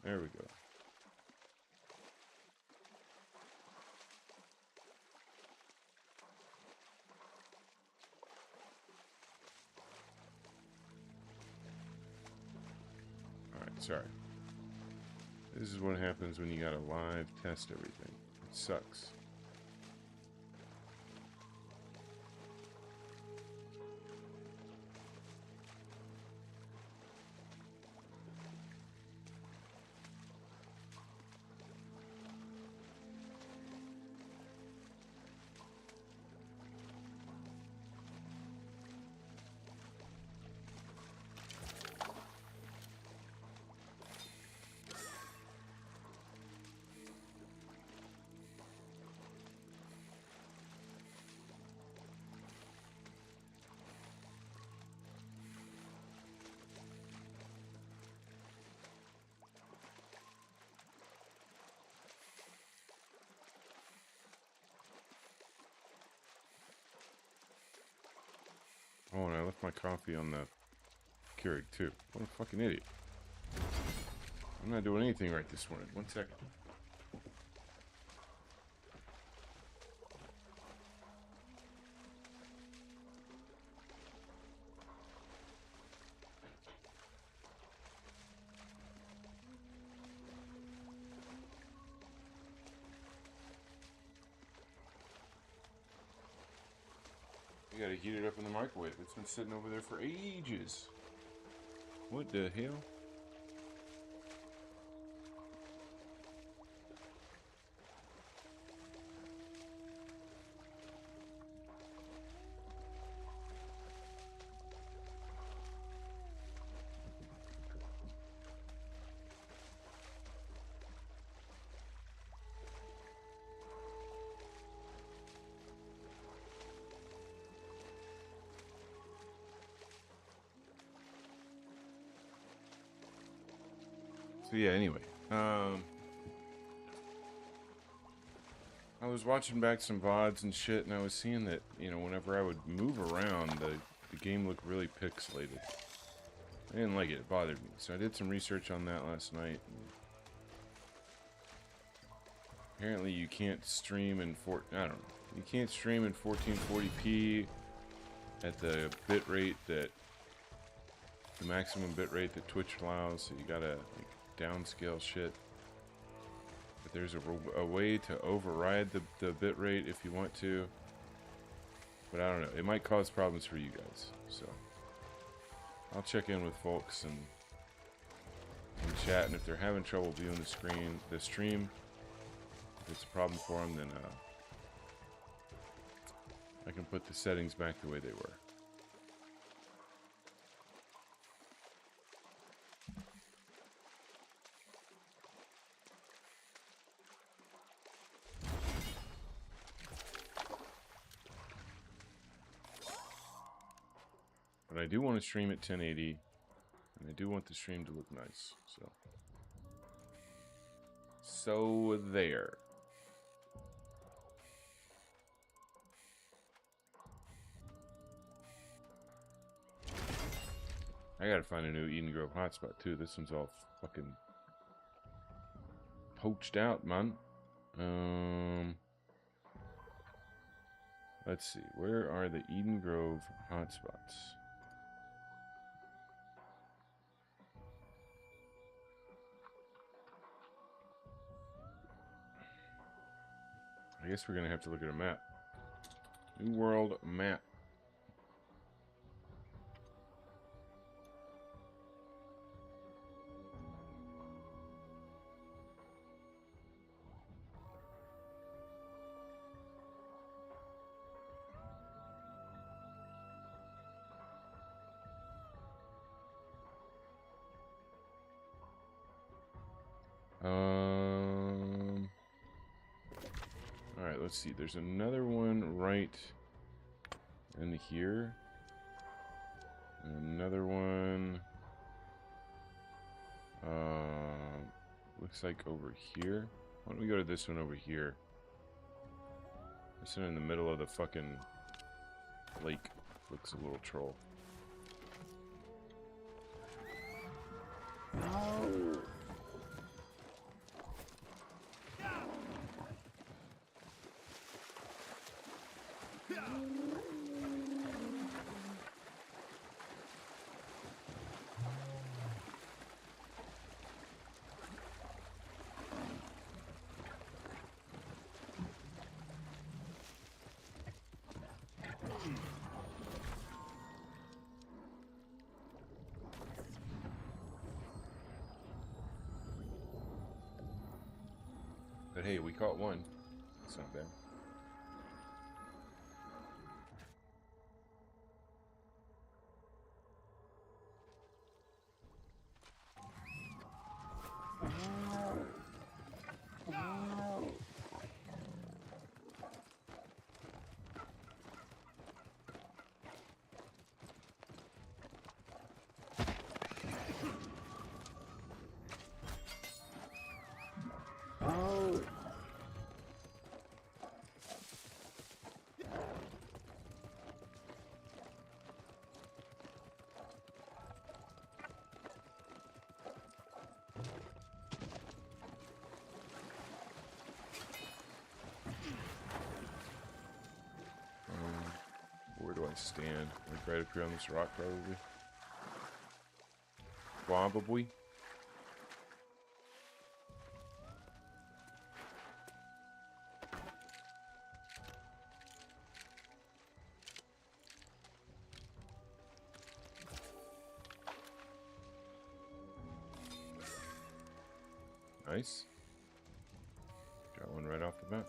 There we go. Alright, sorry. This is what happens when you gotta live test everything. It sucks. Oh, and I left my coffee on the Keurig too. What a fucking idiot. I'm not doing anything right this morning. 1 second. You gotta heat it up in the microwave. It's been sitting over there for ages. What the hell? So yeah, anyway, I was watching back some VODs and shit, and I was seeing that, you know, whenever I would move around, the game looked really pixelated. I didn't like it. It bothered me. So I did some research on that last night. And apparently you can't stream in I don't know. You can't stream in 1440p at the bit rate that the maximum bit rate that Twitch allows. So you gotta like downscale shit. But there's a way to override the bit rate if you want to. But I don't know. It might cause problems for you guys. So I'll check in with folks and chat, and if they're having trouble viewing the stream, if it's a problem for them, then I can put the settings back the way they were. But I do want to stream at 1080, and I do want the stream to look nice, so there. I gotta find a new Eden Grove hotspot too. This one's all fucking poached out, man. Let's see. Where are the Eden Grove hotspots? I guess we're gonna have to look at a map. New World map. Alright, let's see. There's another one right in here. And another one. Looks like over here. Why don't we go to this one over here? This one in the middle of the fucking lake. Looks a little troll. hey, we caught one. It's not bad. Where do I stand? Like right up here on this rock, probably. Probably. Nice. Got one right off the bat.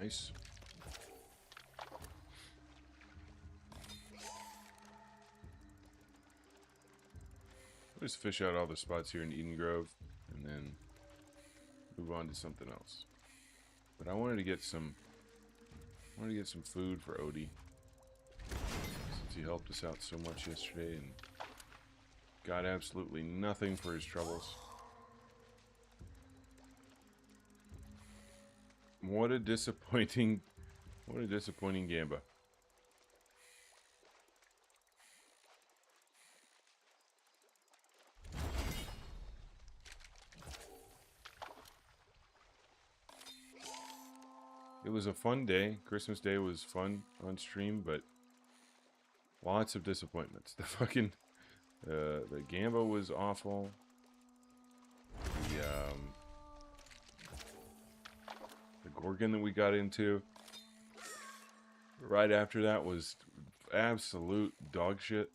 Nice. I'll just fish out all the spots here in Eden Grove and then move on to something else. But I wanted to get some food for Odie, since he helped us out so much yesterday and got absolutely nothing for his troubles. What a disappointing Gamba. It was a fun day. Christmas Day was fun on stream, but lots of disappointments. The Gamba was awful. The Gorgon that we got into right after that was absolute dog shit.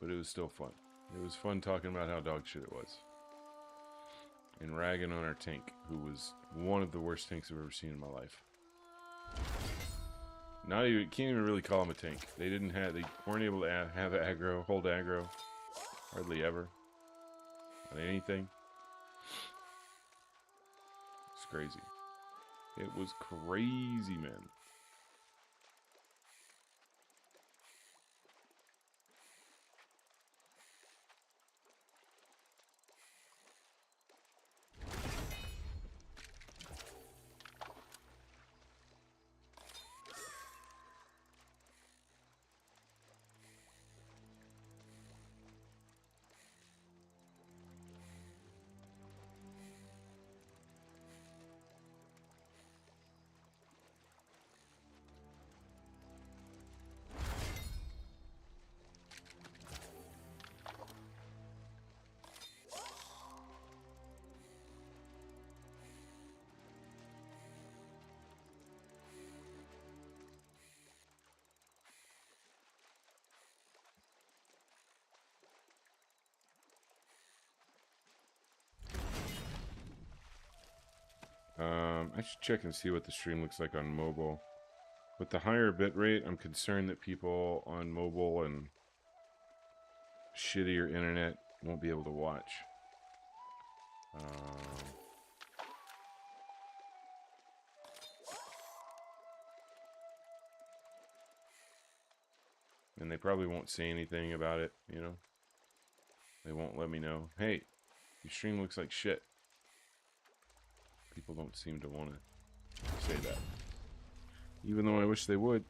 But it was still fun. It was fun talking about how dog shit it was. And ragging on our tank, who was one of the worst tanks I've ever seen in my life. Not even, can't even really call him a tank. They weren't able to have aggro, hold aggro, hardly ever, on anything. It's crazy. It was crazy, man. I should check and see what the stream looks like on mobile. With the higher bitrate, I'm concerned that people on mobile and shittier internet won't be able to watch. And they probably won't say anything about it, you know? They won't let me know, hey, your stream looks like shit. People don't seem to want to say that. Even though I wish they would.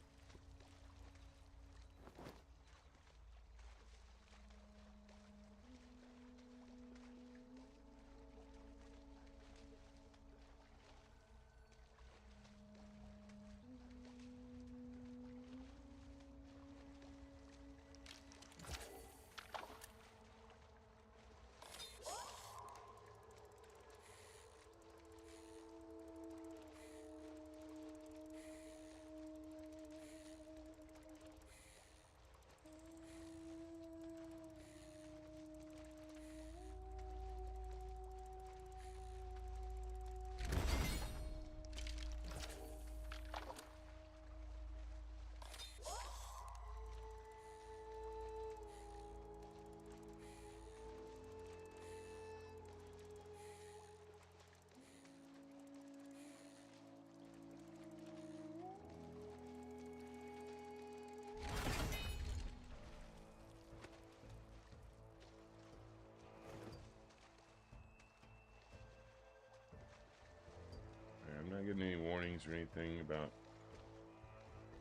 I'm not getting any warnings or anything about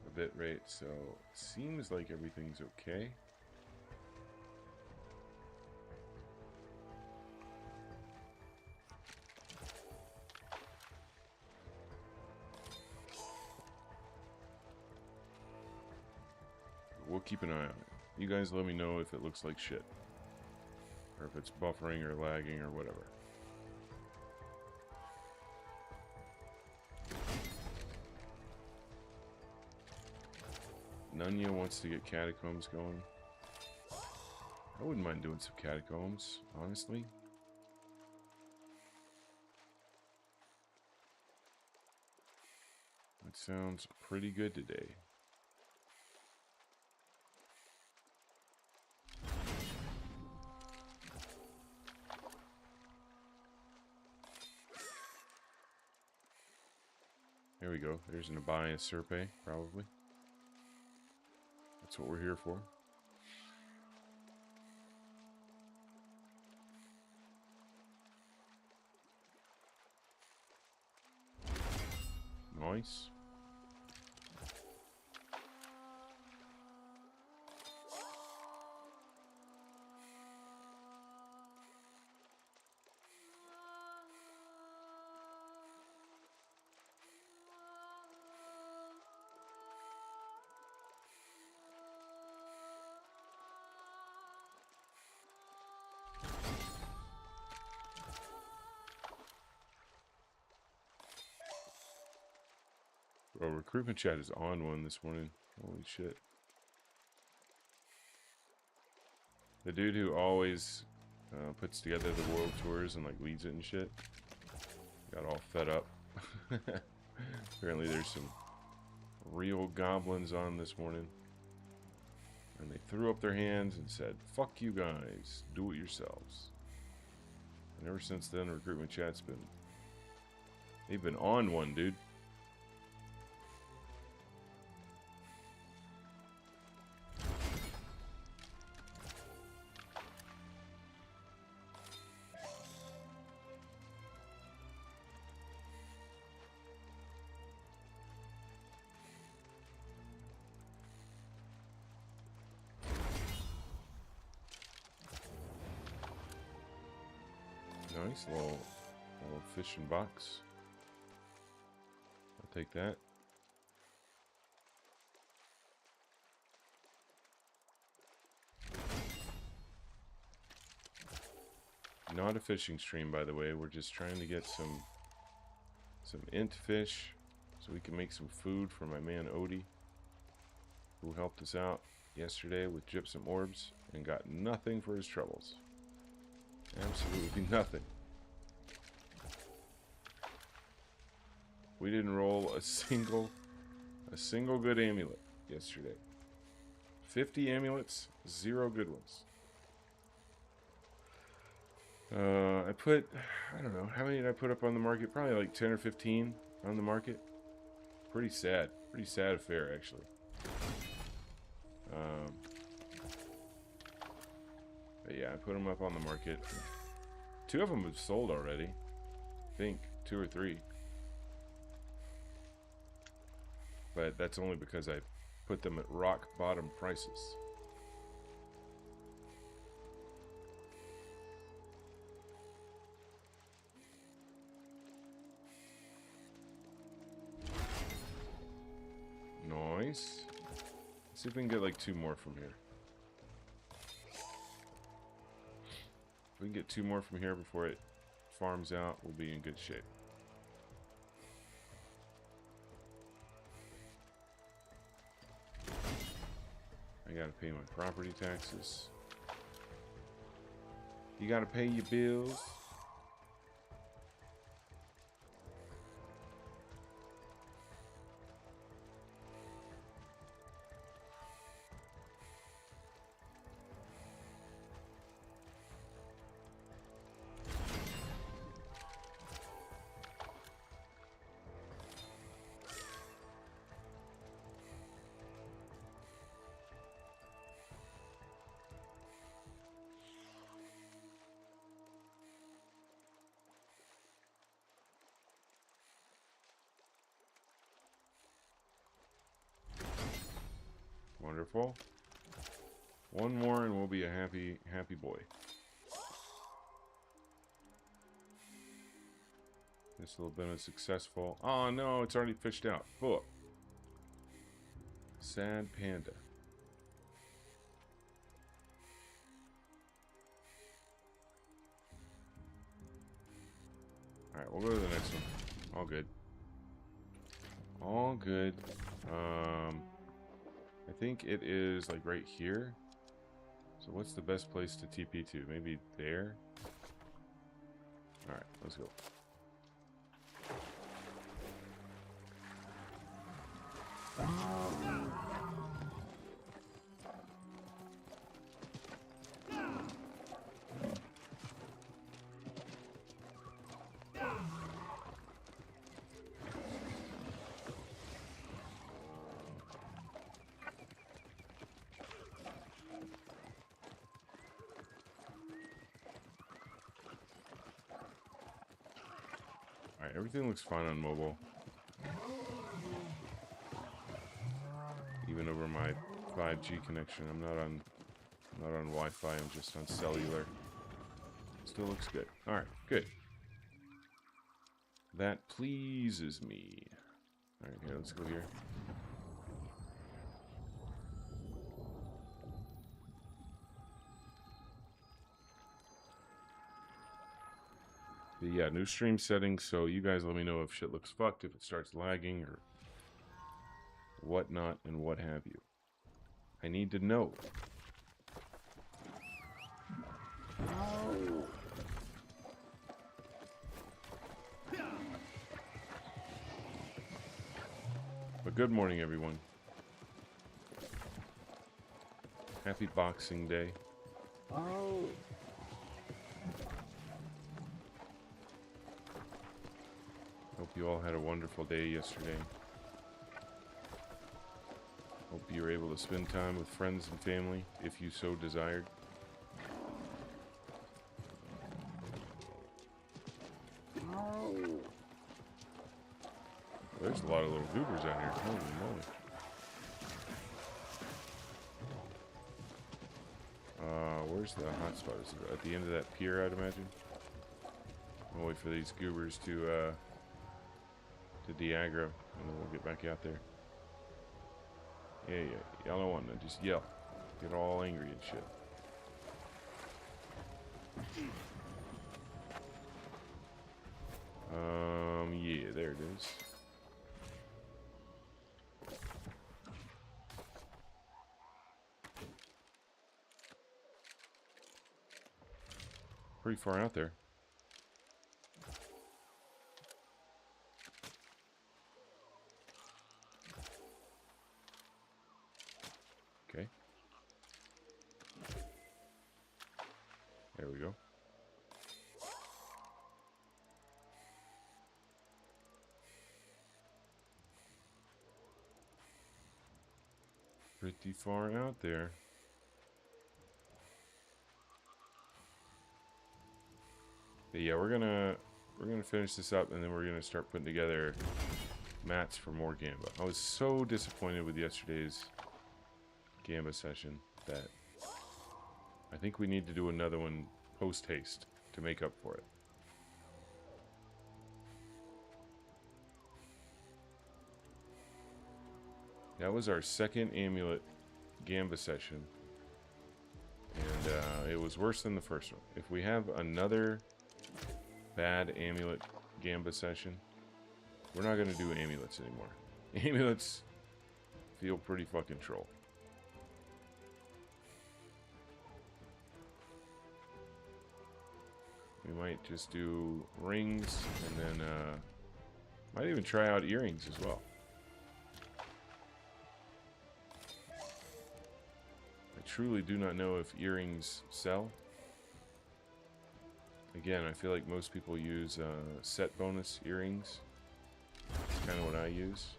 the bit rate, so it seems like everything's okay. We'll keep an eye on it. You guys let me know if it looks like shit, or if it's buffering or lagging or whatever. Nunya wants to get catacombs going. I wouldn't mind doing some catacombs, honestly. That sounds pretty good today. There we go. There's an Abaya Serpe, probably. That's what we're here for. Nice. Oh, recruitment chat is on one this morning. Holy shit. The dude who always puts together the world tours and like leads it and shit got all fed up. Apparently there's some real goblins on this morning. And they threw up their hands and said, fuck you guys, do it yourselves. And ever since then, recruitment chat's been... They've been on one, dude. Nice little fishing box. I'll take that. Not a fishing stream, by the way. We're just trying to get some int fish so we can make some food for my man Odie, who helped us out yesterday with gypsum orbs and got nothing for his troubles. Absolutely nothing. We didn't roll a single good amulet yesterday. 50 amulets, 0 good ones. I don't know, how many did I put up on the market? Probably like 10 or 15 on the market. Pretty sad affair, actually. But yeah, I put them up on the market. 2 of them have sold already. I think 2 or 3. But that's only because I put them at rock bottom prices. Nice. Let's see if we can get like 2 more from here. If we can get 2 more from here before it farms out, we'll be in good shape. I gotta pay my property taxes. You gotta pay your bills. Wonderful. 1 more and we'll be a happy boy. This little bit of successful. Oh no, it's already fished out. Fuck. Sad panda. Alright, we'll go to the next one. All good. All good. I think it is like right here. So what's the best place to TP to? Maybe there? Alright, let's go. Alright, everything looks fine on mobile. Even over my 5G connection. I'm not on Wi-Fi, I'm just on cellular. Still looks good. Alright, good. That pleases me. Alright, here, let's go here. But yeah, new stream settings, so you guys let me know if shit looks fucked, if it starts lagging, or whatnot, and what have you. I need to know. But good morning, everyone. Happy Boxing Day. Hope you all had a wonderful day yesterday. Hope you were able to spend time with friends and family, if you so desired. There's a lot of little goobers out here. Holy moly. Where's the hotspot? Is it at the end of that pier, I'd imagine? I'll wait for these goobers to de-aggro, and then we'll get back out there. Yeah, y'all don't want to just yell. Get all angry and shit. Yeah, there it is. Pretty far out there. There we go. Pretty far out there. But yeah, we're gonna finish this up, and then we're gonna start putting together mats for more Gamba. I was so disappointed with yesterday's Gamba session that I think we need to do another one post haste to make up for it. That was our second amulet Gamba session, and it was worse than the first one. If we have another bad amulet Gamba session, we're not going to do amulets anymore. Amulets feel pretty fucking troll. We might just do rings, and then might even try out earrings as well. I truly do not know if earrings sell. Again, I feel like most people use set bonus earrings. That's kind of what I use.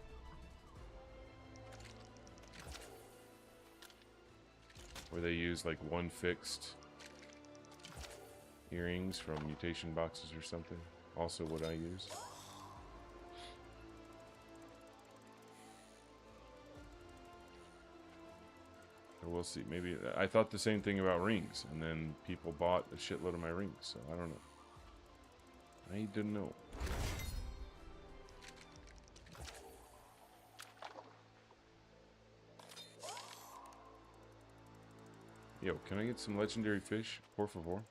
Where they use like one fixed earrings from mutation boxes or something. Also what I use. So we'll see. Maybe I thought the same thing about rings, and then people bought a shitload of my rings, so I don't know. I don't know. Yo, can I get some legendary fish, por favor?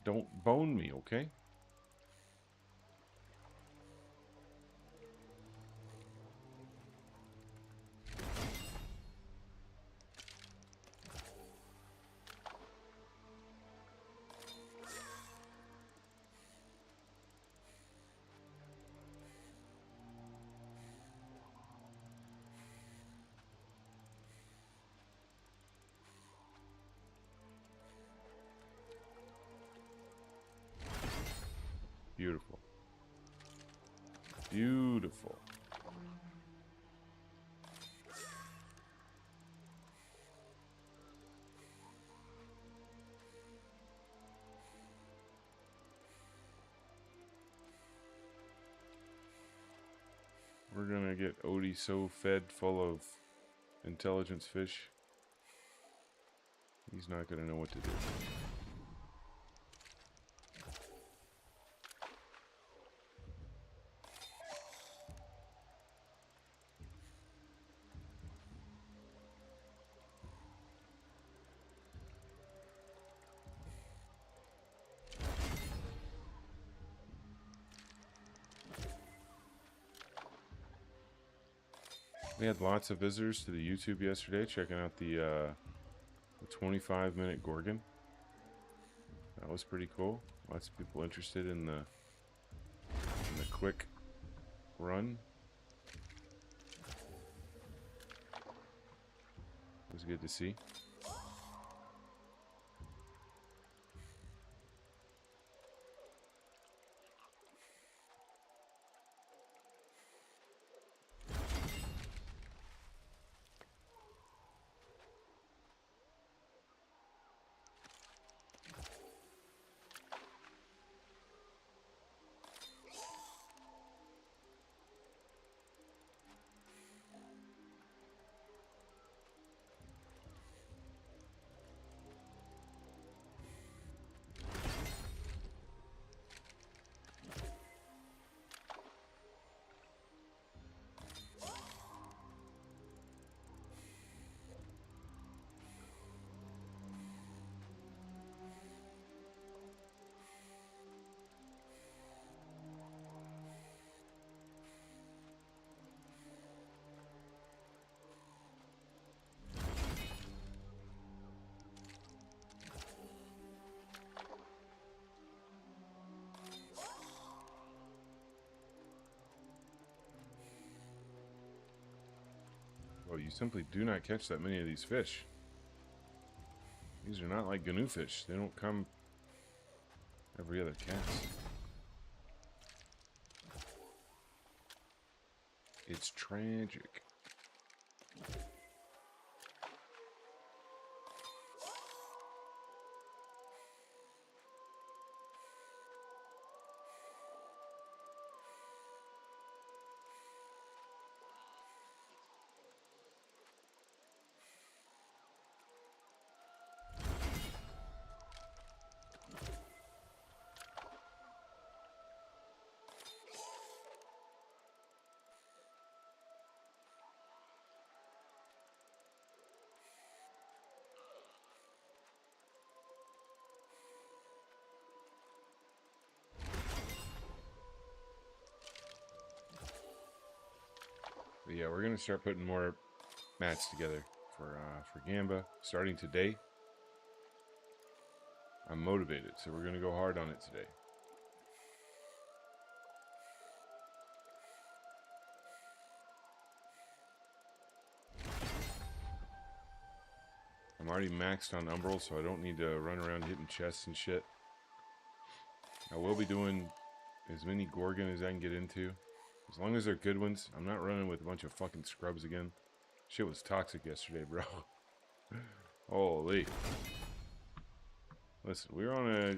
Don't bone me, okay? Beautiful. Beautiful. We're gonna get Odie so fed full of intelligence fish. He's not gonna know what to do. We had lots of visitors to the YouTube yesterday checking out the 25-minute Gorgon. That was pretty cool. Lots of people interested in the quick run. It was good to see. you simply do not catch that many of these fish. These are not like Gnu fish. They don't come every other cast. It's tragic. But yeah, we're gonna start putting more mats together for Gamba starting today. I'm motivated, so we're gonna go hard on it today. I'm already maxed on Umbral, so I don't need to run around hitting chests and shit. I will be doing as many Gorgon as I can get into. As long as they're good ones. I'm not running with a bunch of fucking scrubs again. Shit was toxic yesterday, bro. Holy. Listen, we were on a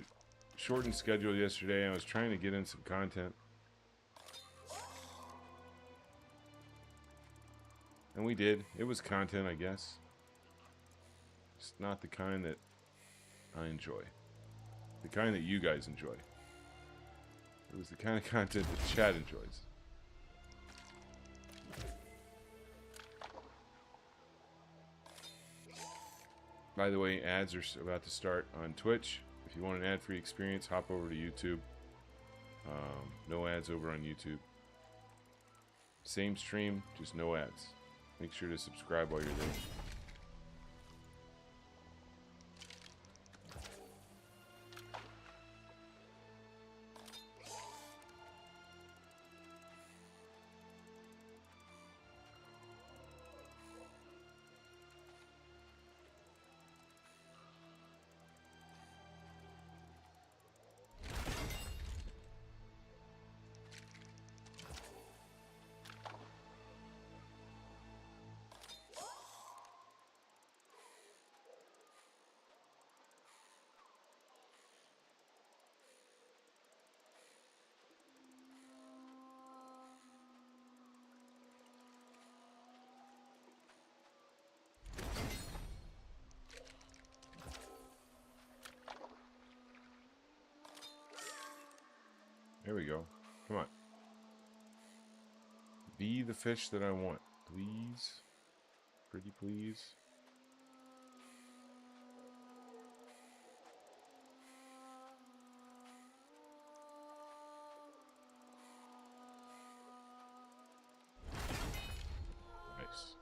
shortened schedule yesterday. I was trying to get in some content. And we did. It was content, I guess. It's not the kind that I enjoy. The kind that you guys enjoy. It was the kind of content that Chad enjoys. By the way, ads are about to start on Twitch. If you want an ad-free experience, hop over to YouTube. No ads over on YouTube. Same stream, just no ads. Make sure to subscribe while you're there. There we go. Come on. Be the fish that I want. Please. Pretty please. Nice.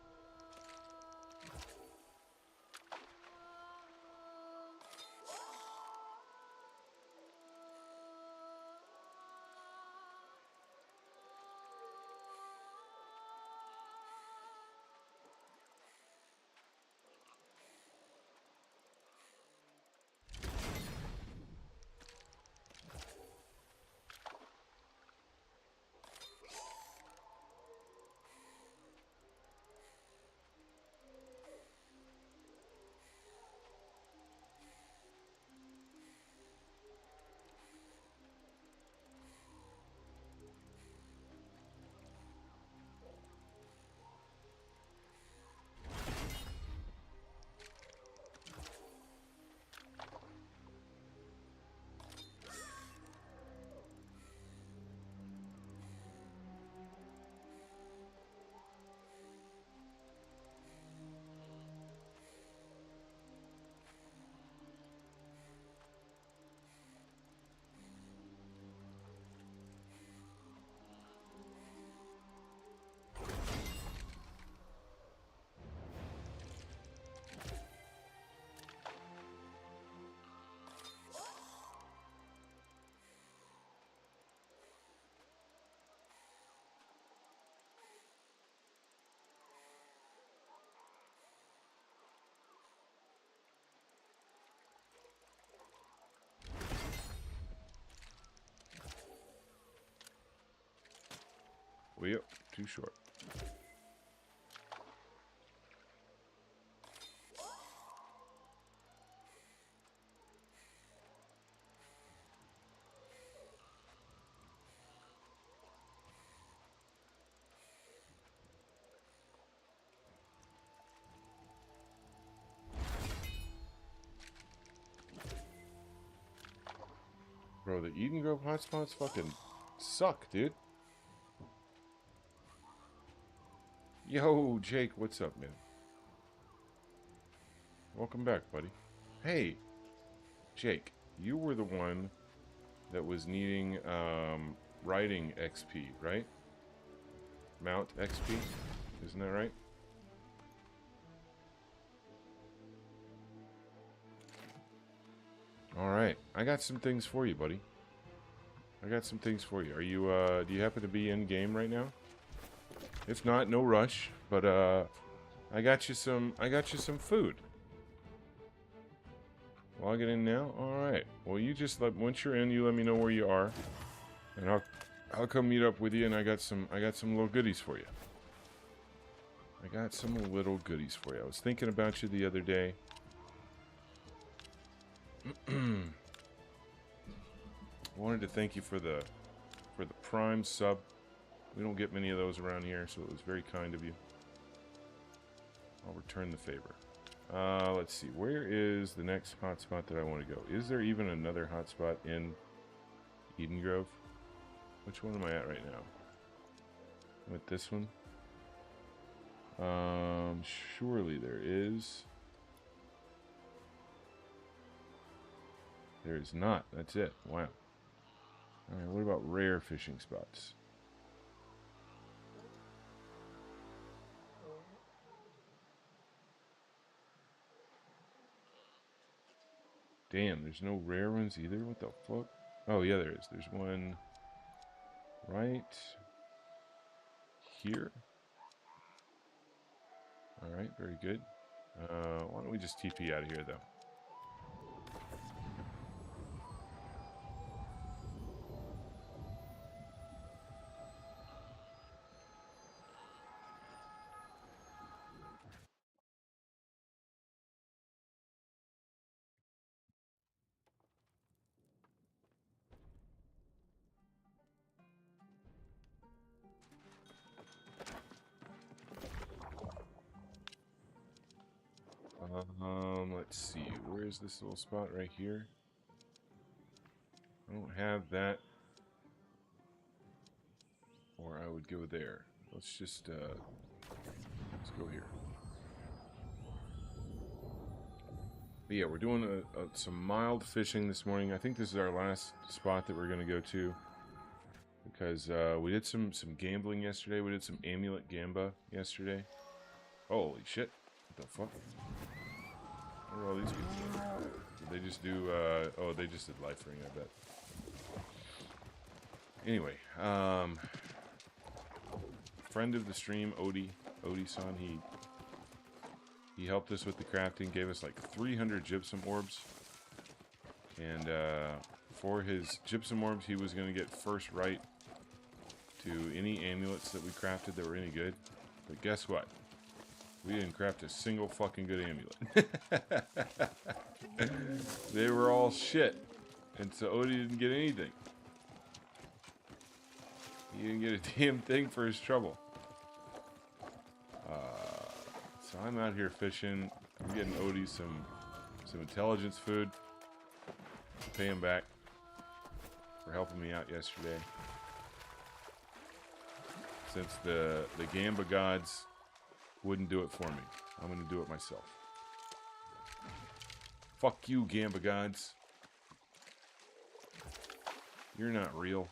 Well, too short. Bro, the Eden Grove hotspots fucking suck, dude. Yo, Jake, what's up, man? Welcome back, buddy. Hey, Jake, you were the one that was needing riding XP, right? Mount XP, isn't that right? All right, I got some things for you, buddy. I got some things for you. Are you do you happen to be in game right now? If not, no rush, but I got you some food. Log it in now. All right. Well, you just once you're in, you let me know where you are, and I'll come meet up with you. And I got some little goodies for you. I got some little goodies for you. I was thinking about you the other day. Wanted to thank you for the Prime sub. We don't get many of those around here, so it was very kind of you. I'll return the favor. Let's see. Where is the next hotspot that I want to go? Is there even another hotspot in Eden Grove? Which one am I at right now? I'm at this one. Surely there is. There is not. That's it. Wow. Alright, what about rare fishing spots? Damn, there's no rare ones either? What the fuck? Oh, yeah, there is. There's one right here. Alright, very good. Why don't we just TP out of here, though? Let's see. Where is this little spot right here? I don't have that. Or I would go there. Let's just, let's go here. But yeah, we're doing some mild fishing this morning. I think this is our last spot that we're going to go to. Because we did some gambling yesterday. We did some amulet gamba yesterday. Holy shit. What the fuck? What are all these people doing? Did they just do, oh, they just did life ring, I bet. Anyway, friend of the stream, Odie-san, he helped us with the crafting, gave us like 300 gypsum orbs. And for his gypsum orbs, he was going to get first right to any amulets that we crafted that were any good. But guess what? We didn't craft a single fucking good amulet. They were all shit. And so Odie didn't get anything. He didn't get a damn thing for his trouble. So I'm out here fishing. I'm getting Odie some intelligence food. Pay him back for helping me out yesterday. Since the Gamba gods wouldn't do it for me, I'm gonna do it myself. Fuck you, Gamba gods. You're not real.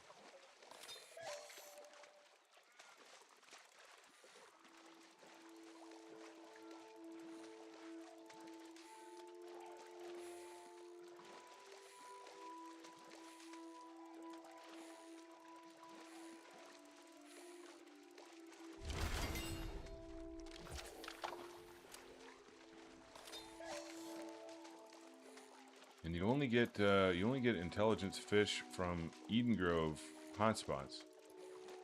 And you only get intelligence fish from Eden Grove hotspots.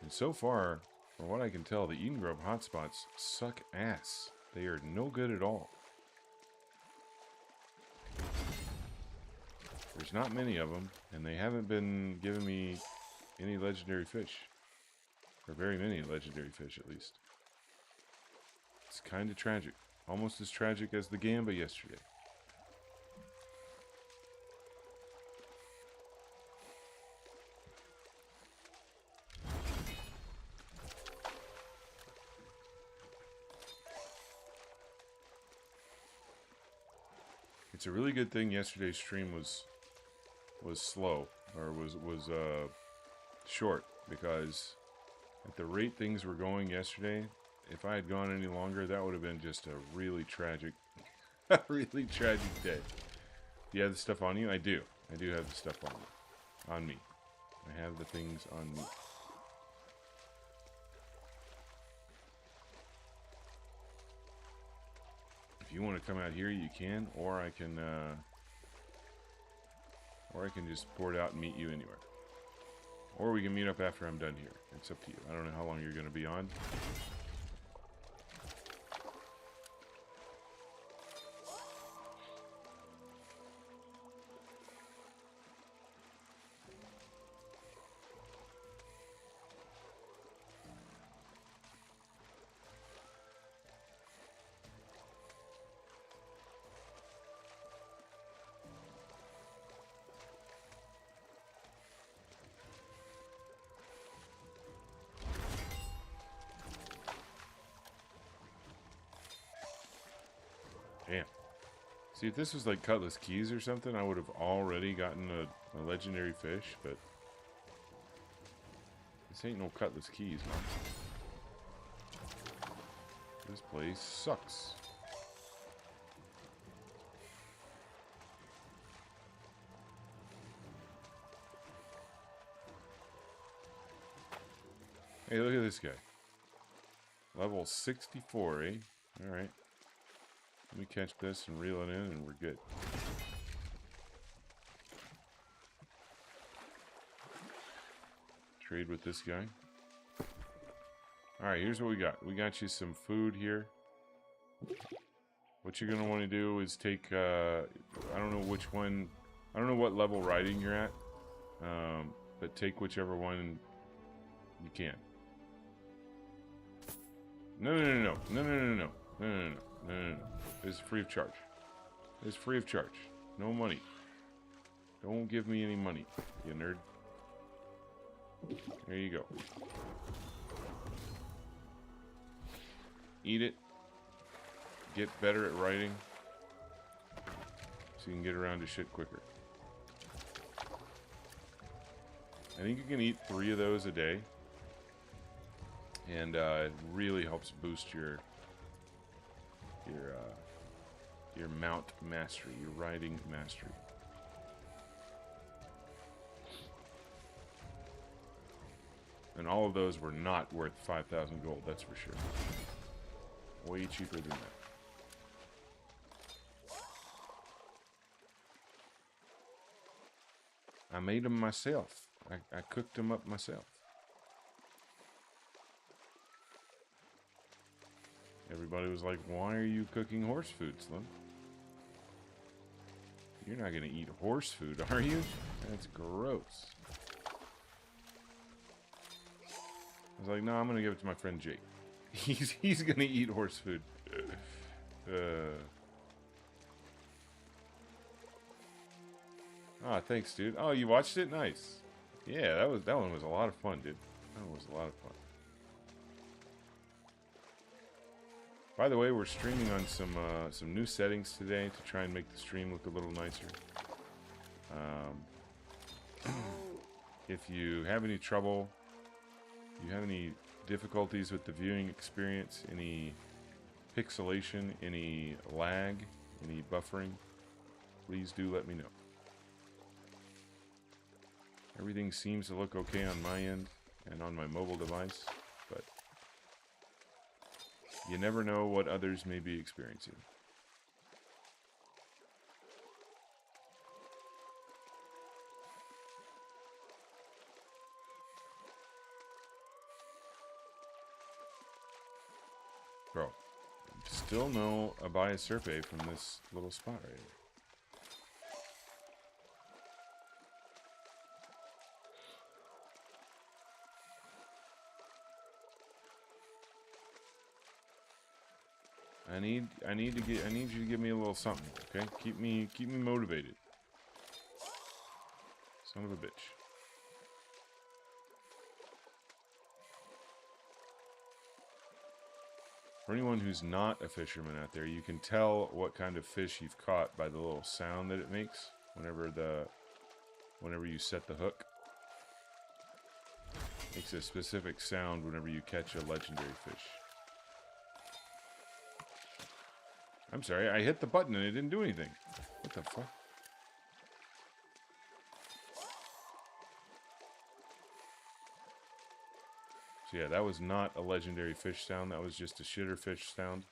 And so far, From what I can tell, the Eden Grove hotspots suck ass. They are no good at all. There's not many of them, and they haven't been giving me any legendary fish. Or very many legendary fish, at least. It's kind of tragic. Almost as tragic as the Gamba yesterday. It's a really good thing yesterday's stream was slow, or was short, because at the rate things were going yesterday, if I had gone any longer, that would have been just a really tragic, a really tragic day. Do you have the stuff on you? I do. I do have the stuff on me. I have the things on me. If you want to come out here, you can, or I can just port out and meet you anywhere. Or we can meet up after I'm done here. It's up to you. I don't know how long you're going to be on. Damn. See, if this was like Cutlass Keys or something, I would have already gotten a legendary fish, but this ain't no Cutlass Keys, man. This place sucks. Hey, look at this guy. Level 64, eh? Alright. Let me catch this and reel it in, and we're good. Trade with this guy. Alright, here's what we got. We got you some food here. What you're going to want to do is take, I don't know which one, I don't know what level riding you're at, but take whichever one you can. No. It's free of charge. It's free of charge. No money. Don't give me any money, you nerd. There you go. Eat it. Get better at riding, so you can get around to shit quicker. I think you can eat 3 of those a day, and it really helps boost your mount mastery, your riding mastery. And all of those were not worth 5,000 gold, that's for sure. Way cheaper than that. I made them myself. I cooked them up myself. Everybody was like, why are you cooking horse food, Slim? You're not going to eat horse food, are you? That's gross. I was like, no, I'm going to give it to my friend Jake. He's going to eat horse food. Ah, thanks, dude. Oh, you watched it? Nice. Yeah, that one was a lot of fun, dude. That one was a lot of fun. By the way, we're streaming on some new settings today to try and make the stream look a little nicer. If you have any trouble, you have any difficulties with the viewing experience, any pixelation, any lag, any buffering, please do let me know. Everything seems to look okay on my end and on my mobile device, but you never know what others may be experiencing. Still no Abaya Serpe from this little spot right here. I need you to give me a little something, okay? Keep me motivated. Son of a bitch. For anyone who's not a fisherman out there, you can tell what kind of fish you've caught by the little sound that it makes whenever you set the hook. It makes a specific sound whenever you catch a legendary fish. I'm sorry, I hit the button and it didn't do anything. What the fuck? So yeah, that was not a legendary fish sound. That was just a shitter fish sound.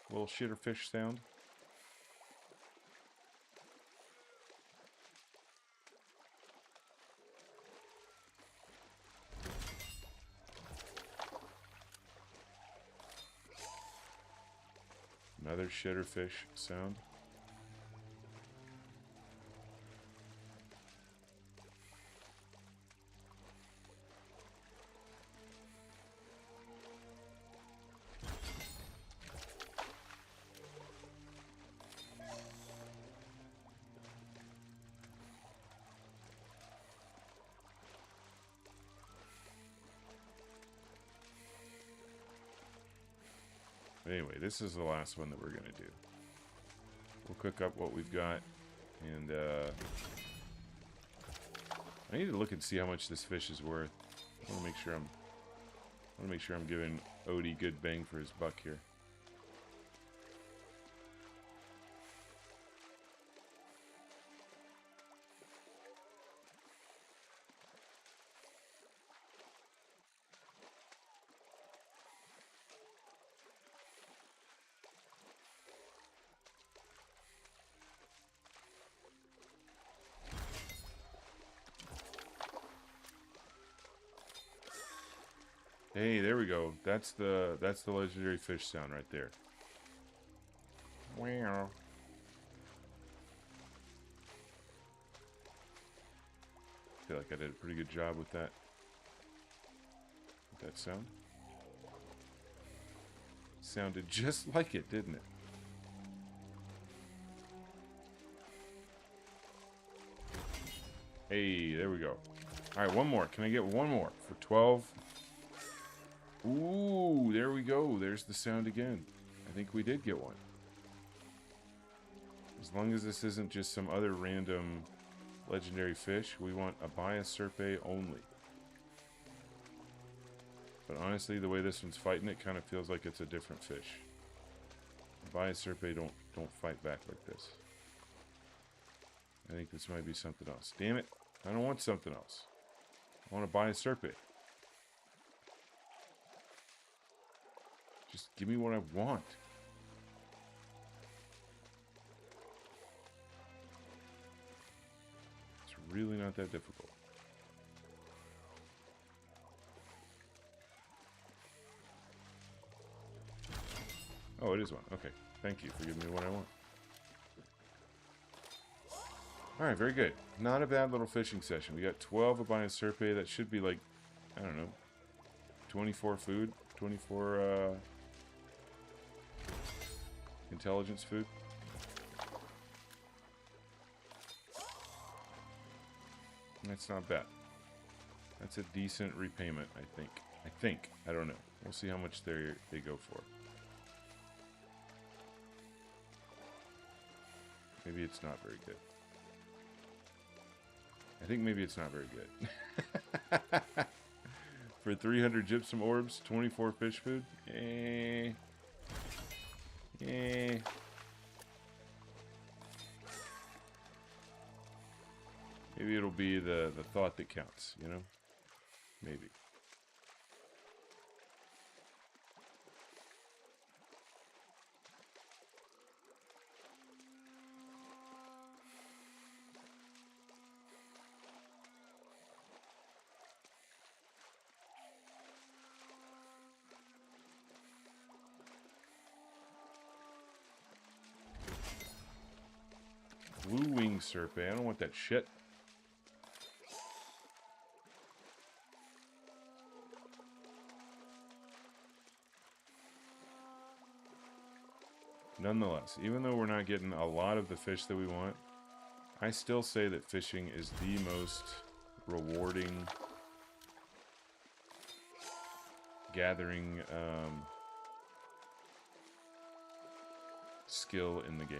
Little shitter fish sound. Another shitter fish sound. Anyway, this is the last one that we're gonna do. We'll cook up what we've got, and I need to look and see how much this fish is worth. I want to make sure I'm giving Odie good bang for his buck here. Hey, there we go. That's the legendary fish sound right there. Wow. I feel like I did a pretty good job with that. With that sound. Sounded just like it, didn't it? Hey, there we go. Alright, one more. Can I get one more for 12? Ooh, there we go. There's the sound again. I think we did get one. As long as this isn't just some other random legendary fish, we want Abaya Serpe only. But honestly, the way this one's fighting, it kind of feels like it's a different fish. Abaya Serpe don't fight back like this. I think this might be something else. Damn it. I don't want something else. I want Abaya Serpe. Just give me what I want. It's really not that difficult. Oh, it is one. Okay. Thank you for giving me what I want. Alright, very good. Not a bad little fishing session. We got 12 Abaya Serpe. That should be like, I don't know, 24 food. 24, intelligence food. That's not bad. That's a decent repayment, I think. I don't know. We'll see how much they go for. Maybe it's not very good. I think maybe it's not very good. For 300 gypsum orbs, 24 fish food? Eh. Maybe it'll be the thought that counts, you know? Maybe. Blue wing serpent. I don't want that shit. Nonetheless, even though we're not getting a lot of the fish that we want, I still say that fishing is the most rewarding gathering skill in the game.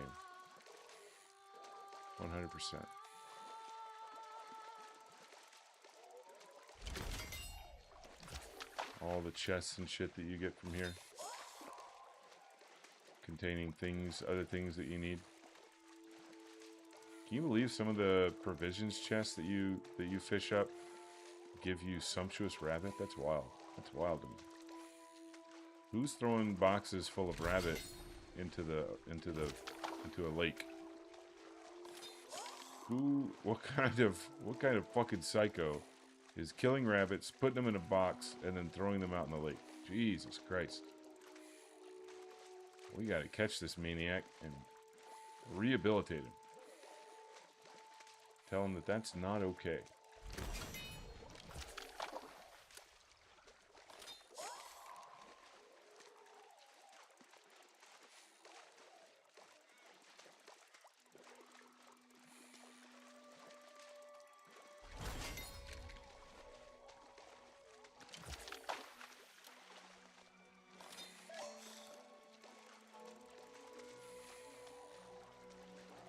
100%. All the chests and shit that you get from here, containing things, other things that you need. Can you believe some of the provisions chests that you fish up give you sumptuous rabbit? That's wild. That's wild to me. Who's throwing boxes full of rabbit into a lake? What kind of fucking psycho is killing rabbits, putting them in a box, and then throwing them out in the lake? Jesus Christ. We gotta catch this maniac and rehabilitate him. Tell him that that's not okay.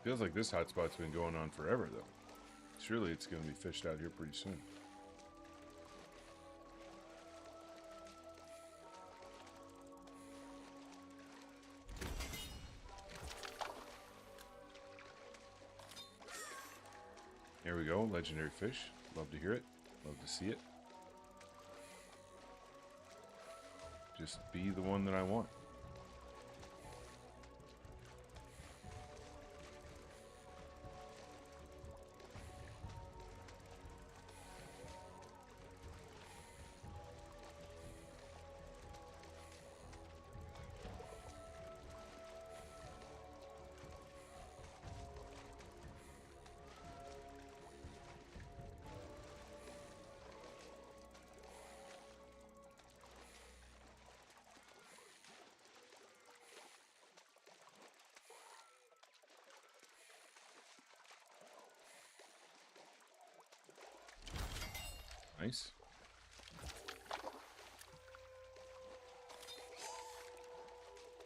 Feels like this hotspot's been going on forever, though. Surely it's going to be fished out here pretty soon. There we go, legendary fish. Love to hear it. Love to see it. Just be the one that I want. Nice.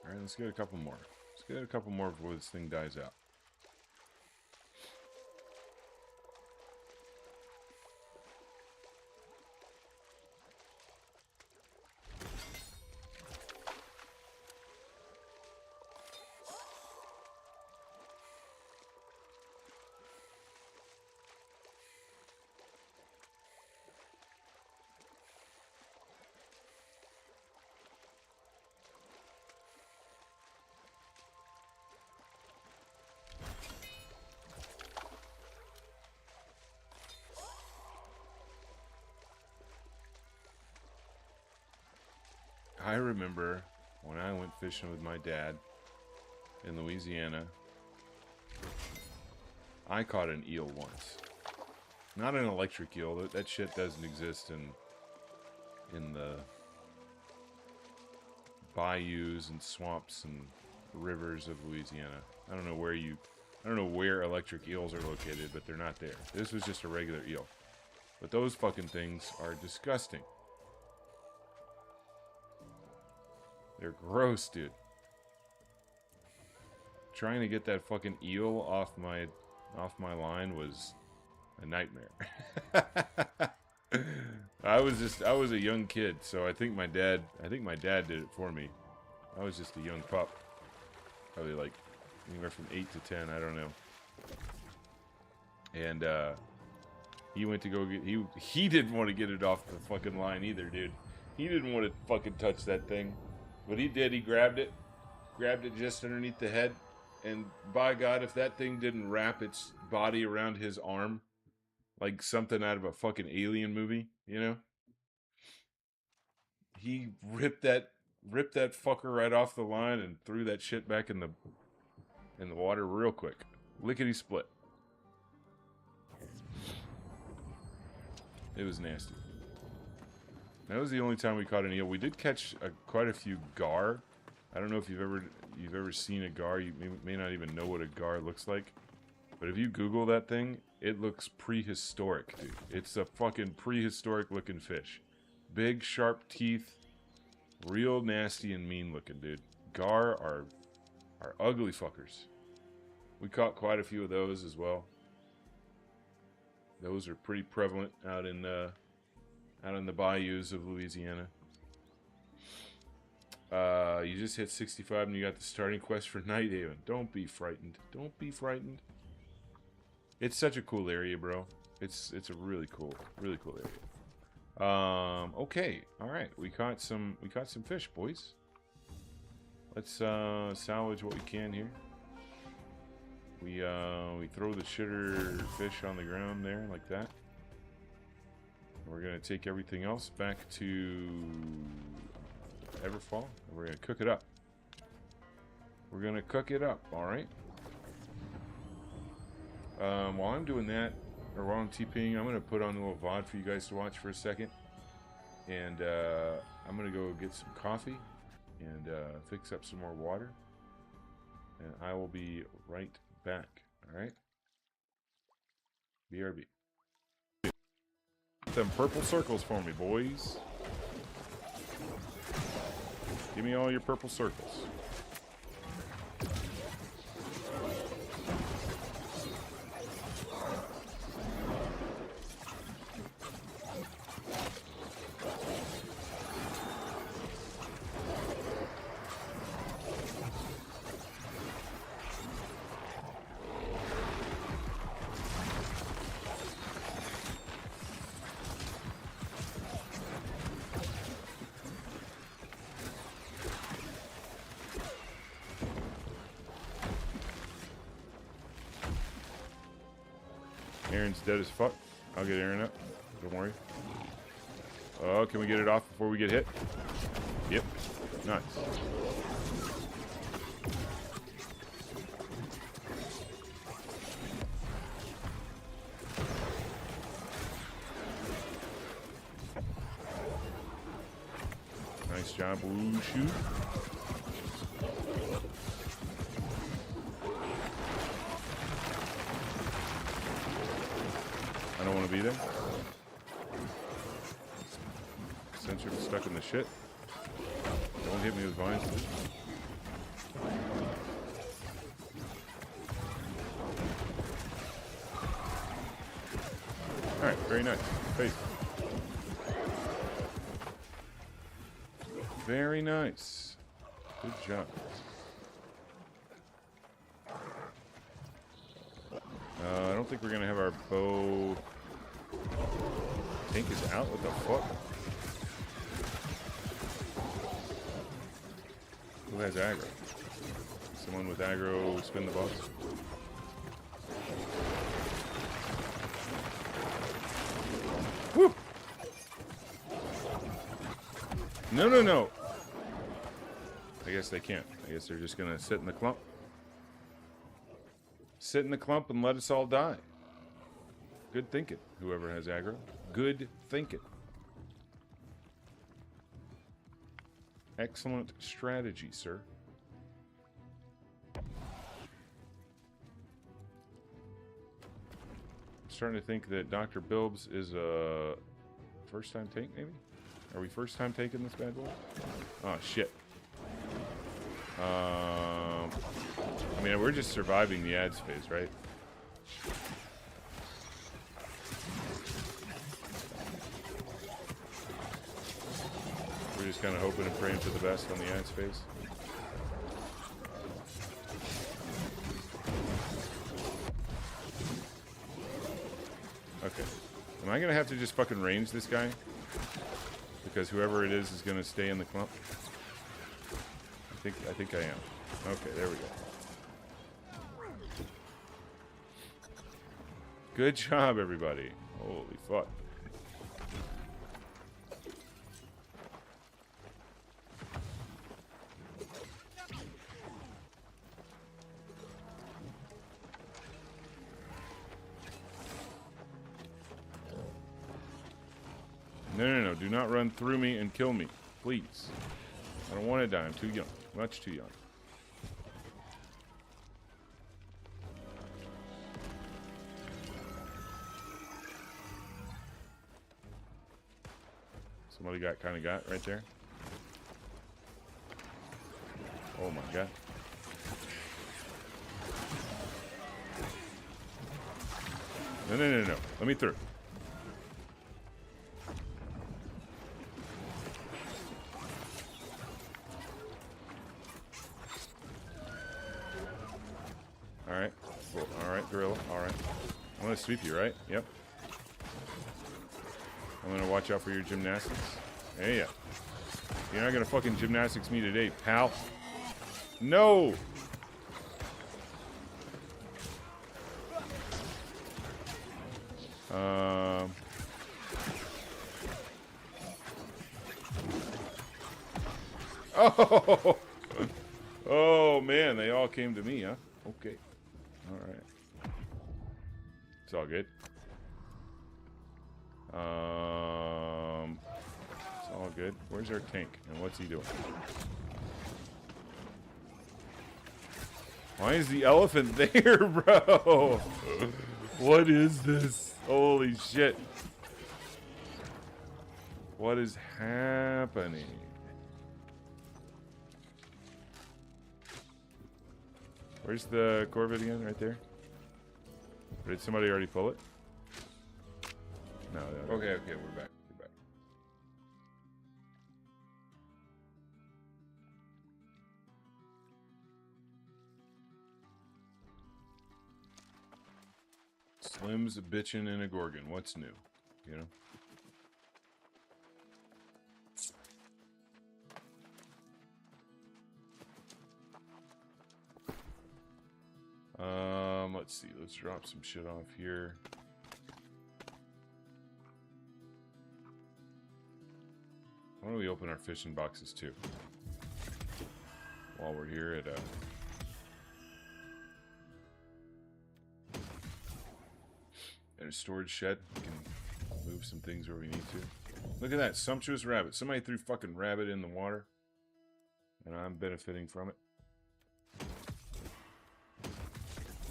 Alright, let's get a couple more. Let's get a couple more before this thing dies out. I remember when I went fishing with my dad in Louisiana, I caught an eel once. Not an electric eel. That shit doesn't exist in the bayous and swamps and rivers of Louisiana. I don't know where electric eels are located, but they're not there. This was just a regular eel. But those fucking things are disgusting. They're gross, dude. Trying to get that fucking eel off my line was a nightmare. I was a young kid, so I think my dad did it for me. I was just a young pup. Probably like anywhere from 8 to 10, I don't know. And he went to go get he didn't want to get it off the fucking line either, dude. He didn't want to fucking touch that thing. But he did. He grabbed it just underneath the head, and by God, if that thing didn't wrap its body around his arm like something out of a fucking alien movie, you know? He ripped that fucker right off the line and threw that shit back in the water real quick. Lickety split. It was nasty. That was the only time we caught an eel. We did catch quite a few gar. I don't know if you've ever seen a gar. You may not even know what a gar looks like. But if you Google that thing, it looks prehistoric, dude. It's a fucking prehistoric looking fish. Big, sharp teeth. Real nasty and mean looking, dude. Gar are ugly fuckers. We caught quite a few of those as well. Those are pretty prevalent out in the bayous of Louisiana. You just hit 65 and you got the starting quest for Nighthaven. Don't be frightened. Don't be frightened. It's such a cool area, bro. It's a really cool area. Okay, all right. We caught some fish, boys. Let's salvage what we can here. We throw the shitter fish on the ground there like that. We're gonna take everything else back to Everfall, and we're gonna cook it up. We're gonna cook it up, all right. While I'm doing that, or while I'm TPing, I'm gonna put on a little VOD for you guys to watch for a second, and I'm gonna go get some coffee and fix up some more water, and I will be right back. All right. BRB. Them purple circles for me, boys. Give me all your purple circles. Aaron's dead as fuck. I'll get Aaron up. Don't worry. Oh, can we get it off before we get hit? Yep. Nice. Nice job, Wushu. I don't want to be there. Sensor stuck in the shit. Don't hit me with vines. Alright, very nice. Face. Very nice. Good job. I don't think we're gonna have our bow. Tank is out. What the fuck? Who has aggro? Someone with aggro spin the boss. Woo! No, no, no. I guess they can't. I guess they're just gonna sit in the clump. Sit in the clump and let us all die. Good thinking, whoever has aggro. Good thinking. Excellent strategy, sir. I'm starting to think that Dr. Bilbs is a first-time tank, maybe? Are we first-time taking this bad boy? Oh, shit. I mean, we're just surviving the ads phase, right? We're just kind of hoping and praying for the best on the ads phase. Okay. Am I going to have to just fucking range this guy? Because whoever it is going to stay in the clump? I think I am. Okay, there we go. Good job, everybody. Holy fuck. No. Do not run through me and kill me. Please. I don't want to die. I'm too young. Much too young. Somebody got right there. Oh my god. No. Let me through. Alright. Cool. Alright, gorilla. Alright. I'm gonna sweep you, right? Yep. I'm gonna watch out for your gymnastics. Hey, yeah. You're not gonna fucking gymnastics me today, pal. No! Oh! Oh, man, they all came to me, huh? Okay. Alright. It's all good. It's all good. Where's our tank? And what's he doing? Why is the elephant there, bro? What is this? Holy shit. What is happening? Where's the Corvette again? Right there? Or did somebody already pull it? No. Okay, we're back. We're back. Slim's a bitchin' and a Gorgon. What's new? You know? Let's see. Let's drop some shit off here. Why don't we open our fishing boxes too? While we're here at a storage shed, we can move some things where we need to. Look at that sumptuous rabbit. Somebody threw fucking rabbit in the water, and I'm benefiting from it.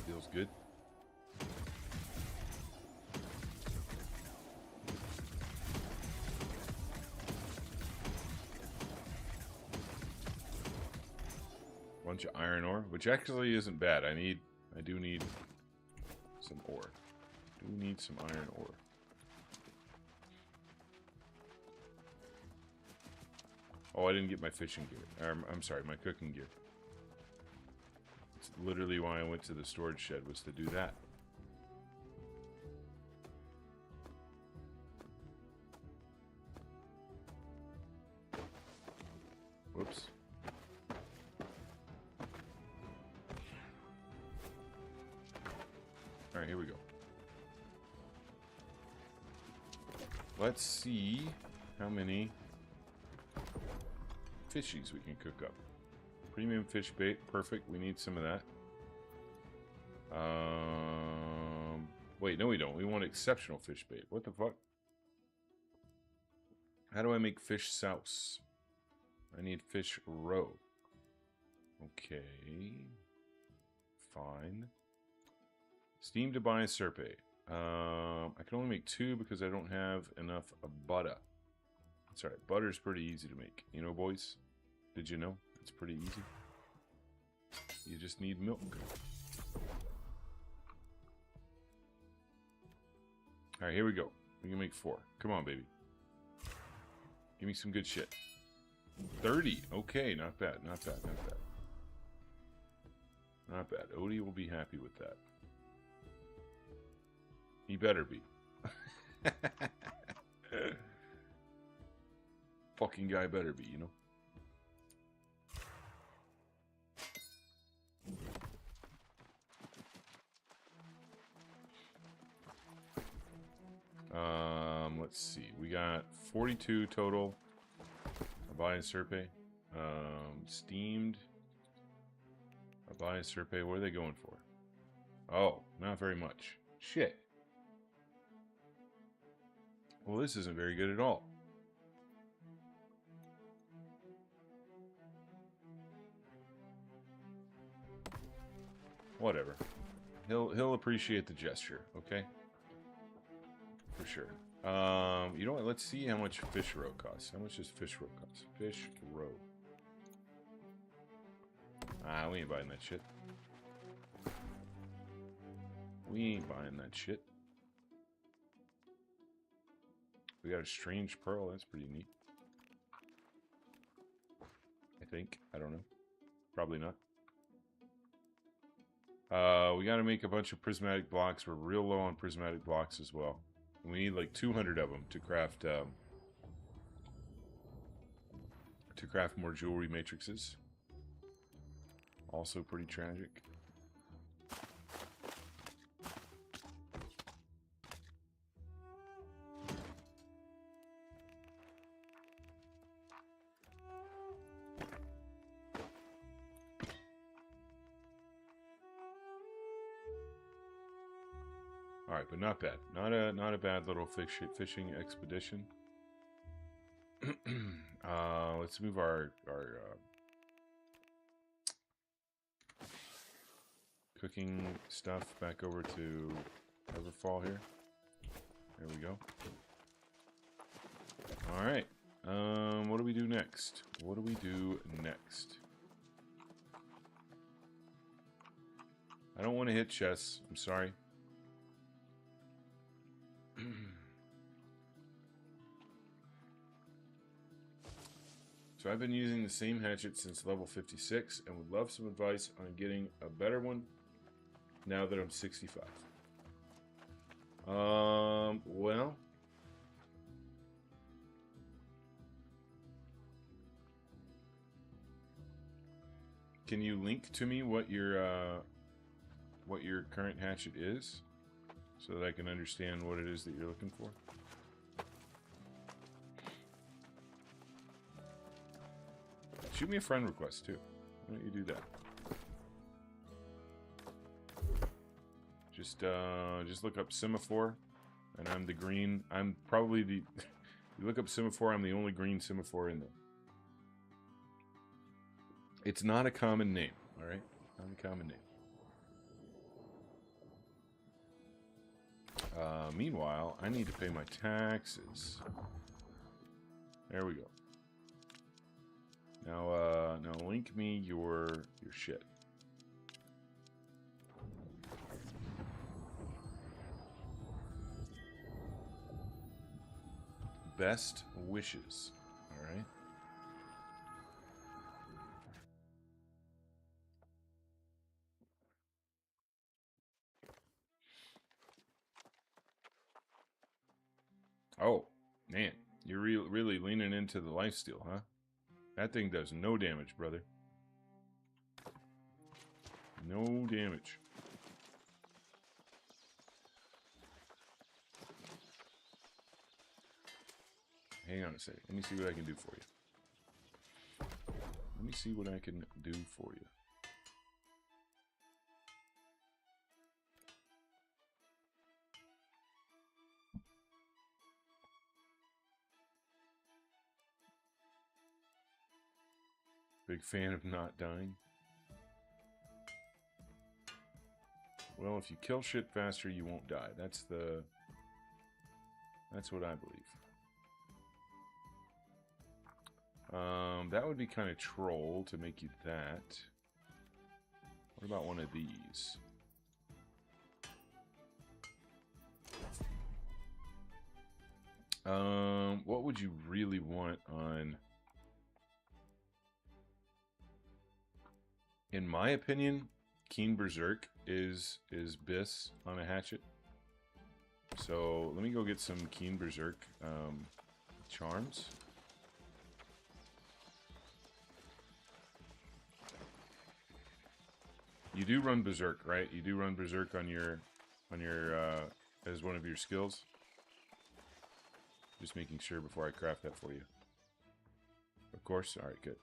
Feels good. Bunch of iron ore, which actually isn't bad. I do need some ore. Do need some iron ore. Oh, I didn't get my fishing gear. I'm sorry, my cooking gear. It's literally why I went to the storage shed, was to do that. Whoops. Alright, here we go. Let's see how many fishies we can cook up. Premium fish bait, perfect. We need some of that. Wait, no we don't. We want exceptional fish bait. What the fuck? How do I make fish sauce? I need fish roe. Okay. Fine. Steam to buy a serpe. I can only make 2 because I don't have enough butter. That's alright. Butter's pretty easy to make. You know, boys? Did you know? It's pretty easy. You just need milk. Alright, here we go. We can make 4. Come on, baby. Give me some good shit. 30. Okay, not bad, not bad, not bad. Not bad. Odie will be happy with that. He better be. Fucking guy better be, you know? Let's see. We got 42 total. Abaya Serpe. Steamed. Abaya Serpe. What are they going for? Oh, not very much. Shit. Well, this isn't very good at all. Whatever. He'll appreciate the gesture, okay? For sure. You know what? Let's see how much fish roe costs. How much does fish roe cost? Fish roe. Ah, we ain't buying that shit. We ain't buying that shit. We got a strange pearl. That's pretty neat. I think. I don't know. Probably not. We got to make a bunch of prismatic blocks. We're real low on prismatic blocks as well. And we need like 200 of them to craft more jewelry matrices. Also pretty tragic. All right, but not bad. Not a bad little fishing expedition. Let's move our cooking stuff back over to Everfall here. There we go. All right. What do we do next? What do we do next? I don't want to hit chess. I'm sorry. So I've been using the same hatchet since level 56 and would love some advice on getting a better one now that I'm 65. Well, can you link to me what your current hatchet is so that I can understand what it is that you're looking for? Shoot me a friend request too. Why don't you do that? Just look up Semaphore, and I'm the green. I'm probably the. You look up Semaphore. I'm the only green Semaphore in there. It's not a common name. All right, not a common name. Meanwhile, I need to pay my taxes. There we go. Now link me your shit. Best wishes. All right. Oh, man. You're really leaning into the lifesteal, huh? That thing does no damage, brother. No damage. Hang on a second. Let me see what I can do for you. Let me see what I can do for you. Big fan of not dying. Well, if you kill shit faster, you won't die. That's what I believe. That would be kind of troll to make you that. What about one of these? What would you really want on... In my opinion, Keen Berserk is Biss on a hatchet. So let me go get some Keen Berserk charms. You do run Berserk, right? You do run Berserk on your as one of your skills. Just making sure before I craft that for you. Of course. All right, good.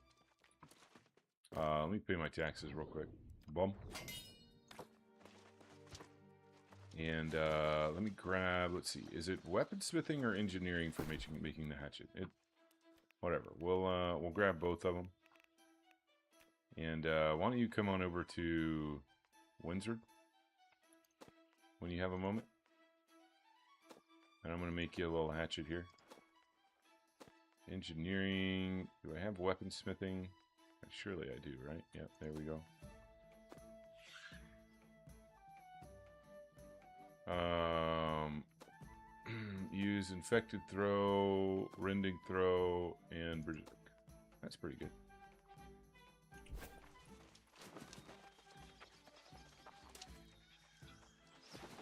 Let me pay my taxes real quick. Boom. And let me grab, let's see, is it weaponsmithing or engineering for making the hatchet? Whatever. We'll grab both of them. And why don't you come on over to Windsor when you have a moment. And I'm going to make you a little hatchet here. Engineering. Do I have weaponsmithing? Surely I do, right? Yep, there we go. Use infected throw, rending throw, and berserk. That's pretty good.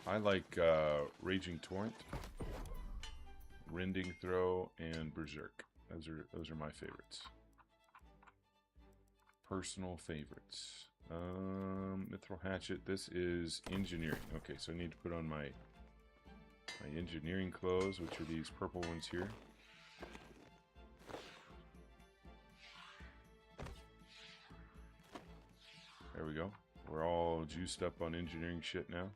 I like raging torrent, rending throw, and berserk. Those are my favorites. Personal favorites. Mithril hatchet. This is engineering. Okay, so I need to put on my engineering clothes, which are these purple ones here. There we go. We're all juiced up on engineering shit now.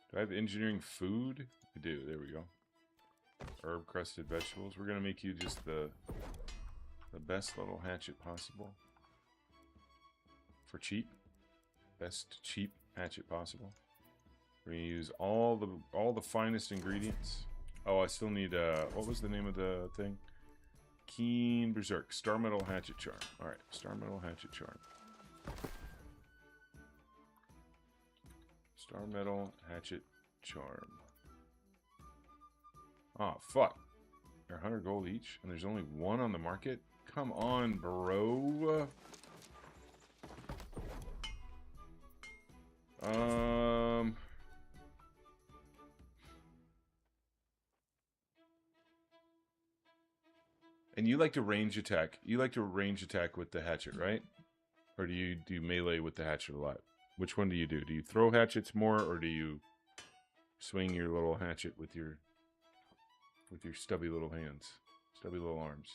Do I have engineering food? I do. There we go. Herb crusted vegetables. We're gonna make you just the best little hatchet possible. For cheap. Best cheap hatchet possible. We're gonna use all the finest ingredients. Oh, I still need what was the name of the thing? Keen Berserk. Star Metal Hatchet Charm. Alright, Star Metal Hatchet Charm. Star Metal Hatchet Charm. Oh, fuck. They're 100 gold each, and there's only one on the market? Come on, bro. And you like to range attack. You like to range attack with the hatchet, right? Or do you do melee with the hatchet a lot? Which one do you do? Do you throw hatchets more, or do you swing your little hatchet with your stubby little hands, stubby little arms?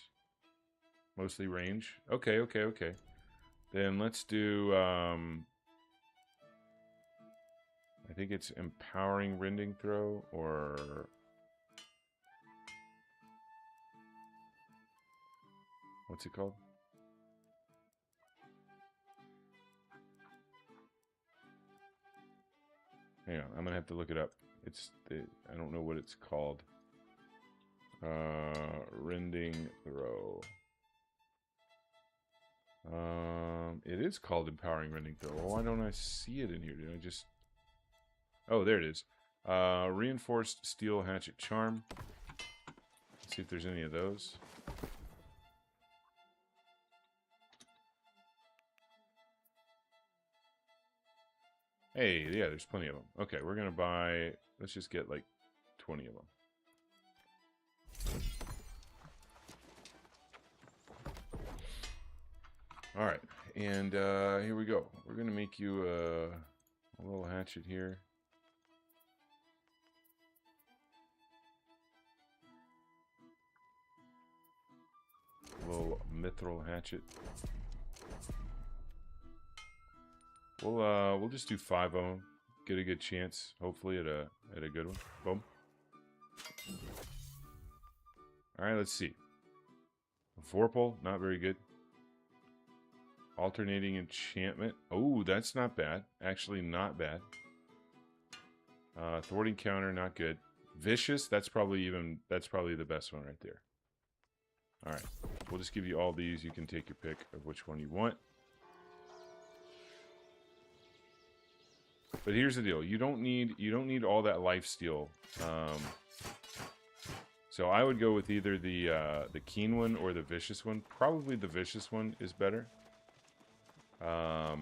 Mostly range. Okay, okay, okay. Then let's do. I think it's empowering rending throw, or what's it called? Hang on, I'm gonna have to look it up. I don't know what it's called. Rending throw. It is called empowering rending throw. Oh, why don't I see it in here? Did I just? Oh, there it is. Reinforced steel hatchet charm. Let's see if there's any of those. Hey, yeah, there's plenty of them. Okay, we're gonna buy. Let's just get like 20 of them. All right, and here we go. We're gonna make you a little hatchet here. A little mithril hatchet. We'll just do 5 of them. Get a good chance, hopefully, at a good one. Boom. All right, let's see. Vorpal, not very good. Alternating enchantment. Oh, that's not bad. Actually, not bad. Thwarting counter, not good. Vicious, that's probably the best one right there. All right, we'll just give you all these. You can take your pick of which one you want. But here's the deal: you don't need all that lifesteal. So I would go with either the keen one or the vicious one. Probably the vicious one is better. But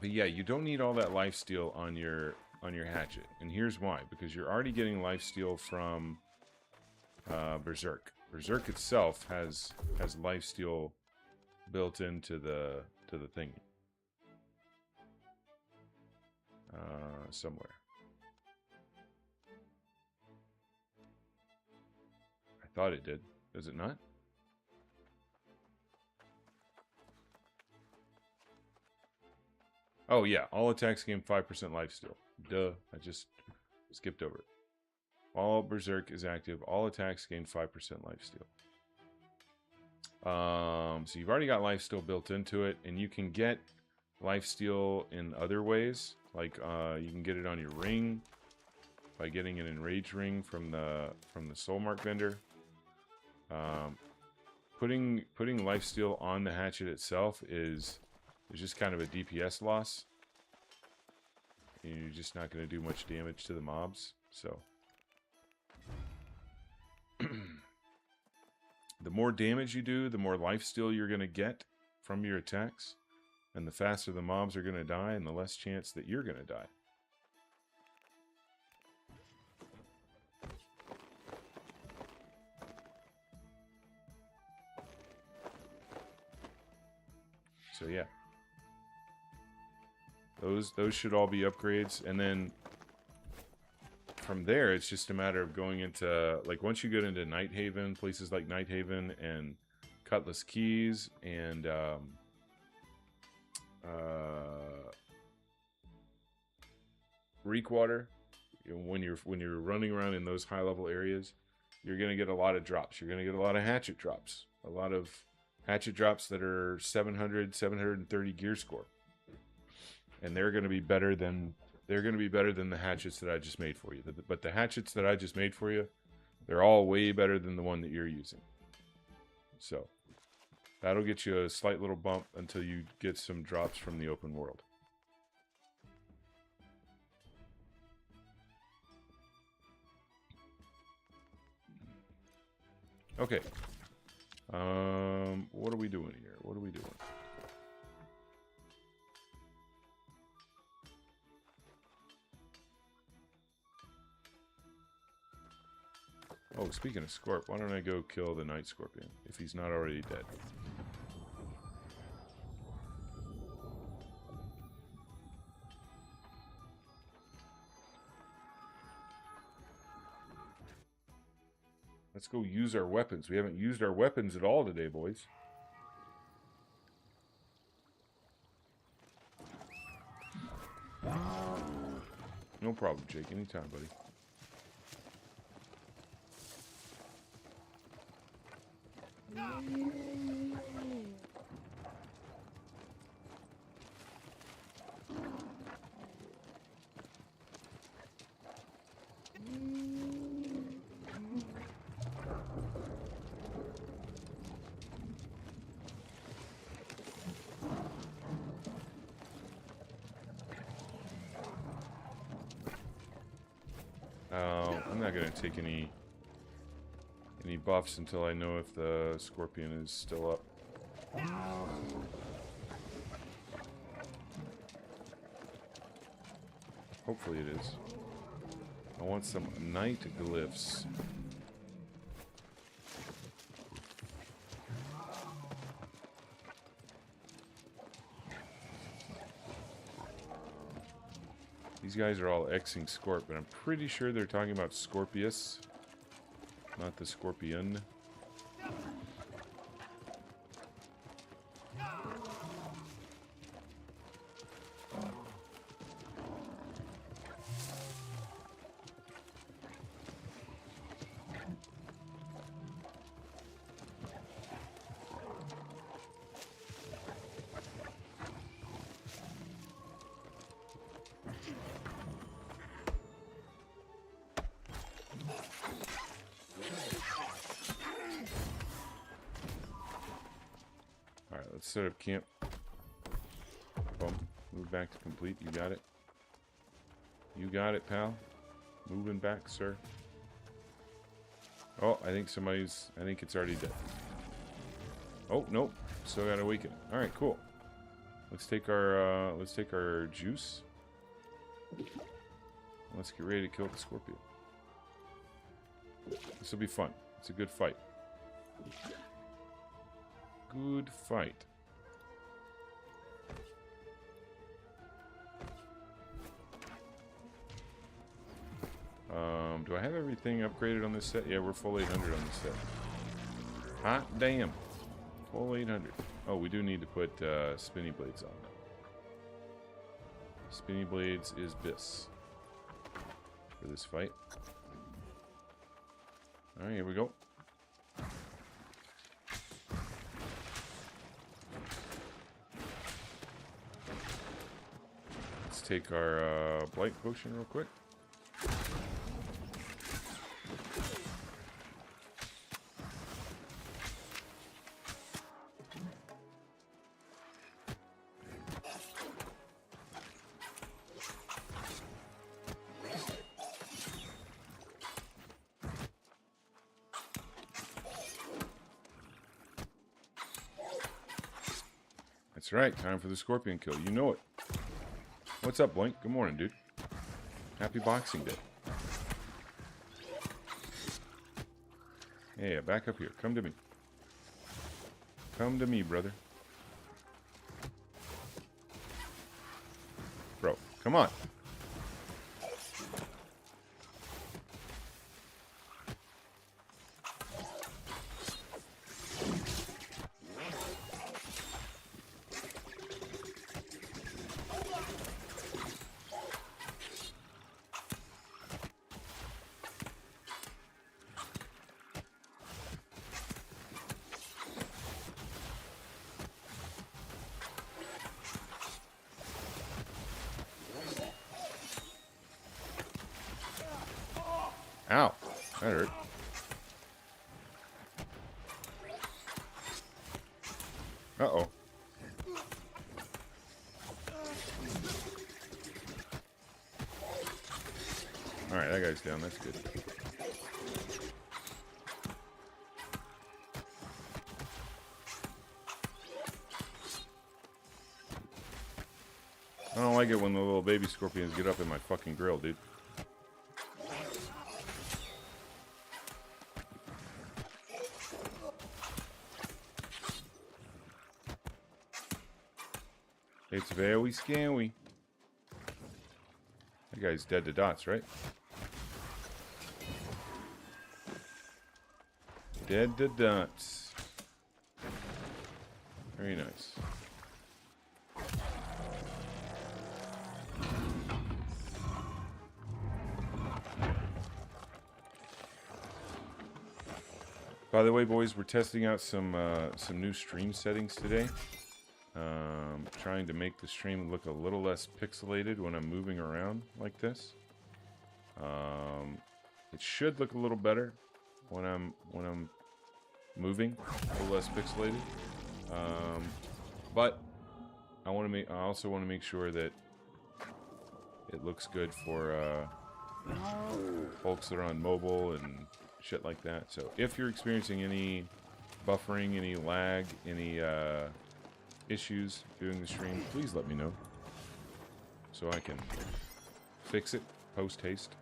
yeah, you don't need all that lifesteal on your hatchet, and here's why: because you're already getting lifesteal from Berserk. Berserk itself has lifesteal built into the thingy. Somewhere. I thought it did. Does it not? Oh yeah, all attacks gain 5% lifesteal. Duh, I just skipped over it. While Berserk is active, all attacks gain 5% lifesteal. So you've already got lifesteal built into it, and you can get lifesteal in other ways. Like you can get it on your ring by getting an enraged ring from the soul mark vendor. Putting lifesteal on the hatchet itself is just kind of a DPS loss. You're just not going to do much damage to the mobs. So the more damage you do, the more lifesteal you're going to get from your attacks, and the faster the mobs are going to die, and the less chance that you're going to die. So yeah, those should all be upgrades, and then from there it's just a matter of going into, like, once you get into Nighthaven, places like Nighthaven and Cutlass Keys and Reekwater, when you're running around in those high level areas, you're gonna get a lot of drops. You're gonna get a lot of hatchet drops, a lot of hatchet drops that are 700, 730 gear score, and they're going to be better than the hatchets that I just made for you. But the hatchets that I just made for you, they're all way better than the one that you're using. So that'll get you a slight little bump until you get some drops from the open world. Okay. What are we doing here? What are we doing? Oh, speaking of Scorp, why don't I go kill the Night Scorpion, if he's not already dead? Let's go use our weapons. We haven't used our weapons at all today, boys. No problem, Jake. Anytime, buddy. I'm not gonna take any buffs until I know if the Scorpion is still up. Hopefully it is. I want some night glyphs. These guys are all Xing Scorp, but I'm pretty sure they're talking about Scorpius, not the Scorpion. Let's set up camp. Boom. Move back to complete. You got it. You got it, pal. Moving back, sir. Oh, I think it's already dead. Oh, nope. Still gotta awaken. Alright, cool. Let's take our juice. Let's get ready to kill the Scorpion. This will be fun. It's a good fight. Good fight. Do I have everything upgraded on this set? Yeah, we're full 800 on this set. Hot damn. Full 800. Oh, we do need to put spinny blades on them. Spinny blades is bis for this fight. Alright, here we go. take our blight potion real quick. That's right, time for the scorpion kill. You know it. What's up, Blink? Good morning, dude. Happy Boxing Day. Yeah, back up here. Come to me. Come to me, brother. Bro, come on. Ow, that hurt. Uh-oh. Alright, that guy's down. That's good. I don't like it when the little baby scorpions get up in my fucking grill, dude. It's very scary. That guy's dead to dots, right? Dead to dots. Very nice. By the way, boys, we're testing out some new stream settings today. Trying to make the stream look a little less pixelated when I'm moving around like this. It should look a little better when I'm moving, a little less pixelated. But I also want to make sure that it looks good for folks that are on mobile and shit like that. So if you're experiencing any buffering, any lag, any issues doing the stream, please let me know so I can fix it post haste.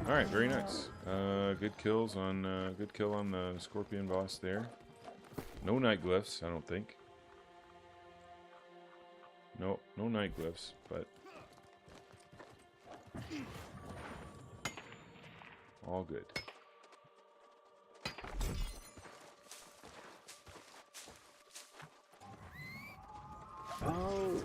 All right, very nice. Good kills on good kill on the scorpion boss there. No night glyphs, I don't think. No night glyphs, but all good. Oh.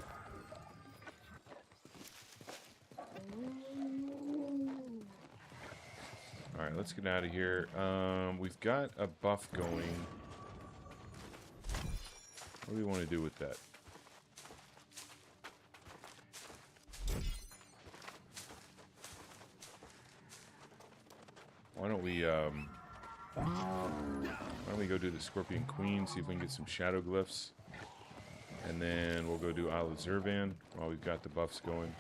Alright, let's get out of here. We've got a buff going. What do we want to do with that? Why don't we go do the Scorpion Queen, see if we can get some shadow glyphs. And then we'll go do Isle of Zurvan while we've got the buffs going.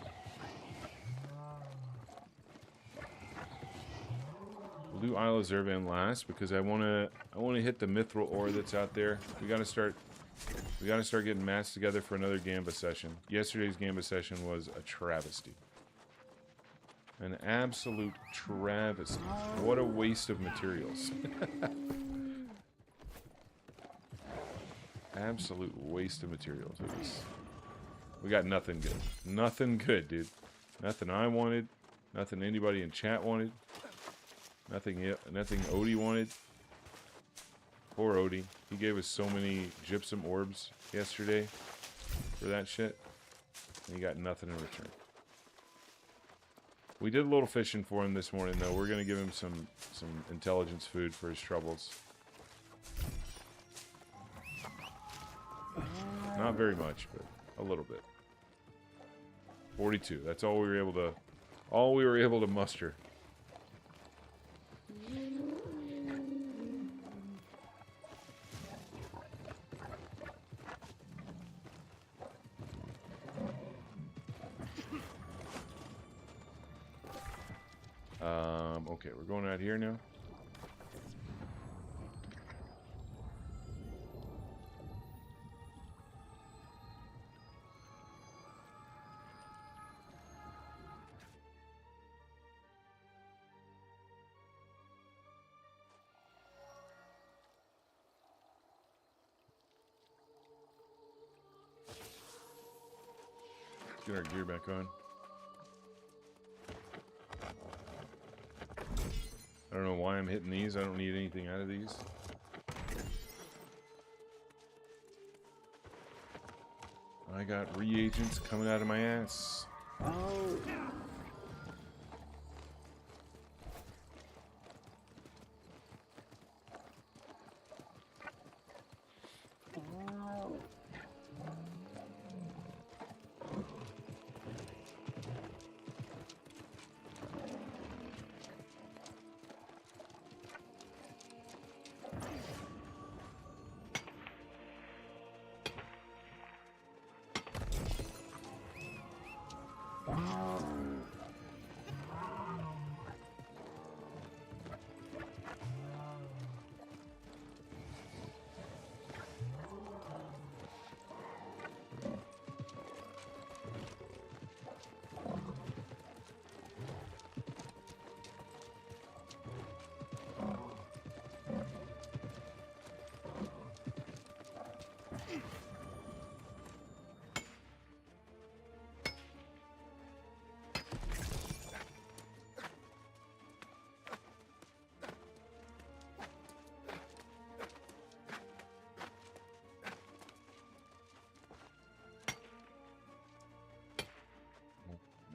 We'll do Isle of Zurvan last because I wanna hit the mithril ore that's out there. We gotta start getting mats together for another Gamba session. Yesterday's Gamba session was a travesty. An absolute travesty. What a waste of materials. Absolute waste of materials. We got nothing good. Nothing good, dude. Nothing I wanted. Nothing anybody in chat wanted. Nothing Odie wanted. Poor Odie. He gave us so many gypsum orbs yesterday for that shit. And he got nothing in return. We did a little fishing for him this morning, though. We're going to give him some intelligence food for his troubles. Not very much, but a little bit. 42. That's all we were able to muster. Okay, we're going out here now. Let's get our gear back on. I don't know why I'm hitting these. I don't need anything out of these. I got reagents coming out of my ass.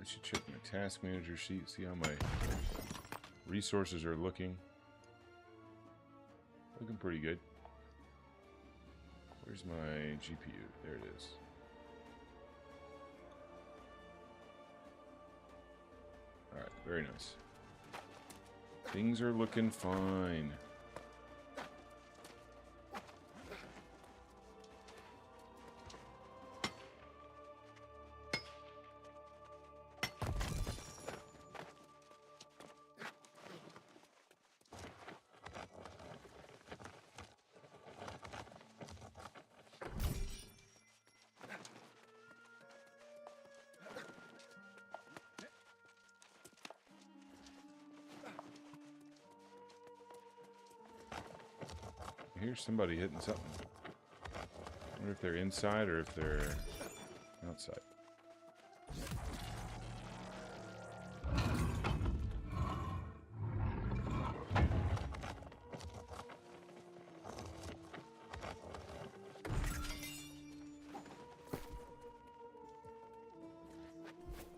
I should check my task manager sheet, see how my resources are looking. Looking pretty good. Where's my GPU? There it is. Alright, very nice. Things are looking fine. I hear somebody hitting something. I wonder if they're inside or if they're outside.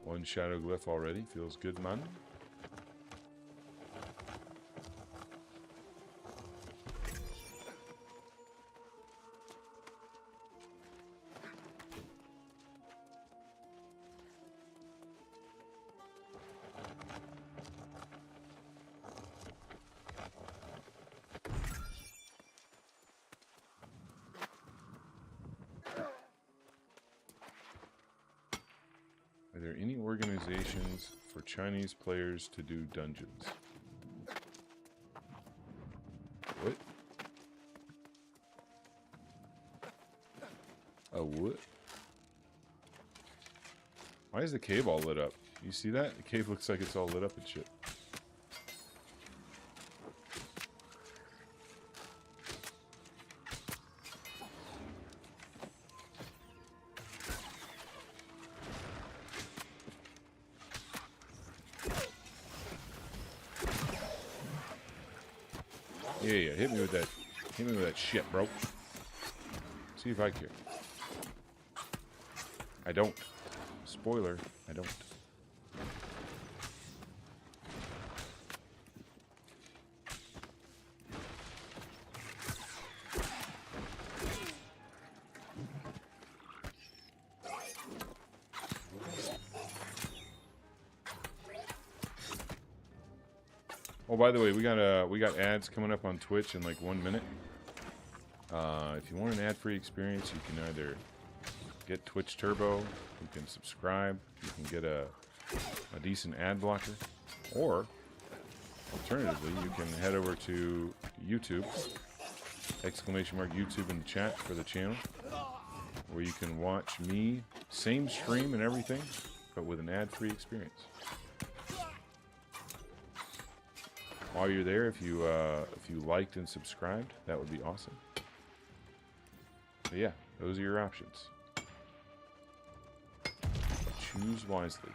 One shadow glyph already. Feels good, man. Are there any organizations for Chinese players to do dungeons? What? A what? Why is the cave all lit up? You see that? The cave looks like it's all lit up and shit. Yeah, hit me with that Hit me with that shit, bro. See if I care. I don't. Spoiler, I don't. Oh, by the way, we got ads coming up on Twitch in like 1 minute. If you want an ad-free experience, you can either get Twitch Turbo, you can subscribe, you can get a decent ad blocker, or alternatively, you can head over to YouTube, !YouTube in the chat for the channel, where you can watch me, same stream and everything, but with an ad-free experience. While you're there, if you liked and subscribed, that would be awesome. But yeah, those are your options. Choose wisely.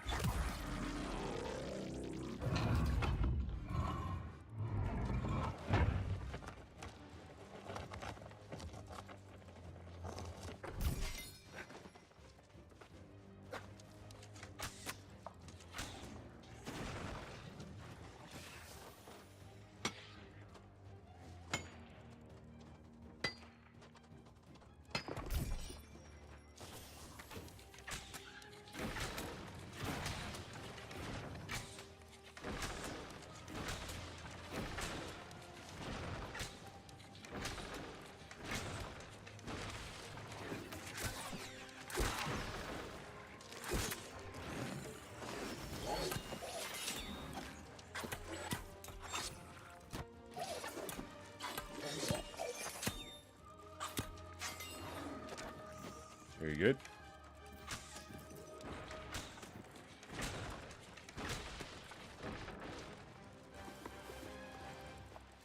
Very good.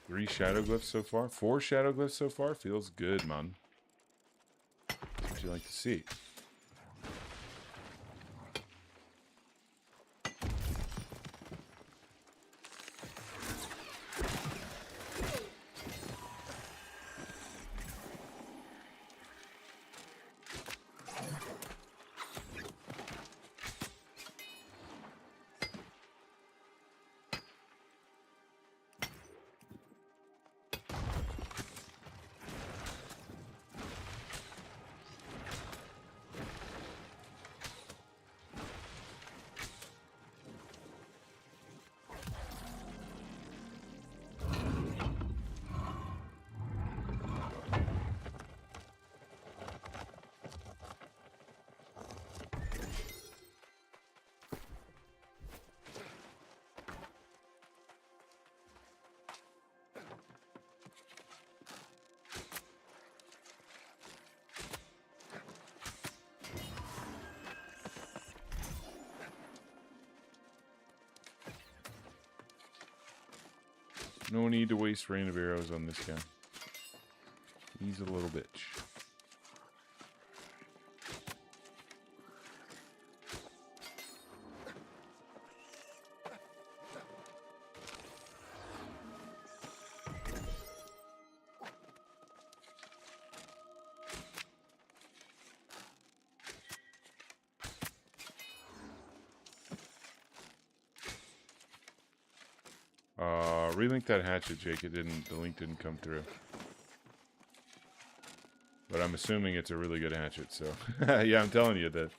Three shadow glyphs so far. 4 shadow glyphs so far. Feels good, man. That's what you like to see. No need to waste rain of arrows on this guy. He's a little bitch. Relink that hatchet, Jake. The link didn't come through. But I'm assuming it's a really good hatchet, so yeah, I'm telling you that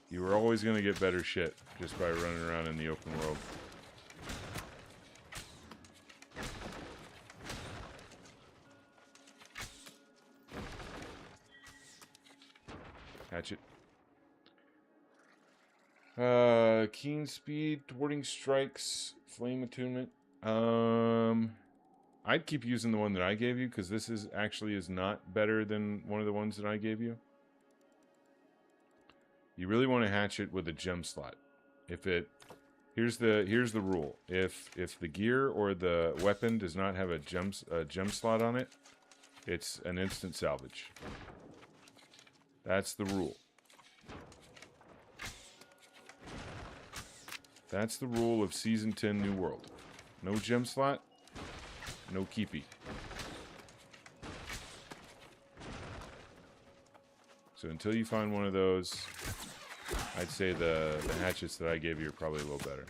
you were always gonna get better shit just by running around in the open world. Hatchet. Keen speed, thwarting strikes, flame attunement. I'd keep using the one that I gave you because this is not better than one of the ones that I gave you. You really want to hatch it with a gem slot. Here's the rule. If the gear or the weapon does not have a gem slot on it, it's an instant salvage. That's the rule. That's the rule of Season 10 New World. No gem slot, No keepy. So until you find one of those, I'd say the hatchets that I gave you are probably a little better.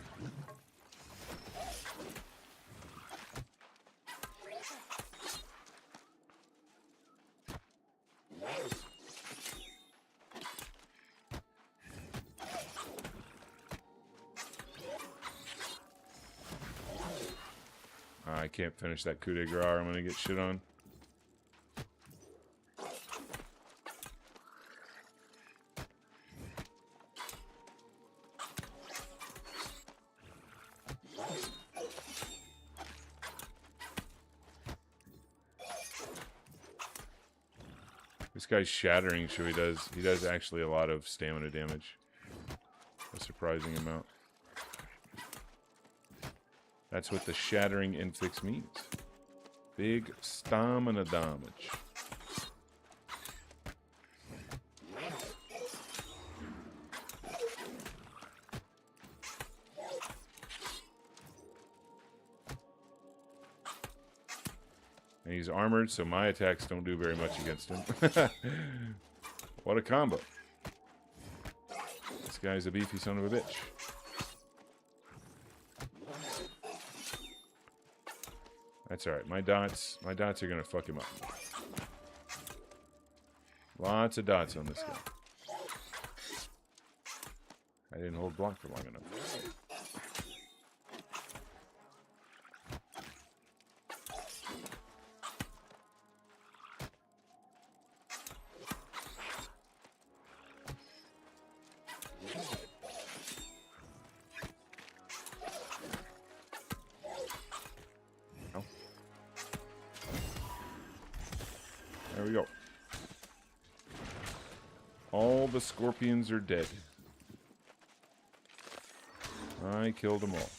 I can't finish that coup de grace. I'm gonna get shit on. This guy's shattering, so he does actually a lot of stamina damage. A surprising amount. That's what the shattering infix means. Big stamina damage. And he's armored, so my attacks don't do very much against him. What a combo. This guy's a beefy son of a bitch. That's alright. My dots are gonna fuck him up. Lots of dots on this guy. I didn't hold block for long enough. There we go. All the scorpions are dead. I killed them all.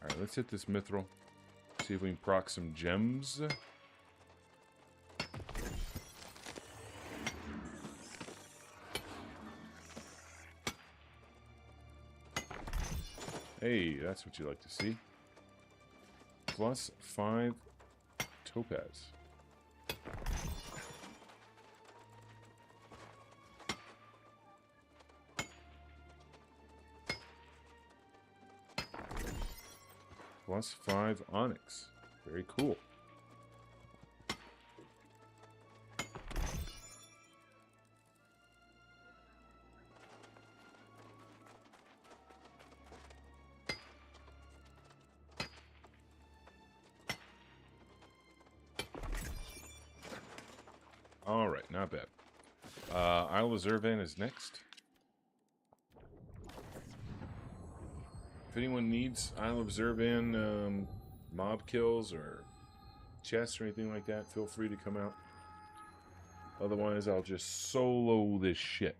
Alright, let's hit this mithril. See if we can proc some gems. Hey, that's what you like to see. +5 topaz. +5 onyx. Very cool. Alright, not bad. Isle of Zurvan is next. If anyone needs Isle of Zurvan mob kills or chests or anything like that, feel free to come out. Otherwise, I'll just solo this shit.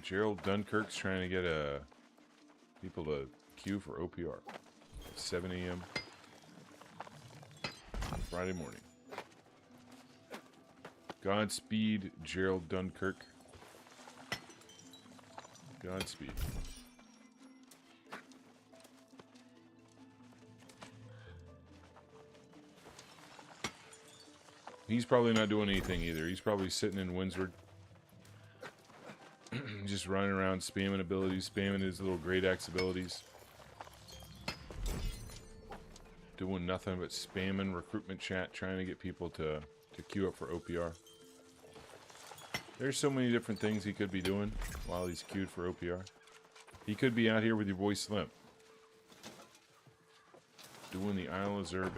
Gerald Dunkirk's trying to get people to queue for OPR. 7 a.m. Friday morning. Godspeed, Gerald Dunkirk. Godspeed. He's probably not doing anything either. He's probably sitting in Windsward. Just running around spamming abilities, spamming his little great axe abilities. Doing nothing but spamming recruitment chat, trying to get people to queue up for OPR. There's so many different things he could be doing while he's queued for OPR. He could be out here with your boy Slim. Doing the Isle of Zurban.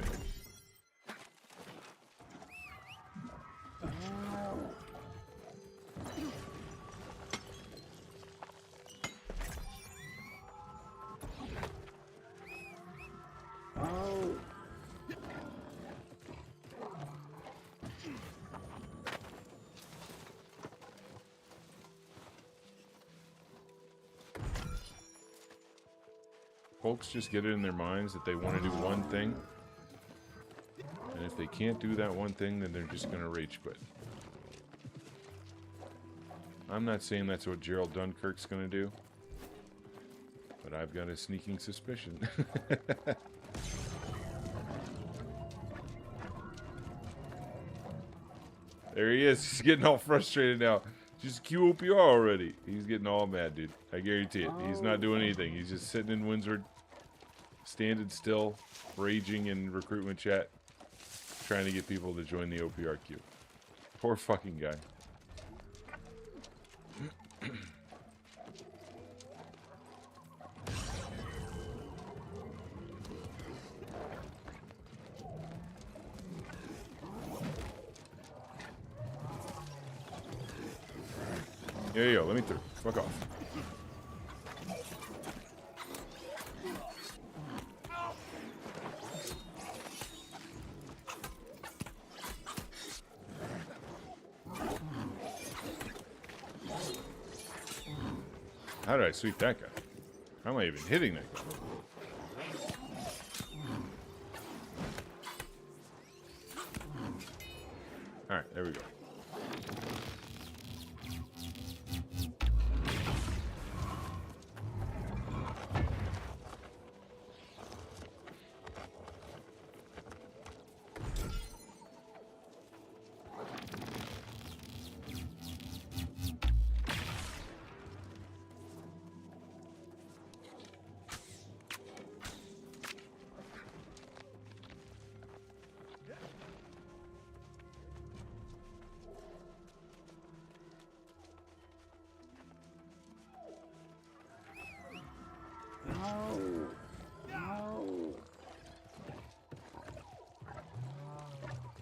Folks just get it in their minds that they want to do one thing, and if they can't do that one thing, then they're just going to rage quit. I'm not saying that's what Gerald Dunkirk's going to do, but I've got a sneaking suspicion. There he is. He's getting all frustrated now. Just queue OPR already. He's getting all mad, dude. I guarantee it. He's not doing anything. He's just sitting in Windsor, standing still, raging in recruitment chat, trying to get people to join the OPR queue. Poor fucking guy. There you go. Let me through. Fuck off. How did I sweep that guy? How am I even hitting that guy? Alright, there we go.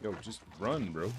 Yo, just run, bro.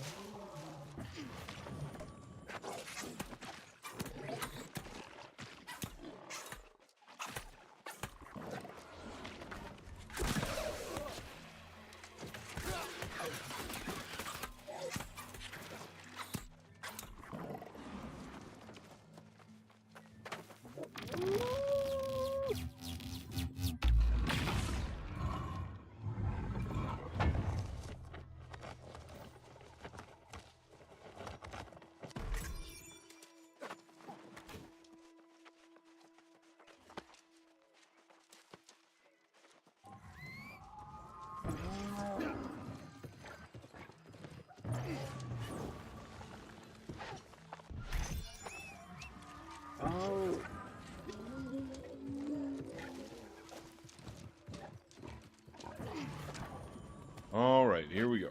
All right, here we go.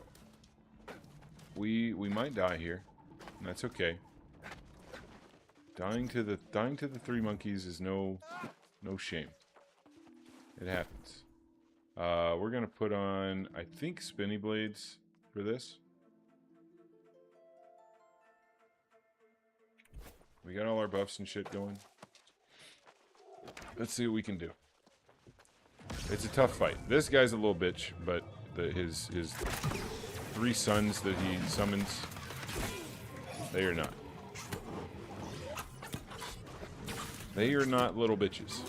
We might die here, and that's okay. Dying to the three monkeys is no shame. It happens. We're gonna put on, I think, spinny blades for this. We got all our buffs and shit going. Let's see what we can do. It's a tough fight. This guy's a little bitch, but his three sons that he summons, they are not. They are not little bitches.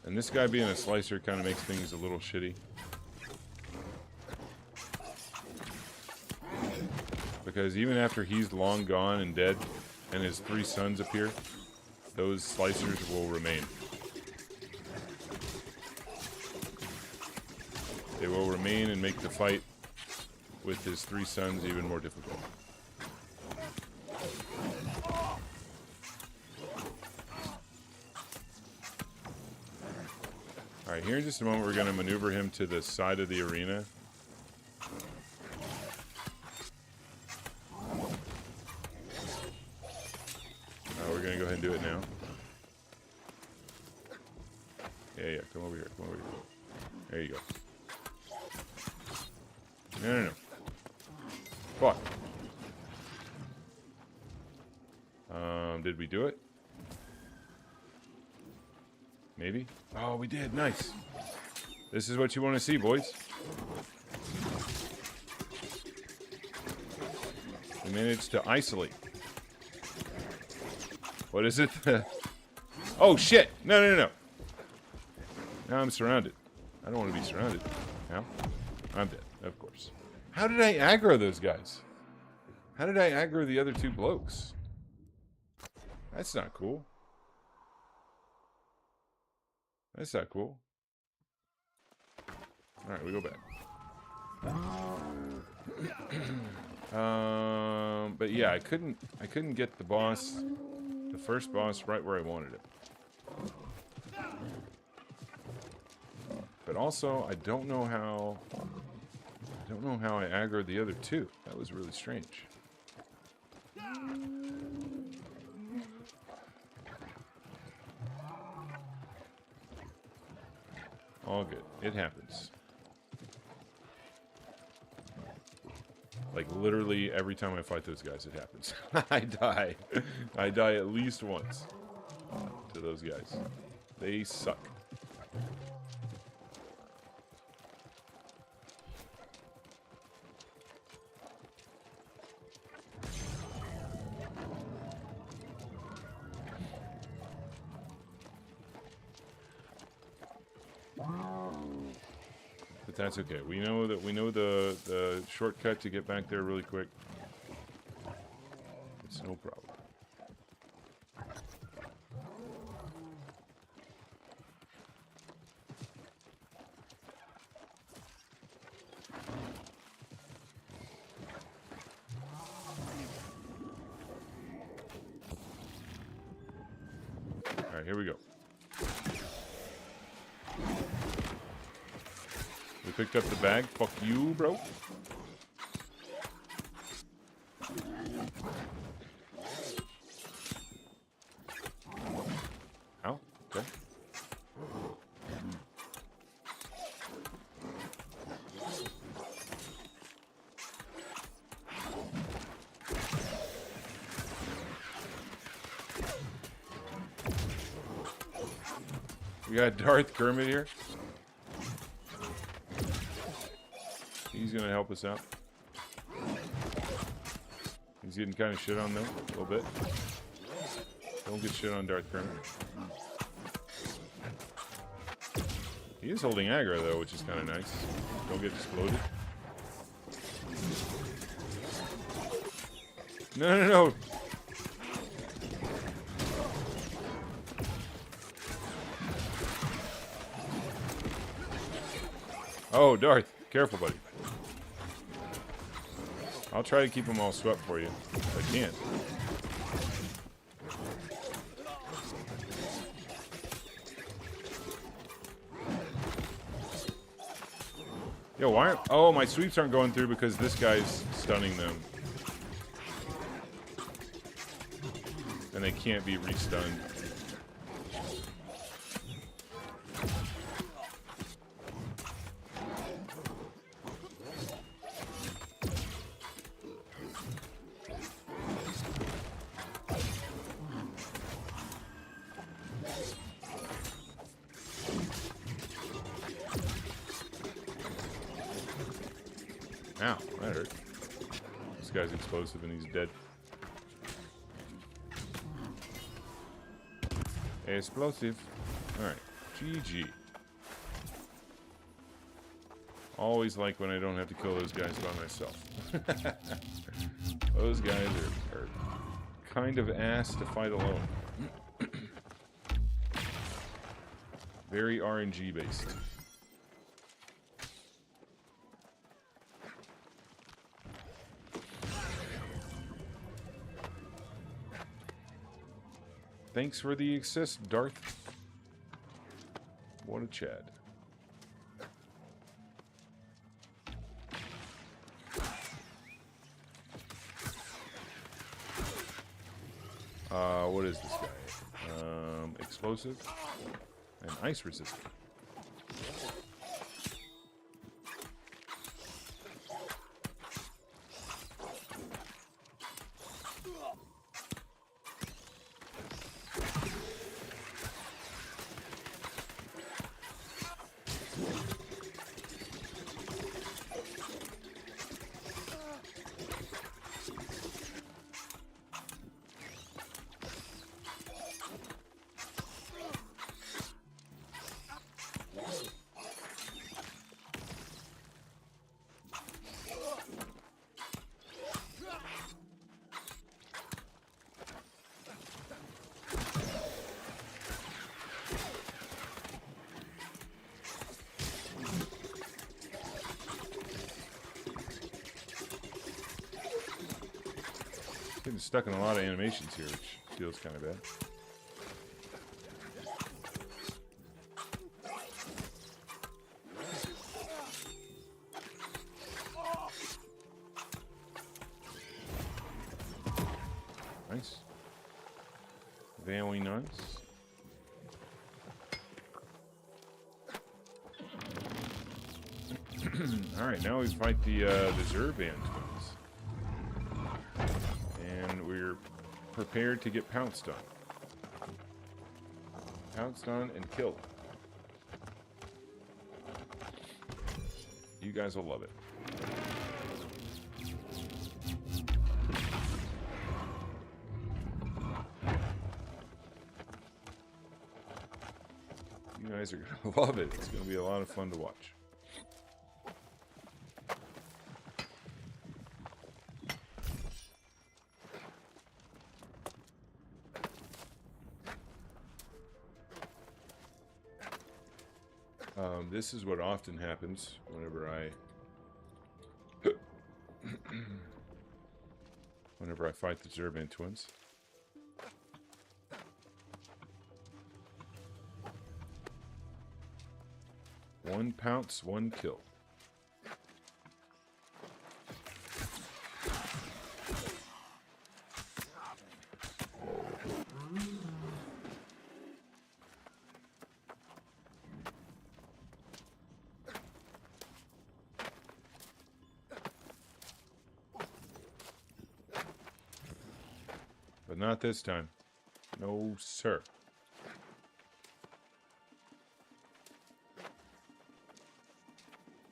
And this guy being a slicer kind of makes things a little shitty. Because even after he's long gone and dead, and his three sons appear, those slicers will remain. They will remain and make the fight with his three sons even more difficult. Alright, here in just a moment we're going to maneuver him to the side of the arena. We're going to go ahead and do it now. Yeah, come over here, come over here. There you go. No. Fuck. Did we do it? Maybe? Oh, we did. Nice. This is what you want to see, boys. We managed to isolate. What is it? Oh, shit. No. Now I'm surrounded. I don't want to be surrounded. Now, I'm dead, of course. How did I aggro those guys? How did I aggro the other two blokes? That's not cool. That's not cool. Alright, we go back. But yeah, I couldn't get the boss, the first boss, right where I wanted it. But also, I don't know how I aggroed the other two. That was really strange. All good. It happens. Like, literally every time I fight those guys, it happens. I die. I die at least once to those guys. They suck. But that's okay. We know the shortcut to get back there really quick. It's no problem. All right, here we go. We picked up the bag. Fuck you, bro. Ow. Okay. We got Darth Kermit here. He's gonna help us out. He's getting kind of shit on though, a little bit. Don't get shit on Darth Kermit. He is holding aggro though, which is kind of nice. Don't get exploded. No. Oh, Darth, careful, buddy. I'll try to keep them all swept for you, if I can. Yo, why aren't... Oh, my sweeps aren't going through because this guy's stunning them. And they can't be re-stunned. Ow, that hurt. This guy's explosive and he's dead. Explosive. Alright. GG. Always like when I don't have to kill those guys by myself. Those guys are kind of ass to fight alone. Very RNG based. Thanks for the assist, Darth. What a Chad. What is this guy? Explosive and ice resistant. Getting stuck in a lot of animations here, which feels kind of bad. Nice. Very nice. Alright, now we fight the Zurban twins. And we're prepared to get pounced on. Pounced on and killed. You guys will love it. You guys are going to love it. It's going to be a lot of fun to watch. This is what often happens whenever I fight the Zurban twins. One pounce, one kill. But not this time. No, sir.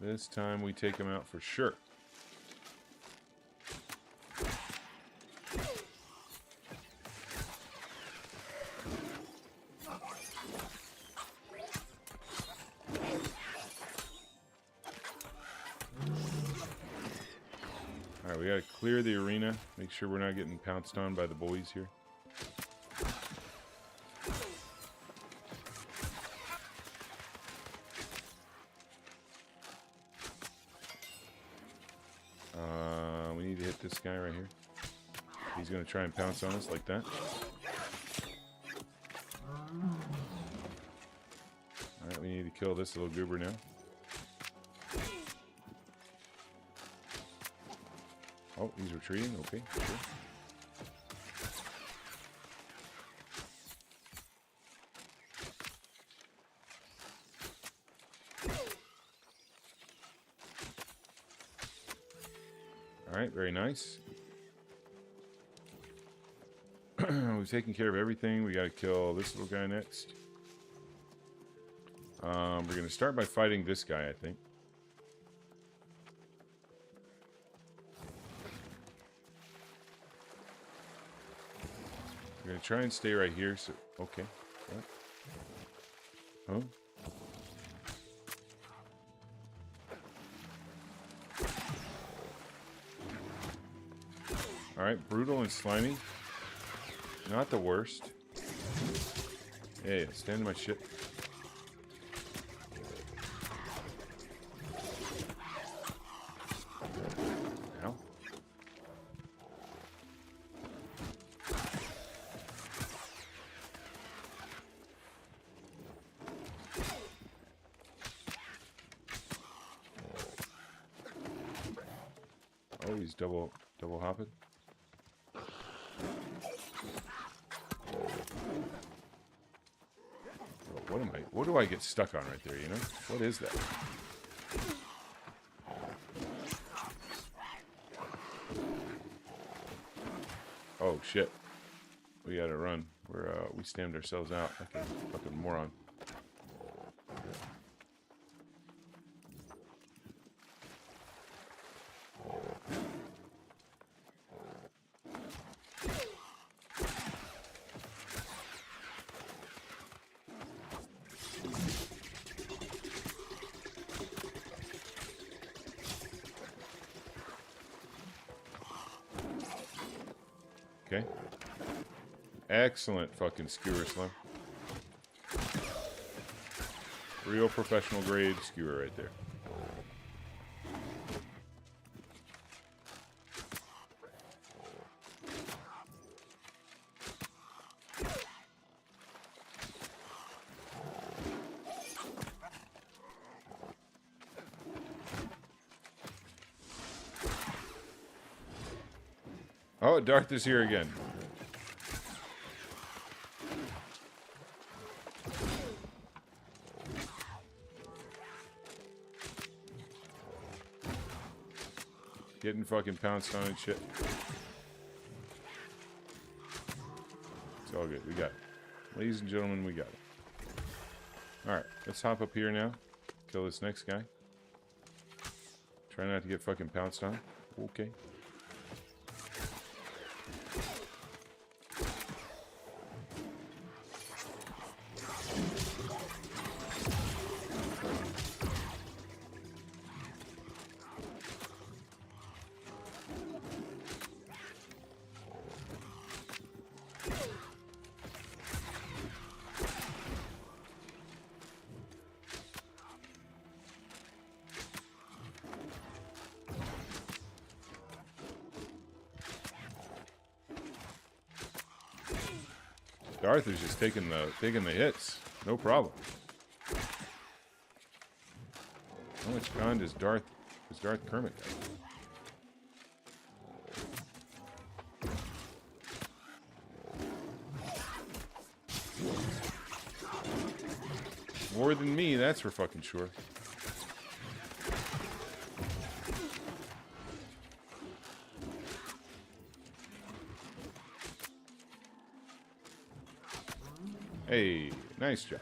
This time we take him out for sure. Alright, we gotta clear the arena. Make sure we're not getting pounced on by the boys here. We need to hit this guy right here. He's gonna try and pounce on us like that. Alright, we need to kill this little goober now. Oh, he's retreating. Okay, sure. Alright, very nice. We've taken care of everything. We gotta kill this little guy next. We're gonna start by fighting this guy, I think. We're gonna try and stay right here, so... Okay. What? Huh? Alright, brutal and slimy. Not the worst. Hey, stand in my shit. Ow. Oh, he's double hopping. What do I get stuck on right there, you know? What is that? Oh, shit. We gotta run. We stammed ourselves out like a fucking moron. Okay. Excellent fucking skewer, Slim. Real professional grade skewer right there. Oh, Darth is here again. Getting fucking pounced on and shit. It's all good. We got it. Ladies and gentlemen, we got it. Alright, let's hop up here now. Kill this next guy. Try not to get fucking pounced on. Okay. Darth is just taking the hits, no problem. How much con does Darth Kermit got? More than me, that's for fucking sure. Hey, nice job.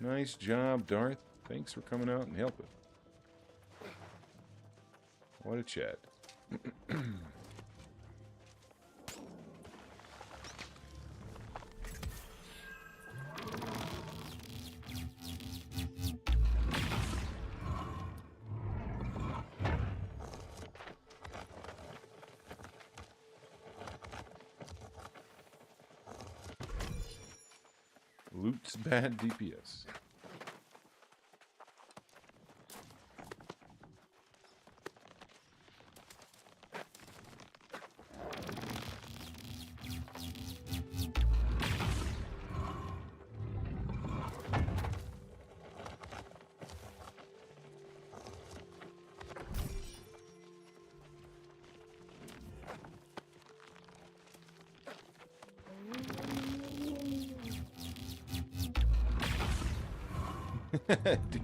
Nice job, Darth. Thanks for coming out and helping. What a chat. Loot's bad DPS.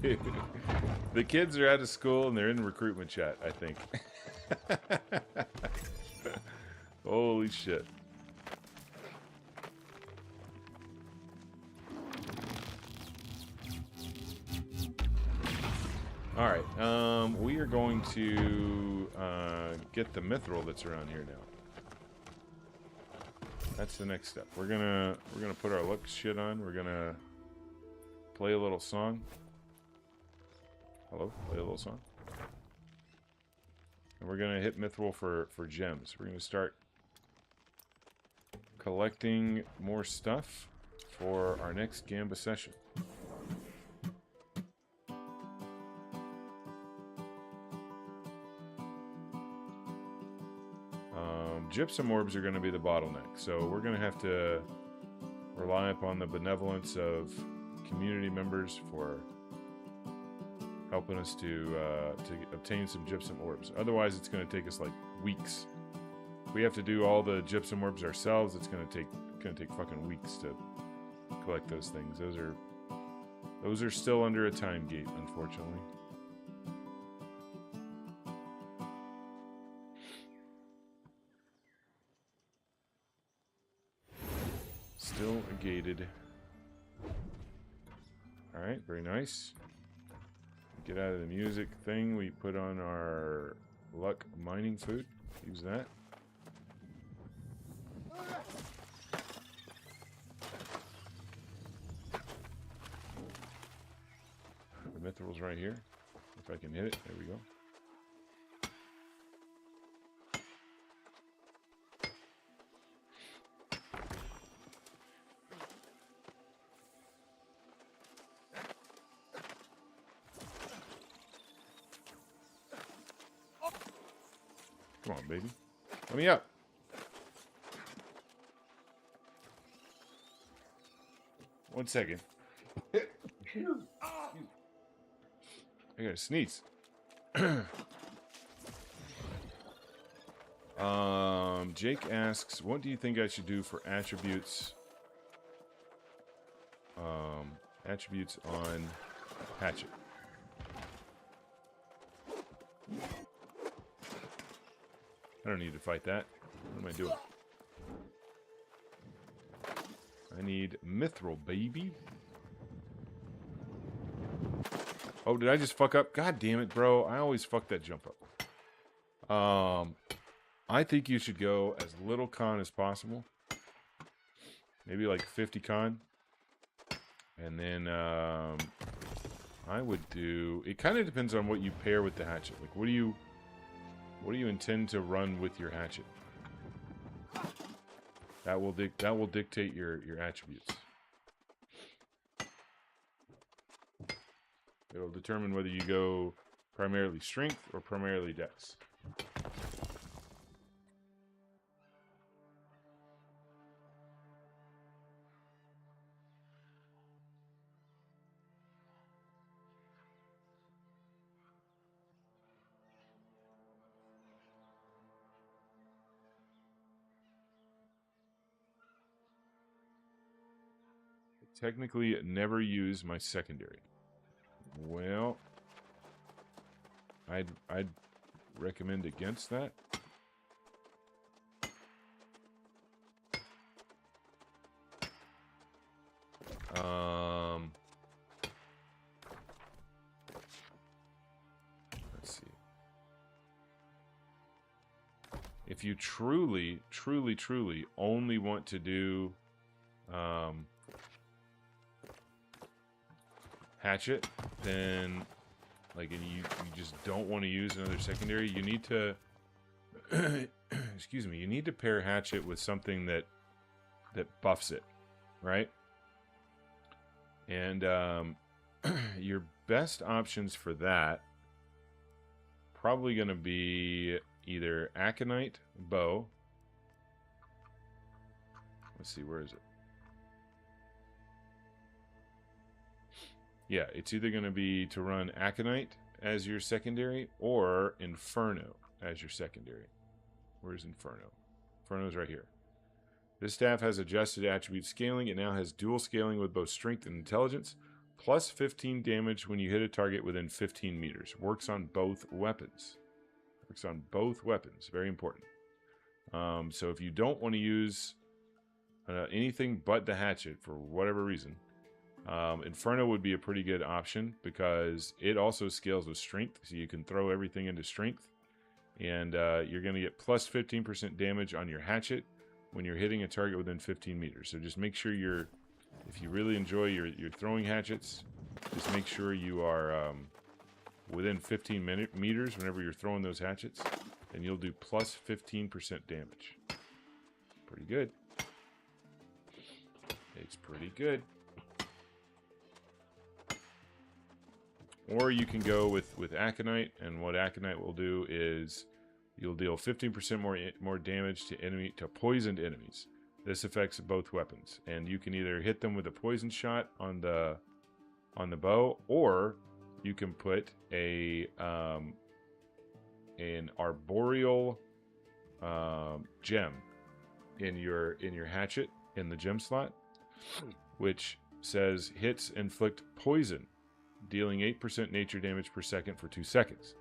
Dude, the kids are out of school and they're in recruitment chat, I think. Holy shit. Alright, we are going to get the mithril that's around here now. That's the next step. We're gonna put our luck shit on. We're gonna play a little song. Hello? Play a little song. And we're going to hit mithril for gems. We're going to start collecting more stuff for our next Gamba session. Gypsum orbs are going to be the bottleneck. So we're going to have to rely upon the benevolence of community members for helping us to obtain some gypsum orbs. Otherwise, it's going to take us like weeks. If we have to do all the gypsum orbs ourselves, it's going to take fucking weeks to collect those things. Those are still under a time gate, unfortunately. Still gated. Alright, very nice. Get out of the music thing. We put on our luck mining food. Use that. The mithril's right here. If I can hit it, there we go. Come on, baby. Let me up. One second. I gotta sneeze. Jake asks, what do you think I should do for attributes? Attributes on hatchet. I don't need to fight that. What am I doing? I need mithril, baby. Oh, did I just fuck up? God damn it, bro. I always fuck that jump up. I think you should go as little con as possible. Maybe like 50 con. And then I would do... It kind of depends on what you pair with the hatchet. Like, what do you intend to run with your hatchet? That will dictate your attributes. It'll determine whether you go primarily strength or primarily dex. Technically never use my secondary. Well, I'd recommend against that. Let's see. If you truly only want to do hatchet, then like, and you just don't want to use another secondary, you need to excuse me, you need to pair hatchet with something that buffs it, right? And your best options for that probably going to be either Aconite bow. Let's see, where is it? Yeah, it's either going to be to run Aconite as your secondary or Inferno as your secondary. Where's Inferno? Inferno's right here. This staff has adjusted attribute scaling. It now has dual scaling with both strength and intelligence, plus 15 damage when you hit a target within 15 meters. Works on both weapons. Works on both weapons. Very important. So if you don't want to use anything but the hatchet for whatever reason, Inferno would be a pretty good option because it also scales with strength, so you can throw everything into strength, and you're going to get plus 15% damage on your hatchet when you're hitting a target within 15 meters. So just make sure if you really enjoy your throwing hatchets, just make sure you are within 15 meters whenever you're throwing those hatchets, and you'll do plus 15% damage. Pretty good. It's pretty good. Or you can go with Aconite, and what Aconite will do is you'll deal 15% more damage to poisoned enemies. This affects both weapons, and you can either hit them with a poison shot on the bow, or you can put an arboreal gem in your hatchet in the gem slot. which says hits inflict poison, dealing 8% nature damage per second for 2 seconds.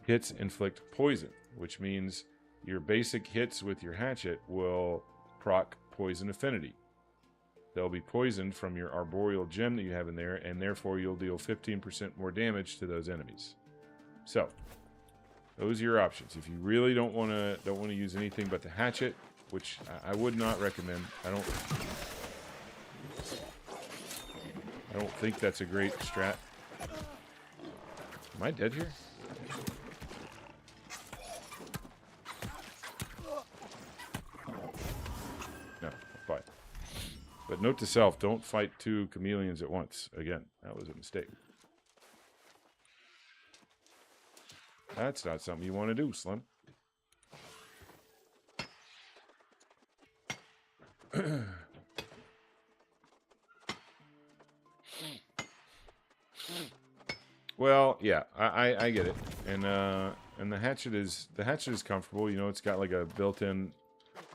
Hits inflict poison, which means your basic hits with your hatchet will proc poison affinity. They'll be poisoned from your arboreal gem that you have in there, and therefore you'll deal 15% more damage to those enemies. So, those are your options. If you really don't want to use anything but the hatchet, which I would not recommend. I don't think that's a great strat. Am I dead here? No, fine. But note to self, don't fight 2 chameleons at once. Again, that was a mistake. That's not something you want to do, Slim. Well, yeah, I get it, and the hatchet is comfortable. You know, it's got like a built-in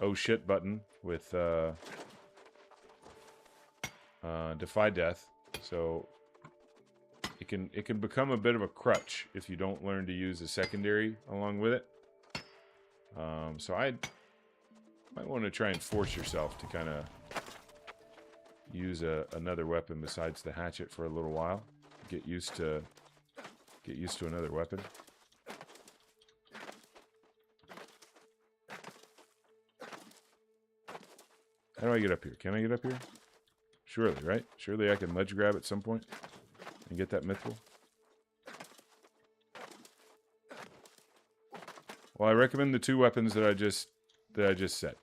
oh shit button with defy death, so it can become a bit of a crutch if you don't learn to use a secondary along with it. So I might want to try and force yourself to kind of use another weapon besides the hatchet for a little while. Get used to another weapon. How do I get up here? Can I get up here? Surely, right? Surely I can ledge grab at some point and get that mithril. Well, I recommend the 2 weapons that I just said.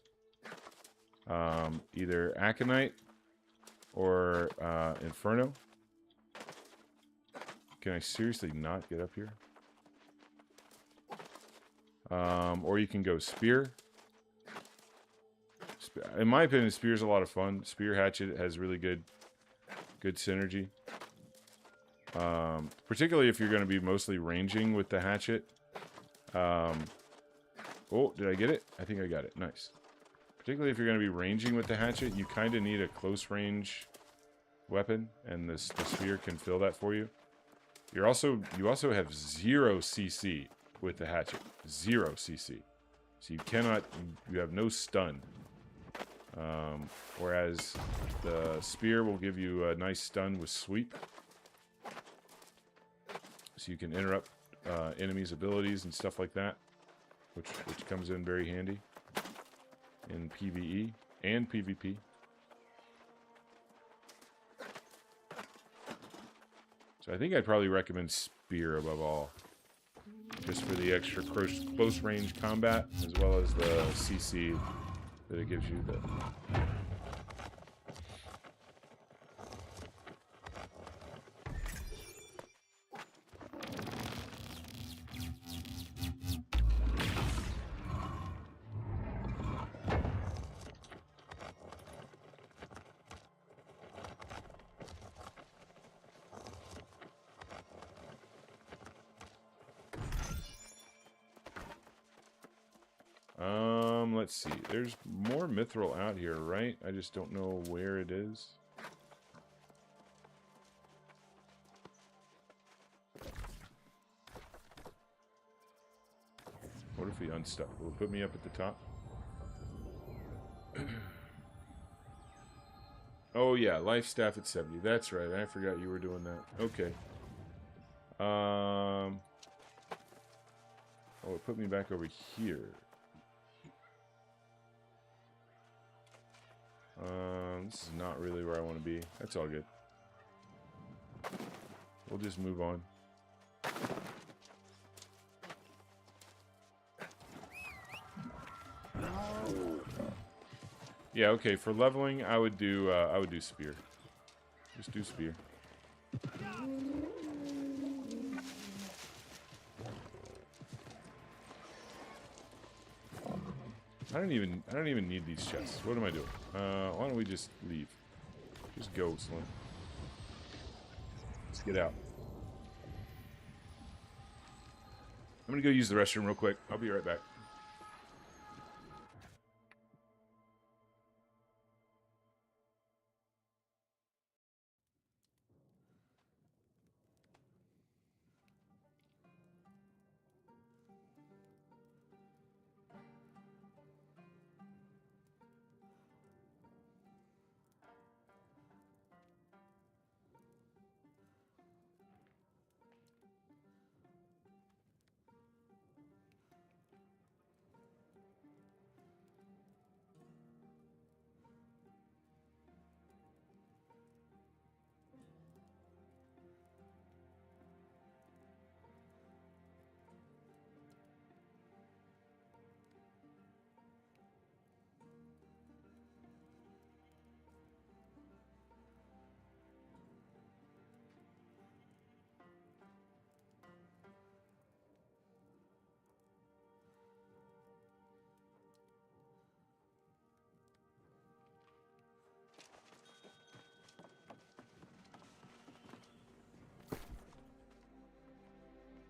Either Aconite or Inferno. Can I seriously not get up here? Or you can go Spear. In my opinion, Spear's a lot of fun. Spear Hatchet has really good synergy. Particularly if you're going to be mostly ranging with the hatchet. Oh, did I get it? I think I got it. Nice. Particularly if you're going to be ranging with the hatchet, you kind of need a close range weapon, and the spear can fill that for you. You also have 0 CC with the hatchet. 0 CC. So you have no stun. Whereas the spear will give you a nice stun with sweep. So you can interrupt enemies' abilities and stuff like that, which comes in very handy in PvE and PvP. So I think I'd probably recommend Spear above all, just for the extra close range combat, as well as the CC that it gives you. Let's see. There's more mithril out here, right? I just don't know where it is. What if we unstuck? Will it put me up at the top? Oh yeah, life staff at 70. That's right. I forgot you were doing that. Okay. Oh, it put me back over here. This is not really where I want to be. That's all good. We'll just move on. Yeah, okay. For leveling, I would do spear. Just do spear. I don't even need these chests. What am I doing? Why don't we just leave? Just go, Slim. Let's get out. I'm gonna go use the restroom real quick. I'll be right back.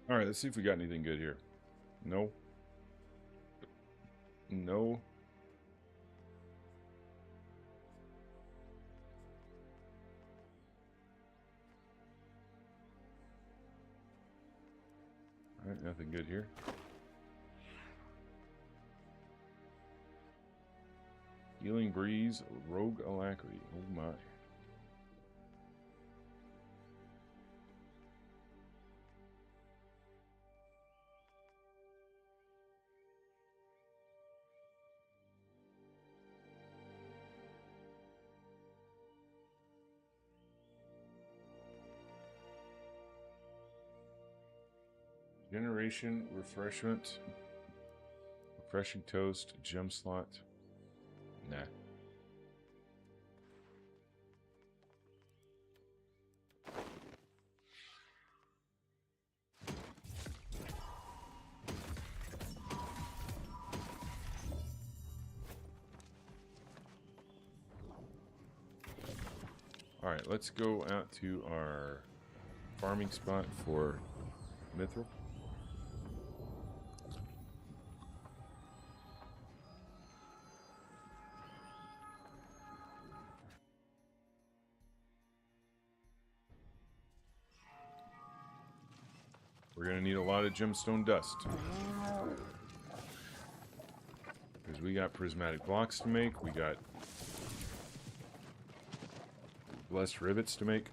All right, let's see if we got anything good here. No. No. All right, nothing good here. Healing Breeze, Rogue Alacrity. Oh my. Generation, Refreshment, Refreshing Toast, Gem Slot. Nah. Alright, let's go out to our farming spot for Mithril. We're going to need a lot of gemstone dust. Because we got prismatic blocks to make, we got blessed rivets to make.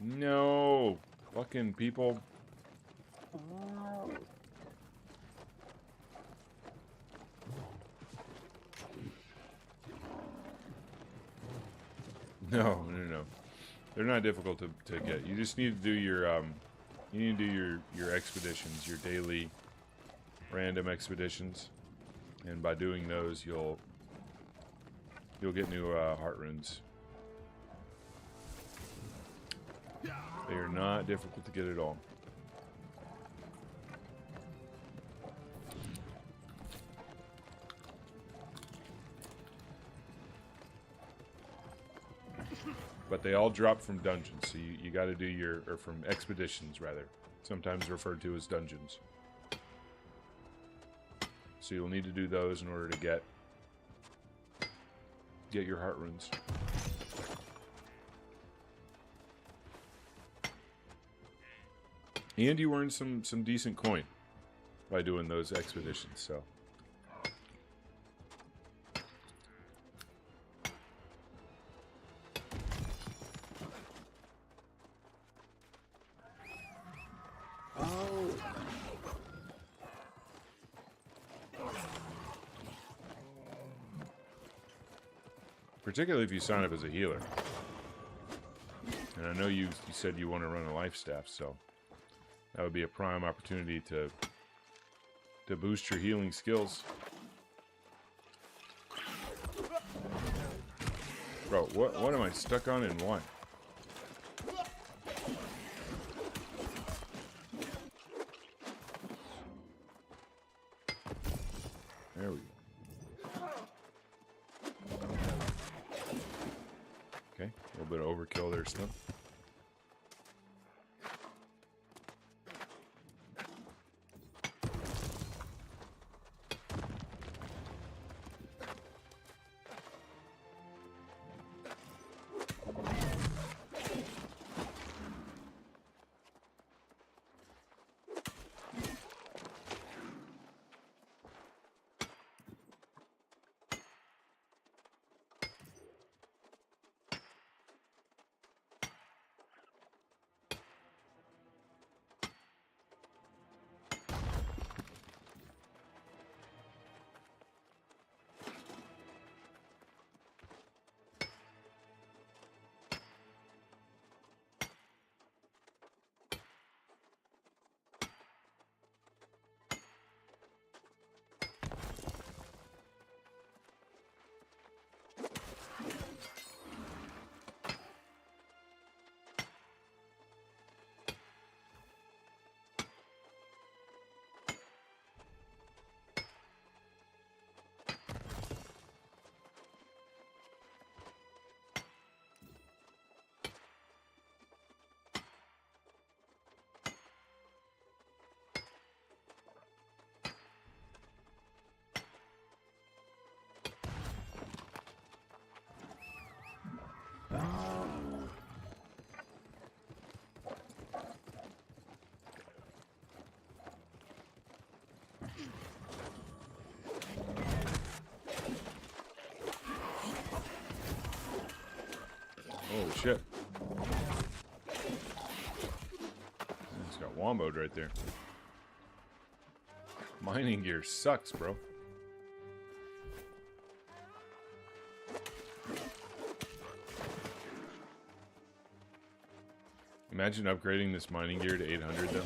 No! Fucking people. No. They're not difficult to get. You just need to do your your expeditions, your daily random expeditions. And by doing those you'll get new heart runes. They are not difficult to get at all. But they all drop from dungeons, so you got to do your, or from expeditions rather, sometimes referred to as dungeons. So you'll need to do those in order to get your heart runes. And you earn some decent coin by doing those expeditions, so. Particularly if you sign up as a healer. And I know you said you want to run a life staff, so that would be a prime opportunity to boost your healing skills. Bro, what am I stuck on and why? There we go. Okay, a little bit of overkill there still. shit. It's got womboed right there. Mining gear sucks, bro. Imagine upgrading this mining gear to 800 though.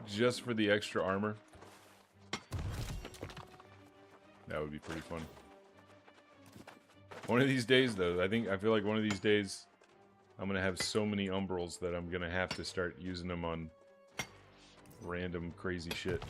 Just for the extra armor. That would be pretty fun. One of these days though, I feel like one of these days I'm gonna have so many umbrals that I'm gonna have to start using them on random crazy shit.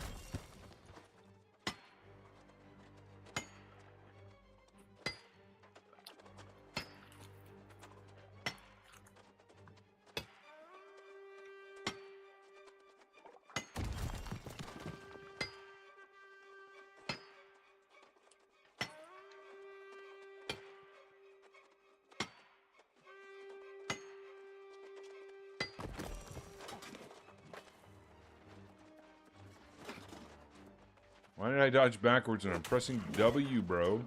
Why did I dodge backwards and I'm pressing W, bro?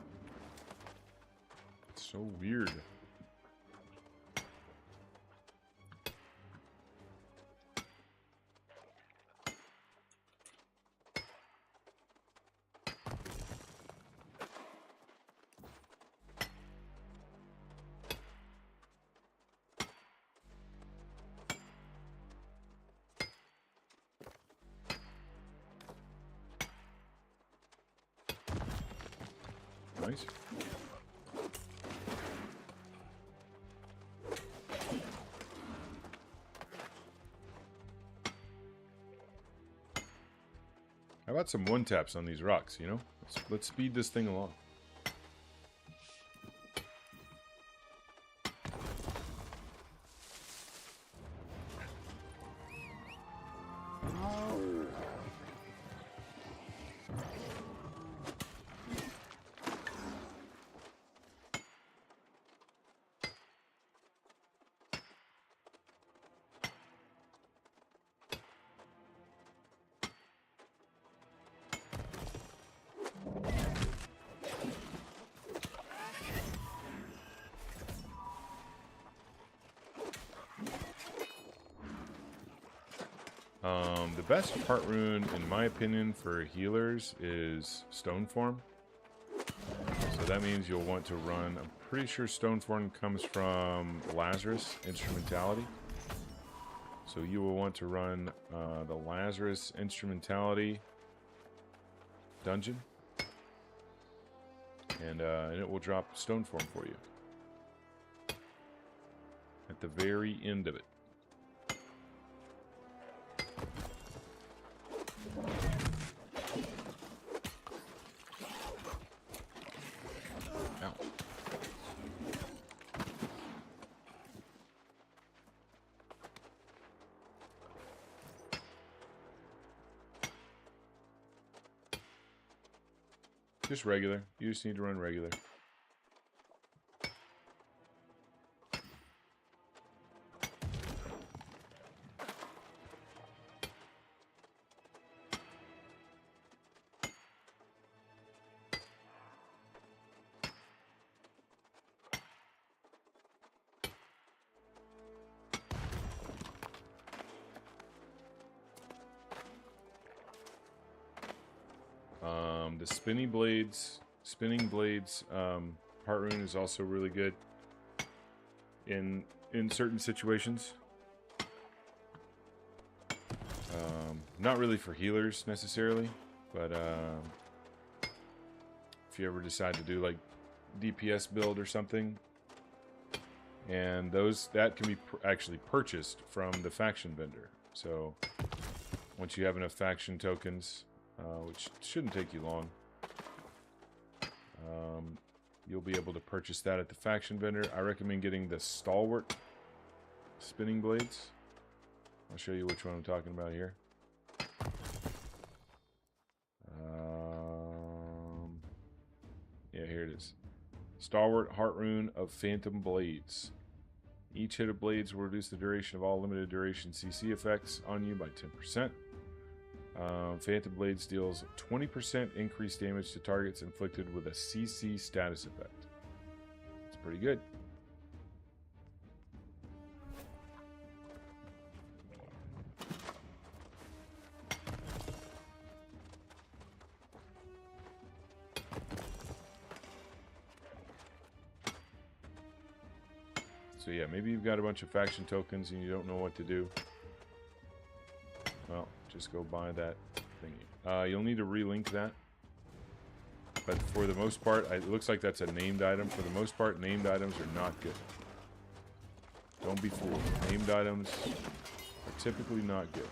It's so weird. Nice. How about some one taps on these rocks, you know? Let's speed this thing along. The best part rune, in my opinion, for healers is Stone Form. So that means you'll want to run, I'm pretty sure Stone Form comes from Lazarus Instrumentality. So you will want to run the Lazarus Instrumentality dungeon. And it will drop Stone Form for you. At the very end of it. Just regular. You just need to run regular. The spinning blades part rune is also really good in certain situations. Not really for healers necessarily, but if you ever decide to do like DPS build or something, and that can be actually purchased from the faction vendor. So once you have enough faction tokens, which shouldn't take you long, you'll be able to purchase that at the faction vendor. I recommend getting the Stalwart spinning blades. I'll show you which one I'm talking about here. Yeah, here it is. Stalwart Heart Rune of Phantom Blades. Each hit of blades will reduce the duration of all limited duration CC effects on you by 10%. Phantom Blades deals 20% increased damage to targets inflicted with a CC status effect. It's pretty good. So yeah, maybe you've got a bunch of faction tokens and you don't know what to do. Well, just go buy that thingy. You'll need to relink that. But for the most part, it looks like that's a named item. For the most part, named items are not good. Don't be fooled. Named items are typically not good.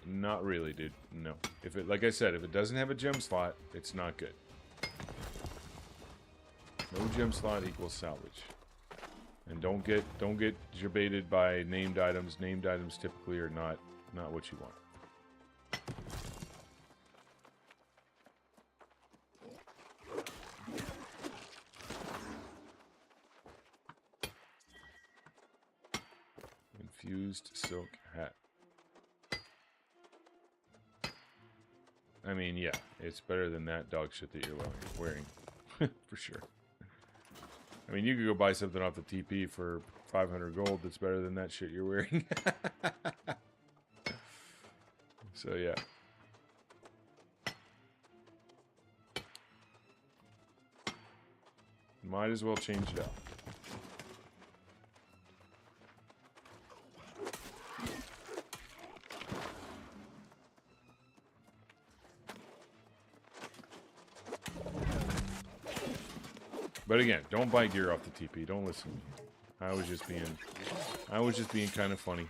Not really, dude. No. If it, like I said, if it doesn't have a gem slot, it's not good. No gem slot equals salvage. And don't get jebaited by named items. Named items typically are not what you want. Infused silk hat. I mean, yeah, it's better than that dog shit that you're wearing. For sure. I mean, you could go buy something off the TP for 500 gold that's better than that shit you're wearing. So, yeah. Might as well change it out. But again, don't buy gear off the TP. Don't listen to me. I was just being kind of funny.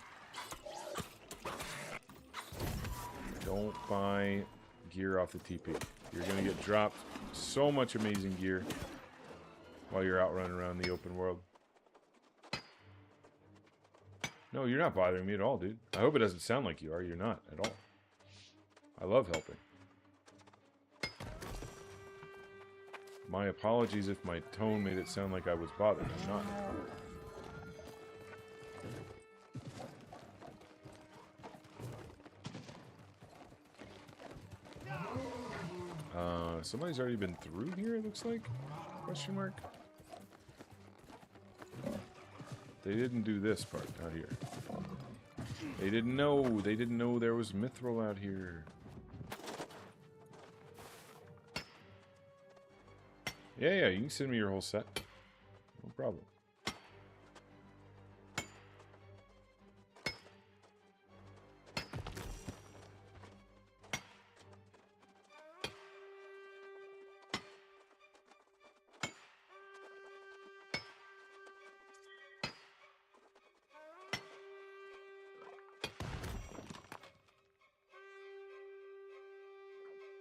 Don't buy gear off the TP. You're gonna get dropped so much amazing gear while you're out running around the open world. No, you're not bothering me at all, dude. I hope it doesn't sound like you are. You're not at all. I love helping. My apologies if my tone made it sound like I was bothered. I'm not. Somebody's already been through here, it looks like? Question mark? They didn't do this part out here. They didn't know. They didn't know there was mithril out here. Yeah, you can send me your whole set. No problem.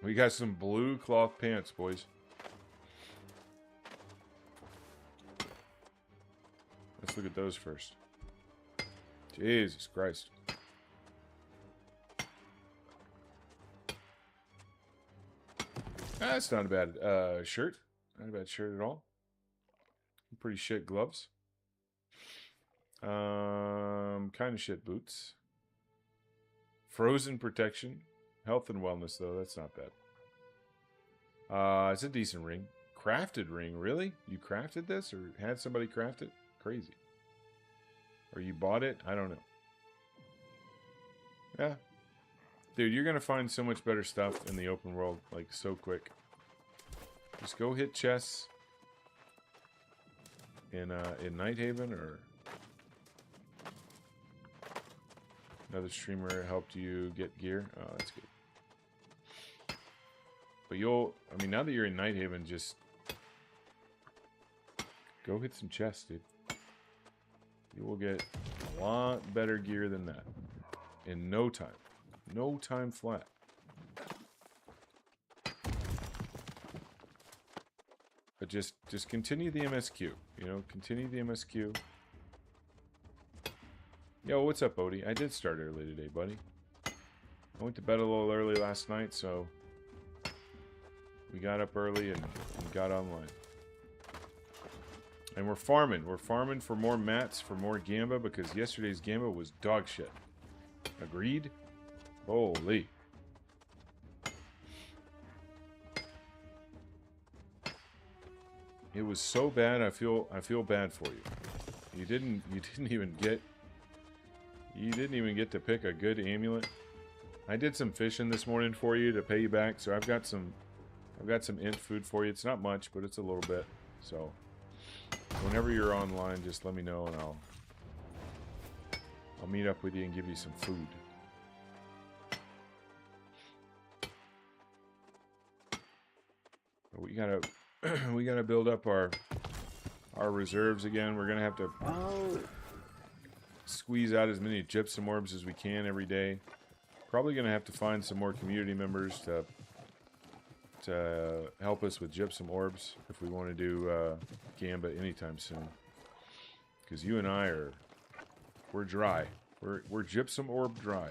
We got some blue cloth pants, boys. Let's look at those first. Jesus Christ. That's not a bad shirt. Not a bad shirt at all. Pretty shit gloves. Kind of shit boots. Frozen protection. Health and wellness, though. That's not bad. It's a decent ring. Crafted ring, really? You crafted this? Or had somebody craft it? Crazy. Or you bought it? I don't know. Yeah. Dude, you're going to find so much better stuff in the open world, like, so quick. Just go hit chests in Nighthaven, or another streamer helped you get gear. Oh, that's good. But I mean, now that you're in Nighthaven, just go hit some chests, dude. You will get a lot better gear than that in no time. No time flat. But just continue the MSQ. You know, continue the MSQ. Yo, what's up, Odie? I did start early today, buddy. I went to bed a little early last night, so we got up early and got online. And we're farming. We're farming for more mats, for more gamba, because yesterday's gamba was dog shit. Agreed? Holy. It was so bad. I feel bad for you. You didn't even get to pick a good amulet. I did some fishing this morning for you to pay you back, so I've got some int food for you. It's not much, but it's a little bit. So whenever you're online, just let me know and I'll meet up with you and give you some food. But we gotta build up our reserves again. We're gonna have to squeeze out as many gypsum orbs as we can every day. Probably gonna have to find some more community members to help us with gypsum orbs if we want to do gamba anytime soon. Because you and I we're dry. We're gypsum orb dry.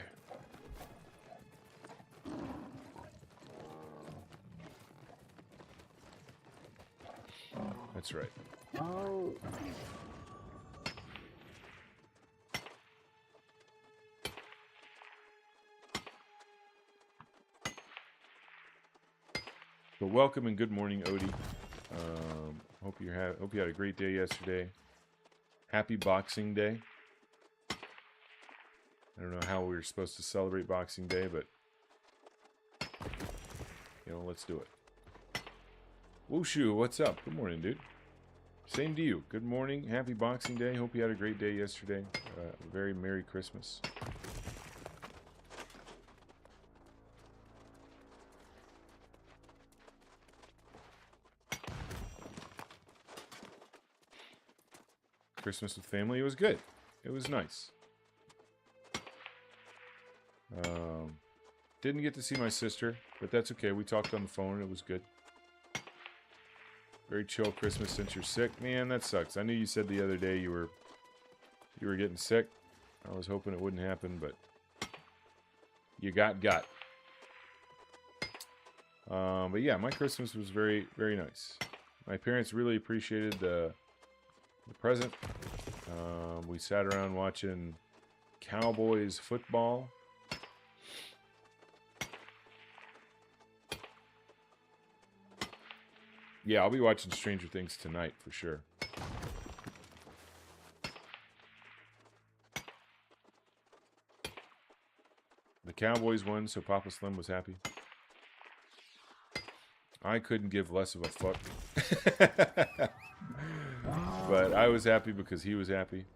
That's right. But welcome and good morning, Odie. Hope you had a great day yesterday. Happy Boxing Day. I don't know how we were supposed to celebrate Boxing Day, but you know, let's do it. Wushu, what's up? Good morning, dude. Same to you. Good morning. Happy Boxing Day. Hope you had a great day yesterday. Very Merry Christmas. Christmas with family. It was good. It was nice. Didn't get to see my sister, but that's okay. We talked on the phone. It was good. Very chill Christmas since you're sick. Man, that sucks. I knew you said the other day you were getting sick. I was hoping it wouldn't happen, but you got. But yeah, my Christmas was very, very nice. My parents really appreciated the present. We sat around watching Cowboys football. Yeah, I'll be watching Stranger Things tonight for sure. The Cowboys won, so Papa Slim was happy. I couldn't give less of a fuck. But I was happy because he was happy.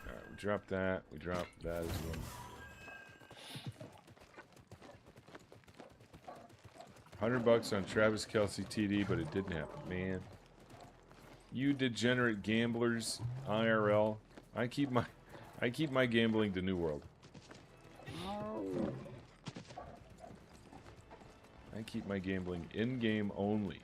Alright, we dropped that. We dropped that as well. $100 on Travis Kelce TD, but it didn't happen, man. You degenerate gamblers, IRL. I keep my gambling to New World. I keep my gambling in-game only.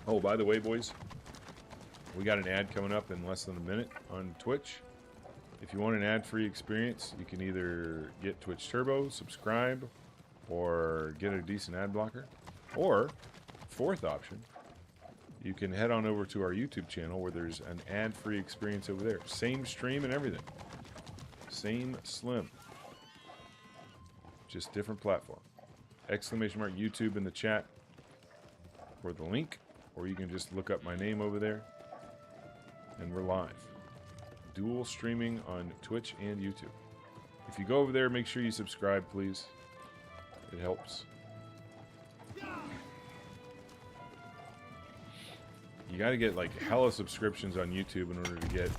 Oh, by the way, boys, we got an ad coming up in less than a minute on Twitch. If you want an ad-free experience, you can either get Twitch Turbo, subscribe, or get a decent ad blocker. Or, fourth option, you can head on over to our YouTube channel where there's an ad-free experience over there. Same stream and everything. Same slim. Just different platform. Exclamation mark YouTube in the chat for the link. Or you can just look up my name over there. And we're live. Dual streaming on Twitch and YouTube. If you go over there, make sure you subscribe, please. It helps. You gotta get like hella subscriptions on YouTube in order to get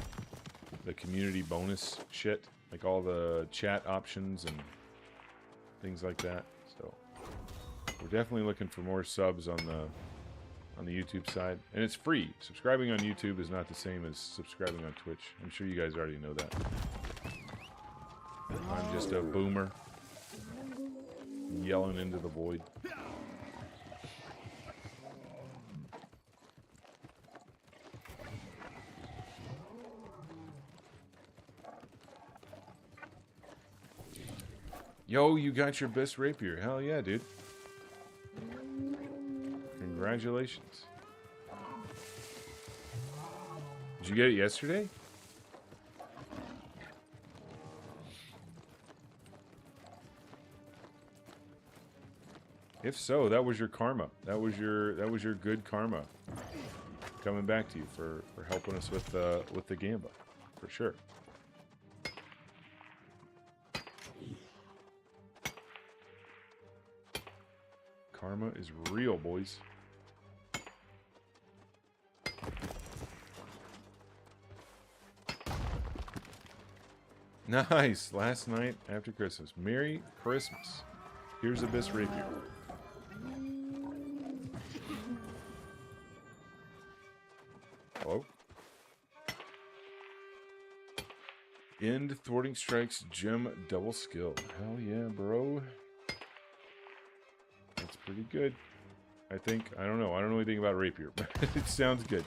the community bonus shit. Like all the chat options and things like that. So we're definitely looking for more subs on the YouTube side. And it's free. Subscribing on YouTube is not the same as subscribing on Twitch. I'm sure you guys already know that. I'm just a boomer. Yelling into the void. Yo, you got your best rapier. Hell yeah, dude. Congratulations. Did you get it yesterday? If so, that was your karma. That was your good karma coming back to you for helping us with the Gamba, for sure. Karma is real, boys. Nice. Last night after Christmas. Merry Christmas. Here's the best rapier. Hello? End thwarting strikes, gem double skill. Hell yeah, bro. That's pretty good. I think. I don't know. I don't know anything about rapier, but it sounds good.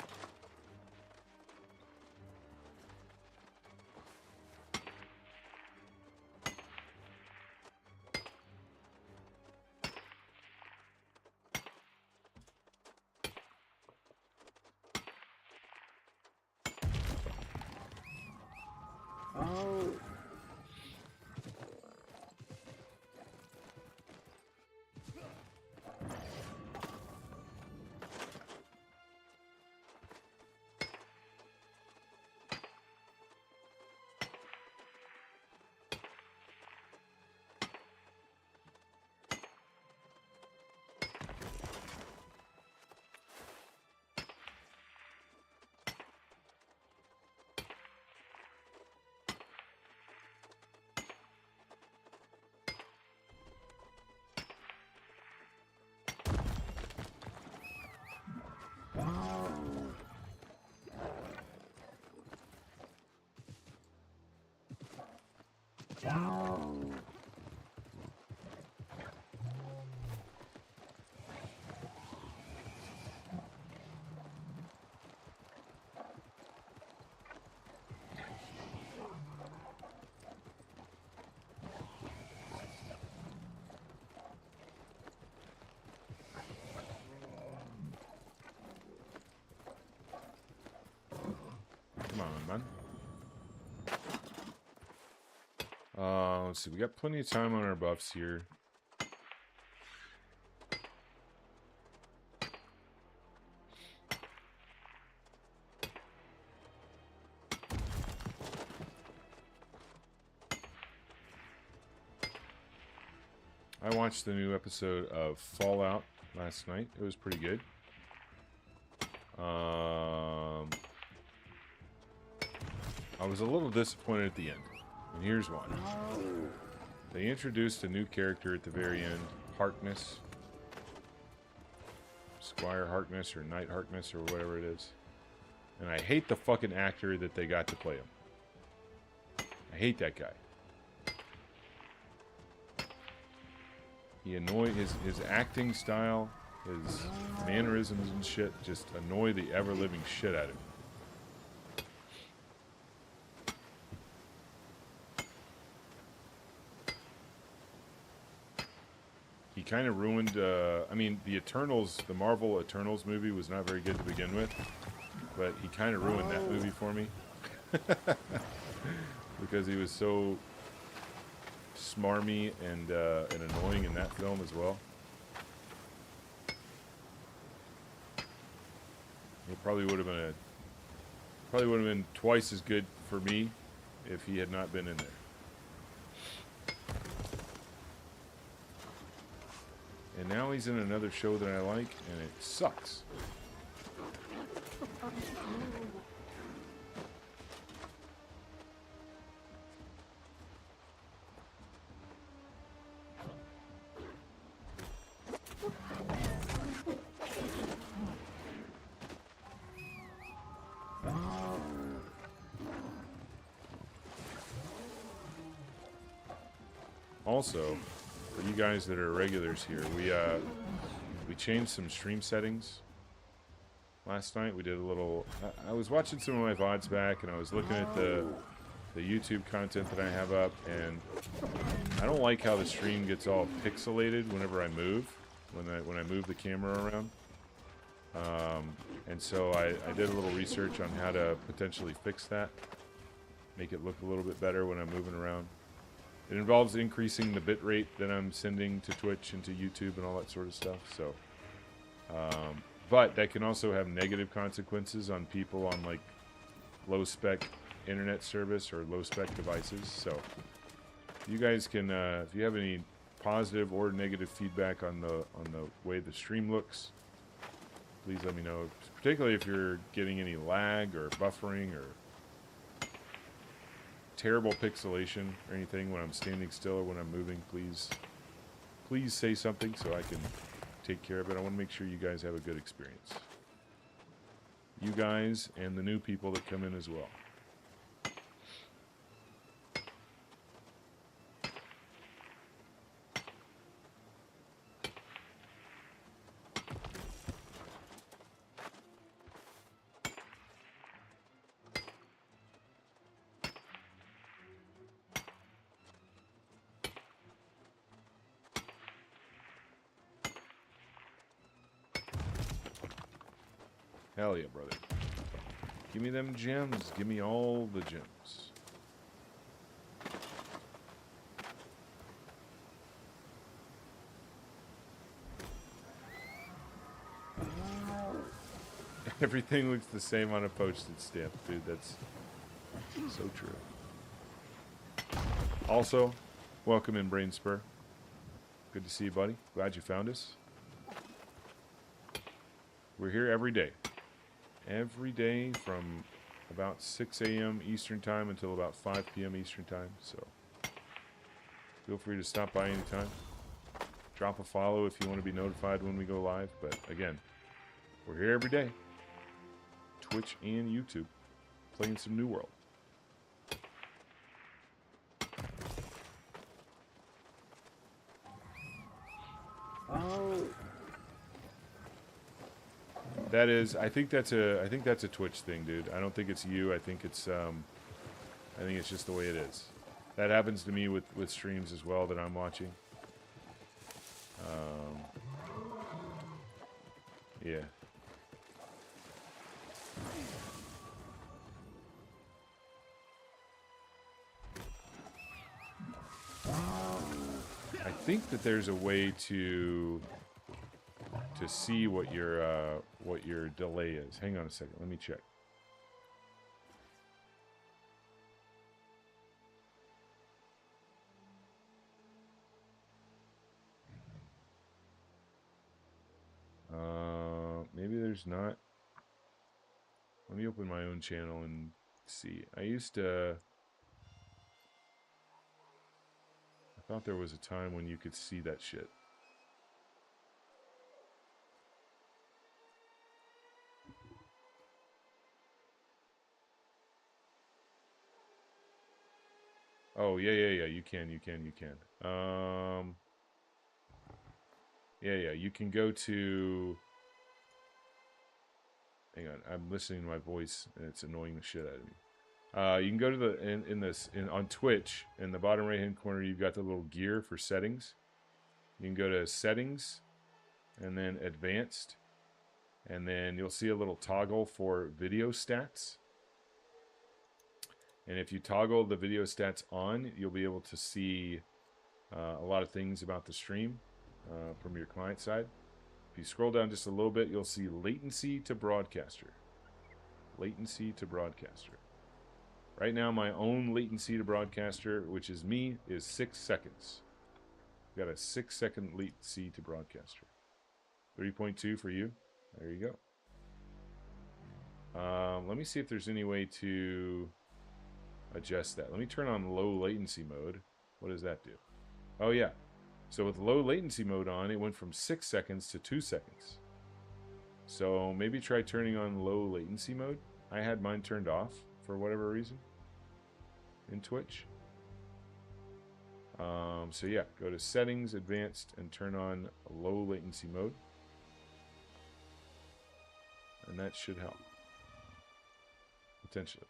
Come on, man. Let's see. We got plenty of time on our buffs here. I watched the new episode of Fallout last night. It was pretty good. I was a little disappointed at the end, and here's why. They introduced a new character at the very end, Harkness. Squire Harkness or Knight Harkness or whatever it is. And I hate the fucking actor that they got to play him. I hate that guy. He annoyed his acting style, his mannerisms and shit just annoy the ever-living shit out of him. He kind of ruined, I mean, the Eternals, the Marvel Eternals movie was not very good to begin with, but he kind of ruined that movie for me. Because he was so smarmy and annoying in that film as well. It probably would have been twice as good for me if he had not been in there. And now he's in another show that I like, and it sucks. Also, for you guys that are regulars here, we changed some stream settings last night. We did a little. I was watching some of my VODs back, and I was looking at the the YouTube content that I have up, and I don't like how the stream gets all pixelated whenever I move, when I move the camera around. And so I did a little research on how to potentially fix that, make it look a little bit better when I'm moving around. It involves increasing the bit rate that I'm sending to Twitch and to YouTube and all that sort of stuff. So, but that can also have negative consequences on people on like low spec internet service or low spec devices. So you guys can, if you have any positive or negative feedback on the way the stream looks, please let me know. Particularly if you're getting any lag or buffering or terrible pixelation or anything when I'm standing still or when I'm moving, please say something so I can take care of it. I want to make sure you guys have a good experience. You guys and the new people that come in as well. Hell yeah, brother. Give me them gems. Give me all the gems. Everything looks the same on a postage stamp, dude. That's so true. Also, welcome in, Brainspur. Good to see you, buddy. Glad you found us. We're here every day. Every day from about 6 a.m. Eastern Time until about 5 p.m. Eastern Time. So feel free to stop by anytime. Drop a follow if you want to be notified when we go live. But again, we're here every day. Twitch and YouTube. Playing some New World. That is, I think that's a Twitch thing, dude. I don't think it's you. I think it's just the way it is. That happens to me with streams as well that I'm watching. Yeah. I think that there's a way to see what your delay is. Hang on a second. Let me check. Maybe there's not. Let me open my own channel and see. I thought there was a time when you could see that shit. Oh, yeah, you can. Yeah, you can go to... Hang on, I'm listening to my voice, and it's annoying the shit out of me. You can go to the, on Twitch, in the bottom right-hand corner, you've got the little gear for settings. You can go to Settings, and then Advanced, and then you'll see a little toggle for video stats. And if you toggle the video stats on, you'll be able to see a lot of things about the stream from your client side. If you scroll down just a little bit, you'll see latency to broadcaster. Latency to broadcaster. Right now, my own latency to broadcaster, which is me, is 6 seconds. I've got a 6-second latency to broadcaster. 3.2 for you. There you go. Let me see if there's any way to adjust that. Let me turn on low latency mode. What does that do? Oh, yeah. So with low latency mode on, it went from 6 seconds to 2 seconds. So maybe try turning on low latency mode. I had mine turned off for whatever reason in Twitch. So yeah, go to Settings, Advanced, and turn on low latency mode. And that should help. Potentially.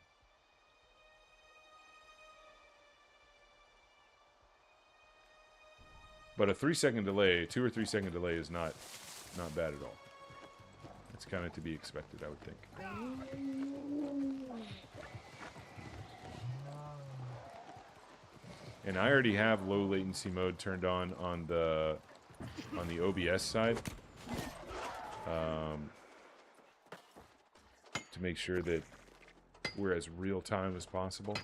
But a 3-second delay, 2 or 3 second delay is not bad at all. It's kind of to be expected, I would think. And I already have low latency mode turned on the OBS side, to make sure that we're as real time as possible.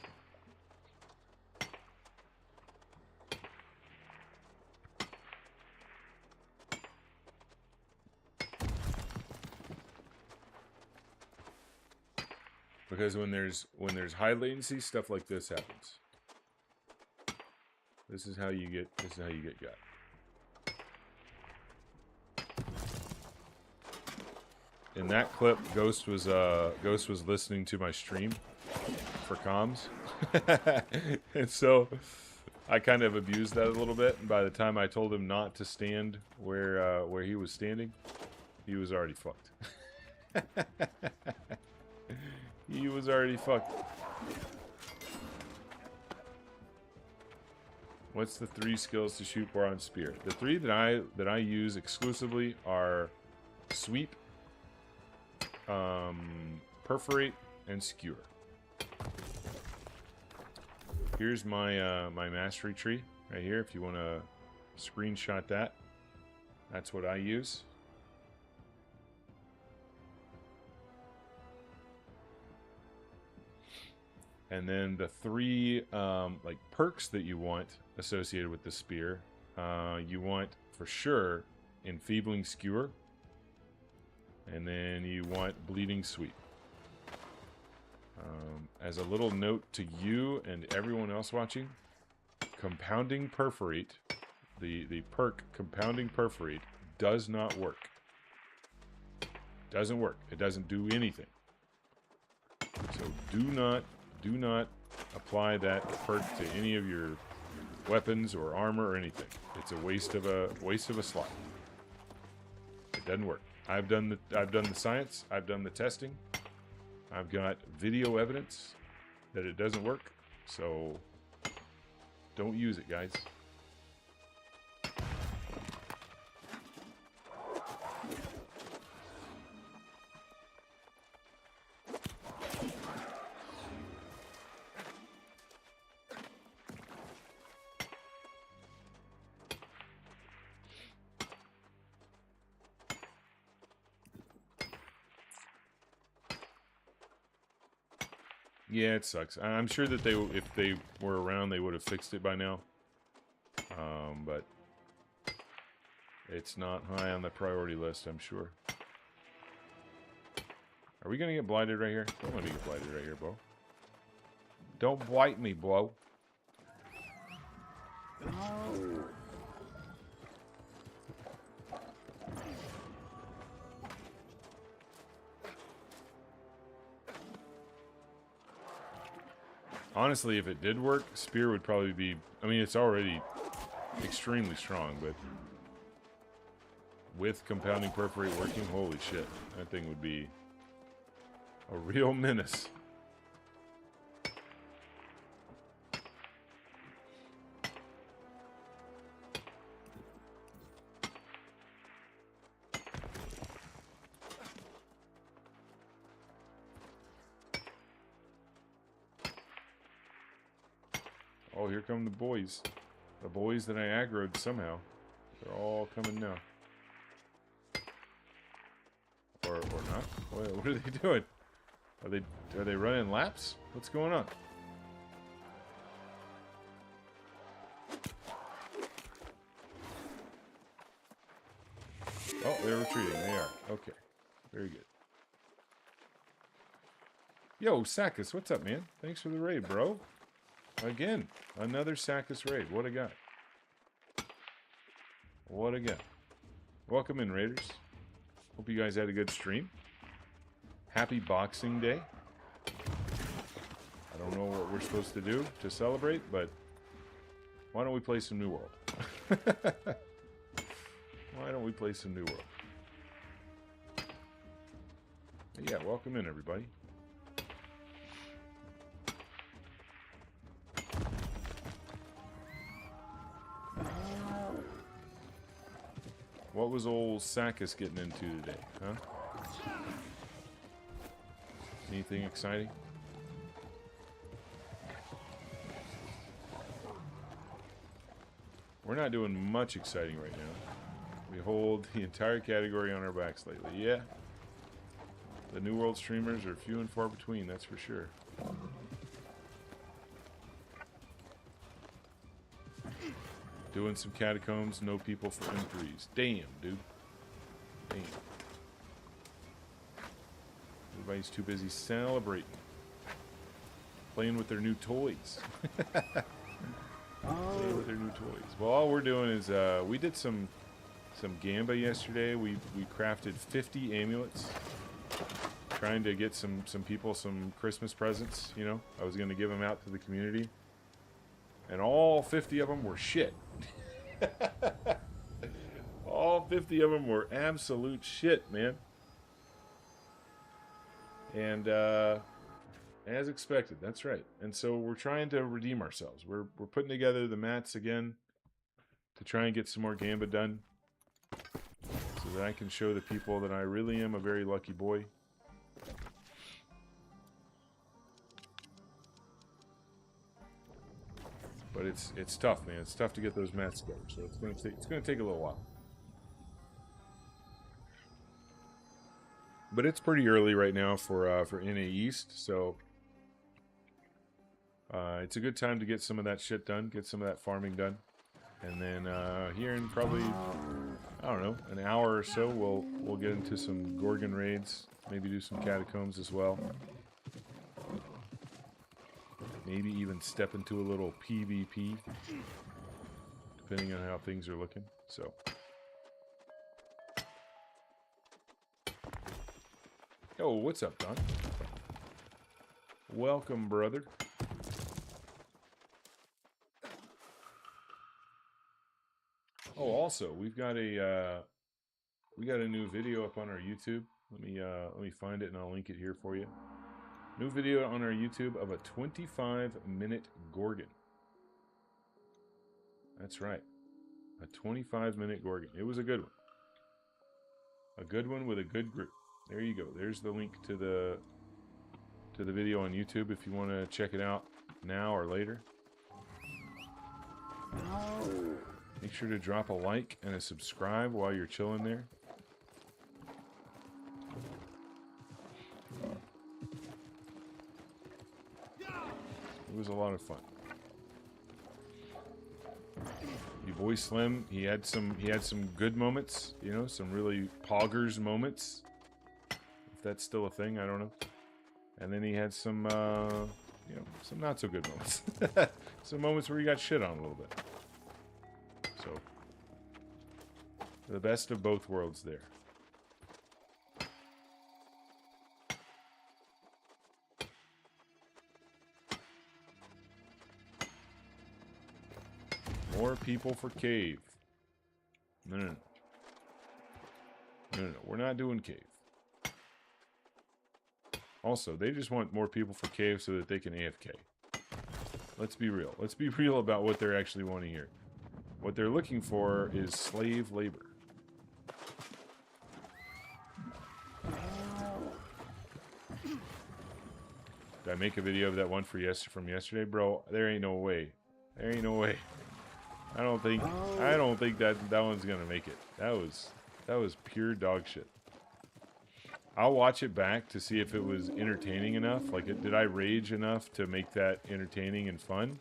Because when there's high latency, stuff like this happens. This is how you get got. In that clip, Ghost was listening to my stream for comms. And so I kind of abused that a little bit, and by the time I told him not to stand where he was standing, he was already fucked. He was already fucked. What's the 3 skills to shoot Boron Spear? The 3 that I use exclusively are Sweep, Perforate, and Skewer. Here's my my mastery tree right here. If you want to screenshot that, that's what I use. And then the 3 like perks that you want associated with the spear, you want for sure Enfeebling Skewer, and then you want Bleeding Sweep. As a little note to you and everyone else watching, Compounding Perforate, the perk Compounding Perforate does not work. Doesn't work. It doesn't do anything. So do not apply that perk to any of your weapons or armor or anything. It's a waste of a slot. It doesn't work. I've done the science. I've done the testing. I've got video evidence that it doesn't work. So don't use it, guys. Yeah, it sucks. I'm sure that if they were around, they would have fixed it by now. But it's not high on the priority list, I'm sure. Are we gonna get blighted right here? Don't let me get blighted right here, bro. Don't blight me, bro. Honestly, if it did work, Spear would probably be... I mean, it's already extremely strong, but with Compounding Perforate working, holy shit. That thing would be a real menace. Oh, here come the boys. The boys that I aggroed somehow. They're all coming now. Or not. What are they doing? Are they running laps? What's going on? Oh, they're retreating. They are. Okay. Very good. Yo, Sakis, what's up, man? Thanks for the raid, bro. Again, another Sakis raid. What a guy. What a guy. Welcome in, Raiders. Hope you guys had a good stream. Happy Boxing Day. I don't know what we're supposed to do to celebrate, but why don't we play some New World? Why don't we play some New World? Yeah, welcome in, everybody. What was old Sakis getting into today, huh? Anything exciting? We're not doing much exciting right now. We hold the entire category on our backs lately. Yeah. The New World streamers are few and far between, that's for sure. Doing some catacombs, no people for M3s. Damn, dude. Damn. Everybody's too busy celebrating. Playing with their new toys. Playing with their new toys. Well, all we're doing is, we did some Gamba yesterday. We crafted 50 amulets. Trying to get some people some Christmas presents, you know. I was going to give them out to the community. And all 50 of them were shit. All 50 of them were absolute shit, man. And as expected, that's right. And so we're trying to redeem ourselves. We're putting together the mats again to try and get some more Gamba done, so that I can show the people that I really am a very lucky boy. But it's tough, man. It's tough to get those mats together, so it's gonna take a little while. But it's pretty early right now for NA East, so it's a good time to get some of that shit done, get some of that farming done, and then here in probably, I don't know, an hour or so, we'll get into some Gorgon raids, maybe do some catacombs as well. Maybe even step into a little PvP, depending on how things are looking. So, oh, what's up, Don? Welcome, brother. Oh, also, we've got a new video up on our YouTube. Let me find it and I'll link it here for you. New video on our YouTube of a 25-minute Gorgon. That's right. A 25-minute Gorgon. It was a good one. A good one with a good group. There you go. There's the link to the video on YouTube if you want to check it out now or later. Make sure to drop a like and a subscribe while you're chilling there. It was a lot of fun. Your boy Slim, he had some good moments, you know, some really poggers moments. If that's still a thing, I don't know. And then he had some you know, some not so good moments. Some moments where he got shit on a little bit. So the best of both worlds there. More people for cave. No. We're not doing cave. Also, they just want more people for cave so that they can AFK. Let's be real. Let's be real about what they're actually wanting here. What they're looking for is slave labor. Did I make a video of that one from yesterday, bro? There ain't no way. There ain't no way. I don't think that one's gonna make it. That was pure dog shit. I'll watch it back to see if it was entertaining enough. Like, did I rage enough to make that entertaining and fun?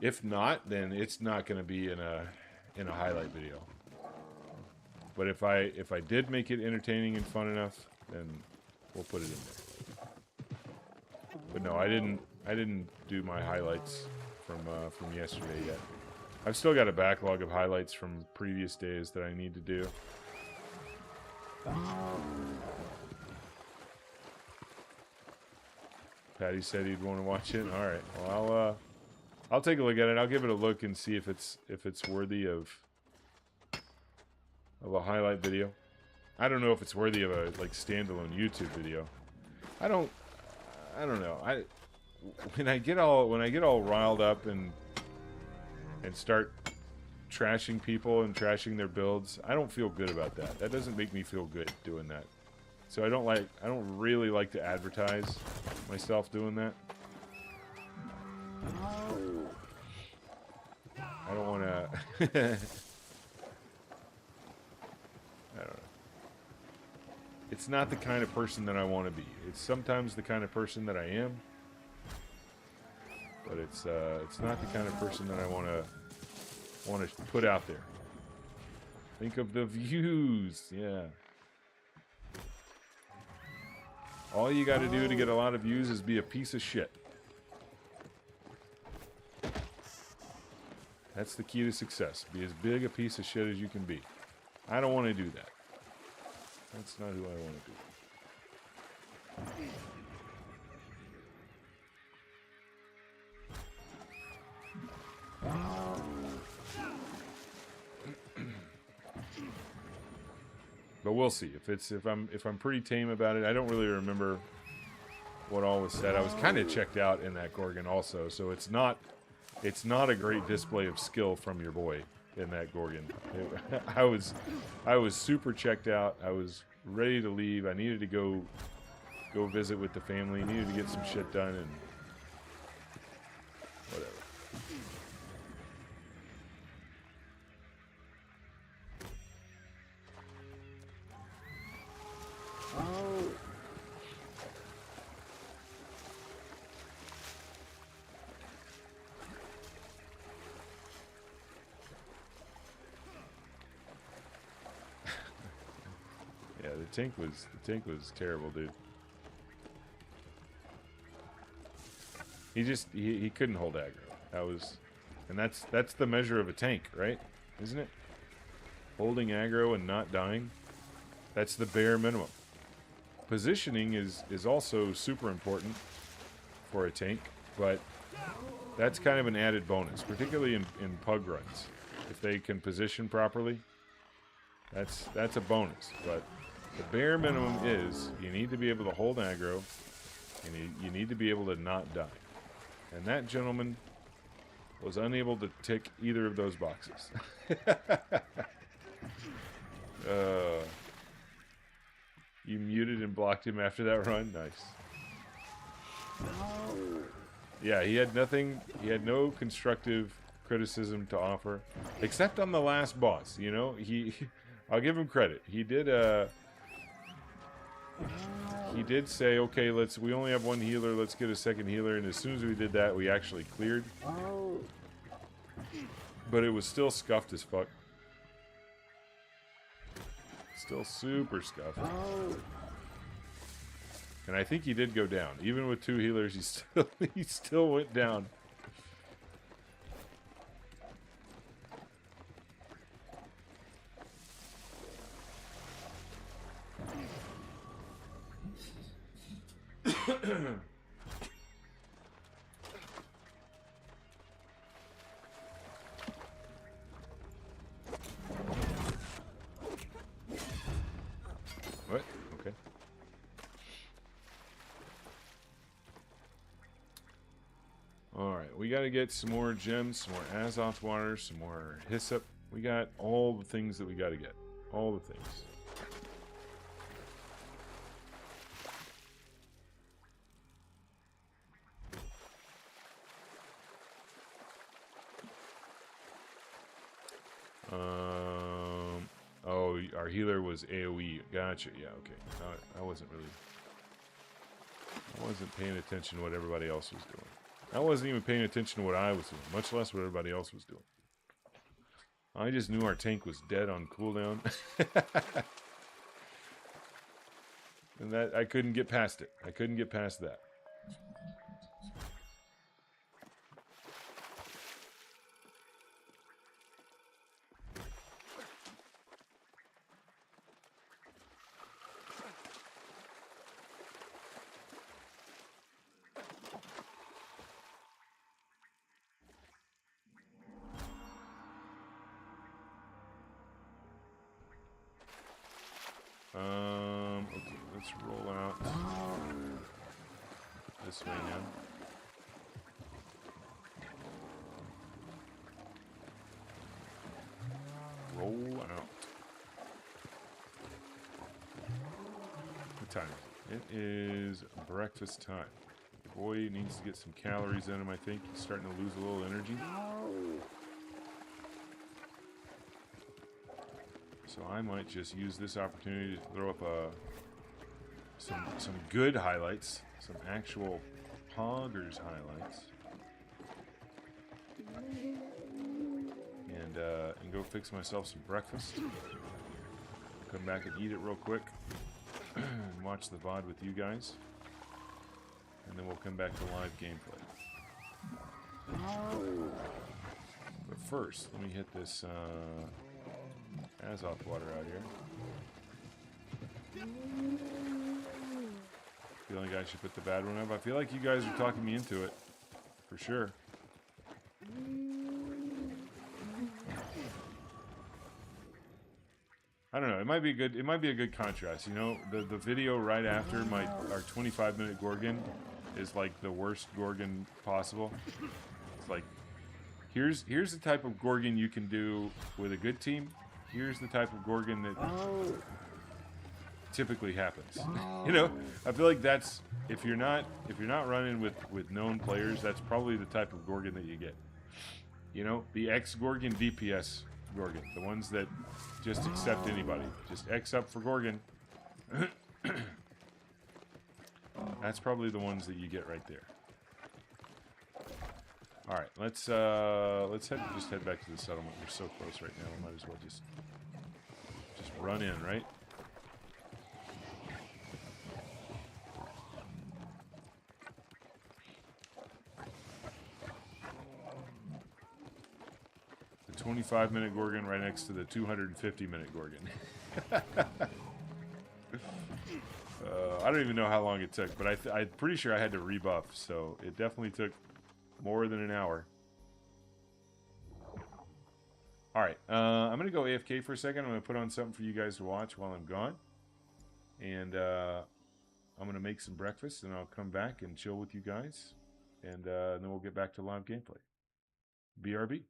If not, then it's not gonna be in a highlight video. But if I did make it entertaining and fun enough, then we'll put it in there. But no, I didn't do my highlights from yesterday yet. I've still got a backlog of highlights from previous days that I need to do. Patty said he'd want to watch it. All right. Well, I'll take a look at it. I'll give it a look and see if it's worthy of a highlight video. I don't know if it's worthy of a standalone YouTube video. I don't know. when I get all riled up and start trashing people and trashing their builds. I don't feel good about that. That doesn't make me feel good doing that. So I don't really like to advertise myself doing that. I don't want to... I don't know. It's not the kind of person that I want to be. It's sometimes the kind of person that I am. But it's not the kind of person that I want to put out there. Think of the views. Yeah. All you got to do to get a lot of views is be a piece of shit. That's the key to success. Be as big a piece of shit as you can be. I don't want to do that. That's not who I want to be. But we'll see. If I'm pretty tame about it. I don't really remember what all was said. I was kind of checked out in that Gorgon also, so it's not a great display of skill from your boy in that Gorgon. I was super checked out. I was ready to leave. I needed to go visit with the family. Needed to get some shit done and whatever. Yeah, the tank was terrible, dude. He couldn't hold aggro. That's the measure of a tank, right? Isn't it? Holding aggro and not dying. That's the bare minimum. Positioning is also super important for a tank, but that's kind of an added bonus, particularly in pug runs. If they can position properly, that's a bonus. But the bare minimum is you need to be able to hold aggro, and you need to be able to not die. And that gentleman was unable to tick either of those boxes. You muted and blocked him after that run? Nice. Yeah, he had nothing. He had no constructive criticism to offer, except on the last boss. You know, I'll give him credit. He did say, okay, we only have one healer. Let's get a second healer. And as soon as we did that, we actually cleared. But it was still scuffed as fuck. Still super scuffed. And I think he did go down. Even with two healers, he still went down. What? Okay. Alright, we gotta get some more gems, some more Azoth water, some more hyssop. We got all the things that we gotta get. All the things. Oh, our healer was AoE. Gotcha. Yeah, okay. I wasn't paying attention to what everybody else was doing. I wasn't even paying attention to what I was doing, much less what everybody else was doing. I just knew our tank was dead on cooldown. And that I couldn't get past it. I couldn't get past that. Okay, let's roll out this way now. time? It is breakfast time. Boy needs to get some calories in him, I think. He's starting to lose a little energy. So I might just use this opportunity to throw up some good highlights. Some actual Poggers highlights. And go fix myself some breakfast. Come back and eat it real quick. And watch the VOD with you guys. And then we'll come back to live gameplay. But first, let me hit this Azoth water out here. Feel like I should put the bad one up. I feel like you guys are talking me into it. For sure. I don't know. It might be good. It might be a good contrast. You know, the video right after our 25-minute Gorgon is like the worst Gorgon possible. It's like here's the type of Gorgon you can do with a good team. Here's the type of Gorgon that typically happens. You know, I feel like that's if you're not running with known players, that's probably the type of Gorgon that you get. You know, the X Gorgon DPS Gorgon, the ones that just accept anybody. Just X up for Gorgon. That's probably the ones that you get right there. All right, let's head back to the settlement. We're so close right now. We might as well just run in, right? The 25-minute Gorgon right next to the 250-minute Gorgon. I don't even know how long it took, but I'm pretty sure I had to rebuff, so it definitely took more than an hour. Alright, I'm going to go AFK for a second. I'm going to put on something for you guys to watch while I'm gone. And I'm going to make some breakfast, and I'll come back and chill with you guys. And then we'll get back to live gameplay. BRB.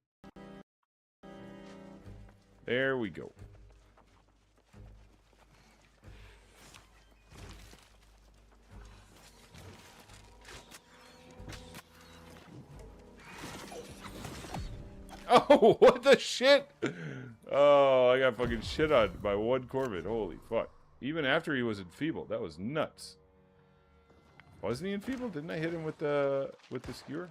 There we go. Oh, what the shit? Oh, I got fucking shit on by one Corvid. Holy fuck. Even after he was enfeebled. That was nuts. Wasn't he enfeebled? Didn't I hit him with the skewer?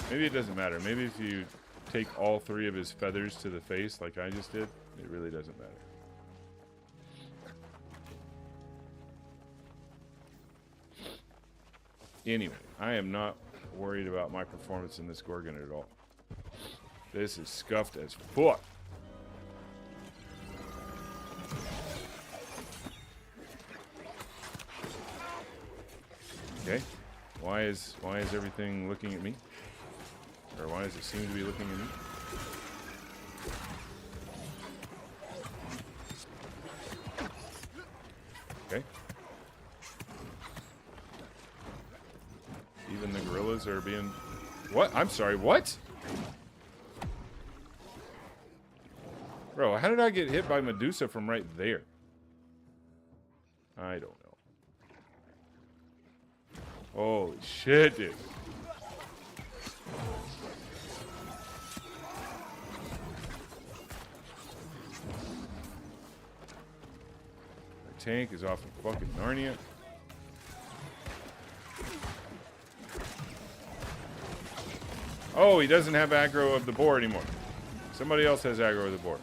Maybe it doesn't matter. Maybe if you take all 3 of his feathers to the face like I just did, it really doesn't matter. Anyway, I am not worried about my performance in this Gorgon at all. This is scuffed as fuck. Okay. Why is everything looking at me? Or why does it seem to be looking at me? Okay. Even the gorillas are being... What? I'm sorry, what? Bro, how did I get hit by Medusa from right there? I don't know. Holy shit, dude. My tank is off in fucking Narnia. Oh, he doesn't have aggro of the boar anymore. Somebody else has aggro of the boar.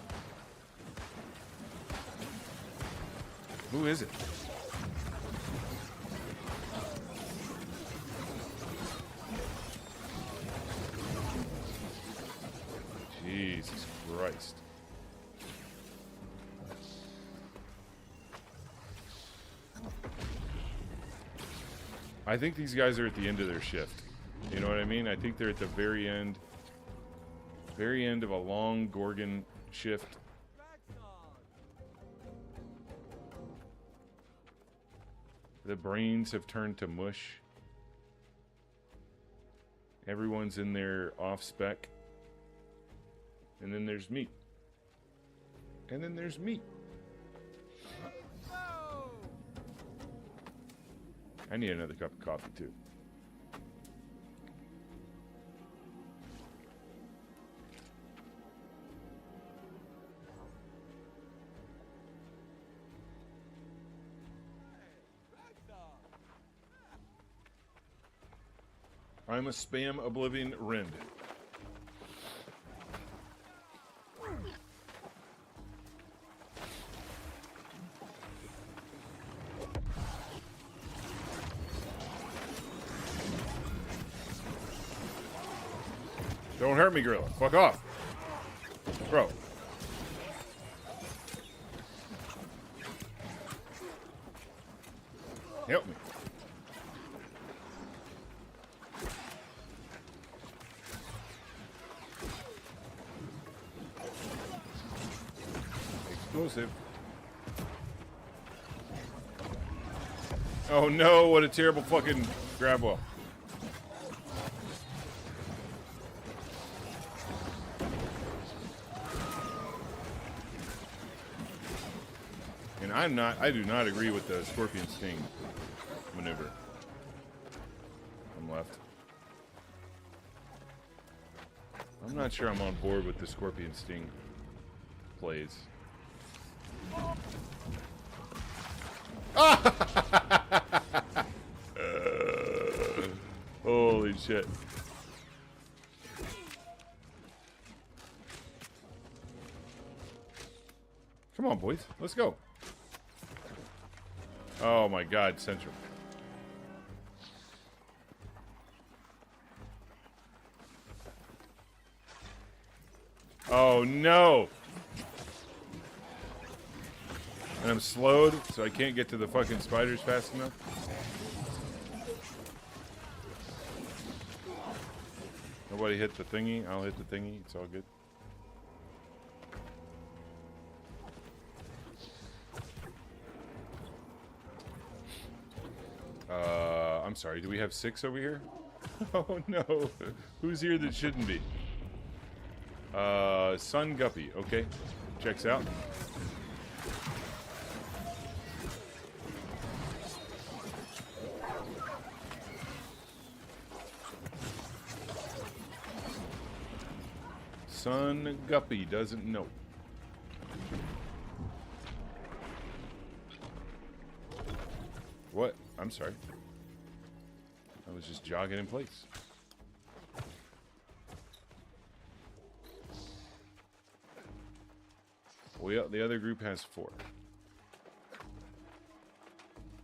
Who is it? Jesus Christ. I think these guys are at the end of their shift. You know what I mean? I think they're at the very end of a long Gorgon shift. The brains have turned to mush. Everyone's in their off spec. And then there's me. And then there's me. I need another cup of coffee, too. I'm a spam oblivion Rend. Don't hurt me, Gorilla. Fuck off. Bro. Help me. Explosive. Oh no, what a terrible fucking grab wall. And I do not agree with the Scorpion Sting maneuver. I'm left. I'm not sure I'm on board with the Scorpion Sting plays. Holy shit. Come on, boys. Let's go. Oh my god, Central. Oh no! And I'm slowed, so I can't get to the fucking spiders fast enough. Nobody hit the thingy. I'll hit the thingy. It's all good. I'm sorry. Do we have 6 over here? Oh no. Who's here that shouldn't be? Sun Guppy. Okay. Checks out. Sun Guppy doesn't know. What? I'm sorry. I was just jogging in place. Well, the other group has 4.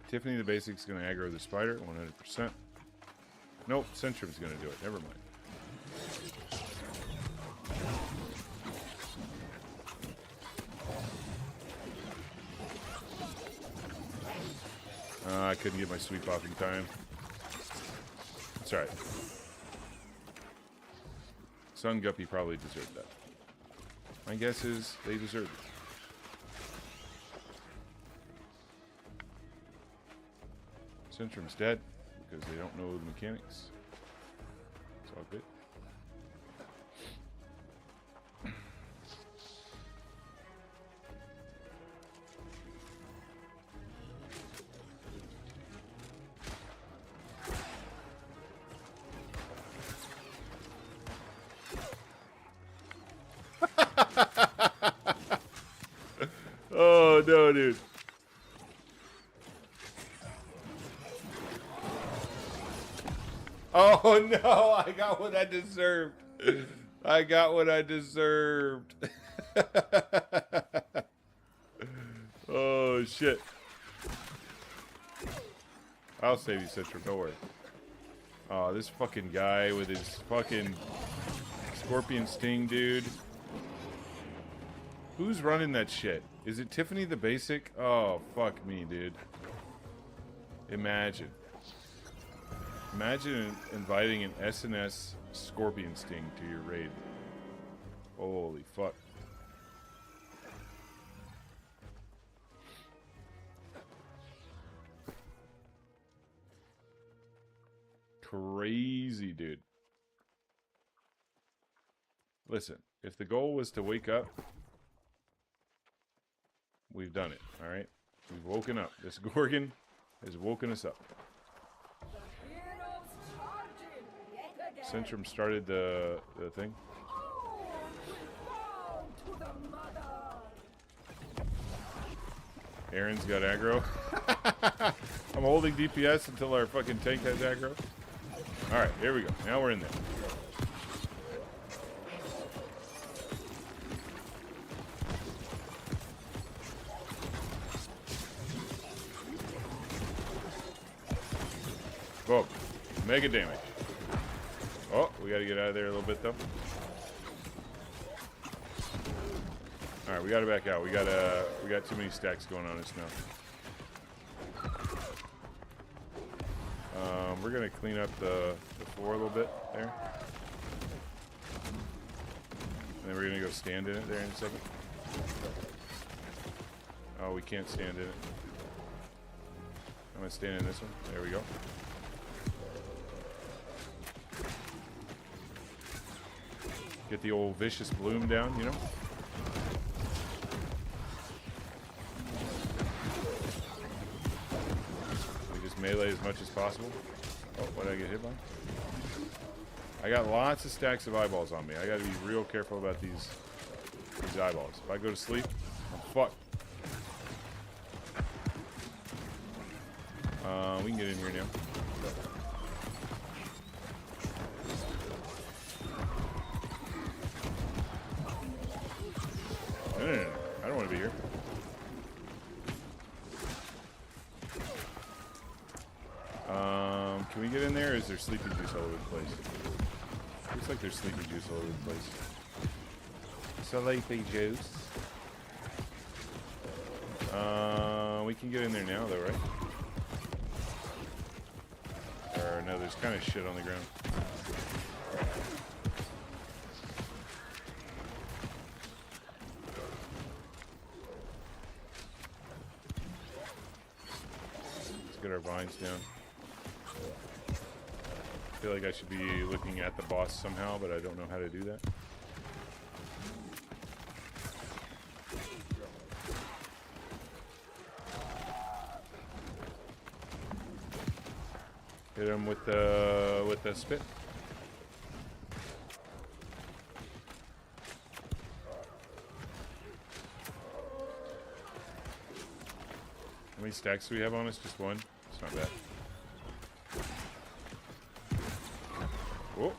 Tiffany the Basic's going to aggro the spider, 100%. Nope, Centrum's going to do it. Never mind. I couldn't get my sweep off in time. It's alright. Sun Guppy probably deserved that. My guess is they deserved it. Centrum's dead because they don't know the mechanics. It's all good. Oh no, dude. Oh no, I got what I deserved. I got what I deserved. Oh shit. I'll save you, Citron, don't worry. Oh, this fucking guy with his fucking Scorpion Sting, dude. Who's running that shit? Is it Tiffany the Basic? Oh, fuck me, dude. Imagine. Imagine inviting an SNS Scorpion Sting to your raid. Holy fuck. Crazy, dude. Listen, if the goal was to wake up we've done it. All right, we've woken up. This Gorgon has woken us up. Centrum started the thing. Aaron's got aggro. I'm holding DPS until our fucking tank has aggro. Alright, here we go. Now we're in there. Boom. Mega damage. Oh, we gotta get out of there a little bit though. Alright, we gotta back out. We got too many stacks going on us now. We're gonna clean up the floor a little bit there. And then we're gonna go stand in it there in a second. Oh, we can't stand in it. I'm gonna stand in this one. There we go. Get the old vicious bloom down, you know? We just melee as much as possible. Oh, what did I get hit by? I got lots of stacks of eyeballs on me. I gotta be real careful about these eyeballs. If I go to sleep, I'm fucked. We can get in here now. No. I don't want to be here. Can we get in there? Or is there sleeping juice all over the place? Looks like there's sleeping juice all over the place. Sleepy juice. We can get in there now, though, right? Or no, there's kind of shit on the ground. Let's get our vines down. I feel like I should be looking at the boss somehow, but I don't know how to do that. Hit him with the spit. How many stacks do we have on us? Just one? It's not bad. Whoa.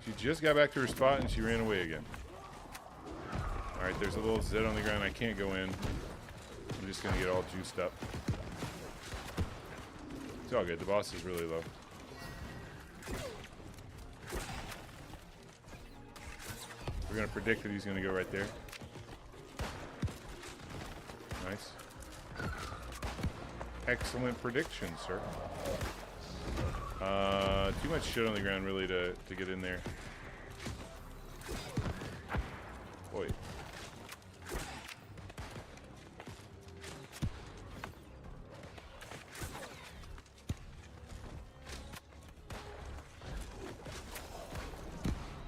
She just got back to her spot and she ran away again. Alright, there's a little Zed on the ground. I can't go in. I'm just going to get all juiced up. It's all good. The boss is really low. We're going to predict that he's going to go right there. Nice. Excellent prediction, sir. Too much shit on the ground really to get in there. Boy.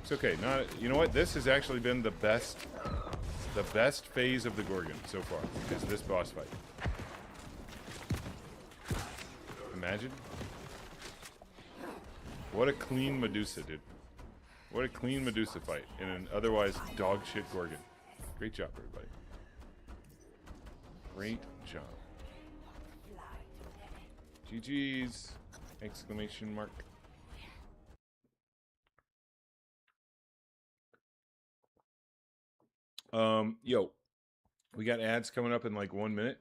It's okay. Not, you know what? This has actually been the best phase of the Gorgon so far. Is this boss fight. Imagine. What a clean Medusa, dude. What a clean Medusa fight in an otherwise dog shit Gorgon. Great job, everybody. Great job. GG's! Exclamation mark. Yo, we got ads coming up in like 1 minute.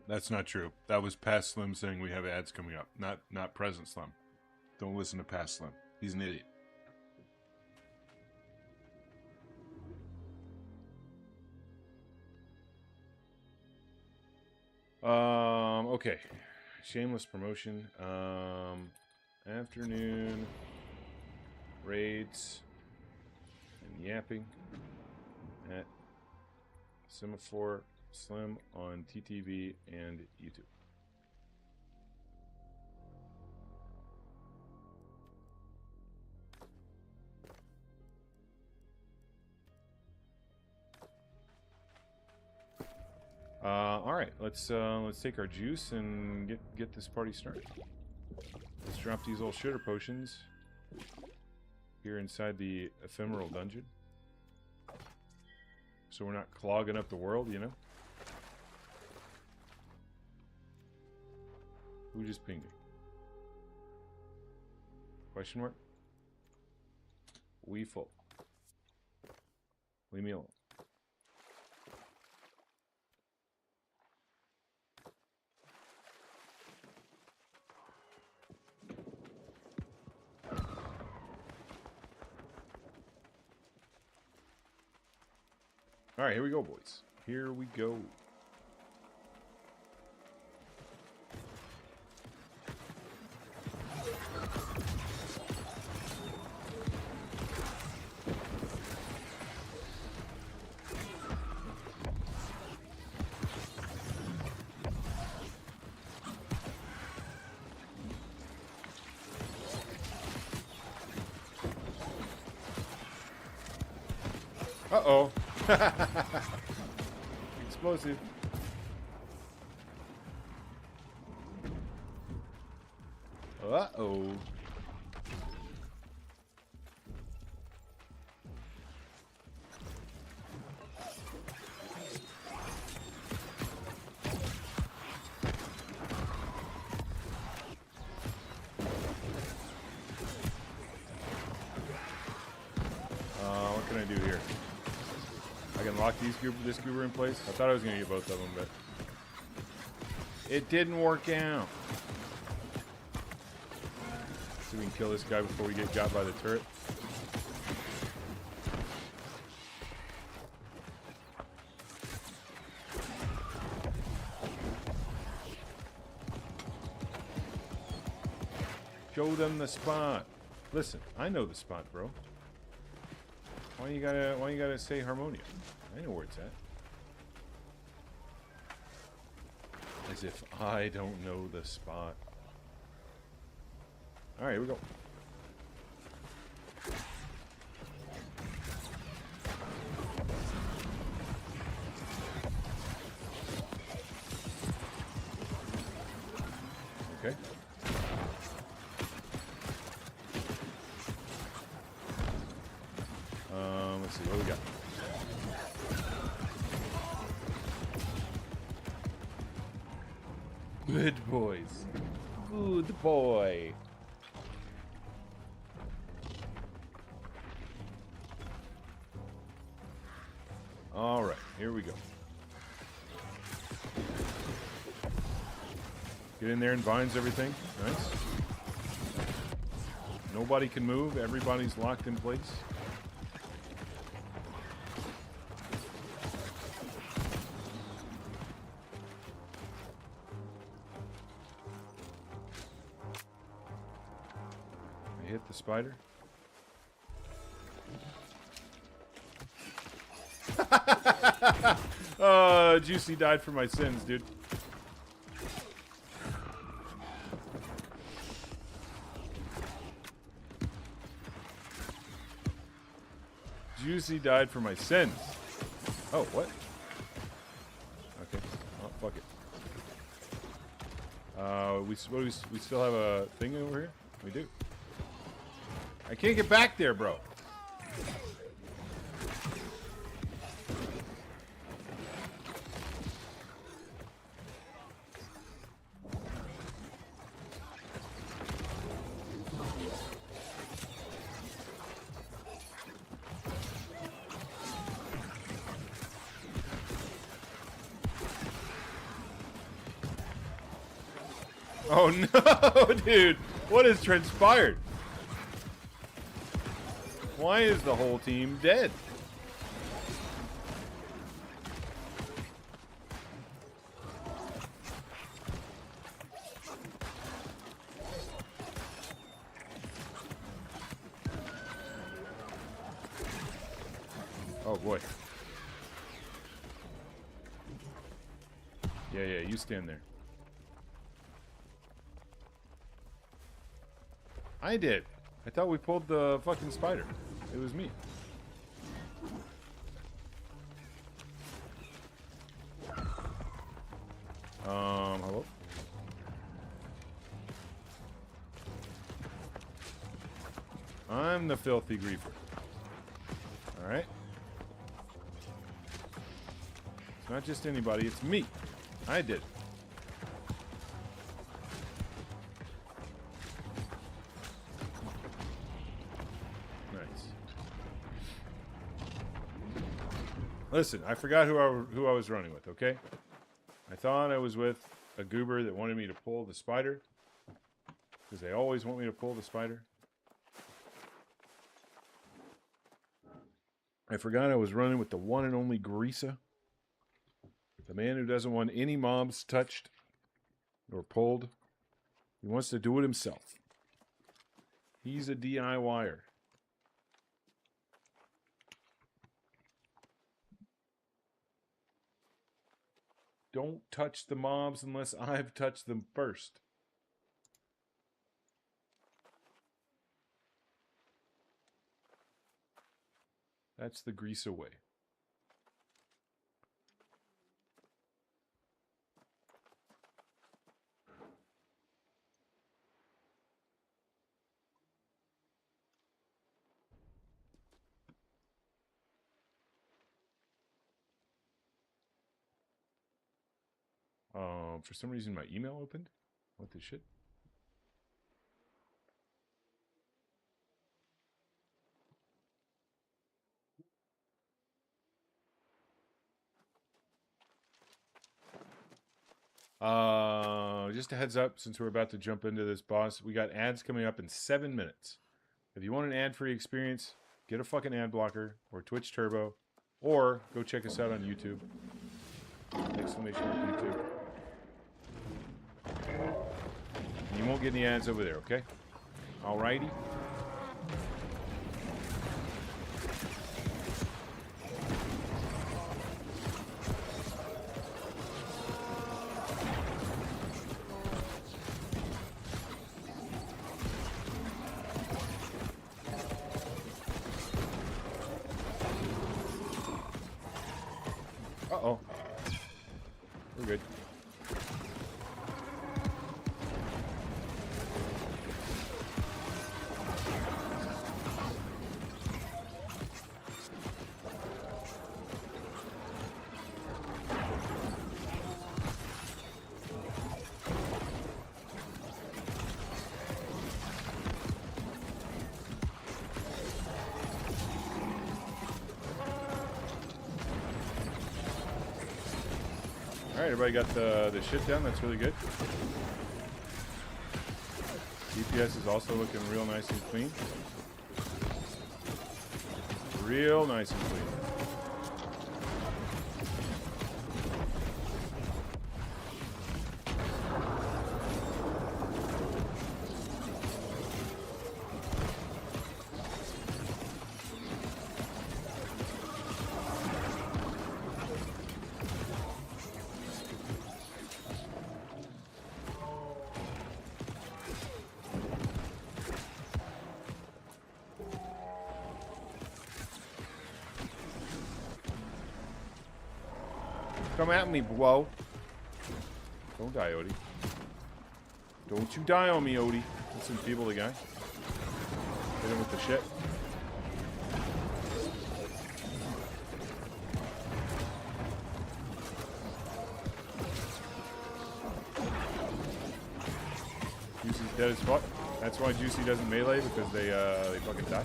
That's not true. That was past Slim saying we have ads coming up, not present Slim. Don't listen to past Slim. He's an idiot. Okay. Shameless promotion. Afternoon raids and yapping at Semaphore Slim on TTV and YouTube. All right, let's take our juice and get this party started. Let's drop these old shitter potions here inside the ephemeral dungeon, so we're not clogging up the world, you know. Who just pinged me? Question mark? We full. Leave me alone. All right, here we go, boys. Here we go. Uh-oh. Explosive. Uh-oh. What can I do here? I can lock this goober in place. I thought I was going to get both of them, but it didn't work out. So we can kill this guy before we get got by the turret. Show them the spot. Listen, I know the spot, bro. Why you gotta say Harmonia? I know where it's at. As if I don't know the spot. Alright, here we go. Okay. Let's see, what do we got? Good boys. Good boy. All right, here we go. Get in there and binds everything. Nice. Nobody can move. Everybody's locked in place. Hit the spider. Juicy died for my sins, dude. Juicy died for my sins. Oh, what? Okay. Oh, fuck it. We still have a thing over here? We do. I can't get back there, bro. Oh no, dude. What has transpired? Why is the whole team dead? boy. Yeah, you stand there. I did. I thought we pulled the fucking spider. It was me. Hello? I'm the filthy griefer. Alright? It's not just anybody, it's me. I did. Nice. Listen, I forgot who I was running with, okay? I thought I was with a goober that wanted me to pull the spider. Because they always want me to pull the spider. I forgot I was running with the one and only Greasa. The man who doesn't want any mobs touched or pulled. He wants to do it himself. He's a DIYer. Don't touch the mobs unless I've touched them first. That's the Greasa way. For some reason my email opened. What the shit? Just a heads up, since we're about to jump into this boss, we got ads coming up in 7 minutes. If you want an ad-free experience, get a fucking ad blocker or Twitch Turbo, or go check us out on YouTube. Exclamation mark YouTube. You won't get any ads over there, okay? Alrighty. Uh-oh. We're good. Alright, everybody got the shit down. That's really good. DPS is also looking real nice and clean. Real nice and clean. Come at me, whoa. Don't die, Odie. Don't you die on me, Odie. Let's enfeeble the guy. Hit him with the shit. Juicy's dead as fuck. That's why Juicy doesn't melee, because they fucking die.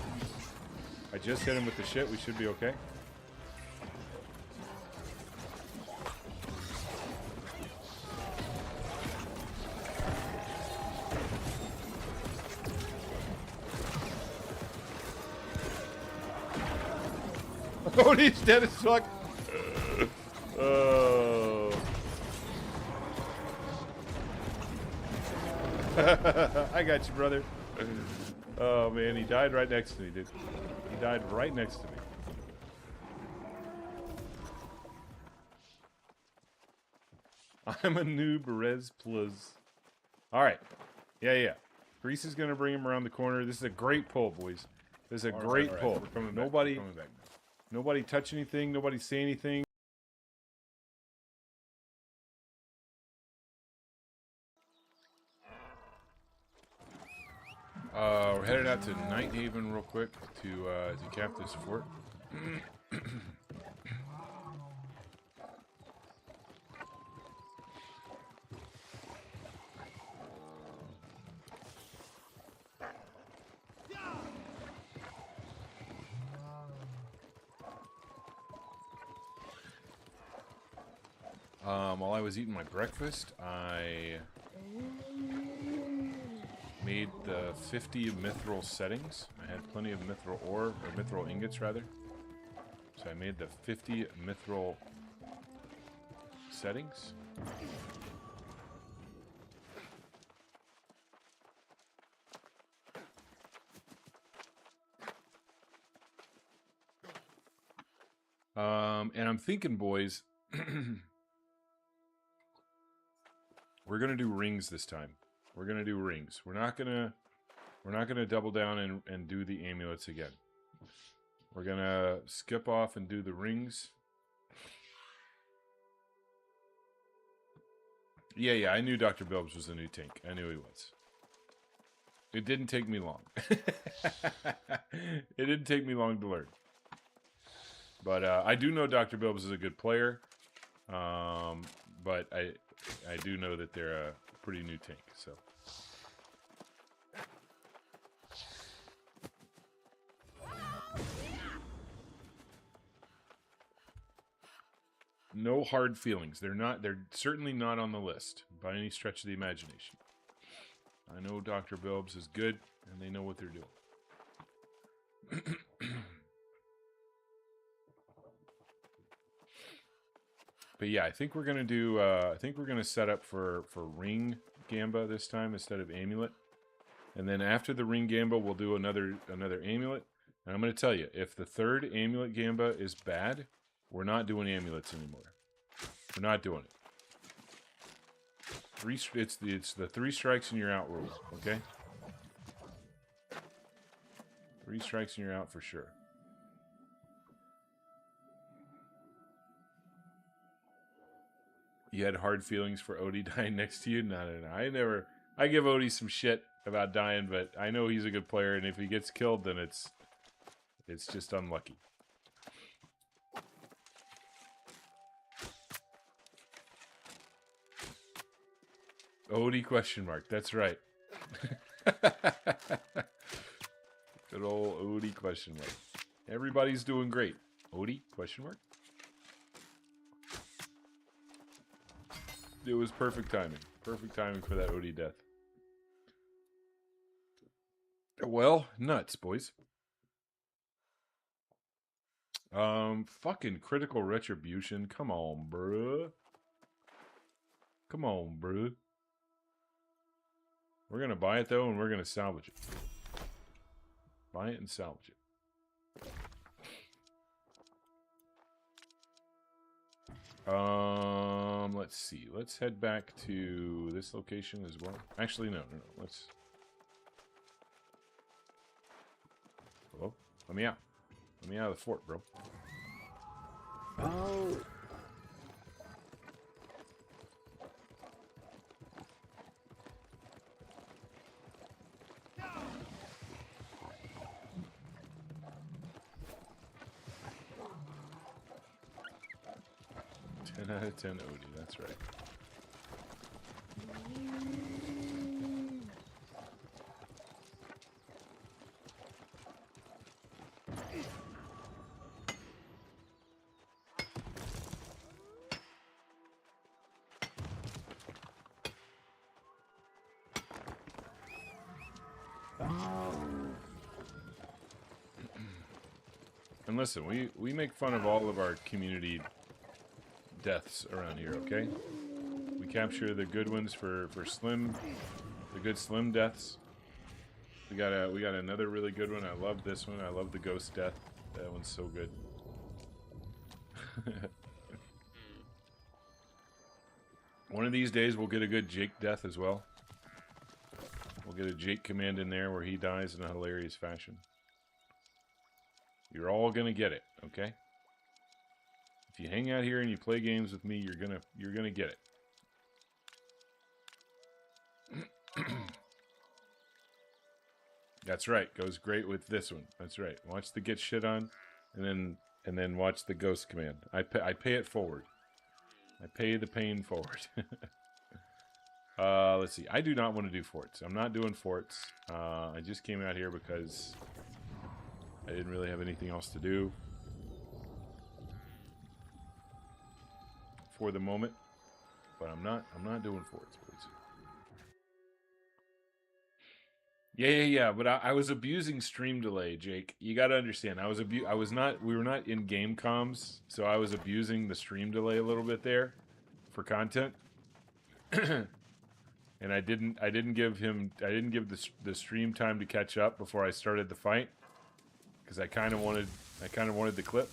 I just hit him with the shit. We should be okay. Odie's dead as fuck. Oh. I got you, brother. Oh man, he died right next to me, dude. He died right next to me. I'm a noob, res plus. Alright. Yeah. Grease is going to bring him around the corner. This is a great pull, boys. This is a great pull. We're coming Nobody, back. We're coming back now. nobody touch anything. Nobody say anything. We're headed out to Nighthaven real quick to cap this fort. While I was eating my breakfast, I made the 50 mithril settings. I had plenty of mithril ore, or mithril ingots rather. So I made the 50 mithril settings. And I'm thinking, boys, we're gonna do rings this time. We're gonna do rings. We're not gonna double down and do the amulets again. We're gonna skip off and do the rings. Yeah, I knew Dr. Bilbs was a new tank. I knew he was. It didn't take me long. It didn't take me long to learn. But I do know Dr. Bilbs is a good player. But I do know that they're a pretty new tank, so. No hard feelings. They're certainly not on the list by any stretch of the imagination. I know Dr. Bilbs is good and they know what they're doing. But yeah, I think we're gonna do. I think we're gonna set up for ring gamba this time instead of amulet, and then after the ring gamba, we'll do another amulet. And I'm gonna tell you, if the third amulet gamba is bad, we're not doing amulets anymore. We're not doing it. It's the 3 strikes and you're out rule. Okay. 3 strikes and you're out for sure. You had hard feelings for Odie dying next to you? No. I give Odie some shit about dying, but I know he's a good player, and if he gets killed, then it's just unlucky. Odie question mark. That's right. Good old Odie question mark. Everybody's doing great. Odie question mark. It was perfect timing. Perfect timing for that Odie death. Well, nuts, boys. Fucking critical retribution. Come on, bruh. Come on, bruh. We're gonna buy it though, and we're gonna salvage it. Buy it and salvage it. Let's see. Let's head back to this location as well. Actually, no. Let's. Hello? Let me out. Let me out of the fort, bro. Oh. Out of 10 Odie, that's right. And listen, we make fun of all of our community deaths around here, okay? We capture the good ones for Slim, the good Slim deaths. We got another really good one. I love this one. I love the ghost death. That one's so good. One of these days we'll get a good Jake death as well. We'll get a Jake command in there where he dies in a hilarious fashion. You're all gonna get it, okay? If you hang out here and you play games with me, you're gonna get it. That's right. Goes great with this one. That's right. Watch the get shit on, and then watch the ghost command. I pay it forward. I pay the pain forward. Let's see. I do not want to do forts. I'm not doing forts. I just came out here because I didn't really have anything else to do for the moment. But I'm not doing forts, boys. Yeah. But I was abusing stream delay, Jake. You got to understand. We were not in game comms, so I was abusing the stream delay a little bit there for content. And I didn't give the stream time to catch up before I started the fight because I kind of wanted the clip.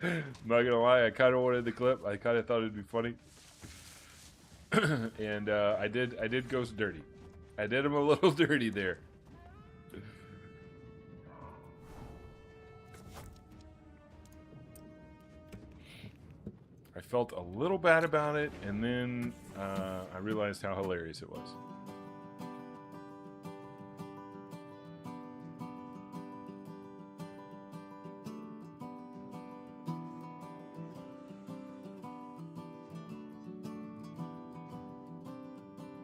I'm not gonna lie, I kind of wanted the clip. I kind of thought it'd be funny. And I did Ghost dirty. I did him a little dirty there. I felt a little bad about it, and then I realized how hilarious it was.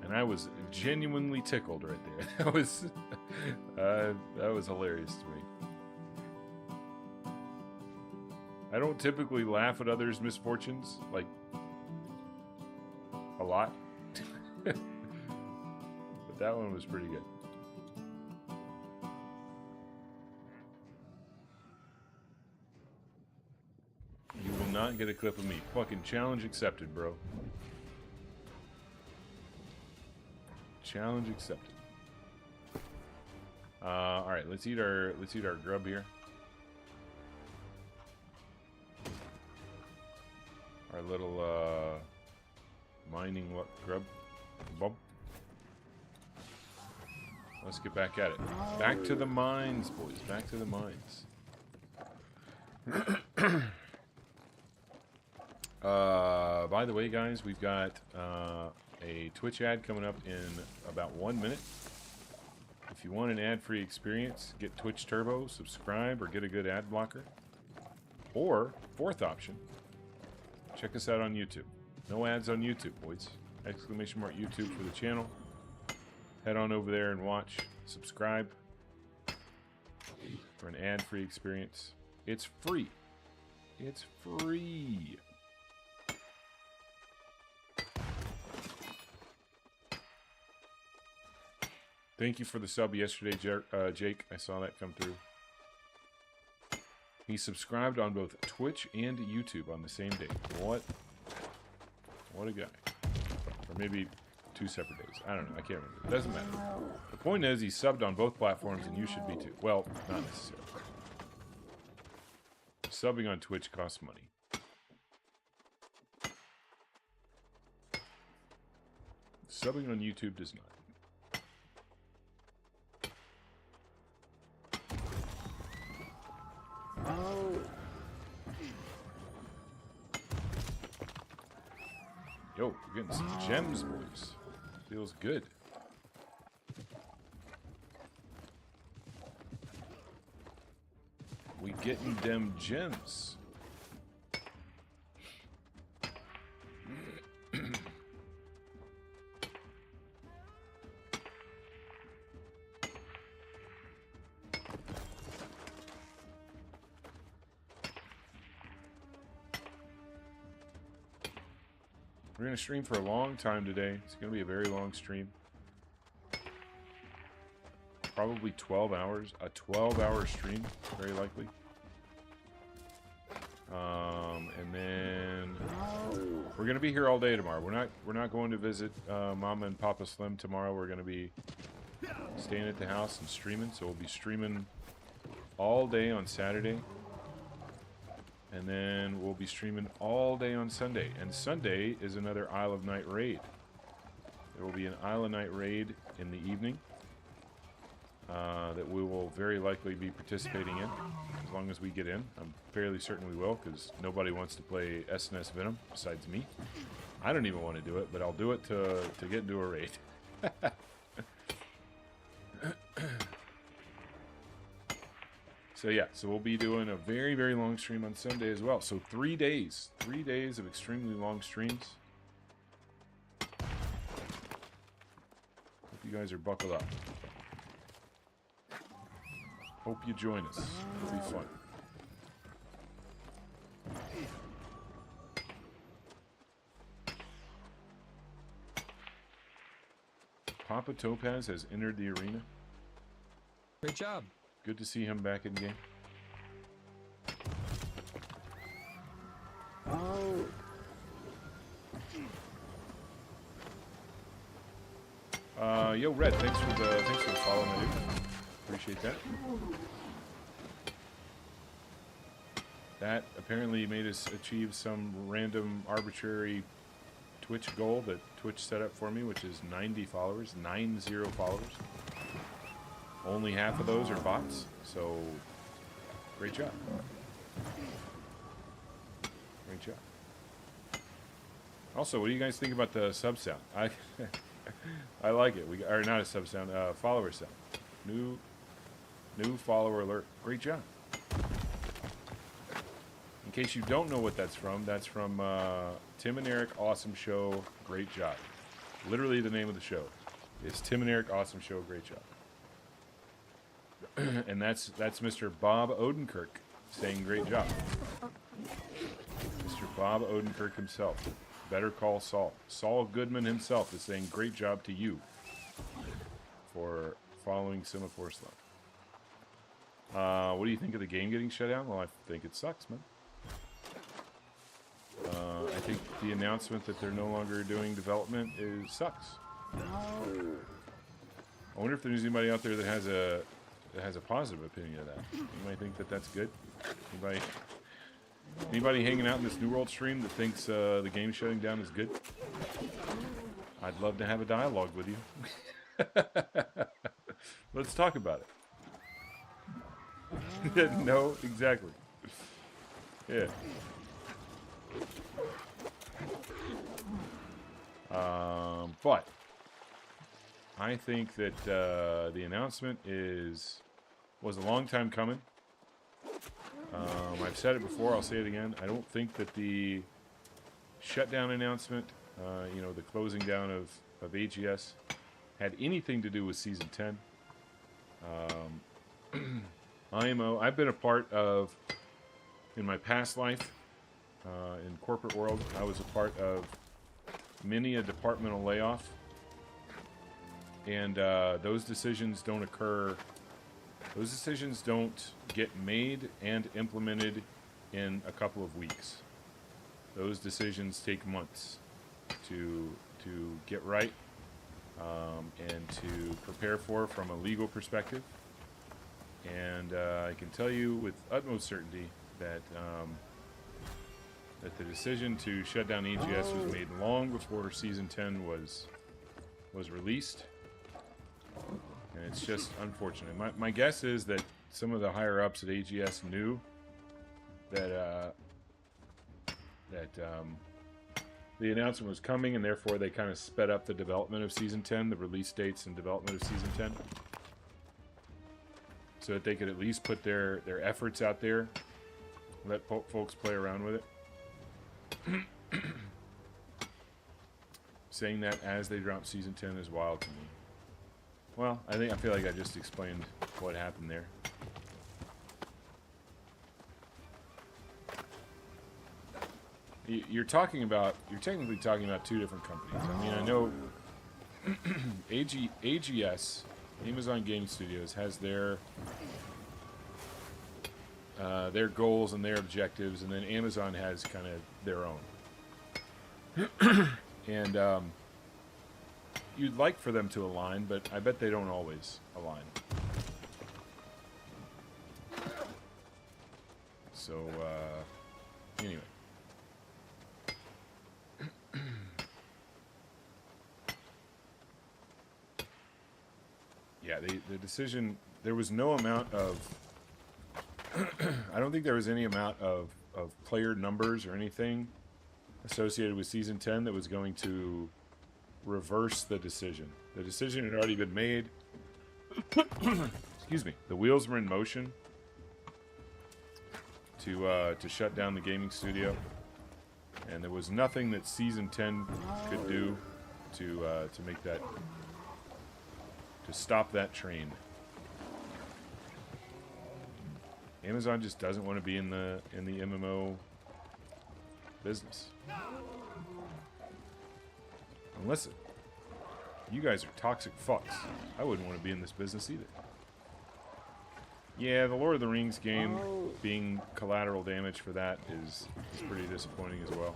And I was genuinely tickled right there. That was hilarious to me. I don't typically laugh at others' misfortunes, like, a lot. But that one was pretty good. You will not get a clip of me. Fucking challenge accepted, bro. Challenge accepted. Alright, let's eat our grub here. Our little mining grub bump. Let's get back at it. Back to the mines, boys. Back to the mines. By the way, guys, we've got a Twitch ad coming up in about 1 minute. If you want an ad-free experience, get Twitch Turbo, subscribe, or get a good ad blocker. Or, fourth option, check us out on YouTube. No ads on YouTube, boys. Exclamation mark YouTube for the channel. Head on over there and watch. Subscribe for an ad-free experience. It's free. It's free. Thank you for the sub yesterday, Jake. I saw that come through. He subscribed on both Twitch and YouTube on the same day. What a guy. Or maybe 2 separate days. I don't know. I can't remember. It doesn't matter. The point is, he subbed on both platforms, and you should be too. Well, not necessarily. Subbing on Twitch costs money. Subbing on YouTube does not. Yo, we're getting some gems, boys. Feels good. We getting them gems. We're going to stream for a long time today. It's going to be a very long stream. Probably 12 hours. A 12-hour stream, very likely. And then we're going to be here all day tomorrow. We're not going to visit Mama and Papa Slim tomorrow. We're going to be staying at the house and streaming. So we'll be streaming all day on Saturday. And then we'll be streaming all day on Sunday. And Sunday is another Isle of Night raid. There will be an Isle of Night raid in the evening that we will very likely be participating in, as long as we get in. I'm fairly certain we will, because nobody wants to play SNS Venom besides me. I don't even want to do it, but I'll do it to get into a raid. So yeah, so we'll be doing a very, very long stream on Sunday as well. So 3 days. 3 days of extremely long streams. Hope you guys are buckled up. Hope you join us. It'll be fun. Papa Topaz has entered the arena. Great job. Good to see him back in game. Oh. Yo, Red, thanks for the follow, my dude. Appreciate that. That apparently made us achieve some random arbitrary Twitch goal that Twitch set up for me, which is 90 followers, 90 followers. Only half of those are bots, so great job. Great job. Also, what do you guys think about the sub sound? I like it. We are not a sub sound, follower sound. New follower alert. Great job. In case you don't know what that's from Tim and Eric Awesome Show. Great job. Literally the name of the show is Tim and Eric Awesome Show. Great job. And that's Mr. Bob Odenkirk saying great job. Mr. Bob Odenkirk himself. Better Call Saul. Saul Goodman himself is saying great job to you for following Semaphore Slum. What do you think of the game getting shut down? Well, I think it sucks, man. I think the announcement that they're no longer doing development sucks. I wonder if there's anybody out there that has a positive opinion of that. You might think that that's good. Anybody hanging out in this New World stream that thinks the game shutting down is good? I'd love to have a dialogue with you. Let's talk about it. No, exactly. Yeah. But I think that the announcement was a long time coming. I've said it before, I'll say it again. I don't think that the shutdown announcement, the closing down of AGS, had anything to do with Season 10. I've been a part of, in my past life, in corporate world, I was a part of many a departmental layoff. And those decisions don't occur. Those decisions don't get made and implemented in a couple of weeks. Those decisions take months to get right and to prepare for from a legal perspective. And I can tell you with utmost certainty that that the decision to shut down AGS was made long before Season 10 was released. And it's just unfortunate. My guess is that some of the higher ups at AGS knew that the announcement was coming, and therefore they kind of sped up the development of Season 10, the release dates and development of Season 10, so that they could at least put their efforts out there, let folks play around with it. Saying that as they drop Season 10 is wild to me. Well, I feel like I just explained what happened there. You're technically talking about two different companies. I mean, I know AGS, Amazon Game Studios, has their goals and their objectives, and then Amazon has kind of their own. And you'd like for them to align, but I bet they don't always align. So Anyway. Yeah, the decision, there was no amount of, I don't think there was any amount of player numbers or anything associated with Season 10 that was going to reverse the decision. The decision had already been made. Excuse me. The wheels were in motion to shut down the gaming studio, and there was nothing that Season 10 could do to make that, to stop that train. Amazon just doesn't want to be in the MMO business. And listen, you guys are toxic fucks. I wouldn't want to be in this business either. Yeah, the Lord of the Rings game being collateral damage for that is pretty disappointing as well.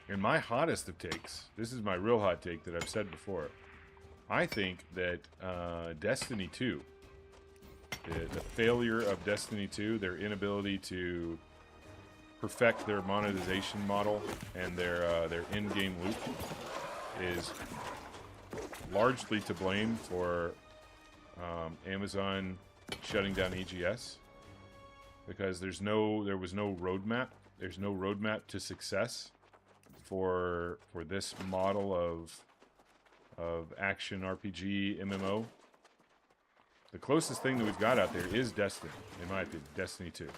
And my hottest of takes, this is my real hot take that I've said before. I think that Destiny 2, the failure of Destiny 2, their inability to perfect their monetization model and their in-game loop, is largely to blame for Amazon shutting down EGS, because there was no roadmap. There's no roadmap to success for this model of action RPG MMO. The closest thing that we've got out there is Destiny, in my opinion. Destiny 2.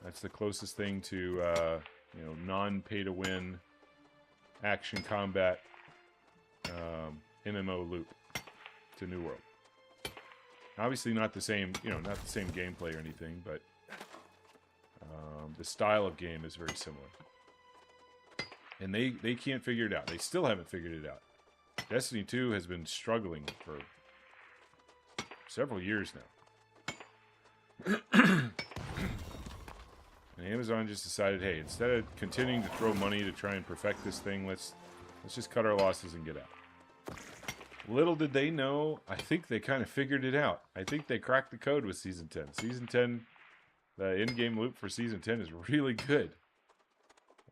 That's the closest thing to non-pay-to-win action combat MMO loop to New World. Obviously not the same, not the same gameplay or anything, but the style of game is very similar. And they can't figure it out. They still haven't figured it out. Destiny 2 has been struggling for several years now. And Amazon just decided, hey, instead of continuing to throw money to try and perfect this thing, let's just cut our losses and get out. Little did they know, I think they kind of figured it out. I think they cracked the code with Season 10. Season 10, the in-game loop for Season 10 is really good.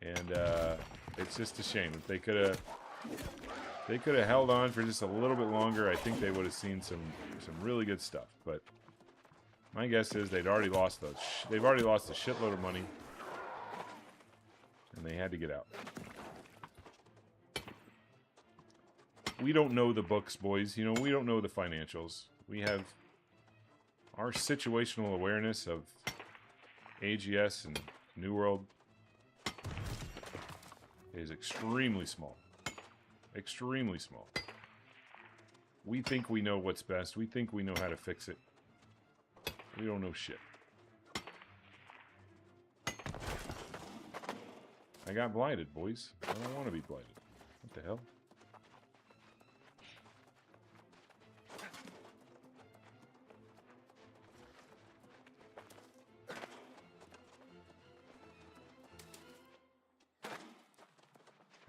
And it's just a shame. If they could have held on for just a little bit longer, I think they would have seen some really good stuff. But my guess is they've already lost a shitload of money, and they had to get out. We don't know the books, boys. We don't know the financials. We have our situational awareness of AGS and New World is extremely small. Extremely small. We think we know what's best. We think we know how to fix it. We don't know shit. I got blighted, boys. I don't want to be blighted. What the hell?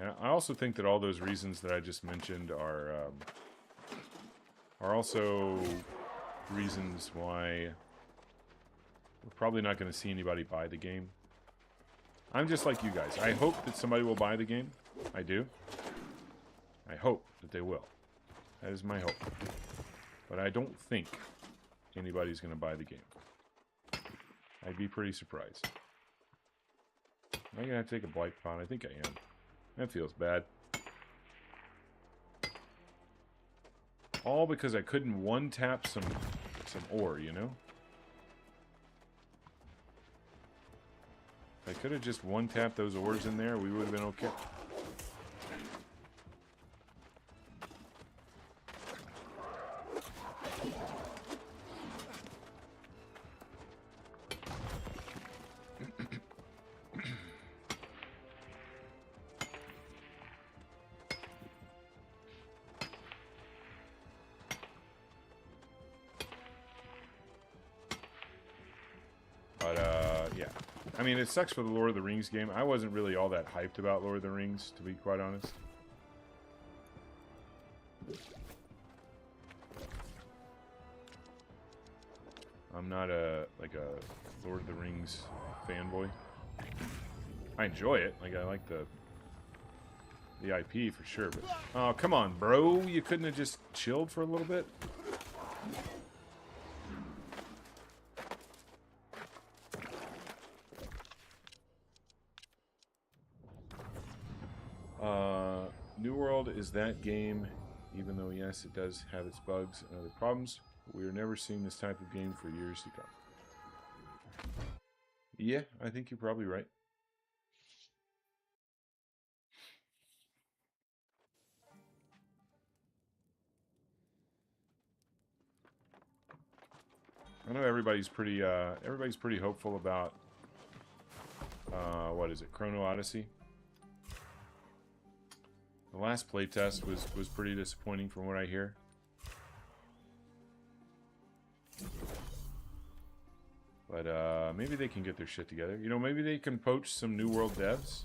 And I also think that all those reasons that I just mentioned are also reasons why we're probably not going to see anybody buy the game. I'm just like you guys. I hope that somebody will buy the game. I do. I hope that they will. That is my hope. But I don't think anybody's going to buy the game. I'd be pretty surprised. Am I going to have to take a blight pot? I think I am. That feels bad. All because I couldn't one-tap some ore, If I could have just one-tapped those ores in there, we would have been okay. Yeah. I mean, it sucks for the Lord of the Rings game. I wasn't really all that hyped about Lord of the Rings, to be quite honest. I'm not a Lord of the Rings fanboy. I enjoy it. Like, I like the IP for sure, but oh, come on, bro. You couldn't have just chilled for a little bit? New World is that game, even though, yes, it does have its bugs and other problems. We are never seeing this type of game for years to come. Yeah, I think you're probably right. I know everybody's pretty hopeful about what is it, Chrono Odyssey. The last playtest was pretty disappointing from what I hear. But maybe they can get their shit together. You know, maybe they can poach some New World devs.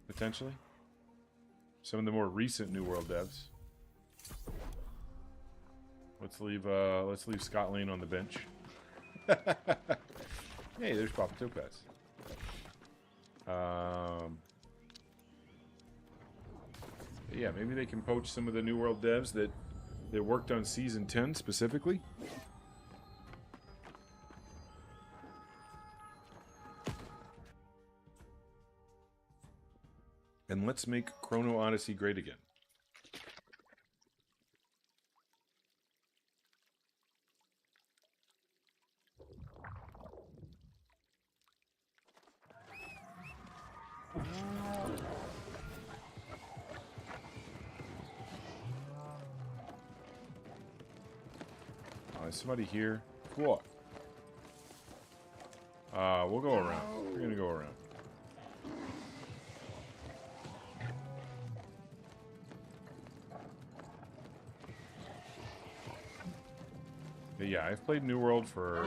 Potentially. Some of the more recent New World devs. Let's leave Scott Lane on the bench. Hey, there's Papa Topaz. Yeah, maybe they can poach some of the New World devs that worked on Season 10 specifically. And let's make Chrono Odyssey great again. Is somebody here? What? We'll go around. We're gonna go around. But yeah, I've played New World for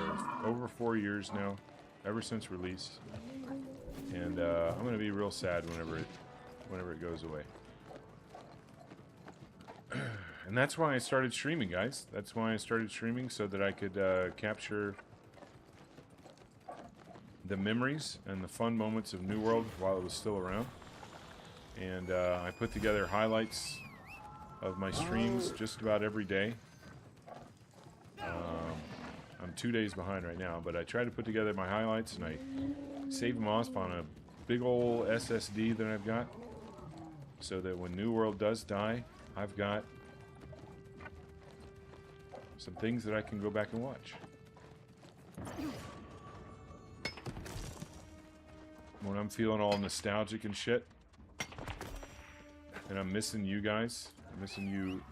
over 4 years now, ever since release, and I'm gonna be real sad whenever it goes away. And that's why I started streaming, guys. That's why I started streaming, so that I could capture the memories and the fun moments of New World while it was still around. And I put together highlights of my streams just about every day. I'm 2 days behind right now, but I try to put together my highlights, and I save them off on a big old SSD that I've got, so that when New World does die, I've got some things that I can go back and watch. When I'm feeling all nostalgic and shit, and I'm missing you guys, I'm missing you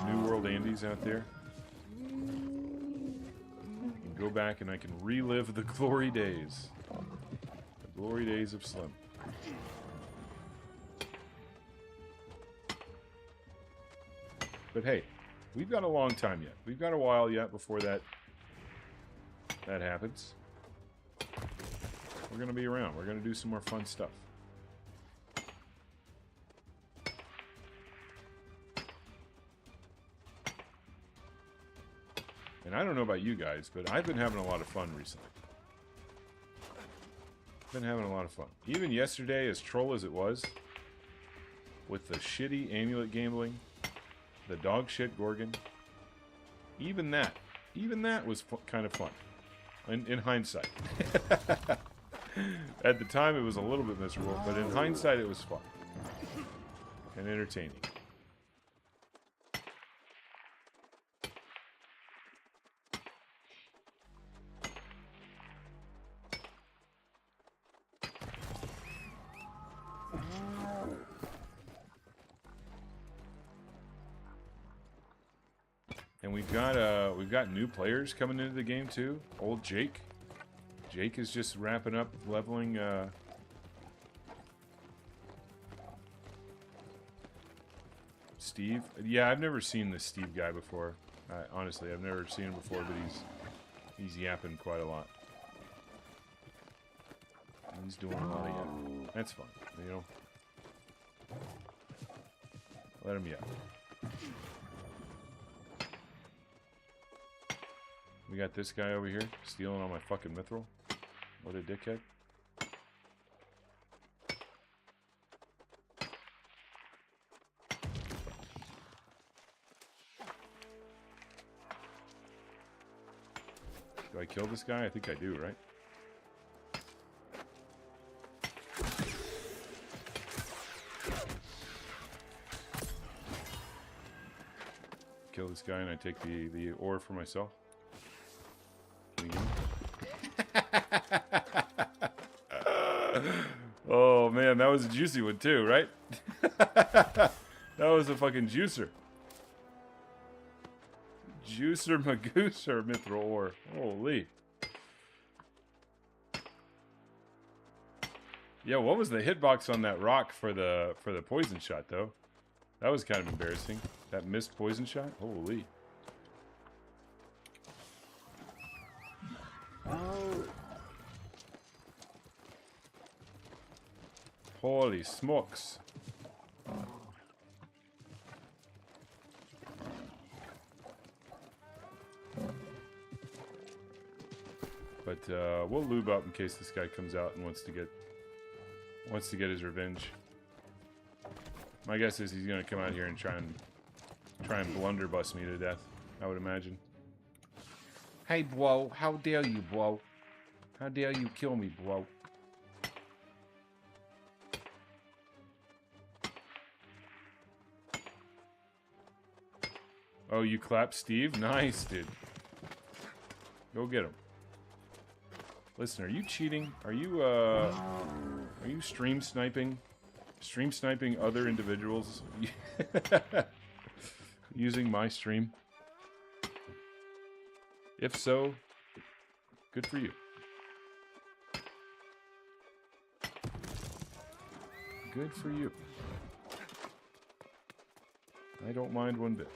New World Andes out there, and go back and I can relive the glory days. The glory days of Slim. But hey, we've got a long time yet. We've got a while yet before that happens. We're going to be around. We're going to do some more fun stuff. And I don't know about you guys, but I've been having a lot of fun recently. Been having a lot of fun. Even yesterday, as troll as it was, with the shitty amulet gambling, the dog shit Gorgon, even that was kind of fun. In hindsight. At the time, it was a little bit miserable, but in hindsight, it was fun and entertaining. And we've got new players coming into the game too. Old Jake. Jake is just wrapping up leveling Steve. Yeah, I've never seen this Steve guy before. Honestly, I've never seen him before, but he's yapping quite a lot. He's doing a lot of yapping. That's fun, you know. Let him yap. We got this guy over here stealing all my fucking mithril. What a dickhead. Do I kill this guy? I think I do, right? Kill this guy and I take the ore for myself. Oh man, that was a juicy one too, right? That was a fucking juicer. Juicer magooser mithril ore. Holy. Yeah, what was the hitbox on that rock for the poison shot though? That was kind of embarrassing. That missed poison shot? Holy. Holy smokes. But we'll lube up in case this guy comes out and wants to get his revenge. My guess is he's gonna come out here and try and blunderbuss me to death, I would imagine. Hey, bro, how dare you, bro? How dare you kill me, bro? Oh, you clapped Steve? Nice, dude. Go get him. Listen, are you cheating? Are you stream sniping? Stream sniping other individuals using my stream? If so, good for you. Good for you. I don't mind one bit.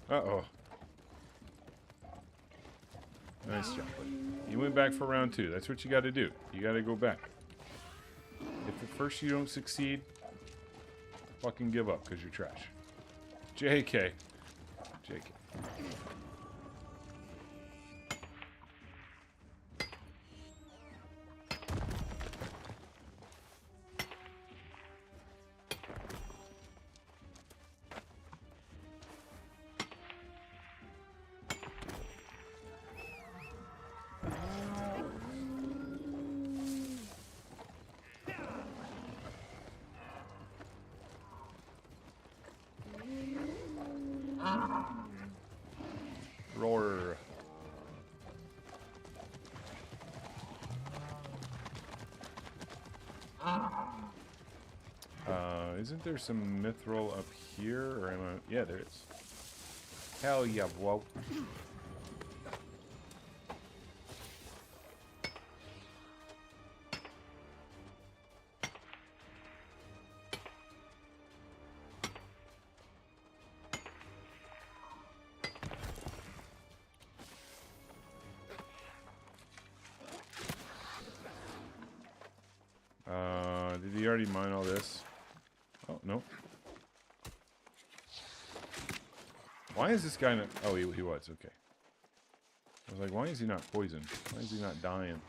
Uh-oh. Nice job. You went back for round 2. That's what you got to do. You got to go back. If at first you don't succeed, fucking give up because you're trash. JK. JK. Roar. Isn't there some mithril up here? Or am I... Yeah, there is. Hell yeah, whoa. Did he already mine all this? Oh, no. Why is this guy not... Oh, he was. Okay. I was like, why is he not poisoned? Why is he not dying?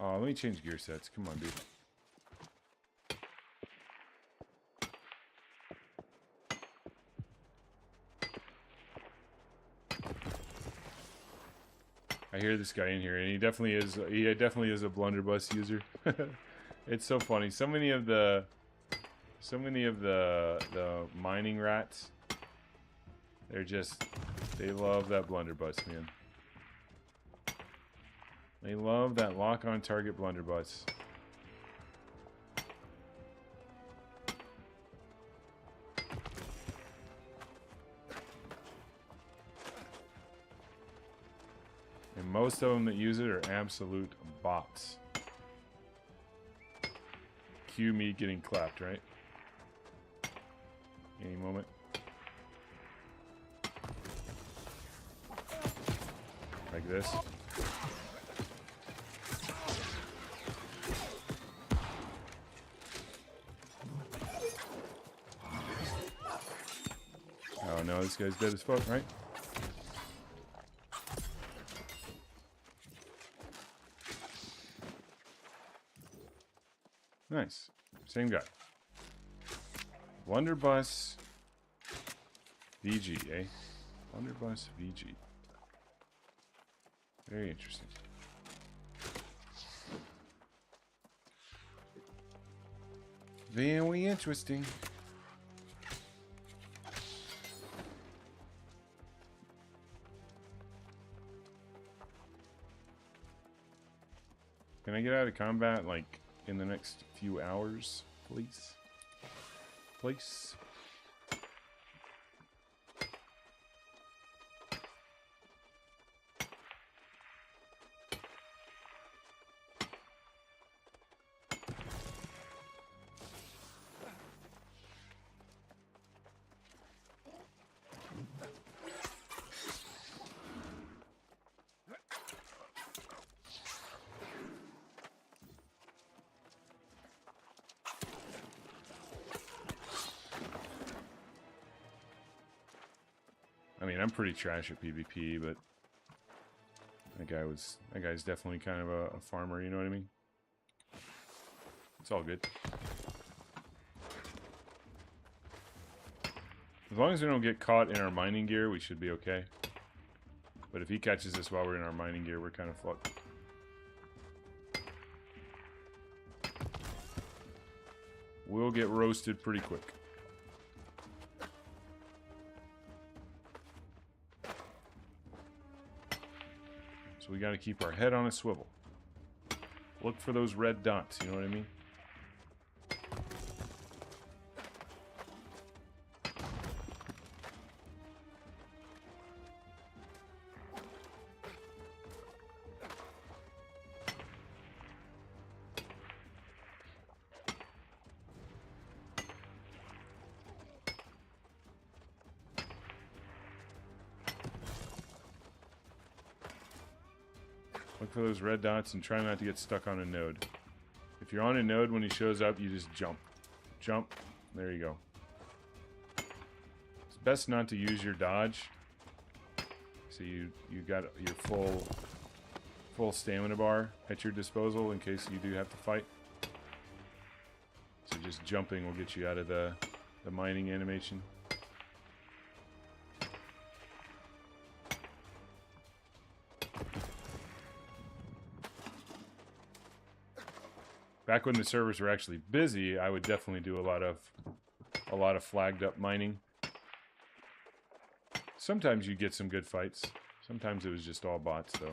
Oh, let me change gear sets. Come on, dude. I hear this guy in here, and he definitely is a blunderbuss user. It's so funny. So many of the mining rats They're just, they love that blunderbuss, man. They love that lock-on target blunderbuss. And most of them that use it are absolute bots. Cue me getting clapped, right? Any moment. Like this. Oh no, this guy's dead as fuck, right? Nice. Same guy. Blunderbuss VG, eh? Blunderbuss VG. Very interesting. Very interesting. Can I get out of combat, like, in the next few hours, please? Please? I mean, I'm pretty trash at PvP, but that guy's definitely kind of a farmer, you know what I mean? It's all good. As long as we don't get caught in our mining gear, we should be okay. But if he catches us while we're in our mining gear, we're kind of fucked. We'll get roasted pretty quick. So we got to keep our head on a swivel. Look for those red dots, you know what I mean? Look for those red dots and try not to get stuck on a node. If you're on a node when he shows up, you just jump. Jump. There you go. It's best not to use your dodge. So you got your full stamina bar at your disposal in case you do have to fight. So just jumping will get you out of the mining animation. Back when the servers were actually busy, I would definitely do a lot of flagged up mining. Sometimes you get some good fights. Sometimes it was just all bots, though.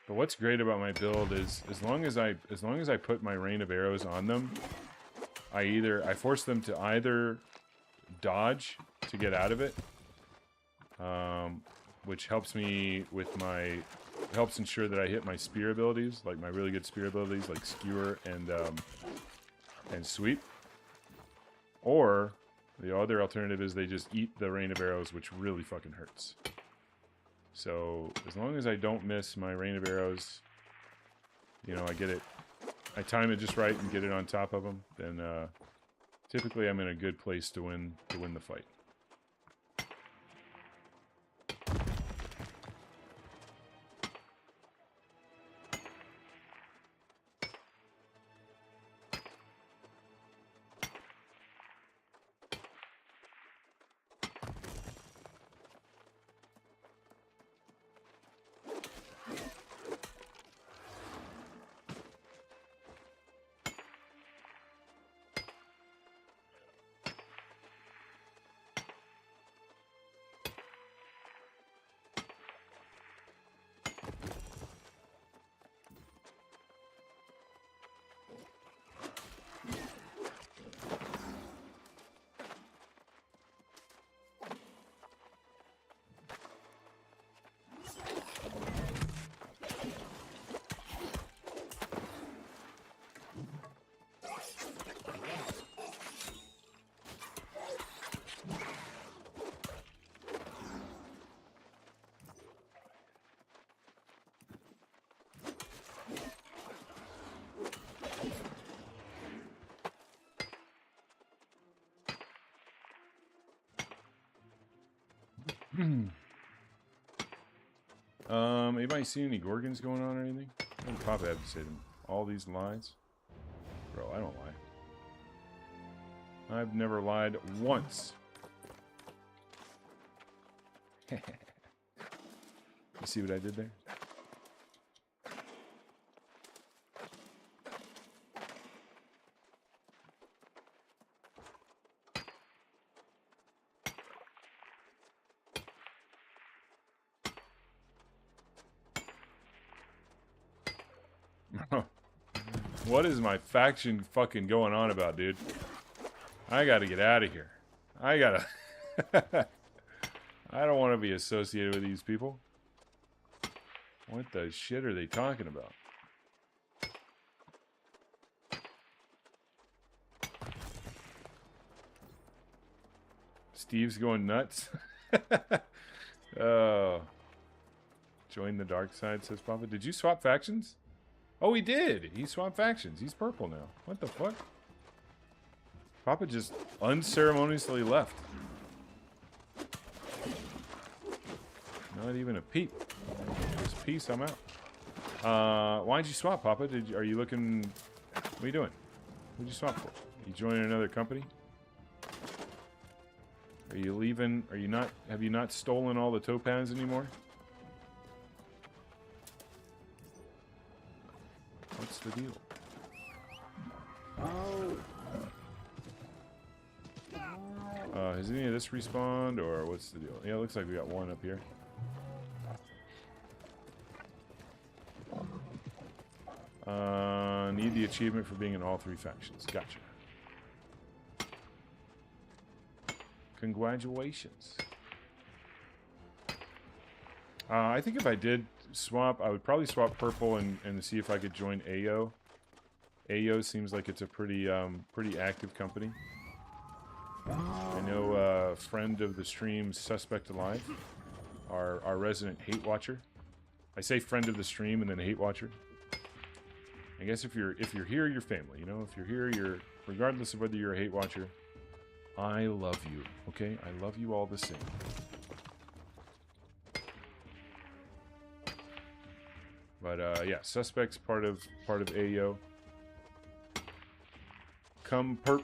But what's great about my build is as long as I put my rain of arrows on them, I force them to either dodge to get out of it, which helps me with helps ensure that I hit my spear abilities, like my really good spear abilities, like skewer and sweep. Or the other alternative is they just eat the rain of arrows, which really fucking hurts. So as long as I don't miss my rain of arrows, you know, I time it just right and get it on top of them, then typically I'm in a good place to win the fight. Anybody seen any Gorgons going on or anything? What did Papa have to say to me? All these lies? Bro, I don't lie. I've never lied once. You see what I did there? What is my faction fucking going on about, dude? I gotta get out of here. I gotta... I don't want to be associated with these people. What the shit are they talking about? Steve's going nuts. Oh. Join the dark side, says Papa. Did you swap factions? Oh, he did. He swapped factions. He's purple now. What the fuck? Papa just unceremoniously left. Not even a peep. Just peace, I'm out. Why'd you swap, Papa? Are you looking... What are you doing? What'd you swap for? You joining another company? Are you leaving? Are you not... Have you not stolen all the topaz anymore? What's the deal? Has any of this respawned, or what's the deal? Yeah, it looks like we got one up here. Need the achievement for being in all three factions. Gotcha. Congratulations. I think if I did swap, I would probably swap purple and see if I could join AO. AO seems like it's a pretty active company. I know a friend of the stream, Suspect Alive, our resident hate watcher. I say friend of the stream and then hate watcher. I guess if you're here, you're family. You know, if you're here, you're regardless of whether you're a hate watcher. I love you. Okay, I love you all the same. But yeah, Suspect's part of AO. Come perp.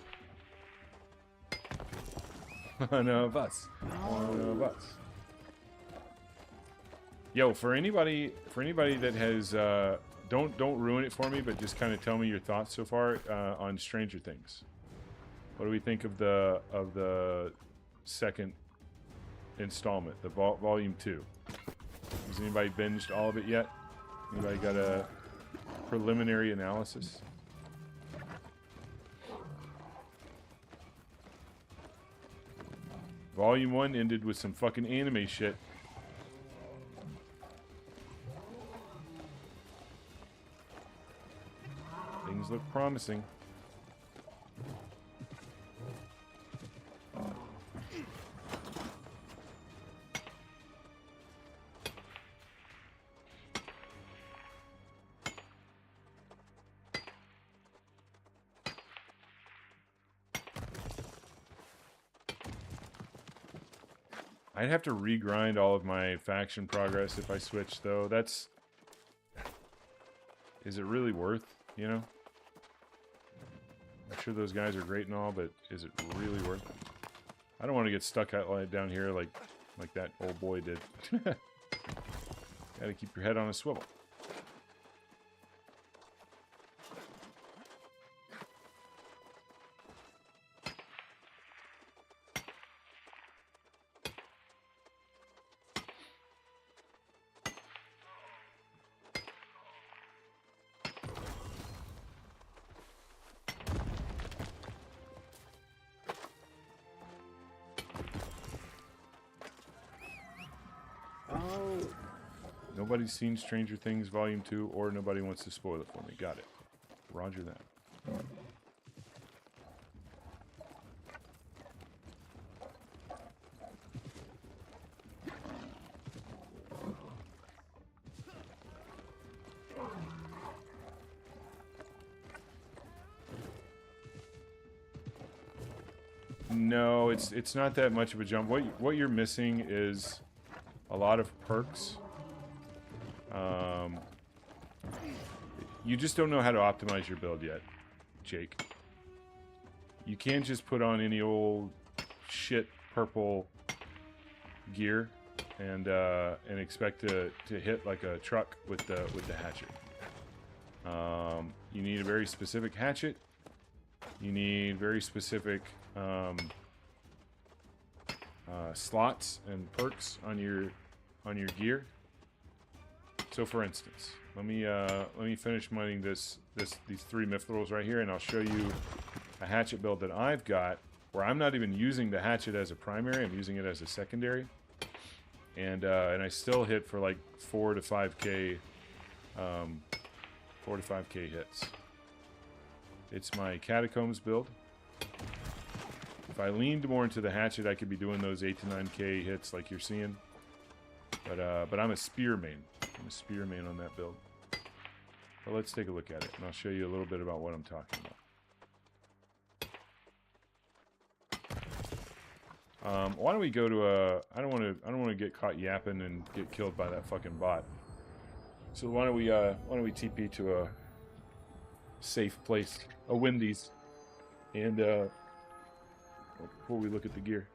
One of us. One of us. Yo, for anybody that has don't ruin it for me, but just kind of tell me your thoughts so far on Stranger Things. What do we think of the second installment, the volume 2? Has anybody binged all of it yet? Anybody got a preliminary analysis? Volume 1 ended with some fucking anime shit. Things look promising. I'd have to regrind all of my faction progress if I switch, though. That's... Is it really worth, you know? I'm sure those guys are great and all, but is it really worth it? I don't want to get stuck out down here like that old boy did. Gotta keep your head on a swivel. Nobody's seen Stranger Things Volume 2, or nobody wants to spoil it for me. Got it. Roger that. No, it's not that much of a jump. What you're missing is a lot of perks. You just don't know how to optimize your build yet, Jake. You can't just put on any old shit purple gear and expect to hit like a truck with the hatchet. You need a very specific hatchet. You need very specific slots and perks on your gear. So, for instance, let me finish mining these 3 mithrils right here, and I'll show you a hatchet build that I've got where I'm not even using the hatchet as a primary. I'm using it as a secondary, and I still hit for like 4 to 5k hits. It's my Catacombs build. If I leaned more into the hatchet, I could be doing those 8 to 9k hits like you're seeing. But I'm a spear main. I'm a spear main on that build. But let's take a look at it, and I'll show you a little bit about what I'm talking about. Why don't we go to a? I don't want to get caught yapping and get killed by that fucking bot. So why don't we TP to a safe place, a Wendy's, and before we look at the gear.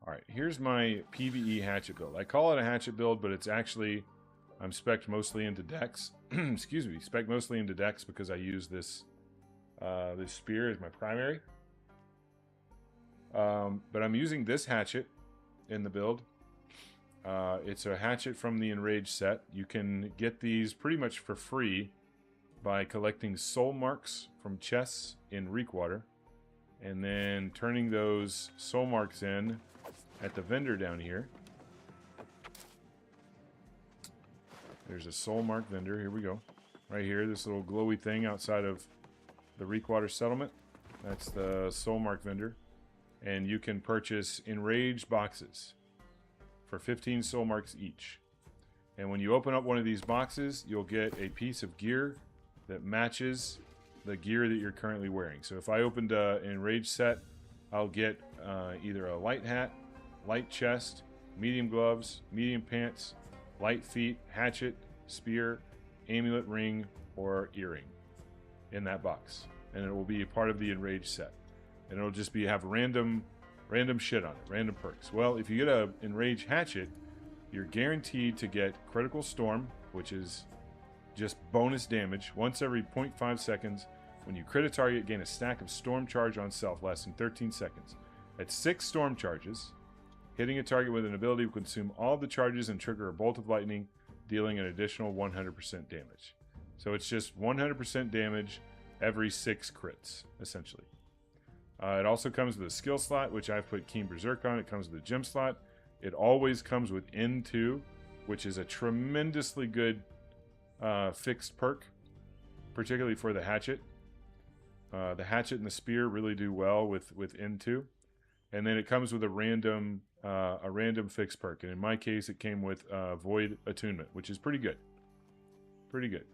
Alright, here's my PvE hatchet build. I call it a hatchet build, but it's actually, I'm spec'd mostly into Dex. Excuse me, spec'd mostly into Dex because I use this this spear as my primary. But I'm using this hatchet in the build. It's a hatchet from the Enraged set. You can get these pretty much for free by collecting soul marks from chests in Reekwater, and then turning those soul marks in at the vendor down here. There's a soul mark vendor. Here we go. Right here, this little glowy thing outside of the Reekwater settlement. That's the soul mark vendor. And you can purchase Enraged boxes for 15 soul marks each. And when you open up one of these boxes, you'll get a piece of gear that matches the gear that you're currently wearing. So if I opened an Enraged set, I'll get either a light hat, light chest, medium gloves, medium pants, light feet, hatchet, spear, amulet ring, or earring in that box. And it will be a part of the Enraged set. And it'll just be have random shit on it, random perks. Well, if you get a Enraged hatchet, you're guaranteed to get Critical Storm, which is just bonus damage. Once every 0.5 seconds, when you crit a target, gain a stack of Storm Charge on self, lasting 13 seconds. At 6 Storm Charges, hitting a target with an ability will consume all of the charges and trigger a bolt of lightning, dealing an additional 100% damage. So it's just 100% damage every 6 crits, essentially. It also comes with a skill slot, which I've put Keen Berserk on. It comes with a gem slot. It always comes with N2, which is a tremendously good fixed perk, particularly for the hatchet. The hatchet and the spear really do well with N2. And then it comes with a random fixed perk. And in my case, it came with Void Attunement, which is pretty good. Pretty good.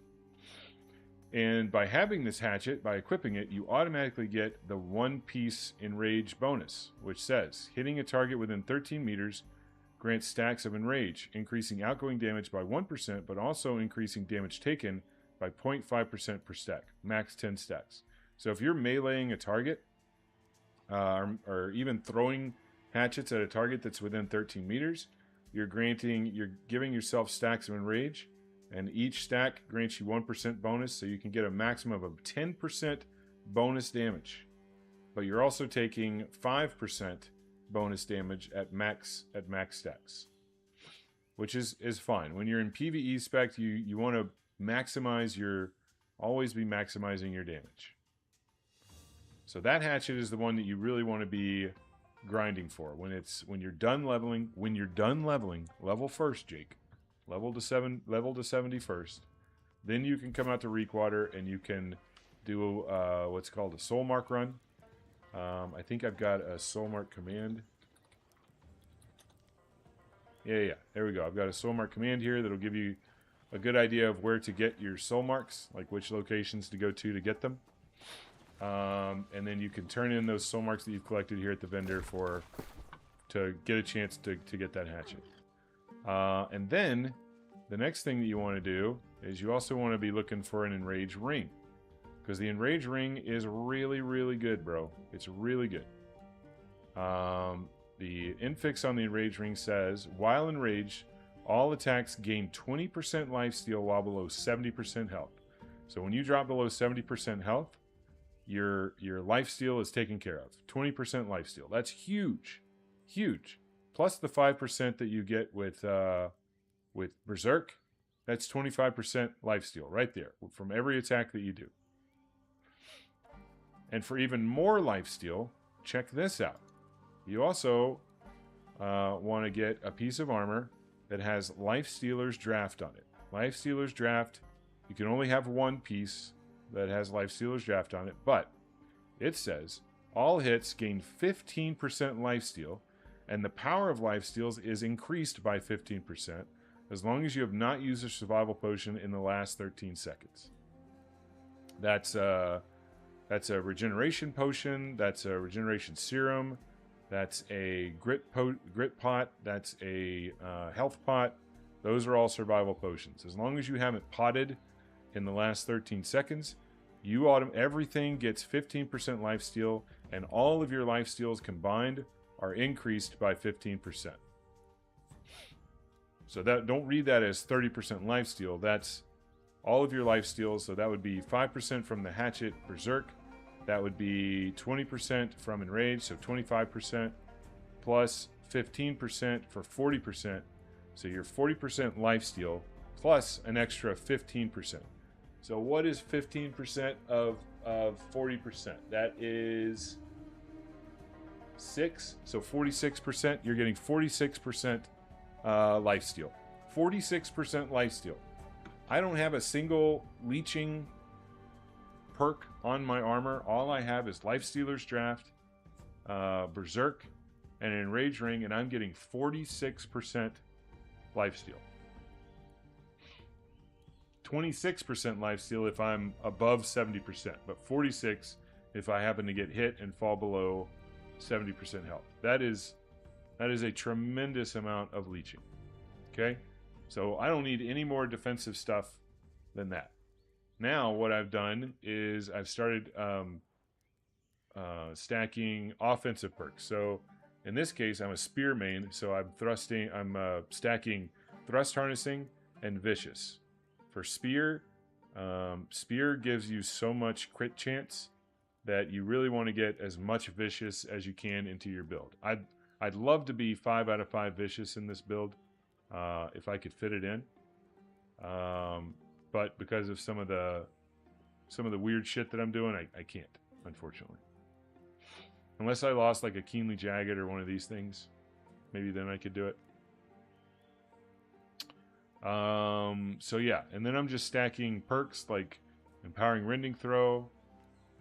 And by having this hatchet, by equipping it, you automatically get the 1-piece Enrage bonus, which says, hitting a target within 13 meters grants stacks of Enrage, increasing outgoing damage by 1%, but also increasing damage taken by 0.5% per stack, max 10 stacks. So if you're meleeing a target, or even throwing hatchets at a target that's within 13 meters, you're giving yourself stacks of Enrage, and each stack grants you 1% bonus, so you can get a maximum of 10% bonus damage. But you're also taking 5% bonus damage at max stacks, which is fine. When you're in PvE spec, you want to always be maximizing your damage. So that hatchet is the one that you really want to be grinding for when you're done leveling. When you're done leveling, level first, Jake. Level to 70 first. Then you can come out to Reekwater and you can do what's called a soul mark run. I think I've got a soul mark command. Yeah. There we go. I've got a soul mark command here that'll give you a good idea of where to get your soul marks, like which locations to go to get them. And then you can turn in those soul marks that you've collected here at the vendor to get a chance to get that hatchet. And then the next thing that you want to do is you also want to be looking for an enraged ring, because the enraged ring is really, really good, bro. It's really good. The infix on the enraged ring says, while enraged, all attacks gain 20% lifesteal while below 70% health. So when you drop below 70% health, your lifesteal is taken care of. 20% lifesteal. That's huge. Huge. Plus the 5% that you get with Berserk, that's 25% lifesteal right there from every attack that you do. And for even more lifesteal, check this out. You also want to get a piece of armor that has Lifestealer's Draft on it. Lifestealer's Draft, you can only have one piece that has Lifestealer's Draft on it, but it says all hits gain 15% lifesteal, and the power of lifesteals is increased by 15% as long as you have not used a survival potion in the last 13 seconds. That's a regeneration potion, that's a regeneration serum, that's a grit pot, that's a health pot. Those are all survival potions. As long as you haven't potted in the last 13 seconds, everything gets 15% lifesteal, and all of your lifesteals combined are increased by 15%. So don't read that as 30% lifesteal. That's all of your lifesteals. So that would be 5% from the hatchet Berserk. That would be 20% from Enrage, so 25%, plus 15% for 40%. So you're 40% lifesteal, plus an extra 15%. So what is 15% of 40%? That is 6. So 46%, you're getting 46% lifesteal. 46% lifesteal. I don't have a single leeching perk on my armor. All I have is Lifestealer's Draft, Berserk, and an Enraged Ring, and I'm getting 46% lifesteal. 26% lifesteal if I'm above 70%, but 46 if I happen to get hit and fall below 70% health. That is a tremendous amount of leeching. Okay? So I don't need any more defensive stuff than that. Now what I've done is I've started stacking offensive perks. So in this case, I'm a spear main, so I'm stacking thrust harnessing and vicious. For spear, spear gives you so much crit chance that you really want to get as much vicious as you can into your build. I'd love to be 5 out of 5 vicious in this build if I could fit it in. But because of some of the weird shit that I'm doing, I can't, unfortunately. Unless I lost like a Keenly Jagged or one of these things, maybe then I could do it. So yeah, and then I'm just stacking perks like Empowering Rending Throw,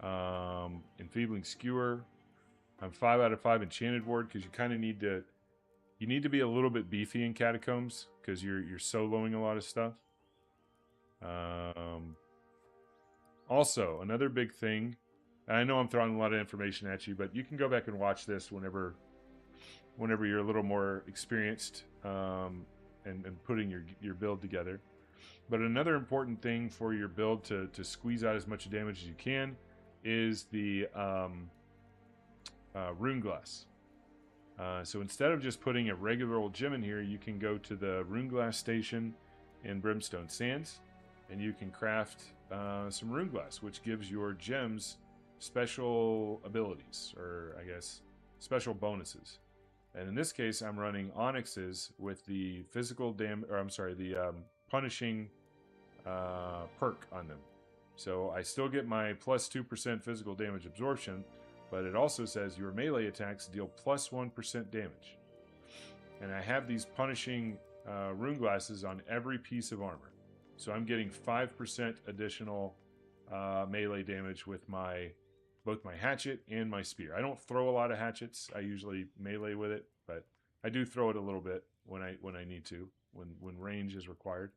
Enfeebling Skewer. I'm 5 out of 5 Enchanted Ward because you kind of need to be a little bit beefy in Catacombs because you're soloing a lot of stuff. Also, another big thing, and I know I'm throwing a lot of information at you, but you can go back and watch this whenever you're a little more experienced and putting your build together. But another important thing for your build to squeeze out as much damage as you can is the Rune Glass. So instead of just putting a regular old gem in here, you can go to the Rune Glass station in Brimstone Sands, and you can craft some Rune Glass, which gives your gems special abilities, or I guess special bonuses. And in this case, I'm running Onyxes with the punishing perk on them. So I still get my plus 2% physical damage absorption, but it also says your melee attacks deal plus 1% damage. And I have these punishing rune glasses on every piece of armor. So I'm getting 5% additional melee damage with both my hatchet and my spear. I don't throw a lot of hatchets. I usually melee with it, but I do throw it a little bit. when I need to, when range is required.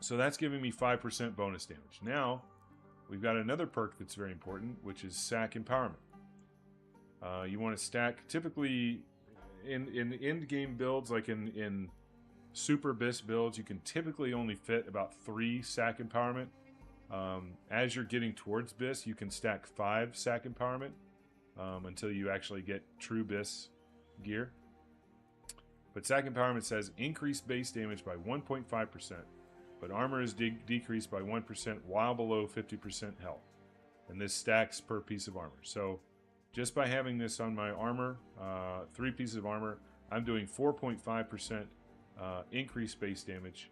So that's giving me 5% bonus damage. Now, we've got another perk that's very important, which is Sack Empowerment. You want to stack, typically, in end-game builds, like in Super Abyss builds, you can typically only fit about 3 Sack Empowerment. As you're getting towards Biss, you can stack 5 Sack Empowerment until you actually get true Biss gear. But Sack Empowerment says increase base damage by 1.5%. But armor is decreased by 1% while below 50% health. And this stacks per piece of armor. So just by having this on my armor, 3 pieces of armor, I'm doing 4.5% increased base damage.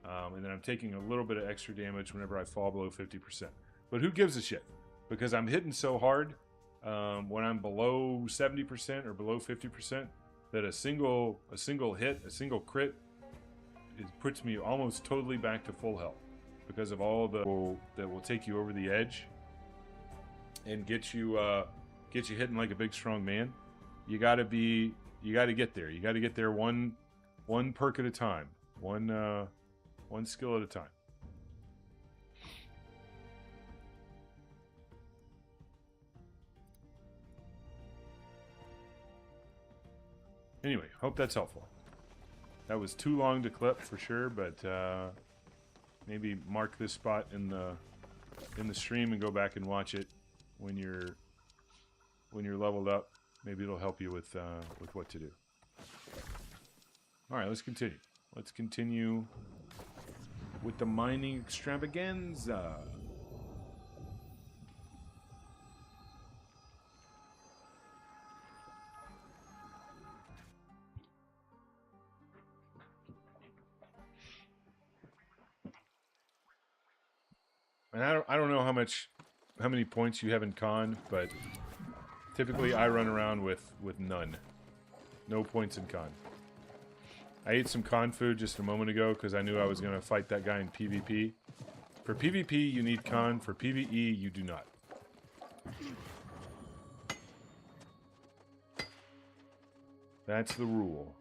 And then I'm taking a little bit of extra damage whenever I fall below 50%. But who gives a shit? Because I'm hitting so hard when I'm below 70% or below 50% that a single hit, a single crit, it puts me almost totally back to full health because of all the that will take you over the edge and get you hitting like a big strong man. You got to get there. You got to get there one perk at a time, one skill at a time. Anyway, hope that's helpful. That was too long to clip for sure, but maybe mark this spot in the stream and go back and watch it when you're leveled up. Maybe it'll help you with what to do. All right, let's continue. Let's continue with the mining extravaganza. And I don't know how many points you have in con, but typically I run around with none. No points in con. I ate some con food just a moment ago because I knew I was going to fight that guy in PvP. For PvP, you need con. For PvE, you do not. That's the rule.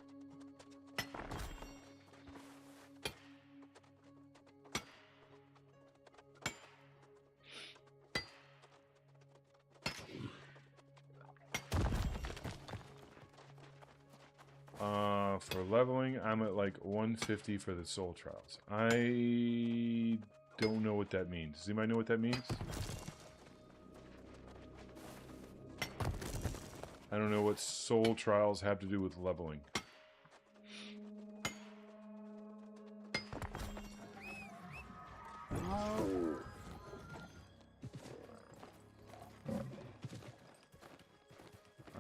For leveling, I'm at like 150 for the soul trials. I don't know what that means. Does anybody know what that means? I don't know what soul trials have to do with leveling.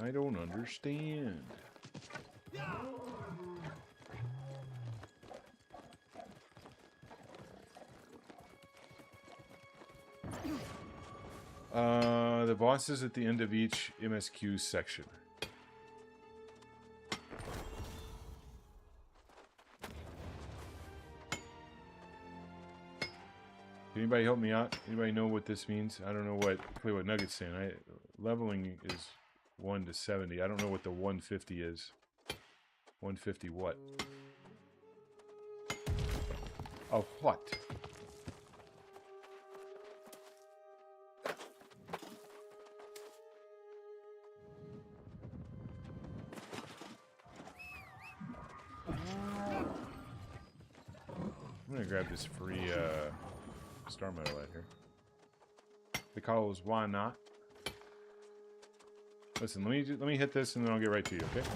I don't understand. The bosses at the end of each MSQ section. Can anybody help me out? Anybody know what this means? I don't know what Nugget's saying. Leveling is 1 to 70. I don't know what the 150 is. 150 what? Oh, what? I'm gonna grab this free star medal right here. Because why not? Listen, let me hit this and then I'll get right to you, okay?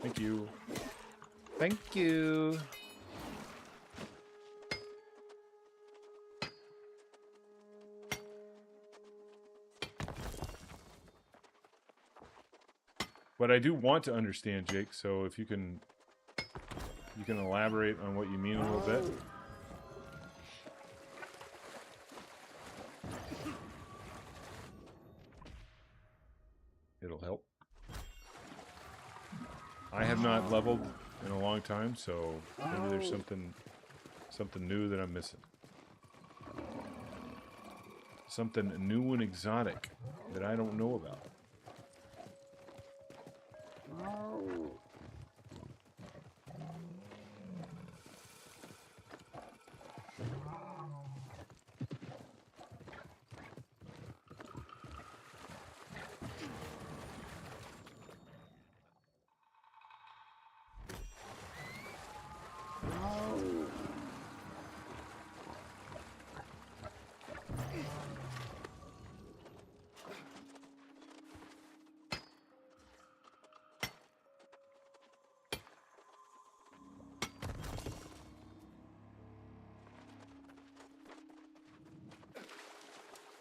Thank you. Thank you. But I do want to understand, Jake, so if you can elaborate on what you mean a little bit. It'll help. I have not leveled in a long time, so maybe there's something new that I'm missing. Something new and exotic that I don't know about.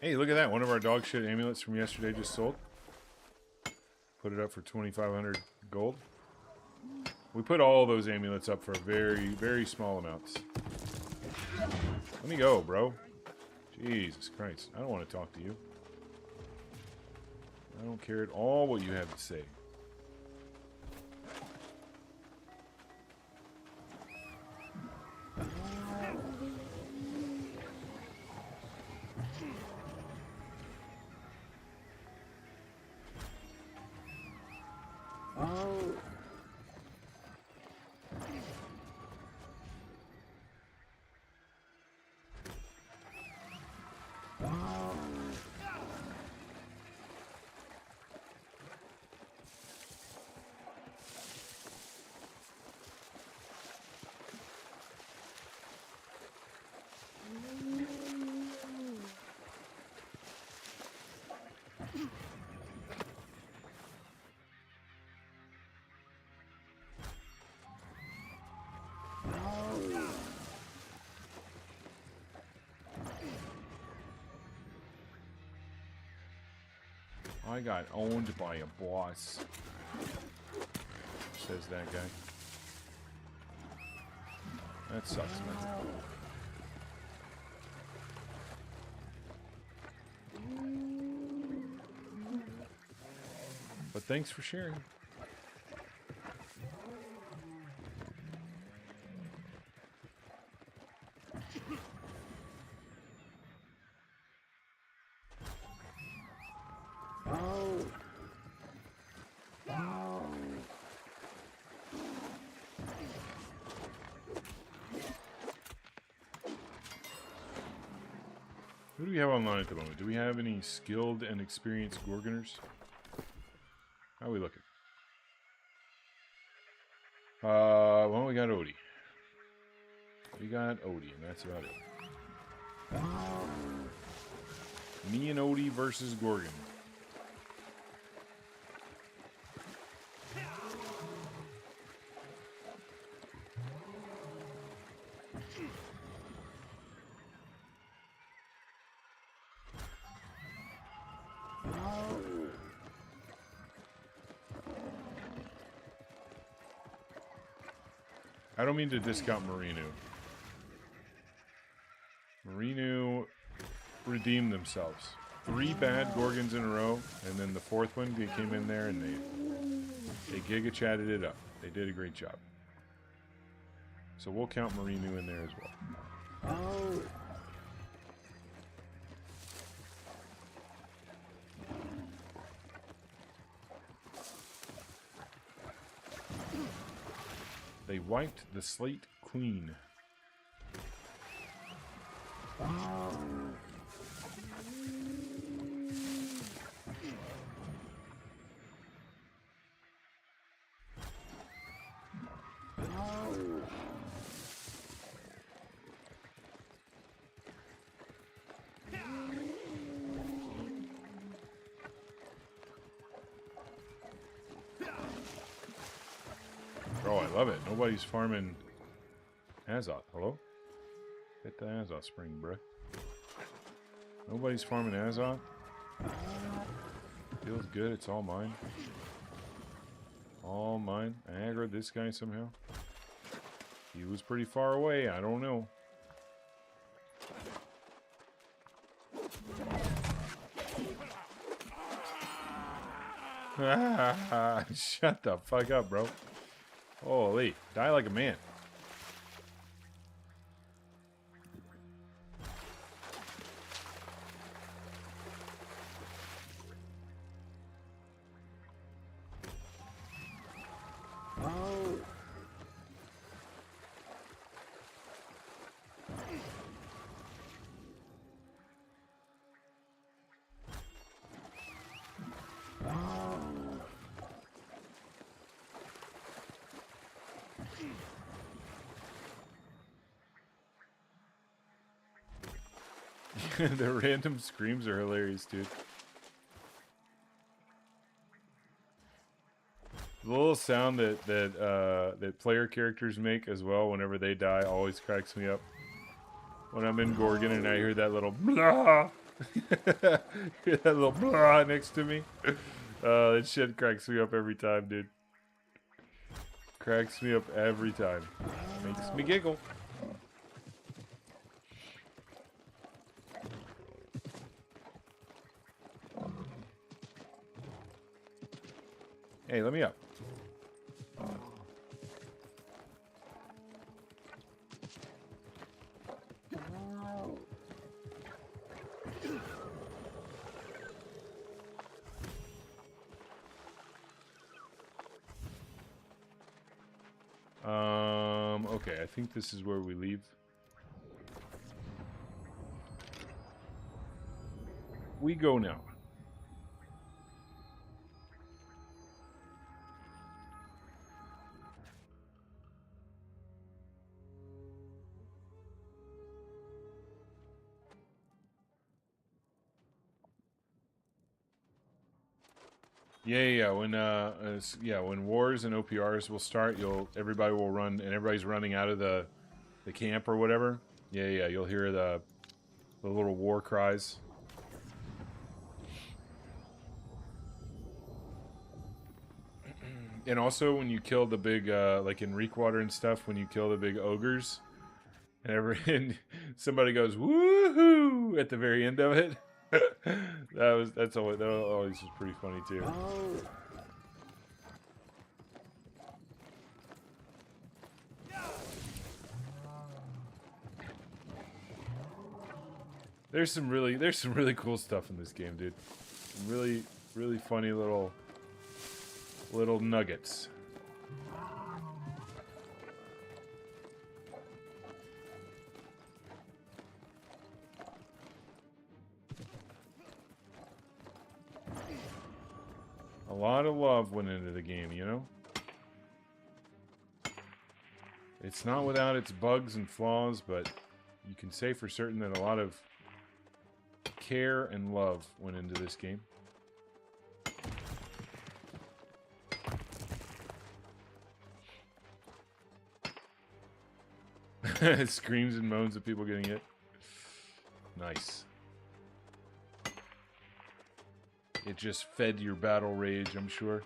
Hey, look at that. One of our dog shit amulets from yesterday just sold. Put it up for 2,500 gold. We put all those amulets up for very, very small amounts. Let me go, bro. Jesus Christ. I don't want to talk to you. I don't care at all what you have to say. I got owned by a boss, says that guy. That sucks, man. But thanks for sharing. Who do we have online at the moment? Do we have any skilled and experienced Gorgoners? How are we looking? Well, we got Odie. We got Odie, and that's about it. Me and Odie versus Gorgon. I don't mean to discount Marinu. Marinu redeemed themselves. 3 bad Gorgons in a row, and then the 4th one, they came in there and they Giga chatted it up. They did a great job. So we'll count Marinu in there as well. They wiped the Slate Queen. Oh, I love it. Nobody's farming Azoth. Hello? Hit the Azoth spring, bruh. Nobody's farming Azoth. Feels good. It's all mine. All mine. I aggroed this guy somehow. He was pretty far away. I don't know. Shut the fuck up, bro. Holy, die like a man. The random screams are hilarious, dude. The little sound that player characters make as well whenever they die always cracks me up. When I'm in Gorgon and I hear that little blah, hear that little blah next to me. That shit cracks me up every time, dude. Cracks me up every time. Makes me giggle. Hey, let me up. Okay, I think this is where we leave. We go now. Yeah. When wars and OPRs will start, everybody will run, and everybody's running out of the camp or whatever. Yeah. You'll hear the little war cries. And also, when you kill the big, like in Reekwater and stuff, when you kill the big ogres, and somebody goes woohoo at the very end of it. that always was pretty funny too. There's some really cool stuff in this game, dude. Some really funny little nuggets. A lot of love went into the game, you know? It's not without its bugs and flaws, but you can say for certain that a lot of care and love went into this game. Screams and moans of people getting hit. Nice. It just fed your battle rage, I'm sure.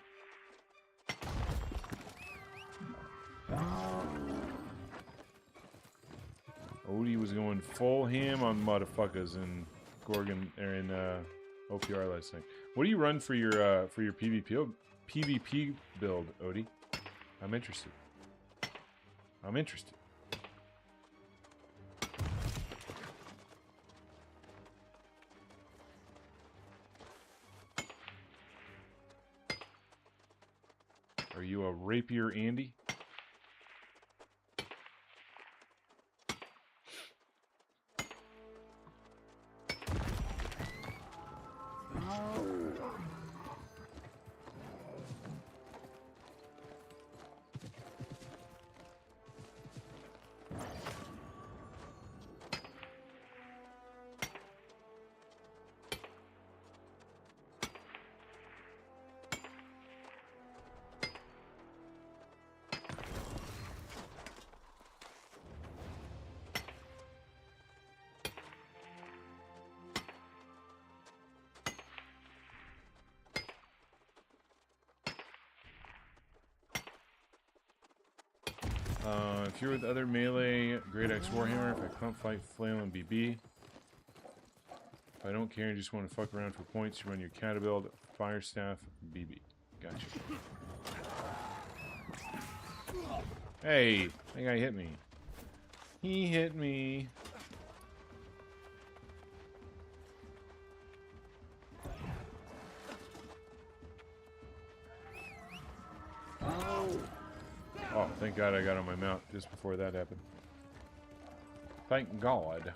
Odie was going full ham on motherfuckers in Gorgon or in OPR last night. What do you run for your PvP build, Odie? I'm interested. Are you a Rapier Andy? If you're with other melee, Great Axe Warhammer, if I clump fight, flail, and BB. If I don't care and just want to fuck around for points, you run your Cata build, Fire Staff, BB. Gotcha. Hey, that guy hit me. He hit me. Oh, thank God I got on my mount just before that happened. Thank God.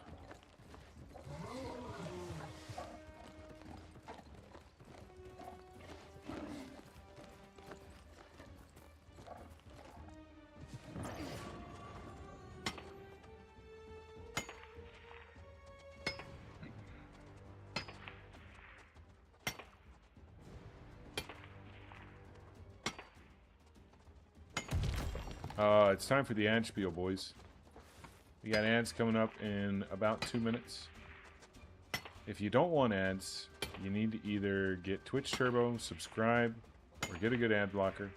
It's time for the ad spiel, boys. We got ads coming up in about 2 minutes. If you don't want ads, you need to either get Twitch Turbo, subscribe, or get a good ad blocker.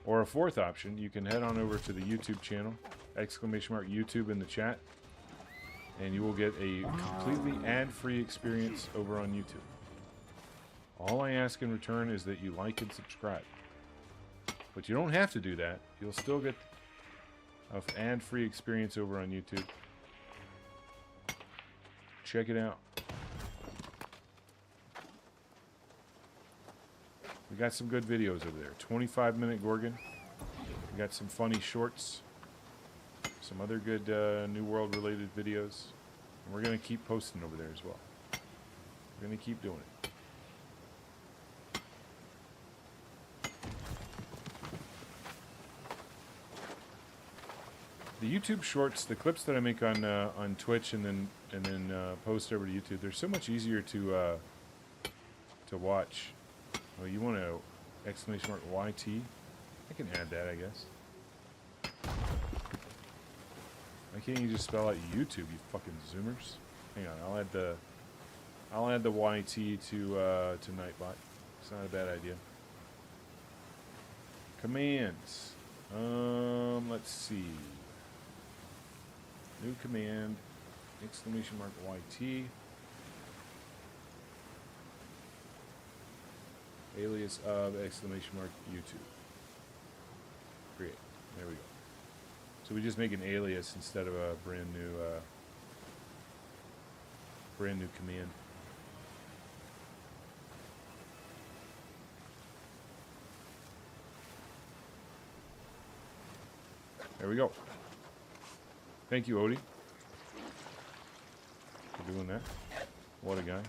Or a fourth option, you can head on over to the YouTube channel, !YouTube in the chat, and you will get a completely ad-free experience over on YouTube. All I ask in return is that you like and subscribe. But you don't have to do that. You'll still get an ad-free experience over on YouTube. Check it out. We got some good videos over there. 25-minute Gorgon. We got some funny shorts. Some other good New World related videos. And we're going to keep posting over there as well. We're going to keep doing it. The YouTube shorts, the clips that I make on Twitch and then post over to YouTube, they're so much easier to watch. Oh, you want to exclamation mark YT? I can add that, I guess. Why can't you just spell out YouTube, you fucking zoomers? Hang on, I'll add the YT to Nightbot. It's not a bad idea. Commands. Let's see. New command, exclamation mark YT. Alias of exclamation mark YouTube. Create. There we go. So we just make an alias instead of a brand new command. There we go. Thank you, Odie, for doing that. What a guy.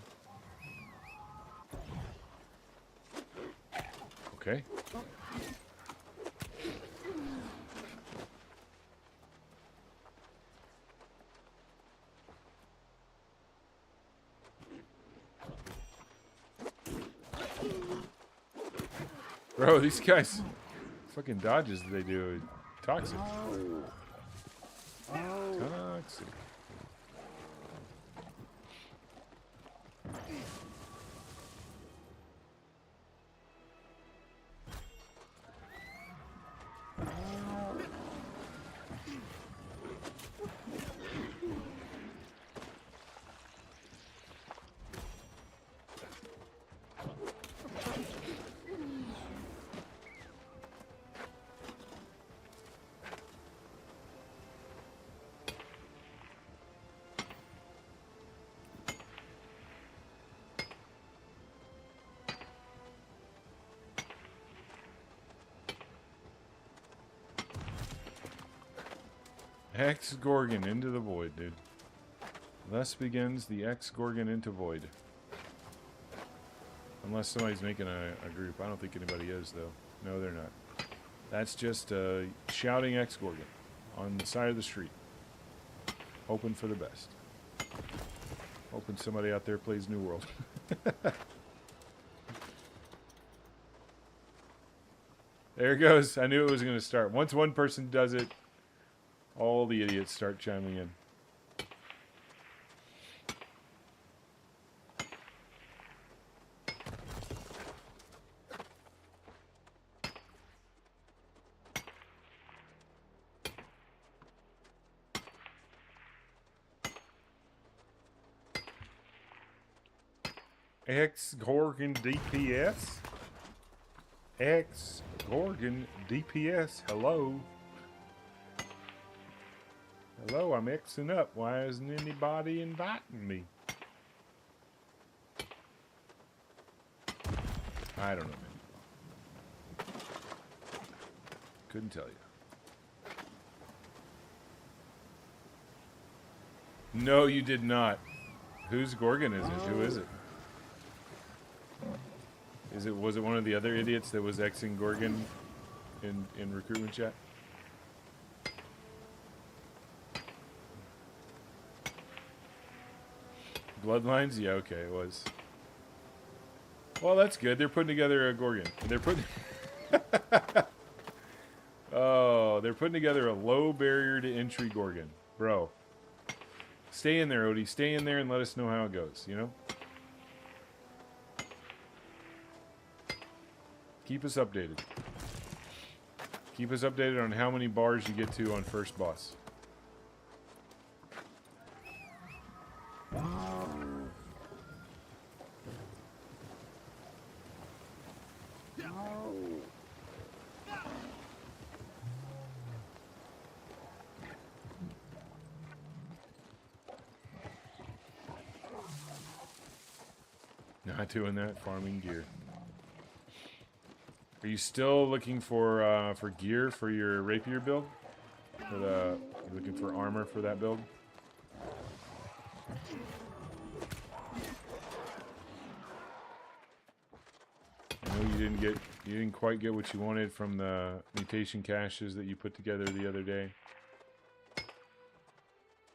Okay. Bro, these guys fucking dodges that they do. Toxic. Toxic. X-Gorgon into the void, dude. Thus begins the X-Gorgon into void. Unless somebody's making a group. I don't think anybody is, though. No, they're not. That's just shouting X-Gorgon on the side of the street. Hoping for the best. Hoping somebody out there plays New World. There it goes. I knew it was going to start. Once one person does it, all the idiots start chiming in. X-Gorgon DPS? X-Gorgon DPS, hello? Hello, I'm Xing up. Why isn't anybody inviting me? I don't know, man. Couldn't tell you. No, you did not. Whose Gorgon is it? Who is it? Was it one of the other idiots that was Xing Gorgon in recruitment chat? Bloodlines? Yeah, okay, it was. Well, that's good. They're putting together a Gorgon. They're putting... Oh, they're putting together a low barrier to entry Gorgon. Bro. Stay in there, Odie. Stay in there and let us know how it goes, you know? Keep us updated. Keep us updated on how many bars you get to on first boss. Not doing that, farming gear. Are you still looking for gear for your rapier build? For the, you looking for armor for that build? I know you didn't quite get what you wanted from the mutation caches that you put together the other day.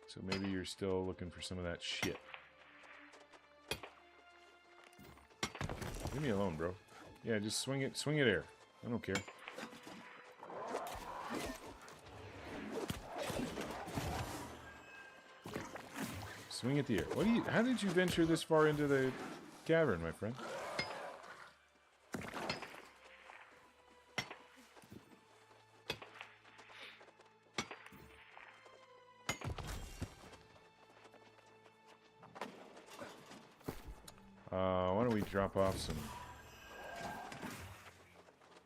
So maybe you're still looking for some of that shit. Leave me alone, bro. Yeah, just swing it air. I don't care. Swing at the air. What do you? How did you venture this far into the cavern, my friend? Why don't we drop off some...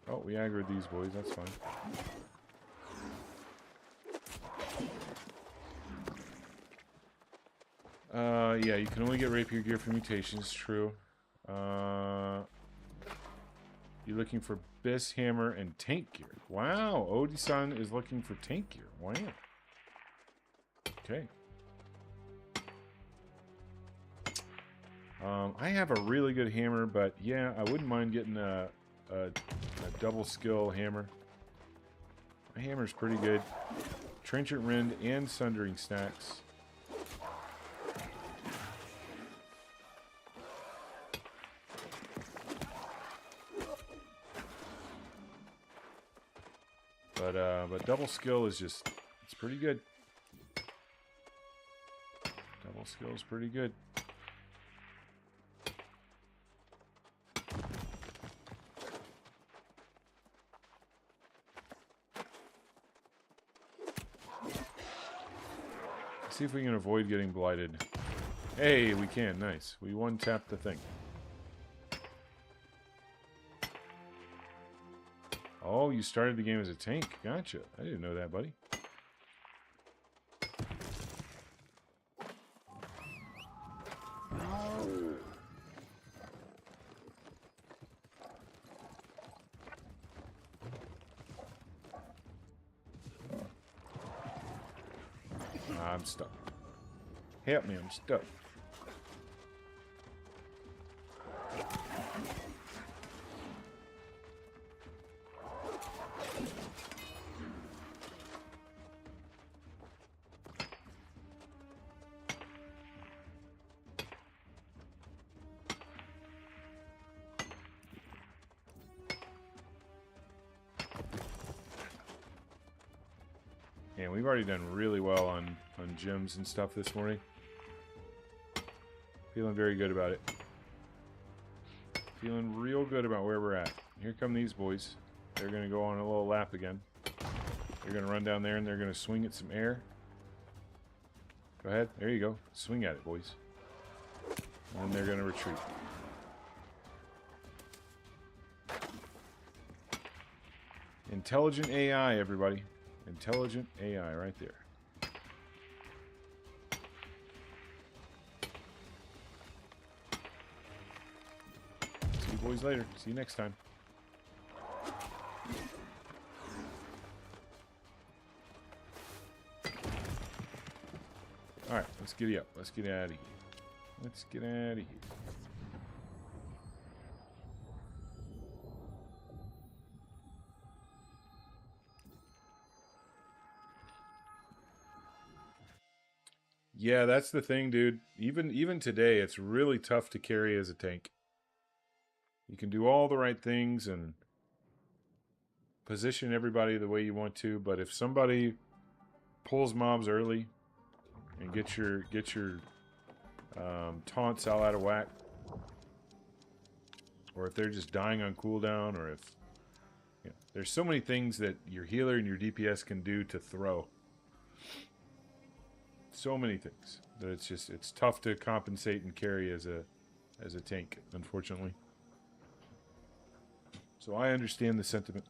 Oh, we aggroed these boys, that's fine. Yeah, you can only get rapier gear for mutations, true. You're looking for Biss hammer and tank gear. Wow, Odie-san is looking for tank gear. Wow. Okay. I have a really good hammer, but yeah, I wouldn't mind getting a double skill hammer. My hammer's pretty good. Trenchant Rend and Sundering stacks. But double skill is just, it's pretty good. Double skill is pretty good. See if we can avoid getting blighted. Hey, we can. Nice. We one-tapped the thing. Oh, you started the game as a tank. Gotcha. I didn't know that, buddy. I'm stuck. Help me, I'm stuck. And we've already done really well on gems and stuff this morning. Feeling very good about it. Feeling real good about where we're at. Here come these boys. They're going to go on a little lap again. They're going to run down there and they're going to swing at some air. Go ahead. There you go. Swing at it, boys. And then they're going to retreat. Intelligent AI, everybody. Intelligent AI right there. See you boys later. See you next time. Alright, let's giddy up. Let's get out of here. Let's get out of here. Yeah, that's the thing, dude. Even today, it's really tough to carry as a tank. You can do all the right things, and position everybody the way you want to, but if somebody pulls mobs early and get your taunts all out of whack, or if they're just dying on cooldown, or if there's so many things that your healer and your DPS can do to throw. So many things that it's tough to compensate and carry as a tank, unfortunately. So I understand the sentiment.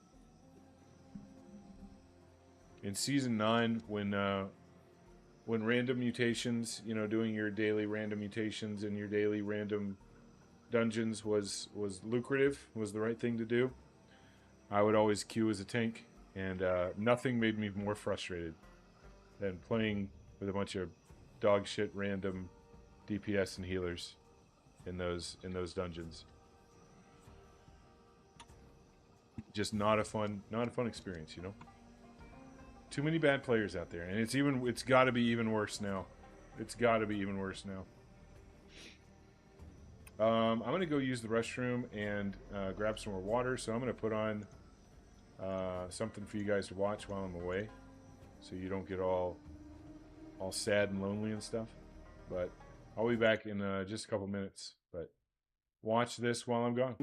In Season 9, when random mutations, doing your daily random mutations and your daily random dungeons was lucrative, was the right thing to do, I would always queue as a tank, and nothing made me more frustrated than playing with a bunch of dog shit random DPS and healers in those dungeons. Just not a fun experience, Too many bad players out there, and it's got to be even worse now. It's got to be even worse now. I'm gonna go use the restroom and grab some more water. So I'm gonna put on something for you guys to watch while I'm away, so you don't get all sad and lonely and stuff. But I'll be back in just a couple minutes. But watch this while I'm gone.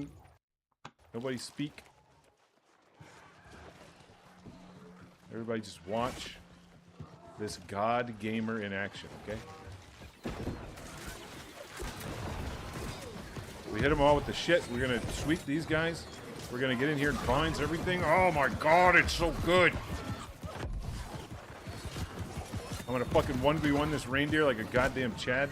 Nobody speak. Everybody just watch this God Gamer in action, okay? We hit them all with the shit. We're going to sweep these guys. We're going to get in here and binds everything. Oh my god, it's so good. I'm going to fucking 1v1 this reindeer like a goddamn Chad.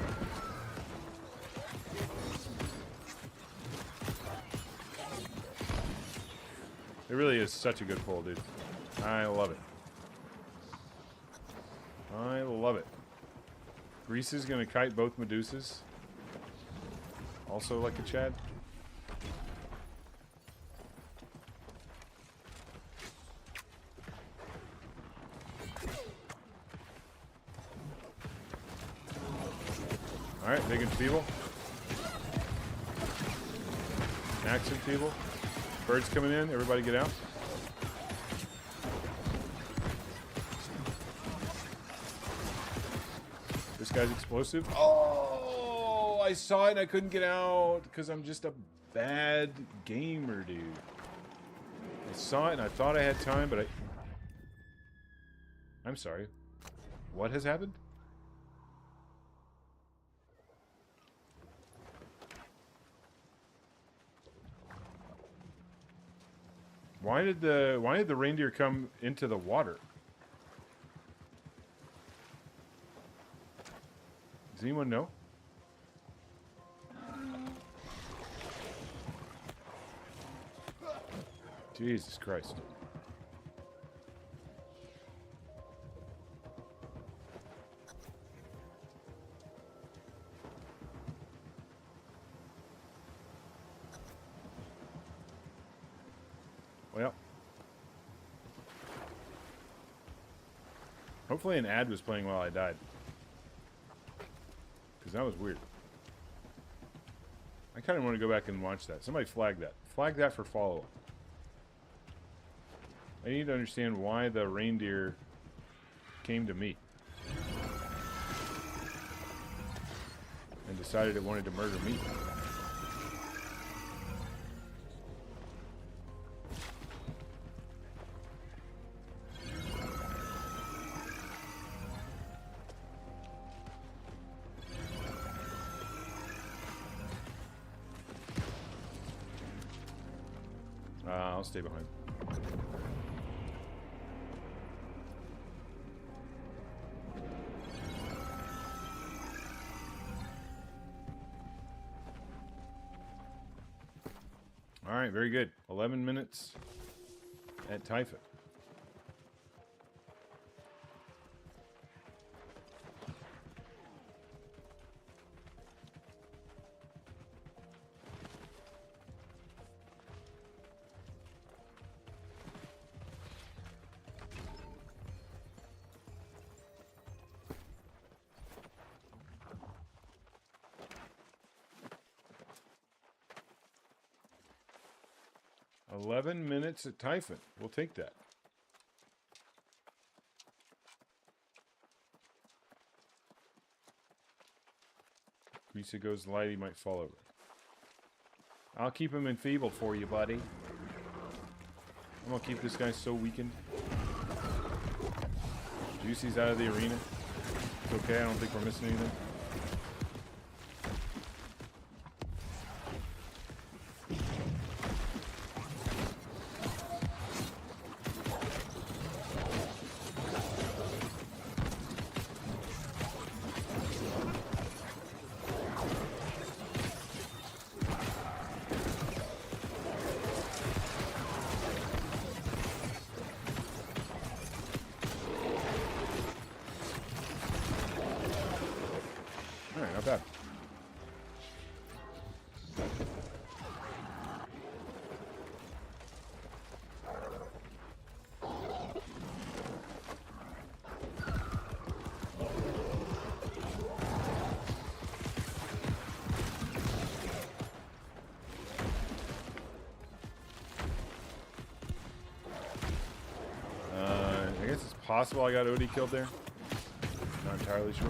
It really is such a good pull, dude. I love it. I love it. Grease is going to kite both Medusas. Also like a Chad. Alright, big and feeble. Axe and feeble. Birds coming in. Everybody get out. This guy's explosive. Oh, I saw it and I couldn't get out because I'm just a bad gamer, dude. I saw it and I thought I had time, but I'm sorry. What has happened? Why did the reindeer come into the water? Does anyone know? Jesus Christ. Well. Hopefully an ad was playing while I died. Because that was weird. I kind of want to go back and watch that. Somebody flag that. Flag that for follow-up. I need to understand why the reindeer came to me. And decided it wanted to murder me. I'll stay behind. All right, very good. 11 minutes at Typhon. 11 minutes at Typhon. We'll take that. Greasy goes light, he might fall over. I'll keep him enfeebled for you, buddy. I'm gonna keep this guy so weakened. Juicy's out of the arena. It's okay, I don't think we're missing anything. Alright, not bad. I guess it's possible I got Odie killed there. Not entirely sure.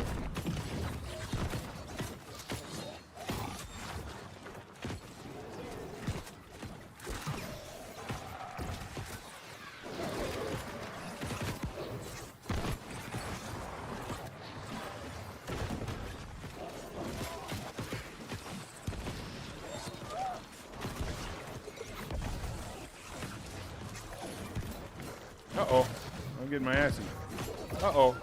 Uh-oh. I'm getting my ass eaten. Uh-oh.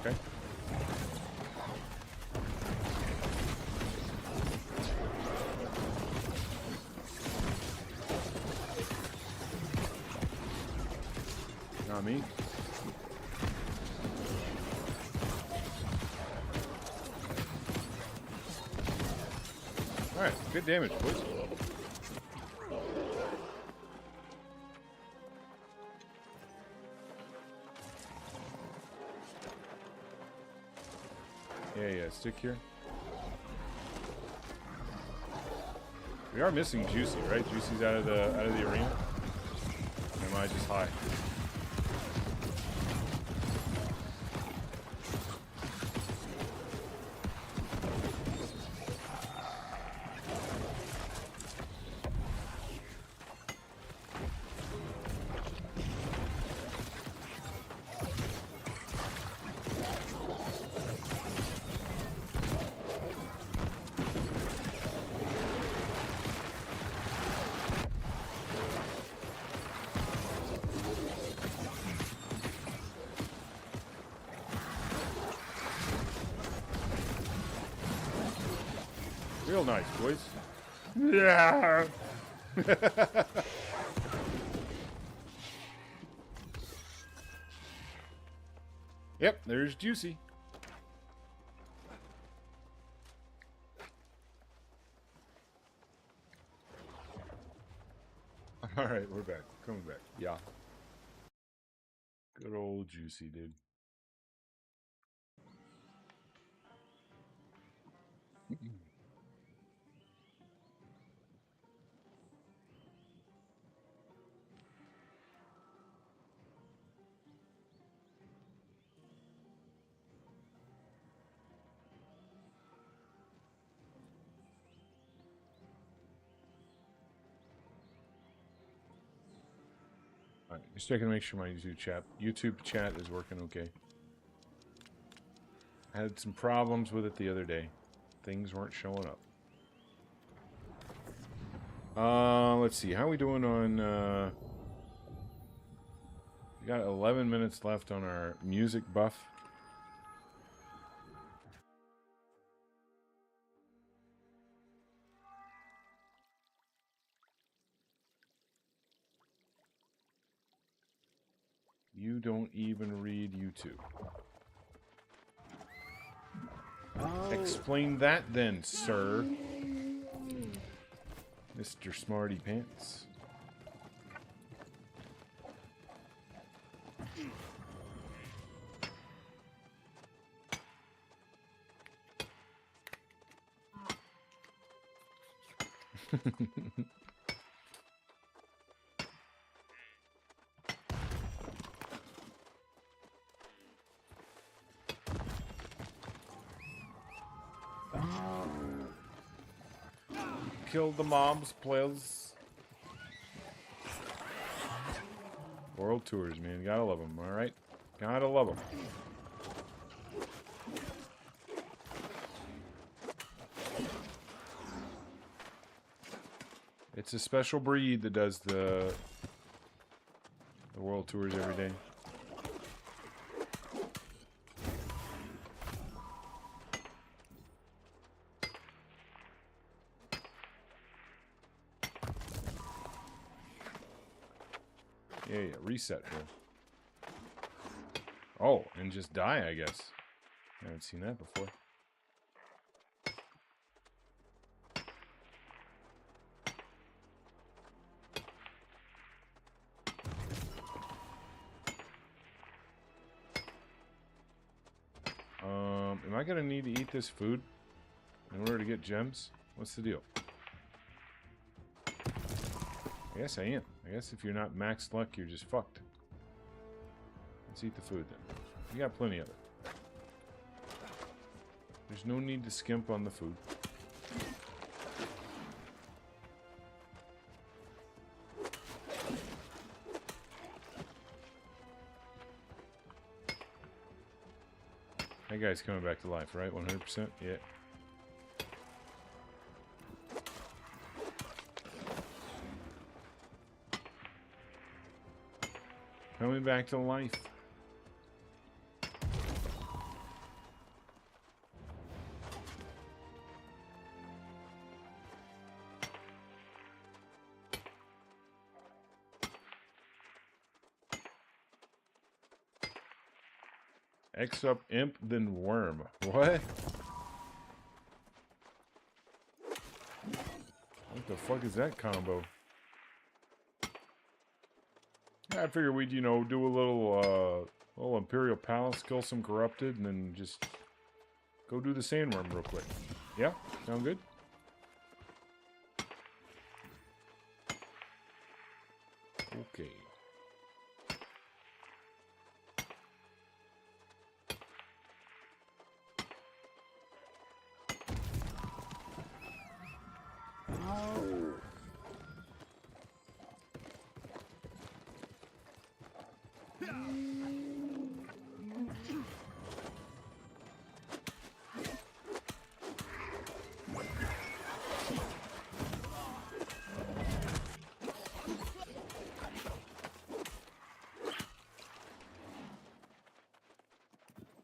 Okay. Not me. Alright, good damage, boys. Yeah, stick here. We are missing Juicy, right? Juicy's out of the arena. Or am I just high? Real nice, boys. Yeah. Yep, there's Juicy. All right, we're back. Coming back. Yeah. Good old Juicy, dude. Alright, just checking to make sure my YouTube chat is working okay. I had some problems with it the other day. Things weren't showing up. Let's see. How are we doing on, we got 11 minutes left on our music buff. You don't even read YouTube. Oh. Explain that then, sir. Mr. Smarty Pants. Kill the mobs, please. World tours, man. Gotta love them, alright? Gotta love them. It's a special breed that does the world tours every day. Yeah, reset here. Oh, and just die, I guess. I haven't seen that before. Am I gonna need to eat this food in order to get gems? What's the deal? I guess I am. I guess if you're not max luck, you're just fucked. Let's eat the food then. We got plenty of it. There's no need to skimp on the food. That guy's coming back to life, right? 100%? Yeah. Coming back to life. X up imp, then worm. What? What the fuck is that combo? I figured we'd, you know, do a little Imperial Palace, kill some corrupted, and then just go do the sandworm real quick. Yeah? Sound good? Okay.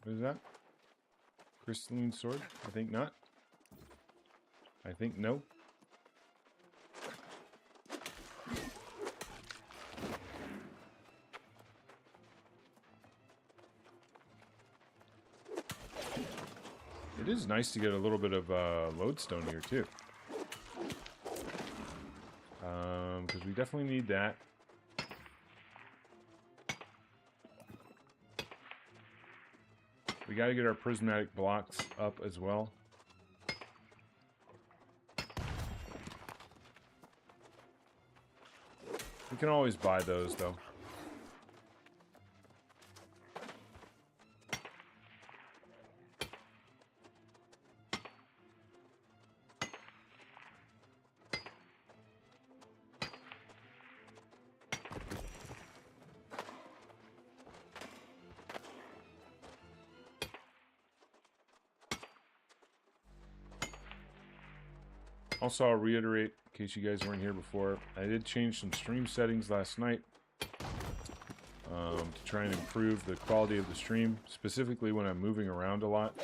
What is that? Crystalline sword? I think not. I think no. It is nice to get a little bit of lodestone here too. Because we definitely need that. We got to get our prismatic blocks up as well. We can always buy those though. Also, I'll reiterate, in case you guys weren't here before, I did change some stream settings last night to try and improve the quality of the stream, specifically when I'm moving around a lot.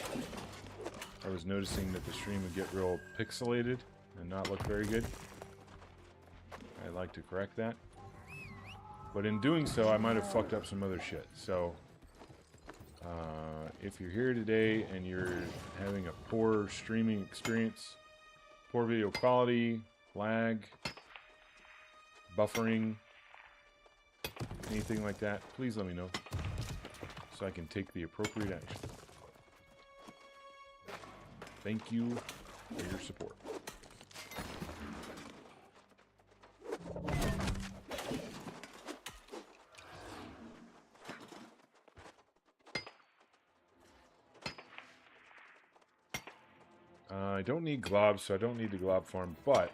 I was noticing that the stream would get real pixelated and not look very good. I'd like to correct that. But in doing so, I might have fucked up some other shit. So, if you're here today and you're having a poor streaming experience, poor video quality, lag, buffering, anything like that, please let me know so I can take the appropriate action. Thank you for your support. I don't need globs, so I don't need the glob farm, but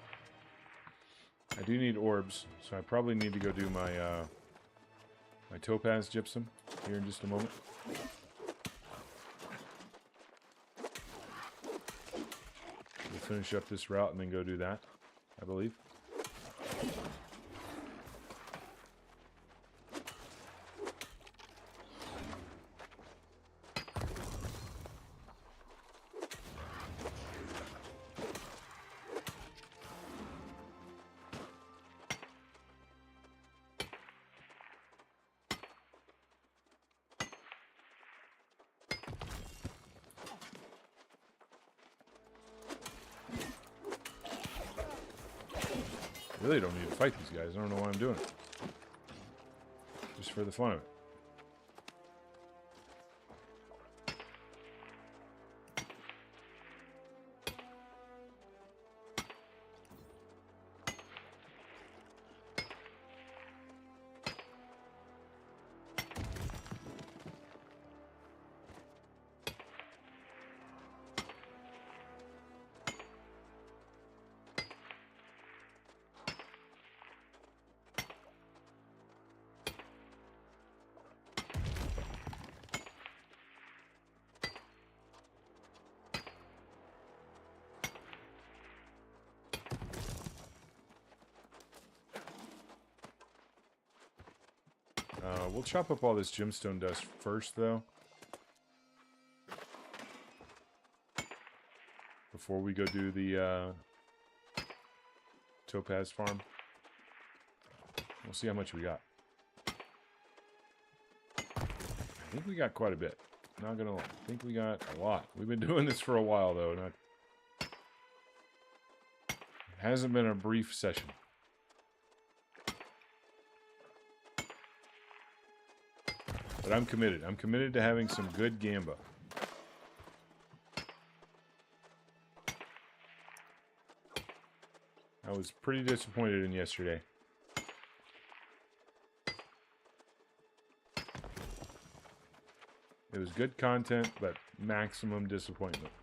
I do need orbs, so I probably need to go do my my topaz gypsum here in just a moment. We'll finish up this route and then go do that, I believe. Really don't need to fight these guys. I don't know why I'm doing it. Just for the fun of it. We'll chop up all this gemstone dust first, though. Before we go do the topaz farm. We'll see how much we got. I think we got quite a bit. Not gonna lie. I think we got a lot. We've been doing this for a while, though. It hasn't been a brief session. But I'm committed. I'm committed to having some good gamba. I was pretty disappointed in yesterday. It was good content, but maximum disappointment.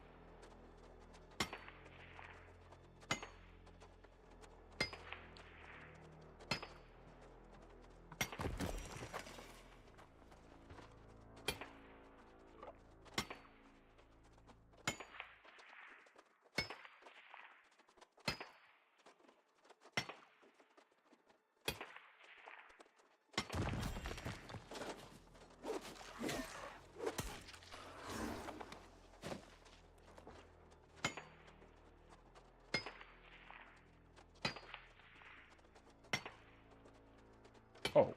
Oh,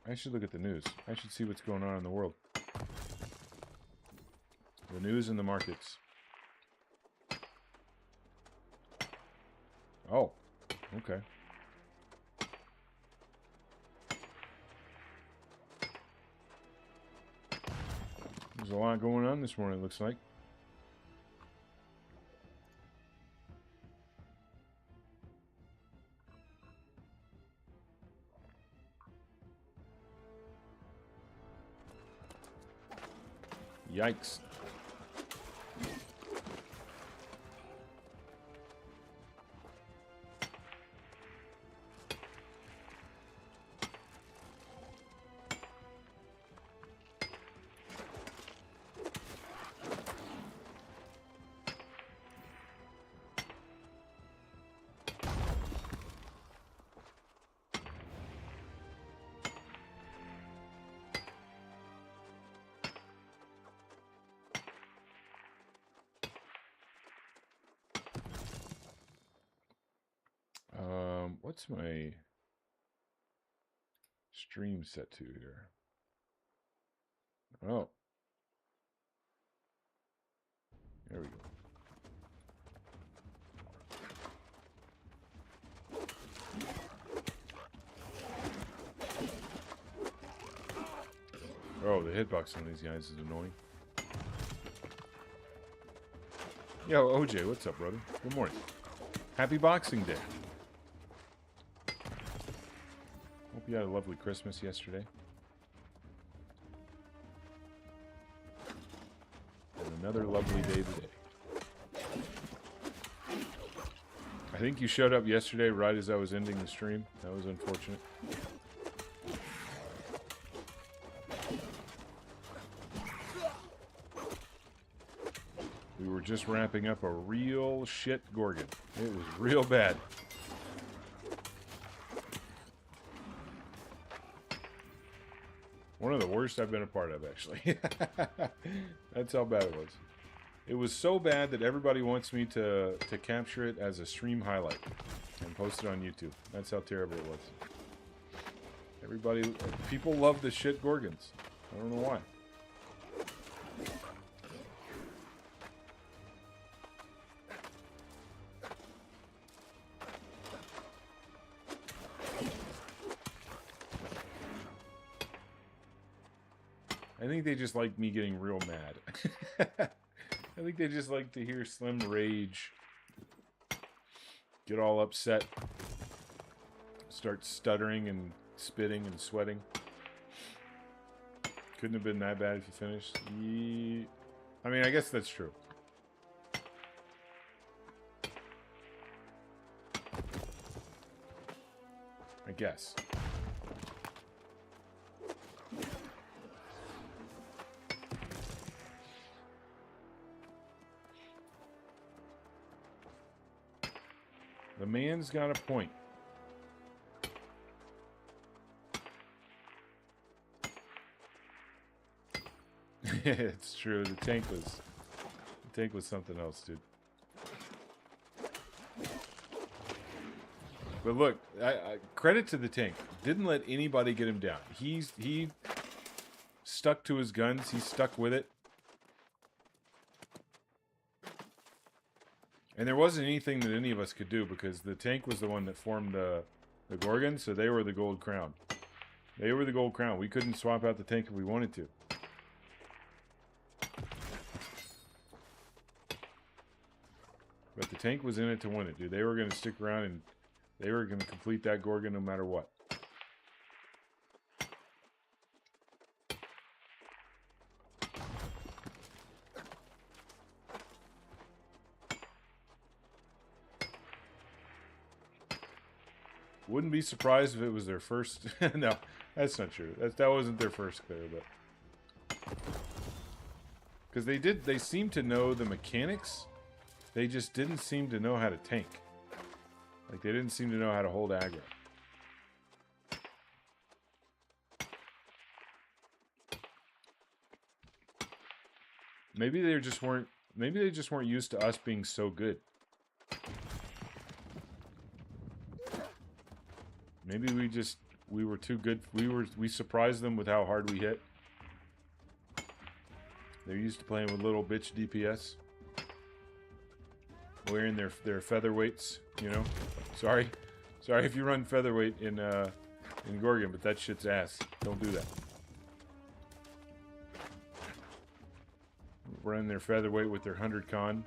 I should look at the news. I should see what's going on in the world. The news and the markets. Oh, okay. There's a lot going on this morning, it looks like. Yikes. What's my stream set to here? Oh. There we go. Oh, the hitbox on these guys is annoying. Yo, OJ, what's up, brother? Good morning. Happy Boxing Day. Hope you had a lovely Christmas yesterday. And another lovely day today. I think you showed up yesterday right as I was ending the stream. That was unfortunate. We were just wrapping up a real shit Gorgon. It was real bad. One of the worst I've been a part of, actually. That's how bad it was. It was so bad that everybody wants me to capture it as a stream highlight and post it on YouTube. That's how terrible it was. People love the shit Gorgons. I don't know why. I think they just like me getting real mad. I think they just like to hear Slim rage, get all upset, start stuttering and spitting and sweating. Couldn't have been that bad if you finished. I mean, I guess that's true. I guess. The man's got a point. It's true. The tank was something else, dude. But look, I credit to the tank. Didn't let anybody get him down. He stuck to his guns. He stuck with it. And there wasn't anything that any of us could do because the tank was the one that formed the Gorgon, so they were the gold crown. They were the gold crown. We couldn't swap out the tank if we wanted to. But the tank was in it to win it, dude. They were going to stick around and they were going to complete that Gorgon no matter what. Wouldn't be surprised if it was their first. No, that's not true. That wasn't their first clear, but because they seemed to know the mechanics. They just didn't seem to know how to tank. Like they didn't seem to know how to hold aggro. Maybe they just weren't. Maybe they just weren't used to us being so good. Maybe we were too good. We surprised them with how hard we hit. They're used to playing with little bitch DPS. Wearing their featherweights, you know. Sorry if you run featherweight in Gorgon, but that shit's ass. Don't do that. Running their featherweight with their 100 con.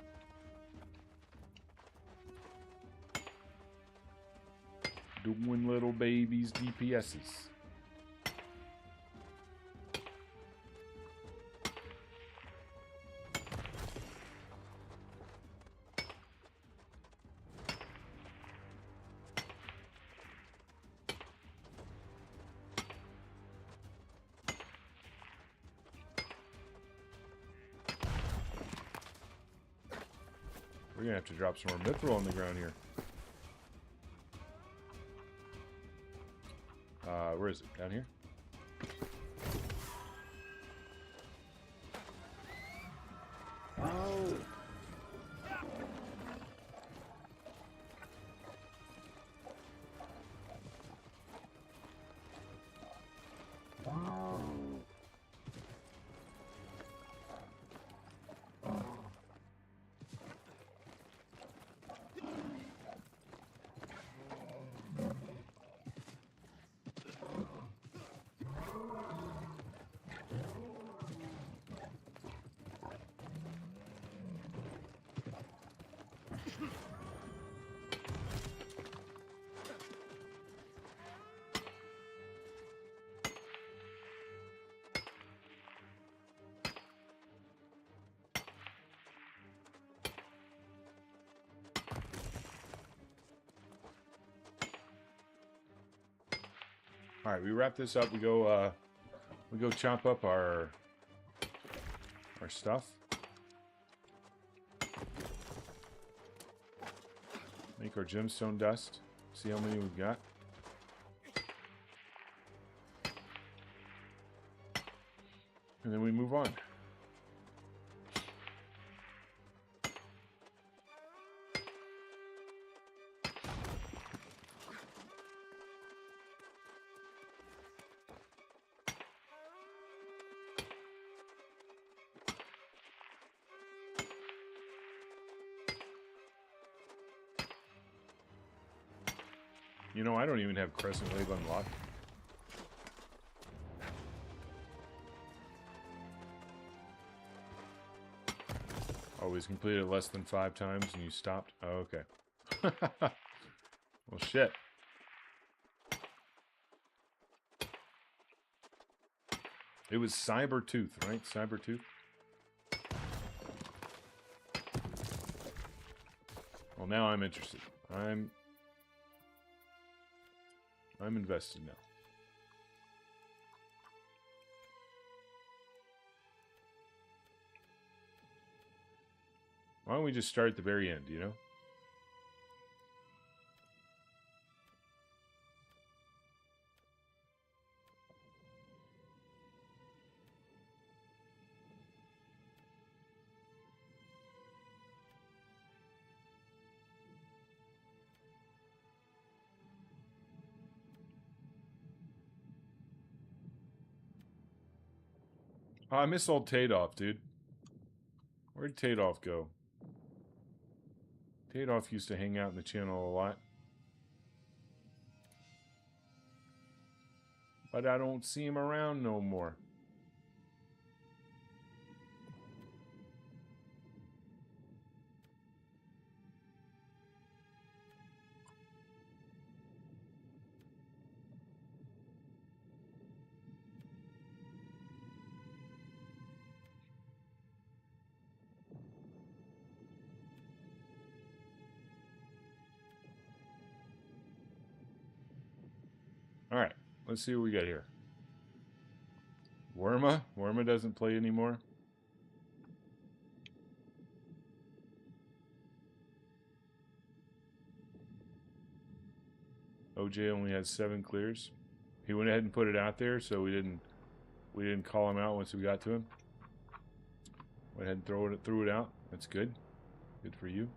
Doing little babies DPSs. We're gonna have to drop some more mithril on the ground here. Where is it? Down here? All right, we wrap this up. We go chop up our stuff. Make our gemstone dust. See how many we've got. And then we move on. You know, I don't even have Crescent Wave unlocked. Always completed less than 5 times and you stopped? Oh, okay. Well, shit. It was Cybertooth, right? Cybertooth? Well, now I'm interested. I'm invested now. Why don't we just start at the very end, you know? Oh, I miss old Tadoff, dude. Where'd Tadoff go? Tadoff used to hang out in the channel a lot. But I don't see him around no more. Alright, let's see what we got here. Worma? Worma doesn't play anymore. OJ only has 7 clears. He went ahead and put it out there, so we didn't call him out once we got to him. Went ahead and threw it out. That's good. Good for you.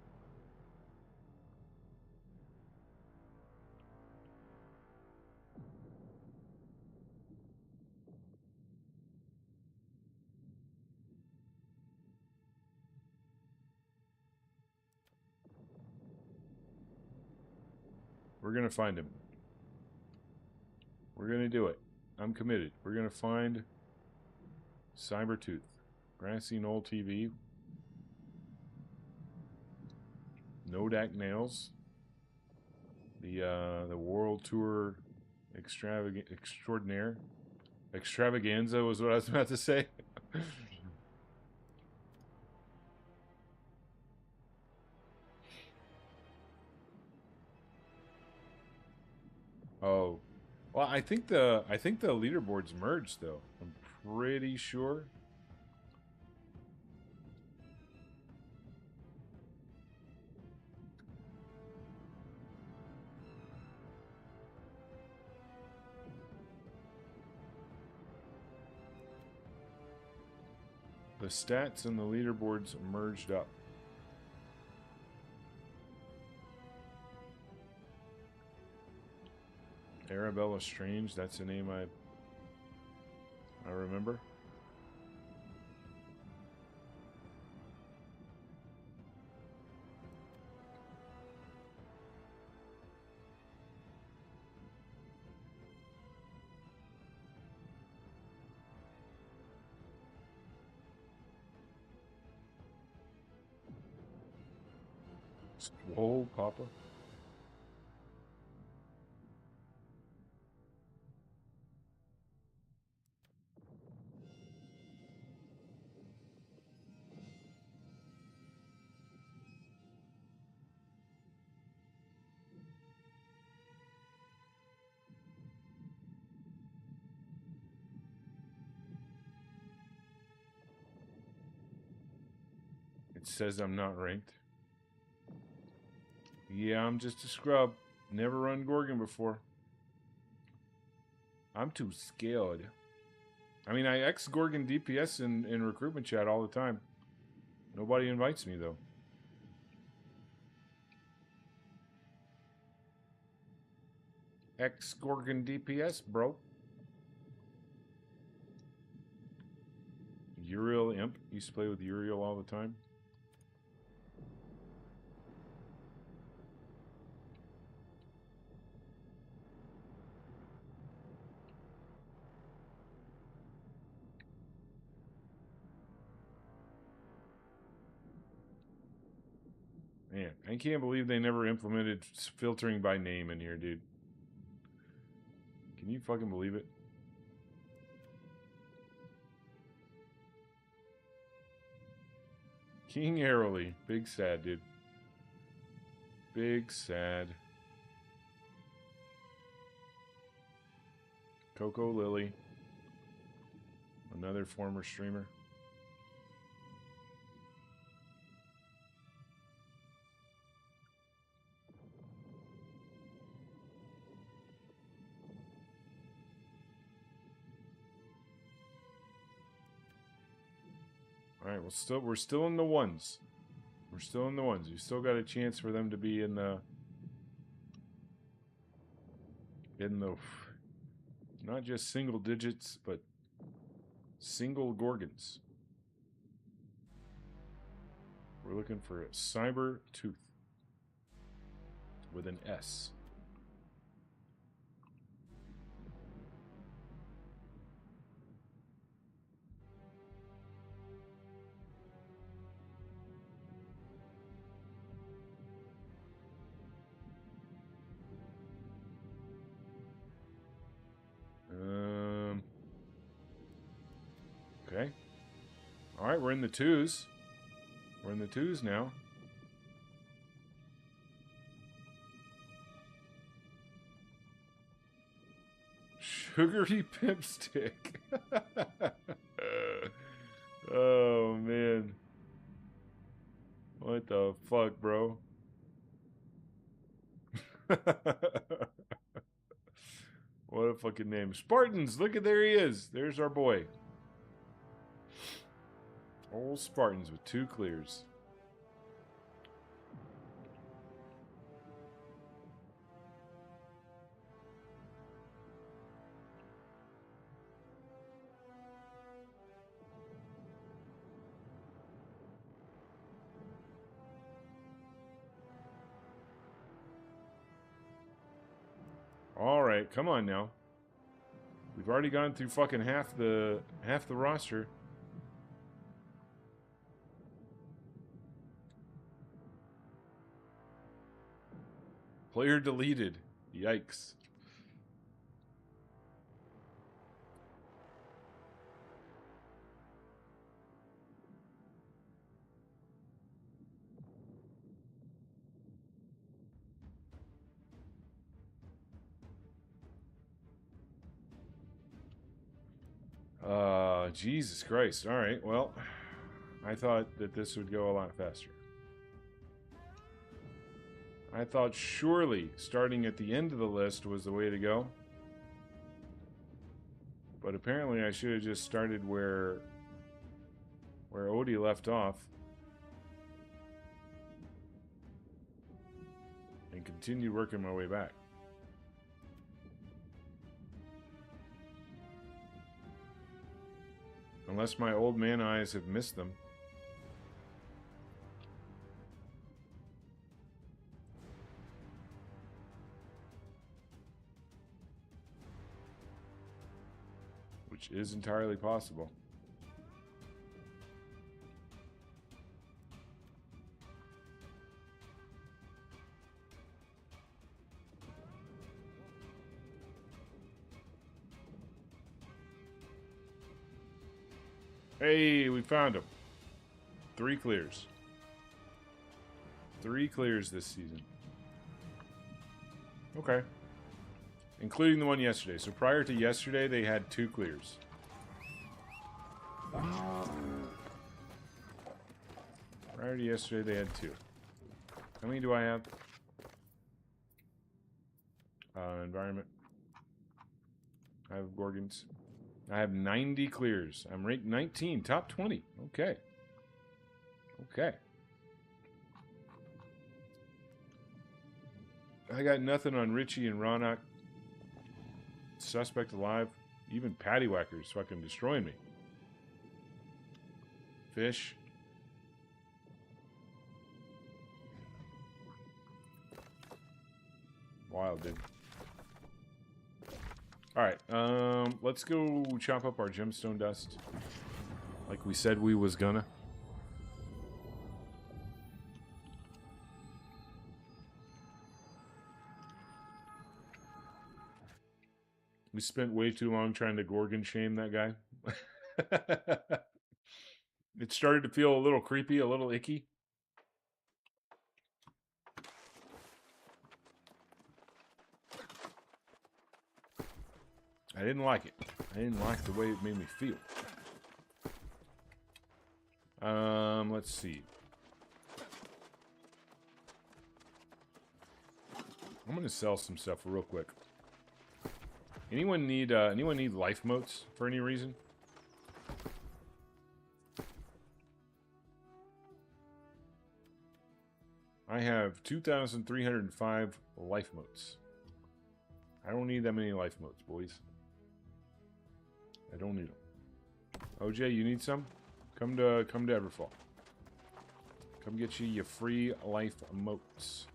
We're going to find him. We're going to do it. I'm committed. We're going to find Cybertooth. Grassy Knoll TV. Nodak Nails. The World Tour Extraordinaire. Extravaganza was what I was about to say. Oh, well, I think the leaderboards merged though. I'm pretty sure. The stats and the leaderboards merged up. Arabella Strange, that's a name I remember. Whoa, Papa. It says I'm not ranked. Yeah, I'm just a scrub. Never run Gorgon before. I'm too scared. I mean, I ex-Gorgon DPS in recruitment chat all the time. Nobody invites me, though. Ex-Gorgon DPS, bro. Uriel Imp. Used to play with Uriel all the time. Man, I can't believe they never implemented filtering by name in here, dude. Can you fucking believe it? King Aeroly. Big sad, dude. Big sad. Coco Lily. Another former streamer. Alright, we're still in the ones. We're still in the ones. We still got a chance for them to be in the not just single digits, but single Gorgons. We're looking for a Cyber Tooth with an S. Okay. All right, we're in the twos. We're in the twos now. Sugary pimp stick. Oh, man. What the fuck, bro? What a fucking name. Spartans, look at, there he is. There's our boy. Old Spartans with 2 clears. Alright, come on now. We've already gone through fucking half the roster. Player deleted. Yikes. Jesus Christ. All right, well, I thought that this would go a lot faster. I thought surely starting at the end of the list was the way to go. But apparently I should have just started where Odie left off. And continued working my way back. Unless my old man eyes have missed them. Which is entirely possible. Hey, we found him. 3 clears. 3 clears this season. Okay. Including the one yesterday. So prior to yesterday, they had 2 clears. Prior to yesterday, they had 2. How many do I have? Environment. I have Gorgons. I have 90 clears. I'm ranked 19, top 20. Okay. Okay. I got nothing on Richie and Ronak. Suspect alive. Even Paddywhacker's fucking destroying me. Fish. Wild, dude. Alright, let's go chop up our gemstone dust. Like we said we was gonna. We spent way too long trying to Gorgon shame that guy. It started to feel a little creepy, a little icky. I didn't like it. I didn't like the way it made me feel. Let's see. I'm gonna sell some stuff real quick. Anyone need life motes for any reason? I have 2,305 life motes. I don't need that many life motes, boys. I don't need them. OJ, you need some? Come to Everfall. Come get you your free life motes.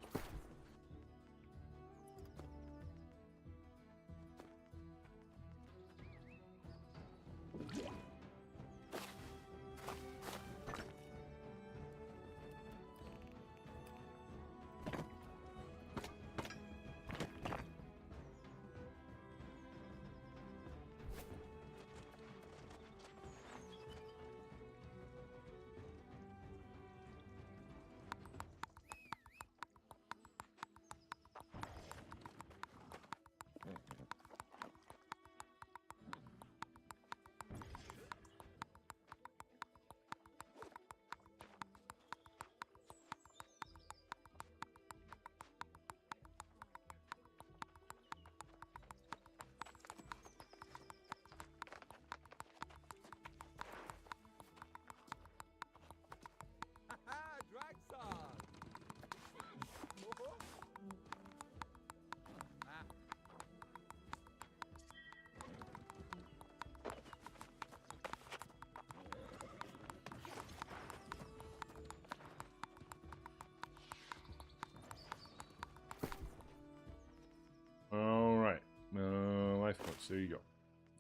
Alright. Life motes. There you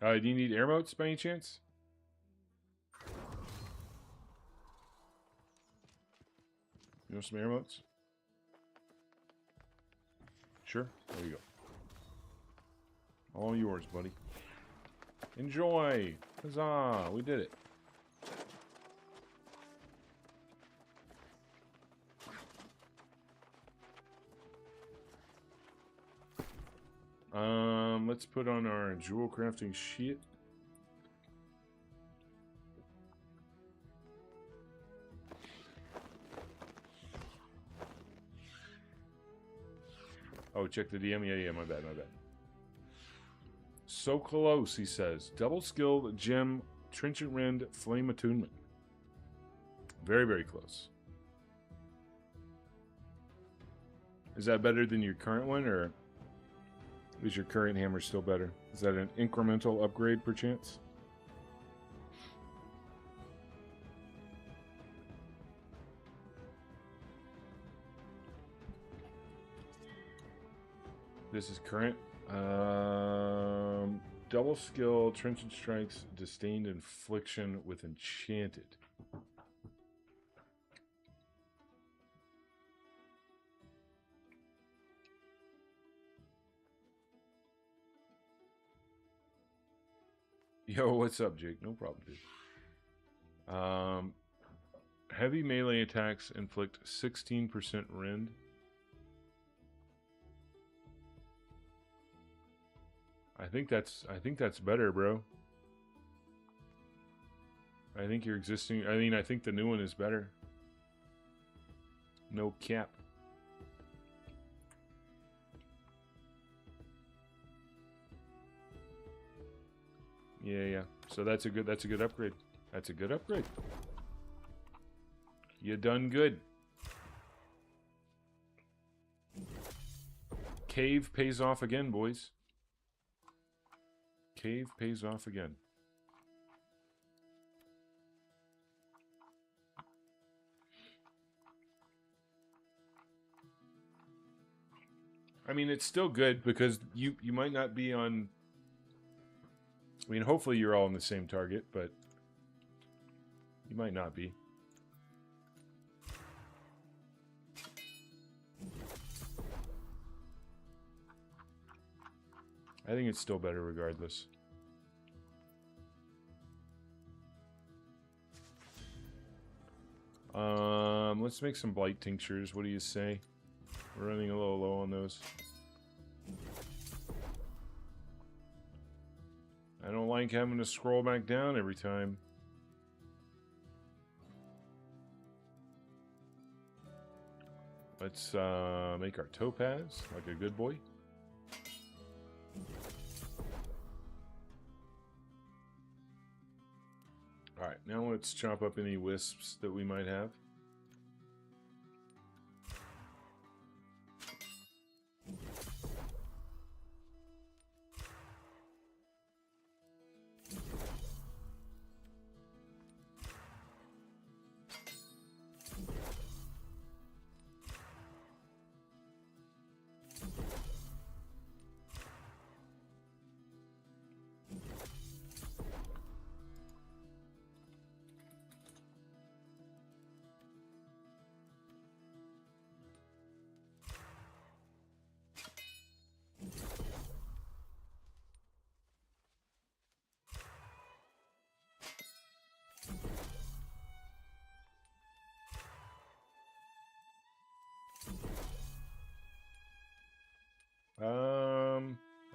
go. Do you need air motes by any chance? You want some air motes? Sure. There you go. All yours, buddy. Enjoy! Huzzah! We did it. Let's put on our jewel crafting sheet. Oh, check the DM. Yeah, my bad. So close, he says. Double skilled gem, trenchant rend, flame attunement. Very, very close. Is that better than your current one, or is your current hammer still better? Is that an incremental upgrade, perchance? This is current. Double skill, trenchant strikes, disdained infliction with enchanted. Yo, what's up, Jake? No problem, dude. Heavy melee attacks inflict 16% rend. I think that's better, bro. I think your existing, I think the new one is better. No cap. Yeah. So that's a good upgrade. That's a good upgrade. You done good. Cave pays off again, boys. Cave pays off again. I mean, it's still good because you might not be on... I mean, hopefully you're all on the same target, but you might not be. I think it's still better regardless. Let's make some blight tinctures. What do you say? We're running a little low on those. I don't like having to scroll back down every time. Let's make our topaz like a good boy. Alright, now let's chop up any wisps that we might have.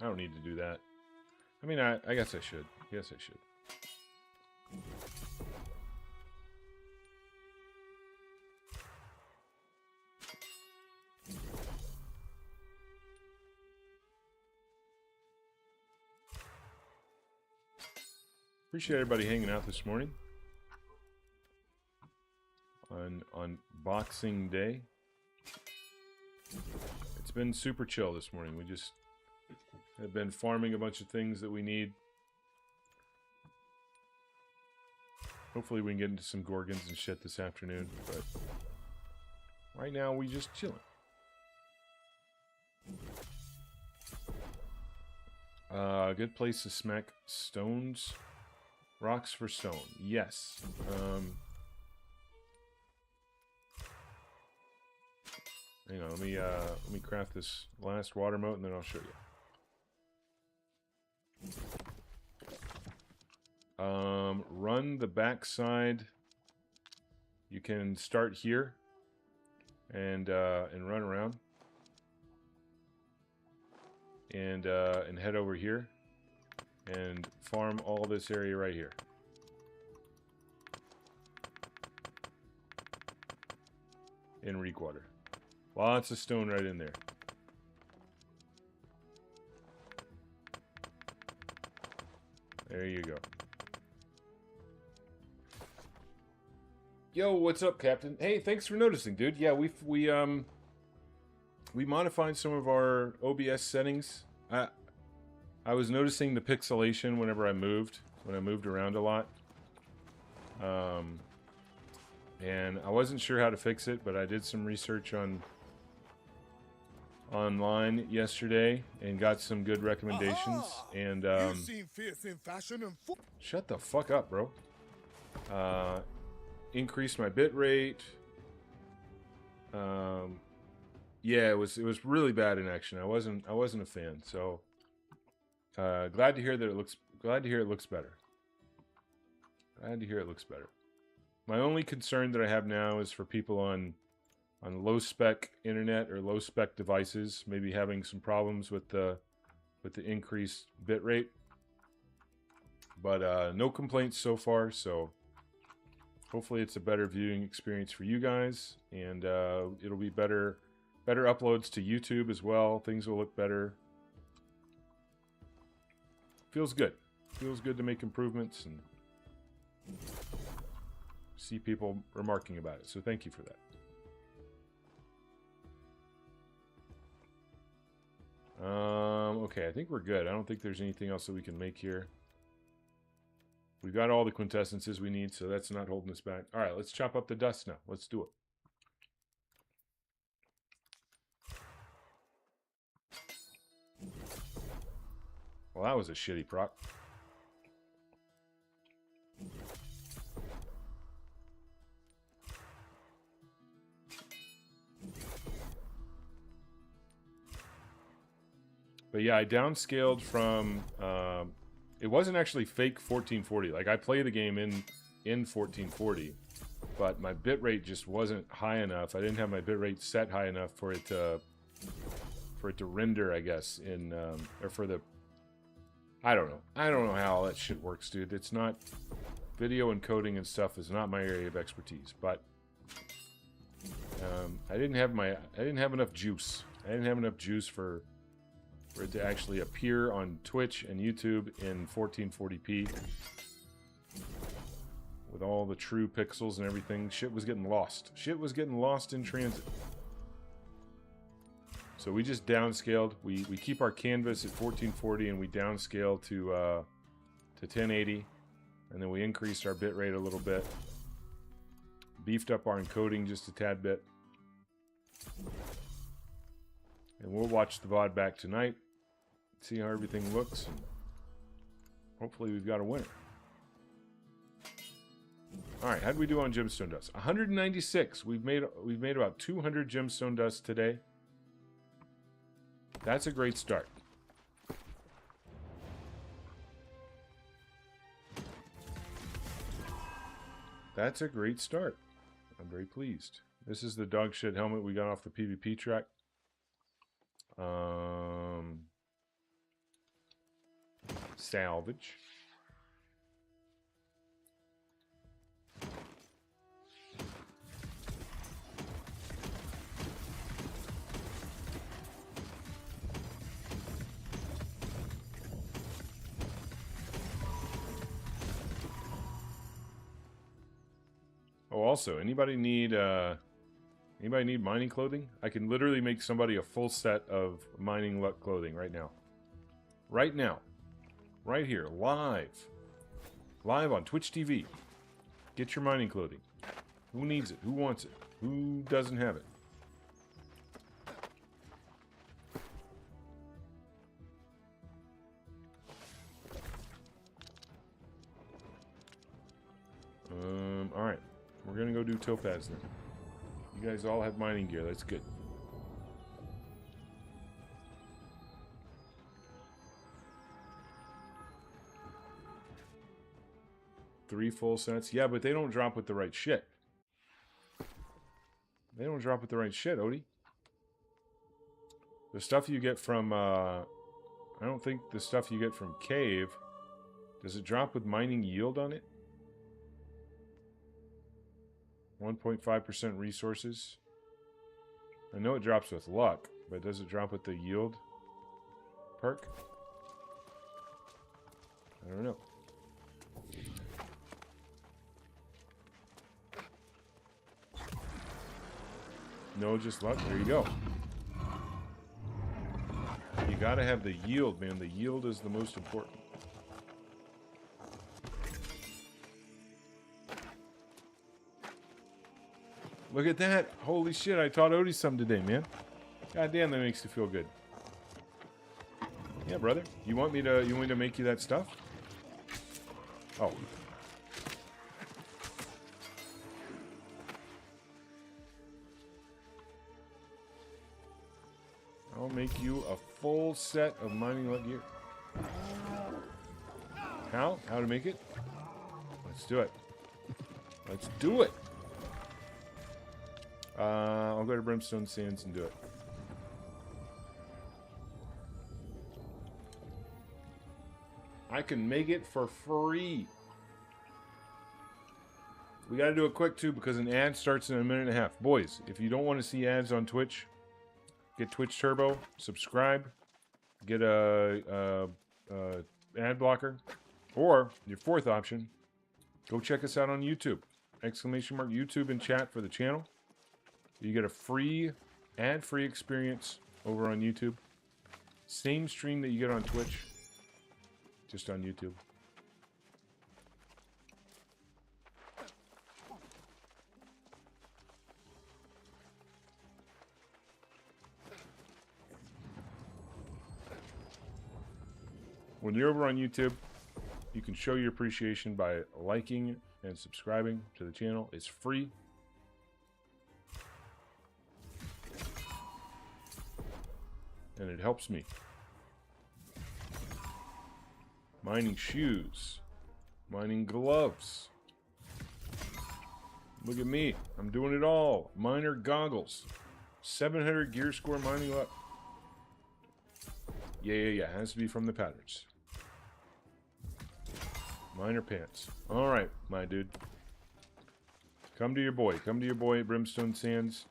I don't need to do that. I mean, I guess I should. Yes, I should. Appreciate everybody hanging out this morning on Boxing Day. It's been super chill this morning. We just have been farming a bunch of things that we need. Hopefully we can get into some Gorgons and shit this afternoon, but right now we just chilling. Good place to smack stones. Rocks for stone. Yes. Hang on, let me craft this last water moat and then I'll show you. Run the backside. You can start here and run around and head over here and farm all this area right here. In Reekwater. Lots of stone right in there. There you go. Yo, what's up, Captain? Hey, thanks for noticing, dude. Yeah, we modified some of our OBS settings. I was noticing the pixelation whenever I moved, when I moved around a lot. And I wasn't sure how to fix it, but I did some research online yesterday and got some good recommendations. And shut the fuck up, bro. Increased my bit rate. Yeah, it was really bad in action. I wasn't a fan. So glad to hear that it looks. Glad to hear it looks better. Glad to hear it looks better. My only concern that I have now is for people on low spec internet or low spec devices, maybe having some problems with the increased bit rate. But no complaints so far. So Hopefully it's a better viewing experience for you guys, and it'll be better uploads to YouTube as well. Things will look better. Feels good. Feels good to make improvements and see people remarking about it. So thank you for that. Okay, I think we're good. I don't think there's anything else that we can make here. We've got all the quintessences we need, so that's not holding us back. All right, let's chop up the dust now. Let's do it. Well, that was a shitty proc. But yeah, I downscaled from... it wasn't actually fake 1440. Like, I play the game in 1440, but my bitrate just wasn't high enough. I didn't have my bitrate set high enough for it to render, I guess, in or for the... I don't know. I don't know how all that shit works, dude. It's not... Video encoding and stuff is not my area of expertise, but I didn't have enough juice. I didn't have enough juice for it to actually appear on Twitch and YouTube in 1440p with all the true pixels and everything. Shit was getting lost. Shit was getting lost in transit. So we just downscaled. We keep our canvas at 1440 and we downscale to 1080, and then we increased our bitrate a little bit, beefed up our encoding just a tad bit. And we'll watch the VOD back tonight, see how everything looks, and hopefully we've got a winner. Alright, how'd we do on gemstone dust? 196. We've made about 200 gemstone dust today. That's a great start. That's a great start. I'm very pleased. This is the dog shit helmet we got off the PvP track. Salvage. Oh, also, anybody need mining clothing? I can literally make somebody a full set of mining luck clothing right now. Right now. Right here, live. Live on Twitch TV. Get your mining clothing. Who needs it? Who wants it? Who doesn't have it? Alright. We're gonna go do topaz then. You guys all have mining gear. That's good. Three full sets. Yeah, but they don't drop with the right shit. They don't drop with the right shit, Odie. The stuff you get from, I don't think the stuff you get from Cave, does it drop with mining yield on it? 1.5% resources. I know it drops with luck, but does it drop with the yield perk? I don't know. No, just luck. There you go. You gotta have the yield, man. The yield is the most important. Look at that. Holy shit, I taught Odie something today, man. God damn, that makes you feel good. Yeah, brother. You want me to make you that stuff? Oh. I'll make you a full set of mining luck gear. How? How to make it? Let's do it. Let's do it. I'll go to Brimstone Sands and do it. I can make it for free. We got to do it quick, too, because an ad starts in a minute and a half. Boys, if you don't want to see ads on Twitch, get Twitch Turbo, subscribe, get a ad blocker, or your fourth option, go check us out on YouTube. Exclamation mark YouTube in chat for the channel. You get a free, ad-free experience over on YouTube. Same stream that you get on Twitch, just on YouTube. When you're over on YouTube, you can show your appreciation by liking and subscribing to the channel. It's free. And it helps me. Mining shoes. Mining gloves. Look at me. I'm doing it all. Miner goggles. 700 gear score mining up. Yeah. It has to be from the patterns. Miner pants. Alright, my dude. Come to your boy. Come to your boy at Brimstone Sands.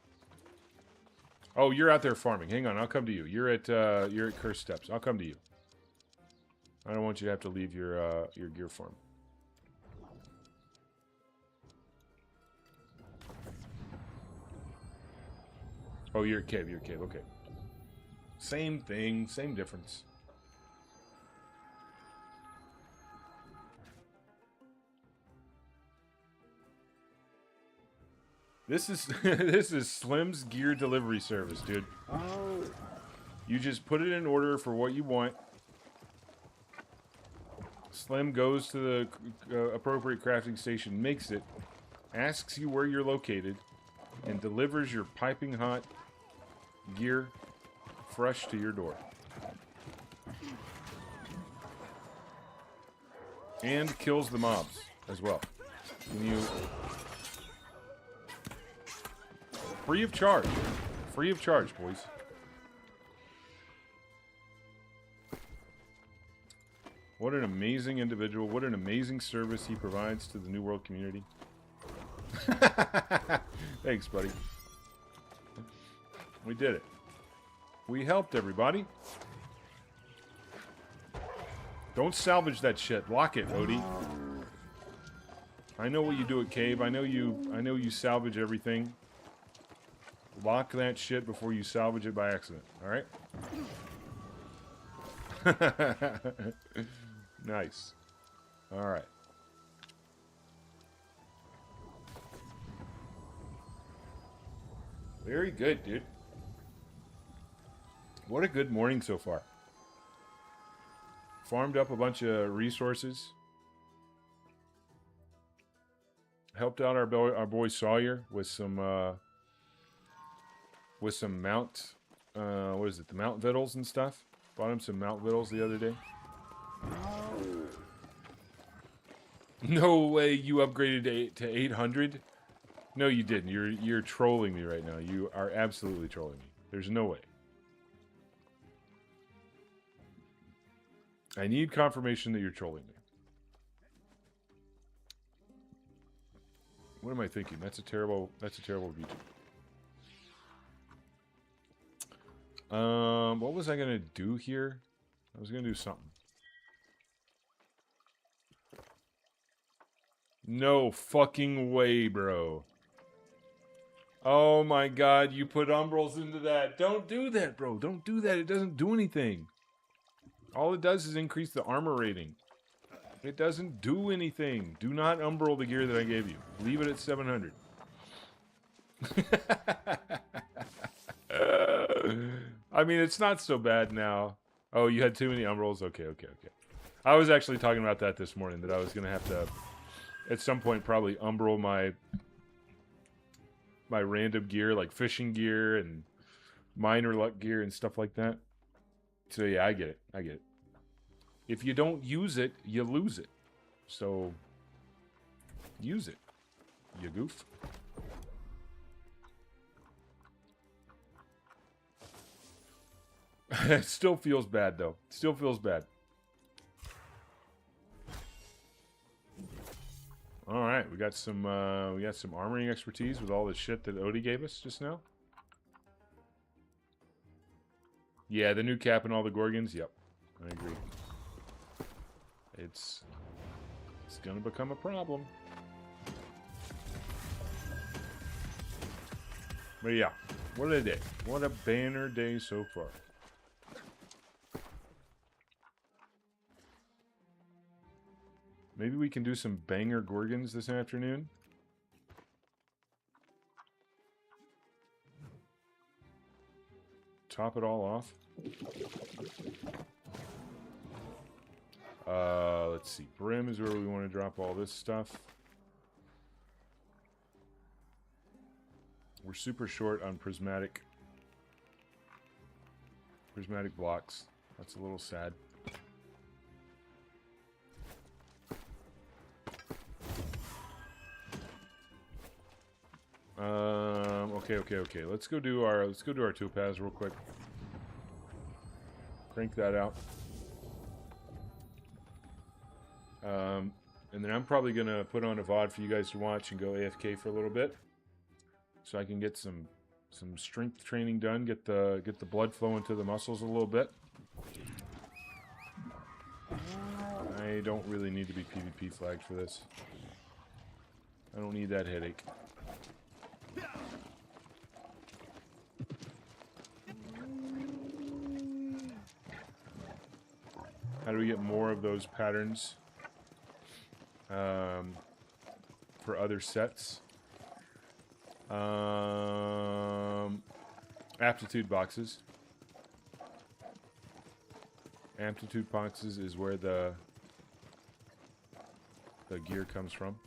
Oh, you're out there farming. Hang on, I'll come to you. You're at Curse Steps. I'll come to you. I don't want you to have to leave your gear farm. Oh, you're at cave. You're at cave. Okay. Same thing. Same difference. This is this is Slim's gear delivery service, dude. You just put it in order for what you want. Slim goes to the appropriate crafting station, makes it, asks you where you're located, and delivers your piping hot gear fresh to your door. And kills the mobs as well. When you... Free of charge. Free of charge, boys. What an amazing individual. What an amazing service he provides to the New World community. Thanks, buddy. We did it. We helped everybody. Don't salvage that shit. Lock it, Odie. I know what you do at Cave. I know you salvage everything. Lock that shit before you salvage it by accident. Alright? Nice. Alright. Very good, dude. What a good morning so far. Farmed up a bunch of resources. Helped out our boy Sawyer with some mount, what is it, the mount victuals and stuff. Bought him some mount victuals the other day. No way you upgraded to 800? No, you didn't. You're trolling me right now. You are absolutely trolling me. There's no way. I need confirmation that you're trolling me. What am I thinking? That's a terrible VG. What was I gonna do here? I was gonna do something. No fucking way, bro. Oh my god, you put umbrals into that. Don't do that, bro. Don't do that. It doesn't do anything. All it does is increase the armor rating. It doesn't do anything. Do not umbral the gear that I gave you. Leave it at 700. I mean, it's not so bad now. Oh, you had too many umbrals? Okay. I was actually talking about that this morning, that I was going to have to, at some point, probably umbral my random gear, like fishing gear and miner luck gear and stuff like that. So yeah, I get it. If you don't use it, you lose it. So, use it, you goof. It still feels bad, though. Still feels bad. Alright, we got some armoring expertise with all the shit that Odie gave us just now. Yeah, the new cap and all the Gorgons. Yep, I agree. It's gonna become a problem. But yeah, what a day! What a banner day so far. Maybe we can do some banger Gorgons this afternoon. Top it all off. Let's see. Brim is where we want to drop all this stuff. We're super short on prismatic blocks. That's a little sad. Okay. Let's go do our topaz real quick. Crank that out. And then I'm probably gonna put on a VOD for you guys to watch and go AFK for a little bit, so I can get some strength training done, get the blood flowing to the muscles a little bit. I don't really need to be PvP flagged for this. I don't need that headache. How do we get more of those patterns for other sets? Aptitude boxes. Aptitude boxes is where the gear comes from.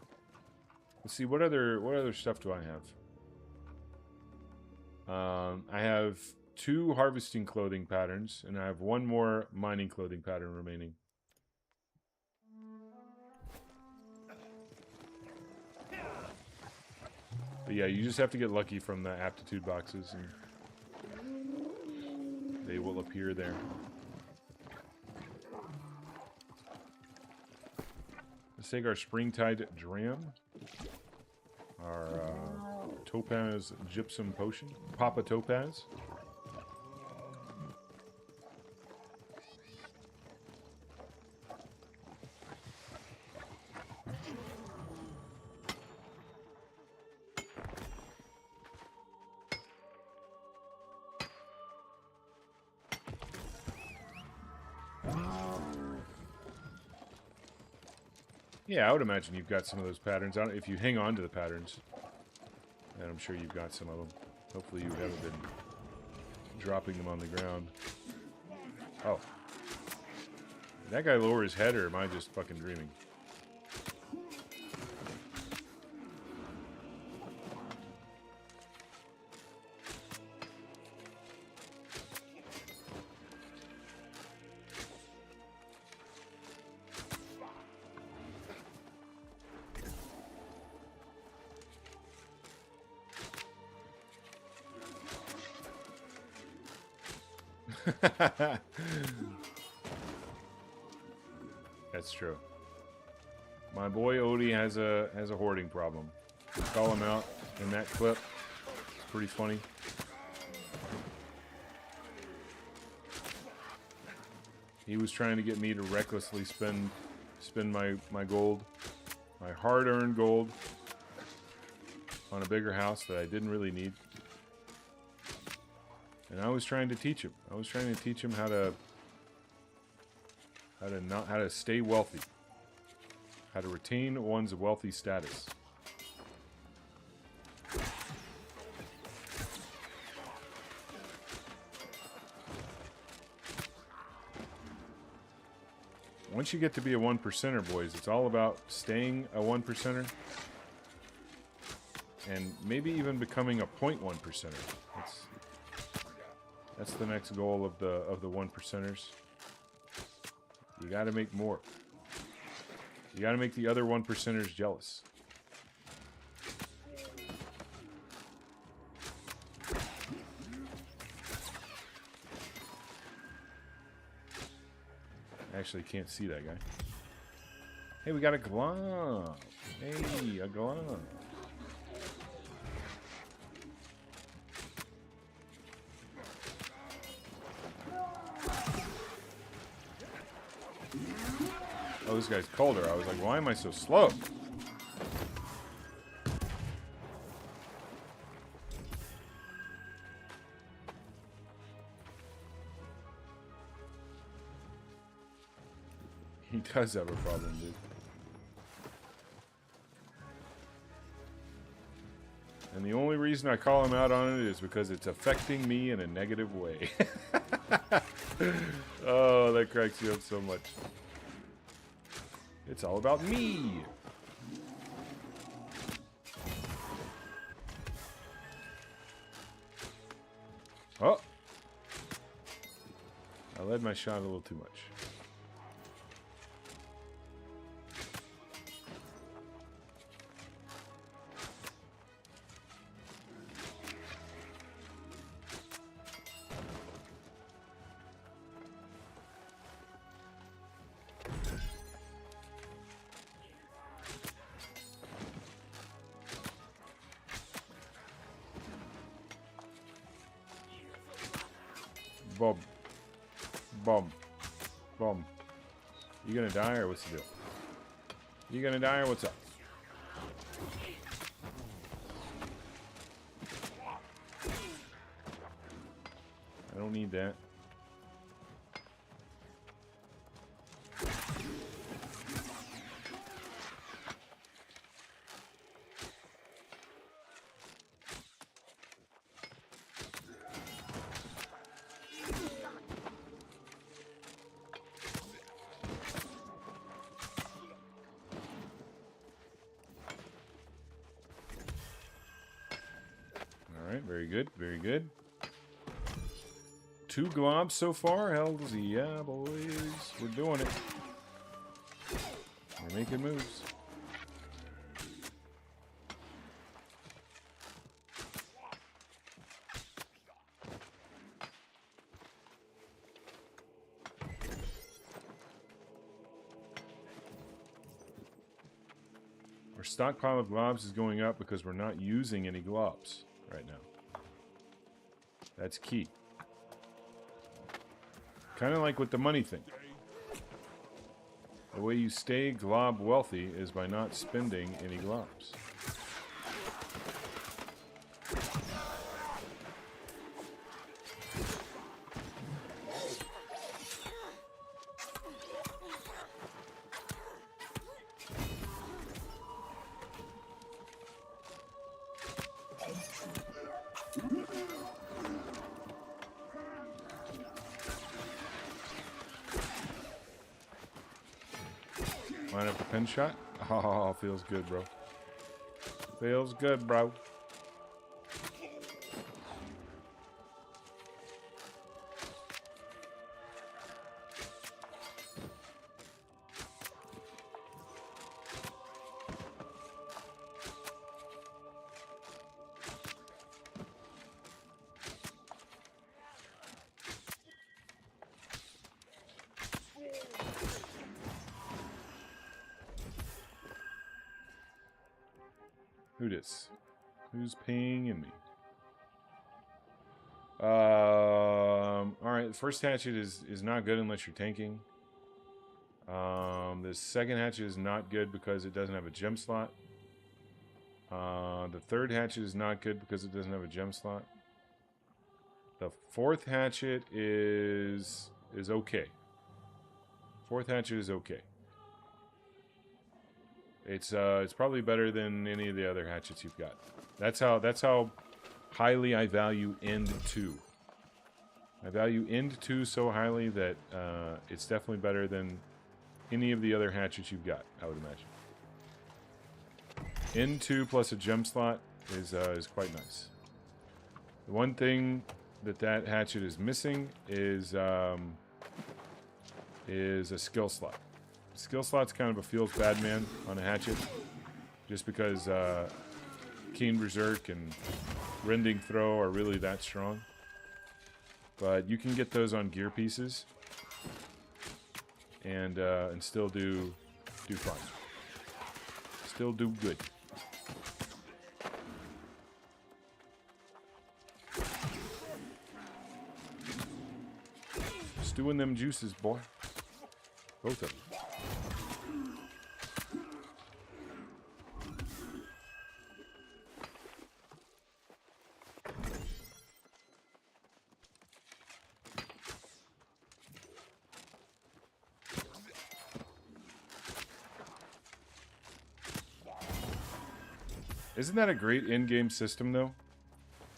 Let's see, what other stuff do I have? I have 2 harvesting clothing patterns, and I have 1 more mining clothing pattern remaining. But yeah, you just have to get lucky from the aptitude boxes, and they will appear there. Let's take our Springtide Dram, our Topaz Gypsum Potion, Papa Topaz. Yeah, I would imagine you've got some of those patterns. If you hang on to the patterns, and I'm sure you've got some of them. Hopefully you haven't been dropping them on the ground. Oh. Did that guy lower his head, or am I just fucking dreaming? That's true. My boy Odie has a hoarding problem. We call him out in that clip. It's pretty funny. He was trying to get me to recklessly spend my gold, my hard-earned gold, on a bigger house that I didn't really need. And I was trying to teach him. I was trying to teach him how to stay wealthy, how to retain one's wealthy status. Once you get to be a 1%er, boys, it's all about staying a 1%er, and maybe even becoming a 0.1%er. That's the next goal of the 1%ers. You got to make more. You got to make the other 1%ers jealous. I actually can't see that guy. Hey, we got a glove. Hey, a glove. Oh, this guy's colder. I was like, why am I so slow? He does have a problem, dude. And the only reason I call him out on it is because it's affecting me in a negative way. Oh, that cracks you up so much. It's all about me. Oh. I led my shot a little too much. Boom. Boom. Boom. You gonna die or what's the deal? You gonna die or what's up? I don't need that. Very good, very good. 2 globs so far. Hell yeah, boys. We're doing it. We're making moves. Our stockpile of globs is going up because we're not using any globs right now. That's key. Kind of like with the money thing. The way you stay glob wealthy is by not spending any globs. Line up the pin shot. Oh, feels good, bro. Feels good, bro. Who dis? Who's pinging me? Alright, the first hatchet is not good unless you're tanking. The second hatchet is not good because it doesn't have a gem slot. The third hatchet is not good because it doesn't have a gem slot. The fourth hatchet is okay. Fourth hatchet is okay. It's probably better than any of the other hatchets you've got. That's how highly I value End 2. I value End 2 so highly that it's definitely better than any of the other hatchets you've got, I would imagine. End 2 plus a gem slot is quite nice. The one thing that hatchet is missing is a skill slot. Skill slot's kind of a feels bad man on a hatchet, just because Keen Berserk and Rending Throw are really that strong. But you can get those on gear pieces, and still do fine. Still do good. Stewing them juices, boy. Both of them. Isn't that a great in-game system, though?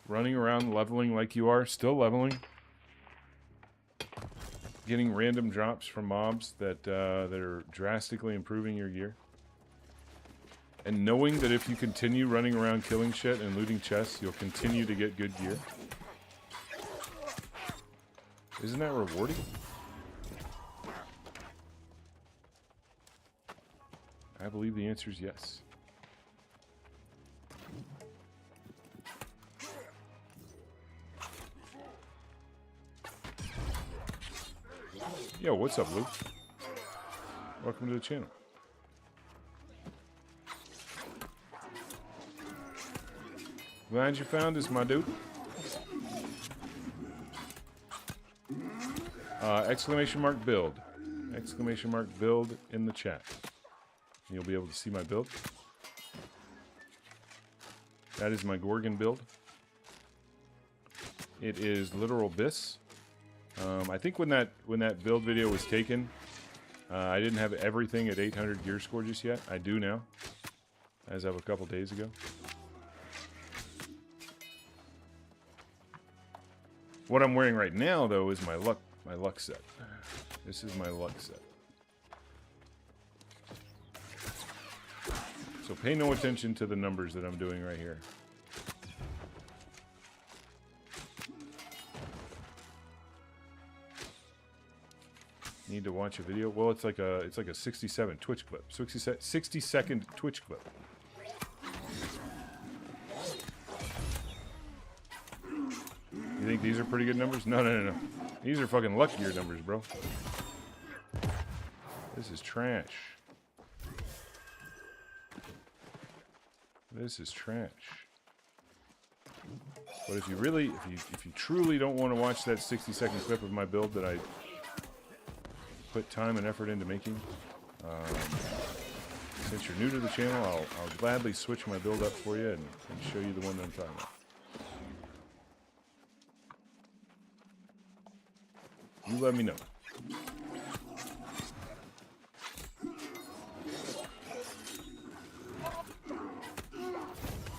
Running around leveling like you are, still leveling. Getting random drops from mobs that are drastically improving your gear. And knowing that if you continue running around killing shit and looting chests, you'll continue to get good gear. Isn't that rewarding? I believe the answer is yes. Yo, what's up, Luke? Welcome to the channel. Glad you found us, my dude. Exclamation mark build. Exclamation mark build in the chat. You'll be able to see my build. That is my Gorgon build. It is literal Biss. I think when that build video was taken, I didn't have everything at 800 gear score just yet. I do now, as of a couple days ago. What I'm wearing right now, though, is my luck set. This is my luck set. So pay no attention to the numbers that I'm doing right here. Need to watch a video? Well, it's like a 67 Twitch clip. 60-second Twitch clip. You think these are pretty good numbers? No. These are fucking luck gear numbers, bro. This is trash. This is trash. But if you really, if you truly don't want to watch that 60-second clip of my build that I put time and effort into making, since you're new to the channel, I'll gladly switch my build up for you and show you the one that I'm talking about. You let me know.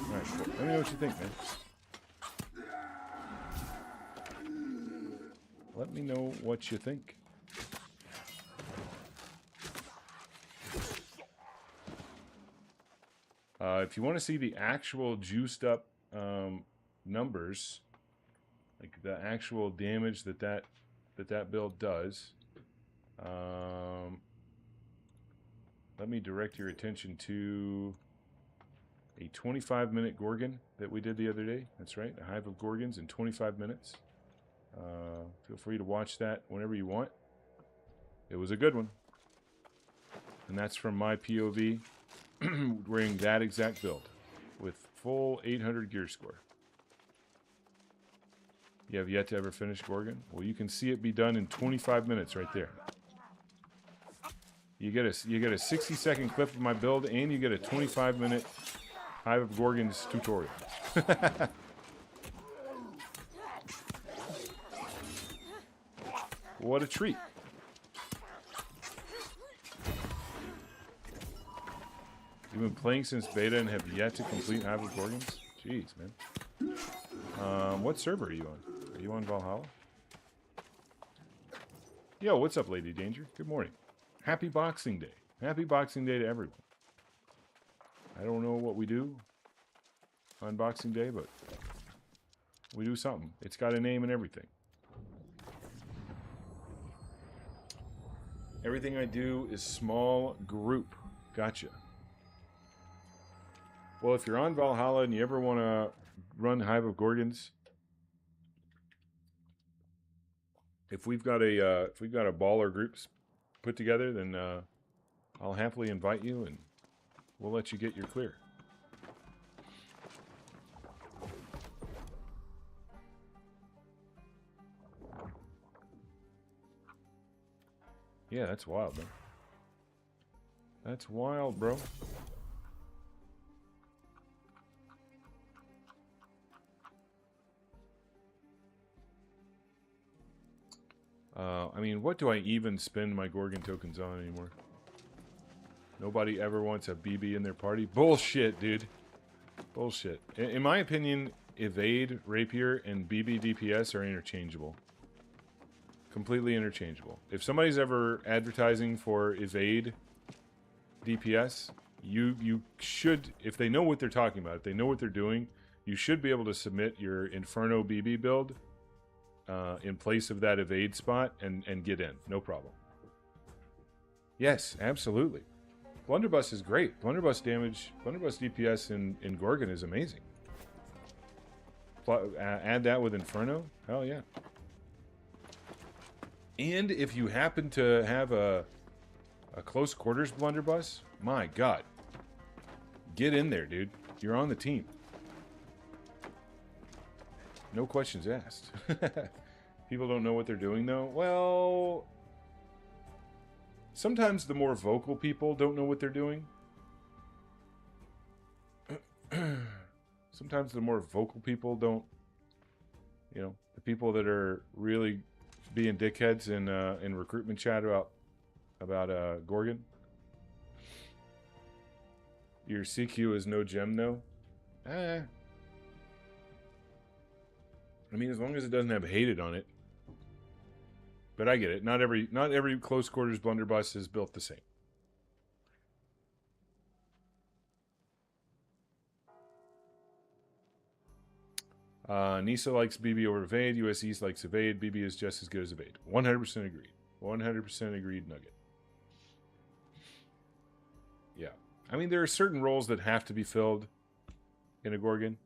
Alright, cool. Let me know what you think, man. Let me know what you think. If you want to see the actual juiced up numbers, like the actual damage that build does, let me direct your attention to a 25-minute Gorgon that we did the other day. That's right, a hive of Gorgons in 25 minutes. Feel free to watch that whenever you want. It was a good one. And that's from my POV, wearing that exact build with full 800 gear score. You have yet to ever finish Gorgon? Well, you can see it be done in 25 minutes right there. You get a 60-second clip of my build, and you get a 25-minute Hive of Gorgons tutorial. What a treat. You've been playing since beta and have yet to complete Hive of Gorgons? Jeez, man. What server are you on? Are you on Valhalla? Yo, what's up, Lady Danger? Good morning. Happy Boxing Day. Happy Boxing Day to everyone. I don't know what we do on Boxing Day, but we do something. It's got a name and everything. Everything I do is small group. Gotcha. Well, if you're on Valhalla and you ever want to run Hive of Gorgons, if we've got a baller groups put together, then I'll happily invite you and we'll let you get your clear. Yeah, that's wild, man. That's wild, bro. I mean, what do I even spend my Gorgon tokens on anymore? Nobody ever wants a BB in their party? Bullshit, dude. Bullshit. In my opinion, Evade, Rapier, and BB DPS are interchangeable. Completely interchangeable. If somebody's ever advertising for Evade DPS, you should, if they know what they're talking about, if they know what they're doing, you should be able to submit your Inferno BB build in place of that Evade spot and get in. No problem. Yes, absolutely. Blunderbuss is great. Blunderbuss damage, Blunderbuss DPS in Gorgon is amazing. Add that with Inferno? Hell yeah. And if you happen to have a close quarters blunderbuss, my god. Get in there, dude. You're on the team. No questions asked. People don't know what they're doing, though. Well, sometimes the more vocal people don't know what they're doing. Sometimes the more vocal people don't, you know, the people that are really being dickheads in recruitment chat about Gorgon. Your CQ is no gem, though. I mean, as long as it doesn't have hated on it. But I get it. Not every close quarters blunderbuss is built the same. Nisa likes BB over Evade. US East likes Evade. BB is just as good as Evade. 100% agreed. 100% agreed, Nugget. Yeah. I mean, there are certain roles that have to be filled in a Gorgon.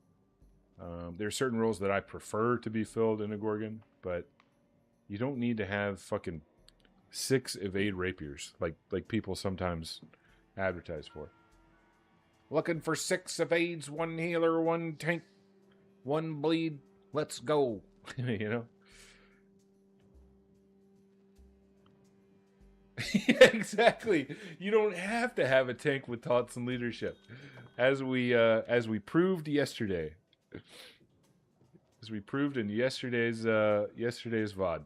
There are certain roles that I prefer to be filled in a Gorgon, but you don't need to have fucking 6 Evade Rapiers like people sometimes advertise for. Looking for 6 Evades, 1 healer, 1 tank, 1 bleed. Let's go. You know? Yeah, exactly. You don't have to have a tank with taunts and leadership, as we proved yesterday. As we proved in yesterday's VOD.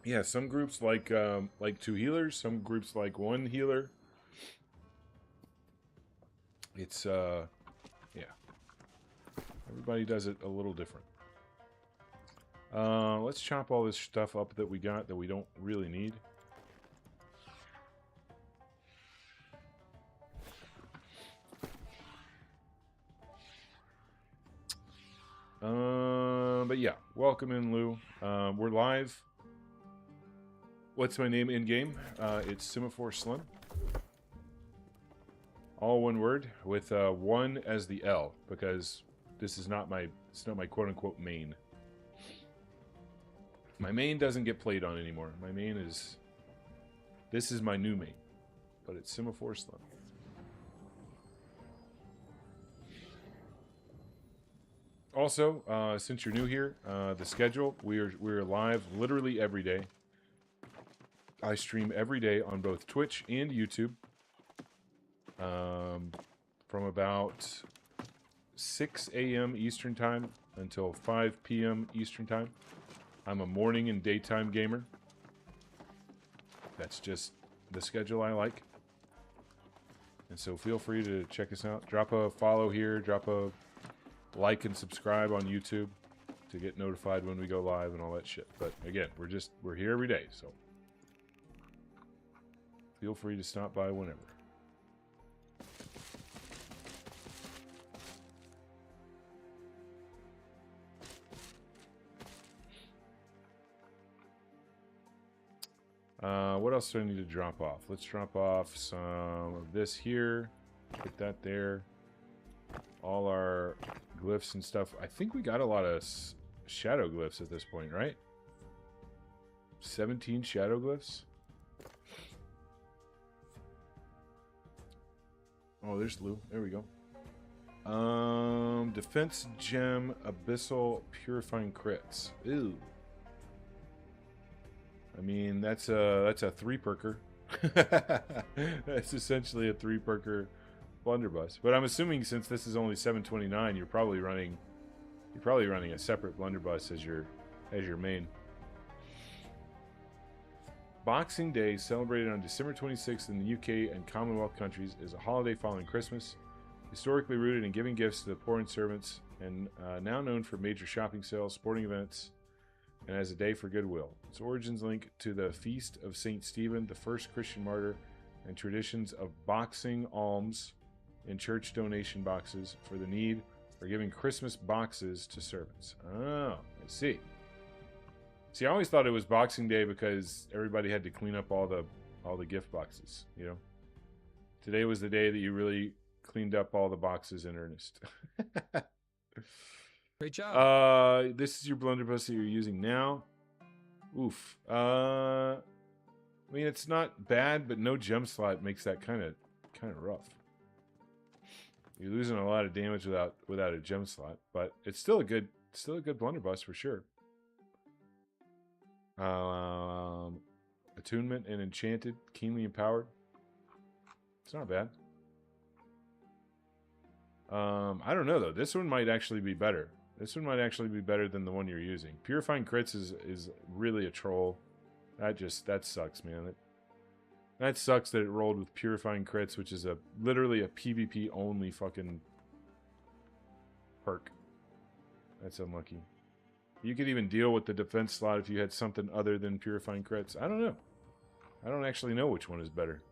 Yeah, some groups like 2 healers, some groups like 1 healer. It's yeah. Everybody does it a little different. Let's chop all this stuff up that we got that we don't really need. But yeah, welcome in, Lou. We're live. What's my name in game? It's Semaphore Slim. All one word with 1 as the L, because this is not my quote unquote main. My main doesn't get played on anymore. My main is, this is my new main, but it's Semaphore Slim. Also, since you're new here, the schedule, we're live literally every day. I stream every day on both Twitch and YouTube. From about 6 a.m. Eastern Time until 5 p.m. Eastern Time. I'm a morning and daytime gamer. That's just the schedule I like. And so feel free to check us out. Drop a follow here, drop a like and subscribe on YouTube to get notified when we go live and all that shit. But again, we're here every day, so feel free to stop by whenever. What else do I need to drop off? Let's drop off some of this here. Put that there. All our glyphs and stuff. I think we got a lot of shadow glyphs at this point, right? 17 shadow glyphs. Oh, there's Lou. There we go. Defense gem, abyssal, purifying crits. Ooh. I mean, that's a 3-perker. That's essentially a 3-perker blunderbuss. But I'm assuming since this is only 729, you're probably running a separate blunderbuss as your main. Boxing Day, celebrated on December 26th in the UK and Commonwealth countries, is a holiday following Christmas, historically rooted in giving gifts to the poor and servants, and now known for major shopping sales, sporting events, and as a day for goodwill. Its origins link to the feast of St. Stephen, the first Christian martyr, and traditions of boxing alms in church donation boxes for the need, or giving Christmas boxes to servants. Oh, I see. See, I always thought it was Boxing Day because everybody had to clean up all the gift boxes, you know? Today was the day that you really cleaned up all the boxes in earnest. Great job. This is your blunderbuss that you're using now. Oof. I mean, it's not bad, but no gem slot makes that kind of rough. You're losing a lot of damage without a gem slot, but it's still a good blunderbuss for sure. Attunement and enchanted, keenly empowered. It's not bad. I don't know though. This one might actually be better. This one might actually be better than the one you're using. Purifying crits is really a troll. That sucks, man. That sucks that it rolled with purifying crits, which is literally a PvP only fucking perk. That's unlucky. You could even deal with the defense slot if you had something other than purifying crits. I don't know. I don't actually know which one is better.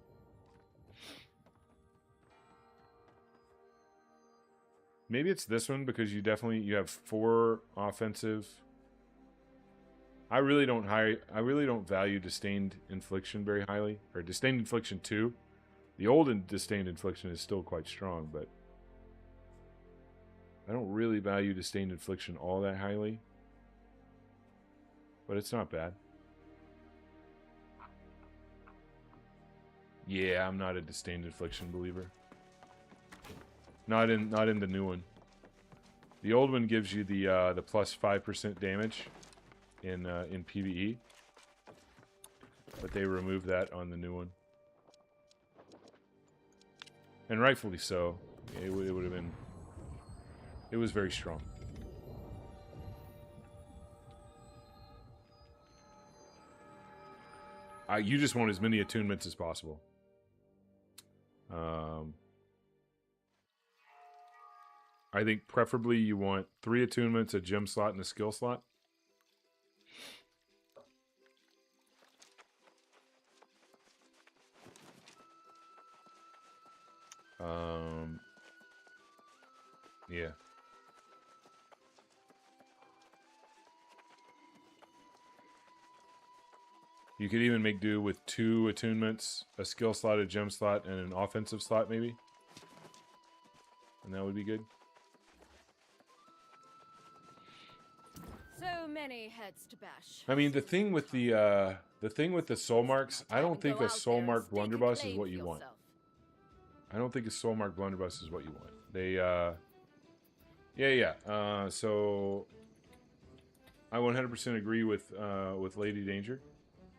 Maybe it's this one because you have 4 offensive. I really don't value Disdained Infliction very highly, or Disdained Infliction 2. The old Disdained Infliction is still quite strong, but I don't really value Disdained Infliction all that highly. But it's not bad. Yeah, I'm not a Disdained Infliction believer. Not in the new one. The old one gives you the plus 5% damage in PvE, but they removed that on the new one, and rightfully so. It would have been. It was very strong. You just want as many attunements as possible. I think preferably you want 3 attunements, a gem slot, and a skill slot. Yeah. You could even make do with 2 attunements, a skill slot, a gem slot, and an offensive slot, maybe. And that would be good. So many heads to bash. I mean, the thing with the soul marks, I don't think a soul mark blunderbuss is what you want. I don't think a soul mark blunderbuss is what you want. They, so I 100% agree with Lady Danger.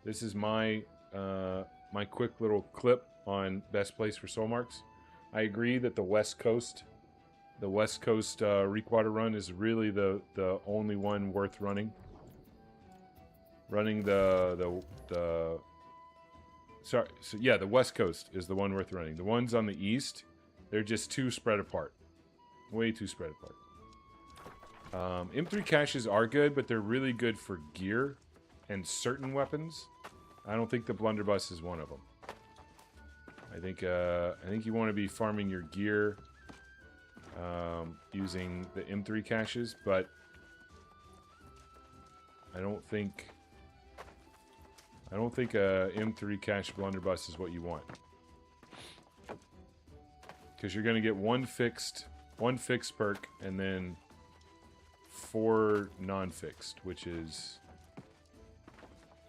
This is my my quick little clip on best place for soul marks. I agree that the West Coast Requater run is really the only one worth running. Running the West Coast is the one worth running. The ones on the East, they're just too spread apart. Way too spread apart. M3 caches are good, but they're really good for gear and certain weapons. I don't think the blunderbuss is one of them. I think you want to be farming your gear using the M3 caches, but I don't think a M3 cache blunderbuss is what you want, because you're going to get one fixed perk and then 4 non-fixed, which is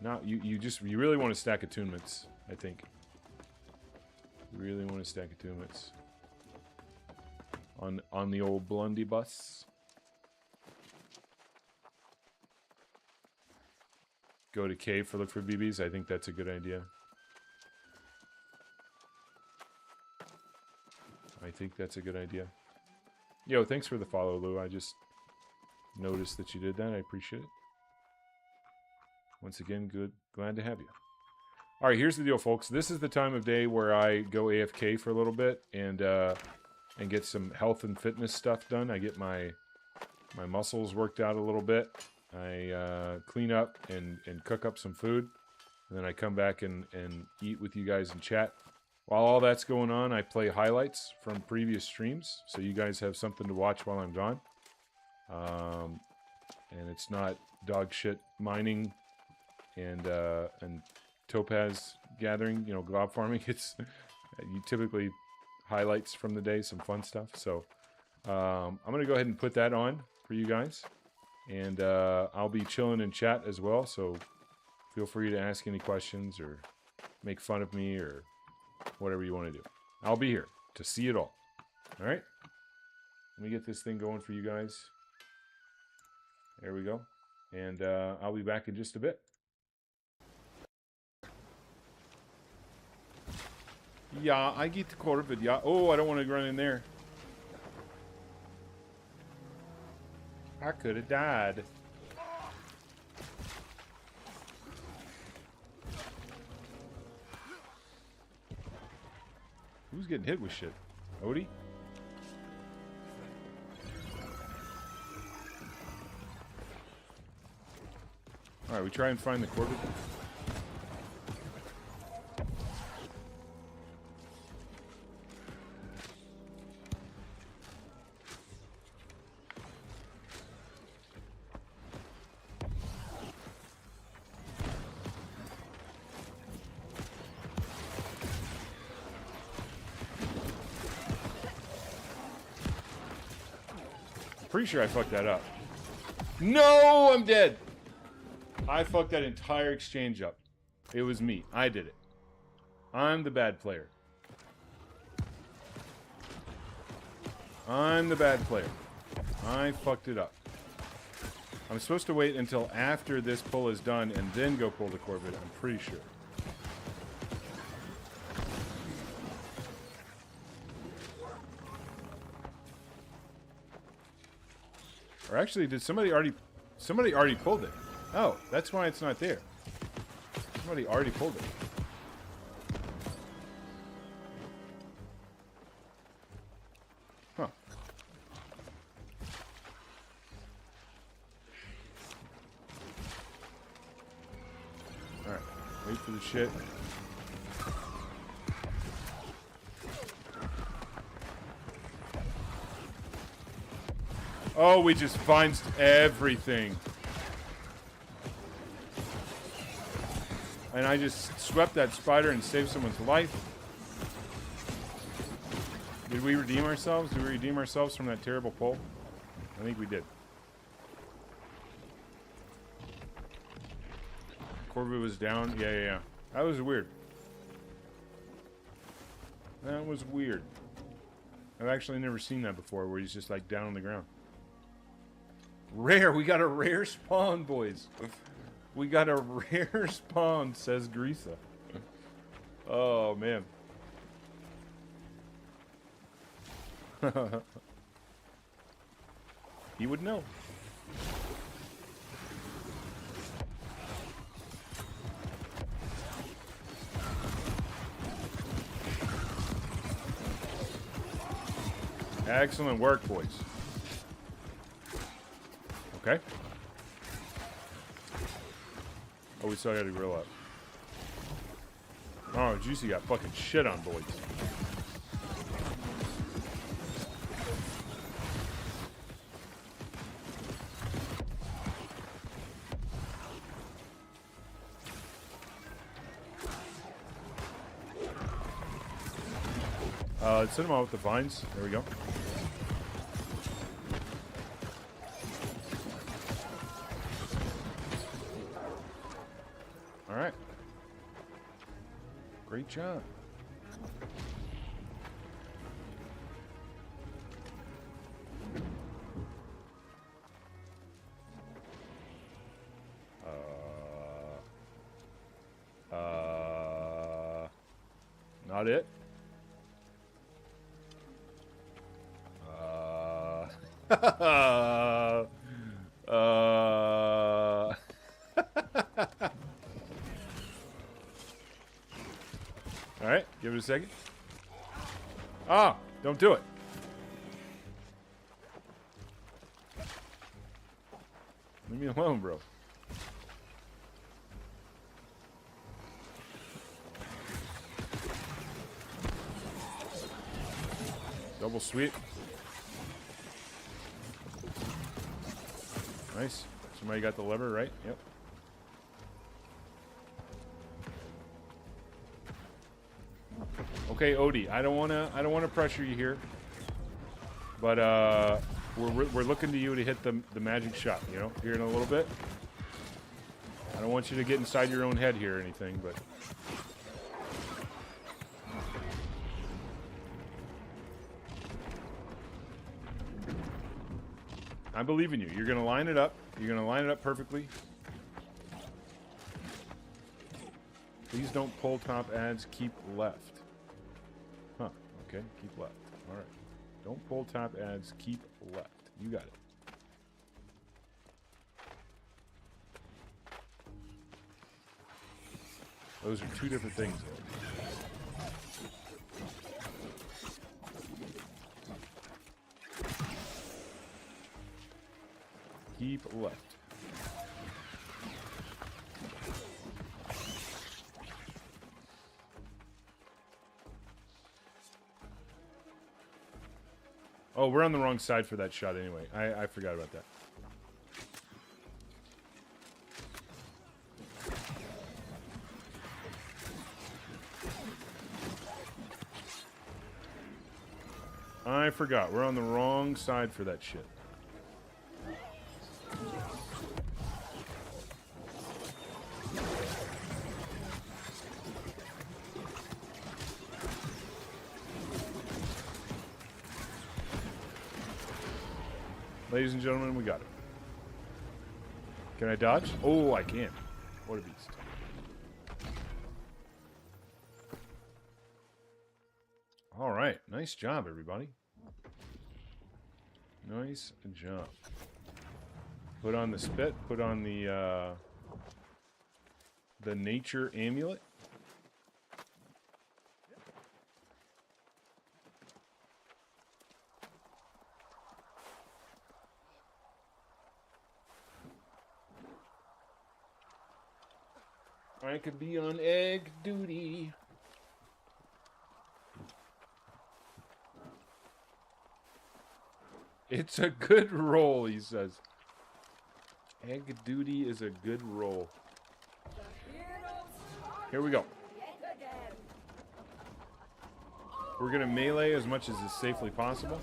not you really want to stack attunements. I think you really want to stack attunements. on the old blunderbuss. Go to cave for look for BBs. I think that's a good idea. I think that's a good idea. Yo, thanks for the follow, Lou. I just noticed that you did that. I appreciate it. Once again, good. Glad to have you. All right, here's the deal, folks. This is the time of day where I go AFK for a little bit and get some health and fitness stuff done. I get my muscles worked out a little bit. I clean up and cook up some food. And then I come back and eat with you guys and chat. While all that's going on, I play highlights from previous streams, so you guys have something to watch while I'm gone. And it's not dog shit mining and topaz gathering, you know, glob farming. It's you typically highlights from the day, some fun stuff. So I'm gonna go ahead and put that on for you guys, and I'll be chilling in chat as well. So feel free to ask any questions or make fun of me or whatever you want to do. I'll be here to see it all. All right. Let me get this thing going for you guys. There we go. And I'll be back in just a bit. Yeah, I get the Corvid. Yeah. Oh, I don't want to run in there. I could have died. Who's getting hit with shit? Odie? Alright, we try and find the Corvid. Pretty sure I fucked that up. No, I'm dead. I fucked that entire exchange up. It was me. I did it. I'm the bad player. I'm the bad player. I fucked it up. I'm supposed to wait until after this pull is done and then go pull the Corvid. I'm pretty sure. Or actually, did somebody already pulled it? Oh, that's why it's not there. Somebody already pulled it. Huh. Alright, wait for the shit. Oh, we just find everything. And I just swept that spider and saved someone's life. Did we redeem ourselves? Did we redeem ourselves from that terrible pull? I think we did. Corvid was down. Yeah. That was weird. That was weird. I've actually never seen that before, where he's just like down on the ground. Rare. We got a rare spawn, boys. We got a rare spawn, says Grisa. Oh, man. He would know. Excellent work, boys. Okay. Oh, we still got to grill up. Oh, Juicy got fucking shit on, boys. Let's hit him out with the vines. There we go. Alright. Great job. Not it. All right, give it a second. Ah, don't do it. Leave me alone, bro. Double sweep. Nice. Somebody got the lever, right? Yep. Okay, Odie, I don't wanna pressure you here, but we're looking to you to hit the magic shot, you know, here in a little bit. I don't want you to get inside your own head here or anything, but I believe in you. You're gonna line it up. You're gonna line it up perfectly. Please don't pull top ads. Keep left. Huh. Okay. Keep left. All right. Don't pull top ads. Keep left. You got it. Those are two different things, though. Keep left. Oh, we're on the wrong side for that shot anyway. I forgot about that. I forgot. We're on the wrong side for that shit. Ladies and gentlemen, we got it. Can I dodge? Oh, I can. What a beast. All right. Nice job, everybody. Nice job. Put on the spit. Put on the nature amulet. I could be on egg duty. It's a good roll, he says. Egg duty is a good roll. Here we go. We're going to melee as much as is safely possible.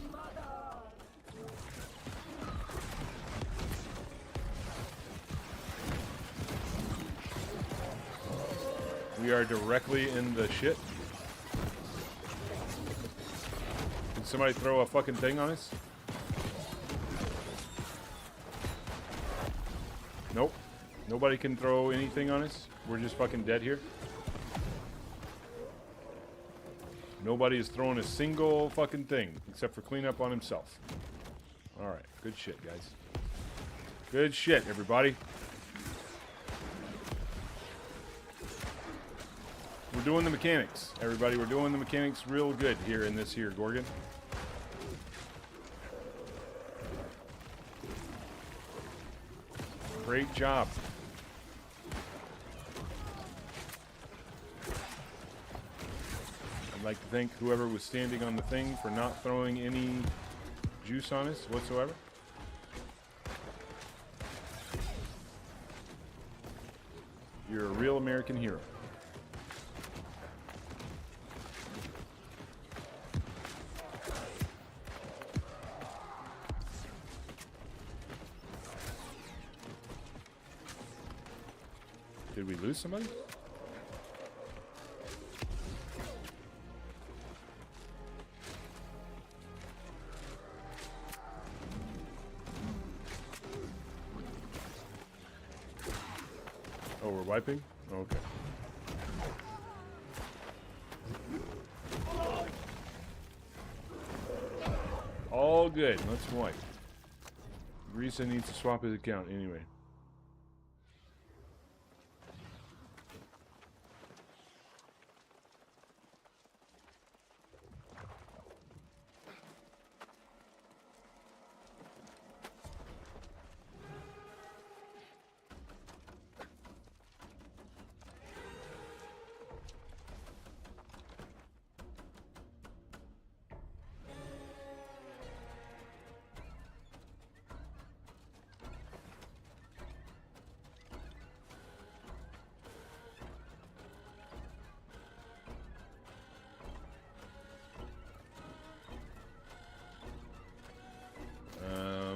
We are directly in the shit. Can somebody throw a fucking thing on us? Nope. Nobody can throw anything on us. We're just fucking dead here. Nobody is throwing a single fucking thing except for cleanup on himself. Alright, good shit, guys. Good shit, everybody. We're doing the mechanics, everybody. We're doing the mechanics real good here in this here Gorgon. Great job. I'd like to thank whoever was standing on the thing for not throwing any juice on us whatsoever. You're a real American hero. Did we lose somebody? Oh, we're wiping? Okay. all good. Let's wipe. Risa needs to swap his account anyway.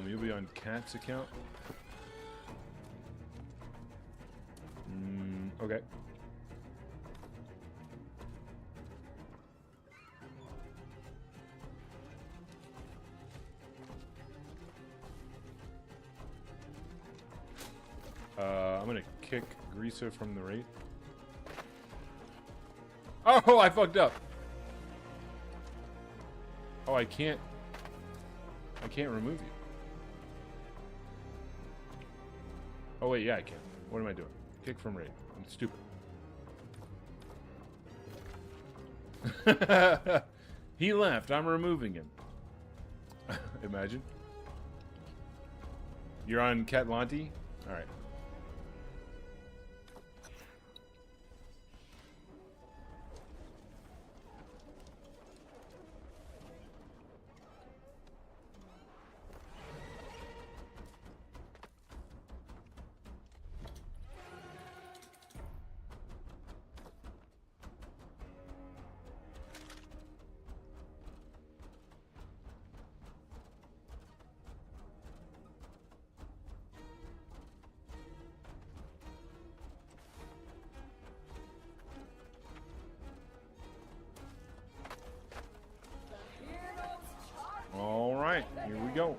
You'll be on Cat's account. Okay. I'm gonna kick Grisa from the rate. Oh, I fucked up. Oh, I can't remove you. Oh wait, yeah, I can. What am I doing? Kick from raid. I'm stupid. He left. I'm removing him. Imagine. You're on Catlanti? Alright. All right, here we go.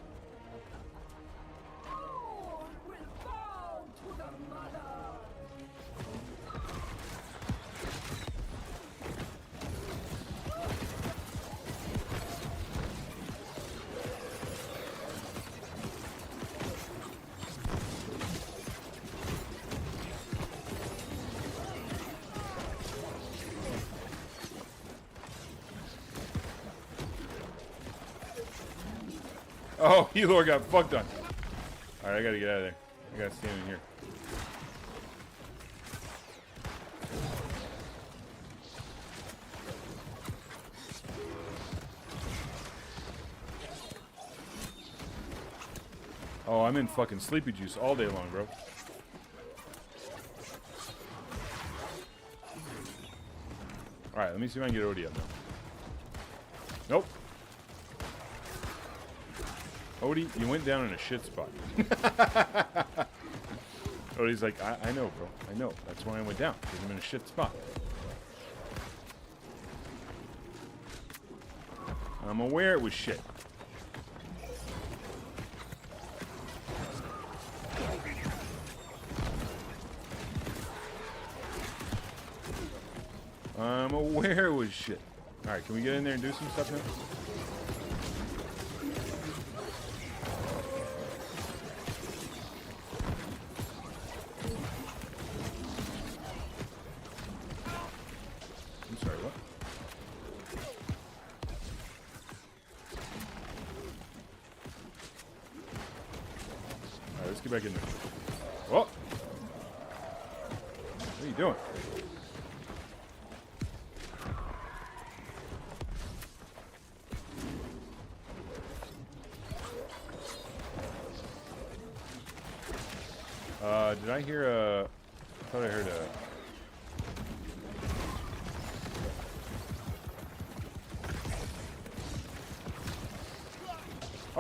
Oh, Elor got fucked on. Alright, I gotta get out of there. I gotta stand in here. Oh, I'm in fucking sleepy juice all day long, bro. Alright, let me see if I can get Odie up now. Nope. Odie, you went down in a shit spot. Odie's like, I know, bro. I know. That's why I went down. Because I'm in a shit spot. I'm aware it was shit. I'm aware it was shit. Alright, can we get in there and do some stuff now? Let's get back in there. Whoa! What are you doing? Did I hear a... I thought I heard a...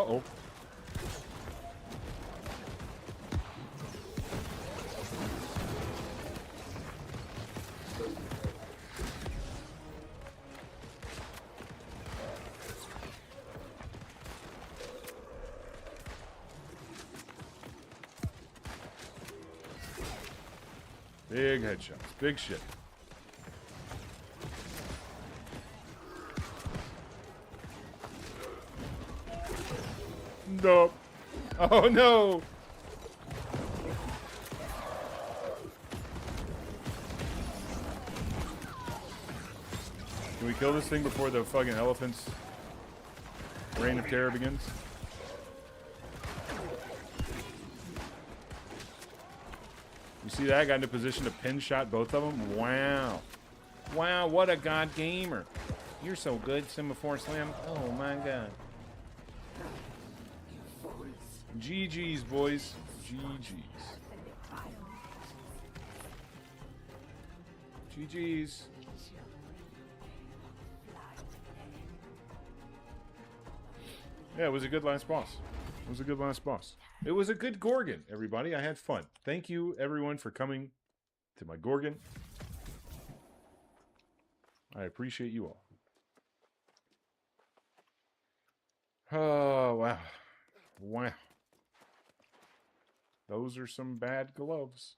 Uh-oh. Big headshots. Big shit. opened up. Oh no! Can we kill this thing before the fucking elephant's reign of terror begins? You see that? I got into position to pin shot both of them. Wow. Wow, what a god gamer. You're so good, Semaphore Slam. Oh my god. GG's, boys. GG's. GG's. Yeah, it was a good last boss. It was a good last boss. It was a good Gorgon, everybody. I had fun. Thank you, everyone, for coming to my Gorgon. I appreciate you all. Oh, wow. Wow. Those are some bad gloves.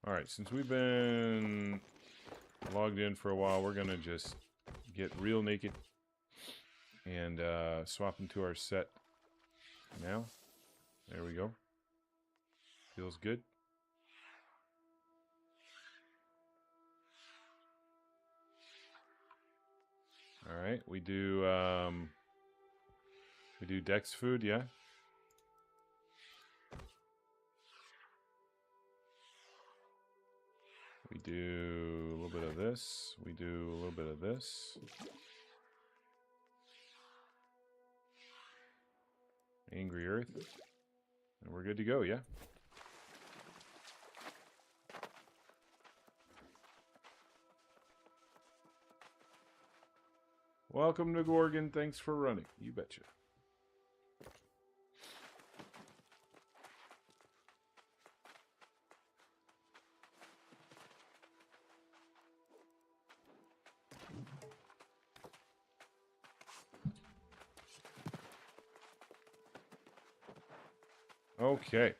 All right, since we've been logged in for a while, we're going to just get real naked and swap into our set now. There we go. Feels good. All right, we do Dex food, yeah. We do a little bit of this. We do a little bit of this. Angry Earth. And we're good to go, yeah? Welcome to Gorgon. Thanks for running. You betcha. Okay.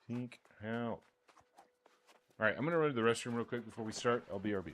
Pink out. All right, I'm going to run to the restroom real quick before we start. I'll BRB.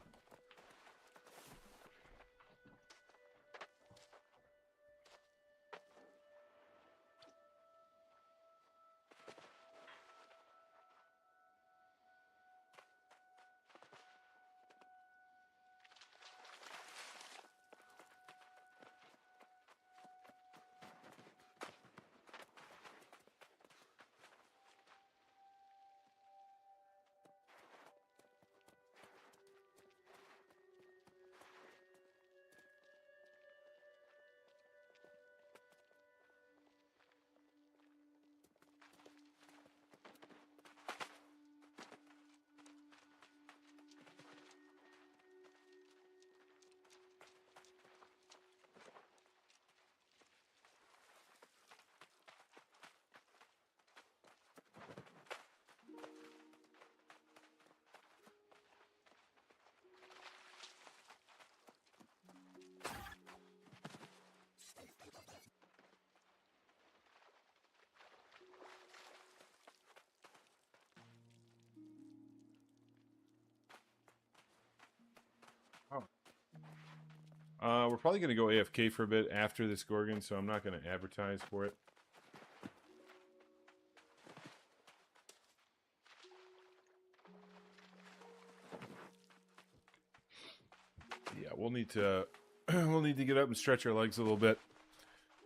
We're probably going to go AFK for a bit after this Gorgon, so I'm not going to advertise for it. Yeah, we'll need to get up and stretch our legs a little bit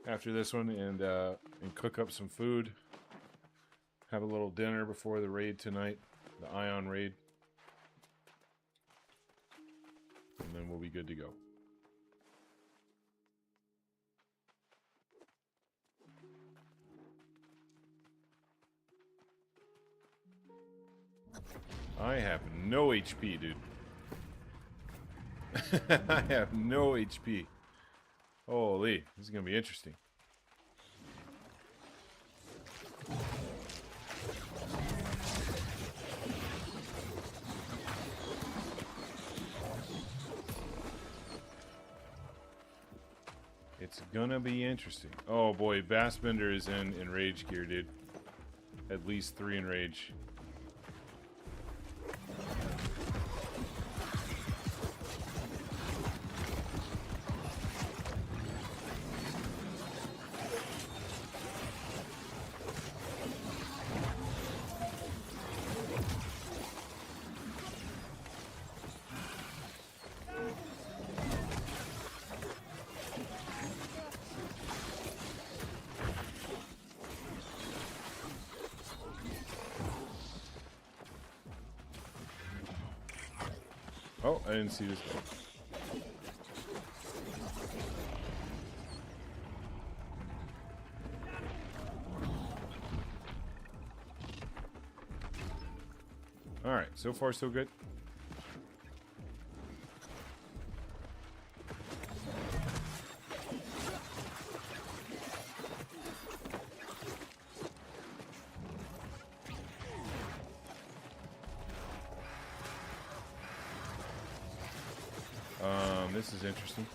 after this one, and cook up some food. Have a little dinner before the raid tonight, the Ion raid, and then we'll be good to go. I have no HP, dude. I have no HP. Holy, this is going to be interesting. It's gonna be interesting. Oh boy, Bassbender is in rage gear, dude. At least 3 in rage. Oh, I didn't see this guy. Alright, so far so good. This is interesting.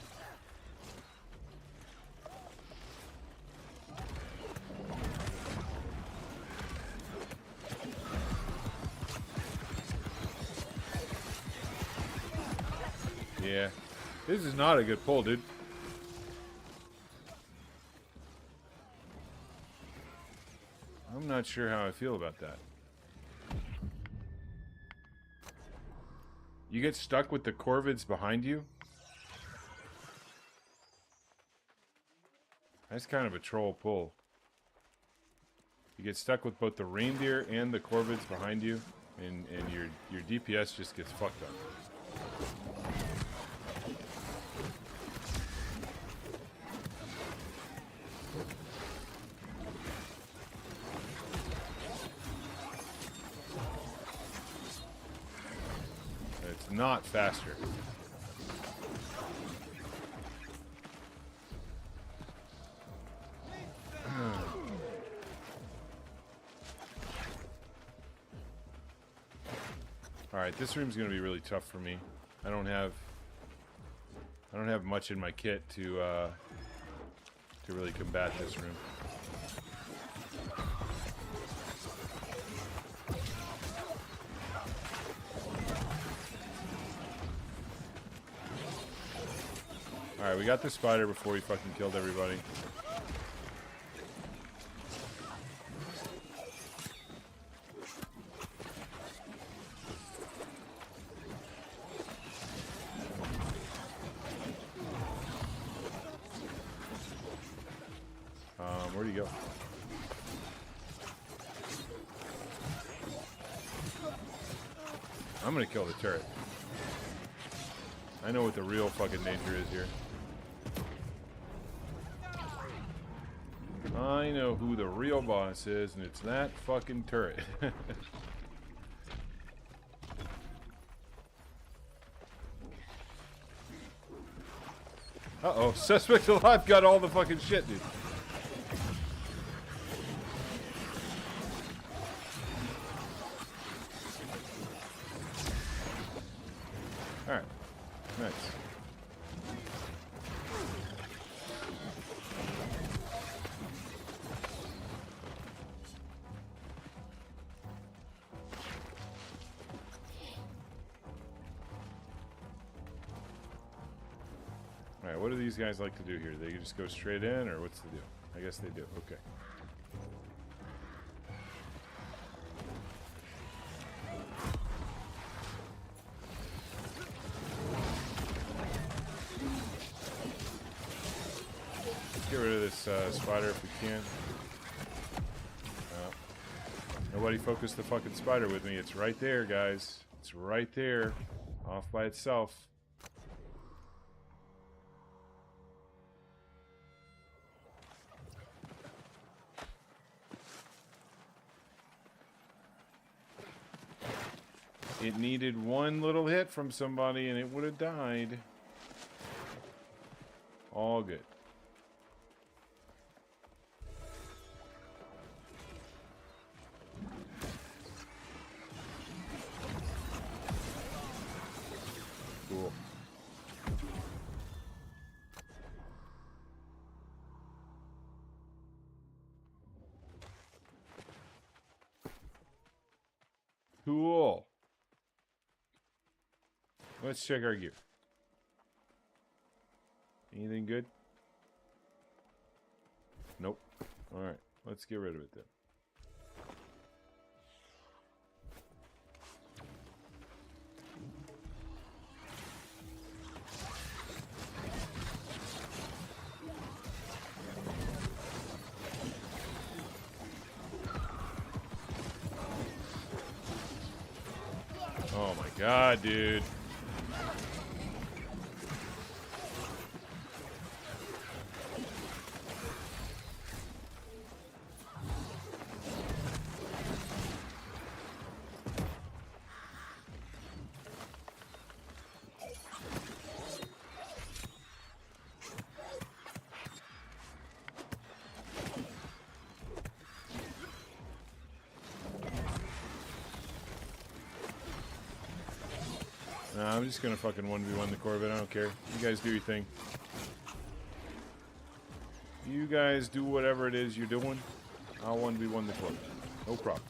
Yeah. This is not a good pull, dude. I'm not sure how I feel about that. You get stuck with the Corvids behind you? That's kind of a troll pull. You get stuck with both the reindeer and the Corvids behind you, and your DPS just gets fucked up. It's not faster. Alright, this room's gonna be really tough for me. I don't have much in my kit to really combat this room. Alright, we got the spider before he fucking killed everybody. Where'd he go? I'm gonna kill the turret. I know what the real fucking danger is here. I know who the real boss is, and it's that fucking turret. Uh-oh, suspect alive got all the fucking shit, dude. Alright, nice. Alright, what do these guys like to do here? They just go straight in, or what's the deal? I guess they do, okay. Get rid of this spider if we can. Nobody focused the fucking spider with me. It's right there, guys. It's right there. Off by itself. It needed one little hit from somebody and it would have died. All good. Cool. Cool. Let's check our gear. Anything good? Nope. Alright, let's get rid of it then. Oh my god, dude. Nah, I'm just gonna fucking 1v1 the Corvette. I don't care. You guys do your thing. You guys do whatever it is you're doing. I'll 1v1 the Corvette. No problem.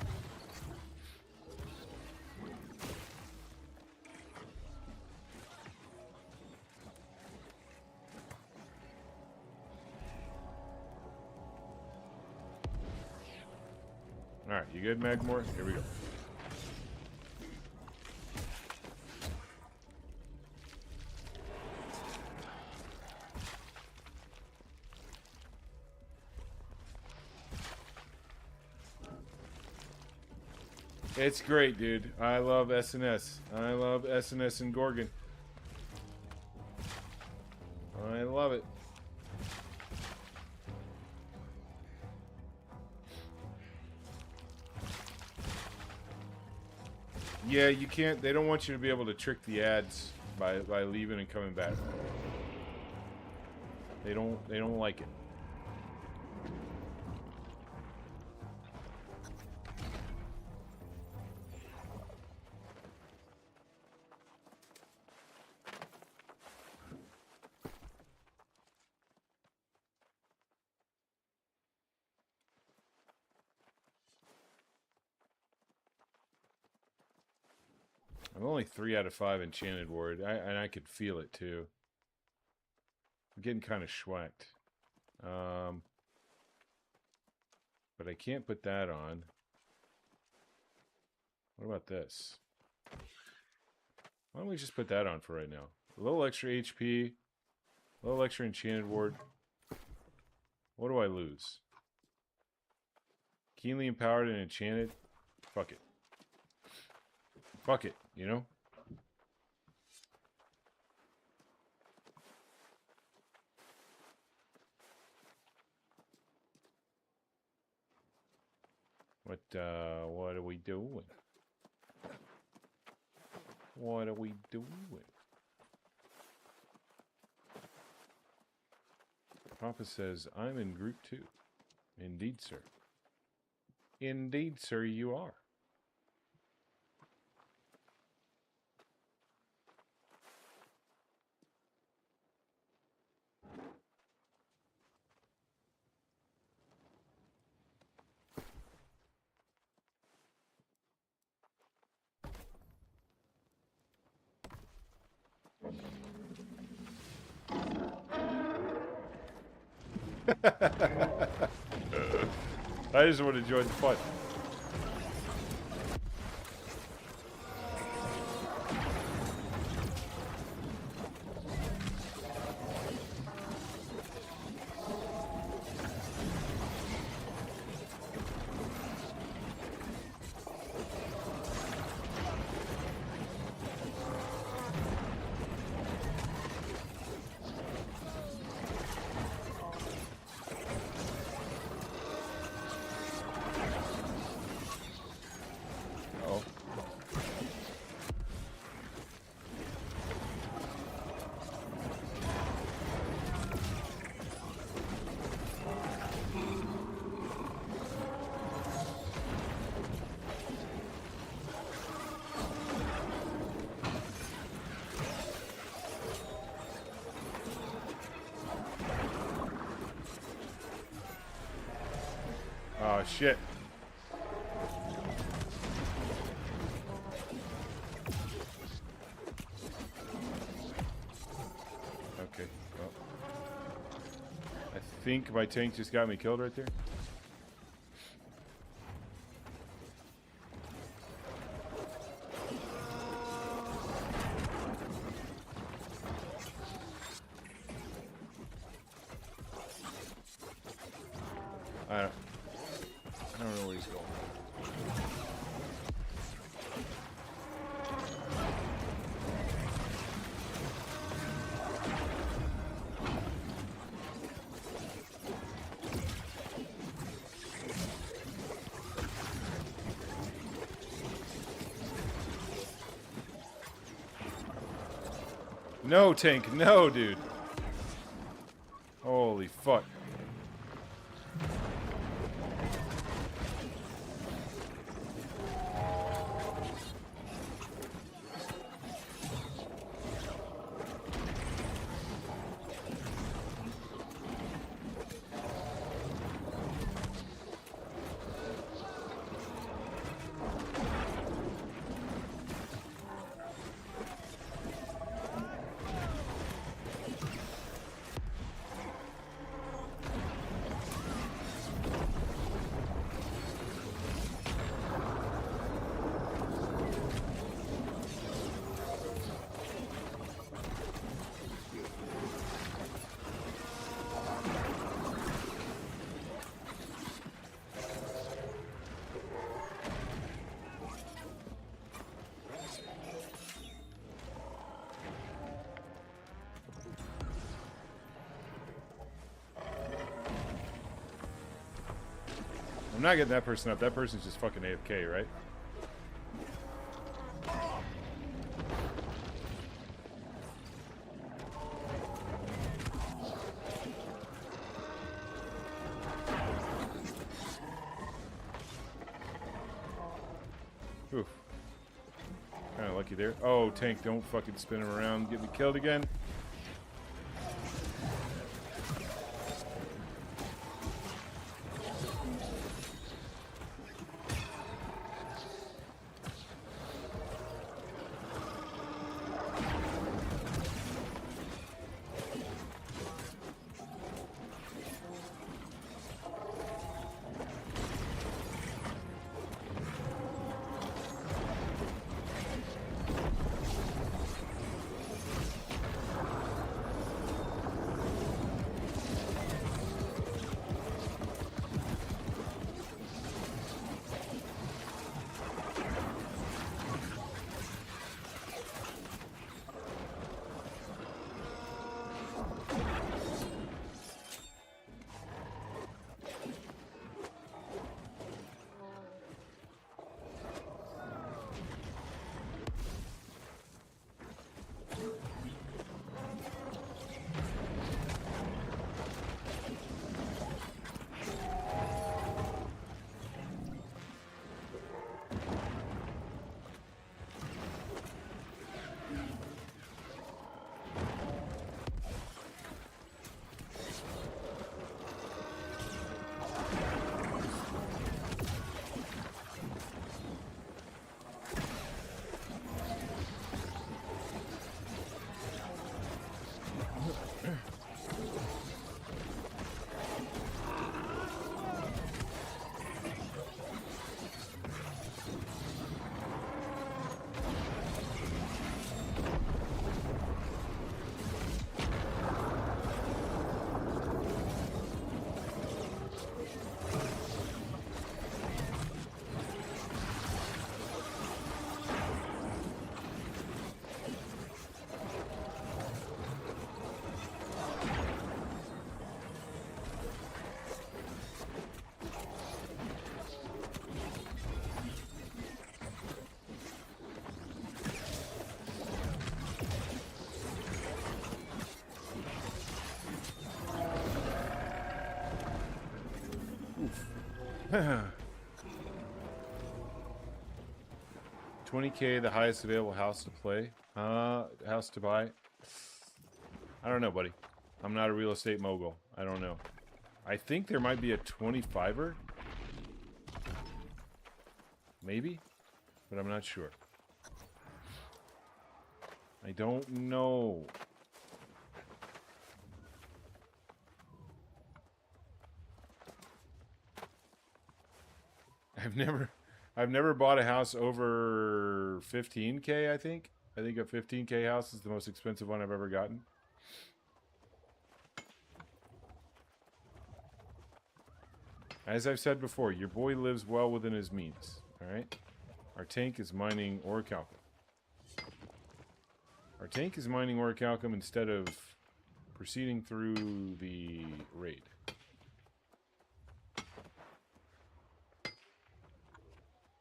Alright, you good, Magmore? Here we go. It's great, dude. I love SNS. I love SNS and Gorgon. I love it. Yeah, you can't. They don't want you to be able to trick the ads by leaving and coming back. They don't like it. I'm only 3 out of 5 Enchanted Ward, and I could feel it too. I'm getting kind of schwacked. But I can't put that on. What about this? Why don't we just put that on for right now? A little extra HP, a little extra Enchanted Ward. What do I lose? Keenly Empowered and Enchanted? Fuck it. Fuck it, you know? What are we doing? What are we doing? Papa says, I'm in group 2. Indeed, sir. Indeed, sir, you are. I just want to join the fun. Oh shit. think my tank just got me killed right there. I don't know where he's going. No, tank. No, dude. Holy fuck. I'm not getting that person up. That person's just fucking AFK, right? Oof. Kind of lucky there. Oh, tank, don't fucking spin him around. Get me killed again. $20K, the highest available house to play. House to buy. I don't know, buddy. I'm not a real estate mogul. I don't know. I think there might be a 25er. Maybe, but I'm not sure. I don't know. I've never bought a house over 15K, I think. I think a 15K house is the most expensive one I've ever gotten. As I've said before, your boy lives well within his means. Alright? Our tank is mining orichalcum. Our tank is mining orichalcum instead of proceeding through the raid.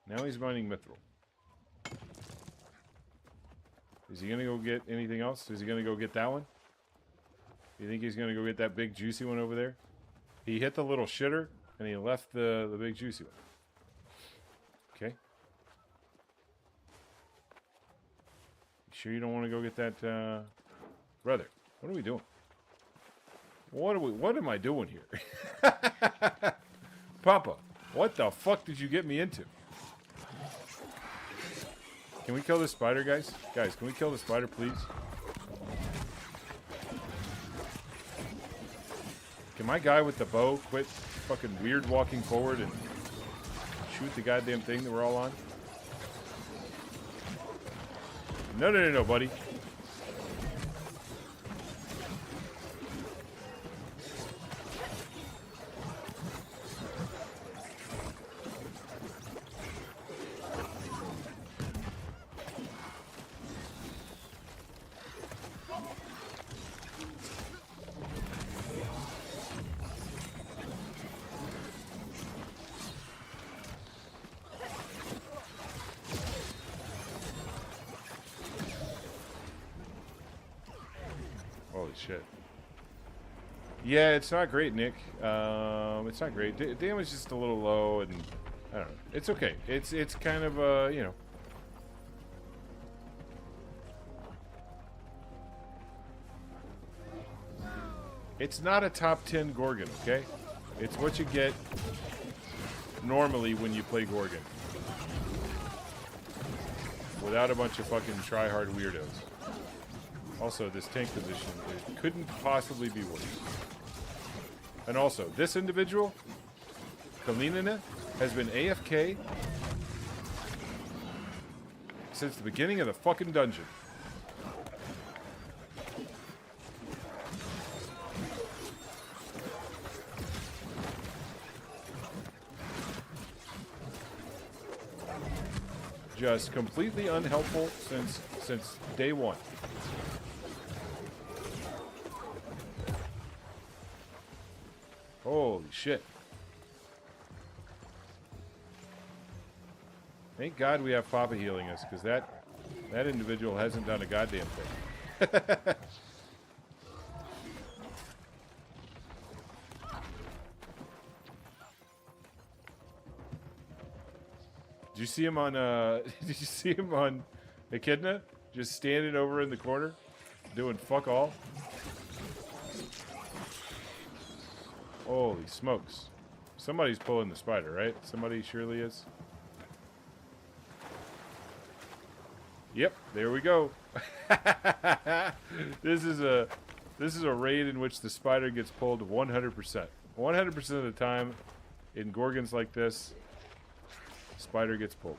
Now he's mining mithril. Is he gonna go get anything else? Is he gonna go get that one? You think he's gonna go get that big juicy one over there? He hit the little shitter and he left the big juicy one. Okay. You sure you don't want to go get that, brother? What are we doing? What am I doing here? Papa, what the fuck did you get me into? Can we kill this spider, guys? Guys, can we kill the spider, please? Can my guy with the bow quit fucking weird walking forward and shoot the goddamn thing that we're all on? No, buddy. Holy shit. Yeah, it's not great, Nick. It's not great. Damage is just a little low, and I don't know. It's okay. It's kind of you know. It's not a top 10 Gorgon, okay? It's what you get normally when you play Gorgon. Without a bunch of fucking try-hard weirdos. Also, this tank position, it couldn't possibly be worse. And also, this individual, Kalinina, has been AFK since the beginning of the fucking dungeon. Just completely unhelpful since day one. Holy shit. Thank God we have Papa healing us, because that individual hasn't done a goddamn thing. Did you see him on did you see him on Echidna? Just standing over in the corner doing fuck all? Holy smokes. Somebody's pulling the spider, right? Somebody surely is. Yep, there we go. This is a raid in which the spider gets pulled 100%. 100% of the time in Gorgons like this, spider gets pulled.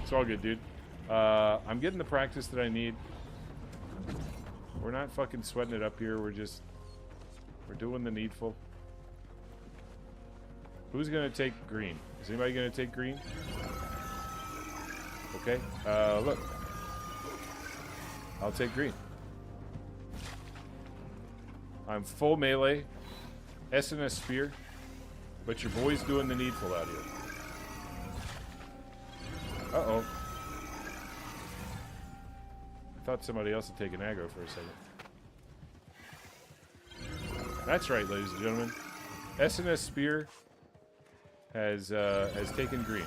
It's all good, dude. I'm getting the practice that I need. We're not fucking sweating it up here. We're doing the needful. Who's gonna take green? Is anybody gonna take green? Okay. Look. I'll take green. I'm full melee, SNS spear, but your boy's doing the needful out here. Uh-oh. I thought somebody else had taken aggro for a second. That's right, ladies and gentlemen. SNS spear has taken green,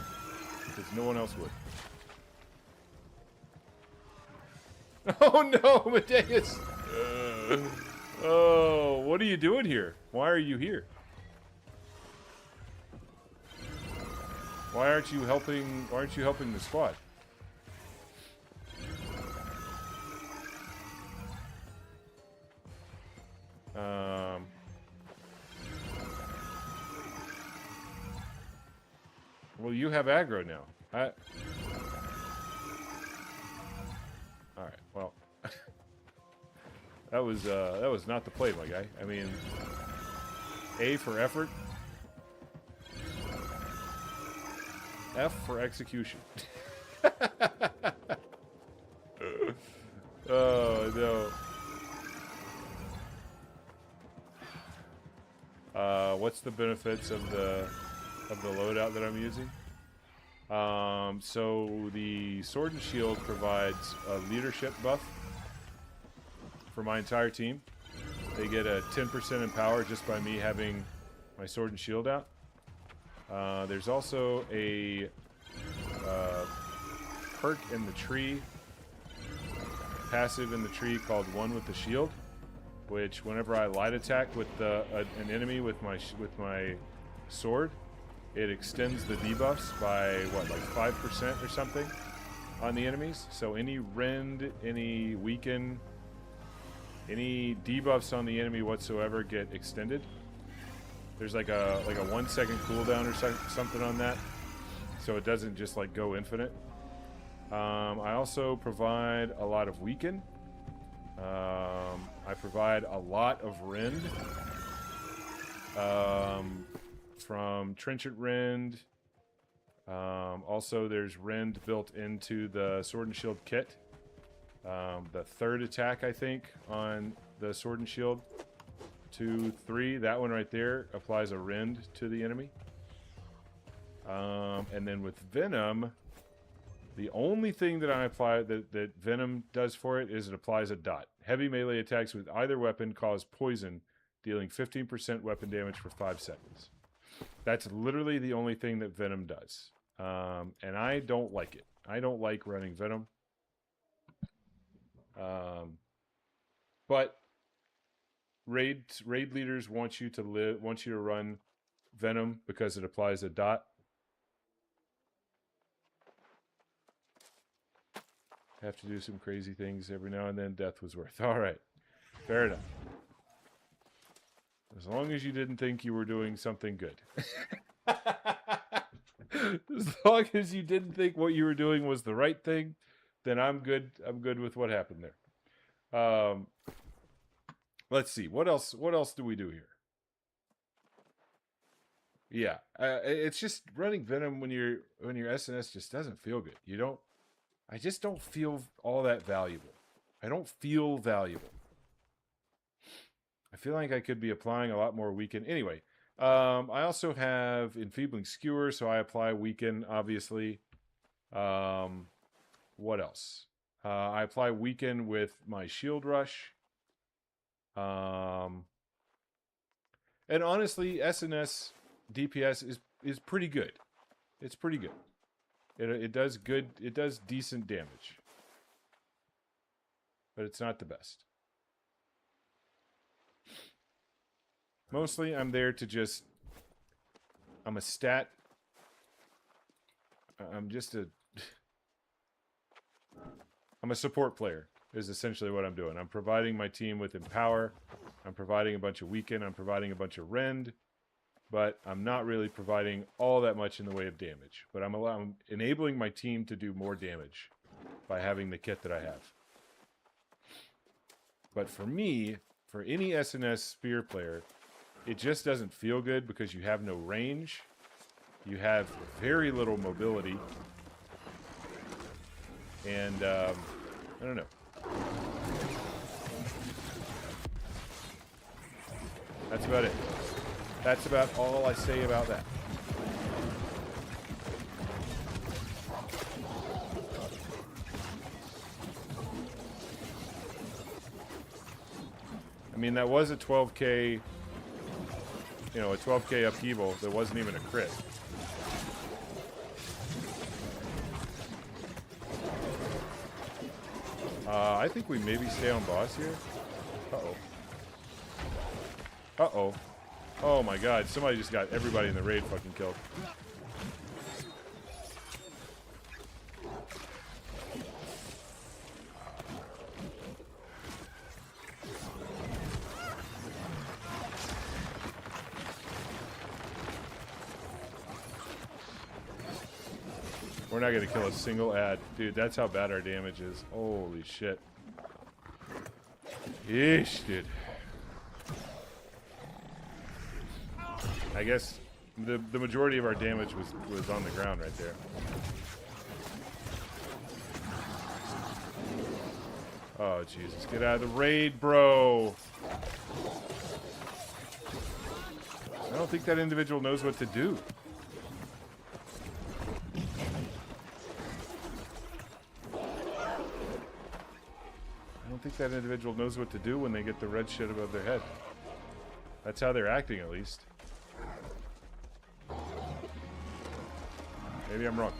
because no one else would. Oh no, Medeus! Oh, what are you doing here? Why are you here? Why aren't you helping the squad? you have aggro now. Alright, well. that was not the play, my guy. I mean, A for effort. F for execution. Oh no. What's the benefits of the loadout that I'm using? So the Sword and Shield provides a leadership buff for my entire team. They get a 10% in power just by me having my Sword and Shield out. There's also a perk in the tree, passive in the tree called One with the Shield, which whenever I light attack with an enemy with my sword, it extends the debuffs by what, like 5% or something on the enemies. So any rend, any weaken, any debuffs on the enemy whatsoever get extended. There's like a 1 second cooldown or something on that, so it doesn't just like go infinite. I also provide a lot of weaken. I provide a lot of rend. From Trenchant Rend. Also, there's rend built into the Sword and Shield kit. The third attack, I think, on the Sword and Shield. 2, 3, that one right there applies a rend to the enemy. And then with Venom, the only thing that I apply that Venom does for it is it applies a dot. Heavy melee attacks with either weapon cause poison, dealing 15% weapon damage for 5 seconds. That's literally the only thing that Venom does. And I don't like it. I don't like running Venom. But raid leaders want you to run Venom because it applies a dot. Have to do some crazy things every now and then. Death was worth. All right, fair enough. As long as you didn't think you were doing something good. As long as you didn't think what you were doing was the right thing, then I'm good. I'm good with what happened there. Let's see. What else do we do here? Yeah, it's just running Venom when your SNS just doesn't feel good. I just don't feel all that valuable. I don't feel valuable. I feel like I could be applying a lot more weaken. Anyway, I also have Enfeebling Skewer, so I apply weaken, obviously. What else? I apply weaken with my Shield Rush. And honestly, SNS DPS is pretty good. It's pretty good. It does good. It does decent damage, but it's not the best. Mostly, I'm there to just. I'm a stat. I'm a support player. Is essentially what I'm doing. I'm providing my team with Empower. I'm providing a bunch of Weaken. I'm providing a bunch of Rend. But I'm not really providing all that much in the way of damage. But I'm enabling my team to do more damage by having the kit that I have. But for me, for any SNS Spear player, it just doesn't feel good because you have no range. You have very little mobility. And, I don't know. That's about it. That's about all I say about that. I mean, that was a 12K, a 12K upheaval that wasn't even a crit. I think we maybe stay on boss here. Uh-oh. Uh-oh. Oh my god, somebody just got everybody in the raid fucking killed. We're not going to kill a single ad. Dude, that's how bad our damage is. Holy shit. Yeesh, dude. I guess the majority of our damage was on the ground right there. Oh, Jesus. Get out of the raid, bro. I don't think that individual knows what to do. I don't think that individual knows what to do when they get the red shit above their head. That's how they're acting, at least. Maybe I'm wrong.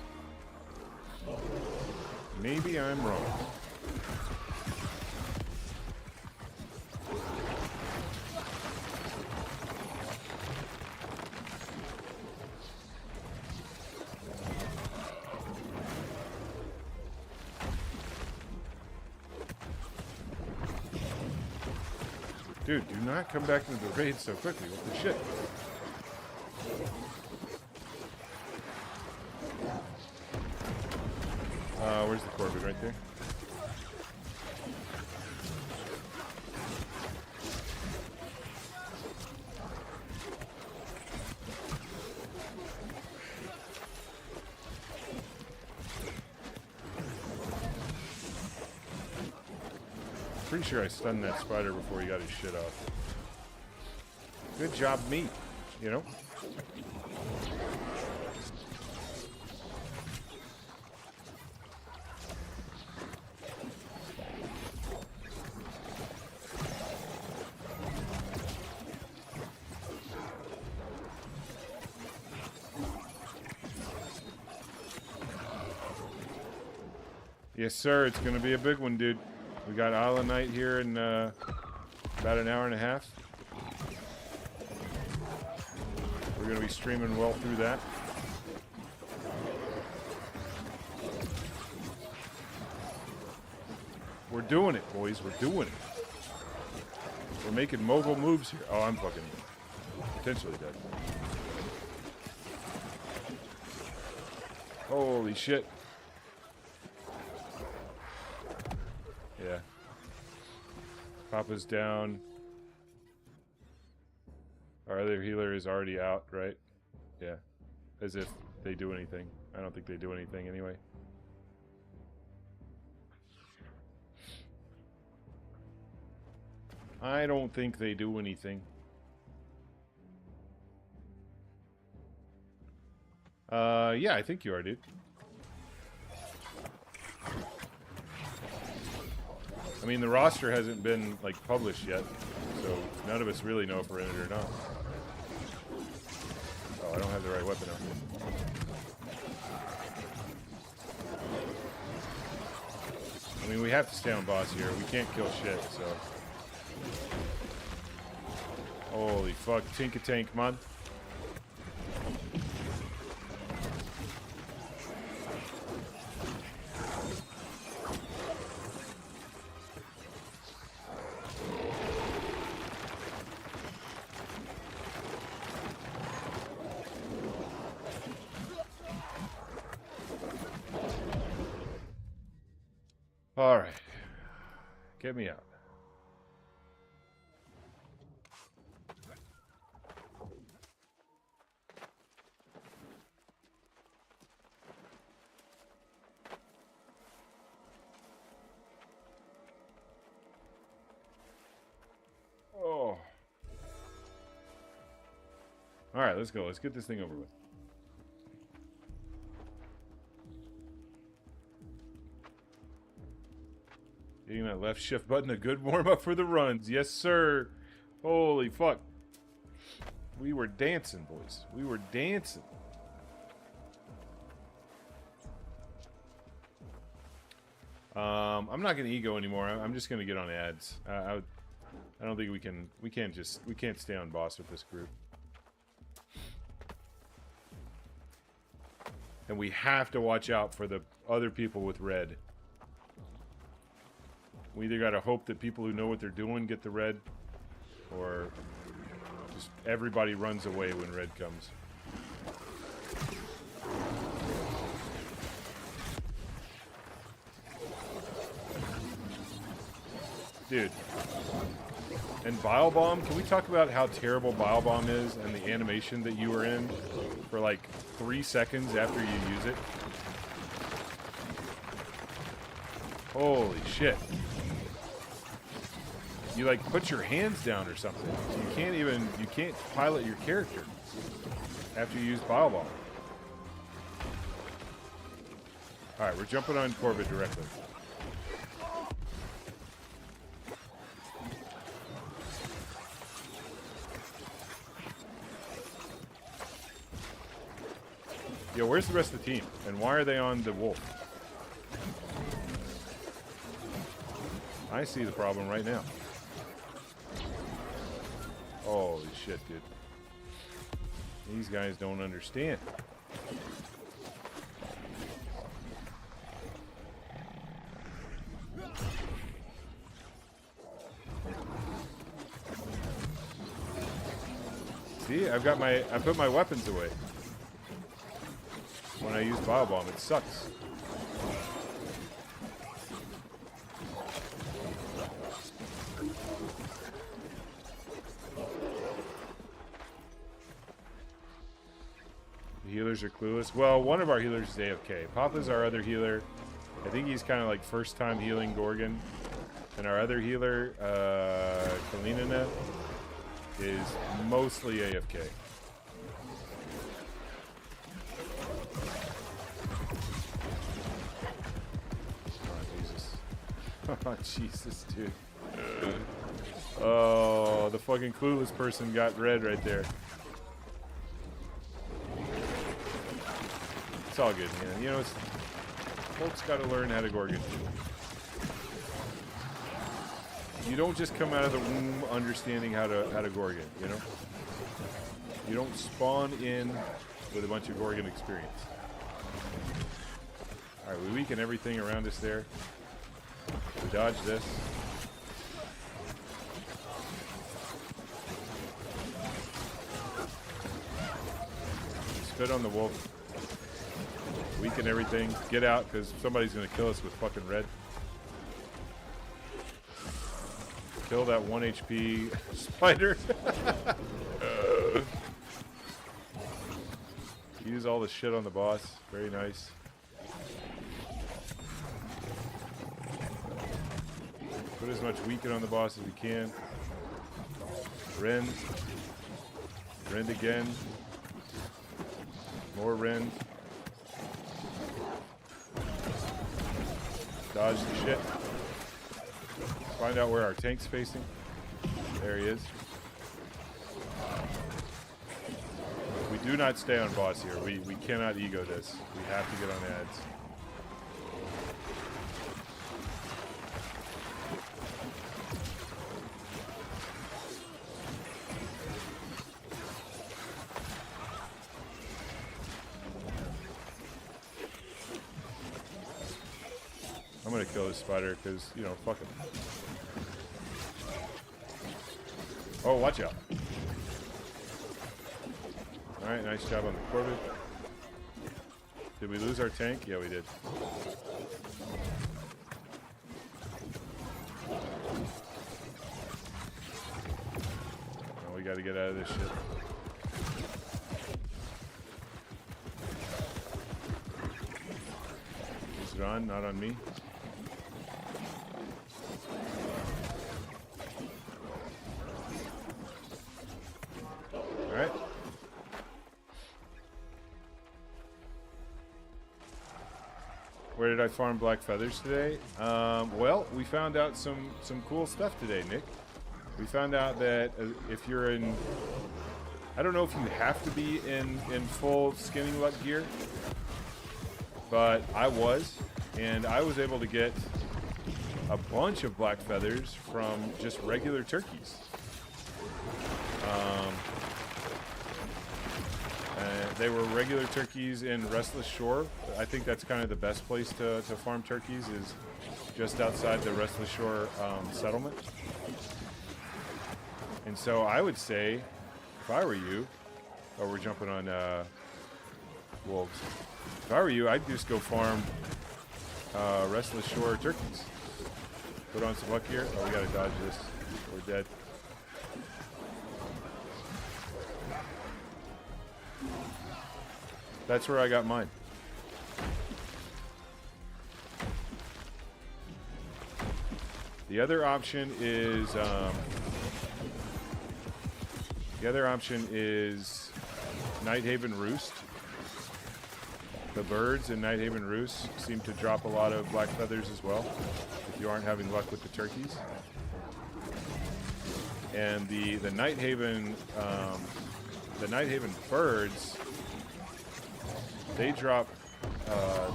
Maybe I'm wrong. Dude, do not come back into the raid so quickly. What the shit? Where's the Corbin? Right there. Pretty sure I stunned that spider before he got his shit off. Good job, me. You know? Yes, sir. It's going to be a big one, dude. We got Isla Night here in about an hour and a half. We're going to be streaming well through that. We're doing it, boys. We're doing it. We're making mogul moves here. Oh, I'm fucking potentially dead. Holy shit. Yeah. Papa's down. Our other healer is already out, right? Yeah. As if they do anything. I don't think they do anything anyway. I don't think they do anything. Yeah, I think you are, dude. I mean, the roster hasn't been, like, published yet, so none of us really know if we're in it or not. Oh, I don't have the right weapon on. I mean, we have to stay on boss here. We can't kill shit, so... Holy fuck, Tinkatank, man. Alright. Get me out. Oh. Alright, let's go. Let's get this thing over with. Hitting that left shift button, a good warm-up for the runs. Yes, sir. Holy fuck. We were dancing, boys. We were dancing. I'm not going to ego anymore. I'm just going to get on ads. I don't think we can't stay on boss with this group. And we have to watch out for the other people with red. We either got to hope that people who know what they're doing get the red, or just everybody runs away when red comes. Dude. And Bile Bomb, can we talk about how terrible Bile Bomb is and the animation that you were in for like 3 seconds after you use it? Holy shit. You like put your hands down or something. You can't pilot your character after you use Bile Bomb. Alright, we're jumping on Corbett directly. Yo, where's the rest of the team? And why are they on the wolf? I see the problem right now. Holy shit, dude. These guys don't understand. See, I put my weapons away. When I use Bile Bomb, it sucks. The healers are clueless. Well, one of our healers is AFK. Papa's our other healer. I think he's kind of like first time healing Gorgon. And our other healer, Kalinina, is mostly AFK. Oh, Jesus, dude. Oh, the fucking clueless person got red right there. It's all good, man. You know, folks got to learn how to Gorgon. You don't just come out of the womb understanding how to Gorgon, you know? You don't spawn in with a bunch of Gorgon experience. Alright, we weaken everything around us there. We dodge this. Spit on the wolf. Weaken everything. Get out, because somebody's going to kill us with fucking red. Kill that 1 HP spider. Use all the shit on the boss. Very nice. Put as much weaken on the boss as we can. Rend. Rend again. More rend. Dodge the shit. Find out where our tank's facing. There he is. We do not stay on boss here. We cannot ego this. We have to get on ads. I'm gonna kill this spider because, you know, fuck him. Oh, watch out. Alright, nice job on the Corvette. Did we lose our tank? Yeah, we did. Oh, we gotta get out of this shit. Is it on? Not on me. Alright. Where did I farm black feathers today? Well, we found out some cool stuff today, Nick. We found out that if you're in... I don't know if you have to be in full skinning luck gear, but I was, and I was able to get a bunch of black feathers from just regular turkeys. They were regular turkeys in Restless Shore. I think that's kind of the best place to farm turkeys, is just outside the Restless Shore settlement. And so I would say, if I were you, oh, we're jumping on wolves. If I were you, I'd just go farm Restless Shore turkeys. Put on some luck here. Oh, we gotta dodge this. We're dead. That's where I got mine. The other option is Nighthaven Roost. The birds in Nighthaven Roost seem to drop a lot of black feathers as well, if you aren't having luck with the turkeys. And the Nighthaven birds, they drop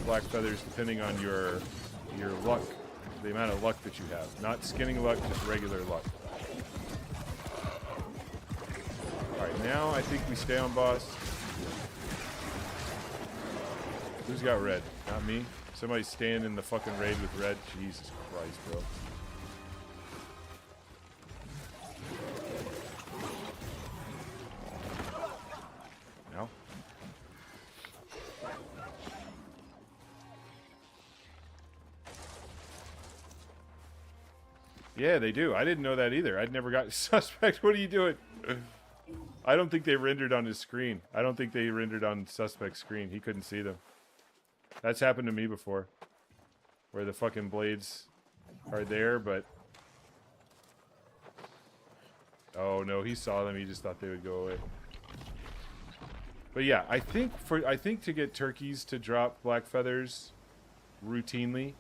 black feathers depending on your luck, the amount of luck that you have. Not skinning luck, just regular luck. Alright, now I think we stay on boss. Who's got red? Not me. Somebody's staying in the fucking raid with red. Jesus Christ, bro. No? Yeah, they do. I didn't know that either. I'd never got suspect. What are you doing? I don't think they rendered on his screen. I don't think they rendered on suspect's screen. He couldn't see them. That's happened to me before. Where the fucking blades are there, but... Oh no, he saw them. He just thought they would go away. But yeah, I think to get turkeys to drop black feathers routinely,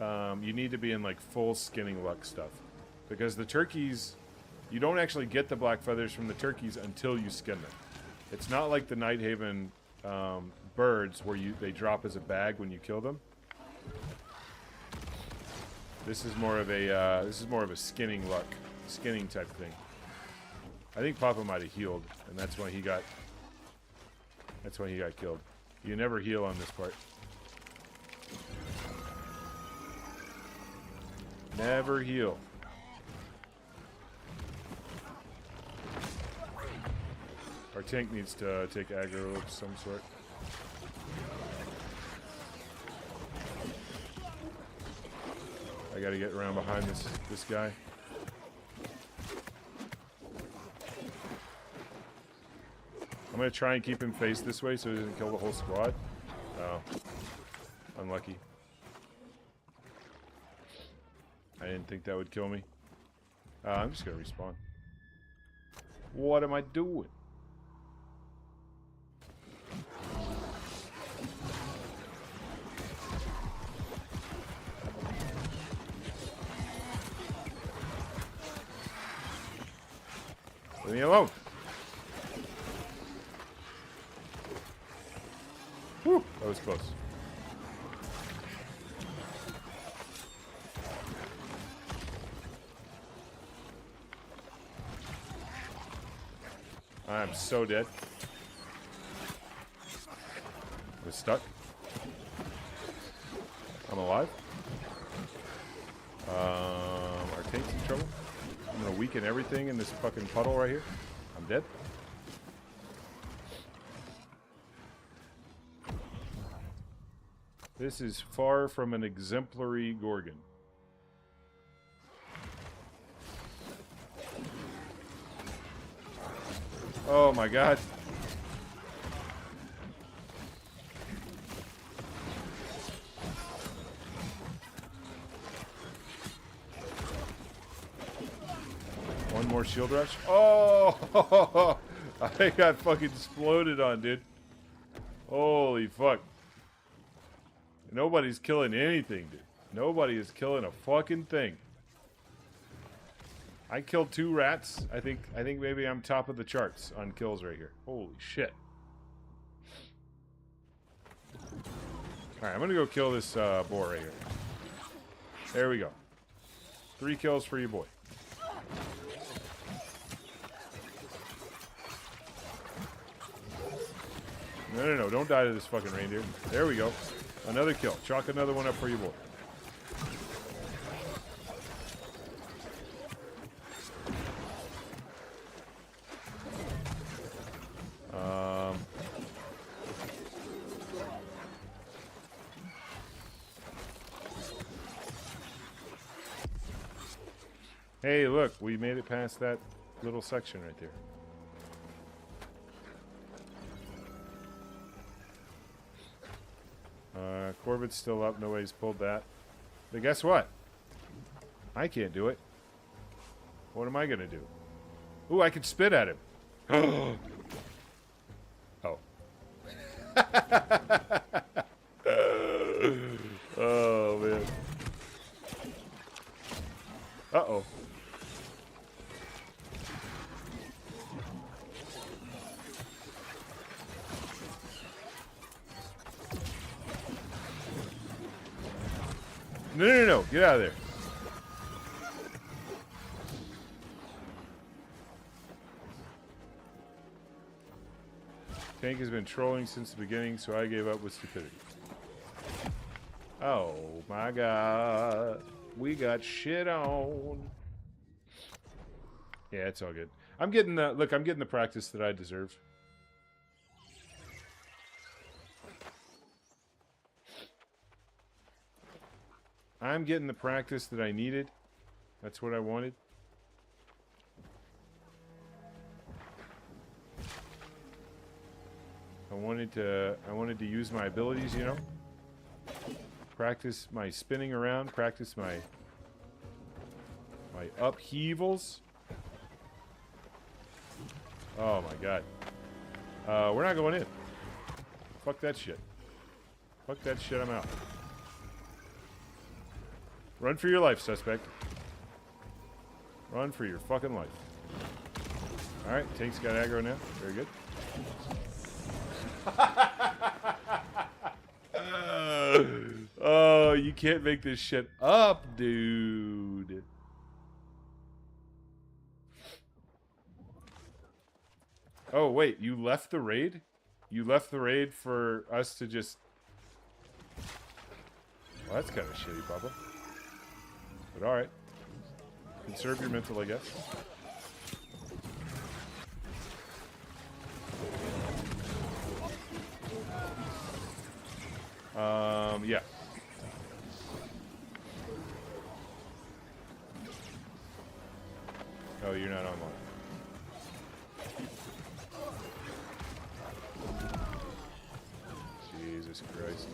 you need to be in like full skinning luck stuff. Because the turkeys, you don't actually get the black feathers from the turkeys until you skin them. It's not like the Nighthaven birds where they drop as a bag when you kill them. This is more of a skinning type thing. I think Papa might have healed, and that's why he got killed. You never heal on this part. Never heal. Our tank needs to take aggro of some sort. I gotta get around behind this guy. I'm gonna try and keep him faced this way so he doesn't kill the whole squad. Oh. Unlucky. I didn't think that would kill me. I'm just gonna respawn. What am I doing? Leave me alone. Whew, that was close. I'm so dead. I'm stuck. I'm alive. Our tank's in trouble. I'm gonna weaken everything in this fucking puddle right here. I'm dead. This is far from an exemplary Gorgon. Oh my god. One more shield rush. Oh, I got fucking exploded on, dude. Holy fuck. Nobody's killing anything, dude. Nobody is killing a fucking thing. I killed 2 rats. I think maybe I'm top of the charts on kills right here. Holy shit. Alright, I'm gonna go kill this boar right here. There we go. 3 kills for you, boy. No, don't die to this fucking reindeer. There we go. Another kill. Chalk another one up for you, boy. Hey, look, we made it past that little section right there. Corbett's still up. Nobody's pulled that. But guess what? I can't do it. What am I going to do? Ooh, I can spit at him. Oh. Oh, man. Uh-oh. No, no, no, no. Get out of there. Tank has been trolling since the beginning, so I gave up with stupidity. Oh my god. We got shit on. Yeah, it's all good. I'm getting the look, I'm getting the practice that I deserve. I'm getting the practice that I needed. That's what I wanted. I wanted to use my abilities, you know? Practice my spinning around, practice my upheavals. Oh my god. We're not going in. Fuck that shit. Fuck that shit, I'm out. Run for your life, suspect. Run for your fucking life. Alright, tank's got aggro now. Very good. Oh, you can't make this shit up, dude. Oh, wait, you left the raid? You left the raid for us to just... Well, that's kind of shitty, Papa. But alright. Conserve your mental, I guess. Yeah. Oh, you're not online. Jesus Christ.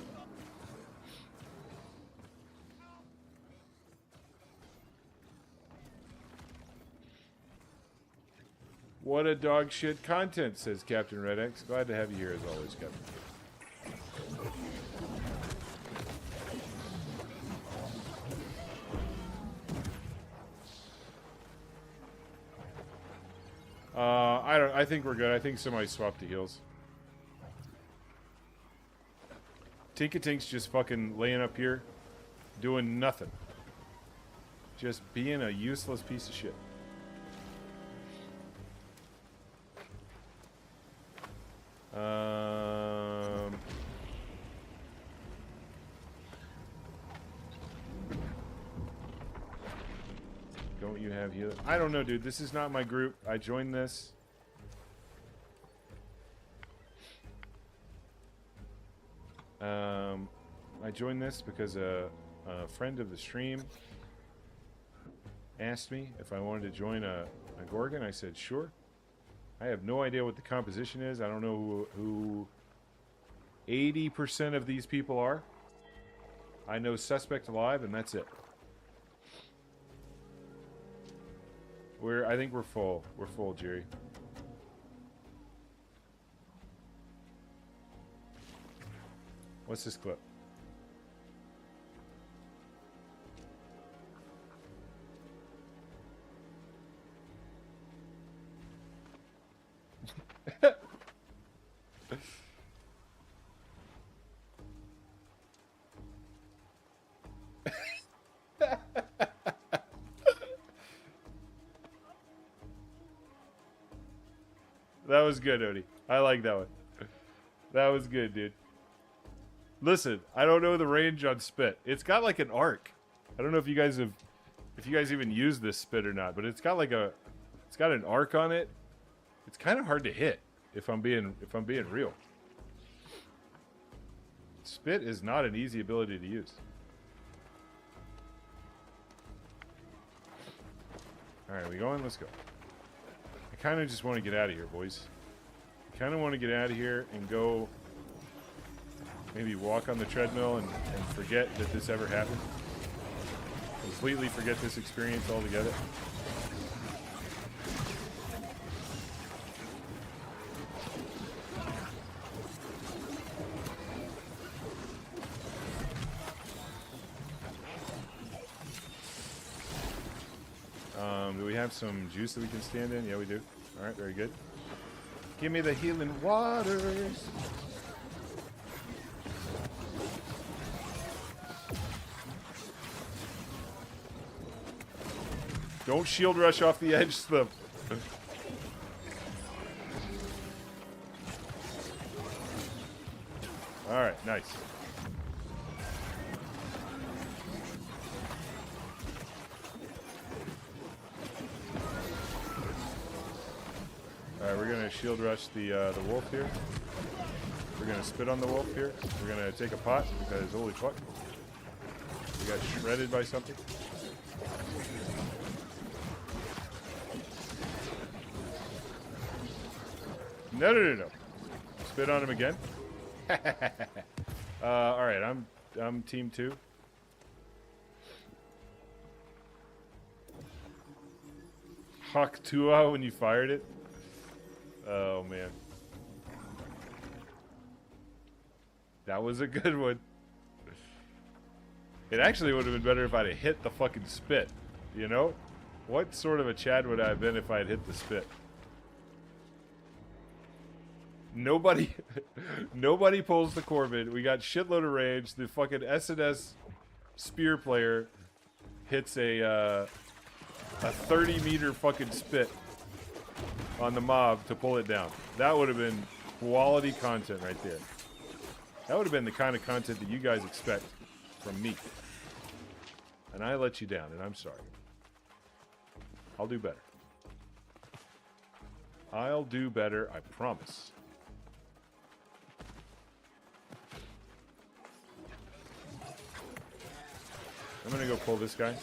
What a dog shit content, says Captain Red X. Glad to have you here as always, Captain. I think we're good. I think somebody swapped the heals. Tinkatink's just fucking laying up here, doing nothing. Just being a useless piece of shit. Don't you have heal? I don't know, dude. This is not my group. I joined this. I joined this because a friend of the stream asked me if I wanted to join a Gorgon. I said, sure. I have no idea what the composition is. I don't know who 80% of these people are. I know Suspect Alive, and that's it. I think we're full. We're full, Jerry. What's this clip? That was good, Odie. I like that one. That was good, dude. Listen, I don't know the range on spit. It's got like an arc. I don't know if you guys even use this spit or not, but it's got like it's got an arc on it. It's kind of hard to hit if I'm being real. Spit is not an easy ability to use. Alright, we going? Let's go. I kind of just want to get out of here, boys. I kind of want to get out of here and go maybe walk on the treadmill and forget that this ever happened. Completely forget this experience altogether. Do we have some juice that we can stand in? Yeah, we do. Alright, very good. Give me the healing waters. Don't shield rush off the edge, Slim. Alright, nice. Alright, we're gonna shield rush the wolf here. We're gonna spit on the wolf here. We're gonna take a pot because holy fuck. We got shredded by something. No, no, no, no. Spit on him again. Alright, I'm team 2. Hawk Tua when you fired it. Oh man. That was a good one. It actually would have been better if I'd have hit the fucking spit. You know? What sort of a Chad would I have been if I had hit the spit? Nobody nobody pulls the Corbin. We got shitload of range. The fucking S&S spear player hits a 30-meter fucking spit on the mob to pull it down. That would have been quality content right there. That would have been the kind of content that you guys expect from me. And I let you down, and I'm sorry. I'll do better. I'll do better, I promise. I'm gonna go pull this guy.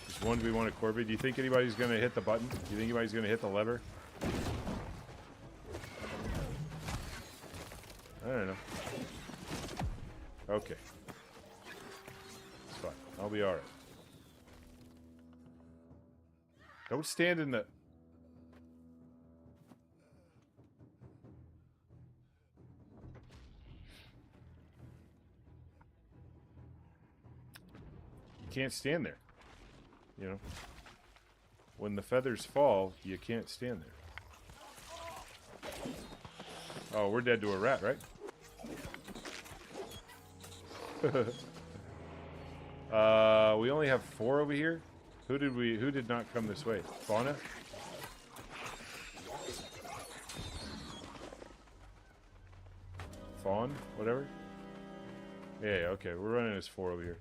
Just 1v1 at Corbin. Do you think anybody's gonna hit the button? Do you think anybody's gonna hit the lever? I don't know. Okay. It's fine. I'll be alright. Don't stand in the... You can't stand there. You know? When the feathers fall, you can't stand there. Oh, we're dead to a rat, right? We only have 4 over here. Who did not come this way? Fauna? Fawn? Whatever? Yeah, okay, we're running as 4 over here.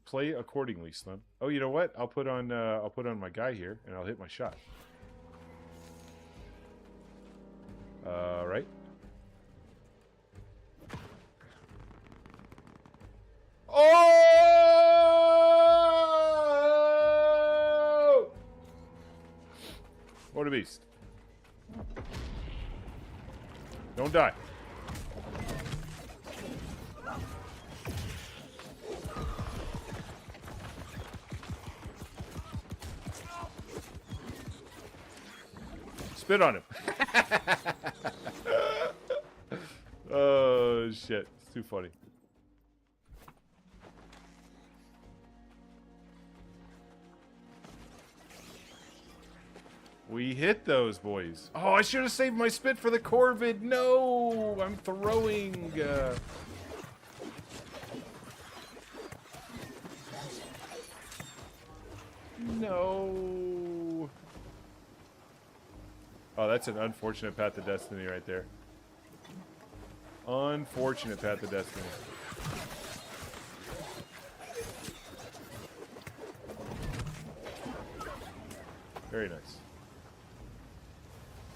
Play accordingly, Slim. Oh, you know what? I'll put on my guy here and I'll hit my shot. Right? Oh! What a beast. Don't die. Spit on him. Oh, shit. It's too funny. We hit those boys. Oh, I should have saved my spit for the Corvid. No, I'm throwing. No. Oh, that's an unfortunate path to destiny right there. Unfortunate path to destiny. Very nice.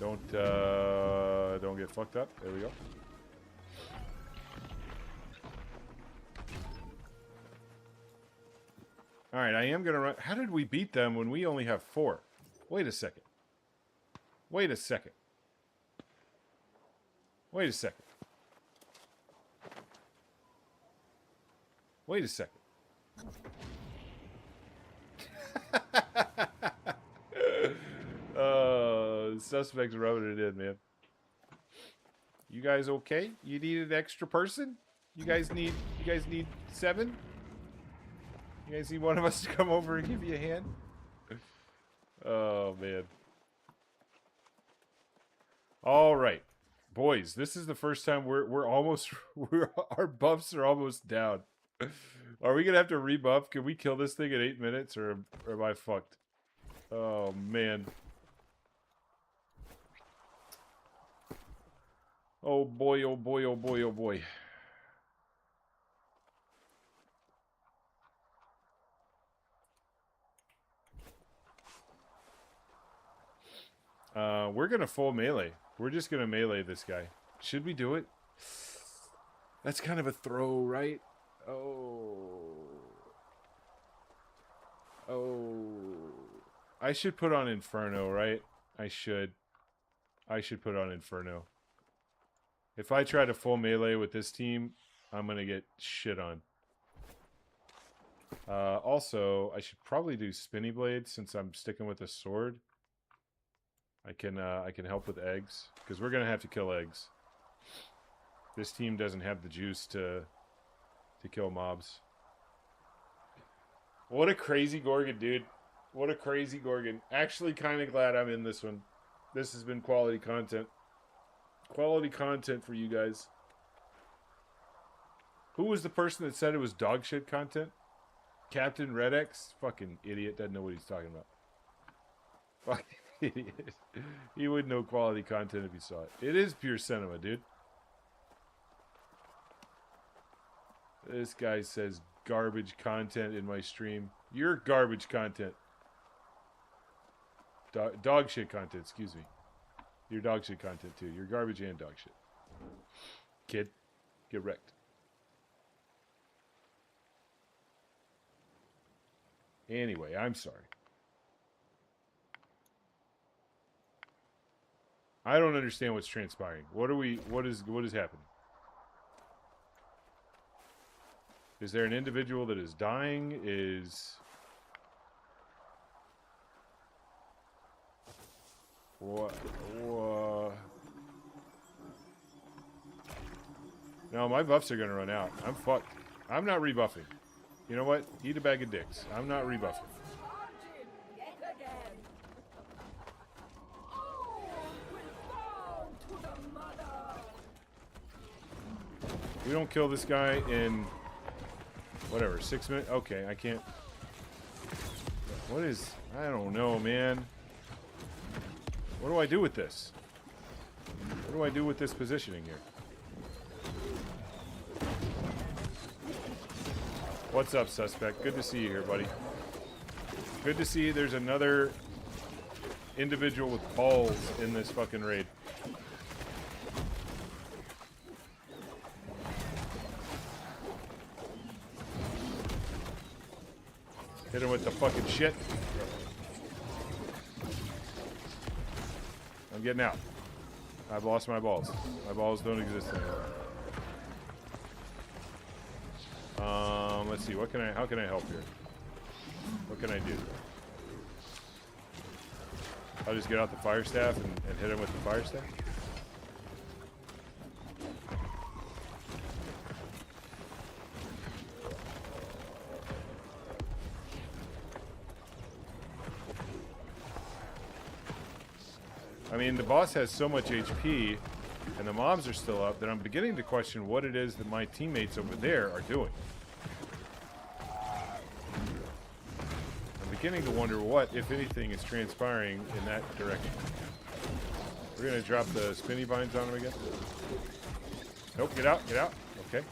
Don't get fucked up. There we go. All right, I am going to run. How did we beat them when we only have 4? Wait a second. Wait a second. Wait a second. Wait a second. Suspect's rubbing it in, man. You guys okay? You need an extra person? You guys need 7? You guys need one of us to come over and give you a hand? Oh, man. All right. Boys, this is the first time we're almost our buffs are almost down. Are we going to have to rebuff? Can we kill this thing in 8 minutes or am I fucked? Oh, man. Oh boy, oh boy, oh boy, oh boy. We're gonna full melee. We're just gonna melee this guy. Should we do it? That's kind of a throw, right? Oh. I should put on Inferno, right? I should put on Inferno. If I try to full melee with this team, I'm gonna get shit on. Also, I should probably do Spinny Blade since I'm sticking with a sword. I can help with eggs because we're gonna have to kill eggs. This team doesn't have the juice to kill mobs. What a crazy Gorgon, dude! What a crazy Gorgon. Actually, kind of glad I'm in this one. This has been quality content. Quality content for you guys. Who was the person that said it was dog shit content? Captain Redex? Fucking idiot. Doesn't know what he's talking about. Fucking idiot. He wouldn't know quality content if he saw it. It is pure cinema, dude. This guy says garbage content in my stream. You're garbage content. Dog shit content, excuse me. You're dog shit content too. You're garbage and dog shit. Kid, get wrecked. Anyway, I'm sorry. I don't understand what's transpiring. What is happening? Is there an individual that is dying? What? No, my buffs are gonna run out. I'm fucked. I'm not rebuffing. You know what? Eat a bag of dicks. I'm not rebuffing. We don't kill this guy in whatever, 6 minutes. Okay, I can't. What is? I don't know, man. What do I do with this? What do I do with this positioning here? What's up, suspect? Good to see you here, buddy. Good to see there's another individual with balls in this fucking raid. Hit him with the fucking shit. I'm getting out. I've lost my balls. My balls don't exist anymore. Let's see. How can I help here? What can I do? I'll just get out the fire staff and hit him with the fire staff. I mean, the boss has so much HP, and the mobs are still up, that I'm beginning to question what it is that my teammates over there are doing. I'm beginning to wonder what, if anything, is transpiring in that direction. We're going to drop the spinny vines on him again. Nope, get out, get out. Okay.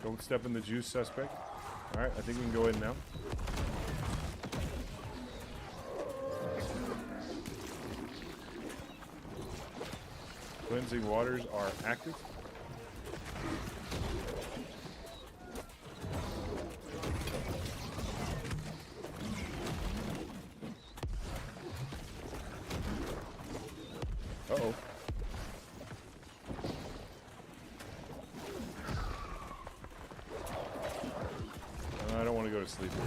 Don't step in the juice, suspect. Alright, I think we can go in now. Cleansing waters are active. Uh-oh. I don't want to go to sleep here.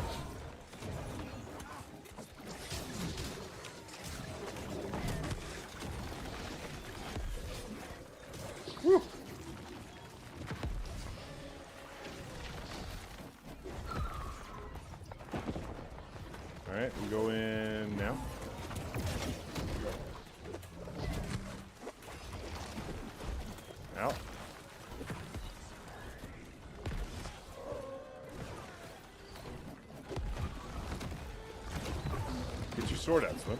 Woo! Alright, we go in now. Out. Get your sword out, Slim.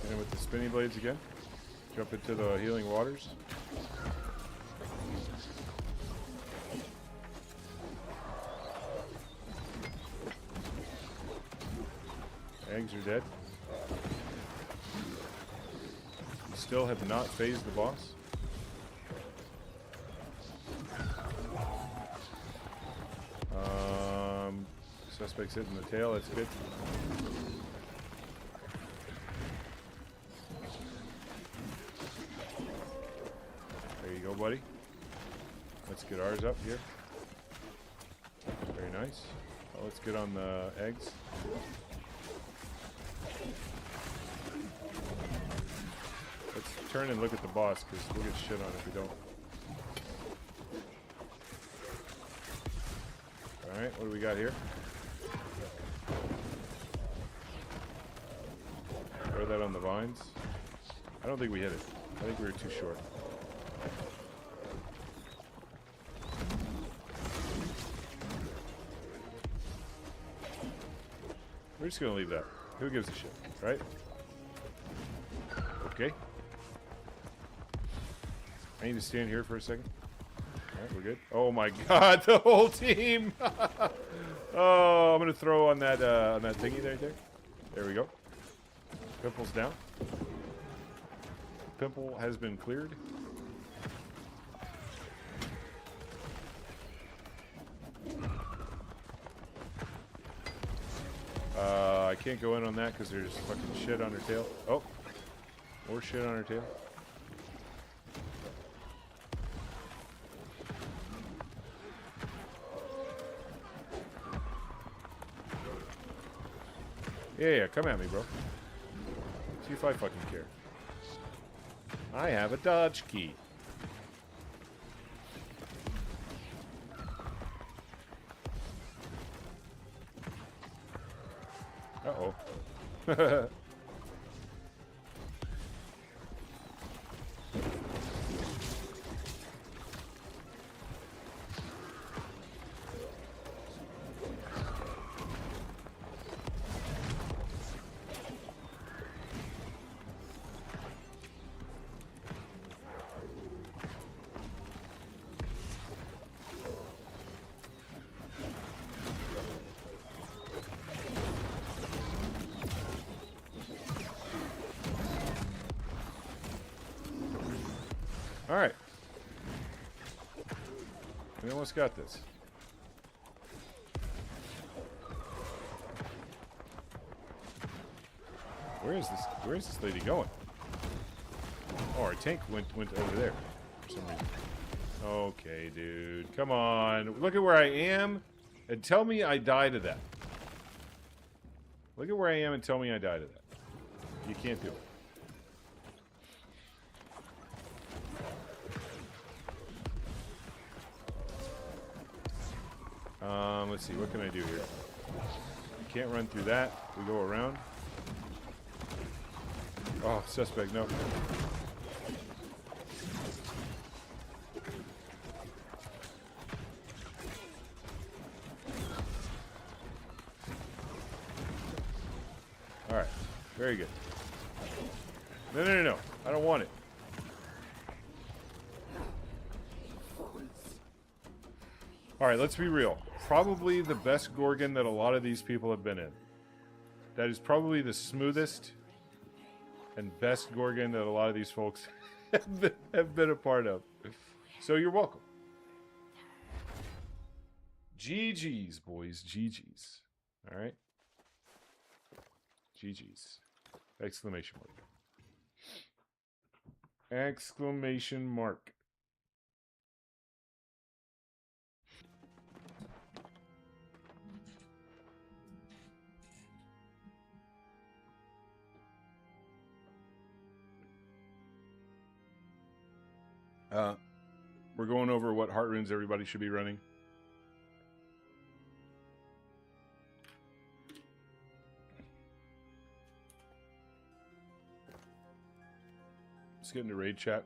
Hit him with the spinny blades again. Jump into the healing waters. Eggs are dead. We still have not phased the boss. Suspect's hitting the tail, that's good. There you go, buddy. Let's get ours up here. Very nice. Let's get on the eggs. Let's turn and look at the boss, because we'll get shit on if we don't. Alright, what do we got here? Throw that on the vines. I don't think we hit it. I think we were too short. We're just gonna leave that. Who gives a shit, right? Okay. I need to stand here for a second. Alright, we're good. Oh my god, the whole team! Oh, I'm gonna throw on that thingy right there. There we go. Pimple's down. Pimple has been cleared. I can't go in on that because there's fucking shit on her tail. Oh, more shit on her tail. Yeah, come at me, bro. See if I fucking care. I have a dodge key. Uh-oh. Alright. We almost got this. Where is this lady going? Oh, our tank went over there for some reason. Okay, dude. Come on. Look at where I am and tell me I die to that. Look at where I am and tell me I die to that. You can't do it. Let's see, what can I do here? Can't run through that. We go around. Oh, suspect, no. Alright, very good. No. I don't want it. Alright, let's be real. Probably the best Gorgon that a lot of these people have been in. That is probably the smoothest and best Gorgon that a lot of these folks have been a part of. So you're welcome. GG's, boys. GG's. All right. GG's. Exclamation mark. Exclamation mark. We're going over what heart runes everybody should be running. Let's get into raid chat.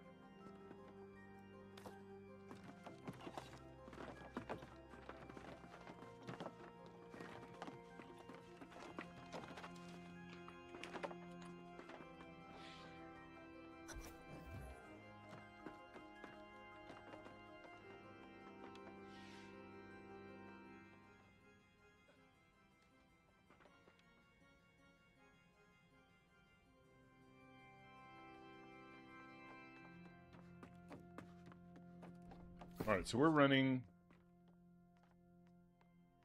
All right, so we're running.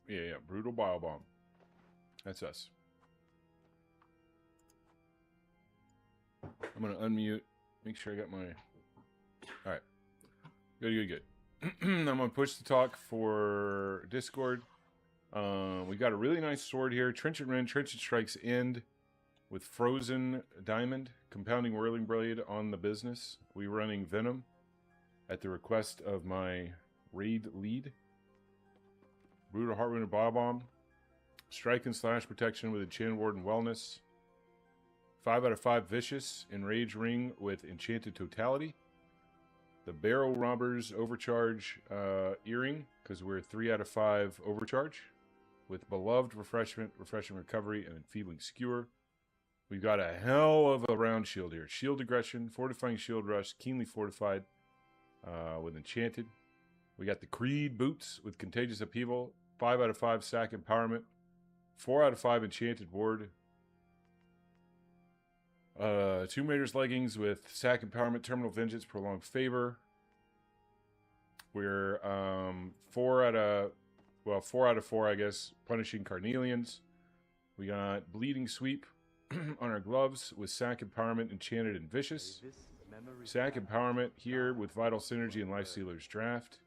Yeah, Brutal Bile Bomb. That's us. I'm gonna unmute. Make sure I got my. All right. Good. I'm gonna push the talk for Discord. We got a really nice sword here. Trenchant Rend, Trenchant Strikes End with Frozen Diamond, Compounding Whirling Blade on the business. We're running Venom at the request of my raid lead. Brutal Heart Wound and Bile Bomb. Strike and Slash Protection with Enchanted Ward and Wellness. 5 out of 5 Vicious. Enrage Ring with Enchanted Totality. The Barrel Robbers Overcharge Earring, because we're 3 out of 5 Overcharge. With Beloved Refreshment, Refreshing Recovery, and Enfeebling Skewer. We've got a hell of a round shield here. Shield Aggression, Fortifying Shield Rush, Keenly Fortified. With Enchanted. We got the Creed Boots with Contagious Upheaval. 5 out of 5 Sack Empowerment. 4 out of 5 Enchanted Ward. Tomb Raiders Leggings with Sack Empowerment, Terminal Vengeance, Prolonged Favor. We're 4 out of 4, I guess. Punishing Carnelians. We got Bleeding Sweep on our gloves with Sack Empowerment, Enchanted, and Vicious. Sack Empowerment here with Vital Synergy and Life Sealer's Draft.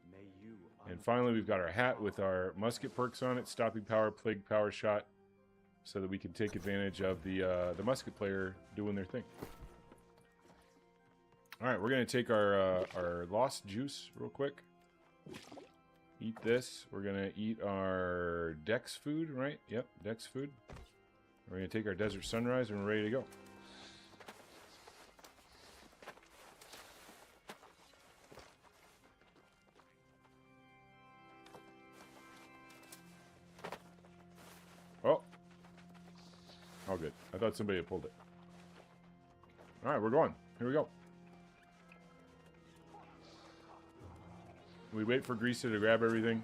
And finally, we've got our hat with our musket perks on it, Stopping Power, Plague Power Shot, so that we can take advantage of the musket player doing their thing. All right, we're going to take our Lost Juice real quick. Eat this. We're going to eat our Dex food, right? Yep, Dex food. We're going to take our Desert Sunrise, and we're ready to go. Oh. All good. I thought somebody had pulled it. All right, we're going. Here we go. We wait for Greaser to grab everything.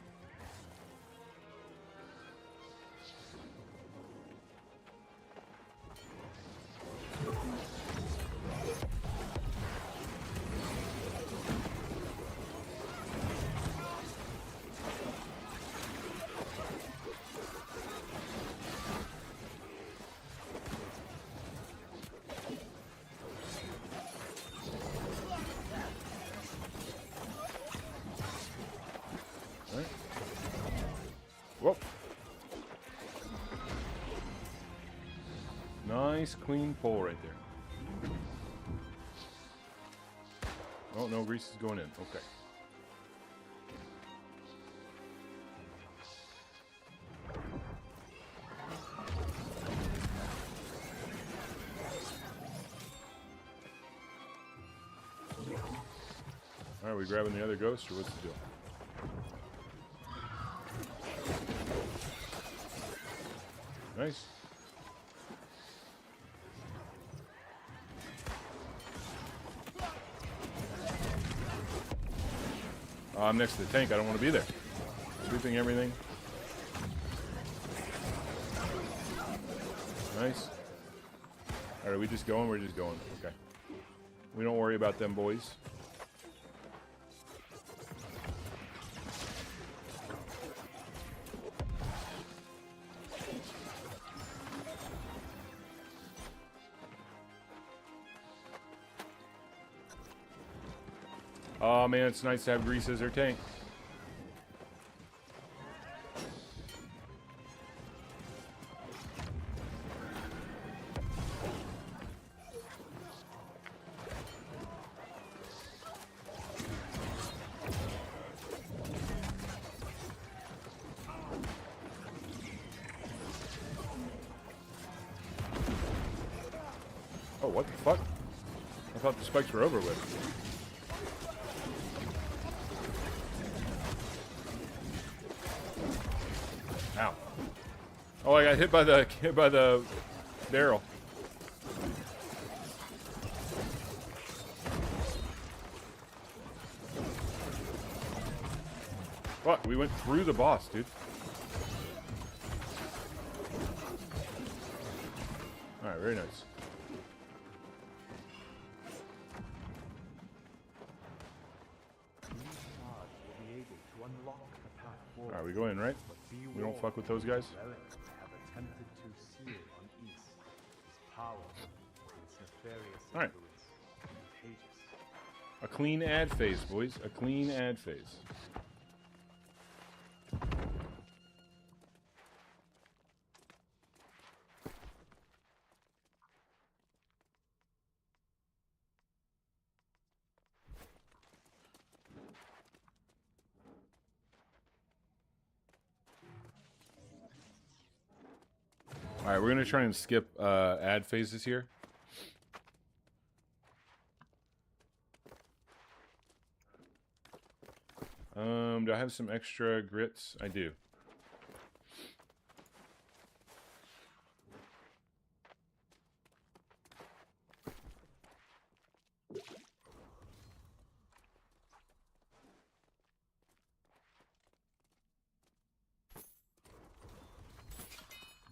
Whoa. Nice clean pull right there. Oh no, Grease is going in. Okay. Alright, we grabbing the other ghost or what's the deal? Nice. I'm next to the tank. I don't want to be there. Sweeping everything. Alright, are we just going? We're just going. Okay. We don't worry about them boys. Oh man, it's nice to have Grease as our tank. Oh, what the fuck? I thought the spikes were over with. Ow. Oh, I got hit by the barrel. What? We went through the boss, dude. Alright, very nice. Alright, we go in, right? We don't fuck with those guys. Alright. A clean ad phase, boys. A clean ad phase. Alright, we're gonna try and skip ad phases here. Do I have some extra grits? I do.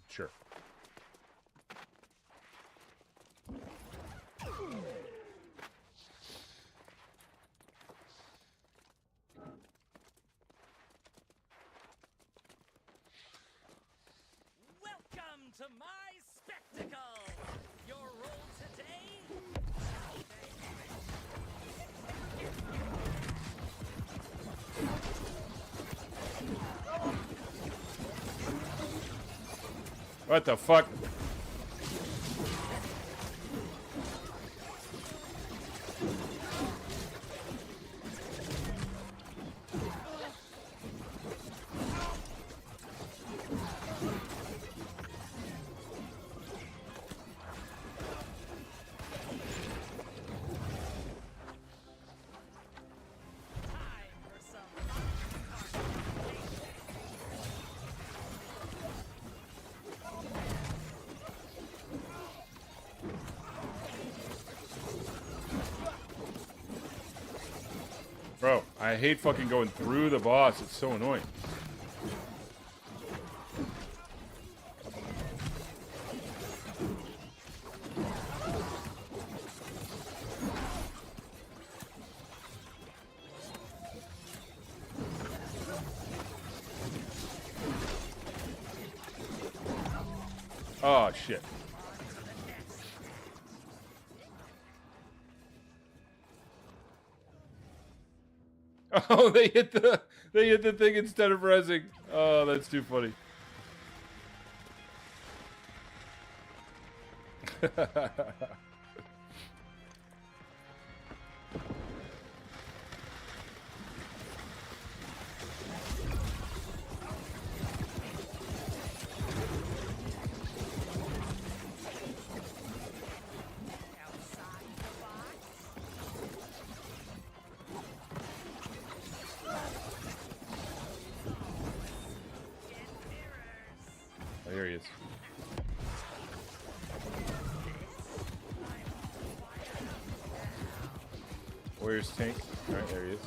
Sure. Welcome to my spectacle! Your role today? What the fuck? Time for some Bro, I hate fucking going through the boss. It's so annoying. Oh shit. Oh, they hit the thing instead of rezzing. Oh, that's too funny. outside the box. Get mirrors. Oh, here he is. Where's Tank? Alright, there he is.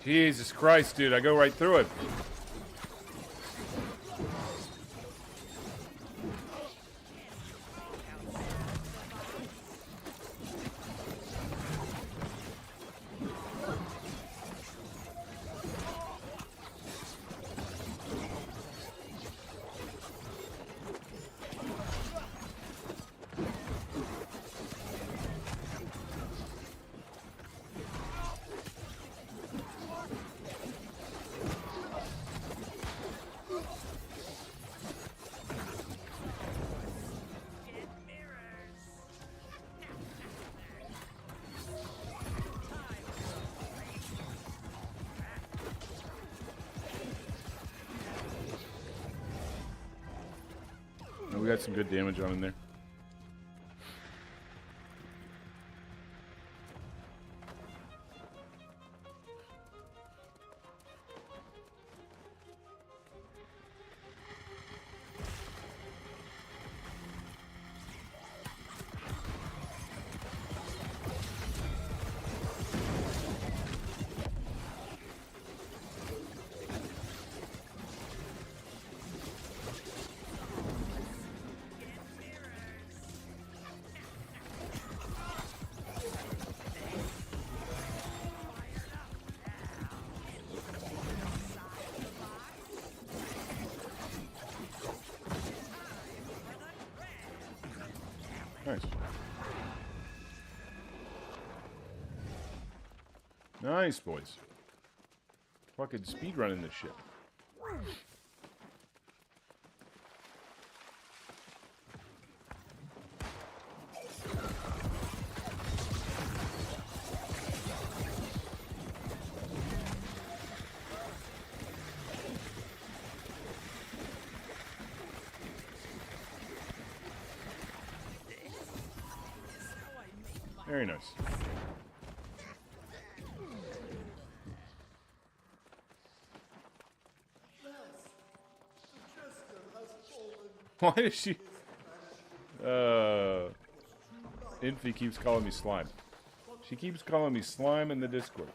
Jesus Christ, dude, I go right through it. We got some good damage on him there. Nice. Nice, boys. Fucking speed running this shit. Very nice. Why does she... Infi keeps calling me slime. She keeps calling me slime in the Discord.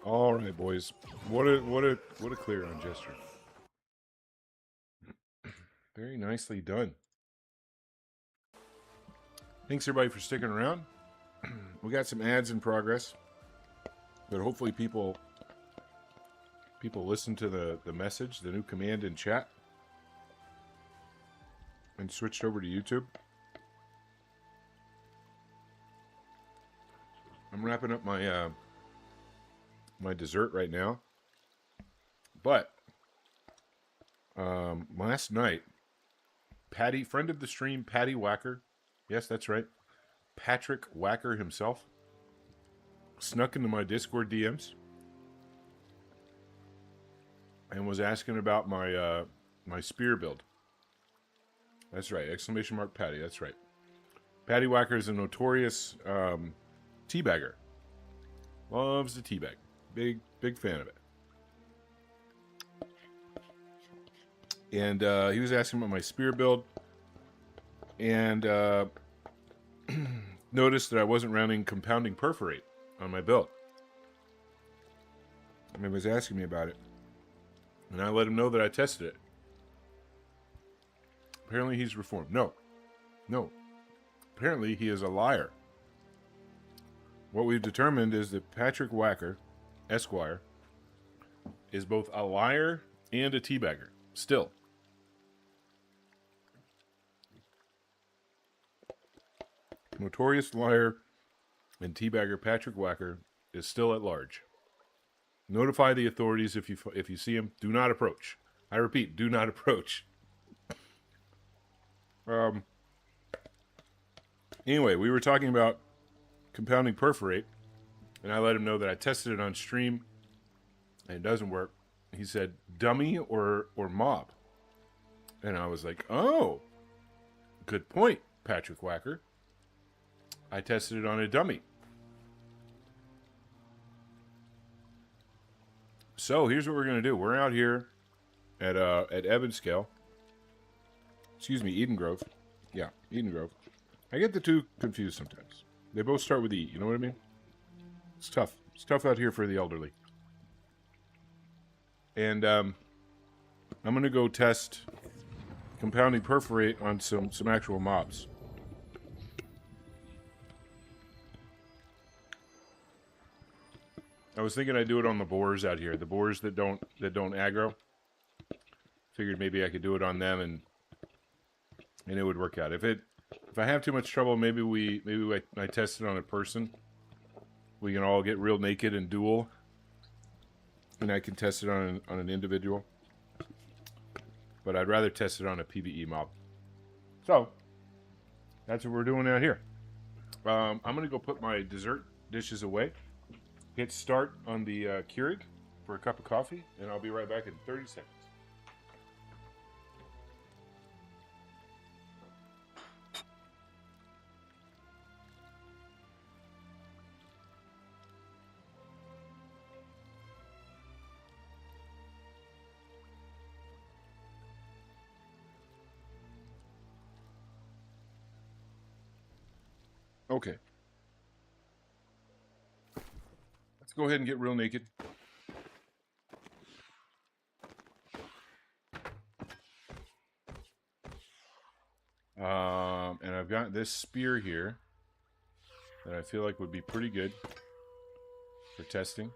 All right, boys. What a clear on gesture. Very nicely done. Thanks everybody for sticking around. We got some ads in progress, but hopefully people listen to the message, the new command in chat, and switched over to YouTube. I'm wrapping up my my dessert right now, but last night, Patty, friend of the stream, Patty Wacker. Yes, that's right. Patrick Wacker himself snuck into my Discord DMs and was asking about my my spear build. That's right. Exclamation mark Patty. That's right. Patty Wacker is a notorious teabagger. Loves the teabag. Big fan of it. And he was asking about my spear build. And noticed that I wasn't running compounding perforate on my build. And he was asking me about it. And I let him know that I tested it. Apparently he's reformed. No. Apparently he is a liar. What we've determined is that Patrick Wacker, Esquire, is both a liar and a teabagger. Still. Notorious liar and teabagger Patrick Wacker is still at large. Notify the authorities if you see him. Do not approach. I repeat, do not approach. Anyway, we were talking about compounding perforate, and I let him know that I tested it on stream, and it doesn't work. He said, dummy or mob? And I was like, oh, good point, Patrick Wacker. I tested it on a dummy. So here's what we're gonna do. We're out here at Evanscale. Excuse me, Eden Grove. Yeah, Eden Grove. I get the two confused sometimes. They both start with E. You know what I mean? It's tough. It's tough out here for the elderly. And I'm gonna go test compounding perforate on some actual mobs. I was thinking I'd do it on the boars out here, the boars that don't aggro. Figured maybe I could do it on them and it would work out. If I have too much trouble, maybe I test it on a person. We can all get real naked and duel, and I can test it on an individual. But I'd rather test it on a PvE mob. So that's what we're doing out here. I'm gonna go put my dessert dishes away. Hit start on the Keurig for a cup of coffee, and I'll be right back in 30 seconds. Okay. Let's go ahead and get real naked. And I've got this spear here that I feel like would be pretty good for testing.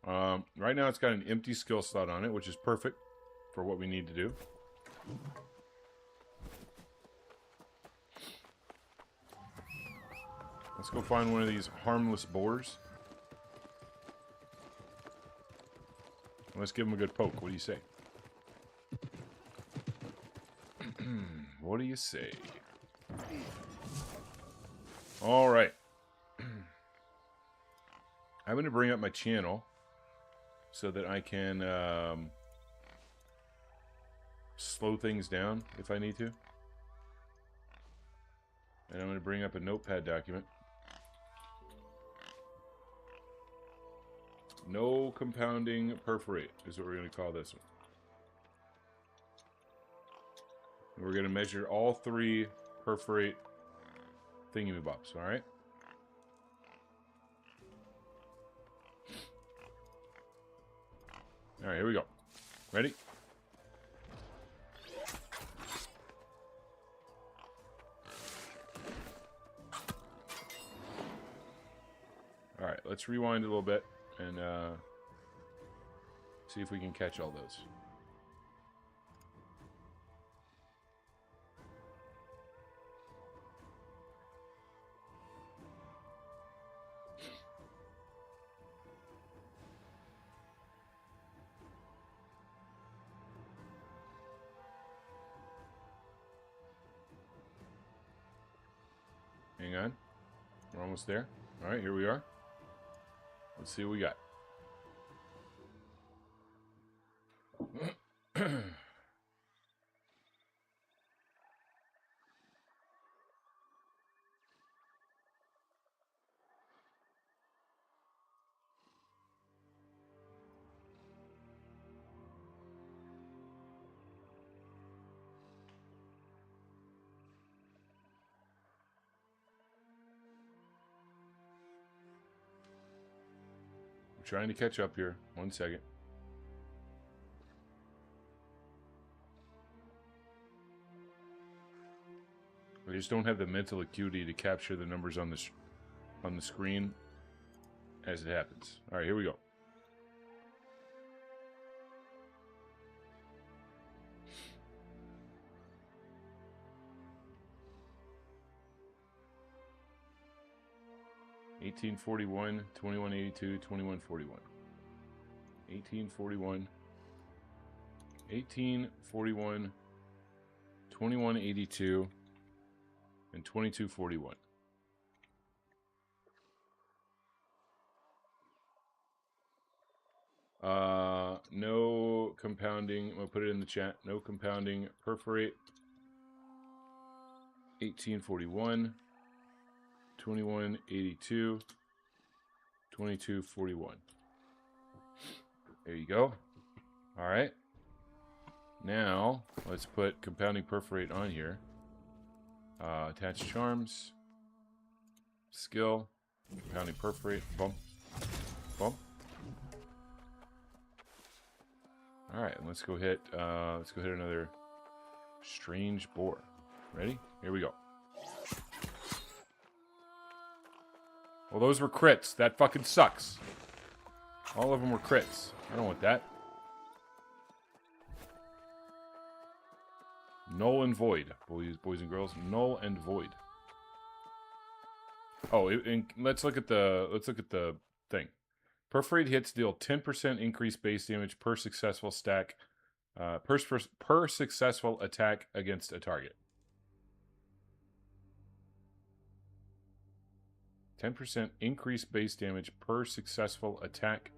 Right now it's got an empty skill slot on it, which is perfect for what we need to do. Let's go find one of these harmless boars. Let's give him a good poke. What do you say? What do you say? All right. I'm going to bring up my channel so that I can slow things down if I need to. And I'm going to bring up a notepad document. No compounding perforate is what we're going to call this one. And we're going to measure all 3 perforate thingamybobs, all right? All right, here we go. Ready? All right, let's rewind a little bit and see if we can catch all those. Hang on. We're almost there. All right, here we are. Let's see what we got. We're trying to catch up here. 1 second. I just don't have the mental acuity to capture the numbers on the screen as it happens. All right, here we go. $18.41, $21.82, $21.41. $18.41, $18.41, $21.82, and $22.41. No compounding. I'll put it in the chat. No compounding. Perforate. 1841. 2182. 2241. There you go. All right. Now let's put compounding perforate on here. Attach charms. Skill. Compounding perforate. Bump. Bump. All right, let's go hit another strange boar. Ready? Here we go. Well, those were crits. That fucking sucks. All of them were crits. I don't want that. Null and void, boys and girls. Null and void. Oh, and let's look at the thing. Perforate hits deal 10% increased base damage per successful stack, per successful attack against a target. 10% increased base damage per successful attack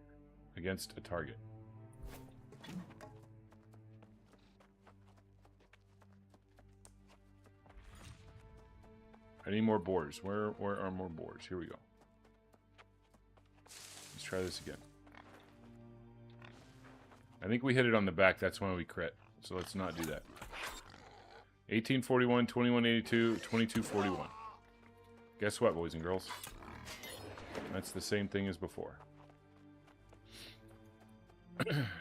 against a target. I need more boars. Where are more boars? Here we go. Let's try this again. I think we hit it on the back. That's when we crit. So let's not do that. 1841, 2182, 2241. Guess what, boys and girls? That's the same thing as before.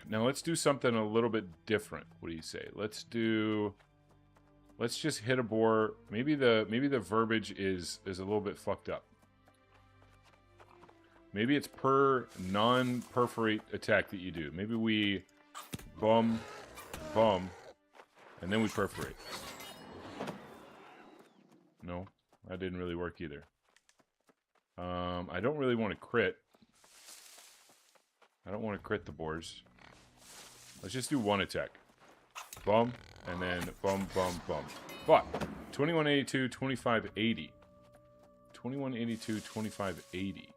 Now let's do something a little bit different. What do you say? Let's just hit a boar. Maybe the verbiage is a little bit fucked up. Maybe it's per non-perforate attack that you do. Maybe we bum, and then we perforate. No, that didn't really work either. I don't really want to crit. I don't want to crit the boars. Let's just do one attack. Bum, and then bum. But 2182, 2580. 2182, 2580.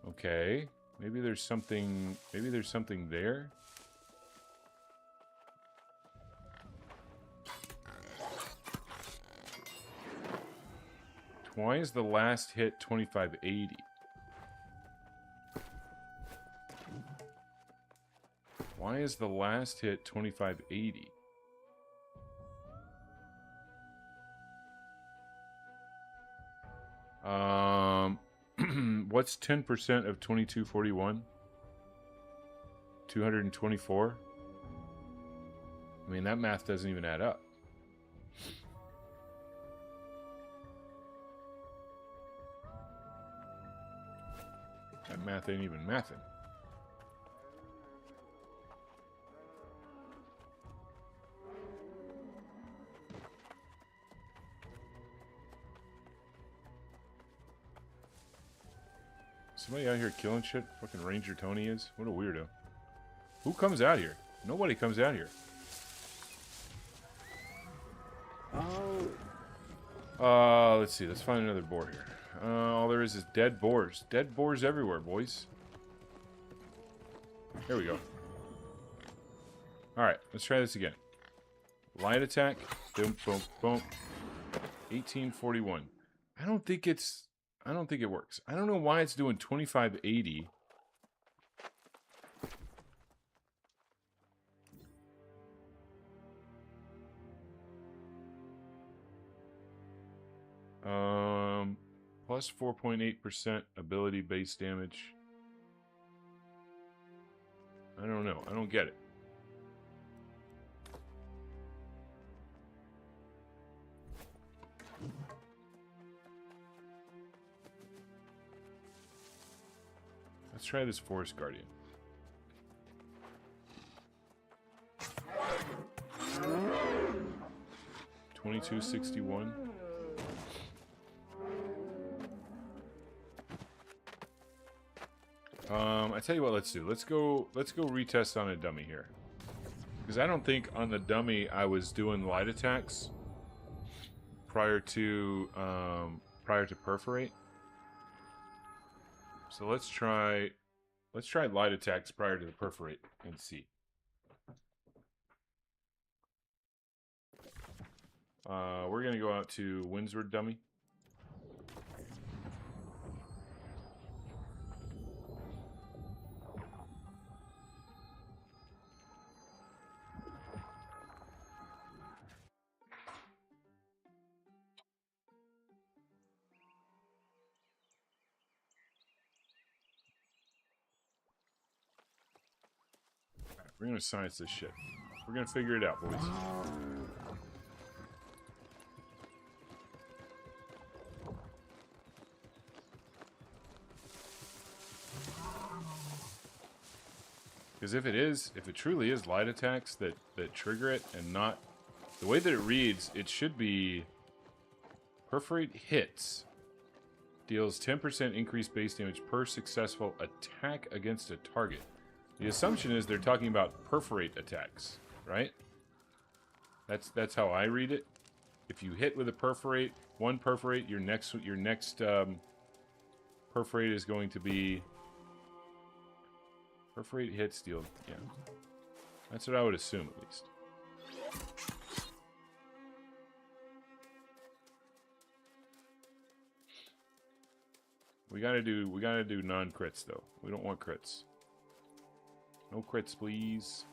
Okay. Maybe there's something there. Why is the last hit 2580? Why is the last hit 2580? What's 10% of 2241? 224? I mean, that math doesn't even add up. That math ain't even mathing. Somebody out here killing shit? Fucking Ranger Tony is? What a weirdo. Who comes out here? Nobody comes out here. Let's see. Let's find another boar here. All there is dead boars. Dead boars everywhere, boys. Here we go. Alright, let's try this again. Light attack. Boom, boom, boom. 1841. I don't think it works. I don't know why it's doing 2580. Plus 4.8% ability base damage. I don't know. I don't get it. Let's try this Forest Guardian. $22.61. I tell you what, let's do. Let's go retest on a dummy here. Because I don't think on the dummy I was doing light attacks prior to perforate. So let's try light attacks prior to the perforate and see. We're gonna go out to Windsward dummy. We're gonna science this shit. We're gonna figure it out, boys. Because if it truly is light attacks that trigger it and not the way that it reads, it should be perforate hits. Deals 10% increased base damage per successful attack against a target. The assumption is they're talking about perforate attacks, right? That's how I read it. If you hit with a perforate, one perforate, your next perforate is going to be perforate hits deal. Yeah, that's what I would assume at least. We gotta do non-crits though. We don't want crits. No crits, please.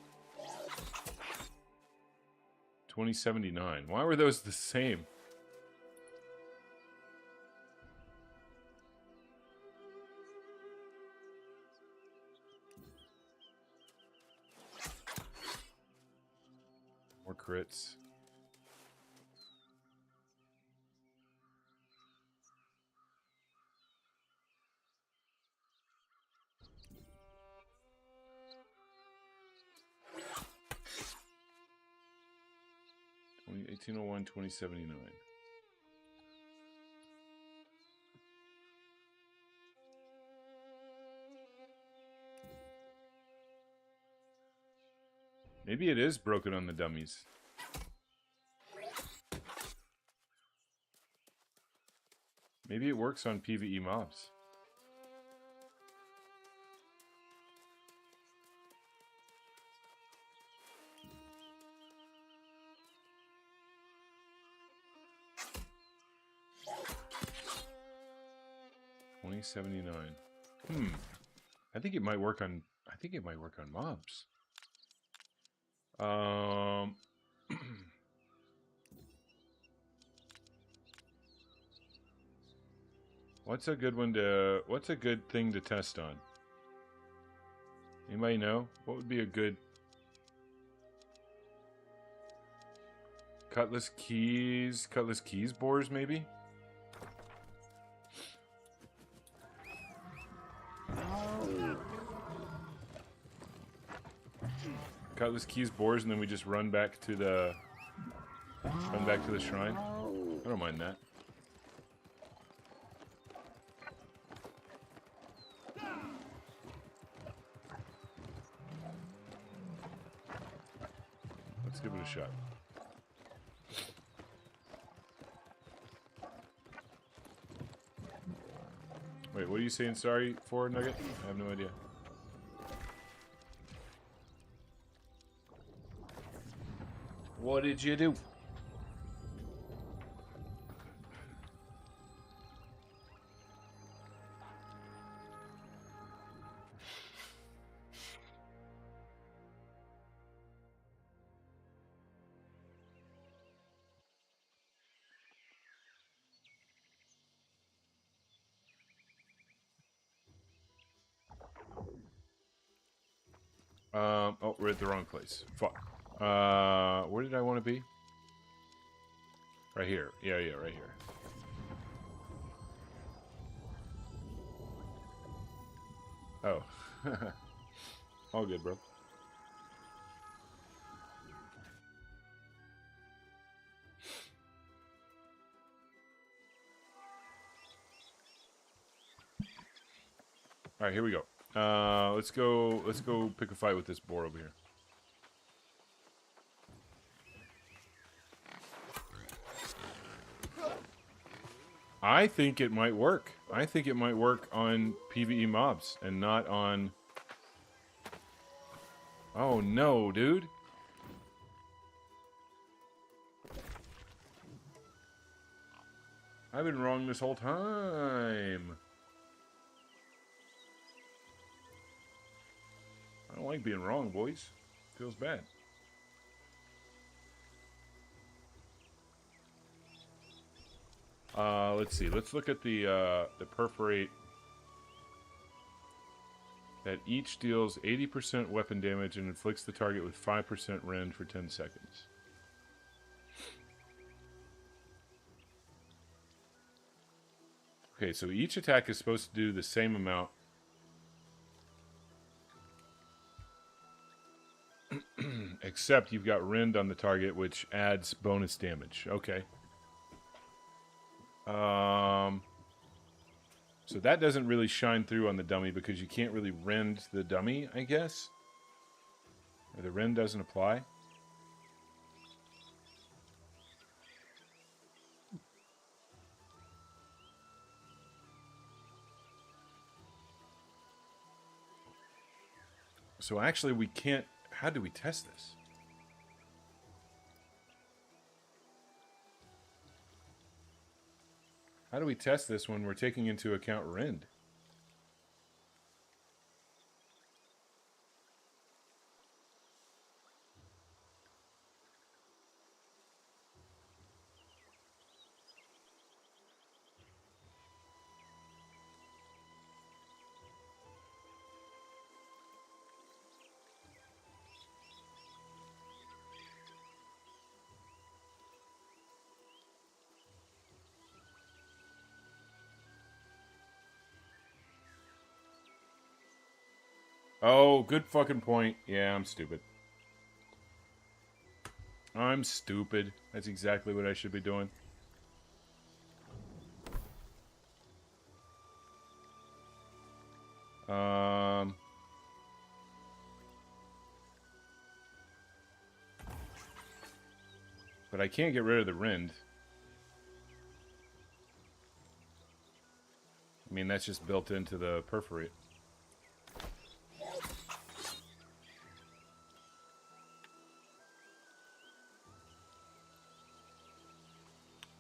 2079. Why were those the same? More crits. Twenty 1801, 2079. Maybe it is broken on the dummies. Maybe it works on PvE mobs. $20.79. I think it might work on mobs. What's a good thing to test on? Anybody know? What would be a good Cutlass keys bores maybe? Cutlass keys bores and then we just run back to the shrine. I don't mind that. Let's give it a shot. Wait, what are you saying sorry for, Nugget? I have no idea. What did you do? Oh, we're at the wrong place. Fuck. Where did I want to be? Right here. Yeah, right here. Oh. All good, bro. All right, here we go. Let's go pick a fight with this boar over here. I think it might work. I think it might work on PvE mobs and not on... Oh no, dude. I've been wrong this whole time. I don't like being wrong, boys. Feels bad. Let's see. Let's look at the perforate. That each deals 80% weapon damage and inflicts the target with 5% rend for 10 seconds. Okay, so each attack is supposed to do the same amount. Except you've got rend on the target, which adds bonus damage. Okay. So that doesn't really shine through on the dummy because you can't really rend the dummy, I guess. Or the rend doesn't apply. So actually we can't... How do we test this? How do we test this when we're taking into account rend? Oh, good fucking point. Yeah, I'm stupid. I'm stupid. That's exactly what I should be doing. But I can't get rid of the Rend. I mean, that's just built into the Perforate.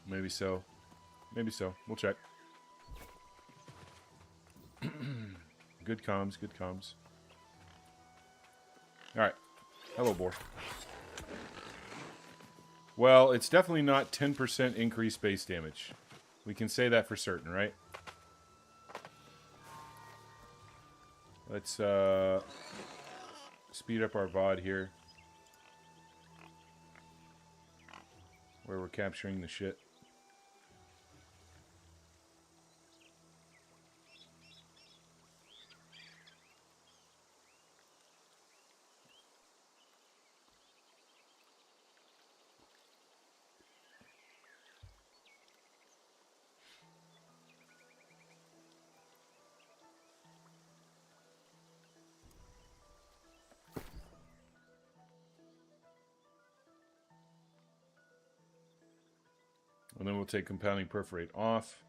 Maybe so. Maybe so. We'll check. Good comms, good comms. Alright. Hello, boar. Well, it's definitely not 10% increased base damage. We can say that for certain, right? Let's speed up our VOD here. Where we're capturing the shit. And then we'll take compounding perforate off.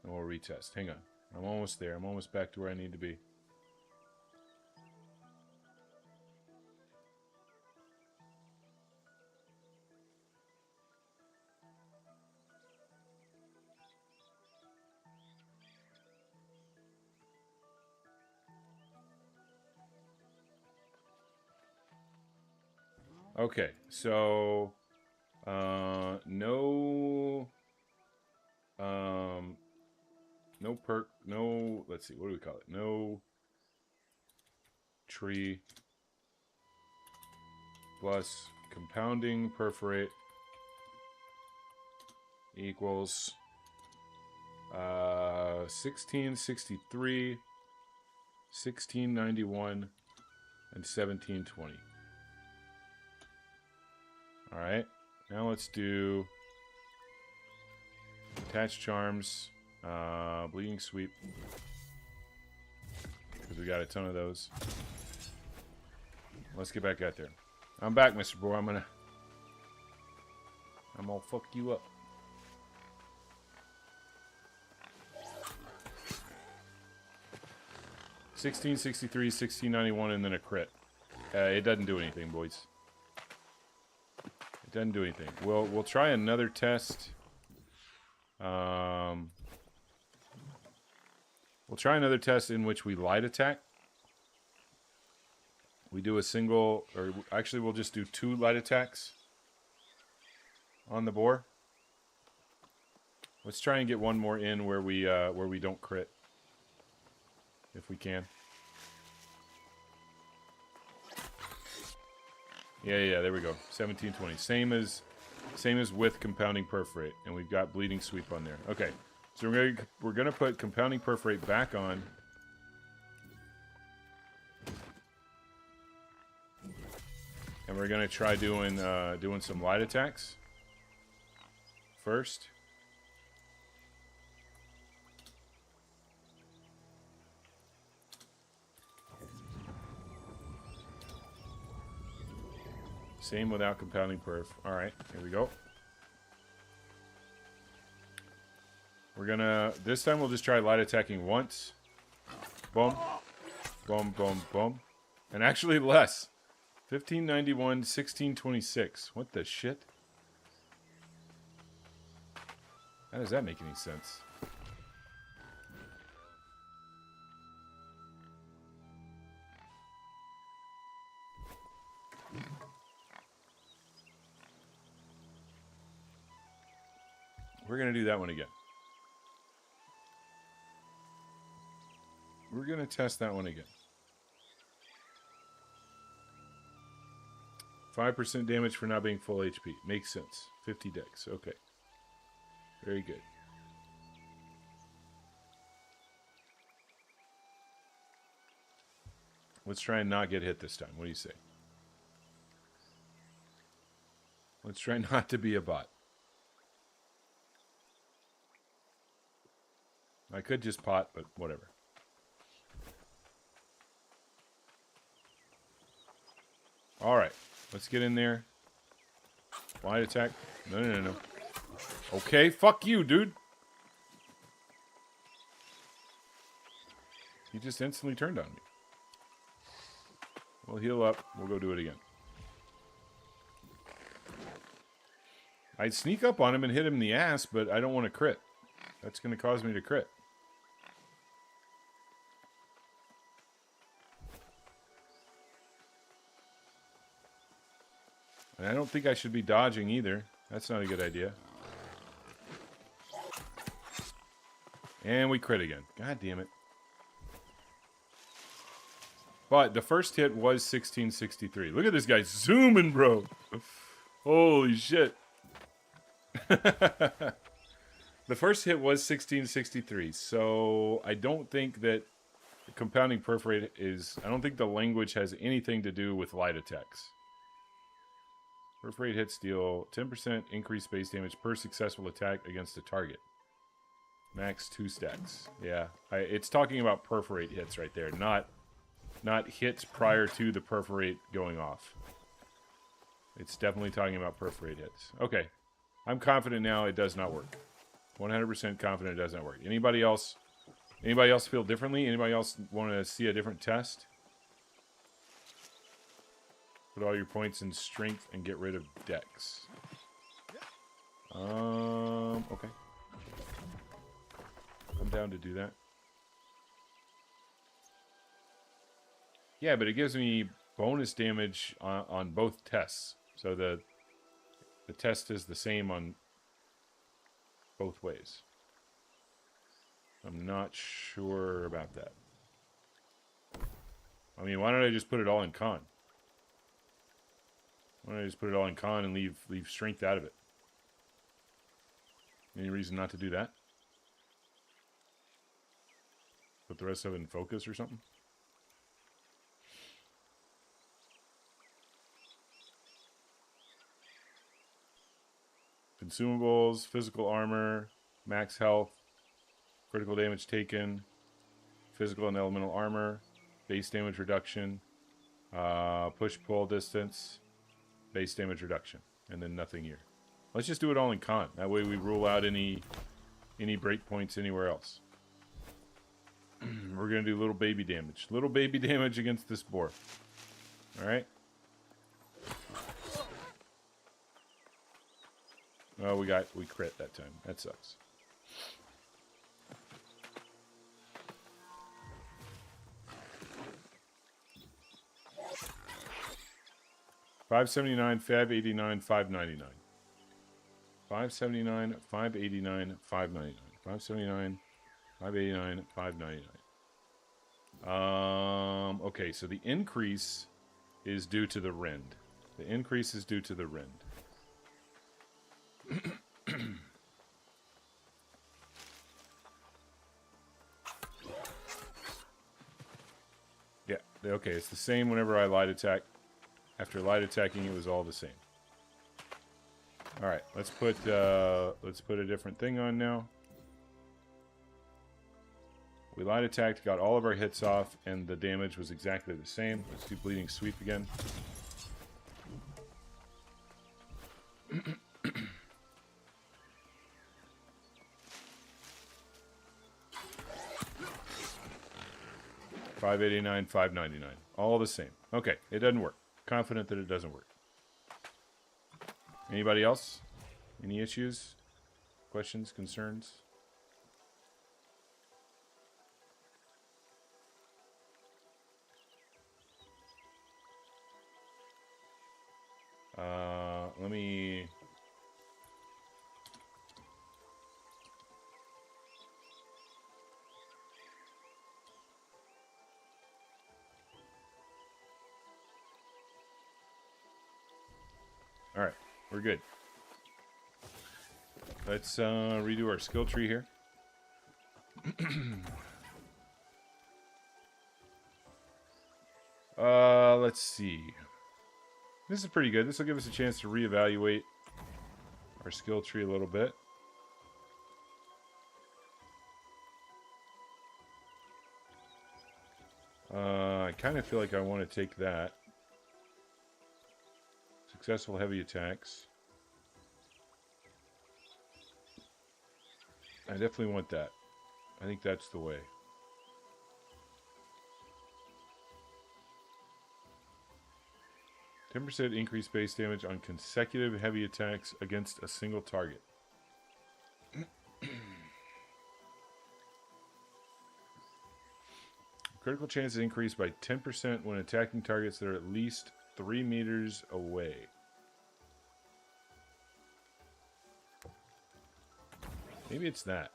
And we'll retest. Hang on. I'm almost there. I'm almost back to where I need to be. Okay, so no perk, no, let's see, what do we call it? No tree plus compounding perforate equals 1663, 1691, and 1720. Alright, now let's do attach charms, bleeding sweep, because we got a ton of those. Let's get back out there. I'm back, Mr. Boar. I'm gonna fuck you up. $16.63, $16.91, and then a crit. It doesn't do anything, boys. It doesn't do anything. We'll try another test. We'll try another test in which we light attack. We do a single, or actually we'll just do 2 light attacks on the boar. Let's try and get one more in where we don't crit, if we can. Yeah, there we go. 1720. Same as with compounding perforate, and we've got bleeding sweep on there. Okay, so we're gonna put compounding perforate back on. And we're gonna try doing some light attacks first. Same without compounding perf. Alright, here we go. We're gonna, this time we'll just try light attacking once. Boom. Boom, boom, boom. And actually less. 1591, 1626. What the shit? How does that make any sense? We're going to do that one again. We're going to test that one again. 5% damage for not being full HP. Makes sense. 50 dex. Okay. Very good. Let's try and not get hit this time. What do you say? Let's try not to be a bot. I could just pot, but whatever. Alright. Let's get in there. Light attack. No. Okay, fuck you, dude. He just instantly turned on me. We'll heal up. We'll go do it again. I'd sneak up on him and hit him in the ass, but I don't want to crit. That's going to cause me to crit. And I don't think I should be dodging either. That's not a good idea. And we crit again. God damn it. But the first hit was 1663. Look at this guy zooming, bro. Holy shit. The first hit was 1663. So I don't think that compounding perforate is... I don't think the language has anything to do with light attacks. Perforate hits deal 10% increased base damage per successful attack against a target. Max 2 stacks. Yeah, it's talking about perforate hits right there, not hits prior to the perforate going off. It's definitely talking about perforate hits. Okay, I'm confident now it does not work. 100% confident it does not work. Anybody else feel differently? Anybody else want to see a different test? Put all your points in strength and get rid of dex. Okay. I'm down to do that. Yeah, but it gives me bonus damage on both tests. So the test is the same on both ways. I'm not sure about that. I mean, why don't I just put it all in con? Why don't I just put it all in con and leave strength out of it? Any reason not to do that? Put the rest of it in focus or something? Consumables, physical armor, max health, critical damage taken, physical and elemental armor, base damage reduction, push-pull distance, base damage reduction, and then nothing here. Let's just do it all in con. That way we rule out any breakpoints anywhere else. We're going to do little baby damage. Little baby damage against this boar. Alright? Oh, we crit that time. That sucks. $579, $589, $599. $579, $589, $599. $579, $589, $599. Okay, so the increase is due to the rend. The increase is due to the rend. Yeah, okay, it's the same whenever I light attack. After light attacking, it was all the same. All right, let's put a different thing on now. We light attacked, got all of our hits off, and the damage was exactly the same. Let's do bleeding sweep again. $589, $599, all the same. Okay, it doesn't work. Confident that it doesn't work. Anybody else? Any issues? Questions? Concerns? Let me... Alright, we're good. Let's redo our skill tree here. Let's see. This is pretty good. This will give us a chance to reevaluate our skill tree a little bit. I kind of feel like I want to take that. Successful heavy attacks. I definitely want that. I think that's the way. %10% increased base damage on consecutive heavy attacks against a single target. Critical chances increased by 10% when attacking targets that are at least 3 meters away. Maybe it's that.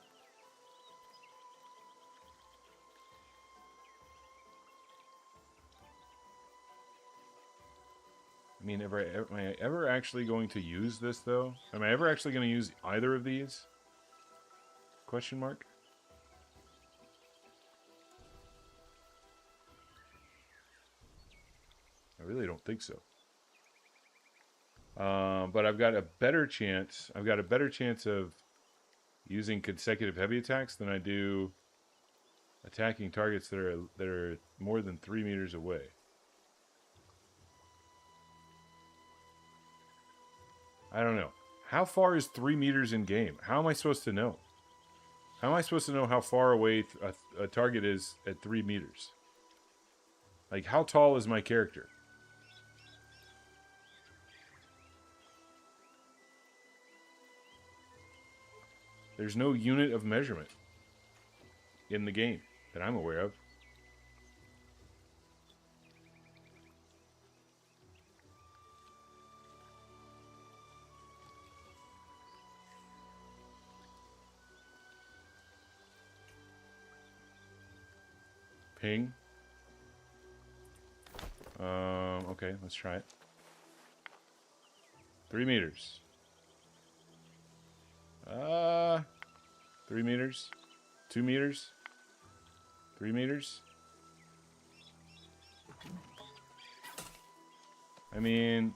I mean, am I ever actually going to use this, though? Am I ever actually going to use either of these? Question mark? I really don't think so. But I've got a better chance. I've got a better chance of using consecutive heavy attacks than I do attacking targets that are more than 3 meters away. I don't know. How far is 3 meters in game? How am I supposed to know? How am I supposed to know how far away a target is at 3 meters? Like, how tall is my character? There's no unit of measurement in the game that I'm aware of. Ping. Okay, let's try it. 3 meters. 3 meters. 2 meters. 3 meters. I mean...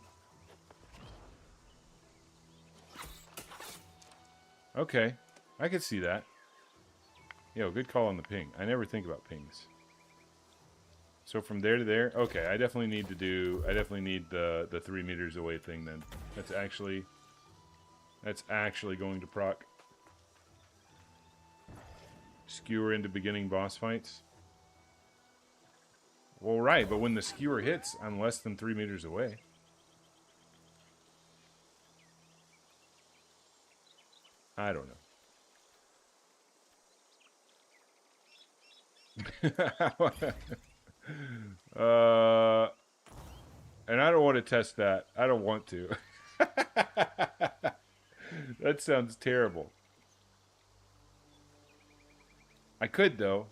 Okay. I could see that. Yo, good call on the ping. I never think about pings. So from there to there? Okay, I definitely need the 3 meters away thing then. That's actually going to proc. Skewer into beginning boss fights. Well, right, but when the skewer hits, I'm less than 3 meters away. I don't know. And I don't want to test that. I don't want to. That sounds terrible. I could, though.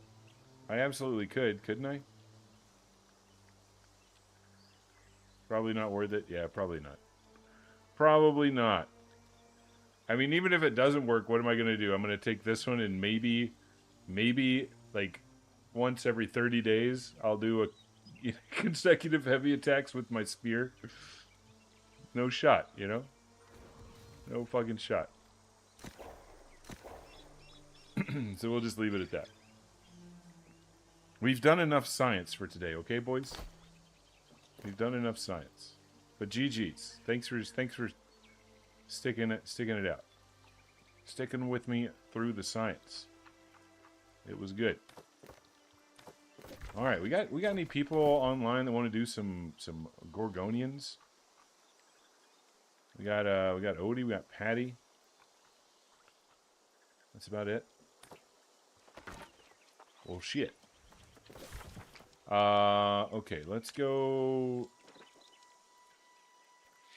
I absolutely could, couldn't I? Probably not worth it. Yeah, probably not. Probably not. I mean, even if it doesn't work, what am I going to do? I'm going to take this one and maybe, like, once every 30 days, I'll do a consecutive heavy attacks with my spear. No shot, you know? No fucking shot. So we'll just leave it at that. We've done enough science for today, okay, boys? We've done enough science. But GG's. Thanks for sticking it out. Sticking with me through the science. It was good. All right, we got any people online that want to do some Gorgonians? We got Odie, we got Patty. That's about it. Well, shit. Okay, let's go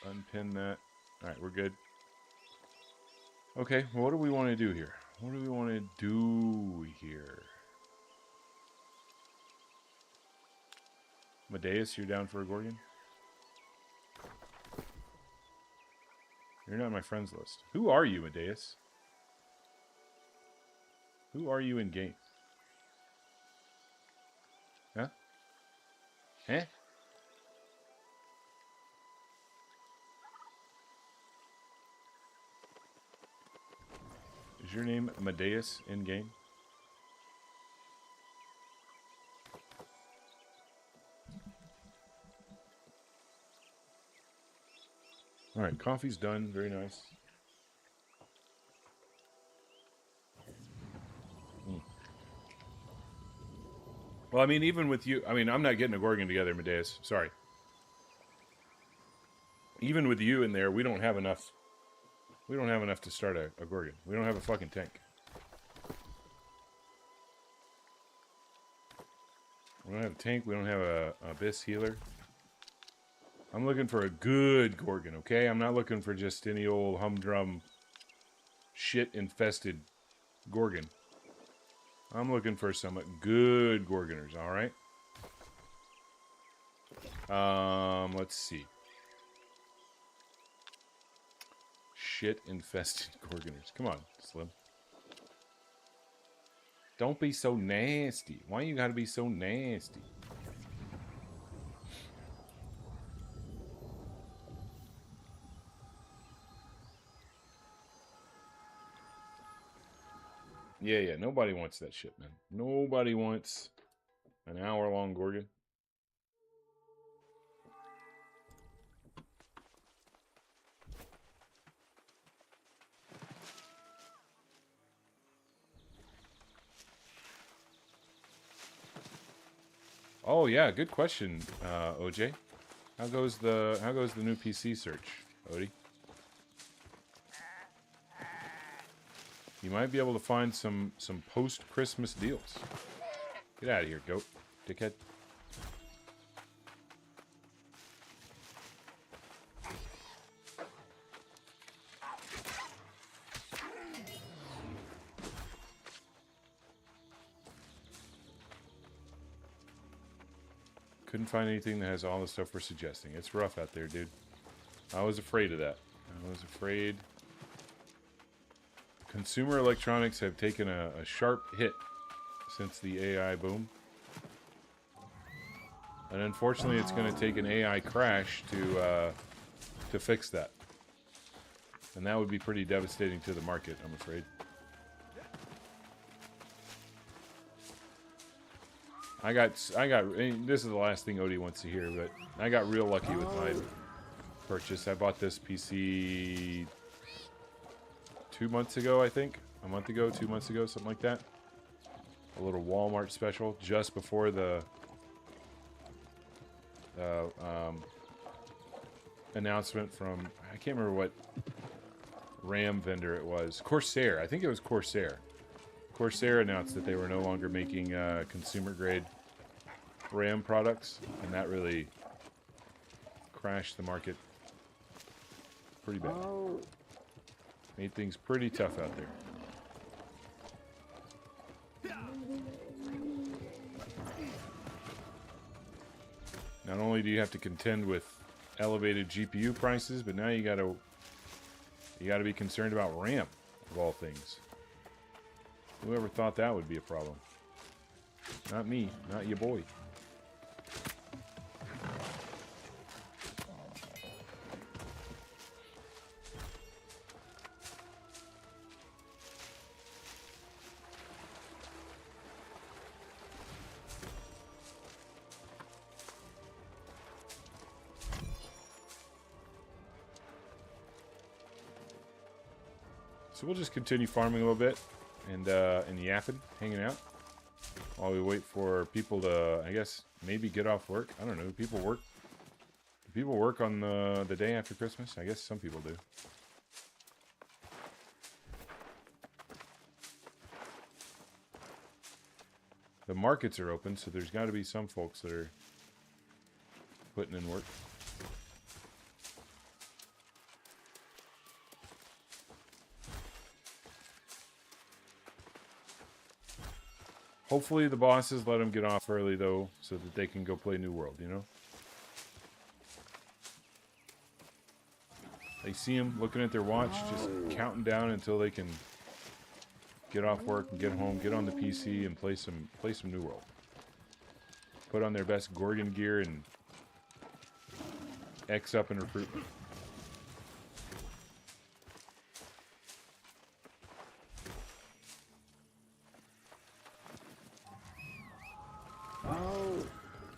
unpin that. All right, we're good. Okay, well, what do we want to do here? What do we want to do here? Medeus, you're down for a Gorgon? You're not on my friends list. Who are you, Medeus? Who are you in game? Huh? Eh? Is your name Amadeus in game? All right, coffee's done. Very nice. Well, I mean, even with you, I mean, I'm not getting a Gorgon together, Amadeus. Sorry. Even with you in there, we don't have enough. We don't have enough to start a Gorgon. We don't have a fucking tank. We don't have a tank. We don't have a Abyss healer. I'm looking for a good Gorgon, okay? I'm not looking for just any old humdrum shit-infested Gorgon. I'm looking for some good Gorgoners, alright? Let's see. Shit-infested Gorgoners. Come on, Slim. Don't be so nasty. Why you gotta be so nasty? Yeah, nobody wants that shit, man. Nobody wants an hour-long Gorgon. Oh yeah, good question, OJ. How goes the new PC search, Odie? You might be able to find some post-Christmas deals. Get out of here, goat, dickhead. Couldn't find anything that has all the stuff we're suggesting. It's rough out there, dude. I was afraid of that. I was afraid. Consumer electronics have taken a sharp hit since the AI boom. And unfortunately, it's going to take an AI crash to fix that. And that would be pretty devastating to the market, I'm afraid. I got, this is the last thing Odie wants to hear, but I got real lucky with my purchase. I bought this PC 2 months ago, I think. A month ago, 2 months ago, something like that. A little Walmart special just before the announcement from, I can't remember what RAM vendor it was. Corsair. I think it was Corsair. Corsair announced that they were no longer making consumer-grade RAM products, and that really crashed the market pretty bad. Made things pretty tough out there. Not only do you have to contend with elevated GPU prices, but now you gotta be concerned about RAM, of all things. Whoever thought that would be a problem? Not me, not your boy. So we'll just continue farming a little bit and yapping, hanging out, while we wait for people to, I guess, maybe get off work. I don't know. Do people work? Do people work on the day after Christmas? I guess some people do. The markets are open, so there's got to be some folks that are putting in work. Hopefully the bosses let them get off early, though, so that they can go play New World, you know? They see them looking at their watch, just counting down until they can get off work and get home, get on the PC and play some New World. Put on their best Gorgon gear and X up in recruitment.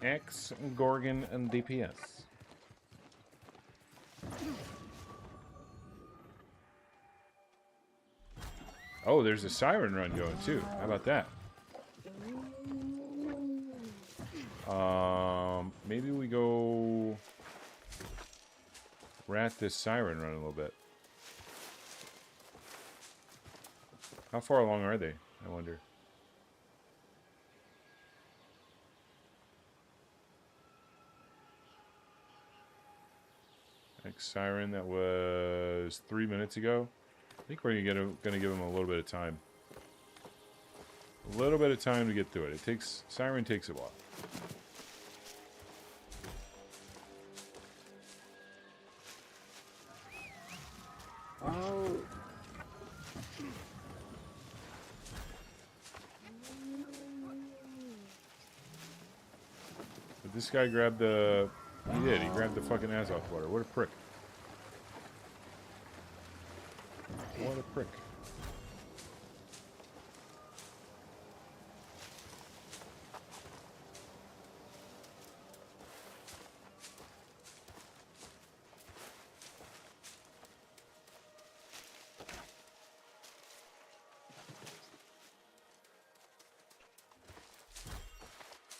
X Gorgon and DPS. Oh, there's a siren run going too. How about that? Maybe we go rat this siren run a little bit. How far along are they? I wonder. Next siren, that was 3 minutes ago. I think we're gonna give them a little bit of time. A little bit of time to get through it. Siren takes a while. But this guy grabbed the... He did. He grabbed the fucking Azoth water. What a prick. What a prick.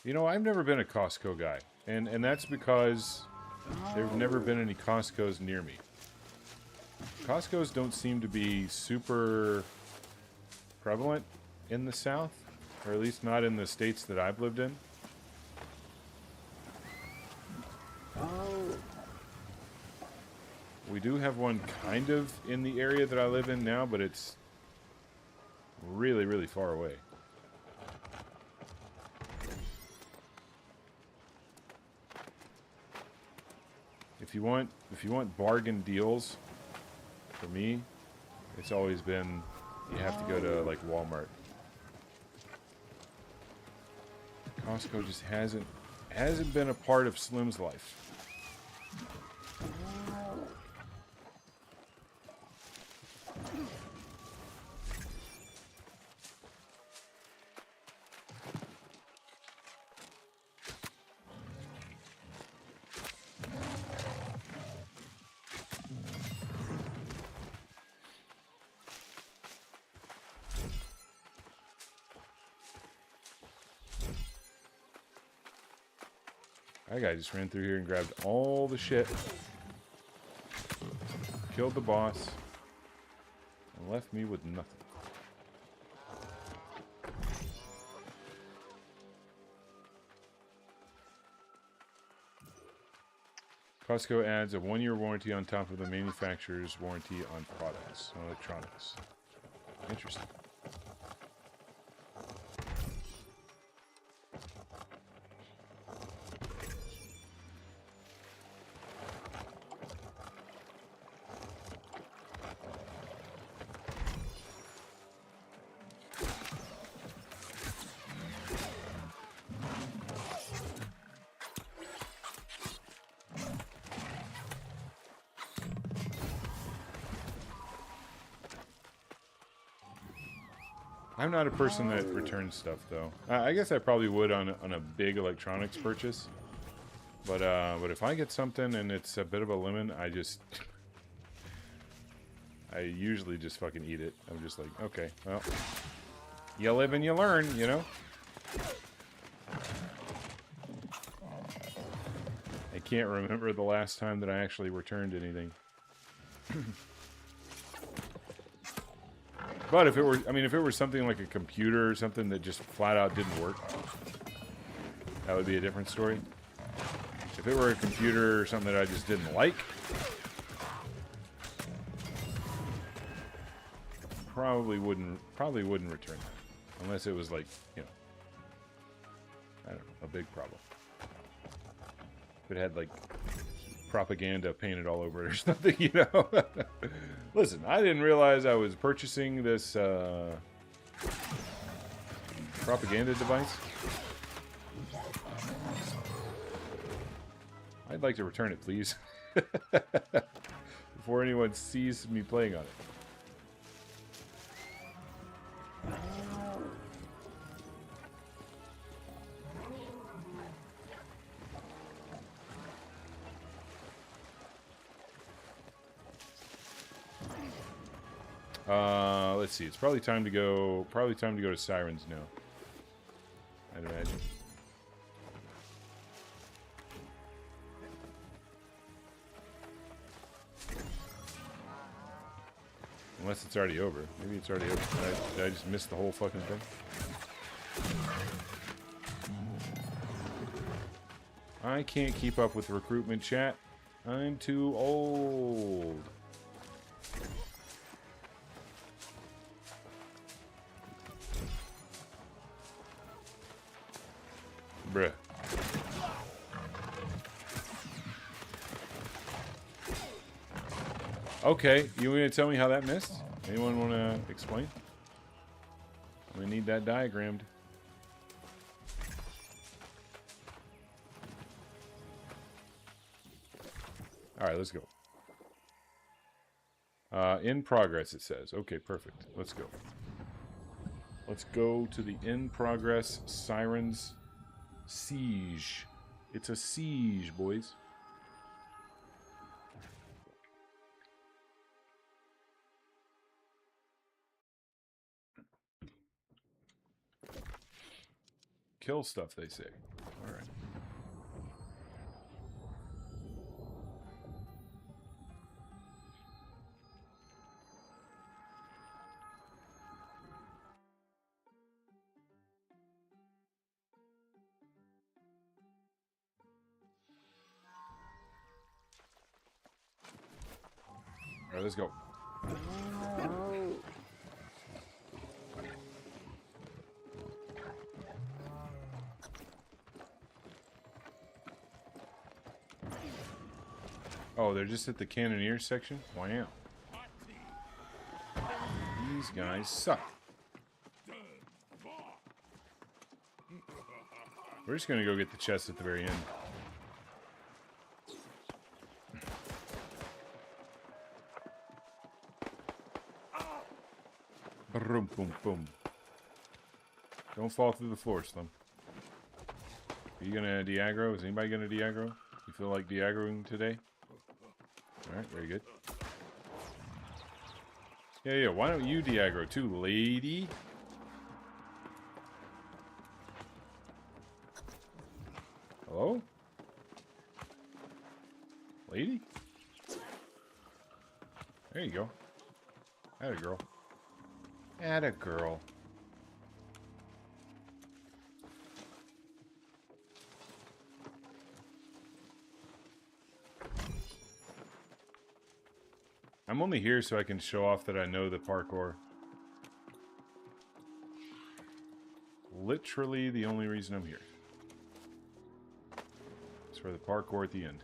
You know, I've never been a Costco guy, and that's because there have never been any Costco's near me. Costco's don't seem to be super prevalent in the South, or at least not in the states that I've lived in. We do have one kind of in the area that I live in now, but it's really, really far away. If you want bargain deals, for me, it's always been you have to go to like Walmart. Costco just hasn't been a part of Slim's life. That guy just ran through here and grabbed all the shit, killed the boss, and left me with nothing. Costco adds a 1-year warranty on top of the manufacturer's warranty on products, on electronics. Interesting. I'm not a person that returns stuff, though. I guess I probably would on a big electronics purchase. But if I get something and it's a bit of a lemon, I usually just fucking eat it. I'm just like, okay, well, you live and you learn, you know? I can't remember the last time that I actually returned anything. But if it were something like a computer or something that just flat out didn't work, that would be a different story. If it were a computer or something that I just didn't like, probably wouldn't return that. Unless it was like, you know, I don't know, a big problem. If it had like propaganda painted all over it or something, you know. Listen, I didn't realize I was purchasing this propaganda device. I'd like to return it, please. Before anyone sees me playing on it. Let's see. It's probably time to go. Probably time to go to Sirens now. I'd imagine. Unless it's already over. Maybe it's already over. Did I just miss the whole fucking thing? I can't keep up with recruitment, chat. I'm too old. Bruh. Okay, you want to tell me how that missed? Anyone want to explain? We need that diagrammed. Alright, let's go. In progress, it says. Okay, perfect. Let's go. Let's go to the in progress Sirens Siege. It's a siege, boys. Kill stuff, they say. Alright. Alright, let's go. Oh, they're just at the Cannoneer section? Wow. These guys suck. We're just gonna go get the chest at the very end. Boom, boom, boom. Don't fall through the floor, Slim. Are you gonna de-aggro? Is anybody gonna de-aggro? You feel like de-aggroing today? Alright, very good. Yeah, why don't you de-aggro too, lady? Hello? Lady? There you go. Atta girl. Atta girl. I'm only here so I can show off that I know the parkour. Literally the only reason I'm here. It's for the parkour at the end.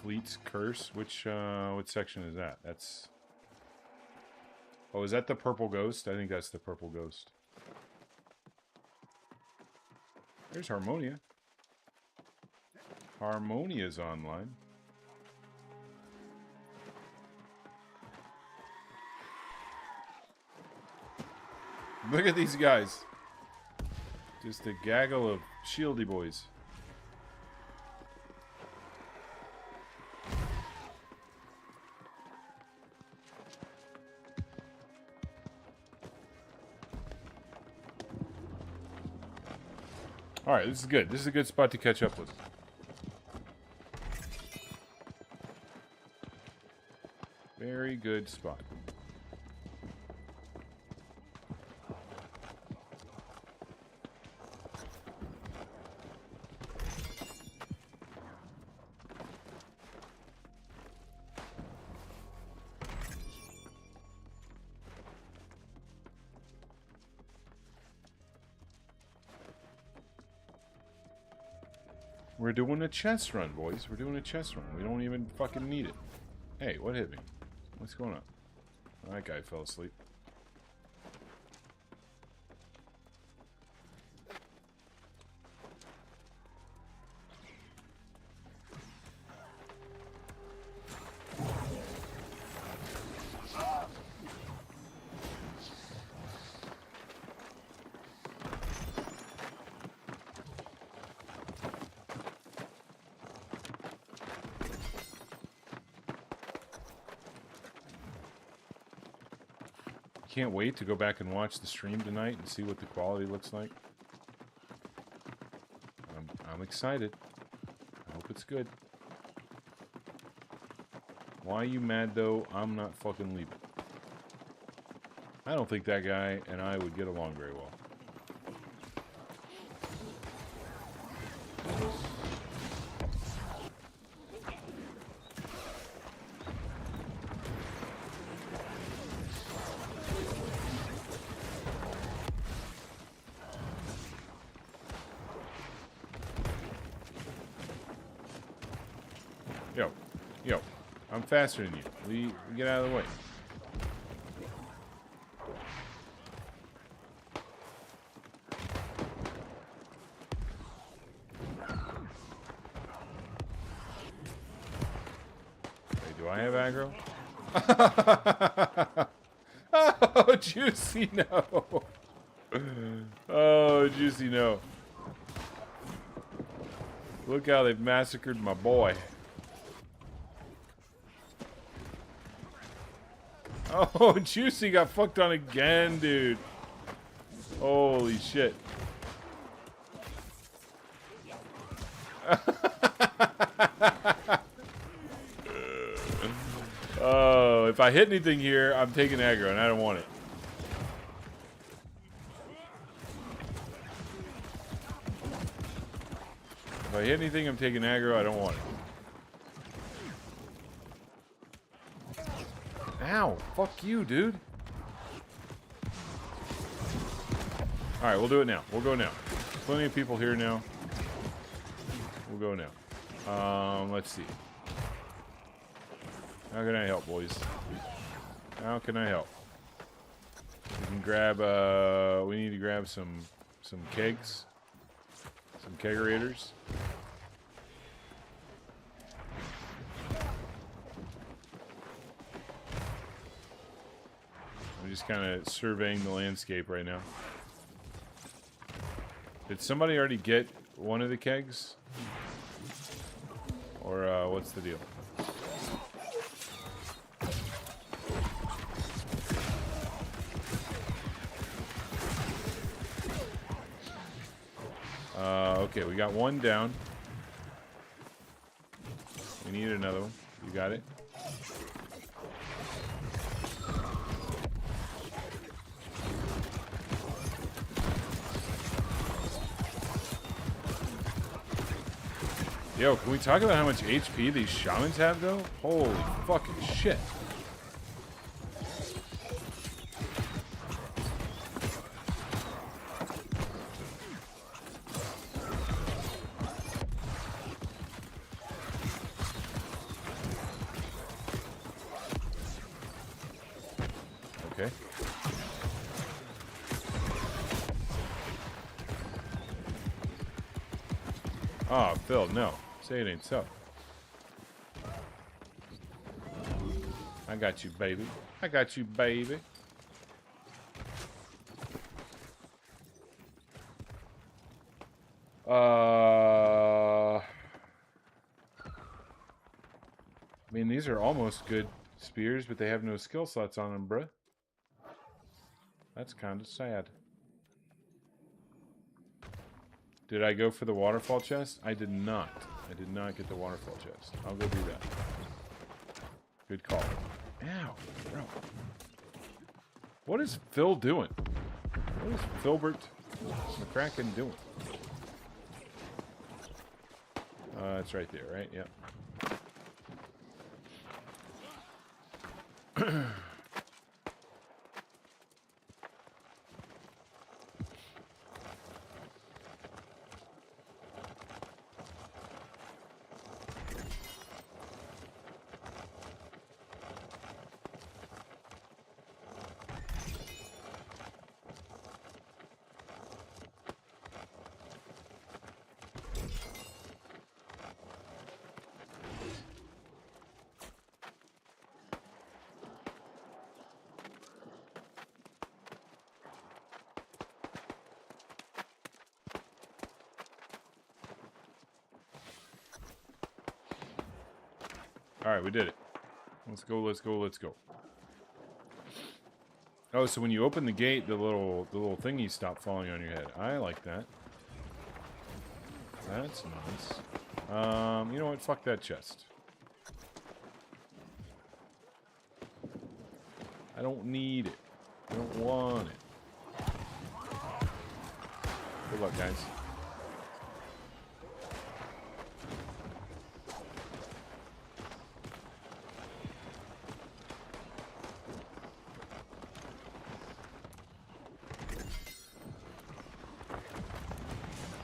Fleet's Curse? Which, what section is that? That's... Oh, is that the Purple Ghost? I think that's the Purple Ghost. There's Harmonia. Harmonia's online. Look at these guys. Just a gaggle of shieldy boys. Alright, this is good. This is a good spot to catch up with. Very good spot. We're doing a chest run, boys. We're doing a chest run. We don't even fucking need it. Hey, what hit me? What's going on? That guy fell asleep. can't wait to go back and watch the stream tonight and see what the quality looks like. I'm excited. I hope it's good. Why are you mad though? I'm not fucking leaving. I don't think that guy and I would get along very well. Yo, I'm faster than you. We get out of the way. Wait, do I have aggro? Oh, Juicy, no. Oh, Juicy, no. Look how they've massacred my boy. Oh, Juicy got fucked on again, dude. Holy shit. Oh, if I hit anything here, I'm taking aggro, and I don't want it. If I hit anything, I'm taking aggro, I don't want it. Ow, fuck you, dude. Alright, we'll do it now. We'll go now. Plenty of people here now. We'll go now. Let's see. How can I help, boys? How can I help? We can grab, we need to grab some kegs. Some kegerators. I'm just kind of surveying the landscape right now. Did somebody already get one of the kegs? Or, what's the deal? Okay, we got one down. We need another one. You got it? Yo, can we talk about how much HP these shamans have, though? Holy fucking shit. Okay. Oh, Phil, no. Say it ain't so. I got you, baby. I got you, baby. I mean, these are almost good spears, but they have no skill slots on them, bruh. That's kind of sad. Did I go for the waterfall chest? I did not. I did not get the waterfall chest. I'll go do that. Good call. Ow, bro. What is Phil doing? What is Filbert McCracken doing? It's right there, right? Yep. All right, we did it. Let's go, let's go, let's go. Oh, so when you open the gate, the little thingies stop falling on your head. I like that. That's nice. You know what? Fuck that chest. I don't need it. I don't want it. Good luck, guys.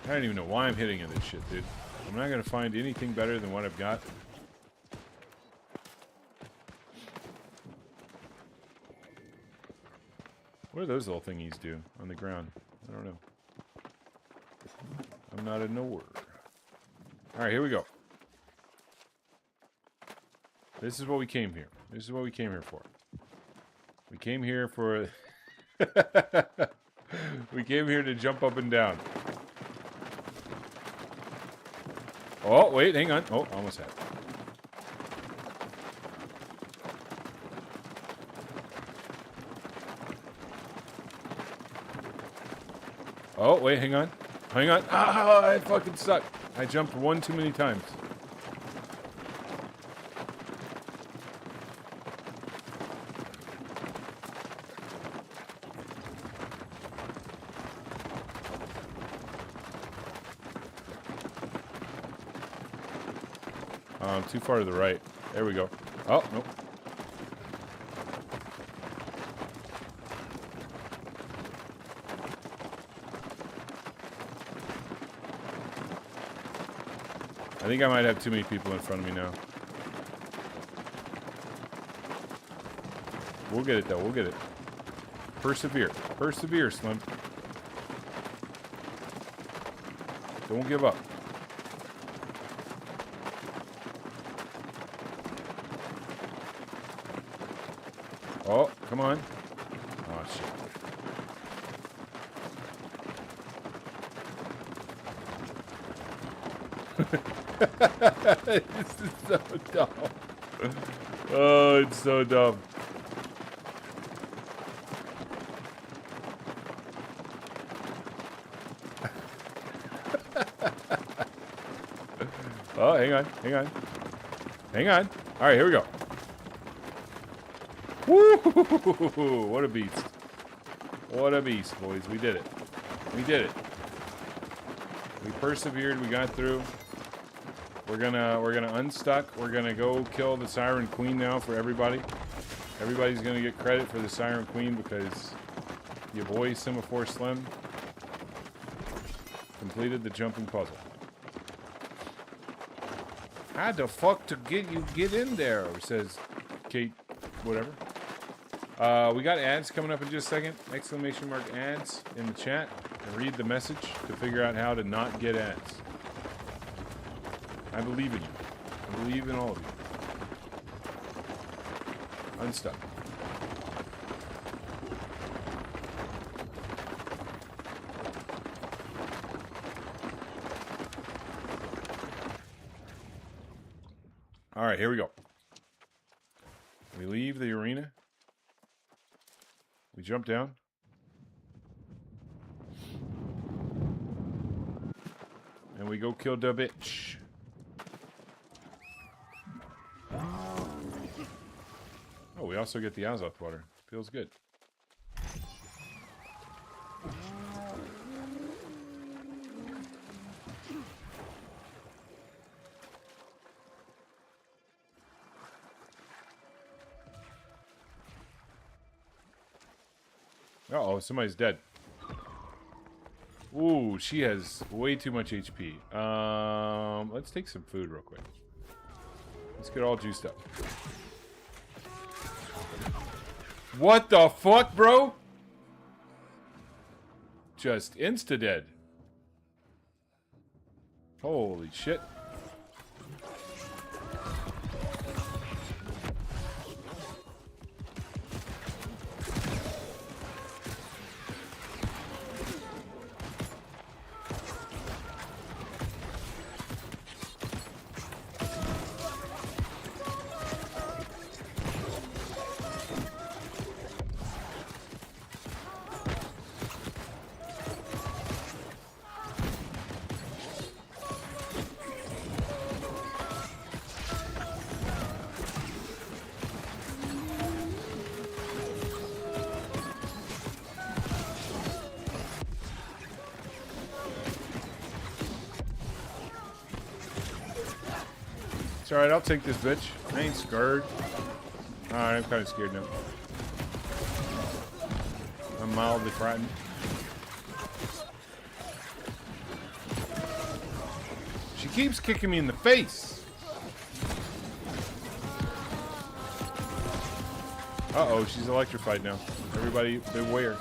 I don't even know why I'm hitting at this shit, dude. I'm not gonna find anything better than what I've got. What do those little thingies do on the ground? I don't know. I'm not a knower. Alright, here we go. This is what we came here. This is what we came here for. We came here for... we came here to jump up and down. Oh, wait, hang on. Oh, almost had it. Oh, wait, hang on. Hang on. Ah, I fucking suck. I jumped one too many times. Too far to the right. There we go. Oh, nope. I think I might have too many people in front of me now. We'll get it, though. We'll get it. Persevere. Persevere, Slim. Don't give up. Oh, come on. Oh, shit. This is so dumb. Oh, it's so dumb. Oh, hang on. Hang on. Hang on. All right, here we go. Woo! What a beast. What a beast, boys. We did it. We did it. We persevered. We got through. We're gonna unstuck. We're gonna go kill the Siren Queen now for everybody. Everybody's gonna get credit for the Siren Queen because your boy Semaphore Slim completed the jumping puzzle. How the fuck to get in there? Says Kate, whatever. We got ads coming up in just a second. Exclamation mark ads in the chat. And read the message to figure out how to not get ads. I believe in you. I believe in all of you. Unstuck. All right, here we go. We leave the arena. We jump down. And we go kill the bitch. Oh, we also get the Azoth water. Feels good. Uh-oh, somebody's dead. Ooh, she has way too much HP. Let's take some food real quick. Let's get all juiced up. What the fuck, bro? Just insta-dead. Holy shit. It's alright, I'll take this bitch. I ain't scared. Alright, I'm kind of scared now. I'm mildly frightened. She keeps kicking me in the face. Uh-oh, she's electrified now. Everybody, beware.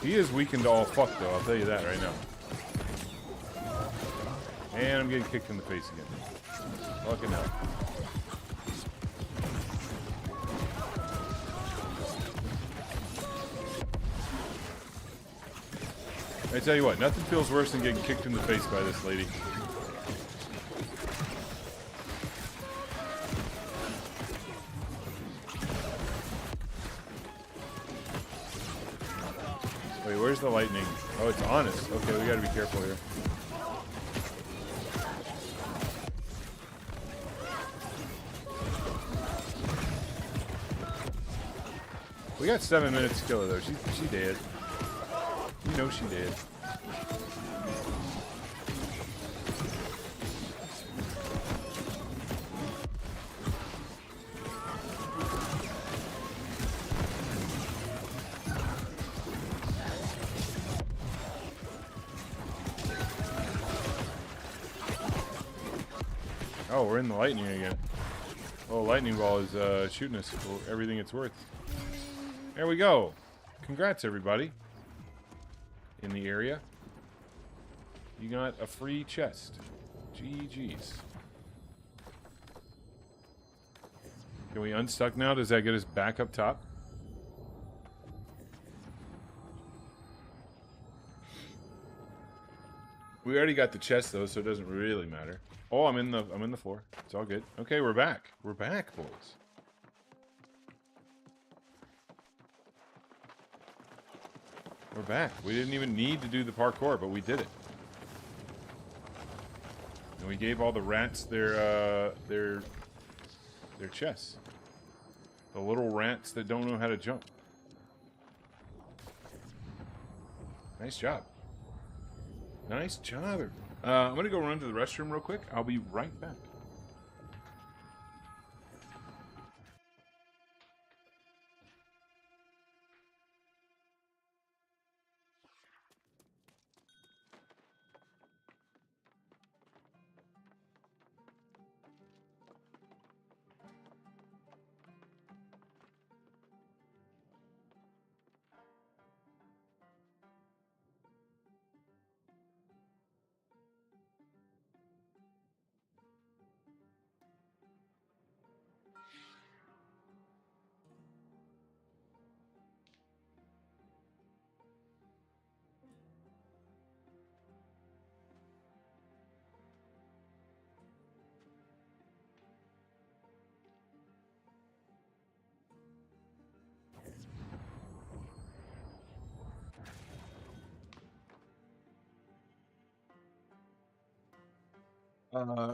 He is weakened to all fuck, though. I'll tell you that right now. And I'm getting kicked in the face again. Fucking hell. I tell you what, nothing feels worse than getting kicked in the face by this lady. Wait, where's the lightning? Oh, it's on us. Okay, we gotta be careful here. We got 7 minutes to kill her, though. She dead. You know she did. Oh, we're in the lightning again. Oh, lightning ball is shooting us for everything it's worth. There we go. Congrats, everybody. In the area. You got a free chest. GG's. Can we unstuck now? Does that get us back up top? We already got the chest though, so it doesn't really matter. Oh, I'm in the floor. It's all good. Okay, we're back. We're back, boys. We're back. We didn't even need to do the parkour, but we did it. And we gave all the rats their chests. The little rats that don't know how to jump. Nice job. Nice job. I'm gonna go run to the restroom real quick. I'll be right back.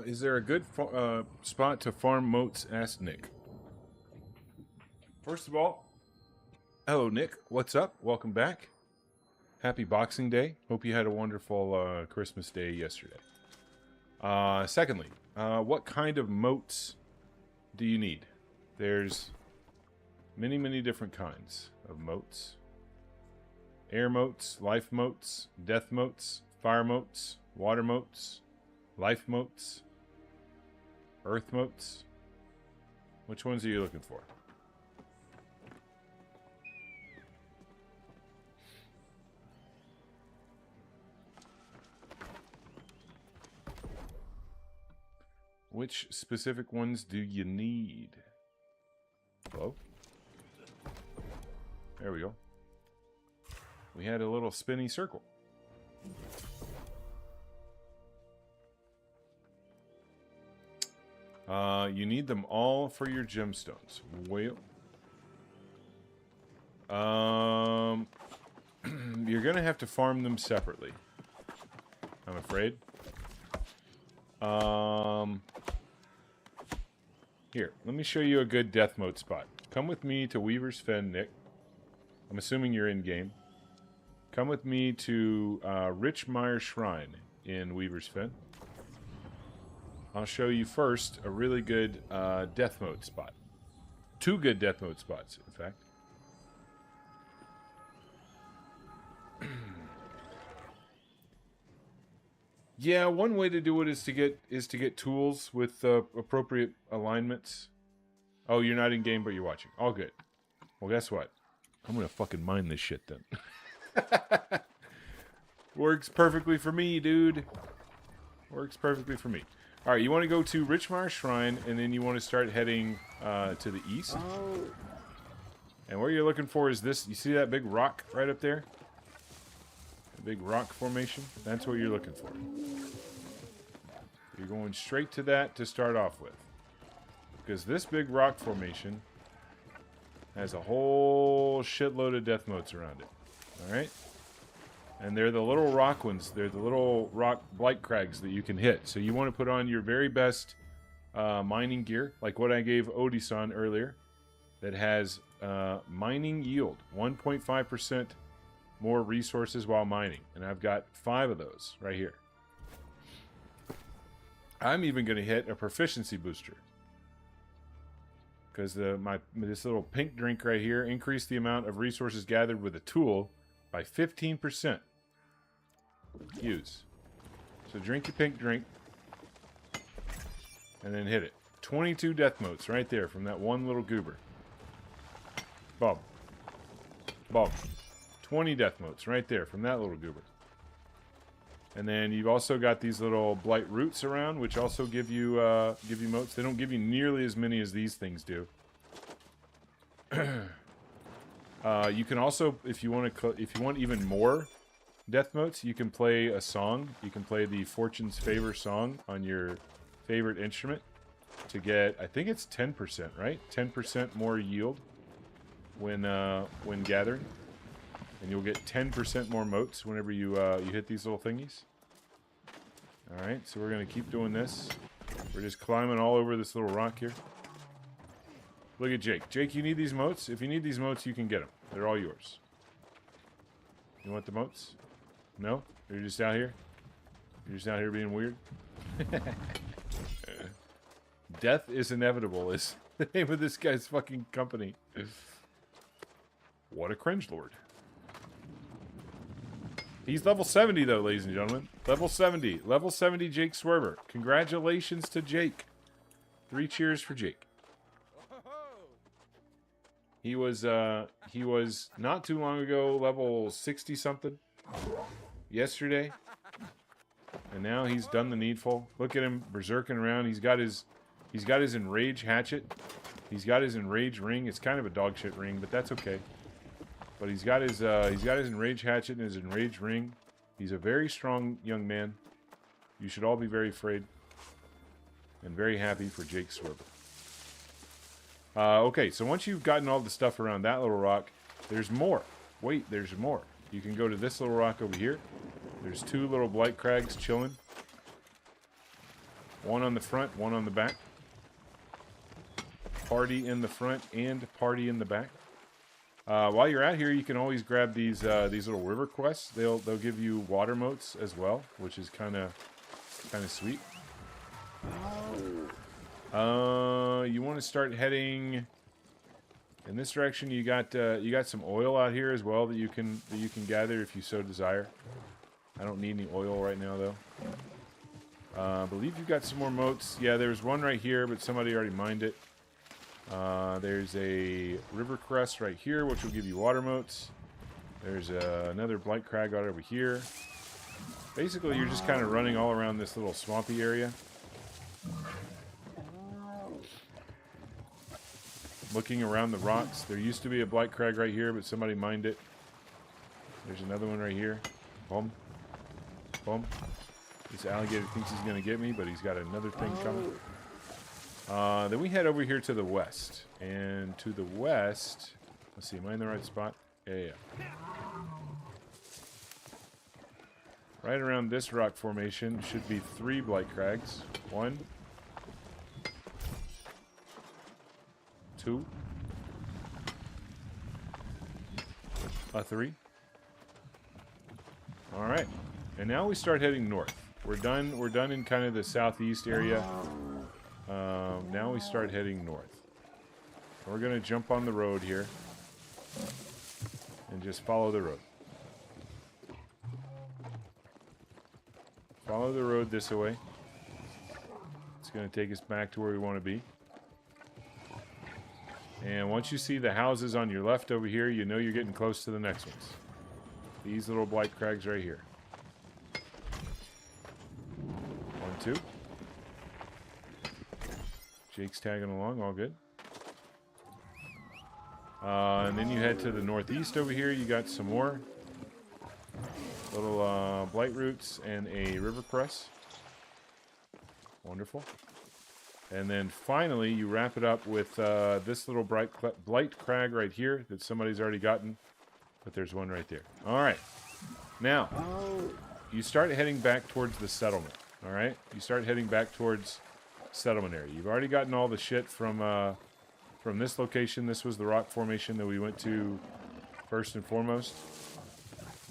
Is there a good spot to farm moats? Asked Nick. First of all, hello, Nick. What's up? Welcome back. Happy Boxing Day. Hope you had a wonderful Christmas day yesterday. Secondly, what kind of moats do you need? There's many, many different kinds of moats. Air moats, life moats, death moats, fire moats, water moats, life moats, earth moats. Which ones are you looking for? Which specific ones do you need? Hello? There we go. We had a little spinny circle. You need them all for your gemstones. Well, you're gonna have to farm them separately. I'm afraid. Here, let me show you a good death mode spot. Come with me to Weaver's Fen, Nick. I'm assuming you're in game. Come with me to Richmire Shrine in Weaver's Fen. I'll show you first a really good death mode spot. 2 good death mode spots, in fact. Yeah, one way to do it is to get tools with appropriate alignments. Oh, you're not in game, but you're watching. All good. Well, guess what? I'm gonna fucking mine this shit then. Works perfectly for me, dude. Works perfectly for me. All right, you want to go to Richmire Shrine, and then you want to start heading to the east. And where you're looking for is this. You see that big rock right up there? A big rock formation? That's what you're looking for. You're going straight to that to start off with. Because this big rock formation has a whole shitload of death motes around it. Alright? And they're the little rock ones. They're the little rock blight crags that you can hit. So you want to put on your very best mining gear, like what I gave Odisan earlier, that has mining yield, 1.5% more resources while mining. And I've got 5 of those right here. I'm even going to hit a proficiency booster. Because this little pink drink right here increased the amount of resources gathered with a tool by 15%. Use. So drink your pink drink. And then hit it. 22 death motes right there from that one little goober. Bob. Bob. 20 death motes right there from that little goober. And then you've also got these little blight roots around, which also give you motes. They don't give you nearly as many as these things do. You can also, if you want even more death motes, you can play a song. You can play the Fortune's Favor song on your favorite instrument to get, I think it's 10%, right? 10% more yield when gathering. And you'll get 10% more motes whenever you hit these little thingies. Alright, so we're going to keep doing this. We're just climbing all over this little rock here. Look at Jake. Jake, you need these motes? If you need these motes, you can get them. They're all yours. You want the motes? No? You're just out here? You're just out here being weird? Death is inevitable is the name of this guy's fucking company. What a cringe lord. He's level 70 though, ladies and gentlemen. Level 70. Level 70 Jake Swerver. Congratulations to Jake. 3 cheers for Jake. He was not too long ago level 60 something yesterday. And now he's done the needful. Look at him berserking around. He's got his enrage hatchet. He's got his enrage ring. It's kind of a dog shit ring, but that's okay. But he's got his enrage hatchet and his enrage ring. He's a very strong young man. You should all be very afraid and very happy for Jake Swerver. Okay, so once you've gotten all the stuff around that little rock, there's more. Wait, there's more. You can go to this little rock over here. There's 2 little blight crags chilling. One on the front, one on the back. Party in the front and party in the back. While you're out here, you can always grab these little river quests. They'll give you water motes as well, which is kind of sweet. You want to start heading in this direction. You got some oil out here as well that you can gather if you so desire. I don't need any oil right now though. I believe you've got some more motes. Yeah, there's one right here, but somebody already mined it. There's a river crest right here, which will give you water motes. There's another blight crag out over here. Basically, you're just kind of running all around this little swampy area. Looking around the rocks. There used to be a blight crag right here, but somebody mined it. There's another one right here. Boom. Boom. This alligator thinks he's going to get me, but he's got another thing coming. Then we head over here to the west. And to the west... Let's see, am I in the right spot? Yeah. right around this rock formation should be 3 Blight Crags. 1, 2, a 3. All right, and now we start heading north. We're done in kind of the southeast area. Now we start heading north. We're gonna jump on the road here and just follow the road. Follow the road this way. It's gonna take us back to where we want to be. And once you see the houses on your left over here, you know you're getting close to the next ones. These little Blight Crags right here. 1, 2. Jake's tagging along, all good. And then you head to the northeast over here. You got some more little blight roots and a river cress. Wonderful. And then finally, you wrap it up with this little blight crag right here that somebody's already gotten. But there's one right there. All right. Now, you start heading back towards the settlement. All right? You start heading back towards settlement area. You've already gotten all the shit from this location. This was the rock formation that we went to first and foremost.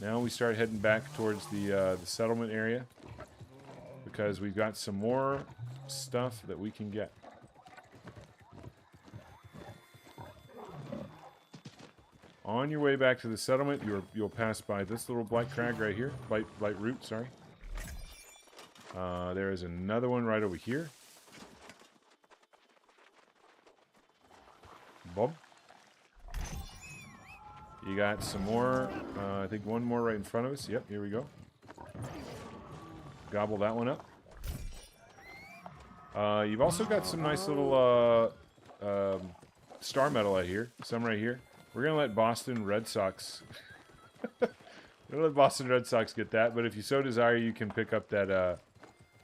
Now we start heading back towards the settlement area because we've got some more stuff that we can get. On your way back to the settlement, you'll pass by this little Blight Crag right here. Blight Root, sorry. There is another one right over here. Bob. You got some more. I think one more right in front of us. Yep, here we go. Gobble that one up. You've also got some nice little star metal out here. Some right here. We're gonna let Boston Red Sox. We're gonna let Boston Red Sox get that. But if you so desire, you can pick up that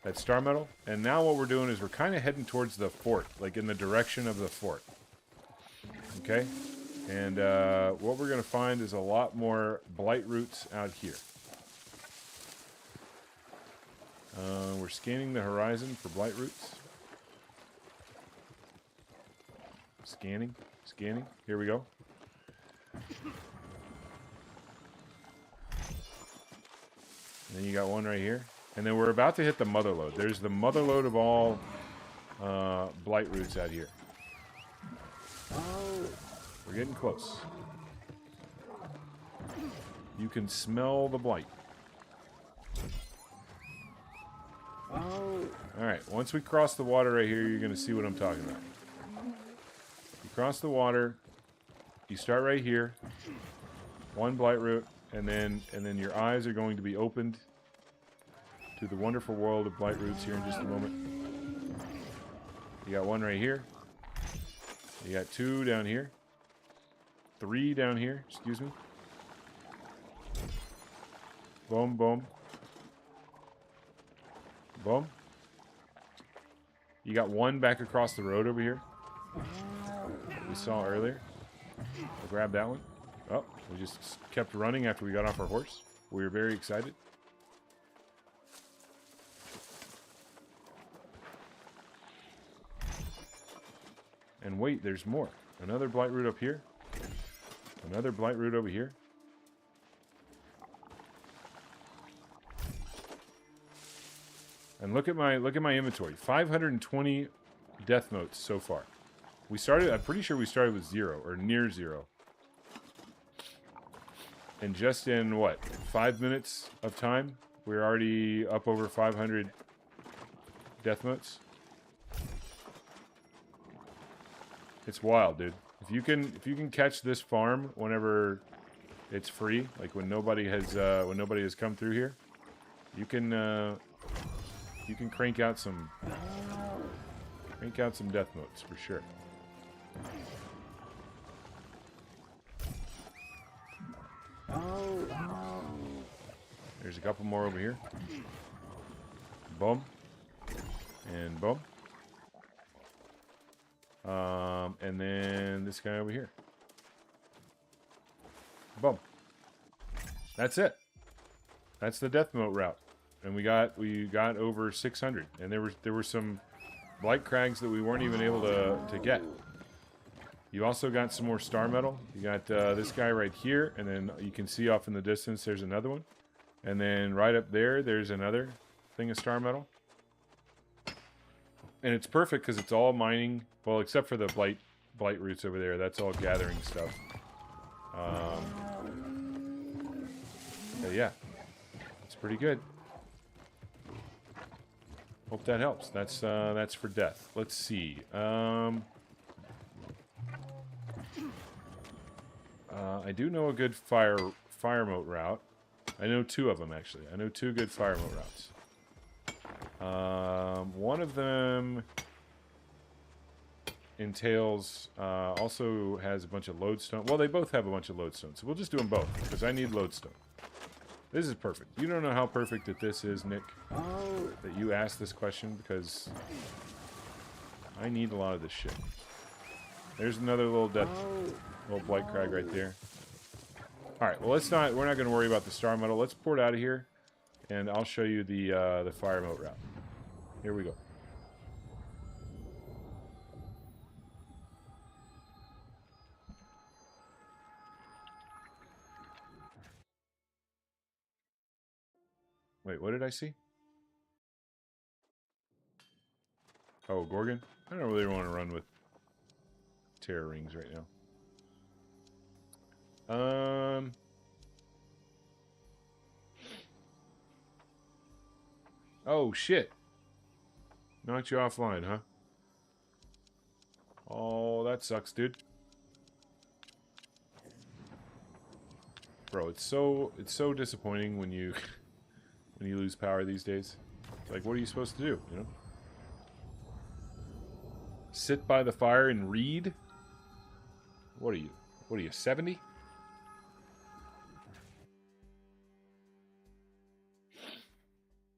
that star metal. And now what we're doing is we're kind of heading towards the fort, like in the direction of the fort. Okay, and what we're going to find is a lot more blight roots out here. We're scanning the horizon for blight roots. Scanning. Here we go. And then you got one right here. And then we're about to hit the mother lode. There's the mother lode of all blight roots out here. We're getting close. You can smell the blight. Alright, once we cross the water right here, you're going to see what I'm talking about. You cross the water, you start right here, one blight root, and then your eyes are going to be opened to the wonderful world of blight roots here in just a moment. You got one right here. You got 2 down here. 3 down here, excuse me. Boom, boom. Boom. You got 1 back across the road over here. We saw earlier. I'll grab that one. Oh, we just kept running after we got off our horse. We were very excited. And wait, there's more. Another blight root up here. Another blight root over here. And look at my inventory. 520 death notes so far. We started, I'm pretty sure we started with 0 or near 0. And just in what, 5 minutes of time, we're already up over 500 death notes. It's wild, dude. If you can catch this farm whenever it's free, like when nobody has come through here, you can crank out some death notes for sure. There's a couple more over here. Boom. And boom. And then this guy over here. Boom. That's it. That's the death moat route. And we got over 600. And there were some blight crags that we weren't even able to get. You also got some more star metal. You got this guy right here, and then you can see off in the distance there's another one. And then right up there, there's another thing of star metal. And it's perfect because it's all mining, well, except for the blight roots over there. That's all gathering stuff. But yeah, it's pretty good. Hope that helps. That's for death. Let's see. I do know a good fire moat route. I know 2 of them actually. I know 2 good fire moat routes. One of them entails also has a bunch of lodestone. Well, they both have a bunch of lodestone, so we'll just do them both because I need lodestone. This is perfect. You don't know how perfect that this is, Nick, that you asked this question, because I need a lot of this shit. There's another little blight crag right there. All right, well, we're not going to worry about the star metal. Let's pour it out of here, and I'll show you the fire moat route. Here we go. Wait, what did I see? Oh, Gorgon? I don't really want to run with terror rings right now. Oh, shit. Knocked you offline, huh? Oh, that sucks, dude. Bro, it's so disappointing when you when you lose power these days. Like, what are you supposed to do, you know? Sit by the fire and read? What are you? What are you, 70?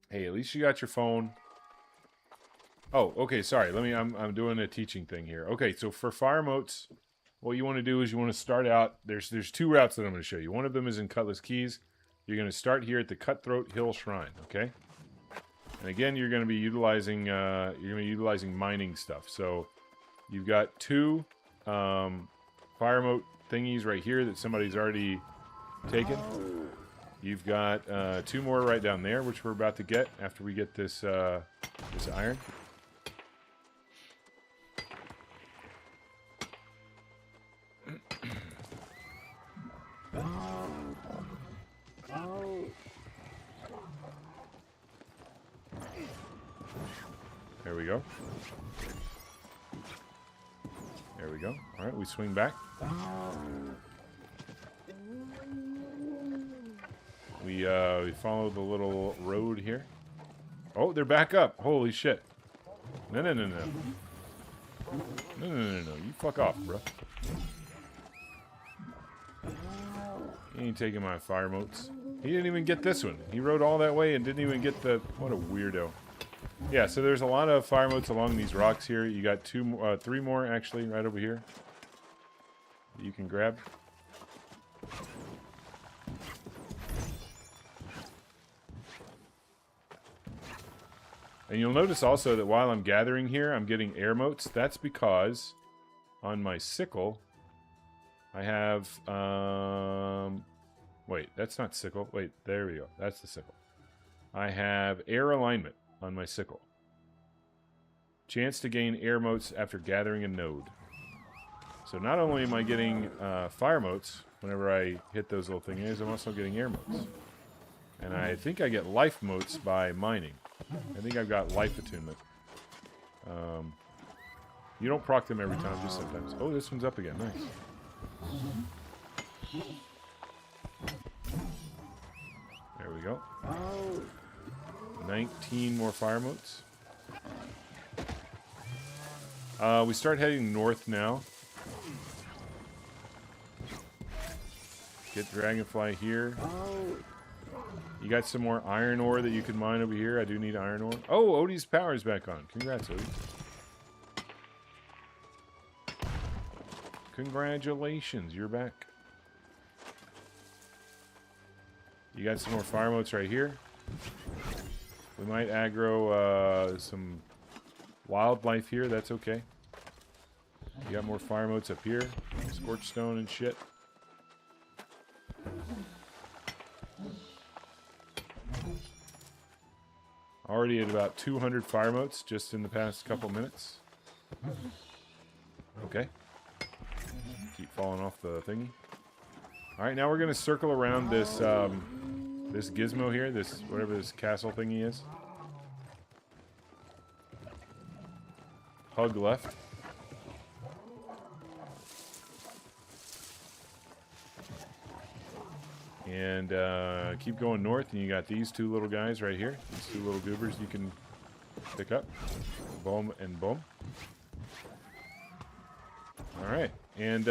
Hey, at least you got your phone. Oh, okay, sorry. I'm doing a teaching thing here. Okay, so for fire moats, what you want to do is you want to start out. There's 2 routes that I'm going to show you. One of them is in Cutlass Keys. You're going to start here at the Cutthroat Hill Shrine, okay? And again, you're going to be utilizing mining stuff. So you've got 2 fire moat thingies right here that somebody's already taken. You've got 2 more right down there, which we're about to get after we get this this iron. There we go. There we go. All right, we swing back. We follow the little road here. Oh, they're back up. Holy shit. No. No. You fuck off, bro. He ain't taking my fire moats. He didn't even get this one. He rode all that way and didn't even get the... What a weirdo. Yeah, so there's a lot of fire moats along these rocks here. You got 3 more, actually, right over here that you can grab. And you'll notice also that while I'm gathering here, I'm getting air moats. That's because on my sickle, I have... wait, that's not sickle. Wait, there we go. That's the sickle. I have air alignment on my sickle. Chance to gain air moats after gathering a node. So not only am I getting fire moats whenever I hit those little thingies, I'm also getting air moats. And I think I get life moats by mining. I think I've got life attunement. You don't proc them every time, just sometimes. Oh, this one's up again. Nice. 19 more fire moats. We start heading north now. Get Dragonfly here. You got some more iron ore that you can mine over here. I do need iron ore. Oh, Odie's power is back on. Congrats, Odie. Congratulations, you're back. You got some more fire motes right here. We might aggro some wildlife here. That's okay. You got more fire motes up here. Scorch stone and shit. Already at about 200 fire motes just in the past couple minutes. Okay. Keep falling off the thingy. Alright, now we're going to circle around this this gizmo here, this whatever this castle thingy is. Hug left. And keep going north, and you got these two little guys right here. These two little goobers you can pick up. Boom and boom. All right, and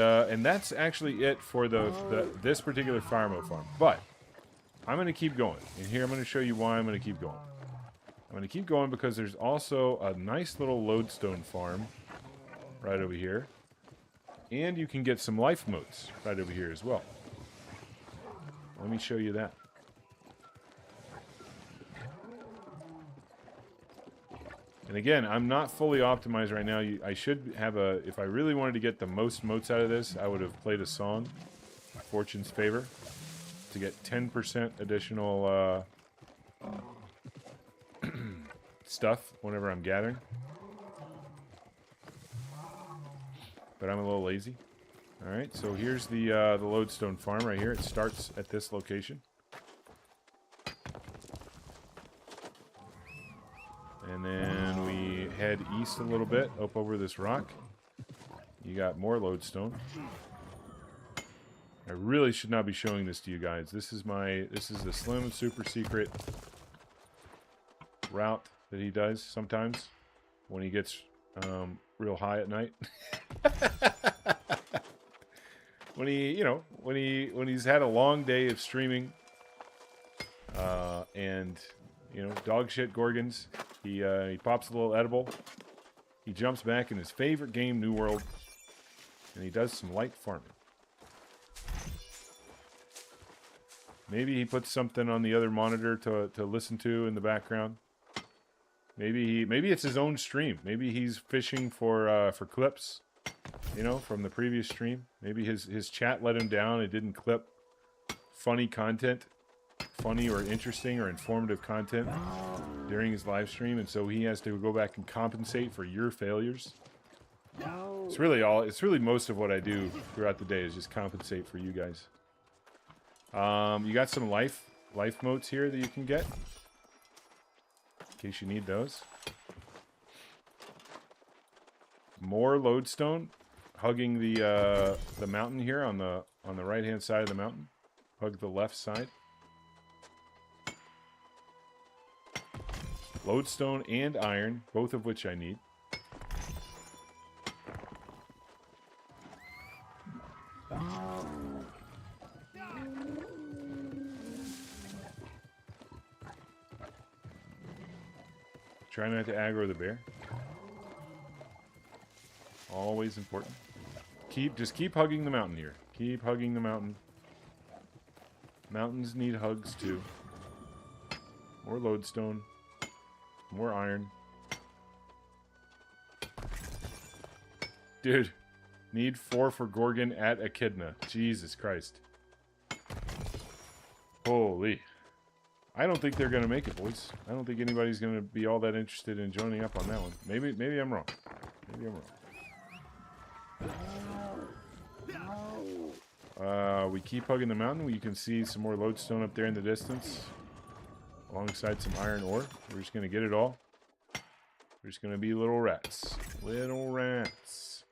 that's actually it for this particular fire mote farm. But I'm going to keep going, and here I'm going to show you why I'm going to keep going. I'm going to keep going because there's also a nice little lodestone farm right over here, and you can get some life motes right over here as well. Let me show you that. And again, I'm not fully optimized right now. I should have if I really wanted to get the most motes out of this, I would have played a song, Fortune's Favor, to get 10% additional stuff whenever I'm gathering. But I'm a little lazy. Alright, so here's the lodestone farm right here. It starts at this location. And then we head east a little bit, up over this rock. You got more lodestone. I really should not be showing this to you guys. This is the slim super secret route that he does sometimes when he gets real high at night. When he's had a long day of streaming, and dog shit Gorgons, he pops a little edible. He jumps back in his favorite game, New World, and he does some light farming. Maybe he puts something on the other monitor to listen to in the background. Maybe it's his own stream. Maybe he's fishing for clips. From the previous stream. Maybe his chat let him down. It didn't clip funny content, funny or interesting or informative content during his live stream, and so he has to go back and compensate for your failures. It's really most of what I do throughout the day is just compensate for you guys. You got some life motes here that you can get in case you need those. More lodestone. Hugging the mountain here on the right hand side of the mountain. Hug the left side. Lodestone and iron, both of which I need. Try not to aggro the bear. Always important. Just keep hugging the mountain here. Keep hugging the mountain. Mountains need hugs too. More lodestone. More iron. Dude, need 4 for Gorgon at Echidna. Jesus Christ. Holy. I don't think they're going to make it, boys. I don't think anybody's going to be all that interested in joining up on that one. Maybe I'm wrong. Maybe I'm wrong. We keep hugging the mountain. You can see some more lodestone up there in the distance, alongside some iron ore. We're just gonna get it all. We're just gonna be little rats. Little rats.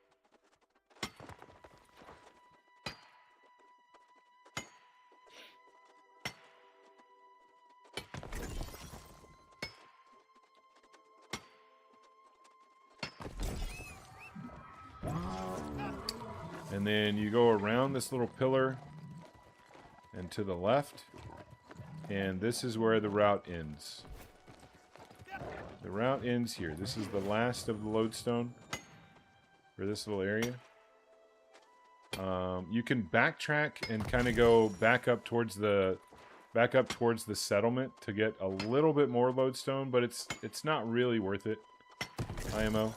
And then you go around this little pillar and to the left, and this is where the route ends. The route ends here. This is the last of the lodestone for this little area. You can backtrack and kind of go back up towards the back up towards the settlement to get a little bit more lodestone, but it's not really worth it. IMO.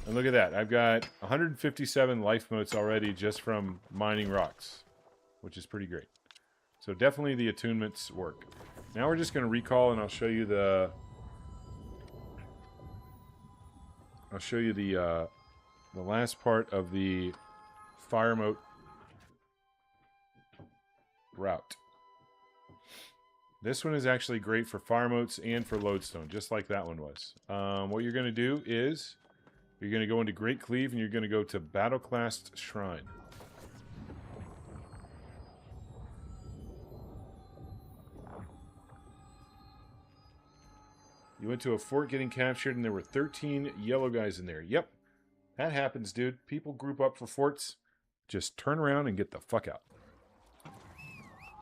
And look at that. I've got 157 life motes already just from mining rocks, which is pretty great. So definitely the attunements work. Now we're just going to recall, and I'll show you the last part of the fire mote route. This one is actually great for fire motes and for lodestone, just like that one was. What you're going to do is you're going to go into Great Cleave and you're going to go to Battleclast Shrine. You went to a fort getting captured and there were 13 yellow guys in there. Yep. That happens, dude. People group up for forts. Just turn around and get the fuck out.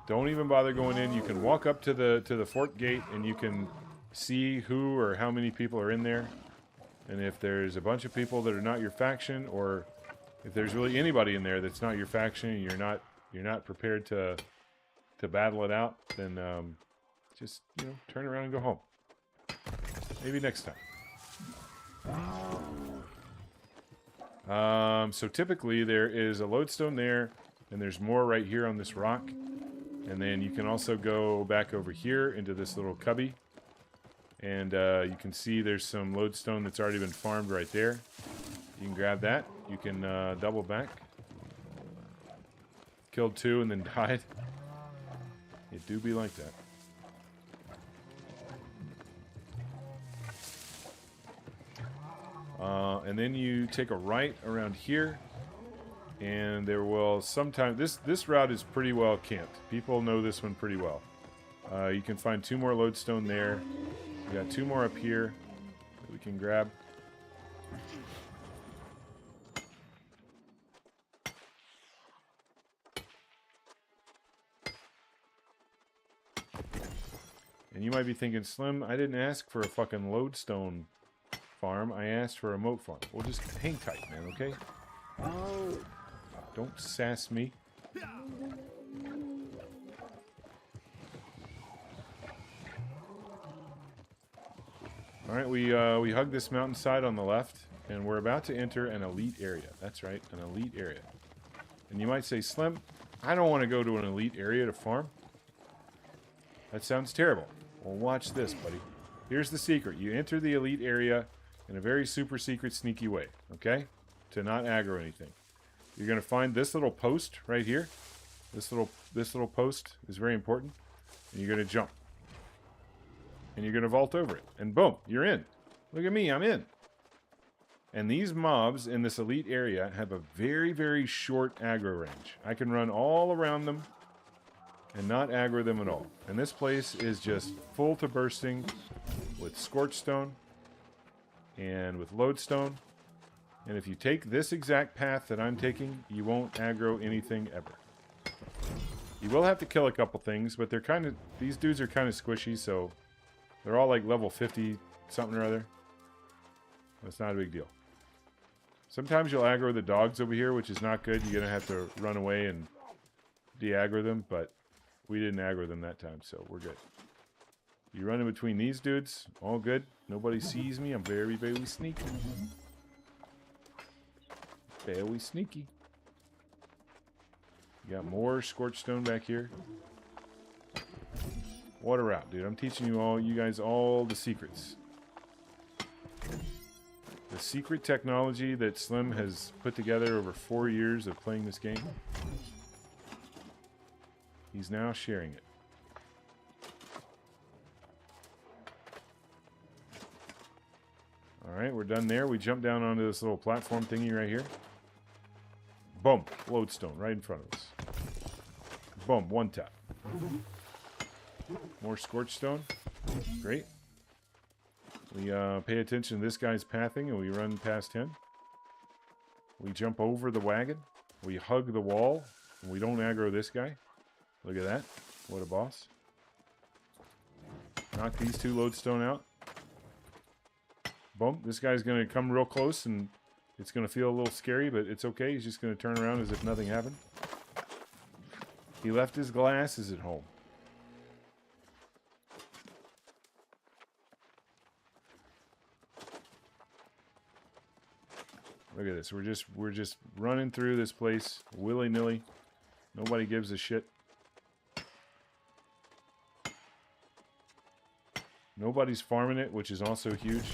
Don't even bother going in. You can walk up to the fort gate and you can see who or how many people are in there. And if there's a bunch of people that are not your faction, or if there's really anybody in there that's not your faction and you're not prepared to battle it out, then just, you know, turn around and go home. Maybe next time. So typically there is a lodestone there, and there's more right here on this rock. And then you can also go back over here into this little cubby. And you can see there's some lodestone that's already been farmed right there. You can grab that. You can double back. Killed 2 and then died. It do be like that. And then you take a right around here, and there will sometimes this route is pretty well camped. People know this one pretty well. You can find 2 more lodestone there. We got 2 more up here that we can grab. And you might be thinking, Slim, I didn't ask for a fucking lodestone farm. I asked for a moat farm. Well, just hang tight, man, okay? Don't sass me. Alright, we hug this mountainside on the left, and we're about to enter an elite area. That's right, an elite area. And you might say, Slim, I don't want to go to an elite area to farm. That sounds terrible. Well, watch this, buddy. Here's the secret. You enter the elite area in a very super secret, sneaky way, okay? To not aggro anything. You're going to find this little post right here. This little post is very important. And you're going to jump. And you're going to vault over it. And boom, you're in. Look at me, I'm in. And these mobs in this elite area have a very, very short aggro range. I can run all around them and not aggro them at all. And this place is just full to bursting with Scorchstone and with Lodestone. And if you take this exact path that I'm taking, you won't aggro anything ever. You will have to kill a couple things, but these dudes are kind of squishy, so they're all like level 50 something or other. That's not a big deal. Sometimes you'll aggro the dogs over here, which is not good. You're going to have to run away and de-aggro them, but we didn't aggro them that time, so we're good. You run in between these dudes, all good. Nobody sees me. I'm very, very sneaky. Very sneaky. You got more Scorchstone back here. Water out, dude. I'm teaching you guys all the secrets. The secret technology that Slim has put together over 4 years of playing this game. He's now sharing it. Alright, we're done there. We jump down onto this little platform thingy right here. Boom. Lodestone right in front of us. Boom. One tap. More Scorchstone. Great. We pay attention to this guy's pathing and we run past him. We jump over the wagon. We hug the wall. And we don't aggro this guy. Look at that. What a boss. Knock these 2 Lodestone out. Boom. This guy's going to come real close and It's going to feel a little scary, but it's okay. He's just going to turn around as if nothing happened. He left his glasses at home. Look at this. We're just running through this place willy-nilly. Nobody gives a shit. Nobody's farming it, which is also huge.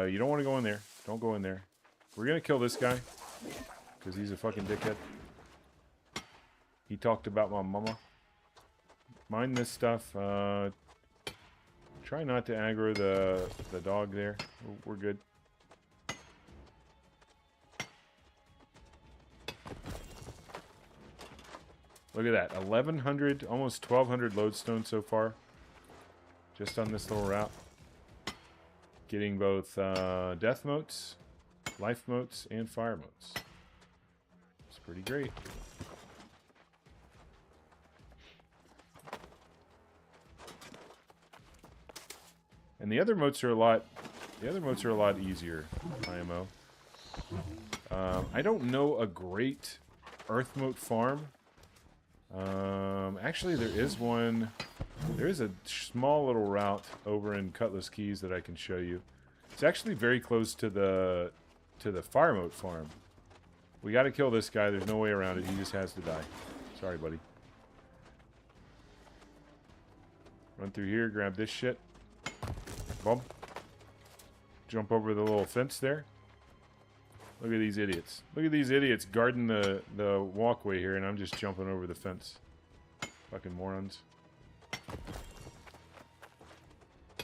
You don't want to go in there. Don't go in there. We're going to kill this guy. Because he's a fucking dickhead. He talked about my mama. Mind this stuff. Try not to aggro the dog there. We're good. Look at that. 1,100, almost 1,200 lodestone so far. Just on this little route. Getting both death motes, life motes, and fire motes. It's pretty great. And the other motes are a lot. The other motes are a lot easier. IMO. I don't know a great earth mote farm. Actually, there is one. There is a small little route over in Cutlass Keys that I can show you. It's actually very close to the fire mote farm. We got to kill this guy. There's no way around it. He just has to die. Sorry, buddy. Run through here. Grab this shit. Boom. Jump over the little fence there. Look at these idiots. Look at these idiots guarding the walkway here, and I'm just jumping over the fence. Fucking morons.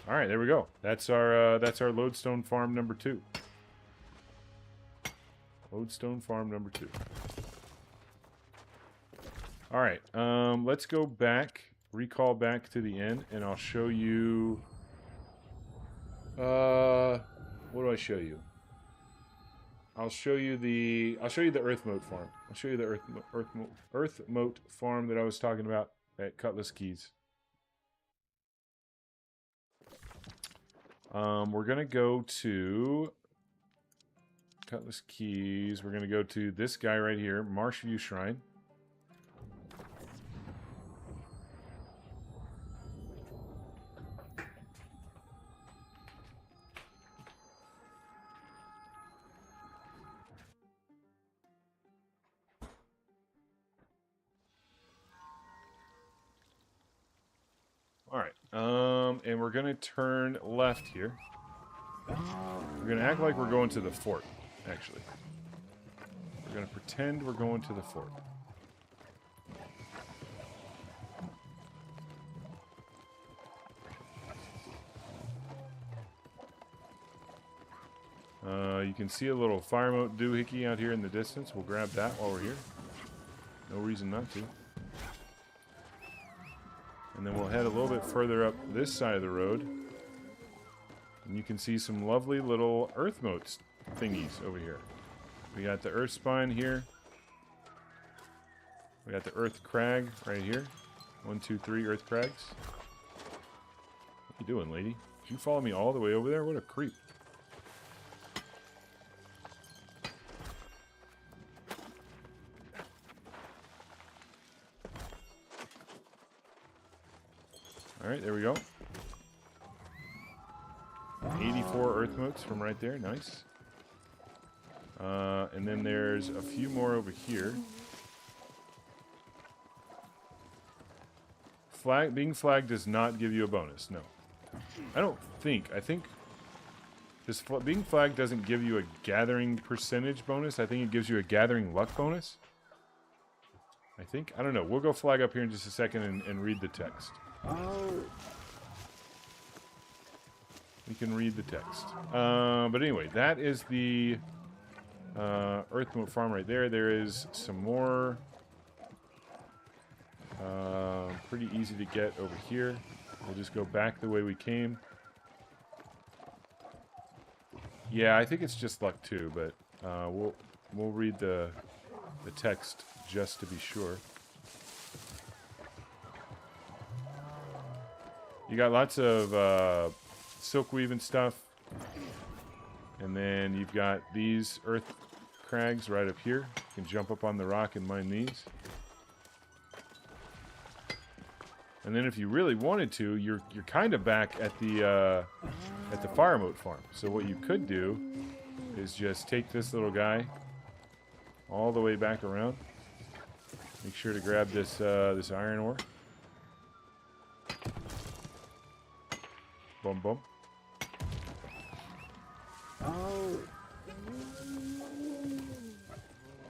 All right, there we go. That's our lodestone farm number 2. Lodestone farm number 2. All right, let's go back, recall back to the end, and I'll show you. What do I show you? I'll show you the earth mote farm. I'll show you the earth mote farm that I was talking about at Cutlass Keys. We're gonna go to Cutlass Keys. We're gonna go to this guy right here, Marshview Shrine. Alright, and we're gonna turn left here. We're gonna act like we're going to the fort, actually. We're gonna pretend we're going to the fort. You can see a little fire mote doohickey out here in the distance. We'll grab that while we're here. No reason not to. And then we'll head a little bit further up this side of the road. And you can see some lovely little earth motes thingies over here. We got the earth spine here. We got the earth crag right here. 1, 2, 3 earth crags. What you doing, lady? Did you follow me all the way over there? What a creep. Alright, there we go. 84 earth motes from right there. Nice. And then there's a few more over here. Being flagged does not give you a bonus. No. I don't think. I think this being flagged doesn't give you a gathering percentage bonus. I think it gives you a gathering luck bonus. I think. I don't know. We'll go flag up here in just a second and read the text. We can read the text. But anyway, that is the earth mote farm right there. There is some more. Pretty easy to get over here. We'll just go back the way we came. Yeah, I think it's just luck too, but we'll read the text just to be sure. You got lots of silkweave and stuff. And then you've got these earth crags right up here. You can jump up on the rock and mine these. And then if you really wanted to, you're kind of back at the fire moat farm. So what you could do is just take this little guy all the way back around. Make sure to grab this this iron ore. Boom, boom.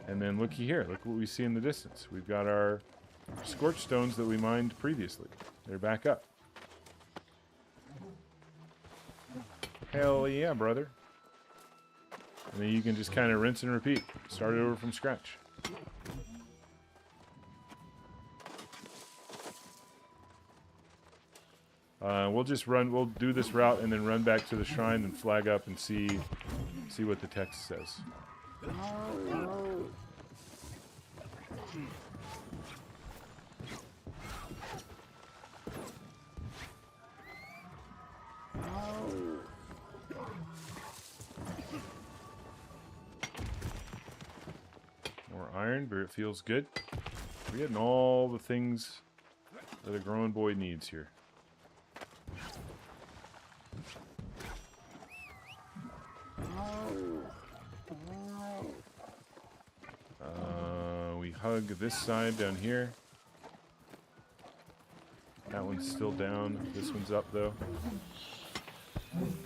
And then looky here. Look what we see in the distance. We've got our scorch stones that we mined previously. They're back up. Hell yeah, brother. And then you can just kind of rinse and repeat. Start it over from scratch. We'll do this route and then run back to the shrine and flag up and see what the text says. More iron, but it feels good. We're getting all the things that a growing boy needs here. We hug this side down here. That one's still down. This one's up though.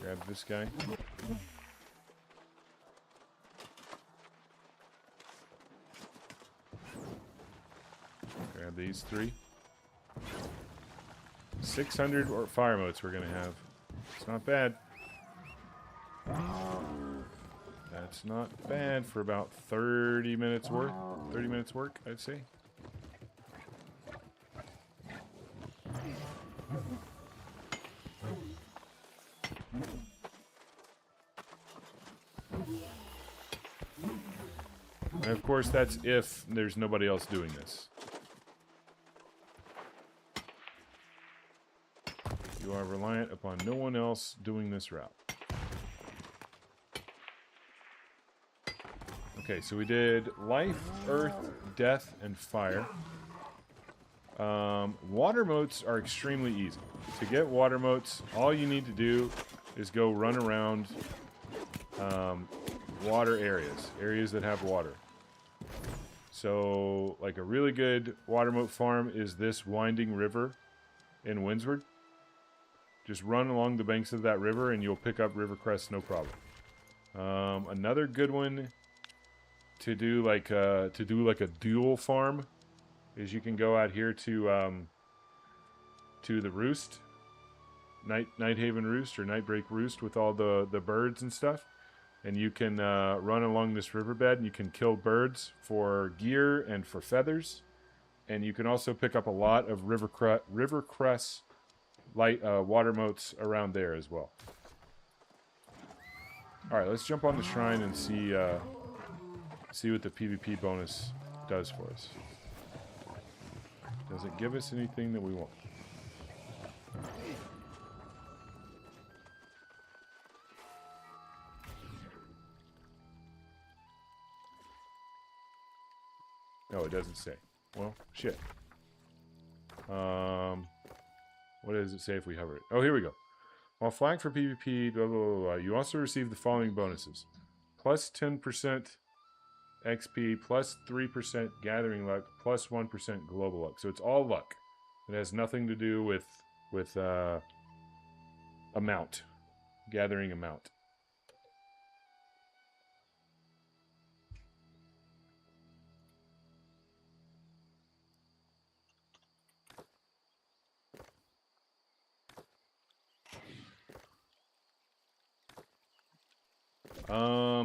Grab this guy. Grab these three. 600 or fire moats we're gonna have. It's not bad. That's not bad for about 30 minutes worth. 30 minutes work, I'd say. And of course, that's if there's nobody else doing this. You are reliant upon no one else doing this route. Okay, so we did life, earth, death, and fire. Water moats are extremely easy. To get water moats, all you need to do is go run around water areas that have water. So, like a really good water moat farm is this winding river in Windsward. Just run along the banks of that river and you'll pick up river crests no problem. Another good one to do like a dual farm is you can go out here to the roost, Nighthaven Roost or Nightbreak Roost with all the birds and stuff, and you can run along this riverbed and you can kill birds for gear and for feathers, and you can also pick up a lot of river cress light water moats around there as well. All right, let's jump on the shrine and see what the PvP bonus does for us. Does it give us anything that we want? No, it doesn't say. Well, shit. What does it say if we hover it? Oh, here we go. While flagged for PvP, blah, blah, blah, blah, you also receive the following bonuses. Plus 10% XP, plus 3% gathering luck, plus 1% global luck. So it's all luck. It has nothing to do with amount, gathering amount.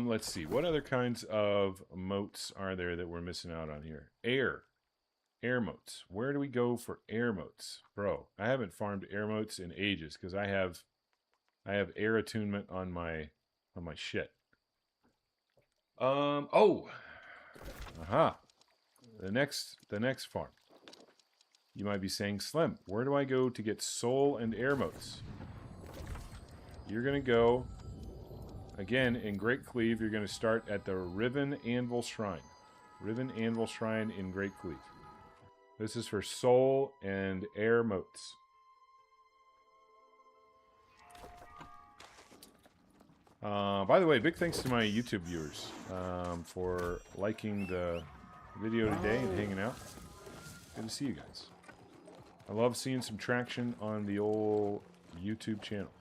Let's see. What other kinds of moats are there that we're missing out on here? Air moats. Where do we go for air moats? Bro, I haven't farmed air moats in ages because I have air attunement on my shit. Oh. Aha. The next farm. You might be saying, Slim, where do I go to get soul and air motes? You're going to go, again, in Great Cleave, you're going to start at the Riven Anvil Shrine. Riven Anvil Shrine in Great Cleave. This is for soul and air motes. By the way, big thanks to my YouTube viewers for liking the video today and hanging out. Good to see you guys. I love seeing some traction on the old YouTube channel.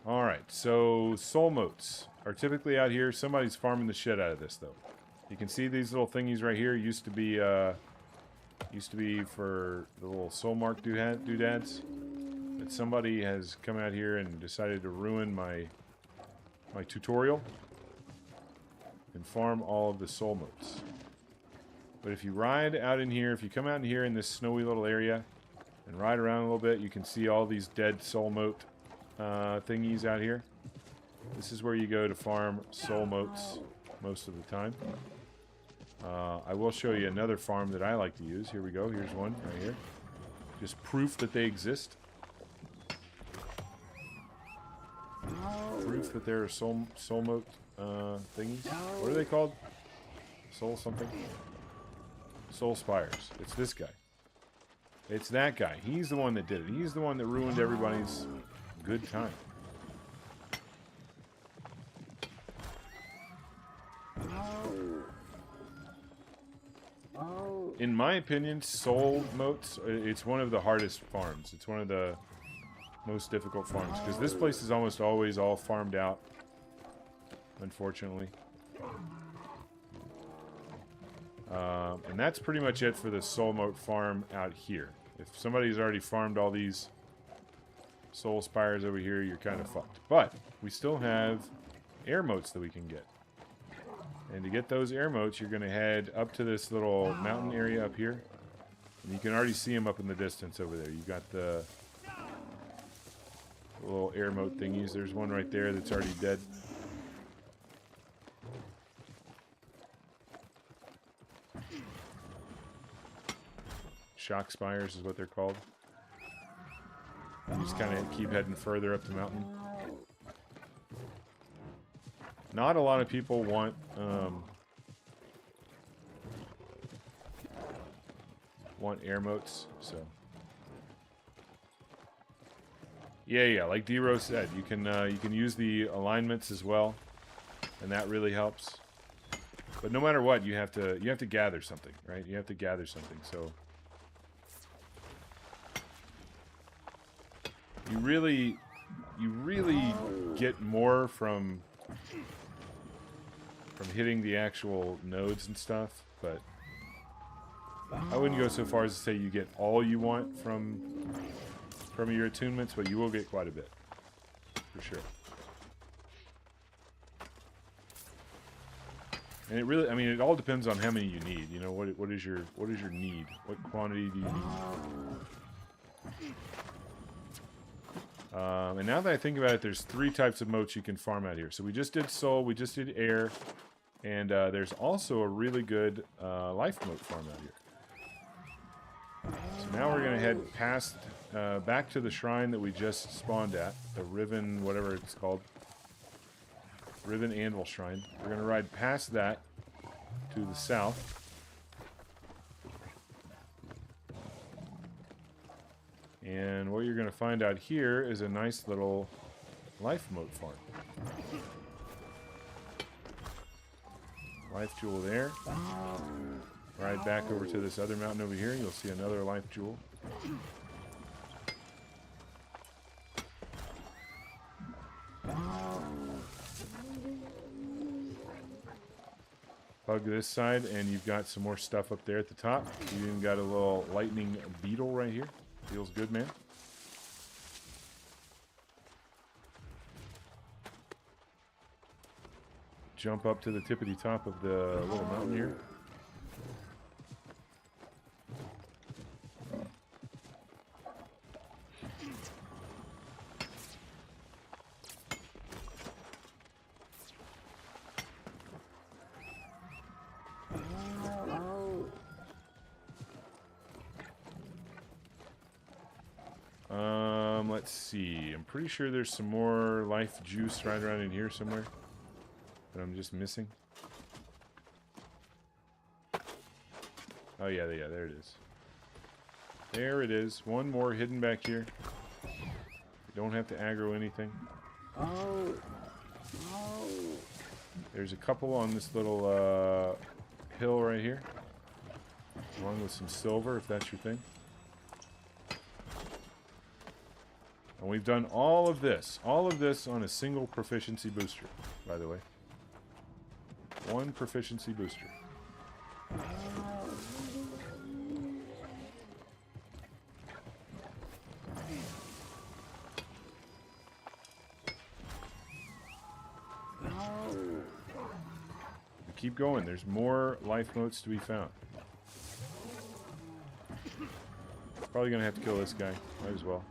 Alright, so soul motes are typically out here. Somebody's farming the shit out of this, though. You can see these little thingies right here. Used to be for the little soul mark doodads. But somebody has come out here and decided to ruin my tutorial and farm all of the soul motes. But if you ride out in here, if you come out in here in this snowy little area and ride around a little bit, you can see all these dead soul mote thingies out here. This is where you go to farm soul motes most of the time. I will show you another farm that I like to use. Here we go. Here's one right here. Just proof that they exist. Proof that there are soul mote thingies. What are they called? Soul something? Soul Spires. It's this guy. It's that guy. He's the one that did it. He's the one that ruined everybody's good time. In my opinion, soul motes, it's one of the hardest farms. It's one of the most difficult farms because this place is almost always all farmed out, unfortunately. And that's pretty much it for the soul mote farm out here. If somebody's already farmed all these soul spires over here, you're kind of fucked. But we still have air motes that we can get. And to get those air motes, you're going to head up to this little mountain area up here. And you can already see them up in the distance over there. You got the little air mote thingies. There's one right there that's already dead. Shock spires is what they're called. You just kind of keep heading further up the mountain. Not a lot of people want air motes, so yeah, like D-Rose said, you can use the alignments as well, and that really helps. But no matter what, you have to gather something, right? You have to gather something. So you really get more from hitting the actual nodes and stuff, but I wouldn't go so far as to say you get all you want from your attunements, but you will get quite a bit, for sure. And it really, I mean, it all depends on how many you need. You know, what is your need? What quantity do you need? And now that I think about it, there's 3 types of motes you can farm out here. So we just did soul, we just did air, and there's also a really good life mote farm out here. So now we're going to head past, back to the shrine that we just spawned at, the Riven, whatever it's called. Riven Anvil Shrine. We're going to ride past that to the south. And what you're going to find out here is a nice little life mote farm. Life jewel there. Ride back over to this other mountain over here. You'll see another life jewel. Hug this side, and you've got some more stuff up there at the top. You even got a little lightning beetle right here. Feels good, man. Jump up to the tippity top of the little mountain here. Let's see. I'm pretty sure there's some more life juice right around in here somewhere that I'm just missing. Oh yeah, there it is. There it is. One more hidden back here. You don't have to aggro anything. There's a couple on this little hill right here, along with some silver, if that's your thing. And we've done all of this on a single proficiency booster, by the way. One proficiency booster. Keep going. There's more life motes to be found. Probably gonna have to kill this guy. Might as well.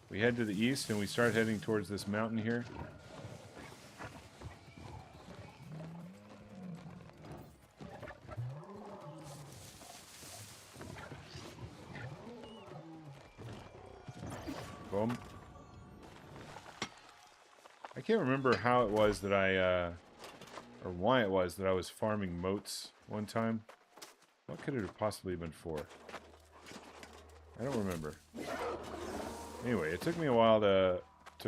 We head to the east and we start heading towards this mountain here. Boom. I can't remember how it was that or why it was that I was farming motes one time. What could it have possibly been for? I don't remember. Anyway, it took me a while to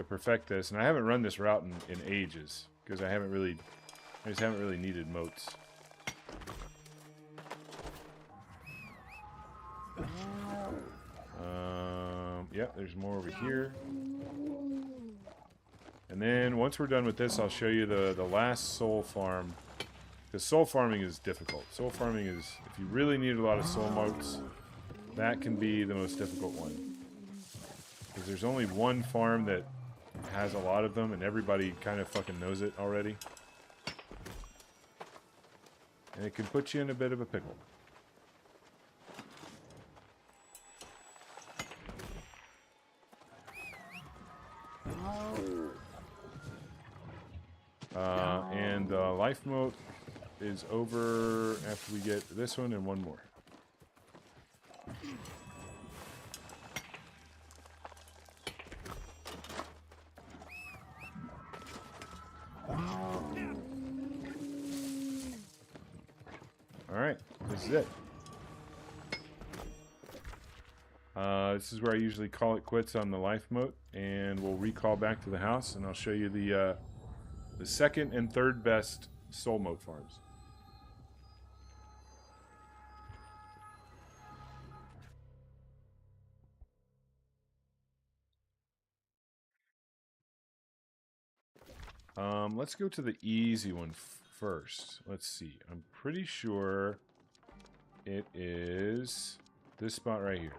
perfect this, and I haven't run this route in ages because I just haven't really needed motes. Yep, there's more over here. And then once we're done with this, I'll show you the last soul farm. Because soul farming is difficult. Soul farming is, if you really need a lot of soul motes, that can be the most difficult one. Because there's only one farm that has a lot of them, and everybody kind of fucking knows it already. And it can put you in a bit of a pickle. And the life mote is over after we get this one and one more. Alright, this is it. This is where I usually call it quits on the life mote, and we'll recall back to the house, and I'll show you the second and third best soul mote farms. Let's go to the easy one first. Let's see. I'm pretty sure it is this spot right here.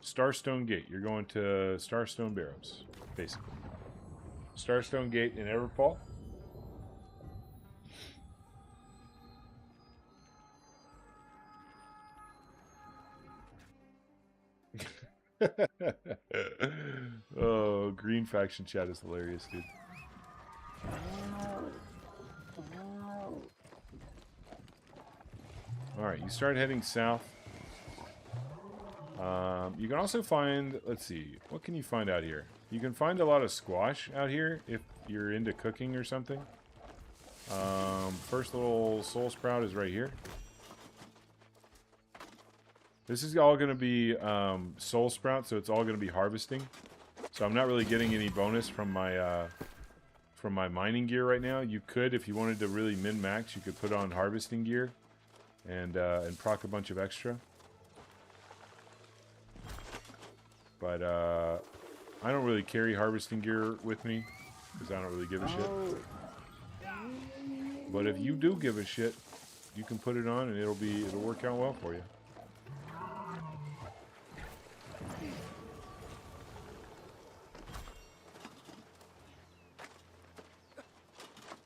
Starstone Gate. You're going to Starstone Barrows, basically. Starstone Gate in Everpaul. Oh, Green Faction chat is hilarious, dude. Alright, you start heading south. You can also find, let's see, what can you find out here? You can find a lot of squash out here if you're into cooking or something. First little soul sprout is right here. This is all going to be soul sprout, so it's all going to be harvesting. So I'm not really getting any bonus from my mining gear right now. You could, if you wanted to really min-max, you could put on harvesting gear and proc a bunch of extra. But I don't really carry harvesting gear with me because I don't really give a shit. But if you do give a shit, you can put it on and it'll work out well for you.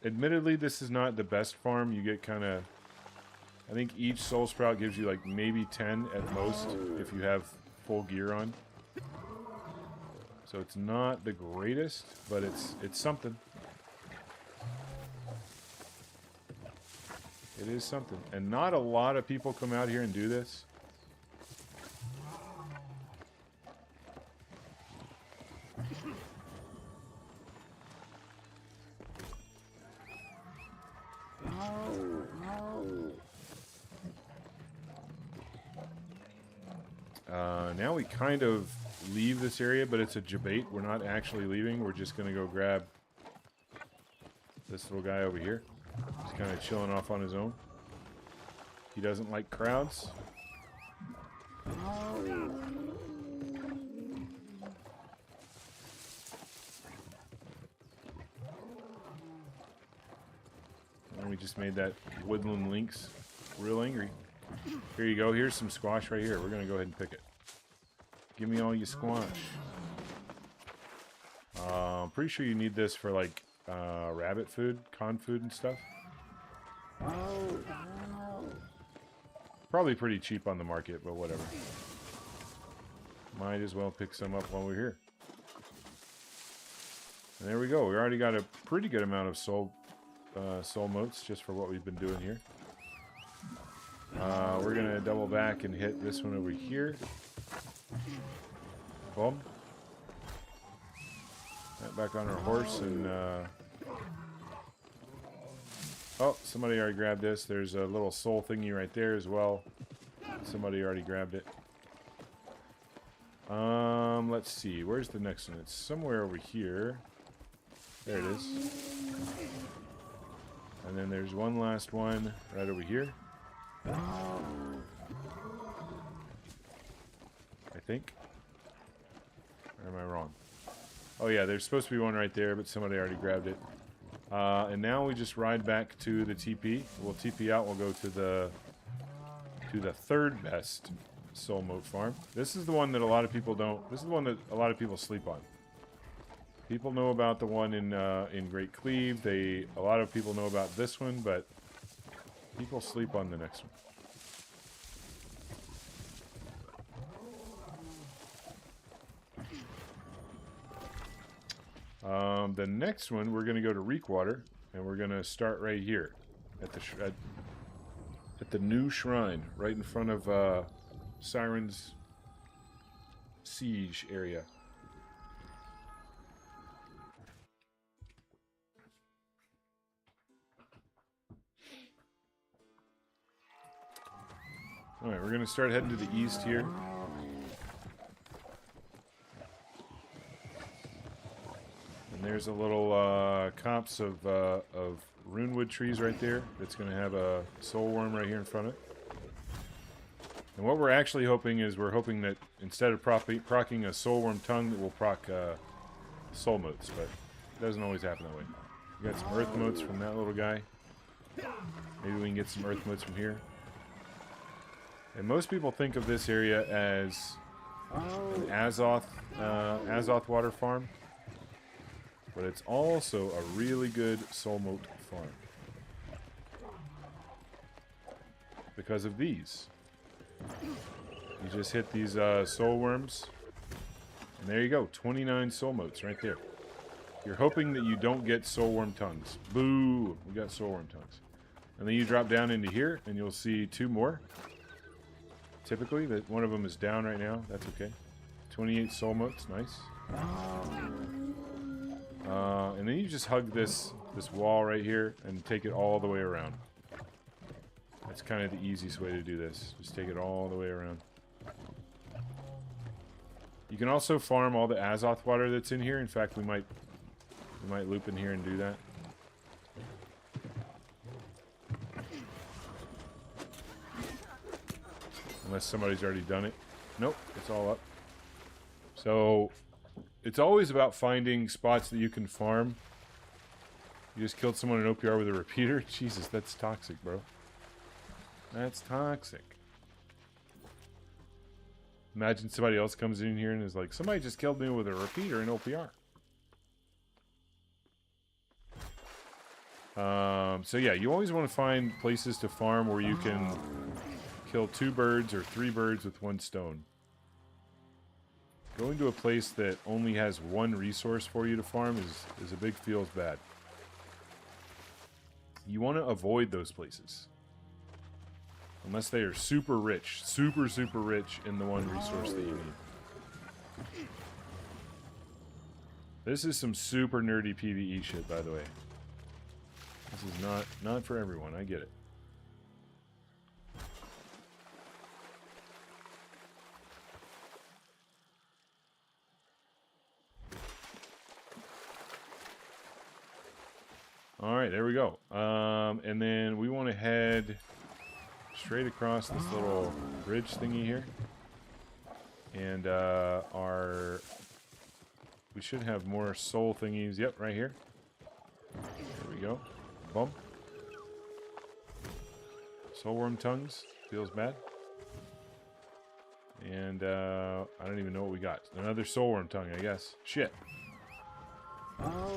Admittedly, this is not the best farm. You get kind of, I think each soul sprout gives you like maybe 10 at most if you have full gear on. So it's not the greatest, but it's something. It is something. And not a lot of people come out here and do this. Now we kind of leave this area, but it's a debate. We're not actually leaving. We're just going to go grab this little guy over here. He's kind of chilling off on his own. He doesn't like crowds. And we just made that woodland lynx real angry. Here you go. Here's some squash right here. We're going to go ahead and pick it. Give me all your squash. I'm pretty sure you need this for like rabbit food, con food and stuff. Probably pretty cheap on the market, but whatever. Might as well pick some up while we're here. And there we go. We already got a pretty good amount of soul motes just for what we've been doing here. We're going to double back and hit this one over here. Boom. Right back on our horse and... Oh, somebody already grabbed this. There's a little soul thingy right there as well. Somebody already grabbed it. Let's see. Where's the next one? It's somewhere over here. There it is. And then there's one last one right over here. I think. Or am I wrong? Oh yeah, there's supposed to be one right there, but somebody already grabbed it. And now we just ride back to the TP. We'll TP out. We'll go to the third best soul mote farm. This is the one that a lot of people don't. This is the one that a lot of people sleep on. People know about the one in Great Cleave. A lot of people know about this one, but people sleep on the next one. The next one, we're going to go to Reekwater, and we're going to start right here at the new shrine, right in front of Siren's Siege area. All right, we're going to start heading to the east here. And there's a little copse of runewood trees right there that's going to have a soul worm right here in front of it. And what we're actually hoping is we're hoping that instead of procking a soul worm tongue, that we'll proc soul motes, but it doesn't always happen that way. We got some earth motes from that little guy. Maybe we can get some earth motes from here. And most people think of this area as an Azoth water farm. But it's also a really good soul mote farm. Because of these. You just hit these soul worms. And there you go. 29 soul motes right there. You're hoping that you don't get soul worm tongues. Boo! We got soul worm tongues. And then you drop down into here and you'll see 2 more. Typically, that one of them is down right now. That's okay. 28 soul motes. Nice. And then you just hug this wall right here and take it all the way around. That's kind of the easiest way to do this. Just take it all the way around. You can also farm all the Azoth water that's in here. In fact, we might loop in here and do that. Unless somebody's already done it. Nope, it's all up. So it's always about finding spots that you can farm. You just killed someone in OPR with a repeater? Jesus, that's toxic, bro. That's toxic. Imagine somebody else comes in here and is like, somebody just killed me with a repeater in OPR. So yeah, you always want to find places to farm where you can kill 2 birds or 3 birds with 1 stone. Going to a place that only has 1 resource for you to farm is a big feels bad. You want to avoid those places. Unless they are super rich. Super, super rich in the one resource that you need. This is some super nerdy PvE shit, by the way. This is not for everyone. I get it. All right, there we go. And then we want to head straight across this little bridge thingy here. And we should have more soul thingies. Yep, right here. There we go. Bump. Soulworm tongues. Feels bad. And I don't even know what we got. Another soulworm tongue, I guess. Shit.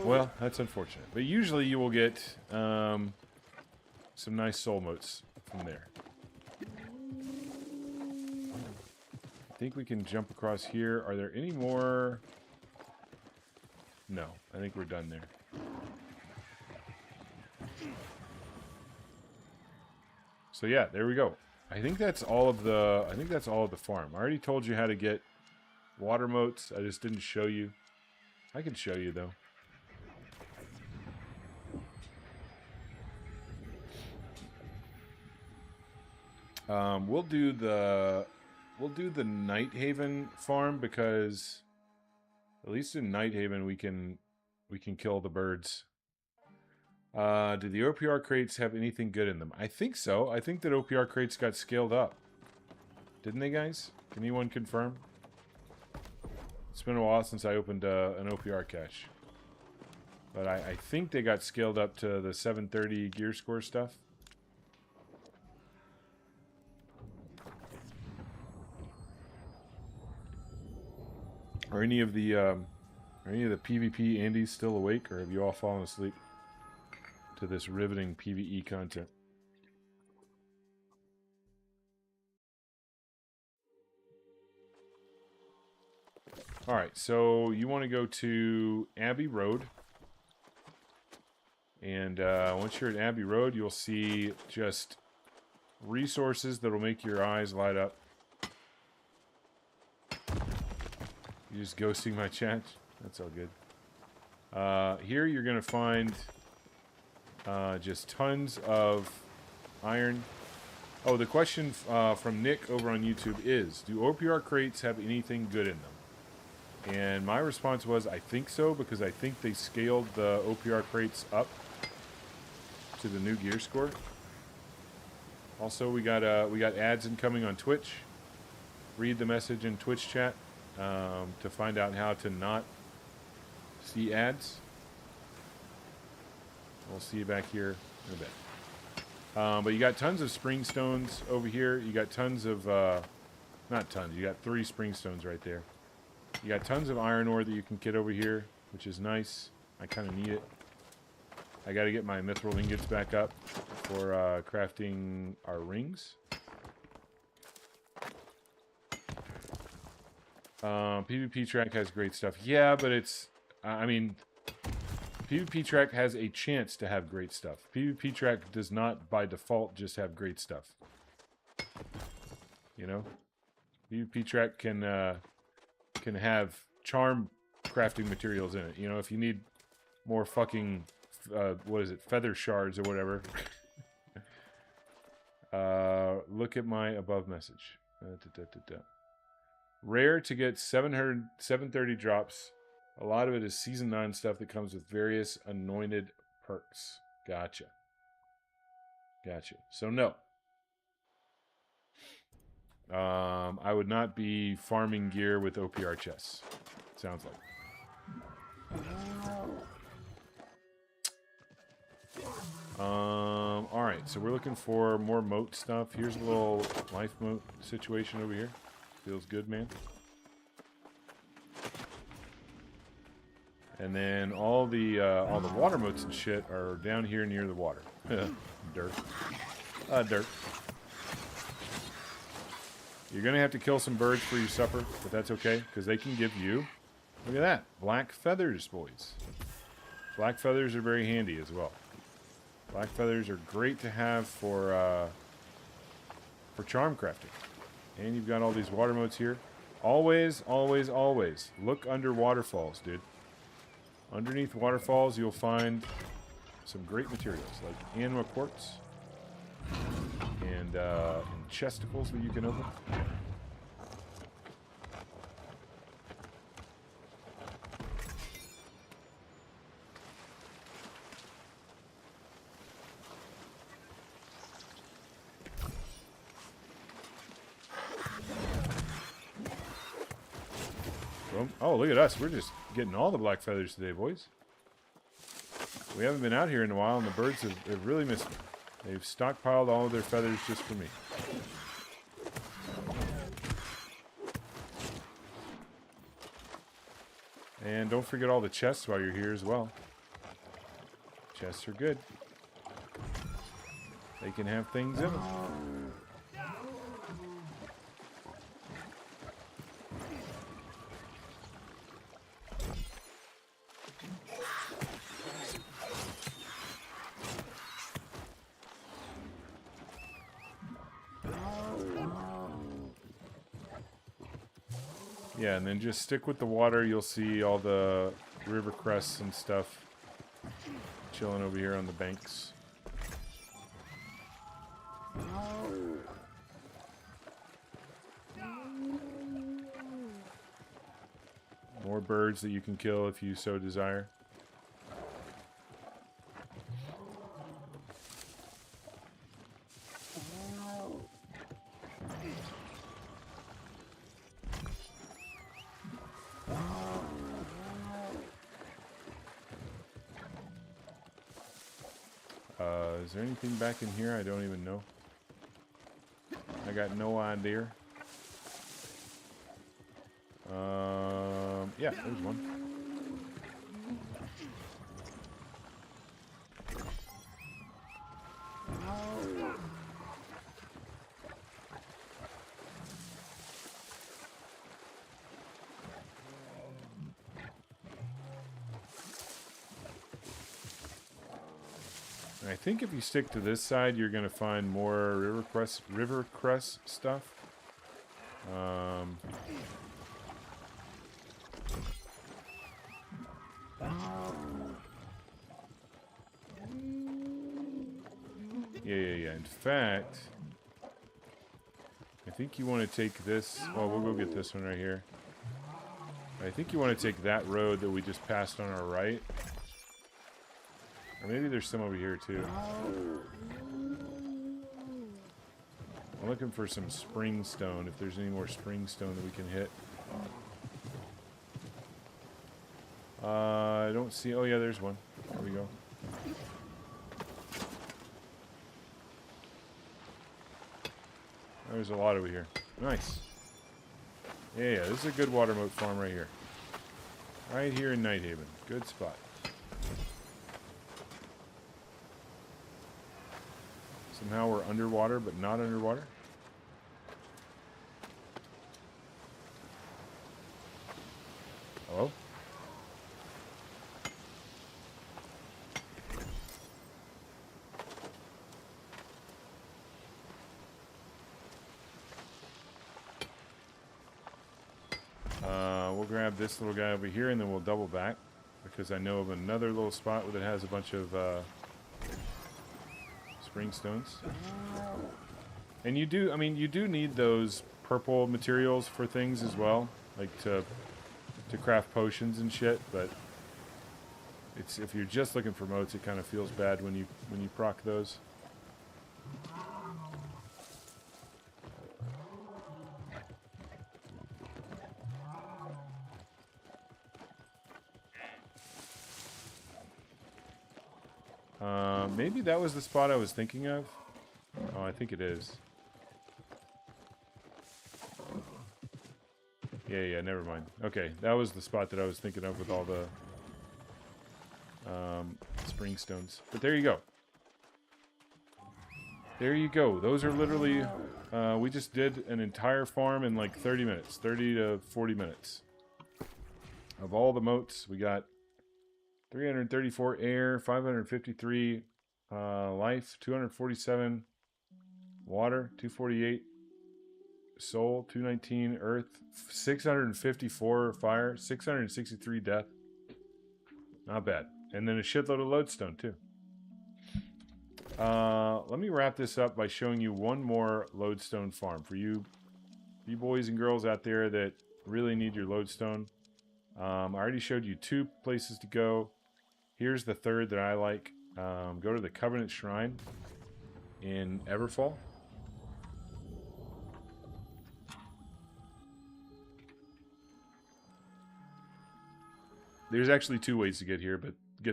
Well, that's unfortunate. But usually you will get some nice soul motes from there. I think we can jump across here. Are there any more? No, I think we're done there. So yeah, there we go. I think that's all of the farm. I already told you how to get water motes. I just didn't show you. I can show you though. We'll do the Nighthaven farm because at least in Nighthaven we can kill the birds. Do the OPR crates have anything good in them? I think so. I think that OPR crates got scaled up. Didn't they, guys? Can anyone confirm? It's been a while since I opened an OPR cache. But I think they got scaled up to the 730 gear score stuff. Are any of the PvP Andes still awake, or have you all fallen asleep to this riveting PvE content? All right, so you want to go to Abbey Road, and once you're at Abbey Road, you'll see just resources that'll make your eyes light up. You're just ghosting my chat. That's all good. Here you're going to find just tons of iron. Oh, the question from Nick over on YouTube is, do OPR crates have anything good in them? And my response was, I think so, because I think they scaled the OPR crates up to the new gear score. Also, we got ads incoming on Twitch. Read the message in Twitch chat to find out how to not see ads. We'll see you back here in a bit. But you got tons of spring stones over here. You got tons of, not tons, you got 3 spring stones right there. You got tons of iron ore that you can get over here, which is nice. I kind of need it. I got to get my mithril ingots back up for crafting our rings. PvP track has great stuff. Yeah, but it's, I mean, PvP track has a chance to have great stuff. PvP track does not, by default, just have great stuff. You know? PvP track can have charm crafting materials in it. You know, if you need more fucking, what is it, feather shards or whatever. Look at my above message. Rare to get 730 drops. A lot of it is Season 9 stuff that comes with various anointed perks. Gotcha. Gotcha. So, no. I would not be farming gear with OPR chests. Sounds like. Alright, so we're looking for more moat stuff. Here's a little life moat situation over here. Feels good, man. And then all the water moats and shit are down here near the water. Dirt. Dirt. You're gonna have to kill some birds for your supper, but that's okay, because they can give you, look at that, black feathers, boys. Black feathers are very handy as well. Black feathers are great to have for for charm crafting. And you've got all these water motes here. Always, always, always look under waterfalls, dude. Underneath waterfalls, you'll find some great materials like anima quartz and chesticles that you can open. Oh, look at us. We're just getting all the black feathers today, boys. We haven't been out here in a while, and the birds have really missed me. They've stockpiled all of their feathers just for me. And don't forget all the chests while you're here as well. Chests are good. They can have things in them. Yeah, and then just stick with the water. You'll see all the river crests and stuff chilling over here on the banks. More birds that you can kill if you so desire. Is there anything back in here? I don't even know. I got no idea. Yeah, there's one. I think if you stick to this side, you're going to find more river crest stuff. Yeah. In fact, I think you want to take this. Well, we'll go get this one right here. I think you want to take that road that we just passed on our right. Or maybe there's some over here too. I'm looking for some spring stone, if there's any more spring stone that we can hit. I don't see... Oh yeah, there's one. There we go. There's a lot over here. Nice. Yeah, this is a good water moat farm right here. Right here in Nighthaven. Good spot. Somehow we're underwater, but not underwater. Hello? We'll grab this little guy over here, and then we'll double back, because I know of another little spot that has a bunch of spring stones. And you do, I mean, you do need those purple materials for things as well, like to craft potions and shit, but it's, if you're just looking for motes, it kind of feels bad when you proc those. Maybe that was the spot I was thinking of. Oh, I think it is. Yeah, never mind. Okay, that was the spot that I was thinking of with all the spring stones. But there you go. There you go. Those are literally... we just did an entire farm in like 30 minutes. 30 to 40 minutes. Of all the motes, we got 334 air, 553 life, 247 water, 248 soul, 219 earth, 654 fire, 663 death. Not bad. And then a shitload of lodestone too. Let me wrap this up by showing you one more lodestone farm for you boys and girls out there that really need your lodestone. I already showed you 2 places to go. Here's the third that I like. Go to the Covenant Shrine in Everfall. There's actually 2 ways to get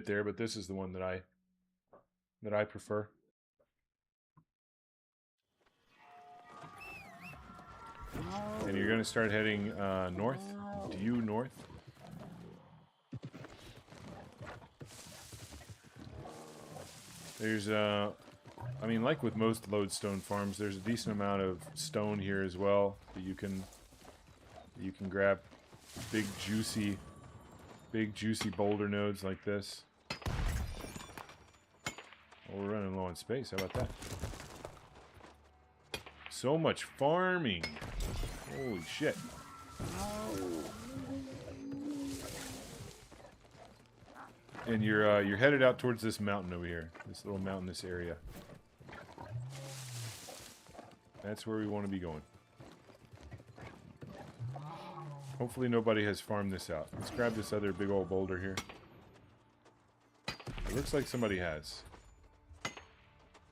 there, but this is the one that I prefer. And you're going to start heading north, due north. There's I mean, like with most lodestone farms, there's a decent amount of stone here as well that you can grab. Big juicy boulder nodes like this. Oh, we're running low on space. How about that? So much farming. Holy shit. And you're headed out towards this mountain over here. This little mountainous area. That's where we want to be going. Hopefully nobody has farmed this out. Let's grab this other big old boulder here. It looks like somebody has.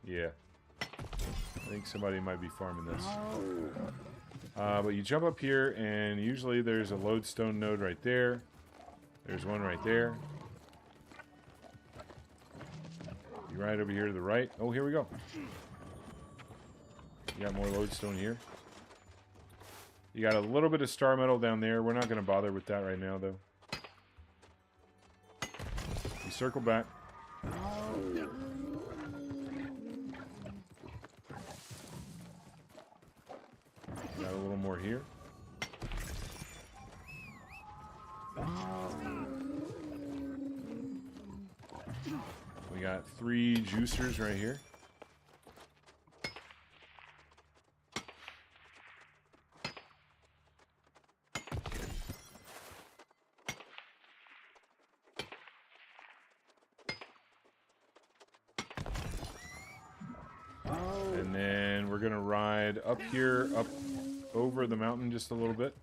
Yeah. I think somebody might be farming this. But you jump up here, and usually there's a lodestone node right there. There's one right there. You ride over here to the right. Oh, here we go. You got more lodestone here. You got a little bit of star metal down there. We're not going to bother with that right now, though. You circle back. Got a little more here. We got 3 juicers right here. And then we're gonna ride up here, up over the mountain just a little bit.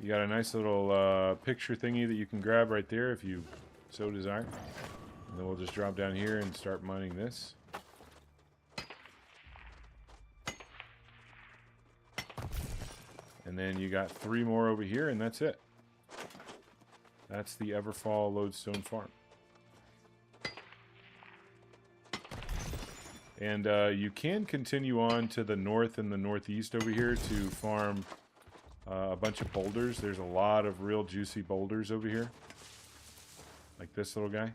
You got a nice little picture thingy that you can grab right there if you so desire. And then we'll just drop down here and start mining this. And then you got 3 more over here, and that's it. That's the Everfall Lodestone Farm. And you can continue on to the north and the northeast over here to farm a bunch of boulders. There's a lot of real juicy boulders over here. Like this little guy.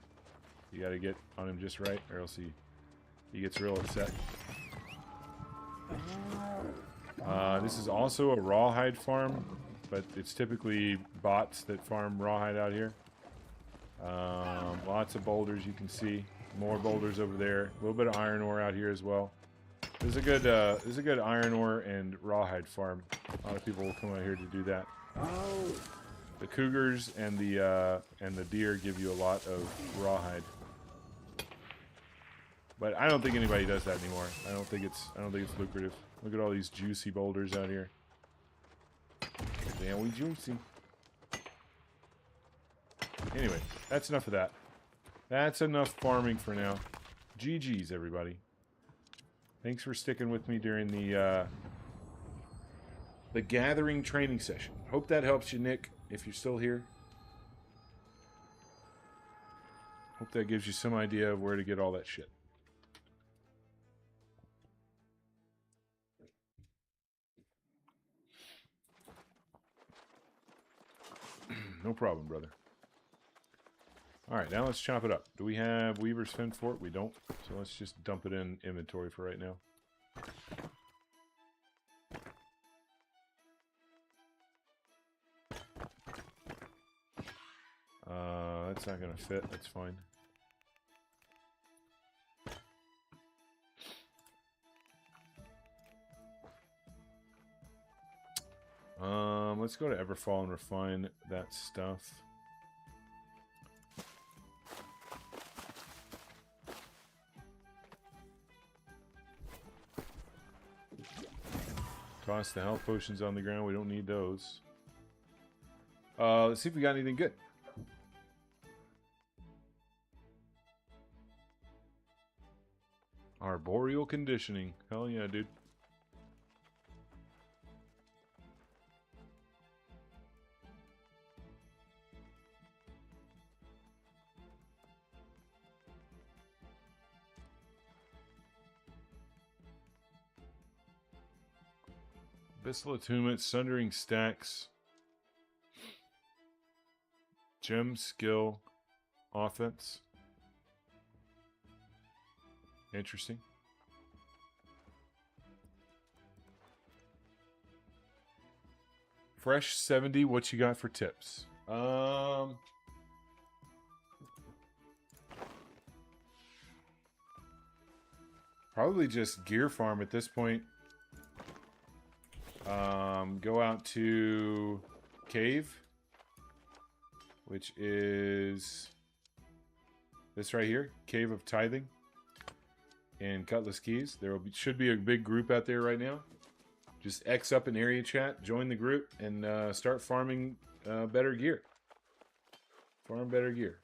You got to get on him just right, or else he gets real upset. This is also a rawhide farm, but it's typically bots that farm rawhide out here. Lots of boulders you can see. More boulders over there. A little bit of iron ore out here as well. There's a good iron ore and rawhide farm. A lot of people will come out here to do that. The cougars and the deer give you a lot of rawhide. But I don't think anybody does that anymore. I don't think it's lucrative. Look at all these juicy boulders out here. Damn, we juicy. Anyway, that's enough of that. That's enough farming for now. GG's, everybody. Thanks for sticking with me during the gathering training session. Hope that helps you, Nick, if you're still here. Hope that gives you some idea of where to get all that shit. No problem, brother. Alright, now let's chop it up. Do we have Weaver's Fen Fort? We don't. So let's just dump it in inventory for right now. That's not going to fit. That's fine. Let's go to Everfall and refine that stuff. Toss the health potions on the ground. We don't need those. Let's see if we got anything good. Arboreal conditioning. Hell yeah, dude. Abyssal Attunement, Sundering Stacks, Gem Skill, Offense. Interesting. Fresh 70, what you got for tips? Probably just gear farm at this point. Go out to Cave, which is this right here, Cave of Tithing and Cutlass Keys. There should be a big group out there right now. Just X up in area chat, join the group, and start farming better gear. Farm better gear.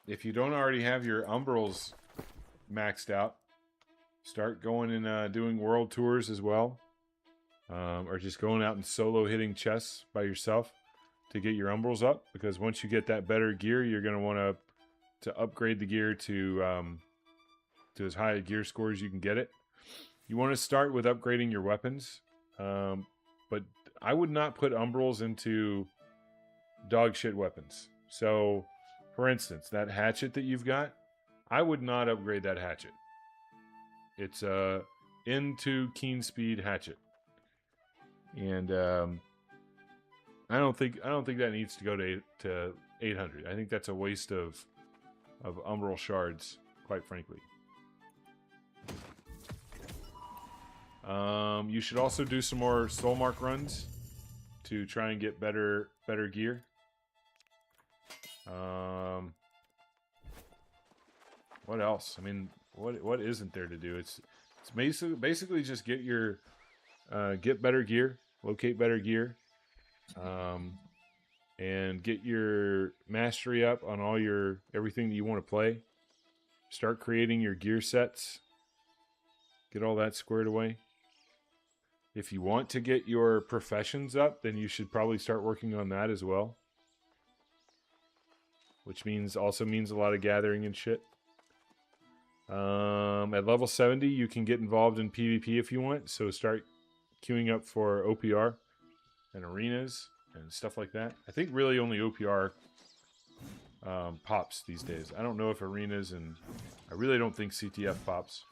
If you don't already have your Umbrals maxed out, start going and doing world tours as well. Or just going out and solo hitting chests by yourself to get your Umbrals up. Because once you get that better gear, you're going to want to upgrade the gear to as high a gear score as you can get it. You want to start with upgrading your weapons. But I would not put Umbrals into dog shit weapons. So, for instance, that hatchet that you've got, I would not upgrade that hatchet. It's a into keen speed hatchet. And I don't think that needs to go to 800. I think that's a waste of Umbral shards, quite frankly. You should also do some more soul mark runs to try and get better gear. What else? I mean, what isn't there to do? It's basically just get your get better gear, locate better gear, and get your mastery up on all your everything that you want to play. Start creating your gear sets. Get all that squared away. If you want to get your professions up, then you should probably start working on that as well. Which also means a lot of gathering and shit. At level 70, you can get involved in PvP if you want. So start queuing up for OPR and arenas and stuff like that. I think really only OPR pops these days. I don't know if arenas, and I really don't think CTF pops.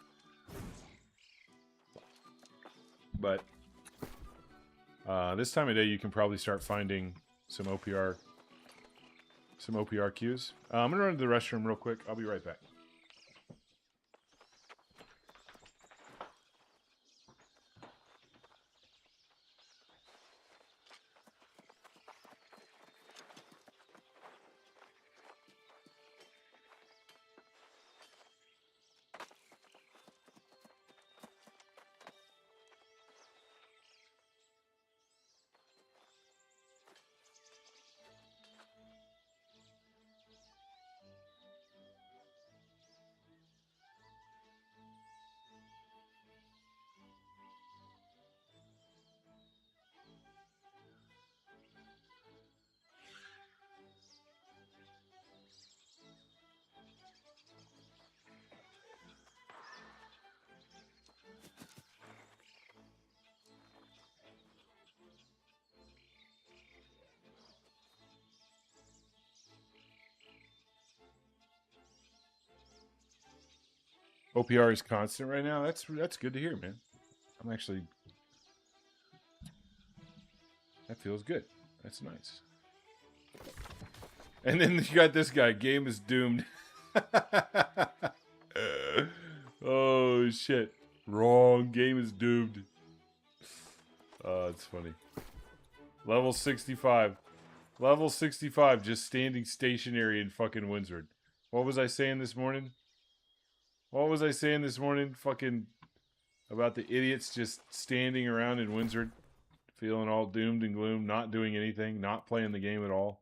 But this time of day, you can probably start finding some OPR queues. I'm gonna run to the restroom real quick. I'll be right back. OPR is constant right now. That's good to hear, man. I'm actually... That feels good. That's nice. And then you got this guy. Game is doomed. Oh, shit. Wrong. Game is doomed. Oh, it's funny. Level 65. Level 65, just standing stationary in fucking Windsor. What was I saying this morning? What was I saying this morning? Fucking about the idiots just standing around in Windsor, feeling all doomed and gloom, not doing anything, not playing the game at all.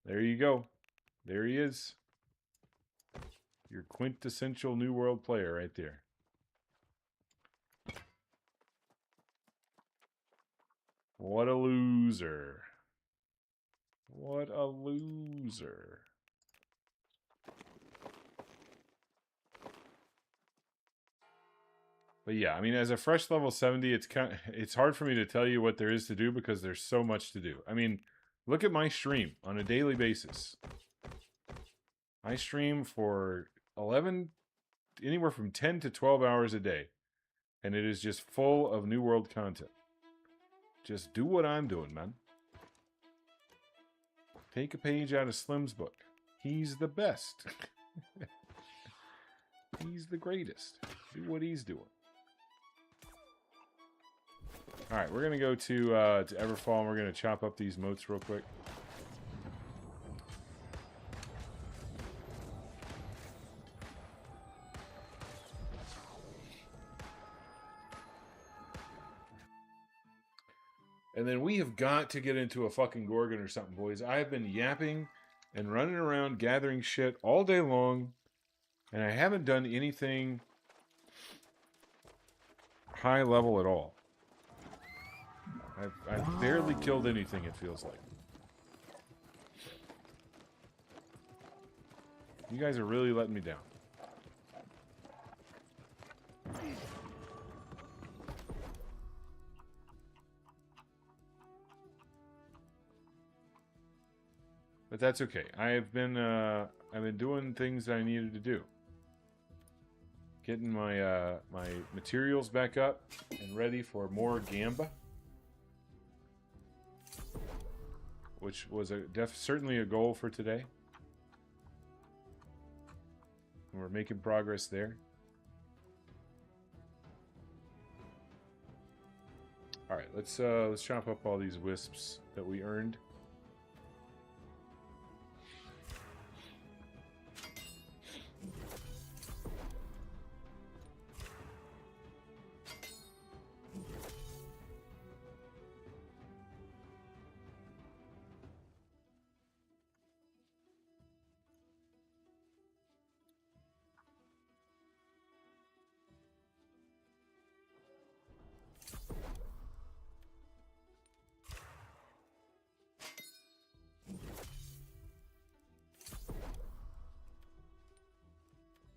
There you go. There he is. Your quintessential New World player right there. What a loser. What a loser. But yeah, I mean, as a fresh level 70, it's hard for me to tell you what there is to do because there's so much to do. I mean, look at my stream on a daily basis. I stream for anywhere from 10 to 12 hours a day. And it is just full of New World content. Just do what I'm doing, man. Take a page out of Slim's book. He's the best. He's the greatest. Do what he's doing. Alright, we're going to go to Everfall, and we're going to chop up these moats real quick. And then we have got to get into a fucking Gorgon or something, boys. I have been yapping and running around gathering shit all day long, and I haven't done anything high level at all. I've barely killed anything, it feels like. You guys are really letting me down. But that's okay. I've been doing things that I needed to do. Getting my my materials back up and ready for more Gamba, which was certainly a goal for today. And we're making progress there. All right, let's chop up all these wisps that we earned.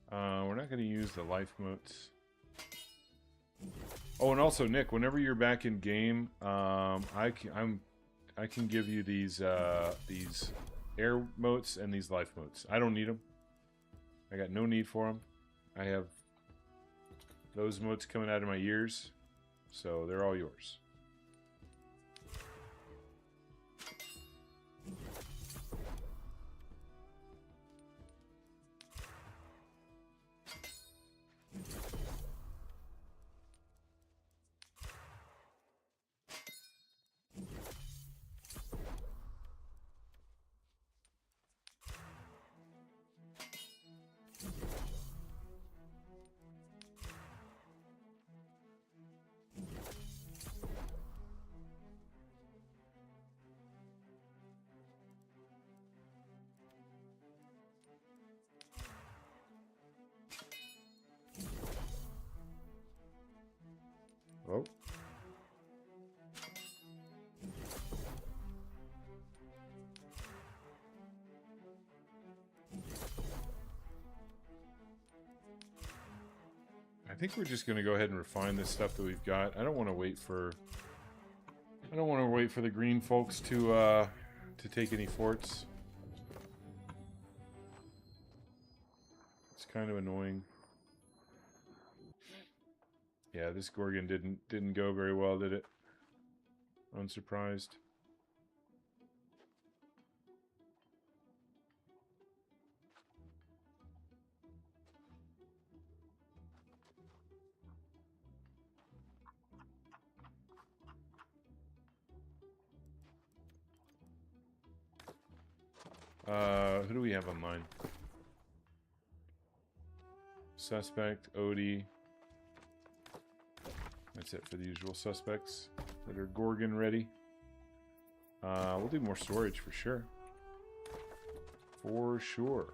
We're not going to use the life motes. Oh, and also, Nick, whenever you're back in game, I can give you these air motes and these life motes. I don't need them. I got no need for them. I have those motes coming out of my ears, so they're all yours. Oh. I think we're just going to go ahead and refine this stuff that we've got. I don't want to wait for the green folks to take any forts. It's kind of annoying. Yeah, this Gorgon didn't go very well, did it? Unsurprised. Who do we have online? Suspect, Odie. That's it for the usual suspects that are Gorgon ready. We'll do more storage for sure. For sure.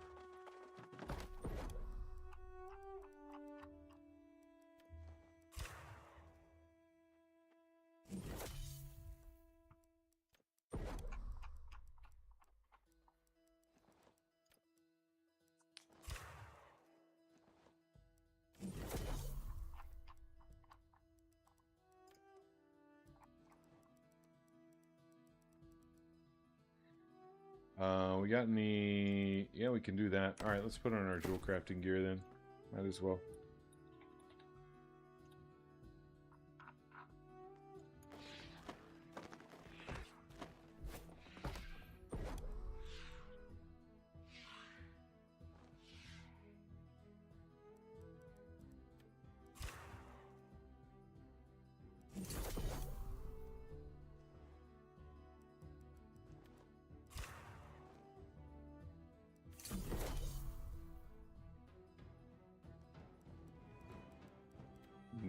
We got any... Yeah, we can do that. Alright, let's put on our jewel crafting gear then. Might as well.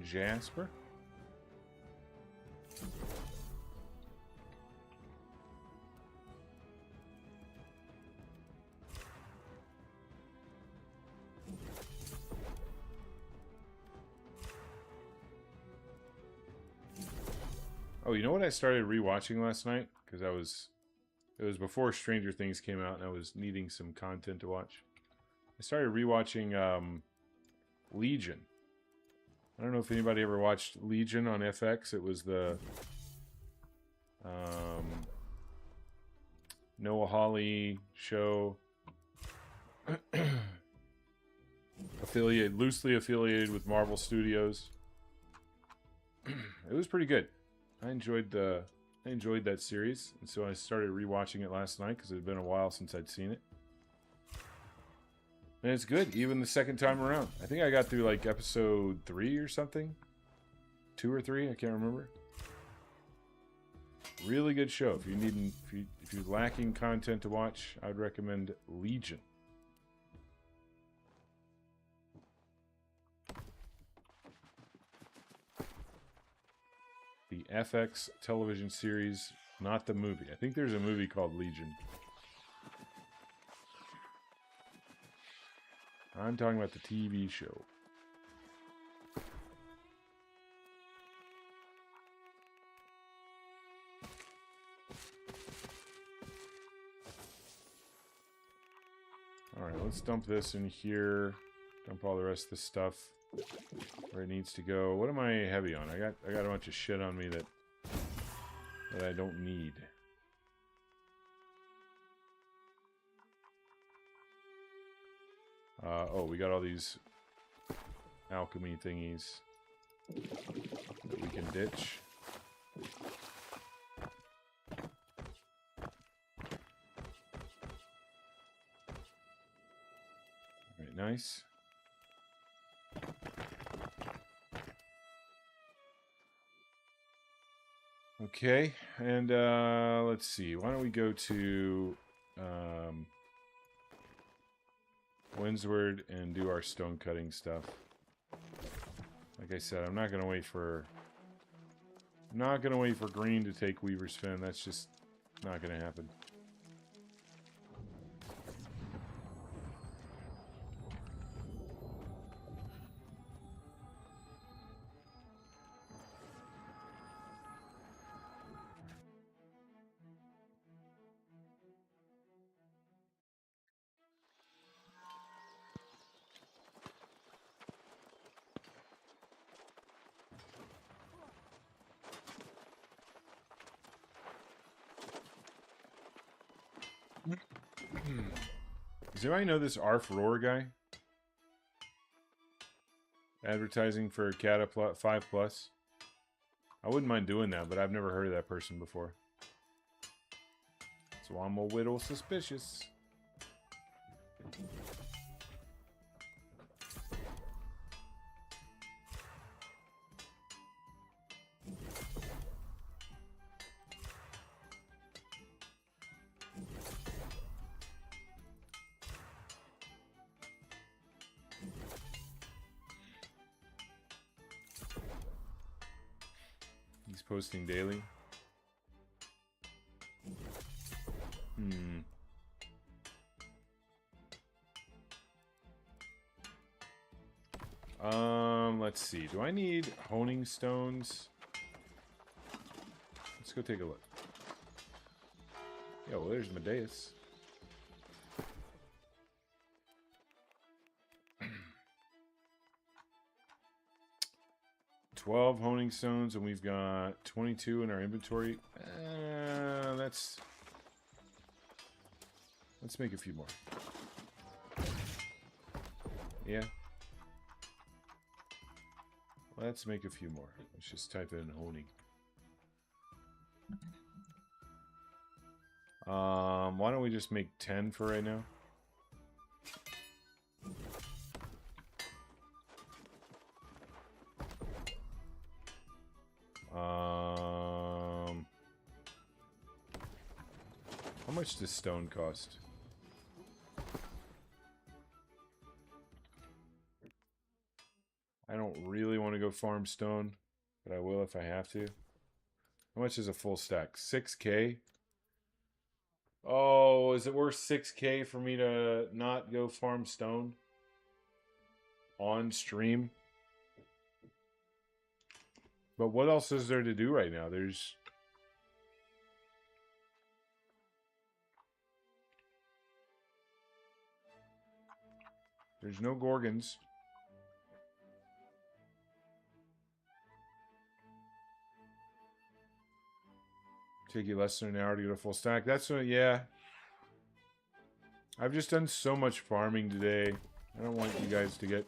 Jasper. Oh, you know what I started rewatching last night? Because it was before Stranger Things came out and I was needing some content to watch. I started rewatching Legion. I don't know if anybody ever watched Legion on FX. It was the Noah Hawley show, loosely affiliated with Marvel Studios. It was pretty good. I enjoyed that series, and so I started rewatching it last night because it had been a while since I'd seen it. And it's good, even the second time around. I think I got through like episode 3 or something. 2 or 3, I can't remember. Really good show. If you're lacking content to watch, I would recommend Legion. The FX television series, not the movie. I think there's a movie called Legion. I'm talking about the TV show. Alright, let's dump this in here. Dump all the rest of the stuff where it needs to go. What am I heavy on? I got a bunch of shit on me that I don't need. Oh, we got all these alchemy thingies that we can ditch. Alright, nice. Okay, and let's see. Why don't we go to Windsward and do our stone cutting stuff. Like I said, I'm not gonna wait for green to take Weaver's Fen. That's just not gonna happen. Does anybody know this Arf Roar guy? Advertising for Cata 5+. I wouldn't mind doing that, but I've never heard of that person before. So I'm a little suspicious. posting daily. Let's see. Do I need honing stones? Let's go take a look. Yo, well, there's Medeus. $12 honing stones, and we've got 22 in our inventory. Let's make a few more. Yeah. Let's make a few more. Let's just type in honing. Why don't we just make 10 for right now? How much does stone cost? I don't really want to go farm stone, but I will if I have to. How much is a full stack? 6K? Oh, is it worth 6K for me to not go farm stone on stream? But what else is there to do right now? There's no Gorgons. Take you less than an hour to get a full stack. That's what, yeah. I've just done so much farming today. I don't want you guys to get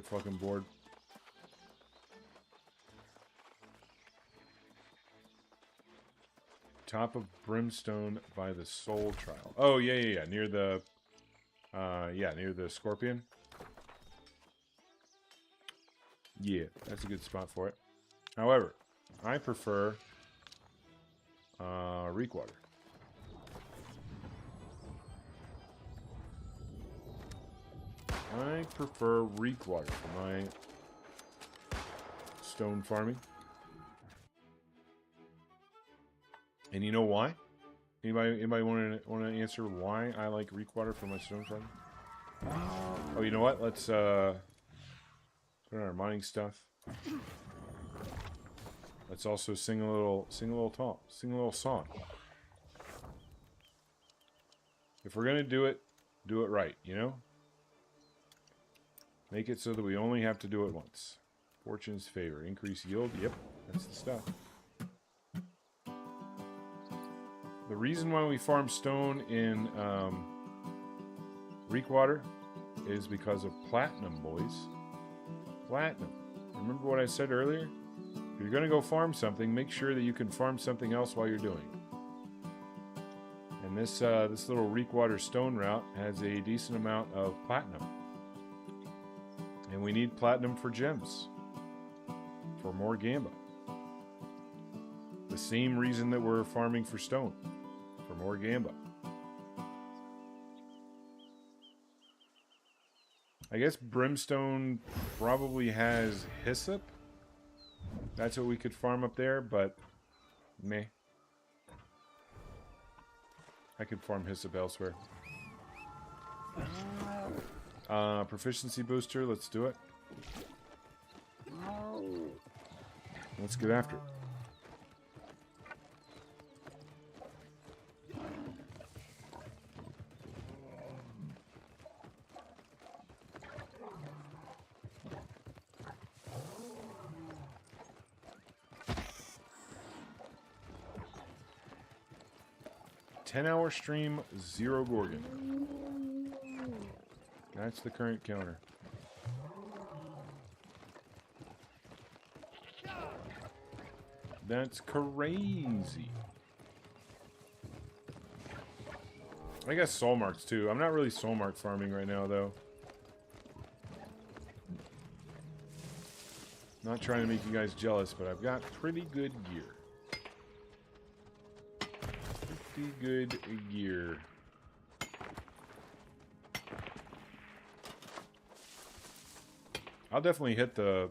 fucking bored. Top of Brimstone by the Soul Trial. Oh, yeah. Near the near the Scorpion. Yeah, that's a good spot for it. However, I prefer Reekwater. I prefer Reekwater for my stone farming. And you know why? Anybody want to answer why I like Reekwater for my stone farming? Oh, you know what? Let's put on our mining stuff. Let's also sing a little song. If we're gonna do it right, you know? Make it so that we only have to do it once. Fortune's favor. Increase yield. Yep, that's the stuff. The reason why we farm stone in Reekwater is because of platinum, boys. Platinum. Remember what I said earlier? If you're going to go farm something, make sure that you can farm something else while you're doing it. And this little Reekwater stone route has a decent amount of platinum. And we need platinum for gems. For more gamba. The same reason that we're farming for stone. For more gamba. I guess Brimstone probably has hyssop. That's what we could farm up there, but meh. I could farm hyssop elsewhere. Proficiency booster, let's do it. Let's get after it. $10-hour stream, 0 Gorgon. That's the current counter. That's crazy. I guess soul marks too. I'm not really soul mark farming right now though. Not trying to make you guys jealous, but I've got pretty good gear. Pretty good gear. I'll definitely hit the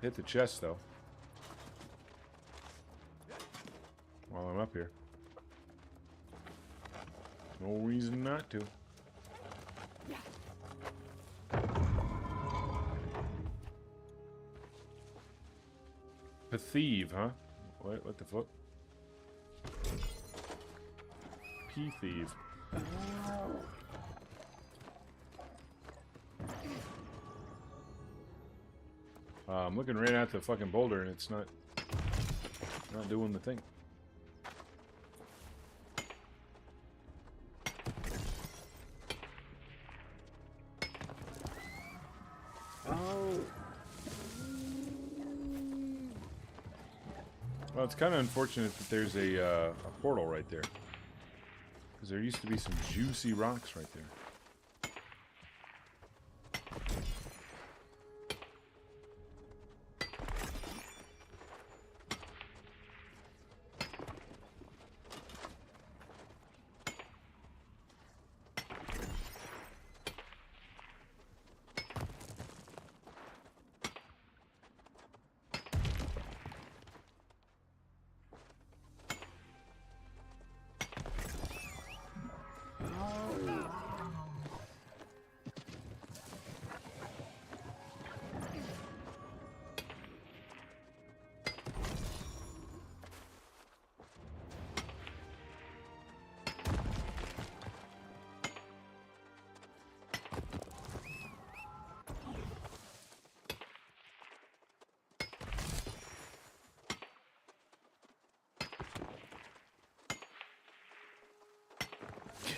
hit the chest, though. While I'm up here. No reason not to. Pathieve, huh? What the fuck? P-thieve. I'm looking right at the fucking boulder and it's not doing the thing. Well, it's kind of unfortunate that there's a portal right there. Because there used to be some juicy rocks right there.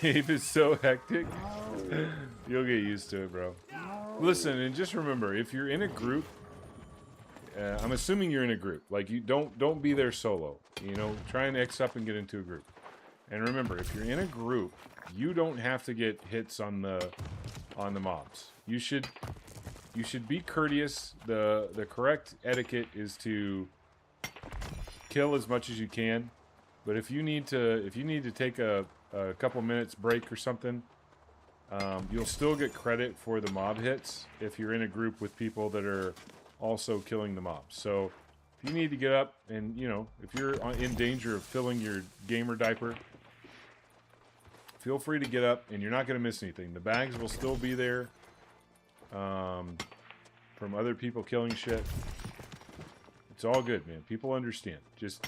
Cave is so hectic. You'll get used to it, bro. Listen, and just remember, if you're in a group, I'm assuming you're in a group. Like, you don't be there solo. You know, try and X up and get into a group. And remember, if you're in a group, you don't have to get hits on the mobs. You should be courteous. The correct etiquette is to kill as much as you can. But if you need to take a couple minutes break or something, you'll still get credit for the mob hits if you're in a group with people that are also killing the mobs. So if you need to get up and, you know, if you're in danger of filling your gamer diaper, feel free to get up and you're not going to miss anything. The bags will still be there from other people killing shit. It's all good, man. People understand. Just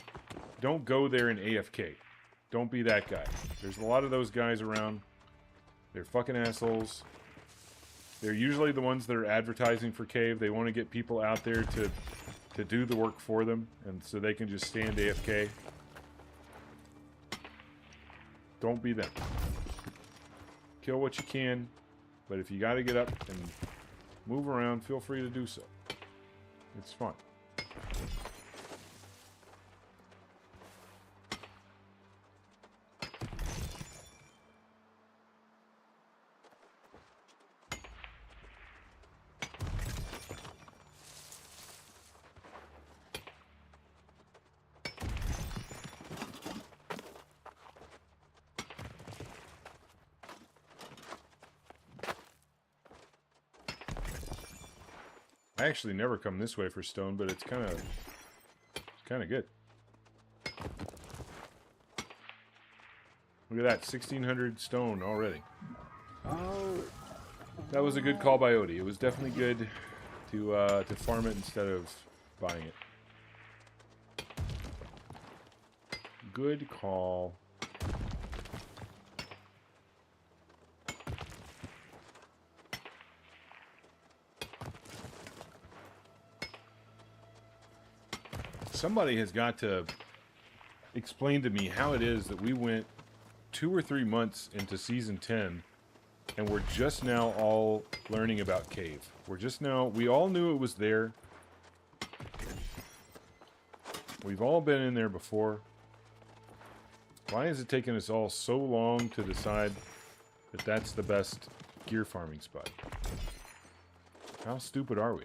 don't go there and AFK. Don't be that guy. There's a lot of those guys around. They're fucking assholes. They're usually the ones that are advertising for Cave. They want to get people out there to do the work for them, and so they can just stand AFK. Don't be them. Kill what you can, but if you got to get up and move around, feel free to do so. It's fun. I actually never come this way for stone, but it's kind of good. Look at that, 1,600 stone already. That was a good call by Odie. It was definitely good to farm it instead of buying it. Good call. Somebody has got to explain to me how it is that we went 2 or 3 months into Season 10 and we're just now all learning about Cave. We all knew it was there. We've all been in there before. Why is it taking us all so long to decide that that's the best gear farming spot? How stupid are we?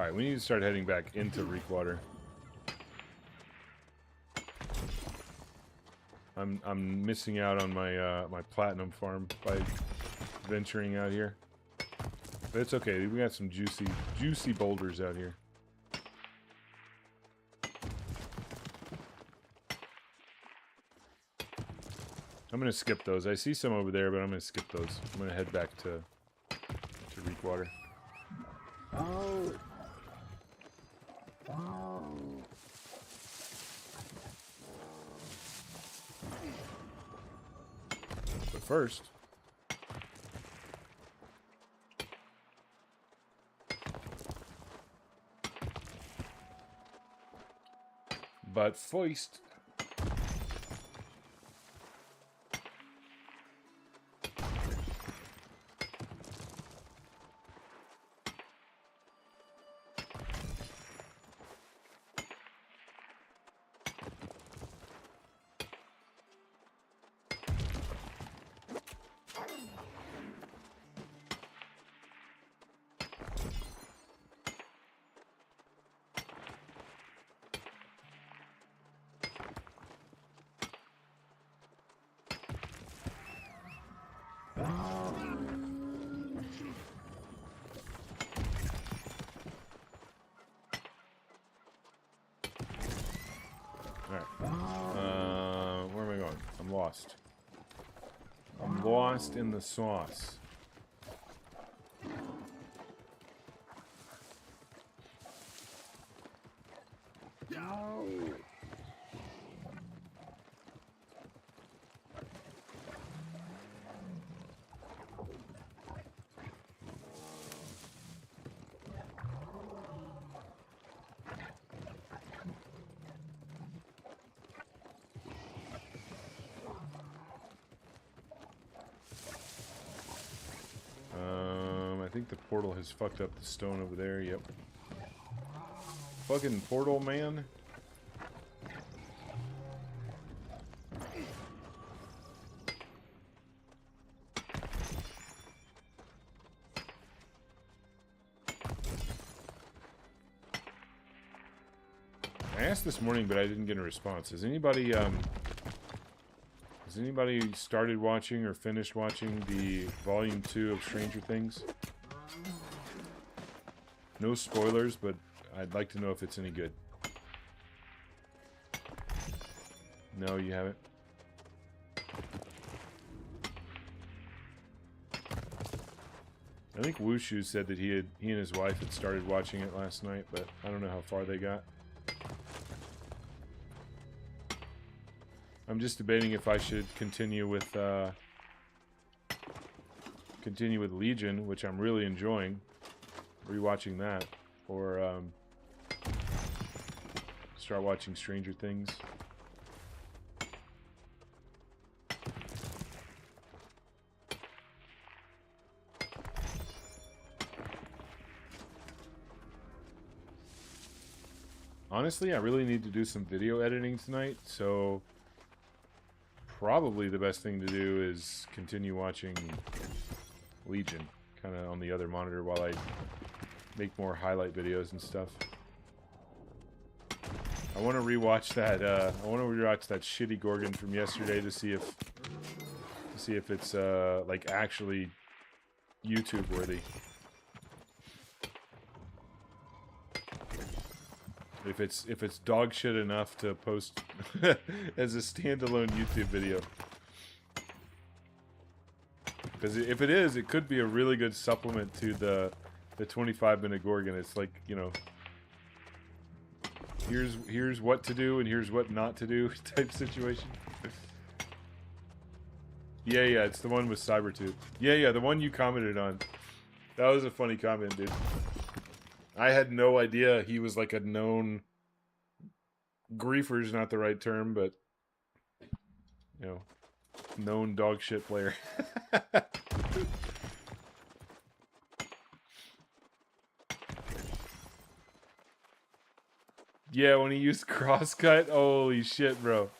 Alright, we need to start heading back into Reekwater. I'm missing out on my my platinum farm by venturing out here. But it's okay, we got some juicy boulders out here. I'm gonna skip those. I see some over there, but I'm gonna skip those. I'm gonna head back to Reekwater. But first, where am I going? I'm lost. I'm lost in the sauce. I think the portal has fucked up the stone over there. Yep. Fucking portal, man. I asked this morning, but I didn't get a response. Has anybody started watching or finished watching the Volume 2 of Stranger Things? No spoilers, but I'd like to know if it's any good. No, you haven't? I think Wushu said that he and his wife had started watching it last night, but I don't know how far they got. I'm just debating if I should continue with Legion, which I'm really enjoying, rewatching that, or start watching Stranger Things. Honestly, I really need to do some video editing tonight, so probably the best thing to do is continue watching Legion, kind of on the other monitor while I make more highlight videos and stuff. I want to rewatch that. I want to rewatch that shitty Gorgon from yesterday to see if it's like actually YouTube worthy. If it's dog shit enough to post as a standalone YouTube video. Because if it is, it could be a really good supplement to the 25-minute Gorgon. It's like, you know, here's what to do and here's what not to do type situation. Yeah, it's the one with Cybertooth. Yeah, the one you commented on. That was a funny comment, dude. I had no idea he was like a known... Griefer's not the right term, but... You know, known dog shit player. Yeah, when he used crosscut, holy shit, bro.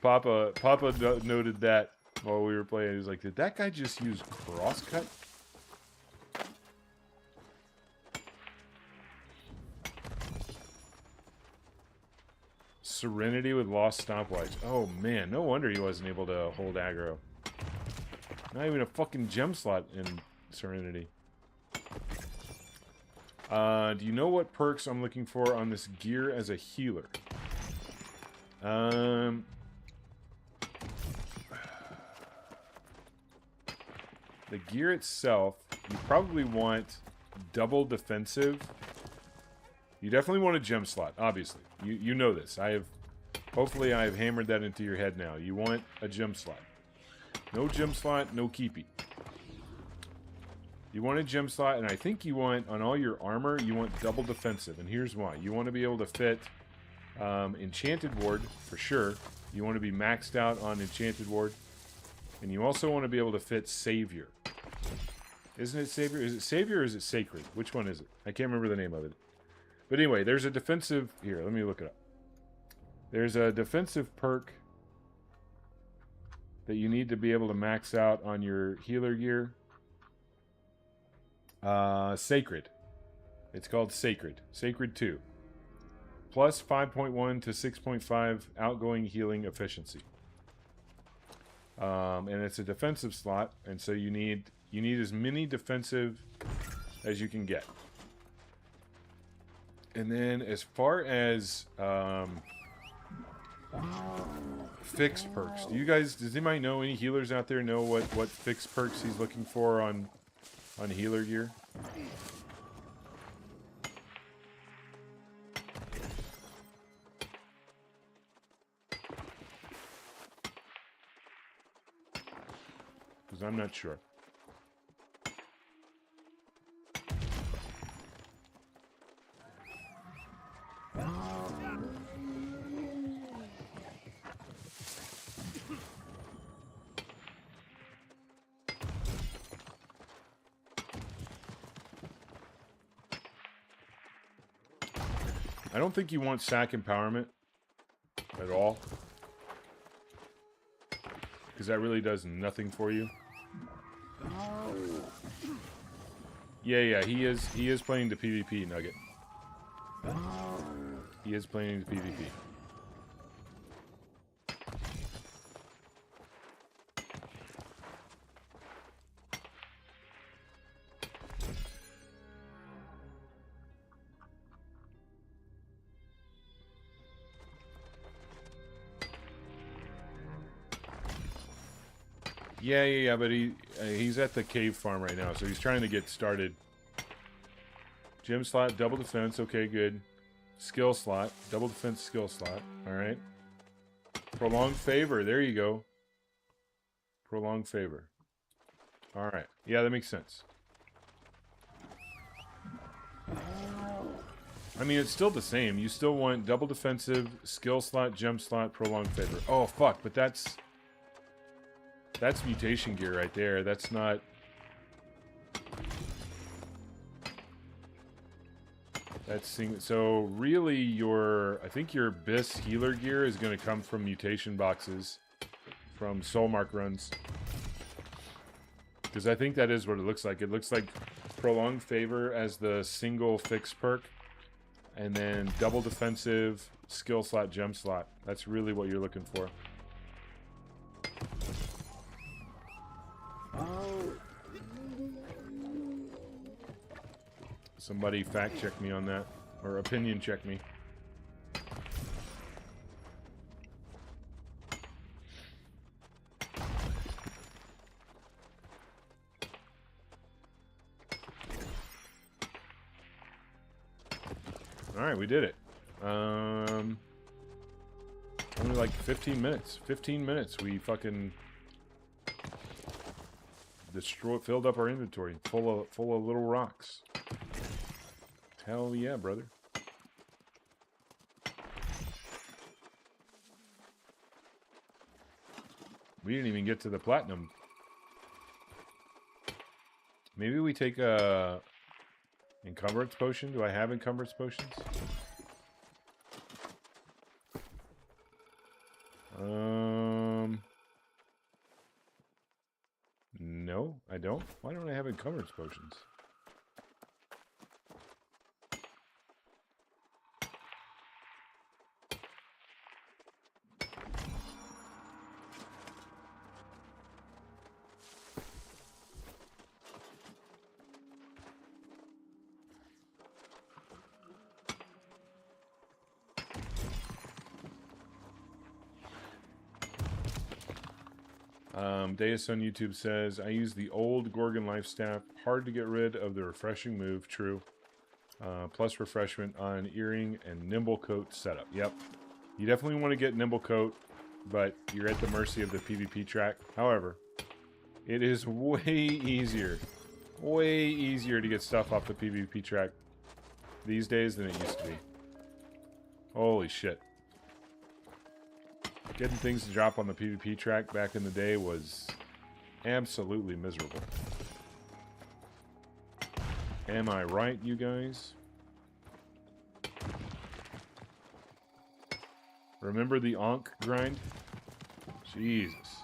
Papa noted that while we were playing. He was like, did that guy just use crosscut? Serenity with Lost Stopwatch. Oh man, no wonder he wasn't able to hold aggro. Not even a fucking gem slot in Serenity. Do you know what perks I'm looking for on this gear as a healer? The gear itself, you probably want double defensive. You definitely want a gem slot, obviously. You know this. Hopefully I have hammered that into your head now. You want a gem slot. No gem slot, no keepy. You want a gem slot, and I think you want, on all your armor, you want double defensive. And here's why. You want to be able to fit Enchanted Ward, for sure. You want to be maxed out on Enchanted Ward. And you also want to be able to fit Savior. Isn't it Savior? Is it Savior or is it Sacred? Which one is it? I can't remember the name of it. But anyway, there's a defensive... Here, let me look it up. There's a defensive perk that you need to be able to max out on your healer gear. Sacred. It's called Sacred. Sacred 2. Plus 5.1 to 6.5 outgoing healing efficiency. And it's a defensive slot, and so you need as many defensive as you can get. And then as far as fixed perks, does anybody know, any healers out there know what fixed perks he's looking for on healer gear? Because I'm not sure. I don't think you want sack empowerment at all, because that really does nothing for you. Yeah, he is playing the PvP, Nugget. He is playing the PvP. Yeah, but he's at the cave farm right now, so he's trying to get started. Gem slot, double defense, okay, good. Skill slot, double defense skill slot, alright. Prolonged favor, there you go. Prolonged favor. Alright, yeah, that makes sense. I mean, it's still the same. You still want double defensive, skill slot, gem slot, prolonged favor. Oh, fuck, but that's mutation gear right there. That's not... So really I think your Abyss healer gear is going to come from mutation boxes from Soulmark runs. Because I think that is what it looks like. It looks like prolonged favor as the single fixed perk, and then double defensive, skill slot, gem slot. That's really what you're looking for. Somebody fact check me on that, or opinion check me. Alright, we did it. Only like 15 minutes. 15 minutes, we fucking filled up our inventory full of little rocks. Hell yeah, brother. We didn't even get to the platinum. Maybe we take a encumbrance potion. Do I have encumbrance potions? No, I don't. Why don't I have encumbrance potions? Deus on YouTube says, I use the old Gorgon Life Staff. Hard to get rid of the refreshing move. True. Plus refreshment on Earring and Nimble Coat setup. Yep. You definitely want to get Nimble Coat, but you're at the mercy of the PvP track. However, it is way easier to get stuff off the PvP track these days than it used to be. Holy shit. Getting things to drop on the PvP track back in the day was absolutely miserable. Am I right, you guys? Remember the Ankh grind? Jesus.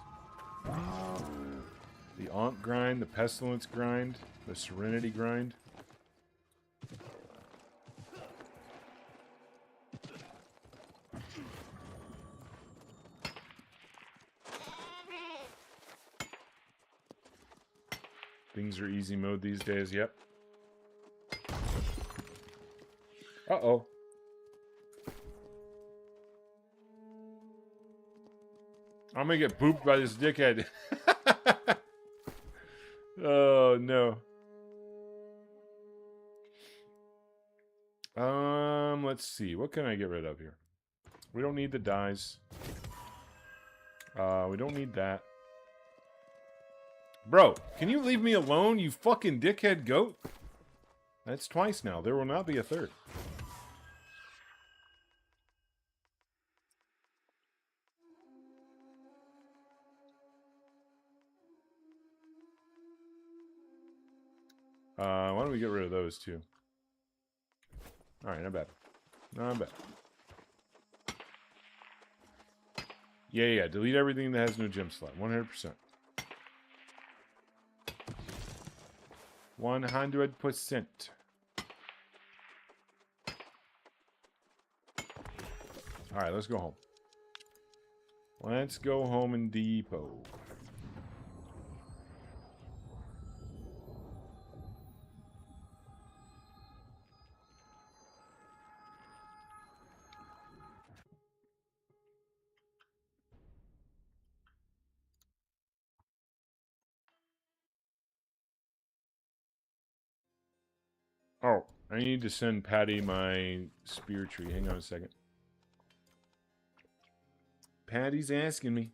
The Ankh grind, the Pestilence grind, the Serenity grind. Things are easy mode these days, yep. Uh-oh. I'm gonna get booped by this dickhead. Oh, no. Let's see. What can I get rid of here? We don't need the dyes. We don't need that. Bro, can you leave me alone, you fucking dickhead goat? That's twice now. There will not be a third. Why don't we get rid of those two? Alright, not bad. Not bad. Yeah. Delete everything that has no gem slot. 100%. 100%. Alright, let's go home. Let's go home and depot. Oh, I need to send Patty my spear tree. Hang on a second. Patty's asking me.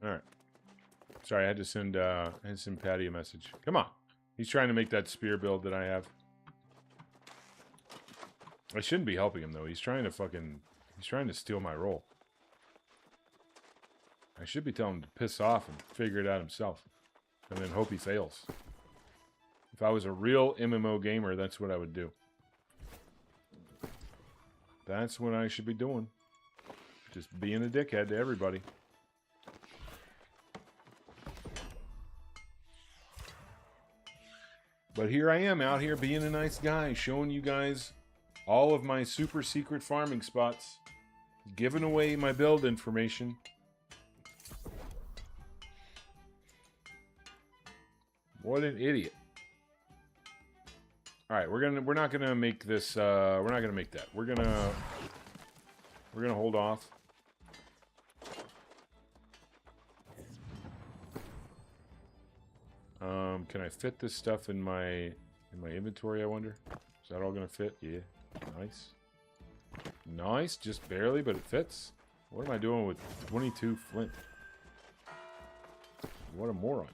Alright. Sorry, I had to send Patty a message. Come on. He's trying to make that spear build that I have. I shouldn't be helping him, though. He's trying to steal my role. I should be telling him to piss off and figure it out himself. And then hope he fails. If I was a real MMO gamer, that's what I would do. That's what I should be doing. Just being a dickhead to everybody. But here I am, out here being a nice guy, showing you guys all of my super secret farming spots, giving away my build information. What an idiot. Alright, we're not gonna make this we're not gonna make that. We're gonna hold off. Can I fit this stuff in my inventory, I wonder? Is that all gonna fit? Yeah. Nice. Nice, just barely, but it fits. What am I doing with 22 flint? What a moron.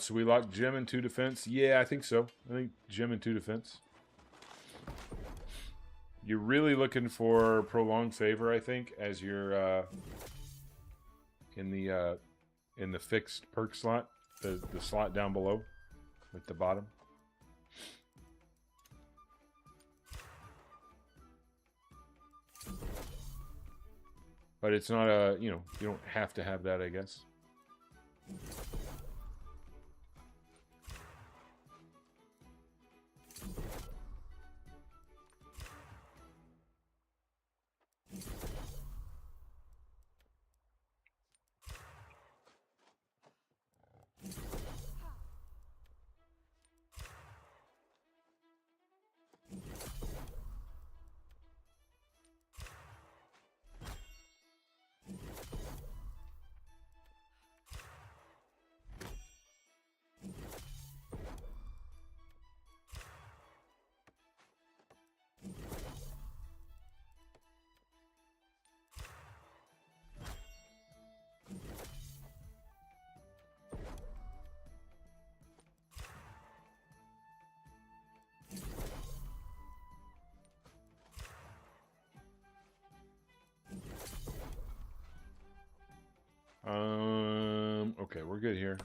So we locked Gem in 2 defense. Yeah, I think so. I think Gem in 2 defense. You're really looking for prolonged favor, I think, as you're in the fixed perk slot, the slot down below at the bottom. But it's not a, you know, you don't have to have that, I guess. Okay, we're good here.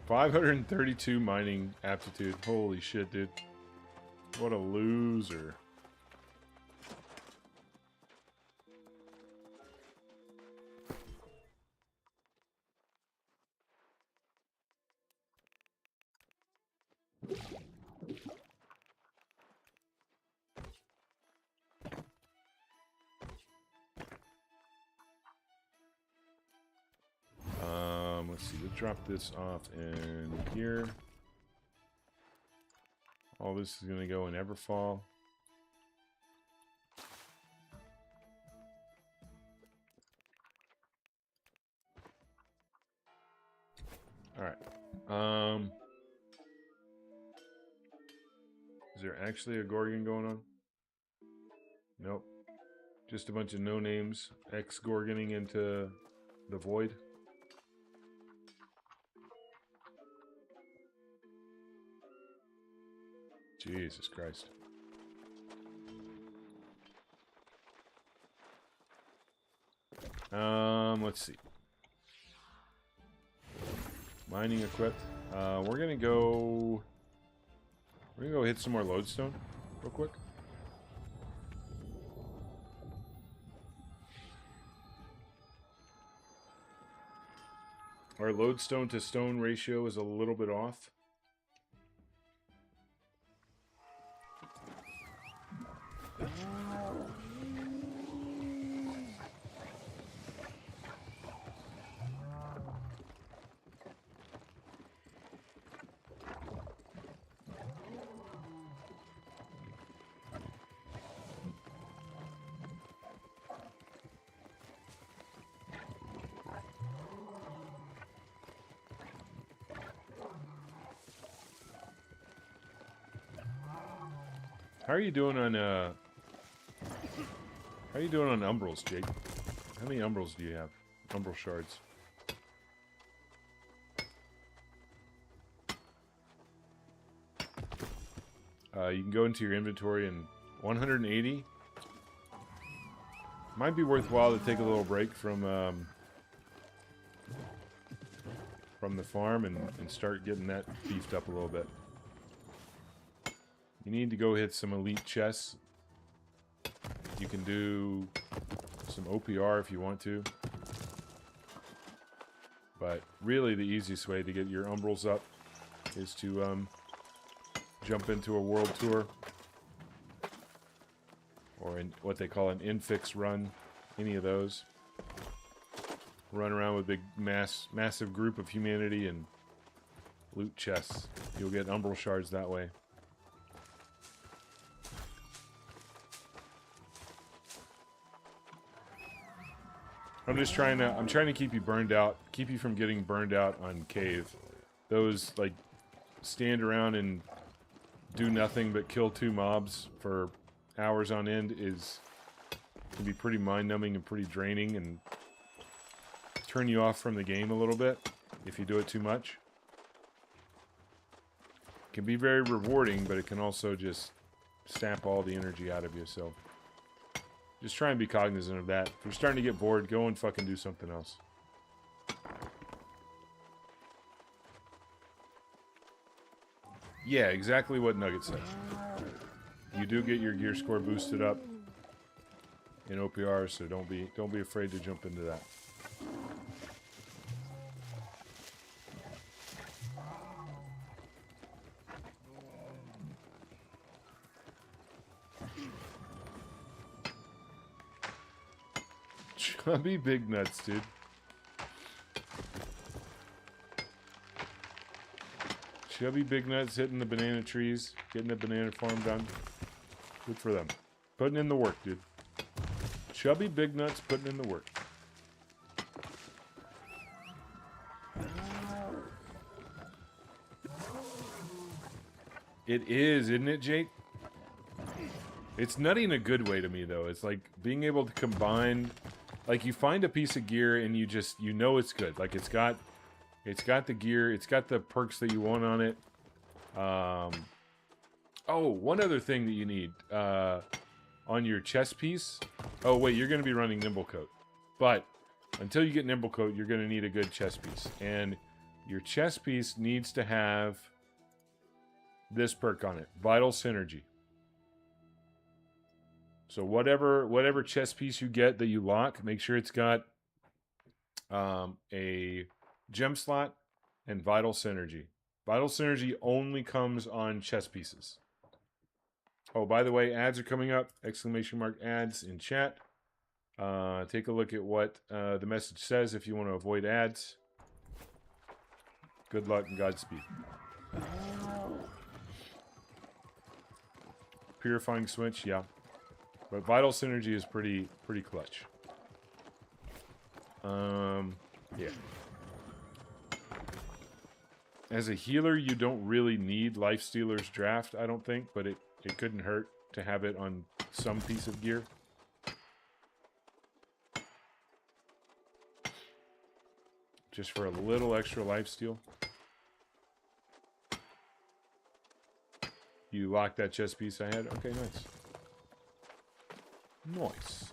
532 mining aptitude. Holy shit, dude. What a loser. Let's see, we'll drop this off in here. All this is going to go in Everfall. Alright. Is there actually a Gorgon going on? Nope. Just a bunch of no-names X-Gorgoning into the void. Jesus Christ. Let's see. Mining equipped. We're gonna go hit some more lodestone real quick. Our lodestone to stone ratio is a little bit off. How are you doing on umbrals, Jake? How many umbrals do you have? Umbral shards. You can go into your inventory and 180. Might be worthwhile to take a little break from the farm and start getting that beefed up a little bit. You need to go hit some elite chests. You can do some OPR if you want to. But really the easiest way to get your umbrals up is to jump into a world tour. Or in what they call an infix run. Any of those. Run around with a big massive group of humanity and loot chests. You'll get umbral shards that way. I'm trying to keep you burned out, keep you from getting burned out on cave. Those, like, stand around and do nothing but kill 2 mobs for hours on end can be pretty mind-numbing and pretty draining and turn you off from the game a little bit if you do it too much. It can be very rewarding, but it can also just sap all the energy out of you, so just try and be cognizant of that. If you're starting to get bored, go and fucking do something else. Yeah, exactly what Nugget said. You do get your gear score boosted up in OPR, so don't be afraid to jump into that. Chubby big nuts, dude. Chubby big nuts hitting the banana trees, getting the banana farm done. Good for them. Putting in the work, dude. Chubby big nuts putting in the work. It is, isn't it, Jake? It's nutty in a good way to me, though. It's like being able to combine, like you find a piece of gear and you know it's good. Like it's got the gear, it's got the perks that you want on it. Oh, one other thing that you need on your chest piece. Oh wait, you're going to be running Nimble Coat, but until you get Nimble Coat, you're going to need a good chest piece, and your chest piece needs to have this perk on it, Vital Synergy. So whatever chest piece you get that you lock, make sure it's got a gem slot and Vital Synergy. Vital Synergy only comes on chest pieces. Oh, by the way, ads are coming up. Exclamation mark ads in chat. Take a look at what the message says if you want to avoid ads. Good luck and Godspeed. Purifying Switch, yeah. But Vital Synergy is pretty clutch. Yeah. As a healer, you don't really need Lifestealer's Draft, I don't think, but it couldn't hurt to have it on some piece of gear. Just for a little extra lifesteal. You locked that chest piece I had? Okay, nice. Nice.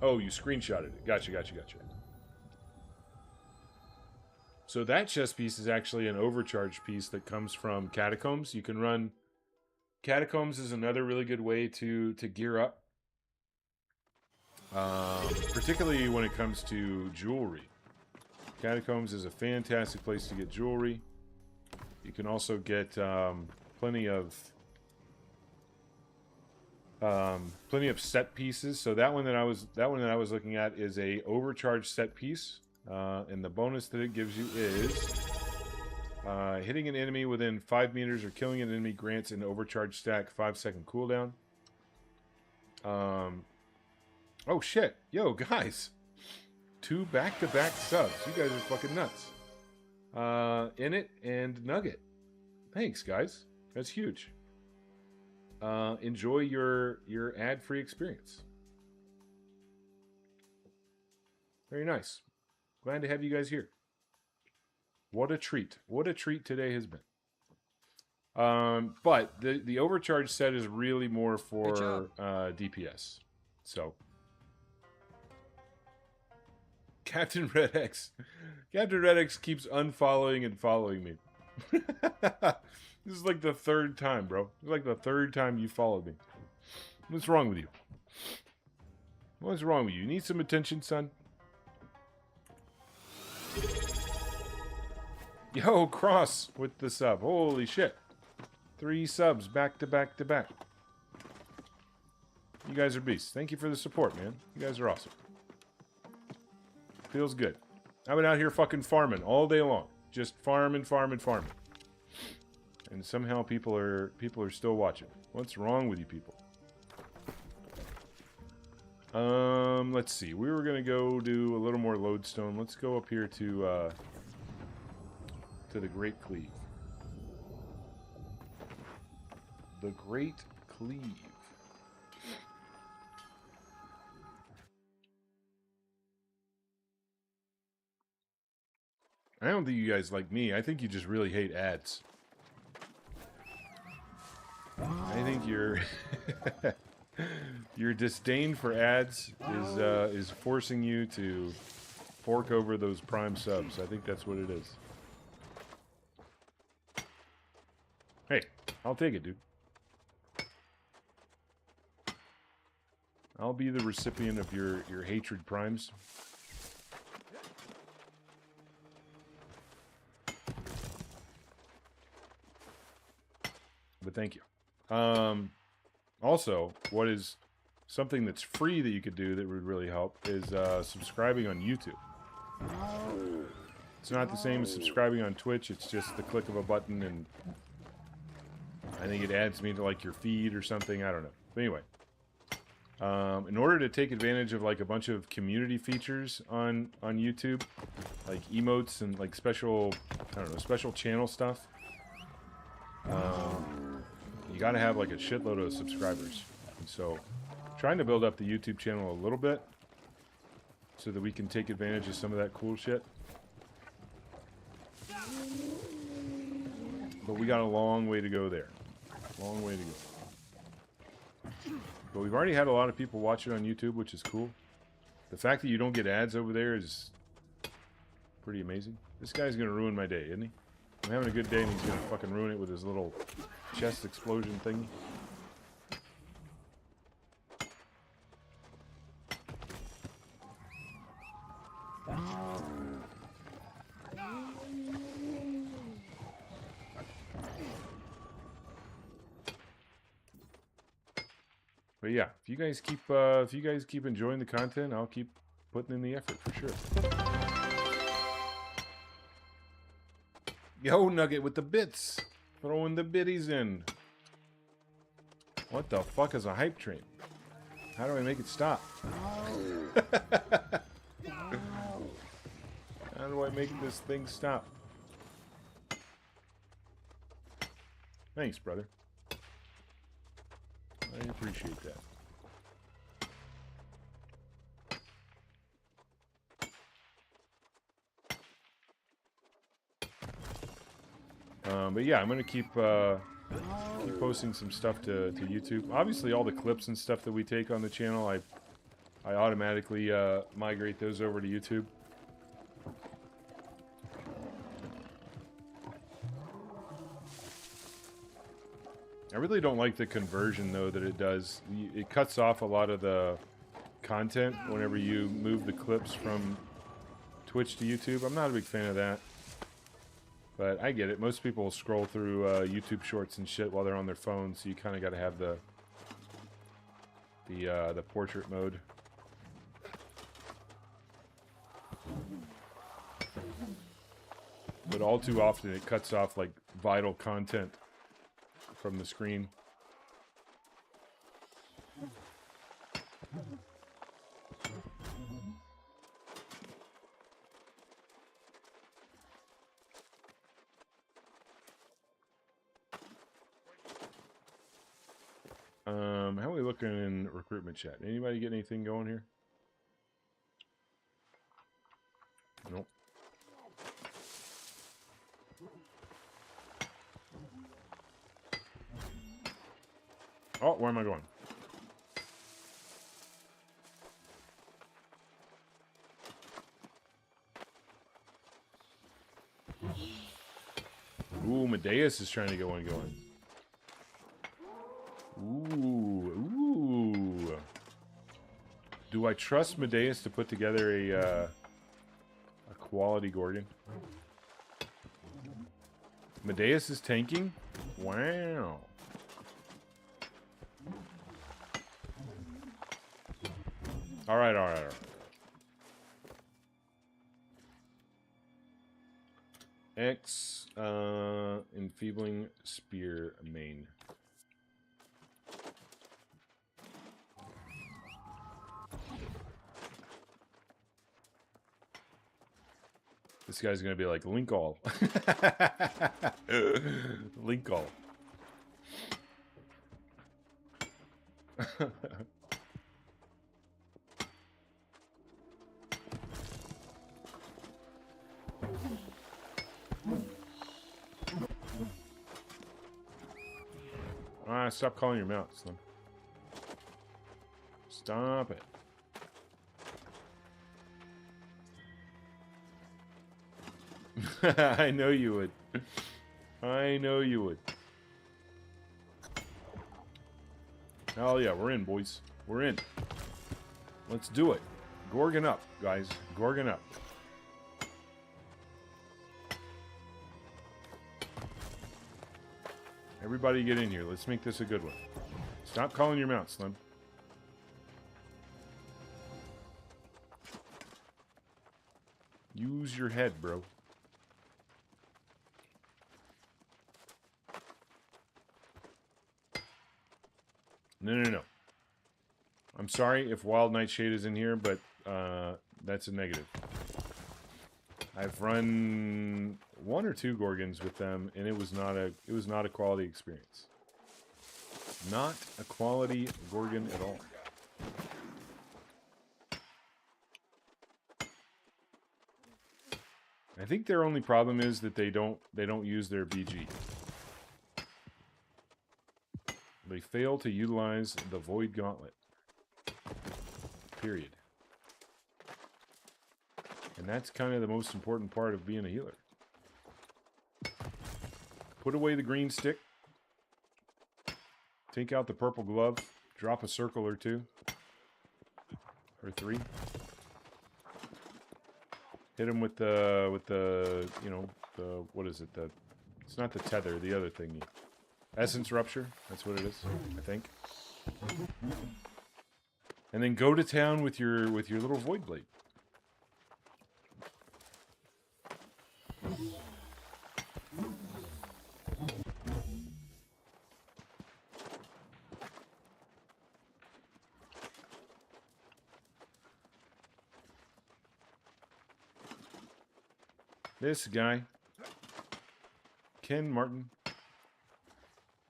Oh, you screenshotted it. Gotcha. So that chest piece is actually an overcharge piece that comes from Catacombs. You can run... Catacombs is another really good way to gear up. Particularly when it comes to jewelry. Catacombs is a fantastic place to get jewelry. You can also get plenty of set pieces. So that one that I was looking at is a overcharged set piece, and the bonus that it gives you is hitting an enemy within 5 meters or killing an enemy grants an overcharged stack 5-second cooldown. Oh shit, yo guys, 2 back-to-back subs. You guys are fucking nuts. Init and Nugget. Thanks, guys. That's huge. Enjoy your ad-free experience. Very nice. Glad to have you guys here. What a treat. What a treat today has been. But the overcharge set is really more for DPS. So Captain Red X keeps unfollowing and following me. This is like the 3rd time, bro. This is like the 3rd time you followed me. What's wrong with you? What's wrong with you? You need some attention, son? Yo, Cross with the sub. Holy shit. 3 subs back to back to back. You guys are beasts. Thank you for the support, man. You guys are awesome. Feels good. I've been out here fucking farming all day long. Just farming. And somehow people are still watching. What's wrong with you people? Let's see. We were gonna go do a little more lodestone. Let's go up here to the Great Cleave. The Great Cleave. I don't think you guys like me. I think you just really hate ads. I think your your disdain for ads is forcing you to fork over those Prime subs. I think that's what it is. Hey, I'll take it, dude. I'll be the recipient of your hatred Primes. But thank you. Also, what is something that's free that you could do that would really help is subscribing on YouTube. It's not the same as subscribing on Twitch. It's just the click of a button, and I think it adds me to like your feed or something. I don't know. But anyway, in order to take advantage of like a bunch of community features on YouTube, like emotes and like special, I don't know, special channel stuff. You got to have like a shitload of subscribers. And so trying to build up the YouTube channel a little bit so that we can take advantage of some of that cool shit. But we got a long way to go there. Long way to go. But we've already had a lot of people watch it on YouTube, which is cool. The fact that you don't get ads over there is pretty amazing. This guy's going to ruin my day, isn't he? I'm having a good day and he's going to fucking ruin it with his little chest explosion thing. But yeah, if you guys keep enjoying the content, I'll keep putting in the effort for sure. Yo, Nugget with the bits. Throwing the biddies in. What the fuck is a hype train? How do I make it stop? How do I make this thing stop? Thanks, brother. I appreciate that. But yeah, I'm gonna keep posting some stuff to YouTube. Obviously, all the clips and stuff that we take on the channel, I automatically migrate those over to YouTube. I really don't like the conversion though that it does. It cuts off a lot of the content whenever you move the clips from Twitch to YouTube. I'm not a big fan of that. But I get it. Most people scroll through YouTube Shorts and shit while they're on their phones, so you kind of got to have the portrait mode. But all too often, it cuts off like vital content from the screen. How are we looking in recruitment chat? Anybody get anything going here? Nope. Oh, where am I going? Ooh, Medeus is trying to go and going. Ooh. Do I trust Medeus to put together a quality Gorgon? Medeus is tanking? Wow. Alright. X, enfeebling spear main. This guy's gonna be like Linkall. Linkall. Stop calling your mount, Slim. Stop it. I know you would. I know you would. Hell yeah, we're in, boys. We're in. Let's do it. Gorgon up, guys. Gorgon up. Everybody get in here. Let's make this a good one. Stop calling your mount, Slim. Use your head, bro. No. I'm sorry if Wild Nightshade is in here, but that's a negative. I've run 1 or 2 Gorgons with them, and it was not a quality experience. Not a quality Gorgon at all. I think their only problem is that they don't use their BG. They fail to utilize the Void Gauntlet. Period. And that's kind of the most important part of being a healer. Put away the green stick. Take out the purple glove. Drop a circle or 2. Or 3. Hit him with the, you know, the, what is it? It's not the tether, the other thingy. Essence Rupture, that's what it is, I think. And then go to town with your little Void Blade. This guy, Ken Martin.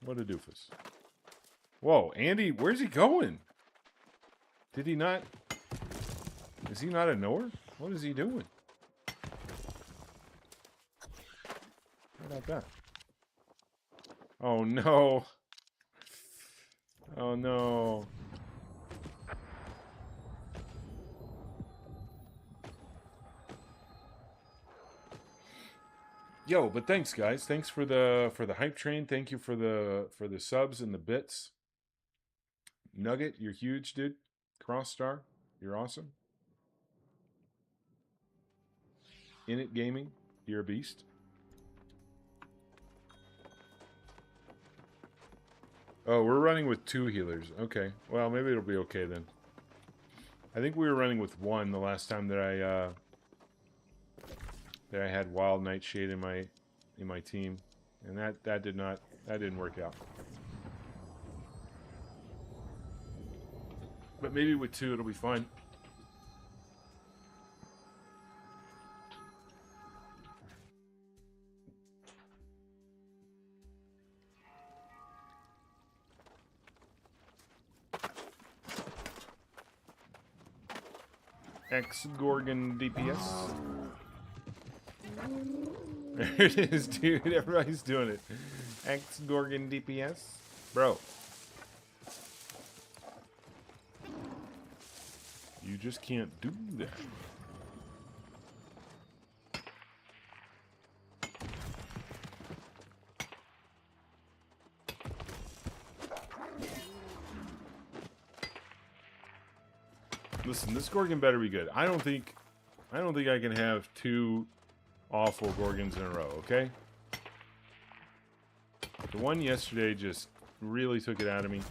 What a doofus. Whoa, Andy, where's he going? Did he not... Is he not a knower? What is he doing? How about that? Oh, no. Oh, no. Yo, but thanks, guys. Thanks for the hype train. Thank you for the subs and the bits. Nugget, you're huge, dude. Crossstar, you're awesome. Init Gaming, you're a beast. Oh, we're running with 2 healers. Okay, well maybe it'll be okay then. I think we were running with 1 the last time that I had Wild Nightshade in my team, and that didn't work out. But maybe with 2 it'll be fine. X-Gorgon DPS. There it is, dude. Everybody's doing it. X-Gorgon DPS. Bro. You just can't do that. Listen, this Gorgon better be good. I don't think I can have 2 awful Gorgons in a row, okay? The one yesterday just really took it out of me.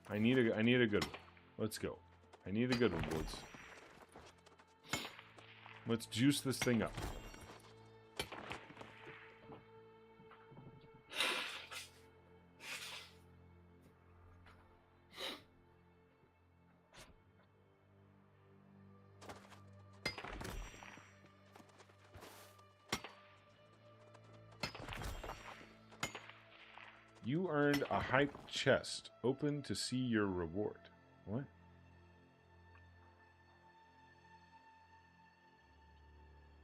I need a good one. Let's go. I need a good one, boys. Let's juice this thing up. You earned a hyped chest. Open to see your reward. What?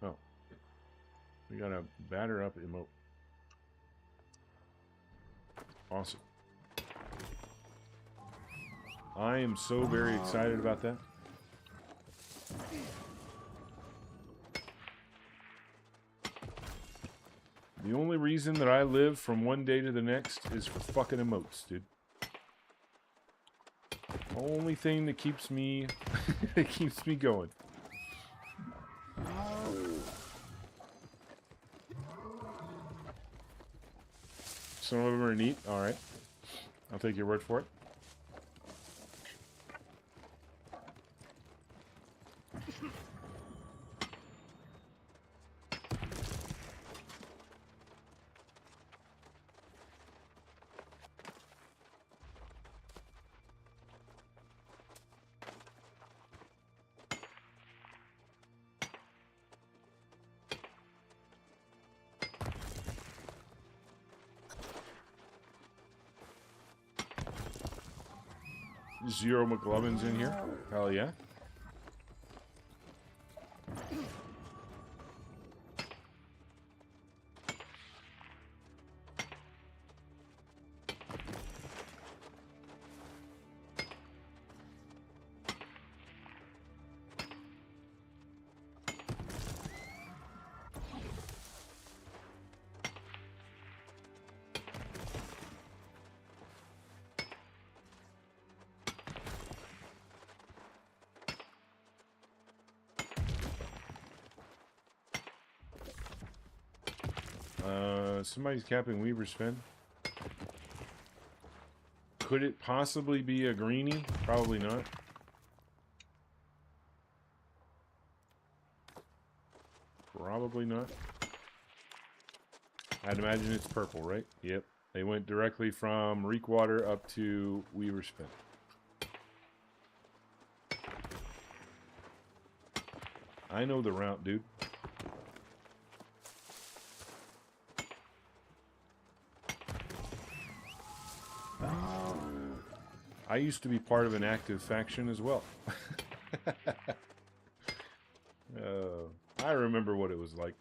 Oh. We got a batter up emote. Awesome. I am so very excited about that. The only reason that I live from one day to the next is for fucking emotes, dude. Only thing that keeps me that keeps me going. Some of them are neat. All right, I'll take your word for it. Zero McLovin's in here. Hell yeah. Somebody's capping Weaver's Fen. Could it possibly be a greenie? Probably not. Probably not. I'd imagine it's purple, right? Yep. They went directly from Reekwater up to Weaver's Fen. I know the route, dude. I used to be part of an active faction as well. I remember what it was like.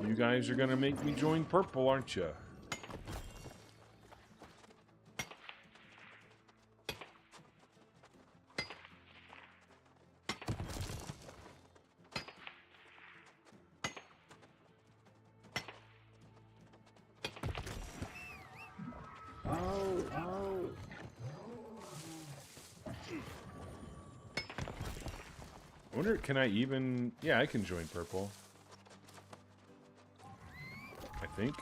You guys are gonna make me join purple, aren't you? I wonder, can I even... Yeah, I can join purple. I think.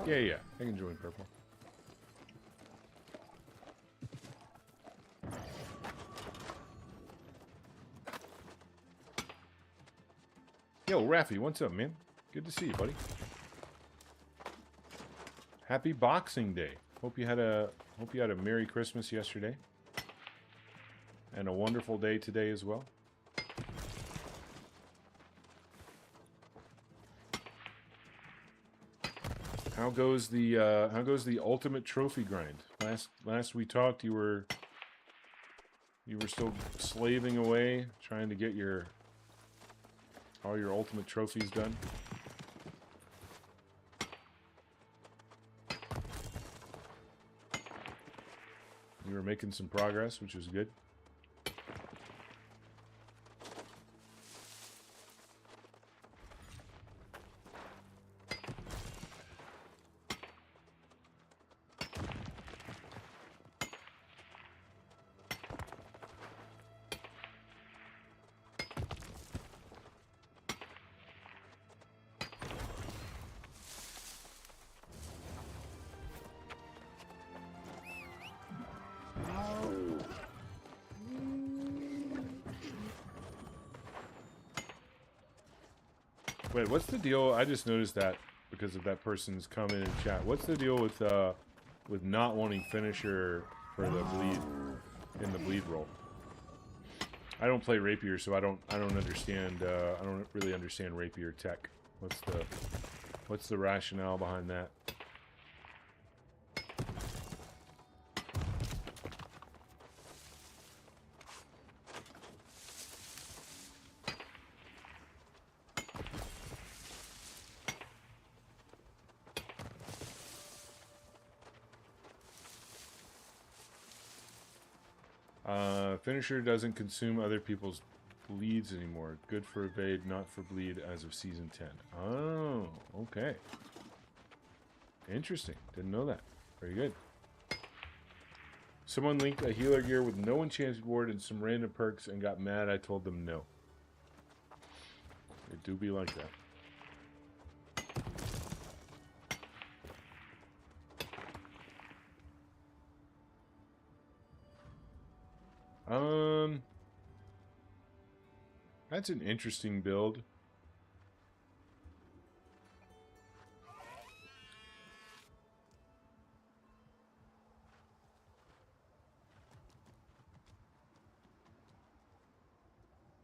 Yeah, I can join purple. Yo, Raffy, what's up, man? Good to see you, buddy. Happy Boxing Day. Hope you had a Merry Christmas yesterday. And a wonderful day today as well. How goes the ultimate trophy grind? Last we talked, you were still slaving away, trying to get all your ultimate trophies done. You were making some progress, which is good. Wait, what's the deal? I just noticed that because of that person's comment in chat. What's the deal with not wanting finisher for the bleed in the bleed roll? I don't play Rapier, so I don't understand. I don't really understand Rapier tech. What's the rationale behind that? Finisher doesn't consume other people's bleeds anymore. Good for evade, not for bleed as of season 10. Oh, okay. Interesting. Didn't know that. Very good. Someone linked a healer gear with no enchanted ward and some random perks and got mad. I told them no. It do be like that. That's an interesting build.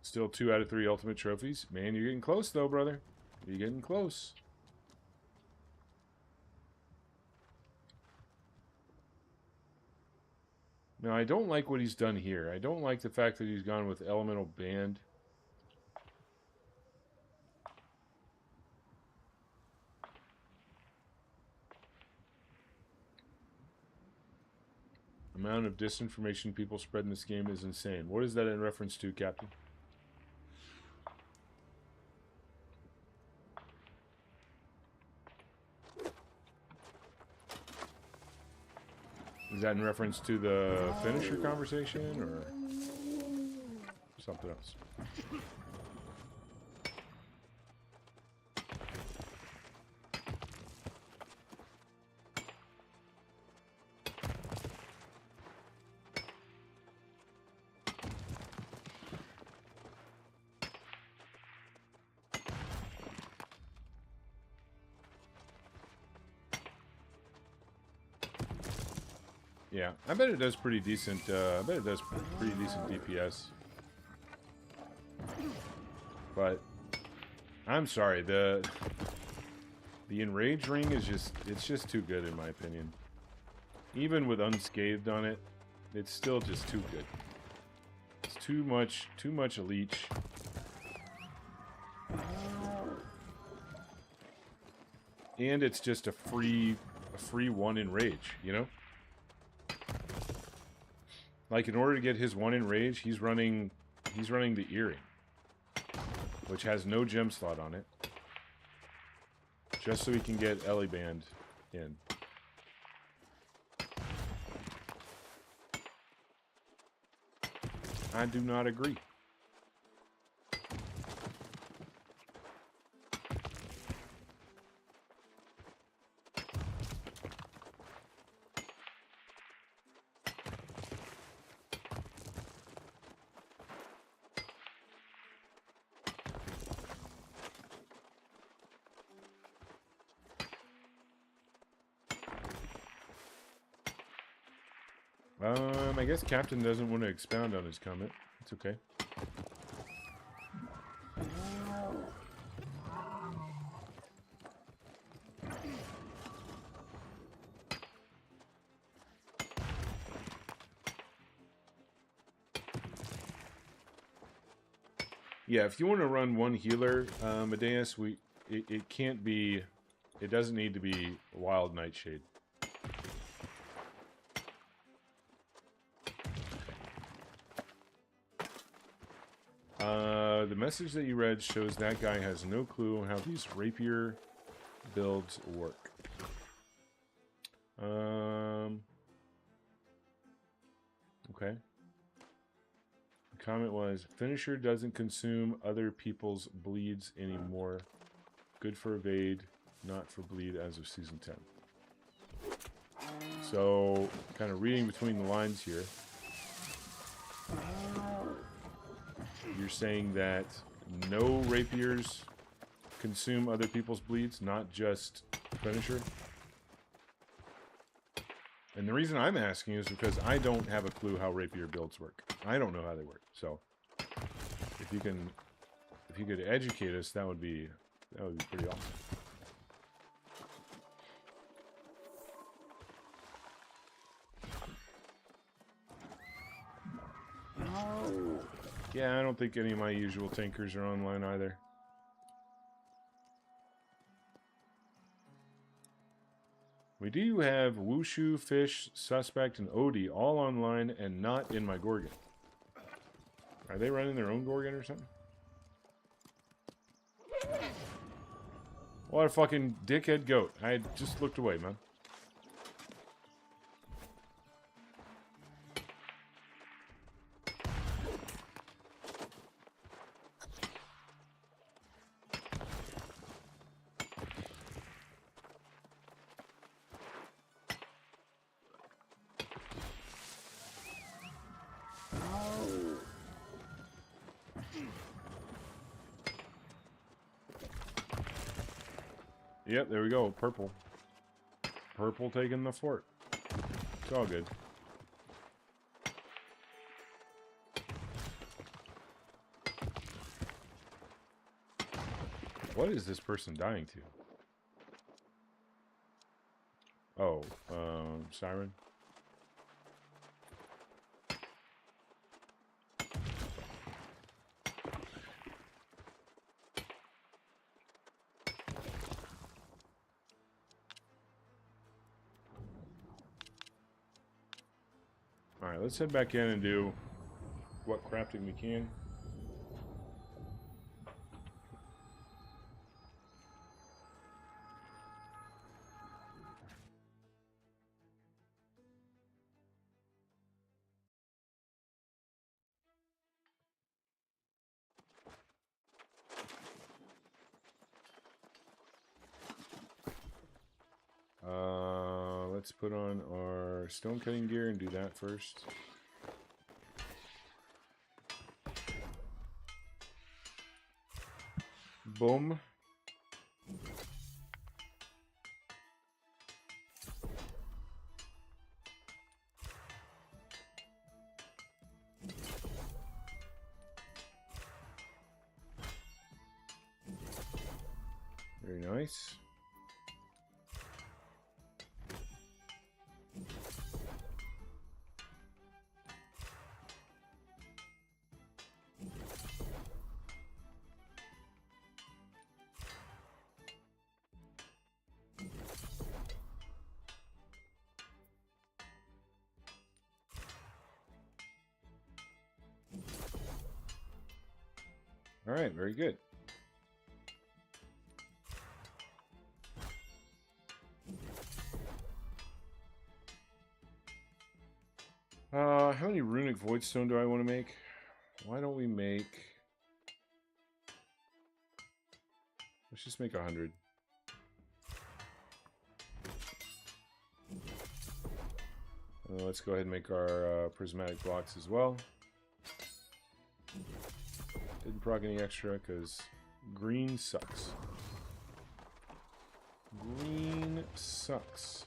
Still 2 out of 3 ultimate trophies. Man, you're getting close though, brother. You're getting close. Now, I don't like what he's done here. I don't like the fact that he's gone with Elemental Band. Amount of disinformation people spread in this game is insane. What is that in reference to, Captain? Is that in reference to the finisher conversation or something else? Yeah, I bet it does pretty decent. I bet it does pretty decent DPS. But I'm sorry, the enrage ring is it's just too good in my opinion. Even with unscathed on it, it's still just too good. It's too much a leech. And it's just a free 1 enrage, you know? Like, in order to get his 1 enrage, he's running the Earring, which has no gem slot on it, just so he can get Ellie Band in. I do not agree. I guess Captain doesn't want to expound on his comment. It's okay. Yeah, if you want to run 1 healer, Medeus, it can't be. It doesn't need to be Wild Nightshade. The message that you read shows that guy has no clue on how these rapier builds work. Okay. The comment was, finisher doesn't consume other people's bleeds anymore. Good for evade, not for bleed as of season 10. So, kind of reading between the lines here. You're saying that no rapiers consume other people's bleeds, not just finisher? And the reason I'm asking is because I don't have a clue how rapier builds work. I don't know how they work, so if you could educate us, that would be pretty awesome. Yeah, I don't think any of my usual tankers are online either. We do have Wushu, Fish, Suspect, and Odie all online and not in my Gorgon. Are they running their own Gorgon or something? What a fucking dickhead goat. I just looked away, man. Yep, there we go. Purple. Purple taking the fort. It's all good. What is this person dying to? Oh, Siren. Alright, let's head back in and do what crafting we can. Let's put on our stone cutting gear and do that first. Boom. Very nice. All right, very good. How many runic voidstone do I want to make? Why don't we make... Let's just make 100. Let's go ahead and make our prismatic blocks as well. Didn't proc any extra because green sucks. Green sucks.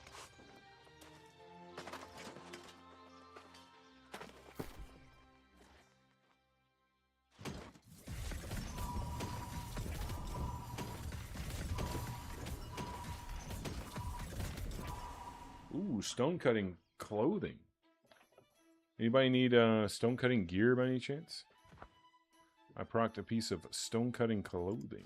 Ooh, stone cutting clothing. Anybody need stone cutting gear by any chance? I procced a piece of stone cutting clothing.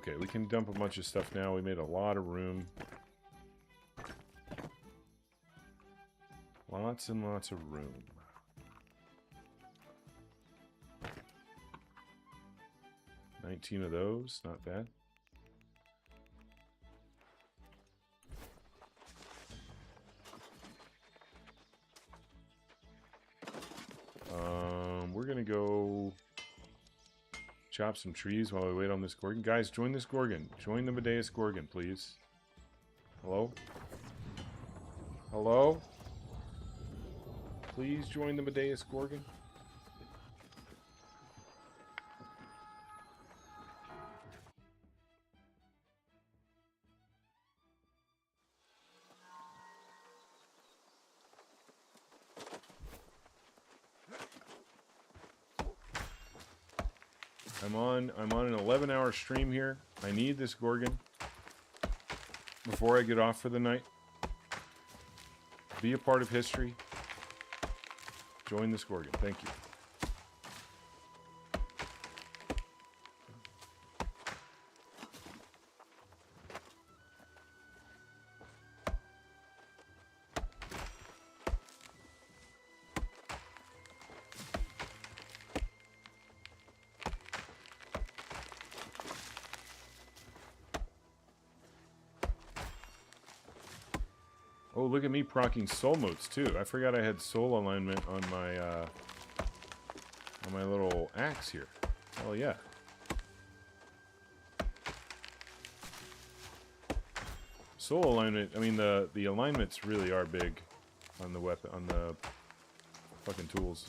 Okay, we can dump a bunch of stuff now. We made a lot of room. Lots and lots of room. $19 of those, not bad. We're gonna go chop some trees while we wait on this Gorgon. Guys, join this Gorgon. Join the Medeus Gorgon, please. Hello? Hello? Please join the Medeus Gorgon. I'm on an 11-hour stream here. I need this Gorgon before I get off for the night. Be a part of history. Join this Gorgon. Thank you. Oh, look at me procking soul motes too. I forgot I had soul alignment on my little axe here. Oh yeah. Soul alignment. I mean the alignments really are big on the weapon, on the fucking tools.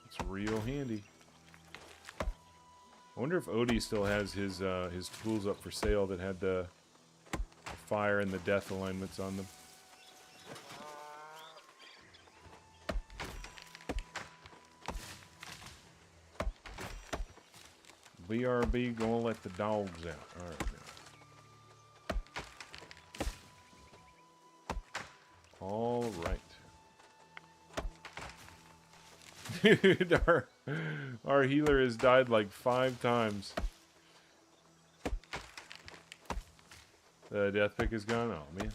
It's real handy. I wonder if Odie still has his tools up for sale that had the fire and the death alignments on them. BRB gonna let the dogs out. All right. Dude, our healer has died like 5 times. The death pick is gone. Oh man.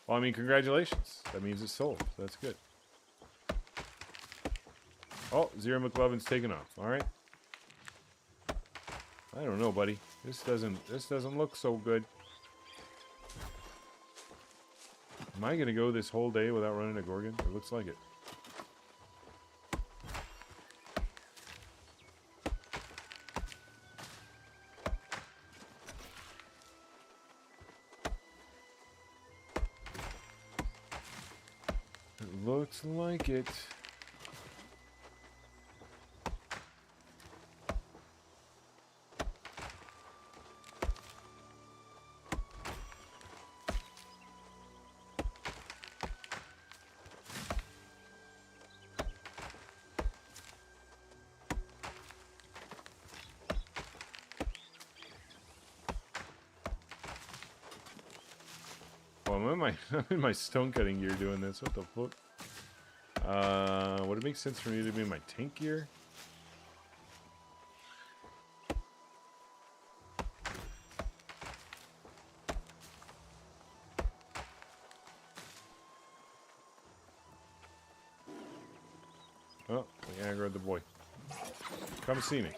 Well, I mean, congratulations. That means it's sold. So that's good. Oh, Zero McLovin's taken off. All right. I don't know, buddy. This doesn't look so good. Am I gonna go this whole day without running a Gorgon? It looks like it. It looks like it. I'm in my stone cutting gear doing this. What the fuck? Would it make sense for me to be in my tank gear? Oh, we aggroed the boy. Come see me.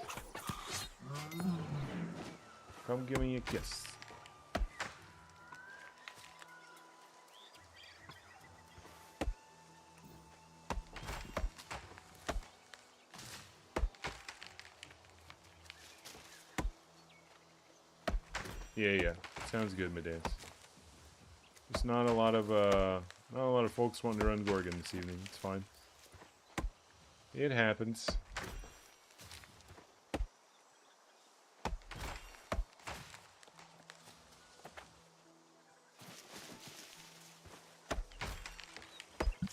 Come give me a kiss. Yeah. Sounds good, Medeus. There's not a lot of folks wanting to run Gorgon this evening. It's fine. It happens.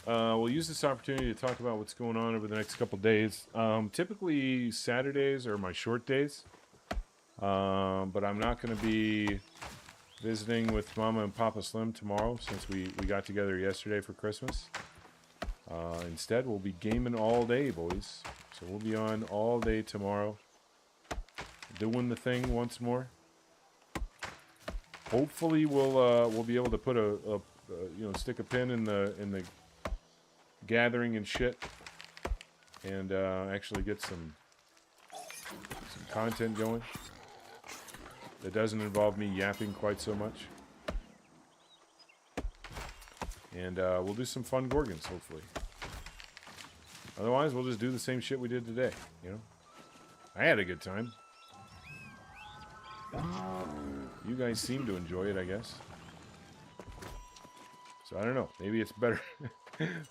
We'll use this opportunity to talk about what's going on over the next couple days. Typically Saturdays are my short days. But I'm not going to be visiting with Mama and Papa Slim tomorrow since we got together yesterday for Christmas. Instead, we'll be gaming all day, boys. So we'll be on all day tomorrow, doing the thing once more. Hopefully, we'll be able to put stick a pin in the gathering and shit, and actually get some content going that doesn't involve me yapping quite so much. And we'll do some fun Gorgons, hopefully. Otherwise, we'll just do the same shit we did today, you know? I had a good time. You guys seem to enjoy it, I guess. So I don't know. Maybe it's better.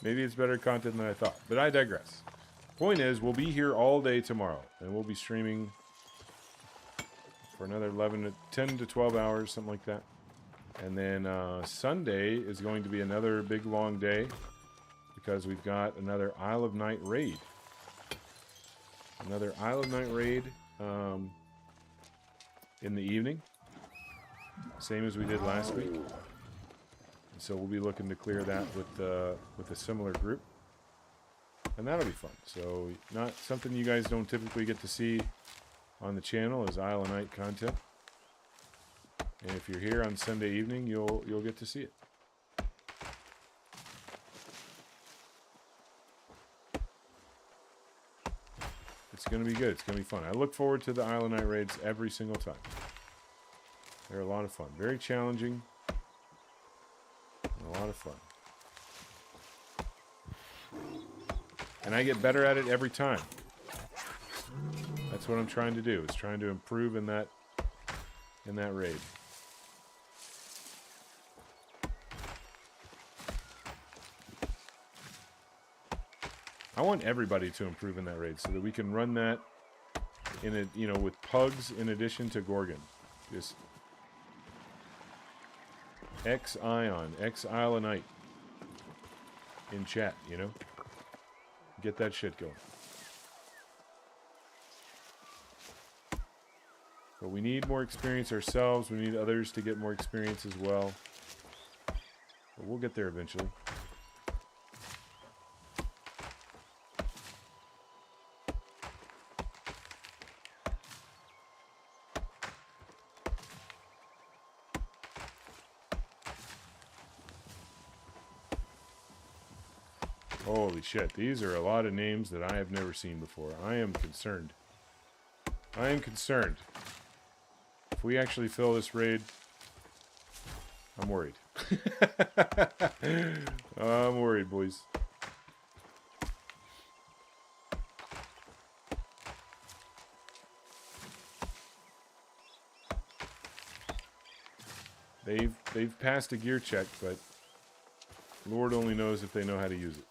Maybe it's better content than I thought. But I digress. Point is, we'll be here all day tomorrow, and we'll be streaming for another 10 to 12 hours, something like that. And then Sunday is going to be another big long day because we've got another Isle of Night raid. Another Isle of Night raid in the evening, same as we did last week. And so we'll be looking to clear that with a similar group, and that'll be fun. So not something you guys don't typically get to see on the channel is Isle of Night content. And if you're here on Sunday evening, you'll get to see it. It's going to be good. It's going to be fun. I look forward to the Isle of Night raids every single time. They're a lot of fun. Very challenging. And a lot of fun. And I get better at it every time. That's what I'm trying to do. Is trying to improve in that raid. I want everybody to improve in that raid so that we can run that in a, with pugs in addition to Gorgon. Just X-Ion, X-Isle of Night in chat, Get that shit going. But we need more experience ourselves. We need others to get more experience as well. But we'll get there eventually. Holy shit, these are a lot of names that I have never seen before. I am concerned. I am concerned. If we actually fill this raid, I'm worried. I'm worried, boys. They've passed a gear check, but Lord only knows if they know how to use it.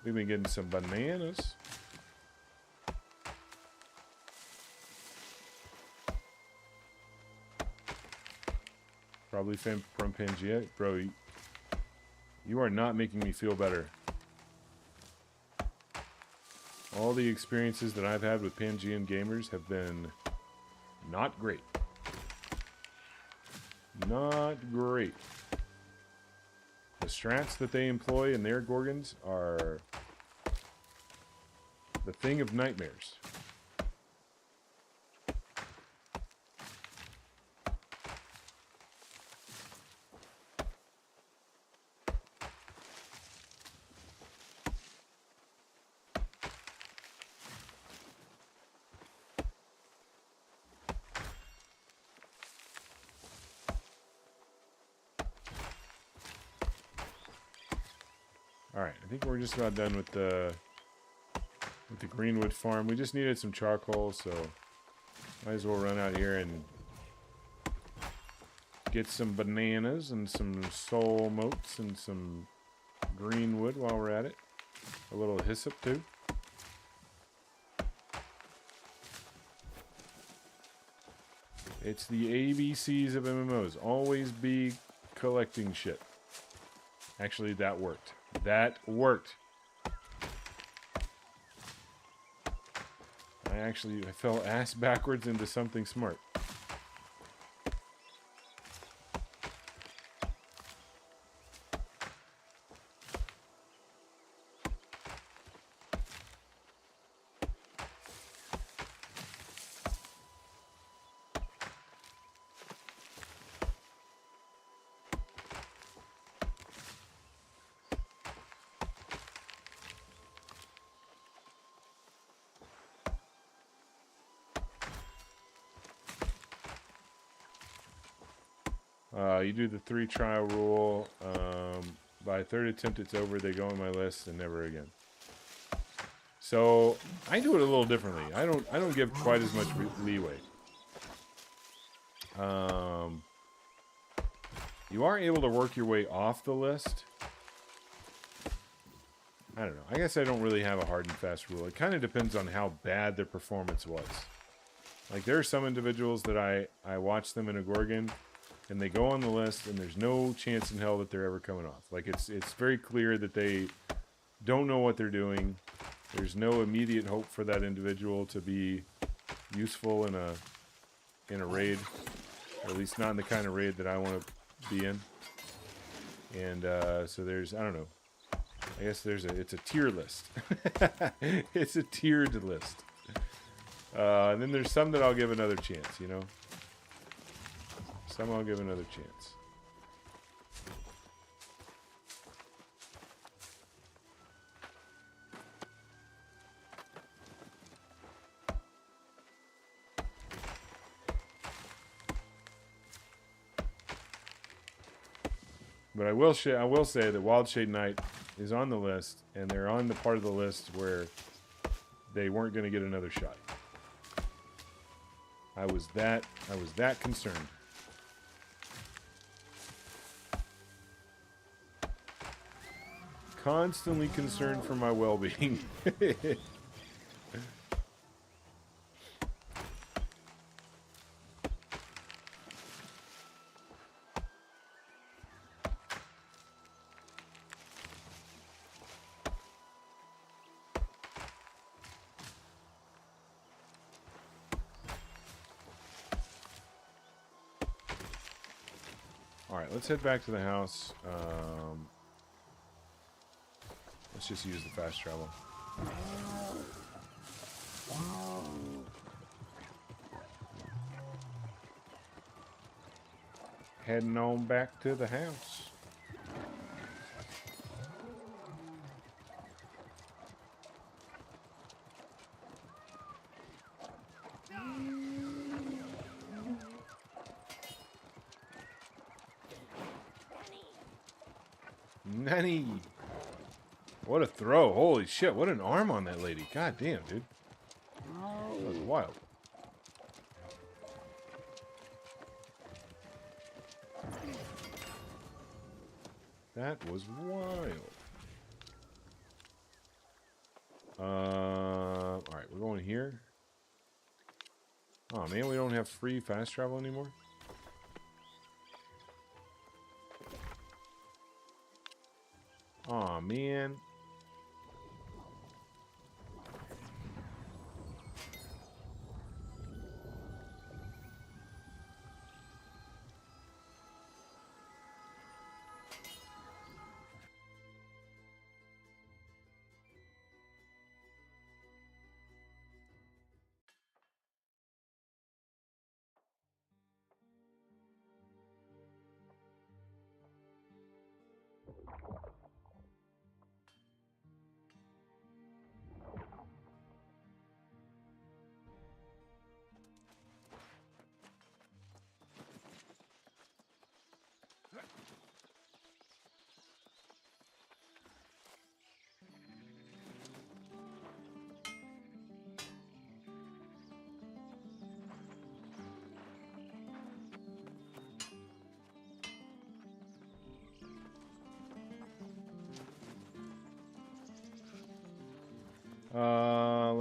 We've been getting some bananas. Probably from Pangea. Bro, you are not making me feel better. All the experiences that I've had with Pangean gamers have been not great. Not great. The strats that they employ in their Gorgons are the thing of nightmares. Alright, I think we're just about done with the Greenwood farm. We just needed some charcoal, so might as well run out here and get some bananas and some soul motes and some greenwood while we're at it. A little hyssop too. It's the ABCs of MMOs. Always be collecting shit. Actually, that worked. That worked. I fell ass backwards into something smart. You do the 3 trial rule. By 3rd attempt, it's over. They go on my list and never again. So I do it a little differently. I don't give quite as much leeway. You are able to work your way off the list. I don't know. I guess I don't really have a hard and fast rule. It kind of depends on how bad their performance was. Like, there are some individuals that I watch them in a Gorgon, and they go on the list, and there's no chance in hell that they're ever coming off. Like, it's very clear that they don't know what they're doing. There's no immediate hope for that individual to be useful in a raid, or at least not in the kind of raid that I want to be in. And so there's, I don't know. I guess it's a tier list. It's a tiered list. And then there's some that I'll give another chance, you know? Some I'll give another chance. But I will say that Wild Shade Knight is on the list, and they're on the part of the list where they weren't going to get another shot. I was that concerned. Constantly concerned for my well-being. Alright, let's head back to the house. Let's just use the fast travel. Heading on back to the house. Nanny! What a throw. Holy shit, what an arm on that lady. God damn, dude. That was wild. That was wild. Alright, we're going here. Oh man, we don't have free fast travel anymore? Aw, man.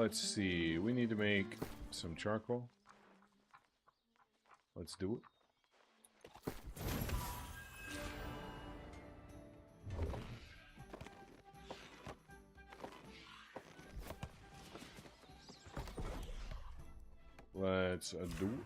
Let's see. We need to make some charcoal. Let's do it. Let's do it.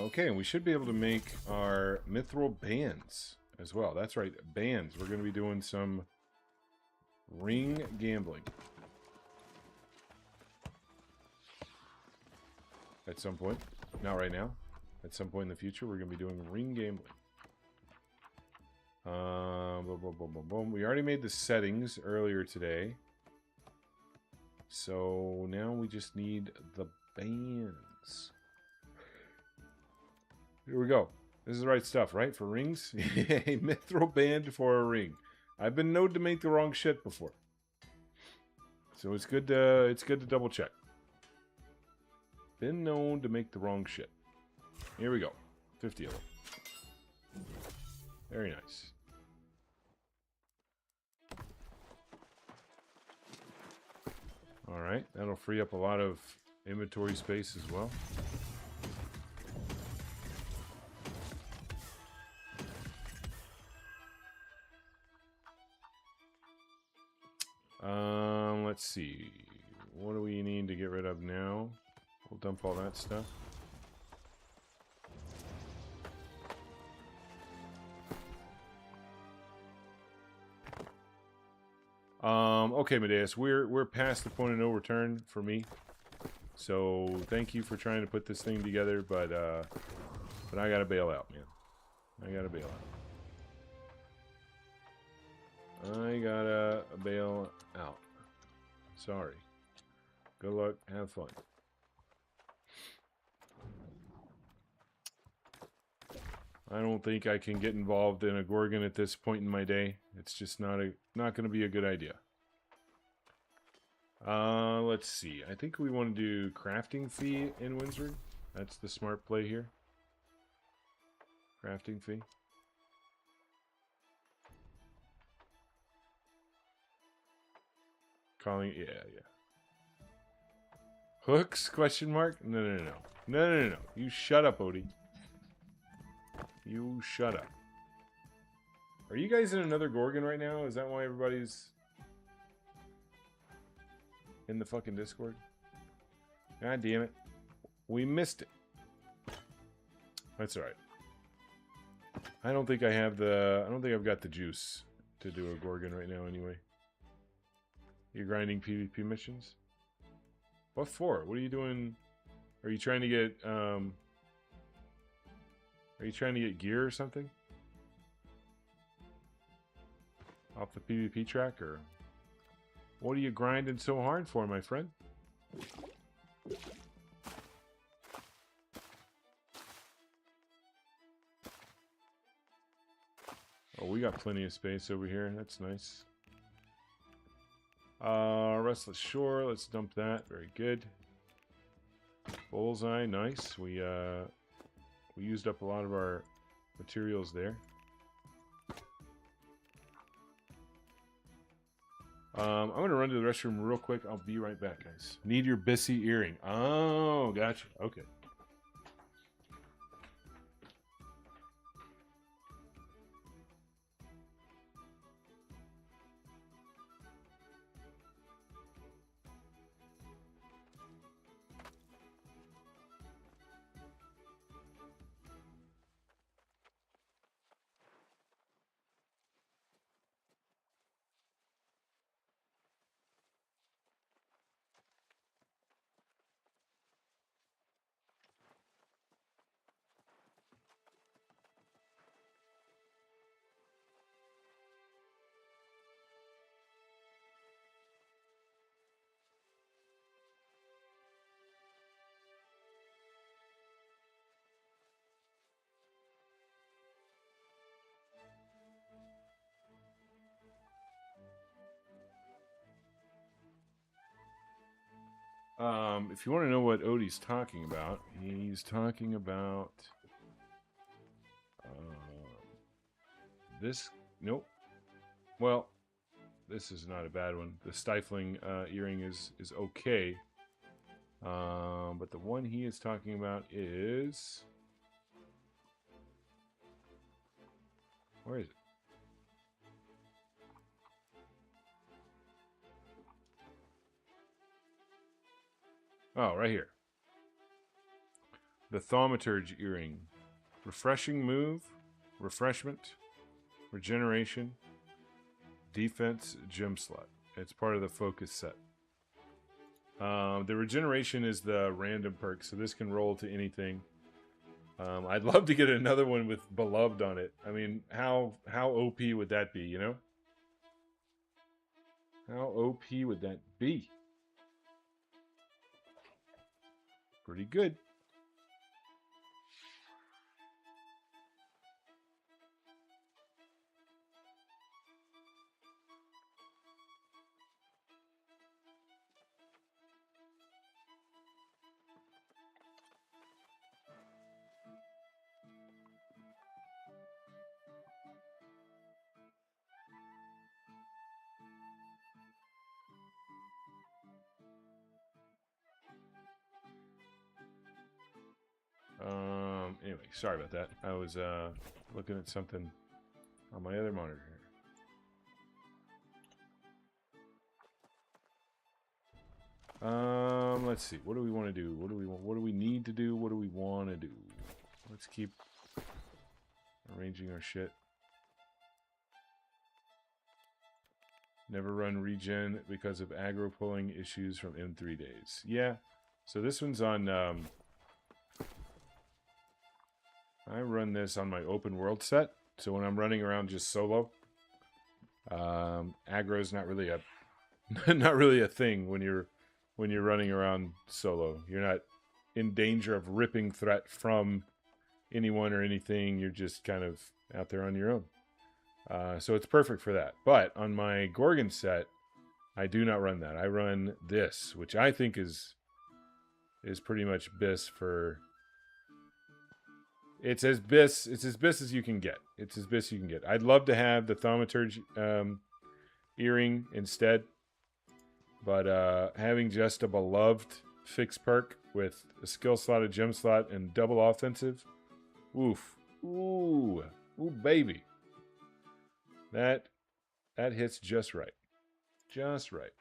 Okay, and we should be able to make our mithril bands as well. That's right, bands. We're going to be doing some Ring gambling. At some point. Not right now. At some point in the future, we're going to be doing ring gambling. Boom, boom, boom, boom, boom. We already made the settings earlier today. So now we just need the bands. Here we go. This is the right stuff, right? For rings? A mithril band for a ring. I've been known to make the wrong shit before. So it's good to double check. Been known to make the wrong shit. Here we go. 50 of them. Very nice. Alright, that'll free up a lot of inventory space as well. Let's see. What do we need to get rid of now? We'll dump all that stuff. Okay, Medeus, we're past the point of no return for me. So thank you for trying to put this thing together, but I gotta bail out, man. I gotta bail out. I gotta bail out. Sorry. Good luck. Have fun. I don't think I can get involved in a Gorgon at this point in my day. It's just not going to be a good idea. Let's see. I think we want to do crafting fee in Windsor. That's the smart play here. Crafting fee. Calling, yeah. Hooks? Question mark? No. You shut up, Odie. You shut up. Are you guys in another Gorgon right now? Is that why everybody's in the fucking Discord? God damn it. We missed it. That's alright. I don't think I've got the juice to do a Gorgon right now anyway. You're grinding PvP missions? What for? What are you doing? Are you trying to get gear or something? Off the PvP track, or what are you grinding so hard for, my friend? Oh, we got plenty of space over here. That's nice. Restless Shore, let's dump that. Very good. Bullseye, nice. We used up a lot of our materials there. I'm gonna run to the restroom real quick. I'll be right back, guys. Need your Bissy earring. Oh, gotcha. Okay. If you want to know what Odie's talking about, he's talking about this. Nope. Well, this is not a bad one. The stifling earring is okay. But the one he is talking about is, where is it? Oh, right here. The Thaumaturge earring. Refreshing move, refreshment, regeneration, defense, gem slot. It's part of the focus set. The regeneration is the random perk, so this can roll to anything. I'd love to get another one with Beloved on it. I mean, how OP would that be, you know? How OP would that be? Pretty good. Anyway, sorry about that. I was looking at something on my other monitor here. Let's see. What do we want to do? What do we want? What do we need to do? What do we want to do? Let's keep arranging our shit. Never run regen because of aggro pulling issues from M3 days. Yeah. So this one's on. I run this on my open world set, so when I'm running around just solo, aggro is not really a thing when you're running around solo. You're not in danger of ripping threat from anyone or anything. You're just kind of out there on your own. So it's perfect for that. But on my Gorgon set, I do not run that. I run this, which I think is pretty much BIS for. It's as BIS as you can get. It's as BIS you can get. I'd love to have the Thaumaturge earring instead, but having just a Beloved fixed perk with a skill slot, a gem slot, and double offensive, oof, ooh, baby, that hits just right, just right.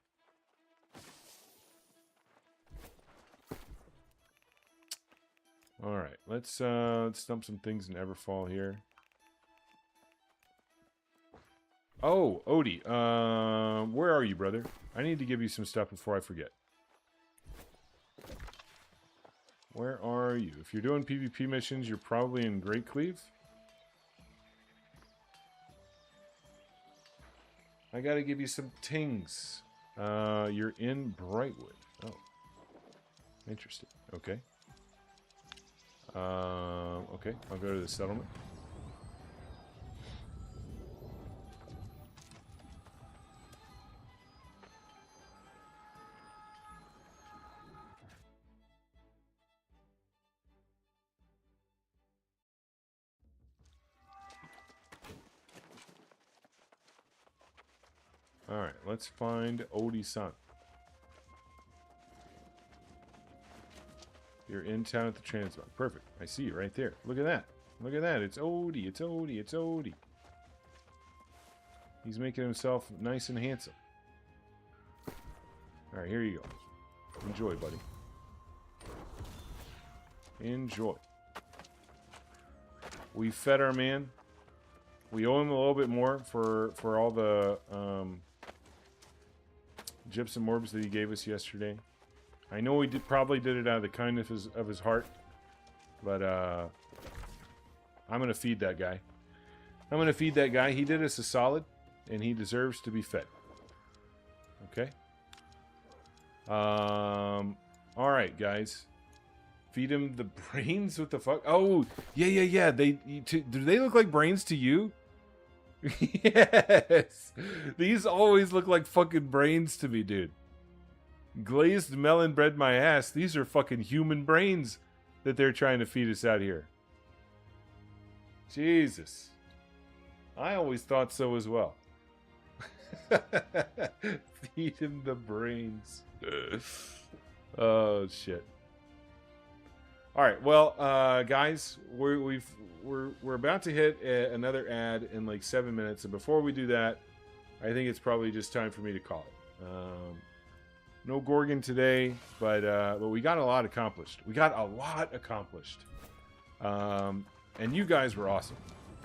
All right, let's dump some things in Everfall here. Oh, Odie, where are you, brother? I need to give you some stuff before I forget. Where are you? If you're doing PvP missions, you're probably in Great Cleave. I gotta give you some tings. You're in Brightwood. Oh, interesting. Okay. Okay, I'll go to the settlement. Alright, let's find Odie-san. You're in town at the Transmog. Perfect. I see you right there. Look at that. Look at that. It's Odie. It's Odie. It's Odie. He's making himself nice and handsome. Alright, here you go. Enjoy, buddy. Enjoy. We fed our man. We owe him a little bit more for all the gypsum orbs that he gave us yesterday. I know he probably did it out of the kindness of his heart, but I'm going to feed that guy. I'm going to feed that guy. He did us a solid, and he deserves to be fed. Okay? All right, guys. Feed him the brains? What the fuck? Oh, yeah. Do they look like brains to you? Yes. These always look like fucking brains to me, dude. Glazed melon bread my ass. These are fucking human brains that they're trying to feed us out here. Jesus. I always thought so as well. Feed him the brains. Oh shit. All right, well, guys, we're about to hit another ad in like 7 minutes, and before we do that, I think it's probably just time for me to call it. No Gorgon today, but we got a lot accomplished. And you guys were awesome,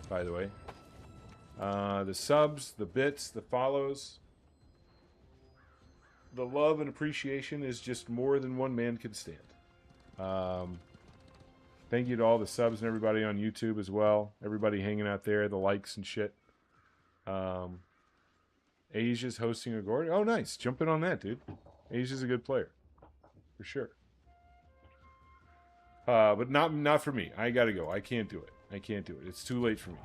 by the way. The subs, the bits, the follows. the love and appreciation is just more than one man can stand. Thank you to all the subs and everybody on YouTube as well. Everybody hanging out there, the likes and shit. Asia's hosting a Gordon. Oh, nice. Jump in on that, dude. Asia's a good player. For sure. But not for me. I gotta go. I can't do it. I can't do it. It's too late for me.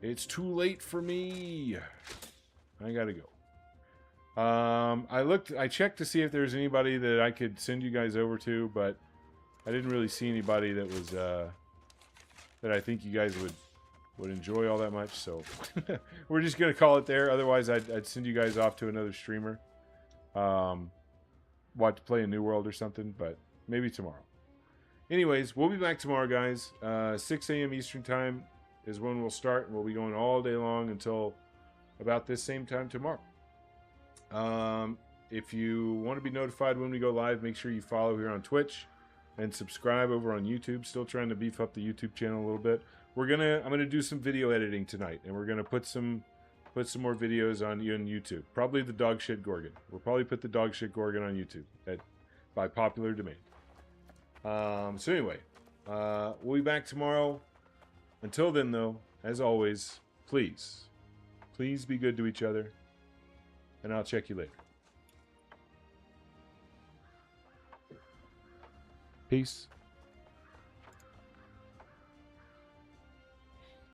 It's too late for me. I gotta go. I checked to see if there's anybody that I could send you guys over to, but I didn't really see anybody that was that I think you guys would enjoy all that much. So we're just gonna call it there. Otherwise, I'd send you guys off to another streamer. Watch play a New World or something, but maybe tomorrow. Anyways, we'll be back tomorrow, guys. 6 a.m. Eastern Time is when we'll start, and we'll be going all day long until about this same time tomorrow. If you want to be notified when we go live, make sure you follow here on Twitch and subscribe over on YouTube. Still trying to beef up the YouTube channel a little bit. I'm gonna do some video editing tonight, and we're gonna put some more videos on YouTube. Probably the dog shit Gorgon. We'll probably put the dog shit Gorgon on YouTube by popular demand. So anyway, we'll be back tomorrow. Until then, though, as always, please be good to each other, and I'll check you later. Peace.